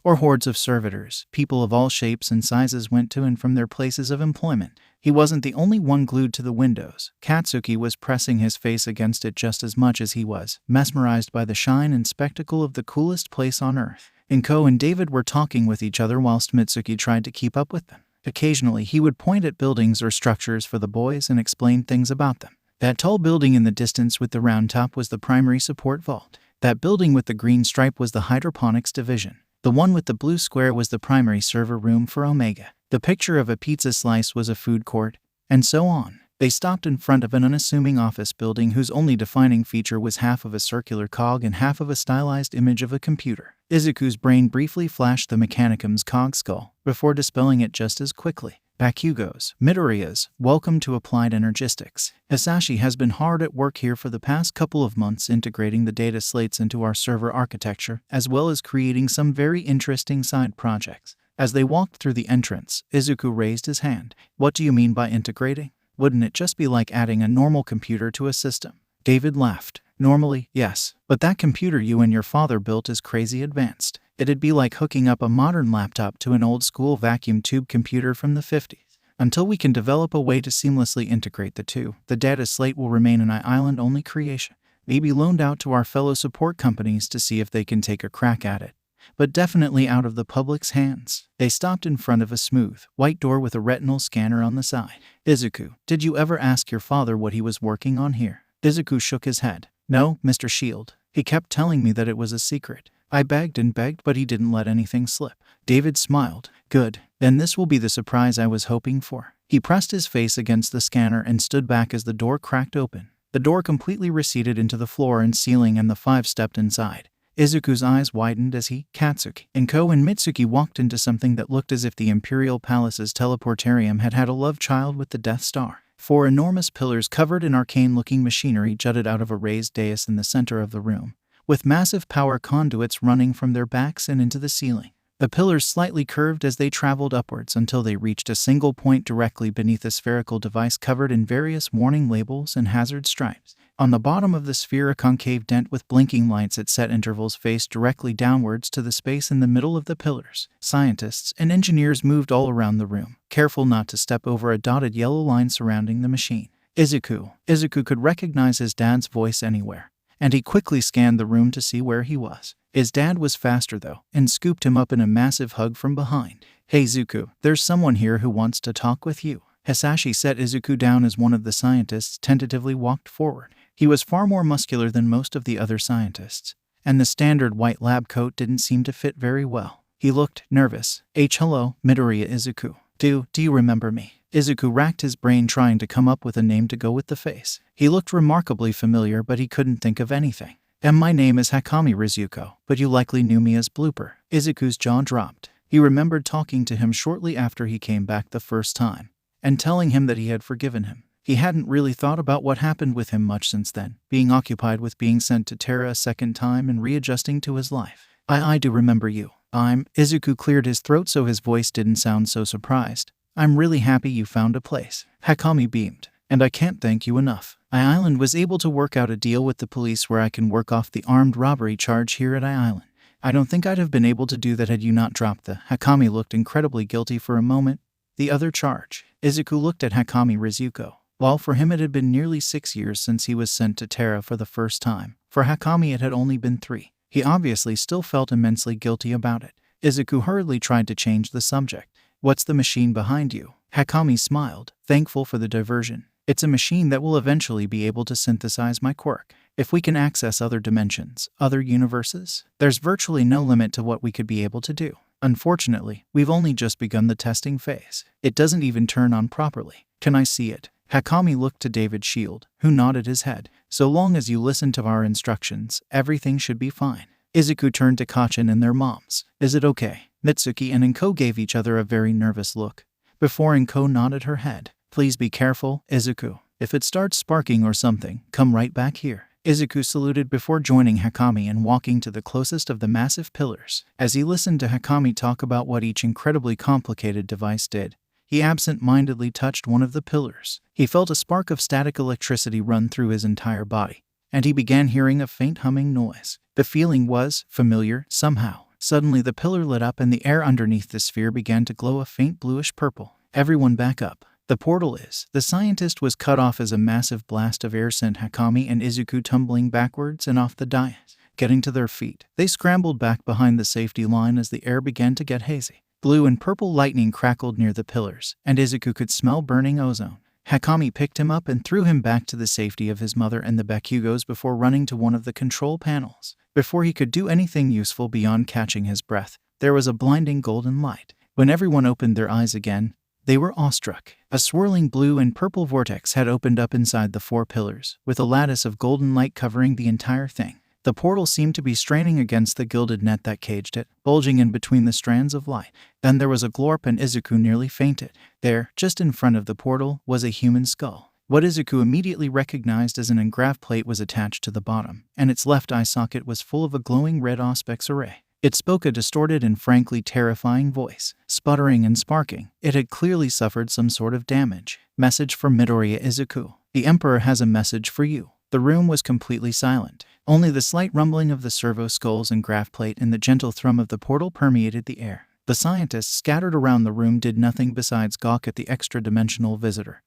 or hordes of servitors, people of all shapes and sizes went to and from their places of employment. He wasn't the only one glued to the windows. Katsuki was pressing his face against it just as much as he was, mesmerized by the shine and spectacle of the coolest place on earth. Inko and David were talking with each other whilst Mitsuki tried to keep up with them. Occasionally, he would point at buildings or structures for the boys and explain things about them. That tall building in the distance with the round top was the primary support vault. That building with the green stripe was the hydroponics division. The one with the blue square was the primary server room for Omega. The picture of a pizza slice was a food court, and so on. They stopped in front of an unassuming office building whose only defining feature was half of a circular cog and half of a stylized image of a computer. Izuku's brain briefly flashed the Mechanicum's cog skull, before dispelling it just as quickly. Bakugo's, Midoriya's, welcome to Applied Energistics. Hasashi has been hard at work here for the past couple of months integrating the data slates into our server architecture, as well as creating some very interesting side projects. As they walked through the entrance, Izuku raised his hand. "What do you mean by integrating? Wouldn't it just be like adding a normal computer to a system?" David laughed. "Normally, yes. But that computer you and your father built is crazy advanced. It'd be like hooking up a modern laptop to an old-school vacuum tube computer from the 50s. Until we can develop a way to seamlessly integrate the two, the data slate will remain an island-only creation. Maybe loaned out to our fellow support companies to see if they can take a crack at it. But definitely out of the public's hands." They stopped in front of a smooth, white door with a retinal scanner on the side. "Izuku, did you ever ask your father what he was working on here?" Izuku shook his head. "No, Mr. Shield. He kept telling me that it was a secret. I begged and begged, but he didn't let anything slip." David smiled. "Good. Then this will be the surprise I was hoping for." He pressed his face against the scanner and stood back as the door cracked open. The door completely receded into the floor and ceiling, and the five stepped inside. Izuku's eyes widened as he, Katsuki, Inko and Mitsuki walked into something that looked as if the Imperial Palace's teleportarium had had a love child with the Death Star. Four enormous pillars covered in arcane-looking machinery jutted out of a raised dais in the center of the room, with massive power conduits running from their backs and into the ceiling. The pillars slightly curved as they traveled upwards until they reached a single point directly beneath a spherical device covered in various warning labels and hazard stripes. On the bottom of the sphere, a concave dent with blinking lights at set intervals faced directly downwards to the space in the middle of the pillars. Scientists and engineers moved all around the room, careful not to step over a dotted yellow line surrounding the machine. Izuku could recognize his dad's voice anywhere, and he quickly scanned the room to see where he was. His dad was faster though, and scooped him up in a massive hug from behind. "Hey Zuku, there's someone here who wants to talk with you." Hasashi set Izuku down as one of the scientists tentatively walked forward. He was far more muscular than most of the other scientists, and the standard white lab coat didn't seem to fit very well. He looked nervous. "Hello, Midoriya Izuku. Do you remember me?" Izuku racked his brain trying to come up with a name to go with the face. He looked remarkably familiar, but he couldn't think of anything. "My name is Hakami Rizuko, but you likely knew me as Blooper." Izuku's jaw dropped. He remembered talking to him shortly after he came back the first time, and telling him that he had forgiven him. He hadn't really thought about what happened with him much since then, being occupied with being sent to Terra a second time and readjusting to his life. I do remember you. Izuku cleared his throat so his voice didn't sound so surprised. "I'm really happy you found a place." Hakami beamed. "And I can't thank you enough. Island was able to work out a deal with the police where I can work off the armed robbery charge here at Island. I don't think I'd have been able to do that had you not dropped the..." Hakami looked incredibly guilty for a moment. "The other charge." Izuku looked at Hakami Rizuko. While for him it had been nearly 6 years since he was sent to Terra for the first time, for Hakami it had only been 3. He obviously still felt immensely guilty about it. Izuku hurriedly tried to change the subject. "What's the machine behind you?" Hakami smiled, thankful for the diversion. "It's a machine that will eventually be able to synthesize my quirk." If we can access other dimensions, other universes, there's virtually no limit to what we could be able to do. Unfortunately, we've only just begun the testing phase. It doesn't even turn on properly. Can I see it? Hakami looked to David's shield, who nodded his head. So long as you listen to our instructions, everything should be fine. Izuku turned to Kachin and their moms. Is it okay? Mitsuki and Inko gave each other a very nervous look. Before Inko nodded her head. Please be careful, Izuku. If it starts sparking or something, come right back here. Izuku saluted before joining Hakami and walking to the closest of the massive pillars. As he listened to Hakami talk about what each incredibly complicated device did, he absent-mindedly touched one of the pillars. He felt a spark of static electricity run through his entire body, and he began hearing a faint humming noise. The feeling was familiar somehow. Suddenly the pillar lit up and the air underneath the sphere began to glow a faint bluish purple. Everyone back up. The portal is. The scientist was cut off as a massive blast of air sent Hakami and Izuku tumbling backwards and off the dais. Getting to their feet, they scrambled back behind the safety line as the air began to get hazy. Blue and purple lightning crackled near the pillars, and Izuku could smell burning ozone. Hakami picked him up and threw him back to the safety of his mother and the Bakugos before running to one of the control panels. Before he could do anything useful beyond catching his breath, there was a blinding golden light. When everyone opened their eyes again, they were awestruck. A swirling blue and purple vortex had opened up inside the four pillars, with a lattice of golden light covering the entire thing. The portal seemed to be straining against the gilded net that caged it, bulging in between the strands of light. Then there was a glorp and Izuku nearly fainted. There, just in front of the portal, was a human skull. What Izuku immediately recognized as an engrave plate was attached to the bottom, and its left eye socket was full of a glowing red auspex array. It spoke a distorted and frankly terrifying voice, sputtering and sparking. It had clearly suffered some sort of damage. Message from Midoriya Izuku. The Emperor has a message for you. The room was completely silent. Only the slight rumbling of the servo skulls and graph plate and the gentle thrum of the portal permeated the air. The scientists scattered around the room did nothing besides gawk at the extra-dimensional visitor,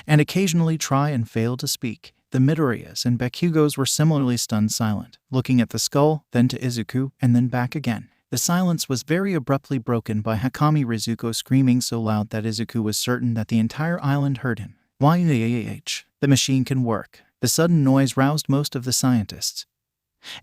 and occasionally try and fail to speak. The Midoriyas and Bakugos were similarly stunned silent, looking at the skull, then to Izuku, and then back again. The silence was very abruptly broken by Hakami Rizuko screaming so loud that Izuku was certain that the entire island heard him. YAH. The machine can work. The sudden noise roused most of the scientists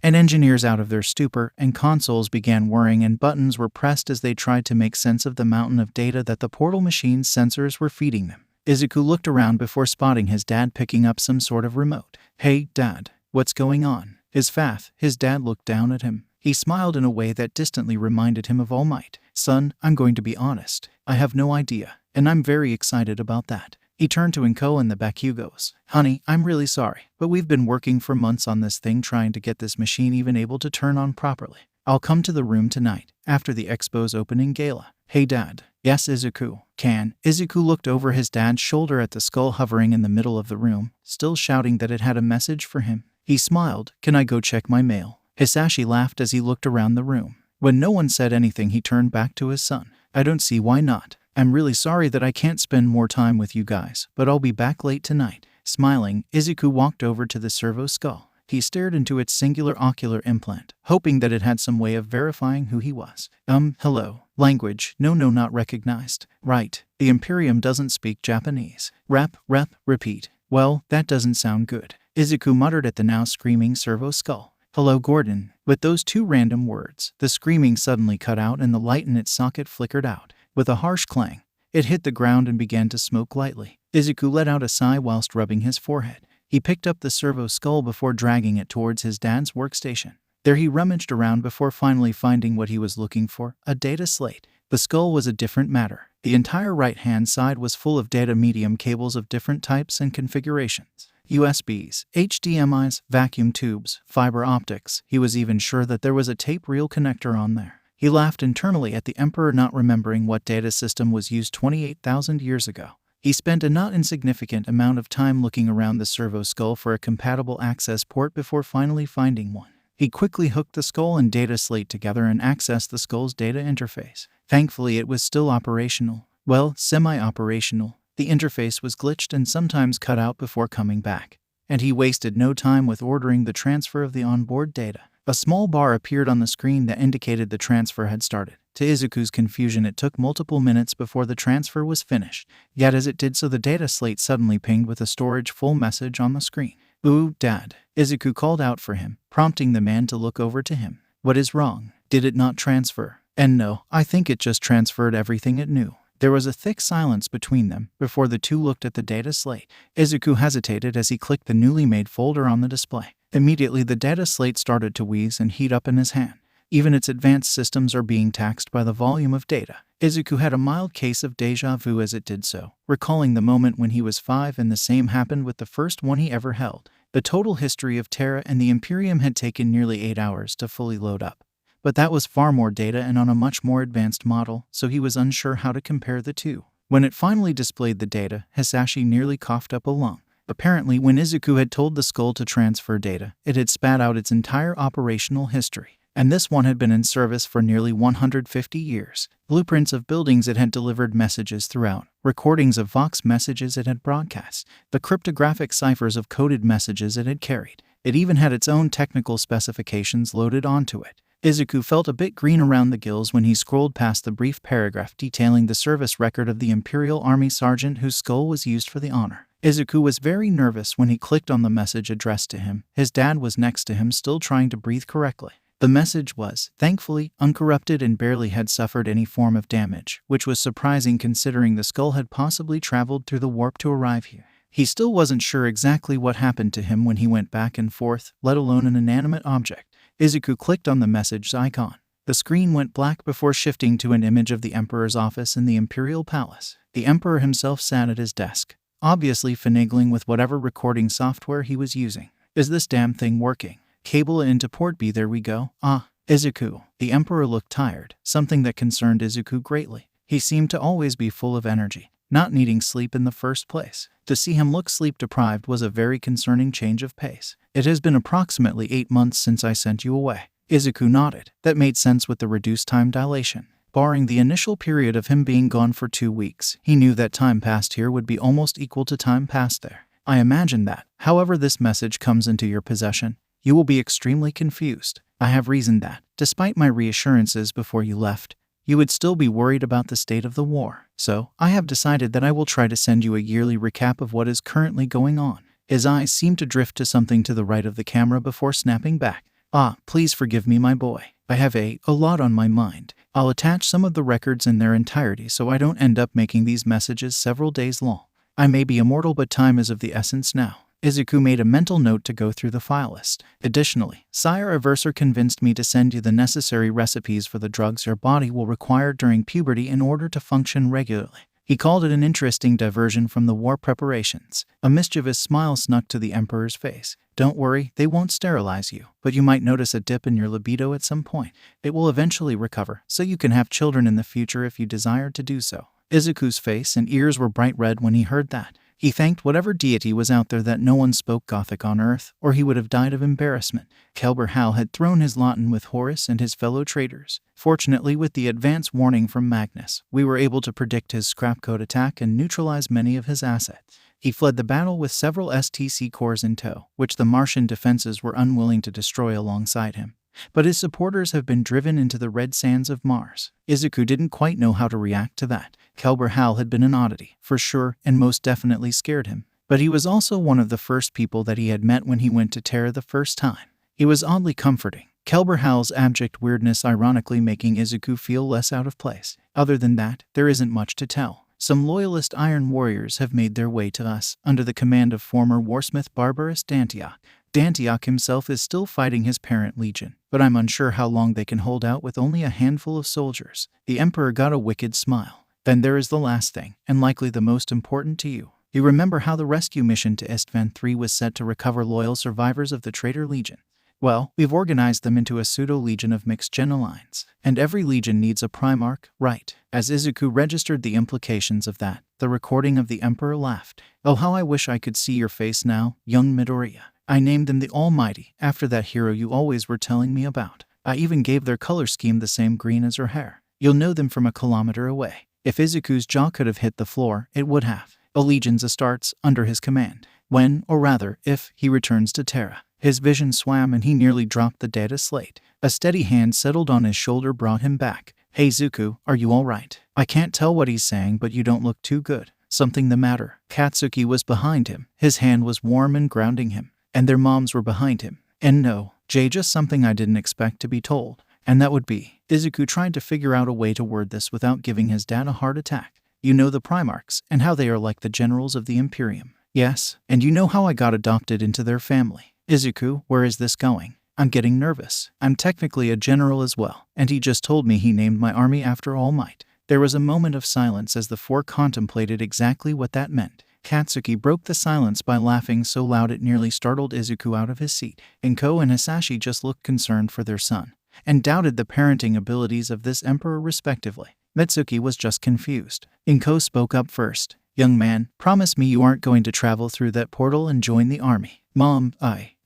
and engineers out of their stupor, and consoles began whirring and buttons were pressed as they tried to make sense of the mountain of data that the portal machine's sensors were feeding them. Izuku looked around before spotting his dad picking up some sort of remote. Hey, Dad, what's going on? His dad looked down at him. He smiled in a way that distantly reminded him of All Might. Son, I'm going to be honest. I have no idea, and I'm very excited about that. He turned to Inko and the Bakugos. Honey, I'm really sorry, but we've been working for months on this thing trying to get this machine even able to turn on properly. I'll come to the room tonight, after the Expo's opening gala. Hey Dad. Yes, Izuku. Can. Izuku looked over his dad's shoulder at the skull hovering in the middle of the room, still shouting that it had a message for him. He smiled. Can I go check my mail? Hasashi laughed as he looked around the room. When no one said anything, he turned back to his son. I don't see why not. I'm really sorry that I can't spend more time with you guys, but I'll be back late tonight. Smiling, Izuku walked over to the servo skull. He stared into its singular ocular implant, hoping that it had some way of verifying who he was. Hello. Language, no, not recognized. Right. The Imperium doesn't speak Japanese. Repeat. Well, that doesn't sound good. Izuku muttered at the now screaming servo skull. Hello, Gordon. With those two random words, the screaming suddenly cut out and the light in its socket flickered out. With a harsh clang, it hit the ground and began to smoke lightly. Izuku let out a sigh whilst rubbing his forehead. He picked up the servo skull before dragging it towards his dad's workstation. There he rummaged around before finally finding what he was looking for, a data slate. The skull was a different matter. The entire right-hand side was full of data medium cables of different types and configurations. USBs, HDMIs, vacuum tubes, fiber optics. He was even sure that there was a tape reel connector on there. He laughed internally at the Emperor not remembering what data system was used 28,000 years ago. He spent a not insignificant amount of time looking around the servo skull for a compatible access port before finally finding one. He quickly hooked the skull and data slate together and accessed the skull's data interface. Thankfully, it was still operational. Well, semi-operational. The interface was glitched and sometimes cut out before coming back, and he wasted no time with ordering the transfer of the onboard data. A small bar appeared on the screen that indicated the transfer had started. To Izuku's confusion, it took multiple minutes before the transfer was finished. Yet as it did so, the data slate suddenly pinged with a storage full message on the screen. "Ooh, Dad," Izuku called out for him, prompting the man to look over to him. "What is wrong? Did it not transfer?" "And no, I think it just transferred everything it knew." There was a thick silence between them before the two looked at the data slate. Izuku hesitated as he clicked the newly made folder on the display. Immediately, the data slate started to wheeze and heat up in his hand. Even its advanced systems are being taxed by the volume of data. Izuku had a mild case of déjà vu as it did so, recalling the moment when he was 5 and the same happened with the first one he ever held. The total history of Terra and the Imperium had taken nearly 8 hours to fully load up. But that was far more data and on a much more advanced model, so he was unsure how to compare the two. When it finally displayed the data, Hasashi nearly coughed up a lung. Apparently, when Izuku had told the skull to transfer data, it had spat out its entire operational history. And this one had been in service for nearly 150 years. Blueprints of buildings it had delivered messages throughout, recordings of Vox messages it had broadcast, the cryptographic ciphers of coded messages it had carried. It even had its own technical specifications loaded onto it. Izuku felt a bit green around the gills when he scrolled past the brief paragraph detailing the service record of the Imperial Army sergeant whose skull was used for the honor. Izuku was very nervous when he clicked on the message addressed to him. His dad was next to him, still trying to breathe correctly. The message was, thankfully, uncorrupted and barely had suffered any form of damage, which was surprising considering the skull had possibly traveled through the warp to arrive here. He still wasn't sure exactly what happened to him when he went back and forth, let alone an inanimate object. Izuku clicked on the message icon. The screen went black before shifting to an image of the Emperor's office in the Imperial Palace. The Emperor himself sat at his desk, obviously finagling with whatever recording software he was using. "Is this damn thing working? Cable into port B, there we go." "Ah, Izuku." The Emperor looked tired, something that concerned Izuku greatly. He seemed to always be full of energy, not needing sleep in the first place. To see him look sleep-deprived was a very concerning change of pace. "It has been approximately 8 months since I sent you away." Izuku nodded. That made sense with the reduced time dilation. Barring the initial period of him being gone for 2 weeks, he knew that time passed here would be almost equal to time passed there. "I imagine that, however this message comes into your possession, you will be extremely confused. I have reasoned that, despite my reassurances before you left, you would still be worried about the state of the war. So, I have decided that I will try to send you a yearly recap of what is currently going on." His eyes seemed to drift to something to the right of the camera before snapping back. "Ah, please forgive me, my boy. I have a lot on my mind. I'll attach some of the records in their entirety so I don't end up making these messages several days long. I may be immortal, but time is of the essence now." Izuku made a mental note to go through the file list. "Additionally, Sire Averser convinced me to send you the necessary recipes for the drugs your body will require during puberty in order to function regularly." He called it an interesting diversion from the war preparations. A mischievous smile snuck to the Emperor's face. "Don't worry, they won't sterilize you, but you might notice a dip in your libido at some point. It will eventually recover, so you can have children in the future if you desire to do so." Izuku's face and ears were bright red when he heard that. He thanked whatever deity was out there that no one spoke Gothic on Earth, or he would have died of embarrassment. Kelber Hal had thrown his lot in with Horus and his fellow traitors. Fortunately, with the advance warning from Magnus, we were able to predict his scrap code attack and neutralize many of his assets. He fled the battle with several STC cores in tow, which the Martian defenses were unwilling to destroy alongside him. But his supporters have been driven into the red sands of Mars. Izuku didn't quite know how to react to that. Kelber Hal had been an oddity, for sure, and most definitely scared him. But he was also one of the first people that he had met when he went to Terra the first time. He was oddly comforting, Kelber Hal's abject weirdness ironically making Izuku feel less out of place. Other than that, there isn't much to tell. Some loyalist Iron Warriors have made their way to us, under the command of former warsmith Barbarous Dantiok. Dantiok himself is still fighting his parent legion, but I'm unsure how long they can hold out with only a handful of soldiers. The Emperor got a wicked smile. "Then there is the last thing, and likely the most important to you. You remember how the rescue mission to Isstvan III was set to recover loyal survivors of the traitor legion? Well, we've organized them into a pseudo-legion of mixed-gen alliance. And every legion needs a Primarch, right?" As Izuku registered the implications of that, the recording of the Emperor laughed. "Oh, how I wish I could see your face now, young Midoriya. I named them the Almighty, after that hero you always were telling me about. I even gave their color scheme the same green as her hair. You'll know them from a kilometer away." If Izuku's jaw could have hit the floor, it would have. A legion's starts under his command. When, or rather, if, he returns to Terra. His vision swam and he nearly dropped the data slate. A steady hand settled on his shoulder brought him back. "Hey Zuku, are you alright? I can't tell what he's saying, but you don't look too good. Something the matter?" Katsuki was behind him. His hand was warm and grounding him. and their moms were behind him. And no, Jay, just something I didn't expect to be told. And that would be, Izuku tried to figure out a way to word this without giving his dad a heart attack. You know the Primarchs, and how they are like the generals of the Imperium. Yes, and you know how I got adopted into their family. Izuku, where is this going? I'm getting nervous. I'm technically a general as well, and he just told me he named my army after All Might. There was a moment of silence as the four contemplated exactly what that meant. Katsuki broke the silence by laughing so loud it nearly startled Izuku out of his seat. Inko and Hasashi just looked concerned for their son, and doubted the parenting abilities of this emperor respectively. Mitsuki was just confused. Inko spoke up first. Young man, promise me you aren't going to travel through that portal and join the army. Mom,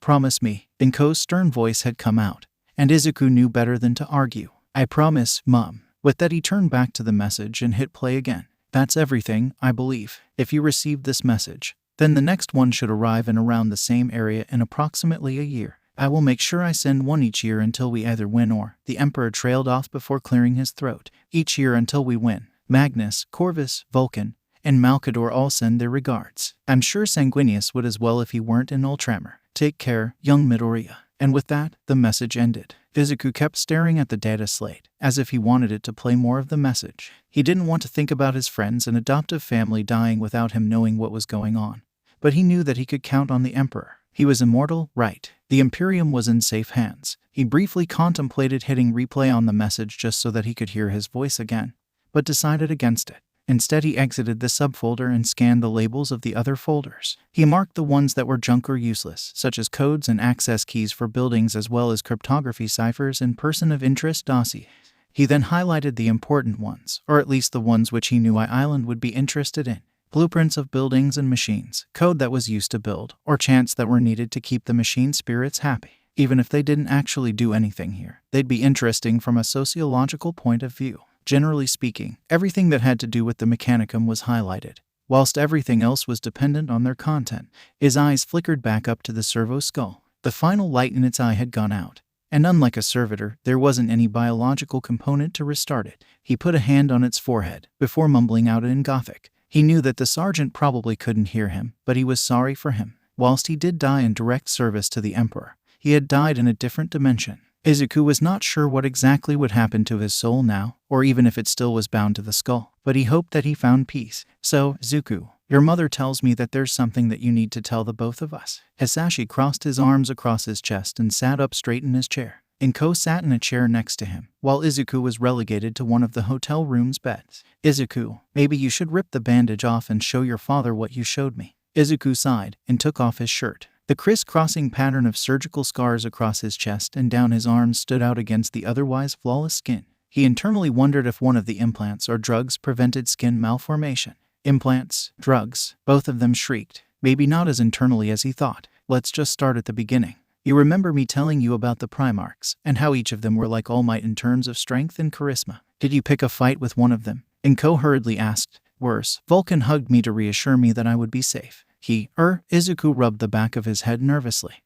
promise me. Inko's stern voice had come out, and Izuku knew better than to argue. I promise, Mom. With that he turned back to the message and hit play again. That's everything, I believe. If you received this message, then the next one should arrive in around the same area in approximately a year. I will make sure I send one each year until we either win or, the Emperor trailed off before clearing his throat. Each year until we win. Magnus, Corvus, Vulcan, and Malkador all send their regards. I'm sure Sanguinius would as well if he weren't an Ultramar. Take care, young Midoriya. And with that, the message ended. Izuku kept staring at the data slate, as if he wanted it to play more of the message. He didn't want to think about his friends and adoptive family dying without him knowing what was going on. But he knew that he could count on the Emperor. He was immortal, right? The Imperium was in safe hands. He briefly contemplated hitting replay on the message just so that he could hear his voice again, but decided against it. Instead, he exited the subfolder and scanned the labels of the other folders. He marked the ones that were junk or useless, such as codes and access keys for buildings as well as cryptography ciphers and person of interest dossiers. He then highlighted the important ones, or at least the ones which he knew Island would be interested in. Blueprints of buildings and machines, code that was used to build, or chants that were needed to keep the machine spirits happy. Even if they didn't actually do anything here, they'd be interesting from a sociological point of view. Generally speaking, everything that had to do with the Mechanicum was highlighted, whilst everything else was dependent on their content. His eyes flickered back up to the servo skull. The final light in its eye had gone out, and unlike a servitor, there wasn't any biological component to restart it. He put a hand on its forehead, before mumbling out in Gothic. He knew that the sergeant probably couldn't hear him, but he was sorry for him. Whilst he did die in direct service to the Emperor, he had died in a different dimension. Izuku was not sure what exactly would happen to his soul now, or even if it still was bound to the skull, but he hoped that he found peace. So, Izuku, your mother tells me that there's something that you need to tell the both of us. Hasashi crossed his arms across his chest and sat up straight in his chair. Inko sat in a chair next to him, while Izuku was relegated to one of the hotel room's beds. Izuku, maybe you should rip the bandage off and show your father what you showed me. Izuku sighed and took off his shirt. The criss-crossing pattern of surgical scars across his chest and down his arms stood out against the otherwise flawless skin. He internally wondered if one of the implants or drugs prevented skin malformation. Implants, drugs, both of them shrieked. Maybe not as internally as he thought. Let's just start at the beginning. You remember me telling you about the Primarchs, and how each of them were like All Might in terms of strength and charisma. Did you pick a fight with one of them? Inko hurriedly asked. Worse, Vulcan hugged me to reassure me that I would be safe. Izuku rubbed the back of his head nervously.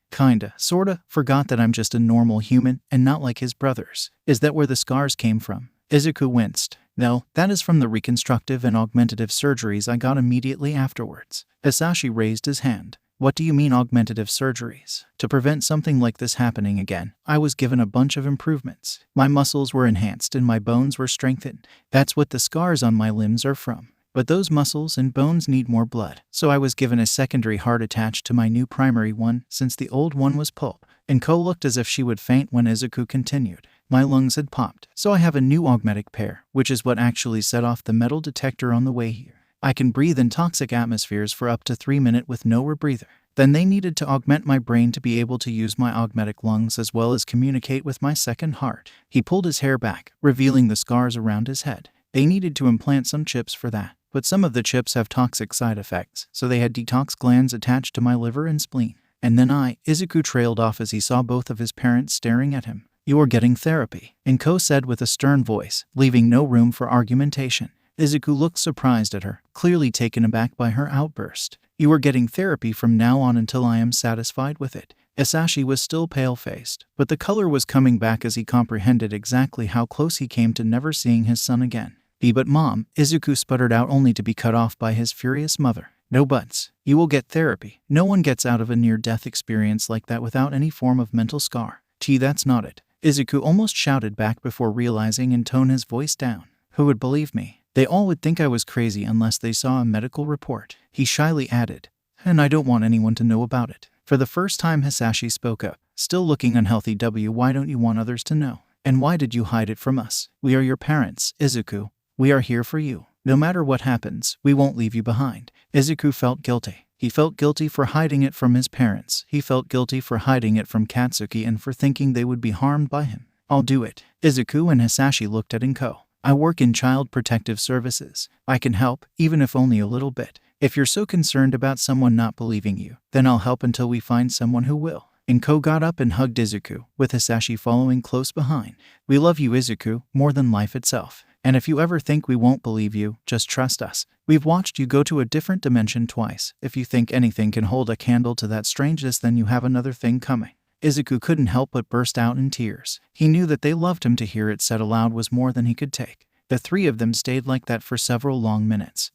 Sorta, forgot that I'm just a normal human, and not like his brothers. Is that where the scars came from? Izuku winced. No, that is from the reconstructive and augmentative surgeries I got immediately afterwards. Hasashi raised his hand. What do you mean augmentative surgeries? To prevent something like this happening again, I was given a bunch of improvements. My muscles were enhanced and my bones were strengthened. That's what the scars on my limbs are from. But those muscles and bones need more blood, so I was given a secondary heart attached to my new primary one since the old one was pulp. Inko looked as if she would faint when Izuku continued. My lungs had popped, so I have a new augmetic pair, which is what actually set off the metal detector on the way here. I can breathe in toxic atmospheres for up to 3 minutes with no rebreather. Then they needed to augment my brain to be able to use my augmetic lungs as well as communicate with my second heart. He pulled his hair back, revealing the scars around his head. They needed to implant some chips for that. But some of the chips have toxic side effects, so they had detox glands attached to my liver and spleen. And then Izuku trailed off as he saw both of his parents staring at him. You are getting therapy, Inko said with a stern voice, leaving no room for argumentation. Izuku looked surprised at her, clearly taken aback by her outburst. You are getting therapy from now on until I am satisfied with it. Hasashi was still pale-faced, but the color was coming back as he comprehended exactly how close he came to never seeing his son again. But Mom, Izuku sputtered out only to be cut off by his furious mother. No buts. You will get therapy. No one gets out of a near-death experience like that without any form of mental scar. That's not it. Izuku almost shouted back before realizing and toned his voice down. Who would believe me? They all would think I was crazy unless they saw a medical report. He shyly added, and I don't want anyone to know about it. For the first time, Hasashi spoke up. Still looking unhealthy. Why don't you want others to know? And why did you hide it from us? We are your parents, Izuku. We are here for you. No matter what happens, we won't leave you behind. Izuku felt guilty. He felt guilty for hiding it from his parents. He felt guilty for hiding it from Katsuki and for thinking they would be harmed by him. I'll do it. Izuku and Hasashi looked at Inko. I work in child protective services. I can help, even if only a little bit. If you're so concerned about someone not believing you, then I'll help until we find someone who will. Inko got up and hugged Izuku, with Hasashi following close behind. We love you, Izuku, more than life itself. And if you ever think we won't believe you, just trust us. We've watched you go to a different dimension twice. If you think anything can hold a candle to that strangeness, then you have another thing coming. Izuku couldn't help but burst out in tears. He knew that they loved him. To hear it said aloud was more than he could take. The three of them stayed like that for several long minutes,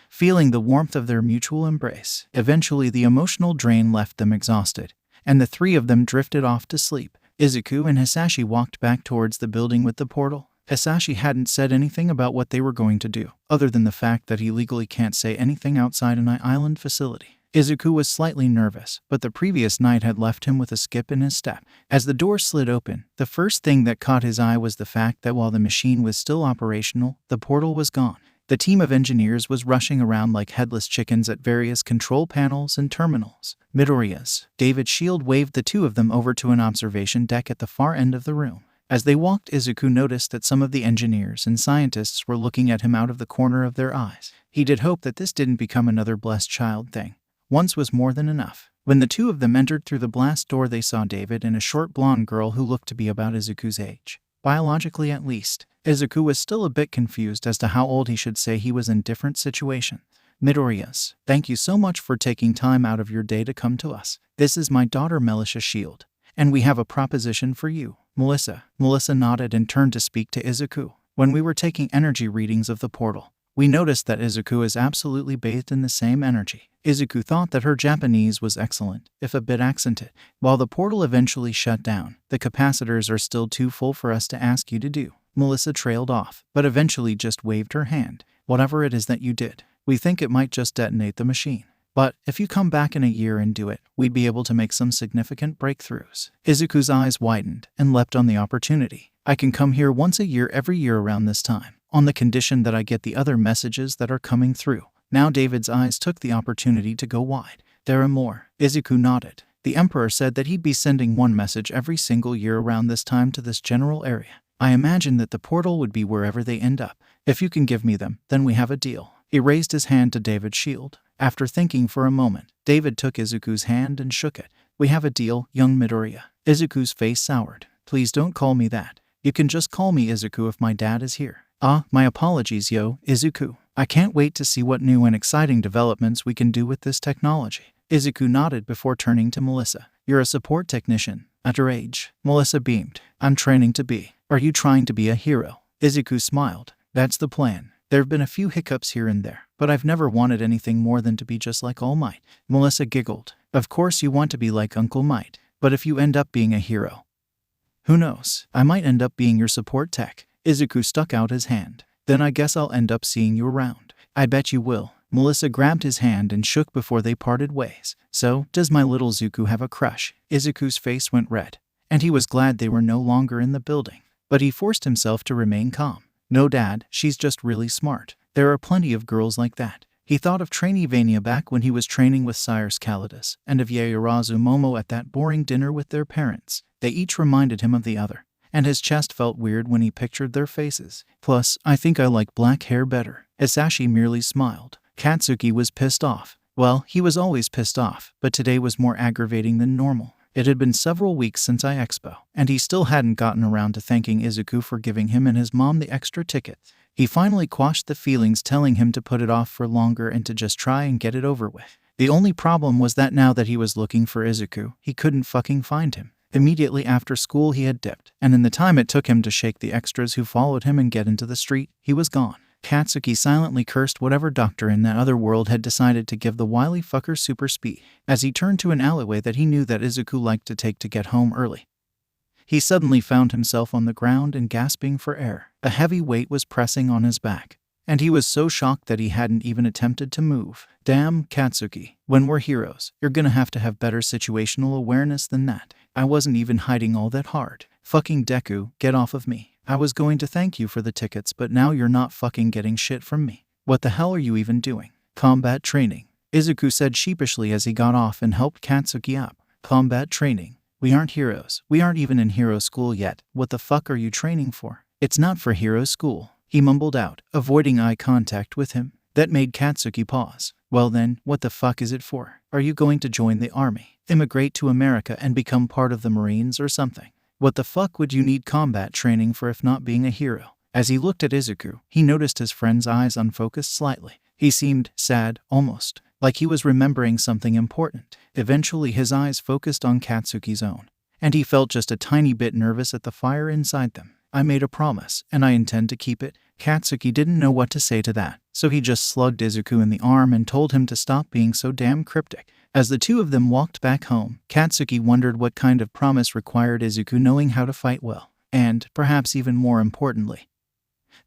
feeling the warmth of their mutual embrace. Eventually, the emotional drain left them exhausted, and the three of them drifted off to sleep. Izuku and Hasashi walked back towards the building with the portal. Hasashi hadn't said anything about what they were going to do, other than the fact that he legally can't say anything outside an island facility. Izuku was slightly nervous, but the previous night had left him with a skip in his step. As the door slid open, the first thing that caught his eye was the fact that while the machine was still operational, the portal was gone. The team of engineers was rushing around like headless chickens at various control panels and terminals. Midoriya's David's shield waved the two of them over to an observation deck at the far end of the room. As they walked, Izuku noticed that some of the engineers and scientists were looking at him out of the corner of their eyes. He did hope that this didn't become another blessed child thing. Once was more than enough. When the two of them entered through the blast door, they saw David and a short blonde girl who looked to be about Izuku's age. Biologically, at least. Izuku was still a bit confused as to how old he should say. He was in different situations. Midoriya's, thank you so much for taking time out of your day to come to us. This is my daughter Melisha Shield, and we have a proposition for you. Melissa nodded and turned to speak to Izuku. When we were taking energy readings of the portal, we noticed that Izuku is absolutely bathed in the same energy. Izuku thought that her Japanese was excellent, if a bit accented. While the portal eventually shut down, the capacitors are still too full for us to ask you to do. Melissa trailed off, but eventually just waved her hand. Whatever it is that you did, we think it might just detonate the machine. But if you come back in a year and do it, we'd be able to make some significant breakthroughs. Izuku's eyes widened and leapt on the opportunity. I can come here once a year every year around this time, on the condition that I get the other messages that are coming through. Now David's eyes took the opportunity to go wide. There are more. Izuku nodded. The Emperor said that he'd be sending one message every single year around this time to this general area. I imagine that the portal would be wherever they end up. If you can give me them, then we have a deal. He raised his hand to David's shield. After thinking for a moment, David took Izuku's hand and shook it. We have a deal, young Midoriya. Izuku's face soured. Please don't call me that. You can just call me Izuku if my dad is here. My apologies, Izuku. I can't wait to see what new and exciting developments we can do with this technology. Izuku nodded before turning to Melissa. You're a support technician. At her age, Melissa beamed. I'm training to be. Are you trying to be a hero? Izuku smiled. That's the plan. There've been a few hiccups here and there, but I've never wanted anything more than to be just like All Might. Melissa giggled. Of course you want to be like Uncle Might, but if you end up being a hero, who knows? I might end up being your support tech. Izuku stuck out his hand. Then I guess I'll end up seeing you around. I bet you will. Melissa grabbed his hand and shook before they parted ways. So, does my little Zuko have a crush? Izuku's face went red, and he was glad they were no longer in the building. But he forced himself to remain calm. No, Dad, she's just really smart. There are plenty of girls like that. He thought of trainee Vania back when he was training with Sires Calidus, and of Yaoyorozu Momo at that boring dinner with their parents. They each reminded him of the other, and his chest felt weird when he pictured their faces. Plus, I think I like black hair better. Hasashi merely smiled. Katsuki was pissed off. Well, he was always pissed off, but today was more aggravating than normal. It had been several weeks since I Expo, and he still hadn't gotten around to thanking Izuku for giving him and his mom the extra ticket. He finally quashed the feelings, telling him to put it off for longer and to just try and get it over with. The only problem was that now that he was looking for Izuku, he couldn't fucking find him. Immediately after school he had dipped, and in the time it took him to shake the extras who followed him and get into the street, he was gone. Katsuki silently cursed whatever doctor in that other world had decided to give the wily fucker super speed, as he turned to an alleyway that he knew that Izuku liked to take to get home early. He suddenly found himself on the ground and gasping for air. A heavy weight was pressing on his back, and he was so shocked that he hadn't even attempted to move. Damn, Katsuki, when we're heroes, you're gonna have to have better situational awareness than that. I wasn't even hiding all that hard. Fucking Deku, get off of me. I was going to thank you for the tickets, but now you're not fucking getting shit from me. What the hell are you even doing? Combat training, Izuku said sheepishly as he got off and helped Katsuki up. Combat training? We aren't heroes. We aren't even in hero school yet. What the fuck are you training for? It's not for hero school, he mumbled out, avoiding eye contact with him. That made Katsuki pause. Well then, what the fuck is it for? Are you going to join the army, immigrate to America and become part of the Marines or something? What the fuck would you need combat training for if not being a hero? As he looked at Izuku, he noticed his friend's eyes unfocused slightly. He seemed sad, almost like he was remembering something important. Eventually his eyes focused on Katsuki's own, and he felt just a tiny bit nervous at the fire inside them. I made a promise, and I intend to keep it. Katsuki didn't know what to say to that, so he just slugged Izuku in the arm and told him to stop being so damn cryptic. As the two of them walked back home, Katsuki wondered what kind of promise required Izuku knowing how to fight well, and, perhaps even more importantly,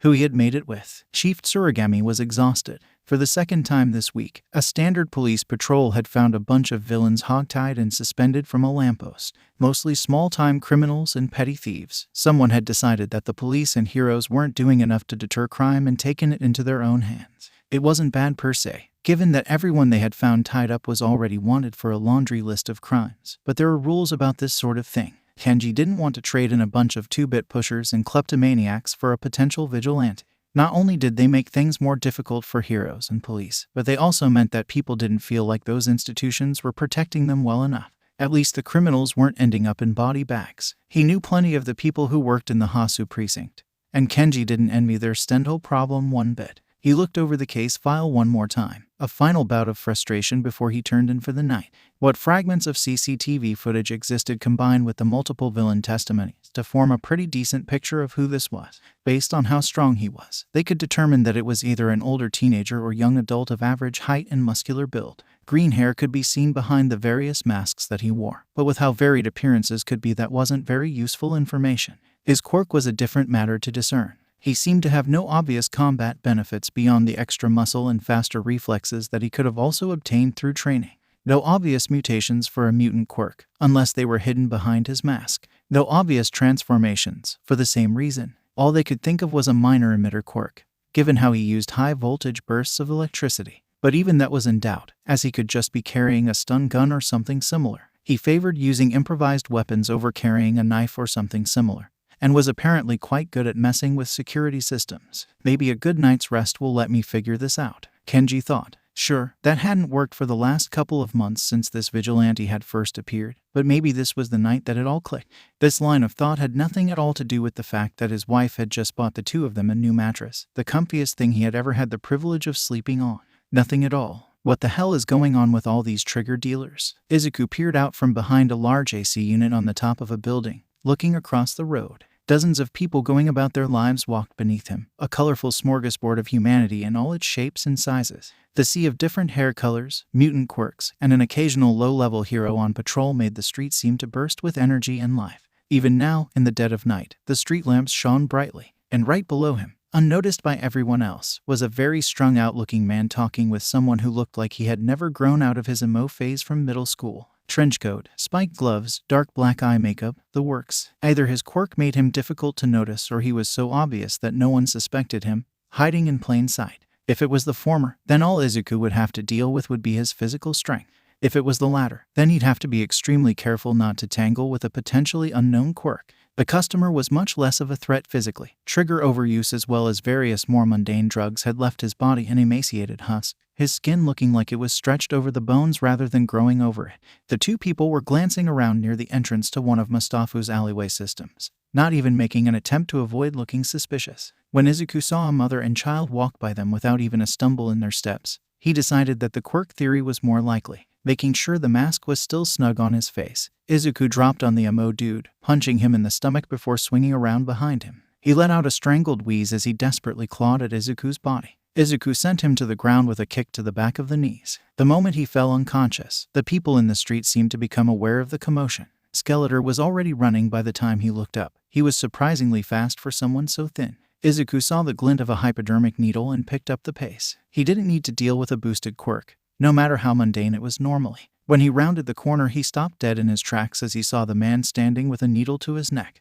who he had made it with. Chief Tsurigami was exhausted. For the second time this week, a standard police patrol had found a bunch of villains hogtied and suspended from a lamppost, mostly small-time criminals and petty thieves. Someone had decided that the police and heroes weren't doing enough to deter crime and taken it into their own hands. It wasn't bad per se, given that everyone they had found tied up was already wanted for a laundry list of crimes. But there were rules about this sort of thing. Kenji didn't want to trade in a bunch of 2-bit pushers and kleptomaniacs for a potential vigilante. Not only did they make things more difficult for heroes and police, but they also meant that people didn't feel like those institutions were protecting them well enough. At least the criminals weren't ending up in body bags. He knew plenty of the people who worked in the Hasu precinct, and Kenji didn't envy their Stendo problem one bit. He looked over the case file one more time, a final bout of frustration before he turned in for the night. What fragments of CCTV footage existed combined with the multiple villain testimonies to form a pretty decent picture of who this was. Based on how strong he was, they could determine that it was either an older teenager or young adult of average height and muscular build. Green hair could be seen behind the various masks that he wore, but with how varied appearances could be, that wasn't very useful information. His quirk was a different matter to discern. He seemed to have no obvious combat benefits beyond the extra muscle and faster reflexes that he could have also obtained through training. No obvious mutations for a mutant quirk, unless they were hidden behind his mask. No obvious transformations, for the same reason. All they could think of was a minor emitter quirk, given how he used high-voltage bursts of electricity. But even that was in doubt, as he could just be carrying a stun gun or something similar. He favored using improvised weapons over carrying a knife or something similar, and was apparently quite good at messing with security systems. Maybe a good night's rest will let me figure this out, Kenji thought. Sure, that hadn't worked for the last couple of months since this vigilante had first appeared, but maybe this was the night that it all clicked. This line of thought had nothing at all to do with the fact that his wife had just bought the two of them a new mattress, the comfiest thing he had ever had the privilege of sleeping on. Nothing at all. What the hell is going on with all these trigger dealers? Izuku peered out from behind a large AC unit on the top of a building, looking across the road. Dozens of people going about their lives walked beneath him, a colorful smorgasbord of humanity in all its shapes and sizes. The sea of different hair colors, mutant quirks, and an occasional low-level hero on patrol made the street seem to burst with energy and life. Even now, in the dead of night, the street lamps shone brightly, and right below him, unnoticed by everyone else, was a very strung-out-looking man talking with someone who looked like he had never grown out of his emo phase from middle school. Trenchcoat, spiked gloves, dark black eye makeup, the works. Either his quirk made him difficult to notice or he was so obvious that no one suspected him, hiding in plain sight. If it was the former, then all Izuku would have to deal with would be his physical strength. If it was the latter, then he'd have to be extremely careful not to tangle with a potentially unknown quirk. The customer was much less of a threat physically. Trigger overuse as well as various more mundane drugs had left his body an emaciated husk, his skin looking like it was stretched over the bones rather than growing over it. The two people were glancing around near the entrance to one of Mustafa's alleyway systems, not even making an attempt to avoid looking suspicious. When Izuku saw a mother and child walk by them without even a stumble in their steps, he decided that the quirk theory was more likely. Making sure the mask was still snug on his face, Izuku dropped on the emo dude, punching him in the stomach before swinging around behind him. He let out a strangled wheeze as he desperately clawed at Izuku's body. Izuku sent him to the ground with a kick to the back of the knees. The moment he fell unconscious, the people in the street seemed to become aware of the commotion. Skeletor was already running by the time he looked up. He was surprisingly fast for someone so thin. Izuku saw the glint of a hypodermic needle and picked up the pace. He didn't need to deal with a boosted quirk, no matter how mundane it was normally. When he rounded the corner, he stopped dead in his tracks as he saw the man standing with a needle to his neck.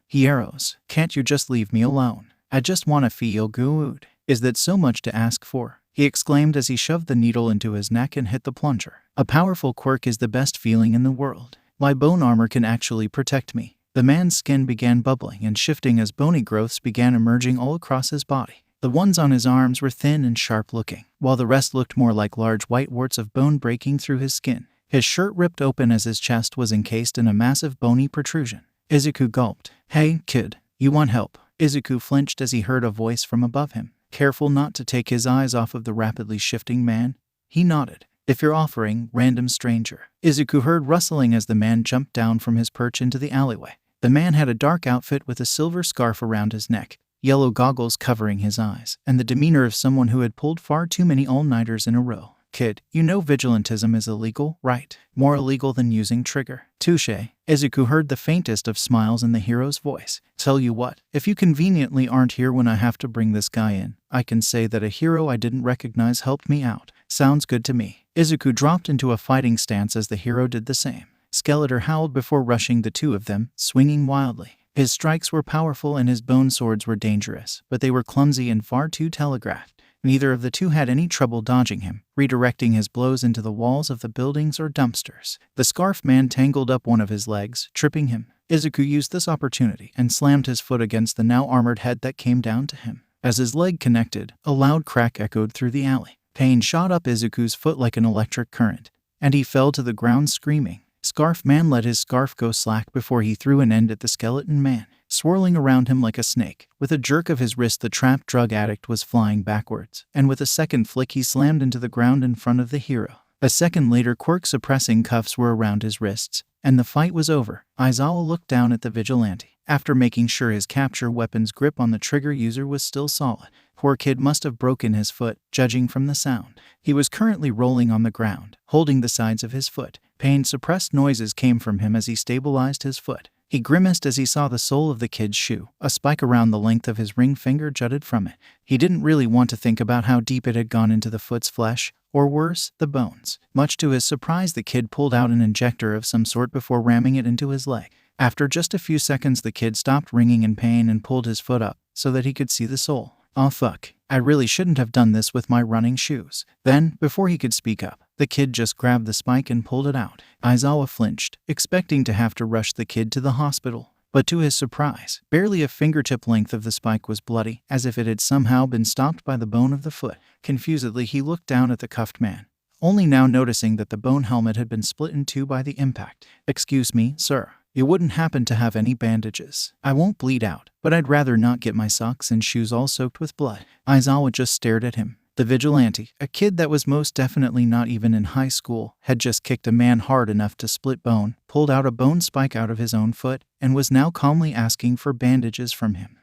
He arrows. Can't you just leave me alone? I just want to feel good. Is that so much to ask for? He exclaimed as he shoved the needle into his neck and hit the plunger. A powerful quirk is the best feeling in the world. My bone armor can actually protect me. The man's skin began bubbling and shifting as bony growths began emerging all across his body. The ones on his arms were thin and sharp looking, while the rest looked more like large white warts of bone breaking through his skin. His shirt ripped open as his chest was encased in a massive bony protrusion. Izuku gulped. Hey, kid, you want help? Izuku flinched as he heard a voice from above him. Careful not to take his eyes off of the rapidly shifting man, he nodded. If you're offering, random stranger. Izuku heard rustling as the man jumped down from his perch into the alleyway. The man had a dark outfit with a silver scarf around his neck, yellow goggles covering his eyes, and the demeanor of someone who had pulled far too many all-nighters in a row. Kid, you know vigilantism is illegal, right? More illegal than using trigger. Touché. Izuku heard the faintest of smiles in the hero's voice. Tell you what, if you conveniently aren't here when I have to bring this guy in, I can say that a hero I didn't recognize helped me out. Sounds good to me. Izuku dropped into a fighting stance as the hero did the same. Skeletor howled before rushing the two of them, swinging wildly. His strikes were powerful and his bone swords were dangerous, but they were clumsy and far too telegraphed. Neither of the two had any trouble dodging him, redirecting his blows into the walls of the buildings or dumpsters. The scarf man tangled up one of his legs, tripping him. Izuku used this opportunity and slammed his foot against the now armored head that came down to him. As his leg connected, a loud crack echoed through the alley. Pain shot up Izuku's foot like an electric current, and he fell to the ground screaming. Scarf man let his scarf go slack before he threw an end at the skeleton man, swirling around him like a snake. With a jerk of his wrist, the trapped drug addict was flying backwards, and with a second flick he slammed into the ground in front of the hero. A second later, Quirk suppressing cuffs were around his wrists, and the fight was over. Aizawa looked down at the vigilante. After making sure his capture weapon's grip on the trigger user was still solid, poor kid must have broken his foot, judging from the sound. He was currently rolling on the ground, holding the sides of his foot. Pain-suppressed noises came from him as he stabilized his foot. He grimaced as he saw the sole of the kid's shoe. A spike around the length of his ring finger jutted from it. He didn't really want to think about how deep it had gone into the foot's flesh, or worse, the bones. Much to his surprise, the kid pulled out an injector of some sort before ramming it into his leg. After just a few seconds, the kid stopped wringing in pain and pulled his foot up so that he could see the sole. "Aw fuck, I really shouldn't have done this with my running shoes." Then, before he could speak up, the kid just grabbed the spike and pulled it out. Aizawa flinched, expecting to have to rush the kid to the hospital. But to his surprise, barely a fingertip length of the spike was bloody, as if it had somehow been stopped by the bone of the foot. Confusedly, he looked down at the cuffed man, only now noticing that the bone helmet had been split in two by the impact. "Excuse me, sir. You wouldn't happen to have any bandages? I won't bleed out, but I'd rather not get my socks and shoes all soaked with blood." Aizawa just stared at him. The vigilante, a kid that was most definitely not even in high school, had just kicked a man hard enough to split bone, pulled out a bone spike out of his own foot, and was now calmly asking for bandages from him.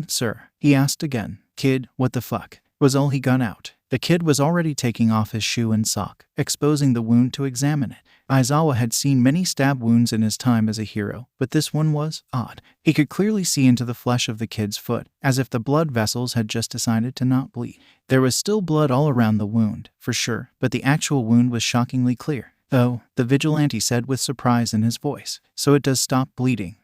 Sir," he asked again. "Kid, what the fuck?" was all he got out. The kid was already taking off his shoe and sock, exposing the wound to examine it. Aizawa had seen many stab wounds in his time as a hero, but this one was odd. He could clearly see into the flesh of the kid's foot, as if the blood vessels had just decided to not bleed. There was still blood all around the wound, for sure, but the actual wound was shockingly clear. "Oh," the vigilante said with surprise in his voice. "So it does stop bleeding.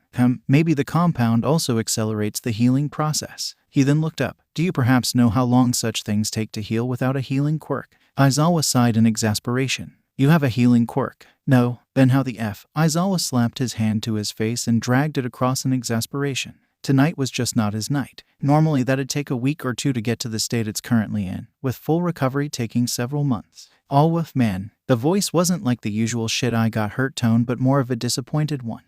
Maybe the compound also accelerates the healing process." He then looked up. "Do you perhaps know how long such things take to heal without a healing quirk?" Aizawa sighed in exasperation. "You have a healing quirk?" "No." "Then how the F?" Aizawa slapped his hand to his face and dragged it across in exasperation. Tonight was just not his night. Normally that'd take a week or two to get to the state it's currently in, with full recovery taking several months. All with man. The voice wasn't like the usual shit I got hurt tone, but more of a disappointed one.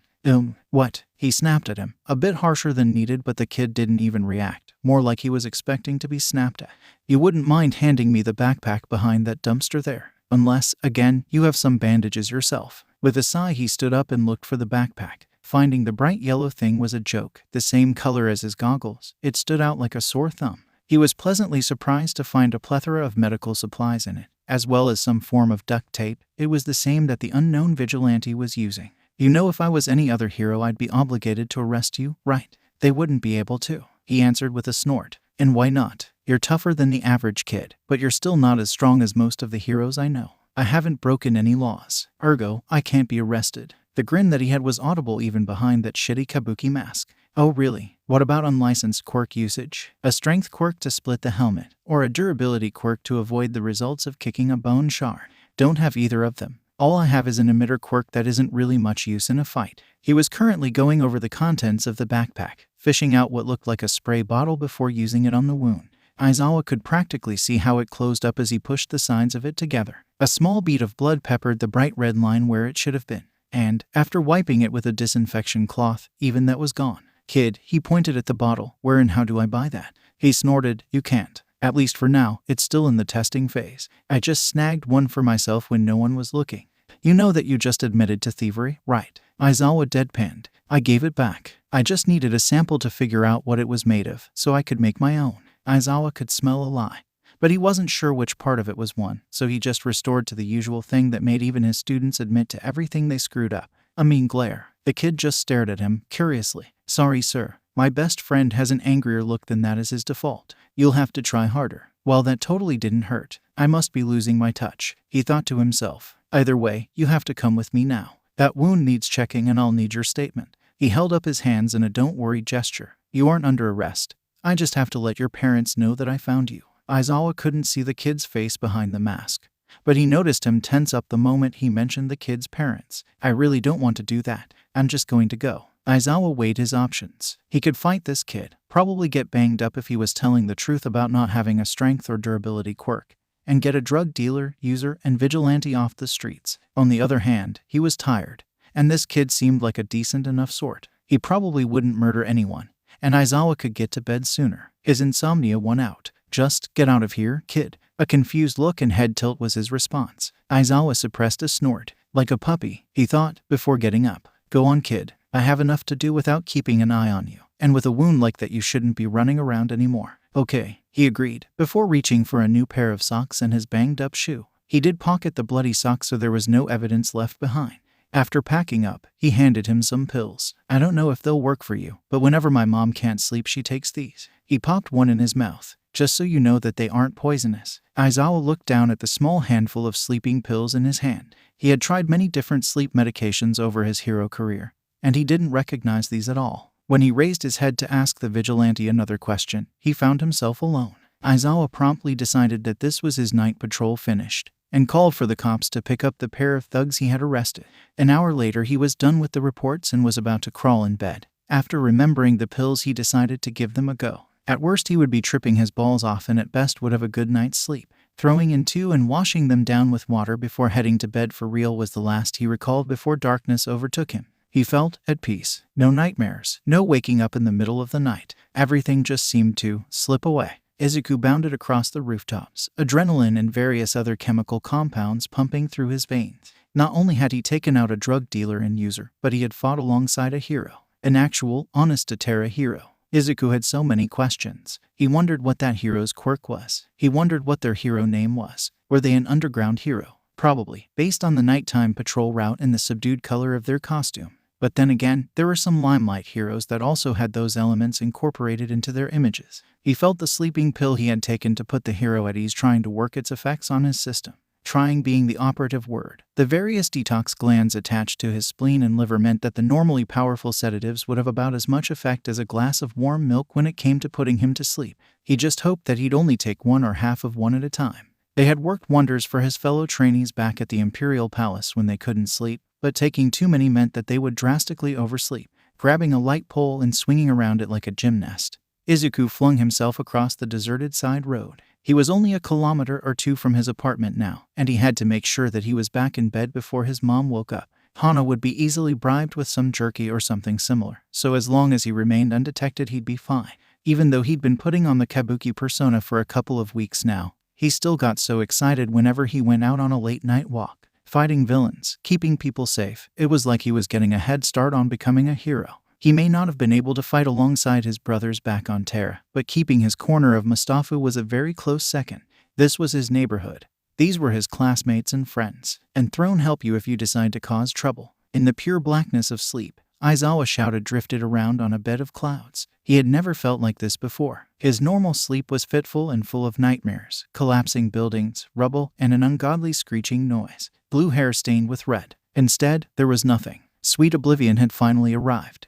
What?" He snapped at him, a bit harsher than needed, but the kid didn't even react, more like he was expecting to be snapped at. "You wouldn't mind handing me the backpack behind that dumpster there? Unless, again, you have some bandages yourself." With a sigh, he stood up and looked for the backpack. finding the bright yellow thing was a joke, the same color as his goggles. It stood out like a sore thumb. He was pleasantly surprised to find a plethora of medical supplies in it, as well as some form of duct tape. It was the same that the unknown vigilante was using. You know, if I was any other hero, I'd be obligated to arrest you, right? They wouldn't be able to, he answered with a snort. And why not? You're tougher than the average kid, but you're still not as strong as most of the heroes I know. I haven't broken any laws. Ergo, I can't be arrested. The grin that he had was audible even behind that shitty kabuki mask. Oh really? What about unlicensed quirk usage? A strength quirk to split the helmet, or a durability quirk to avoid the results of kicking a bone shard? Don't have either of them. All I have is an emitter quirk that isn't really much use in a fight. He was currently going over the contents of the backpack, fishing out what looked like a spray bottle before using it on the wound. Aizawa could practically see how it closed up as he pushed the sides of it together. A small bead of blood peppered the bright red line where it should have been, and, after wiping it with a disinfection cloth, even that was gone. Kid, he pointed at the bottle. Where and how do I buy that? He snorted. You can't. At least for now, it's still in the testing phase. I just snagged one for myself when no one was looking. You know that you just admitted to thievery, right? Aizawa deadpanned. I gave it back. I just needed a sample to figure out what it was made of, so I could make my own. Aizawa could smell a lie, but he wasn't sure which part of it was one, so he just restored to the usual thing that made even his students admit to everything they screwed up. A mean glare. The kid just stared at him, curiously. Sorry, sir. My best friend has an angrier look than that as his default. You'll have to try harder. Well, that totally didn't hurt. I must be losing my touch, he thought to himself. Either way, you have to come with me now. That wound needs checking and I'll need your statement. He held up his hands in a don't worry gesture. You aren't under arrest. I just have to let your parents know that I found you. Aizawa couldn't see the kid's face behind the mask, but he noticed him tense up the moment he mentioned the kid's parents. I really don't want to do that. I'm just going to go. Aizawa weighed his options. He could fight this kid, probably get banged up if he was telling the truth about not having a strength or durability quirk, and get a drug dealer, user, and vigilante off the streets. On the other hand, he was tired, and this kid seemed like a decent enough sort. He probably wouldn't murder anyone, and Aizawa could get to bed sooner. His insomnia won out. Just get out of here, kid. A confused look and head tilt was his response. Aizawa suppressed a snort. Like a puppy, he thought, before getting up. Go on, kid. I have enough to do without keeping an eye on you. And with a wound like that, you shouldn't be running around anymore. Okay, he agreed, before reaching for a new pair of socks and his banged-up shoe. He did pocket the bloody socks so there was no evidence left behind. After packing up, he handed him some pills. I don't know if they'll work for you, but whenever my mom can't sleep, she takes these. He popped one in his mouth, just so you know that they aren't poisonous. Aizawa looked down at the small handful of sleeping pills in his hand. He had tried many different sleep medications over his hero career, and he didn't recognize these at all. When he raised his head to ask the vigilante another question, he found himself alone. Aizawa promptly decided that this was his night patrol finished, and called for the cops to pick up the pair of thugs he had arrested. An hour later, he was done with the reports and was about to crawl in bed. After remembering the pills, he decided to give them a go. At worst, he would be tripping his balls off, and at best would have a good night's sleep. Throwing in two and washing them down with water before heading to bed for real was the last he recalled before darkness overtook him. He felt at peace. No nightmares, no waking up in the middle of the night. Everything just seemed to slip away. Izuku bounded across the rooftops, adrenaline and various other chemical compounds pumping through his veins. Not only had he taken out a drug dealer and user, but he had fought alongside a hero. An actual, honest-to-Terra hero. Izuku had so many questions. He wondered what that hero's quirk was. He wondered what their hero name was. Were they an underground hero? Probably, based on the nighttime patrol route and the subdued color of their costume. But then again, there were some limelight heroes that also had those elements incorporated into their images. He felt the sleeping pill he had taken to put the hero at ease trying to work its effects on his system. Trying being the operative word. The various detox glands attached to his spleen and liver meant that the normally powerful sedatives would have about as much effect as a glass of warm milk when it came to putting him to sleep. He just hoped that he'd only take one or half of one at a time. They had worked wonders for his fellow trainees back at the Imperial Palace when they couldn't sleep, but taking too many meant that they would drastically oversleep. Grabbing a light pole and swinging around it like a gymnast, Izuku flung himself across the deserted side road. He was only a kilometer or two from his apartment now, and he had to make sure that he was back in bed before his mom woke up. Hana would be easily bribed with some jerky or something similar, so as long as he remained undetected, he'd be fine. Even though he'd been putting on the kabuki persona for a couple of weeks now, he still got so excited whenever he went out on a late-night walk. fighting villains, keeping people safe. It was like he was getting a head start on becoming a hero. He may not have been able to fight alongside his brothers back on Terra, but keeping his corner of Mustafa was a very close second. This was his neighborhood. These were his classmates and friends. And throne help you if you decide to cause trouble. In the pure blackness of sleep, Aizawa shouted drifted around on a bed of clouds. He had never felt like this before. His normal sleep was fitful and full of nightmares, collapsing buildings, rubble, and an ungodly screeching noise. Blue hair stained with red. Instead, there was nothing. Sweet oblivion had finally arrived.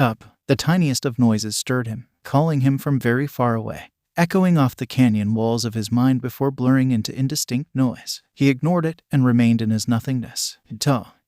Up. The tiniest of noises stirred him, calling him from very far away, echoing off the canyon walls of his mind before blurring into indistinct noise. He ignored it and remained in his nothingness.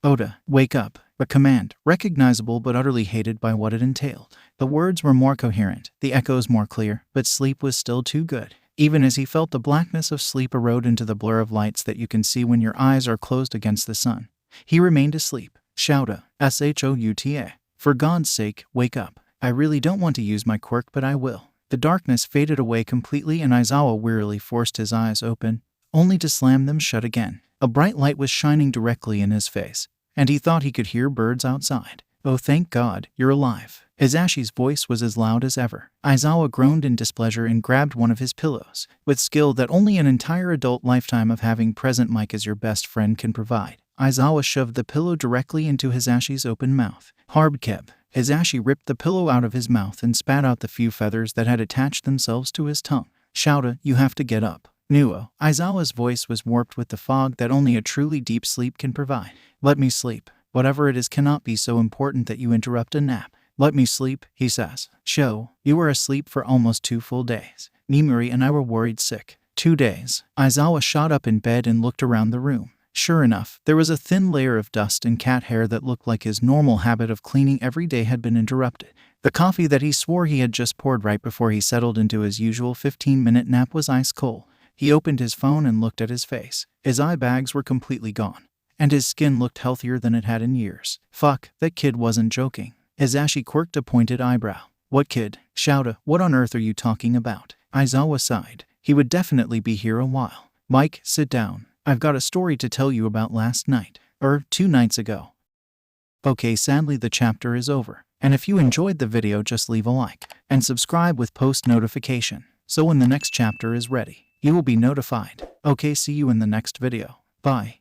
Oda, wake up. A command, recognizable but utterly hated by what it entailed. The words were more coherent, the echoes more clear, but sleep was still too good. Even as he felt the blackness of sleep erode into the blur of lights that you can see when your eyes are closed against the sun, he remained asleep. Shouta, Shouta. For God's sake, wake up. I really don't want to use my quirk, but I will. The darkness faded away completely and Aizawa wearily forced his eyes open, only to slam them shut again. A bright light was shining directly in his face, and he thought he could hear birds outside. Oh, thank God, you're alive. Hisashi's voice was as loud as ever. Aizawa groaned in displeasure and grabbed one of his pillows, with skill that only an entire adult lifetime of having present Mike as your best friend can provide. Aizawa shoved the pillow directly into Hisashi's open mouth. Harbkeb. Hisashi ripped the pillow out of his mouth and spat out the few feathers that had attached themselves to his tongue. Shouta, you have to get up. Nuo. Aizawa's voice was warped with the fog that only a truly deep sleep can provide. Let me sleep. Whatever it is cannot be so important that you interrupt a nap. Let me sleep, he says. Sho, you were asleep for almost 2 full days. Nimuri and I were worried sick. 2 days. Aizawa shot up in bed and looked around the room. Sure enough, there was a thin layer of dust and cat hair that looked like his normal habit of cleaning every day had been interrupted. The coffee that he swore he had just poured right before he settled into his usual 15-minute nap was ice cold. He opened his phone and looked at his face. His eye bags were completely gone, and his skin looked healthier than it had in years. Fuck, that kid wasn't joking. Hisashi quirked a pointed eyebrow. What kid? Shouta, what on earth are you talking about? Aizawa sighed. He would definitely be here a while. Mike, sit down. I've got a story to tell you about last night. 2 nights ago. Okay, sadly the chapter is over. And if you enjoyed the video, just leave a like and subscribe with post notification, so when the next chapter is ready, you will be notified. Okay, see you in the next video. Bye.